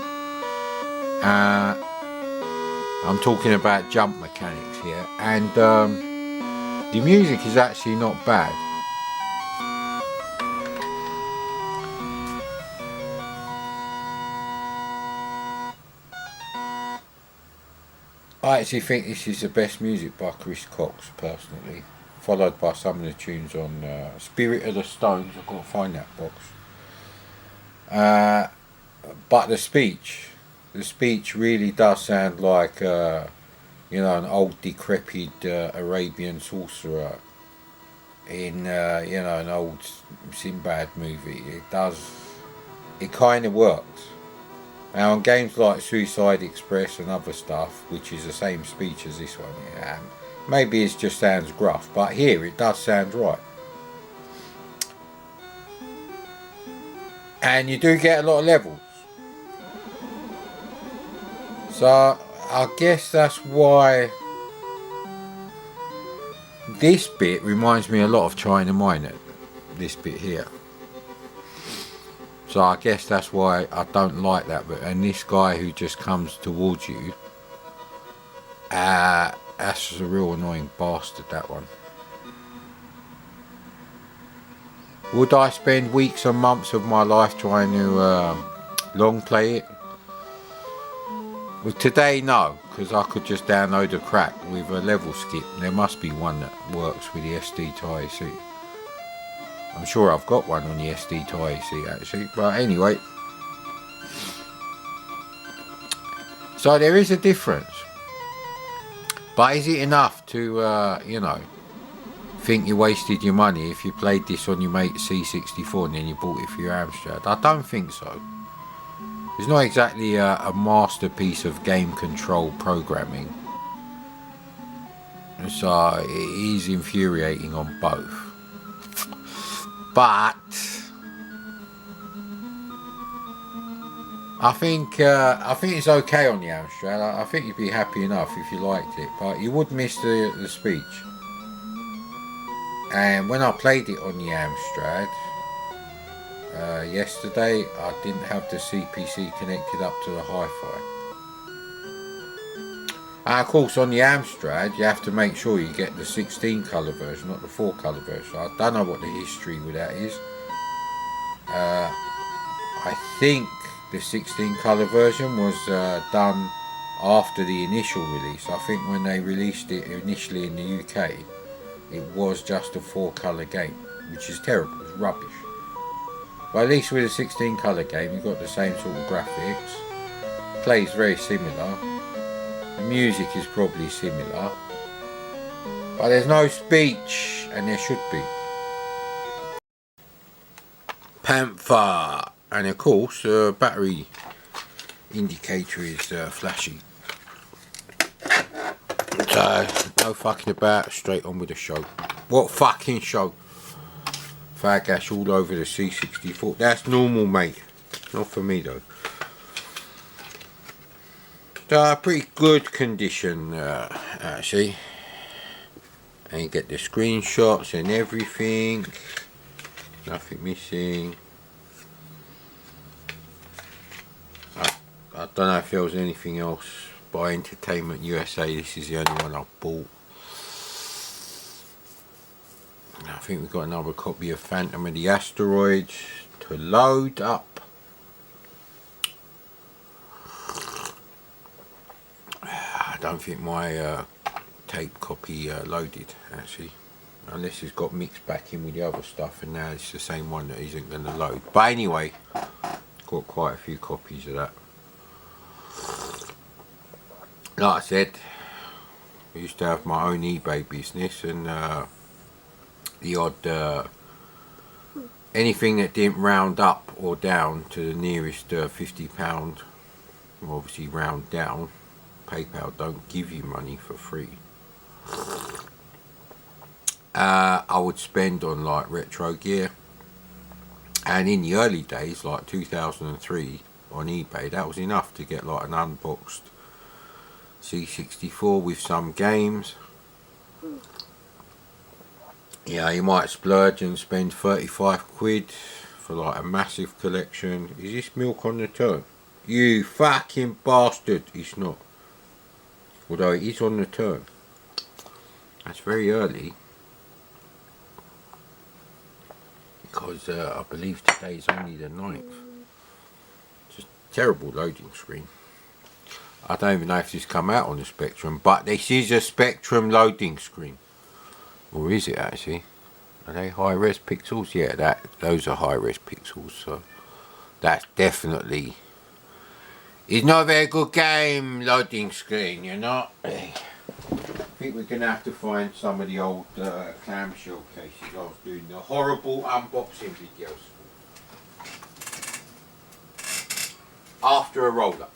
I'm talking about jump mechanics here, and the music is actually not bad. I actually think this is the best music by Chris Cox, personally. Followed by some of the tunes on Spirit of the Stones. I've got to find that box. But the speech really does sound like an old decrepit Arabian sorcerer in an old Sinbad movie. It kind of works. Now on games like Suicide Express and other stuff, which is the same speech as this one, maybe it just sounds gruff, but here it does sound right. And you do get a lot of levels. So I guess that's why this bit reminds me a lot of China Miner, this bit here. So I guess that's why I don't like that bit. And this guy who just comes towards you, that's a real annoying bastard, that one. Would I spend weeks and months of my life trying to long play it? Well, today no, because I could just download a crack with a level skip. There must be one that works with the SD to IEC. I'm sure I've got one on the SD to IEC actually, but anyway. So there is a difference. But is it enough to, think you wasted your money if you played this on your mate's C64 and then you bought it for your Amstrad? I don't think so. It's not exactly a masterpiece of game control programming. So it is infuriating on both. But I think it's okay on the Amstrad. I think you'd be happy enough if you liked it, but you would miss the speech. And when I played it on the Amstrad yesterday, I didn't have the CPC connected up to the hi-fi. And of course, on the Amstrad, you have to make sure you get the 16 colour version, not the 4 colour version. I don't know what the history with that is. I think the 16 colour version was done after the initial release. I think when they released it initially in the UK, it was just a 4 colour game, which is terrible, it's rubbish. But at least with a 16 colour game, you've got the same sort of graphics, plays very similar, the music is probably similar, but there's no speech, and there should be. Panther, and of course, battery indicator is flashing. So, no fucking about, straight on with the show. What fucking show? Fag ash all over the C64. That's normal, mate. Not for me, though. Pretty good condition, actually. And you get the screenshots and everything. Nothing missing. I don't know if there was anything else by Entertainment USA. This is the only one I bought. I think we've got another copy of Phantom of the Asteroids to load up. I don't think my tape copy loaded, actually, unless it's got mixed back in with the other stuff, and now it's the same one that isn't going to load. But anyway, got quite a few copies of that. Like I said, I used to have my own eBay business, and the odd anything that didn't round up or down to the nearest £50, obviously round down. PayPal don't give you money for free. I would spend on like retro gear, and in the early days, like 2003, on eBay, that was enough to get like an unboxed C64 with some games. Yeah, you might splurge and spend 35 quid for like a massive collection. Is this milk on the turn? You fucking bastard. It's not. Although it is on the turn. That's very early. Because I believe today is only the 9th. Just terrible loading screen. I don't even know if this come out on the Spectrum, but this is a Spectrum loading screen. Or is it actually? Are they high-res pixels? Yeah, those are high-res pixels, so that's definitely... It's not a very good game, loading screen, you know? I think we're going to have to find some of the old clamshell cases I was doing the horrible unboxing videos after a roll-up.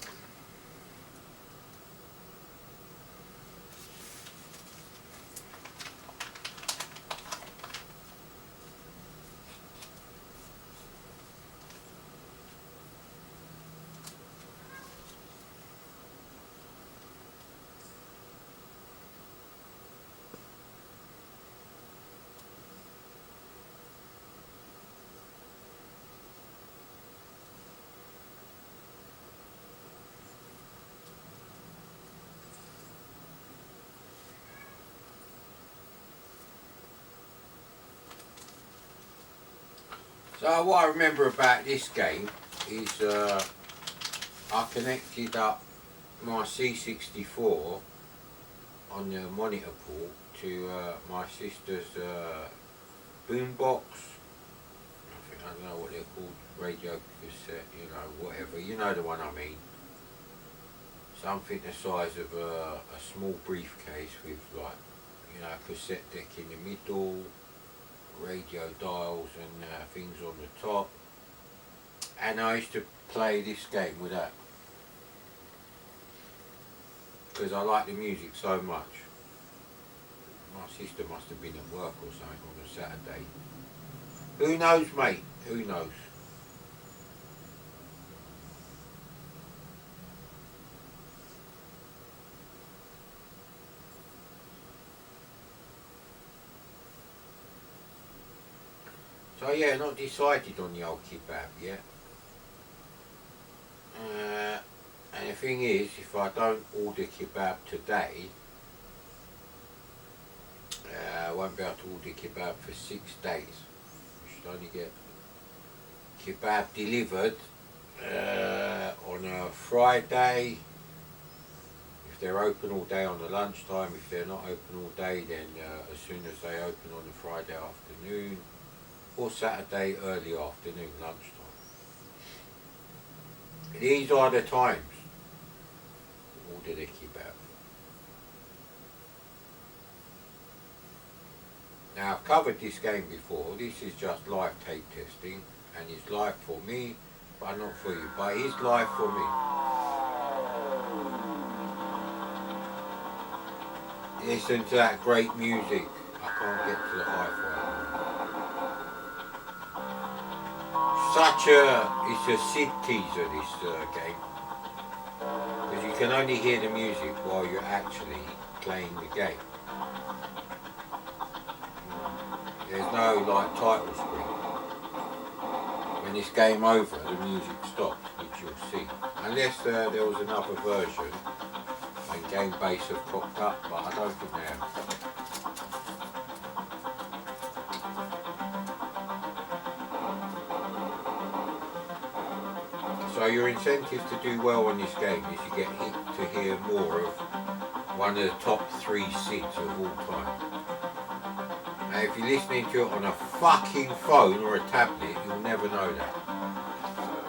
So what I remember about this game is I connected up my C64 on the monitor port to my sister's boombox. I don't know what they're called, radio cassette, you know, whatever, you know the one I mean. Something the size of a small briefcase with, like, you know, a cassette deck in the middle, radio dials and things on the top, and I used to play this game with that because I like the music so much. sister must have been at work or something on a Saturday. Who knows, mate? Who knows? So yeah, not decided on the old kebab yet. And the thing is, if I don't order kebab today, I won't be able to order kebab for 6 days. I should only get kebab delivered on a Friday. If they're open all day on the lunchtime, if they're not open all day, then as soon as they open on the Friday afternoon, or Saturday early afternoon, lunchtime. These are the times to order the kebab. Now I've covered this game before. This is just live tape testing, and it's live for me, but not for you. But it's live for me. Listen to that great music. I can't get to the hi-fi. It's a Sid teaser, this game, because you can only hear the music while you're actually playing the game. There's no like title screen. When it's game over, the music stops, which you'll see, unless there was another version and game base have popped up, but I don't think they have. So your incentive to do well on this game is you get to hear more of one of the top 3 Sids of all time. Now if you're listening to it on a fucking phone or a tablet, you'll never know that.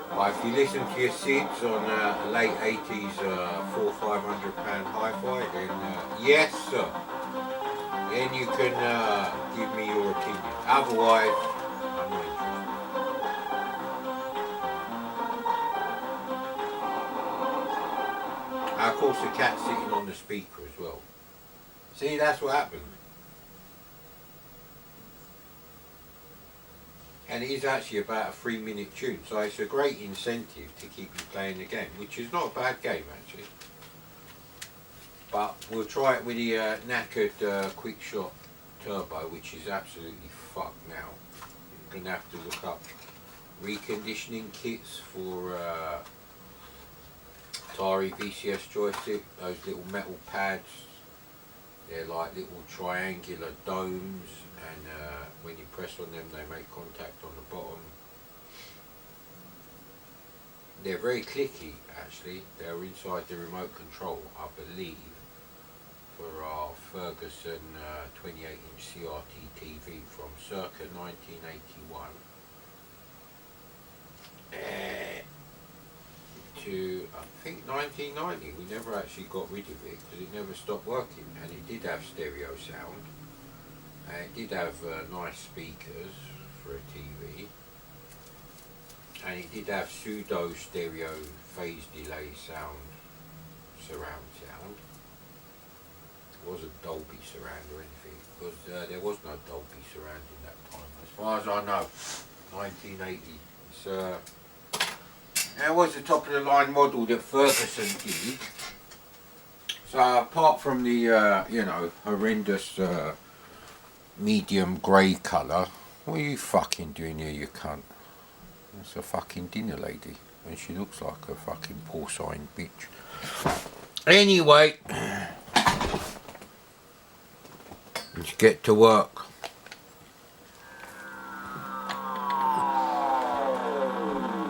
But if you listen to your Sids on a late 80s £400-500 hi-fi, then yes sir, then you can give me your opinion. Otherwise, I'm not interested. Of course the cat's sitting on the speaker as well. See, that's what happened. And it is actually about a 3-minute tune, so it's a great incentive to keep you playing the game, which is not a bad game actually. But we'll try it with the knackered Quick Shot Turbo, which is absolutely fucked now. You're going to have to look up reconditioning kits for Atari VCS joystick, those little metal pads. They're like little triangular domes, and when you press on them they make contact on the bottom. They're very clicky actually. They're inside the remote control, I believe, for our Ferguson 28-inch CRT TV from circa 1981 to I think 1990. We never actually got rid of it because it never stopped working, and it did have stereo sound, and it did have nice speakers for a TV, and it did have pseudo stereo phase delay sound, surround sound. It wasn't Dolby surround or anything, because there was no Dolby surround in that time, as far as I know. 1980. It's that was the top of the line model that Ferguson did. So apart from the you know, horrendous medium grey colour, what are you fucking doing here, you cunt? That's a fucking dinner lady, and she looks like a fucking porcine bitch. Anyway, let's get to work.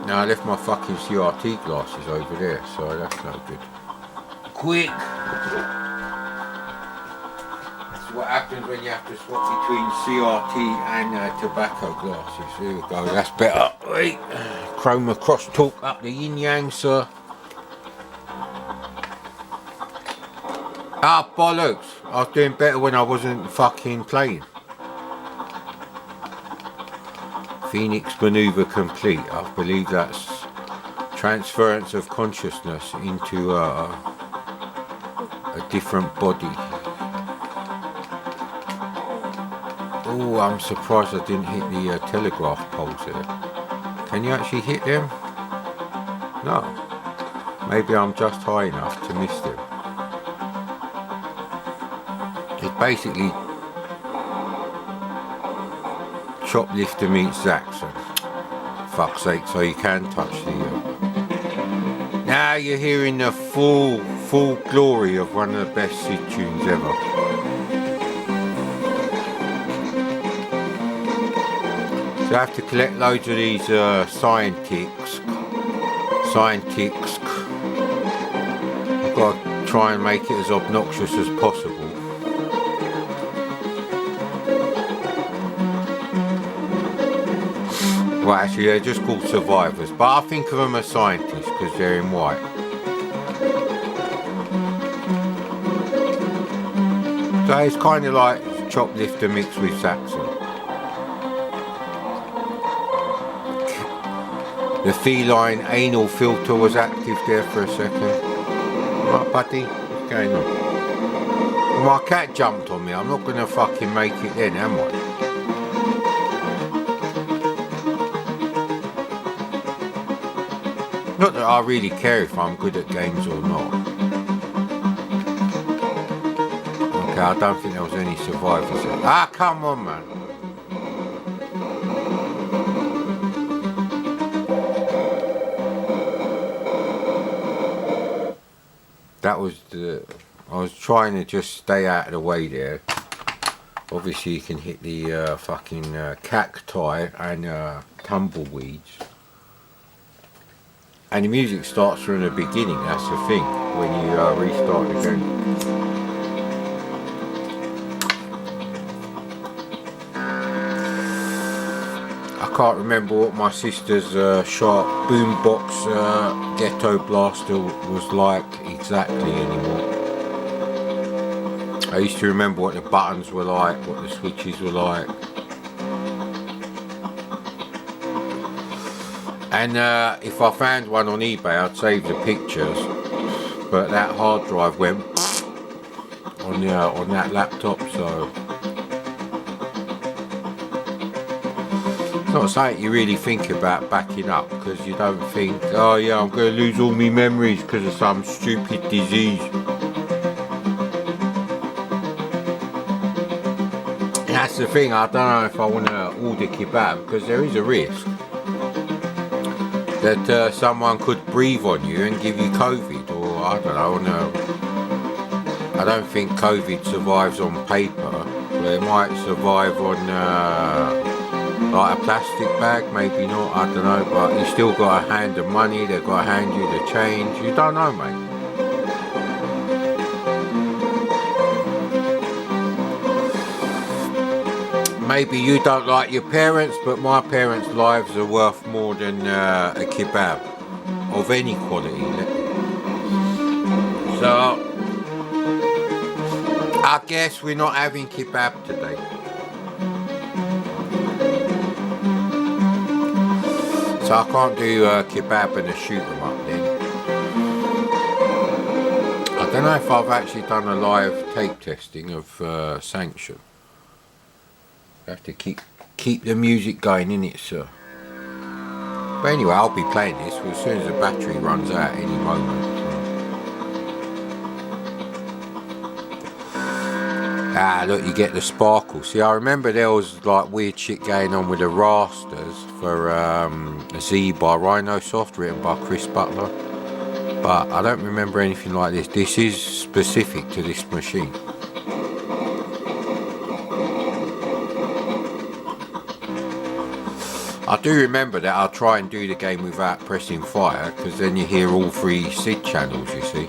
Now I left my fucking CRT glasses over there, so that's no good. Quick! That's what happens when you have to swap between CRT and tobacco glasses. Here we go, that's better. Wait. Chroma crosstalk up the yin yang, sir. Ah, bollocks! I was doing better when I wasn't fucking playing. Phoenix maneuver complete. I believe that's transference of consciousness into a different body. Oh, I'm surprised I didn't hit the telegraph poles there. Can you actually hit them? No. Maybe I'm just high enough to miss them. It's basically Choplifter meets Zaxxon. Fuck's sake, so you can touch the... Now you're hearing the full glory of one of the best Sid tunes ever. So I have to collect loads of these scientics. I've got to try and make it as obnoxious as possible. Well, actually, they're just called survivors, but I think of them as scientists because they're in white. So it's kind of like Choplifter mixed with Zaxxon. The feline anal filter was active there for a second. Right, buddy, what's going on? Well, my cat jumped on me. I'm not going to fucking make it then, am I? Not that I really care if I'm good at games or not. Okay, I don't think there was any survivors there. Ah, come on, man. That was the... I was trying to just stay out of the way there. Obviously you can hit the fucking cacti and tumbleweeds. And the music starts from the beginning, that's the thing, when you restart the game. I can't remember what my sister's sharp boombox ghetto blaster was like exactly anymore. I used to remember what the buttons were like, what the switches were like. And if I found one on eBay, I'd save the pictures, but that hard drive went on that laptop, so it's not something you really think about backing up, because you don't think, oh yeah, I'm going to lose all my memories because of some stupid disease. And that's the thing, I don't know if I want to order kebab, because there is a risk that someone could breathe on you and give you COVID, or I don't know, no. I don't think COVID survives on paper, but it might survive on like a plastic bag, maybe not, I don't know, but you still got to hand them money, they've got to hand you the change, you don't know, mate. Maybe you don't like your parents, but my parents' lives are worth more than a kebab of any quality. So, I guess we're not having kebab today. So I can't do kebab and a shoot 'em up then. I don't know if I've actually done a live tape testing of Sanction. You have to keep the music going, innit, sir? But anyway, I'll be playing this as soon as the battery runs out any moment. Ah, look, you get the sparkle. See, I remember there was like weird shit going on with the rasters for Z by Rhinosoft, written by Chris Butler. But I don't remember anything like this. This is specific to this machine. I do remember that I'll try and do the game without pressing fire, because then you hear all three SID channels, you see.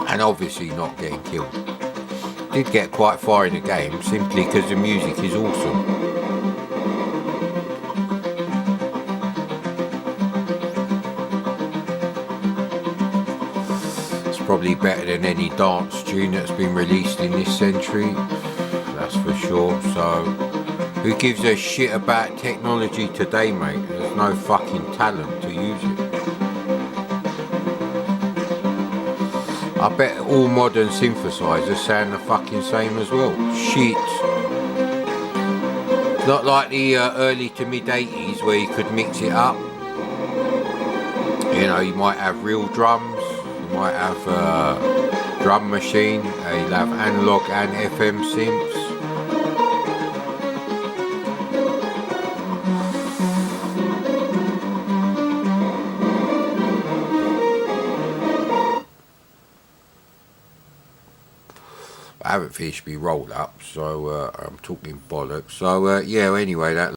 And obviously not getting killed. Did get quite far in the game, simply because the music is awesome. It's probably better than any dance tune that's been released in this century, that's for sure. So who gives a shit about technology today, mate? There's no fucking talent to use it. I bet all modern synthesizers sound the fucking same as well. Shit. It's not like the early to mid 80s where you could mix it up. You know, you might have real drums, you might have a drum machine, you'll have analog and FM synths. I haven't finished my roll up, so I'm talking bollocks. So yeah, anyway, that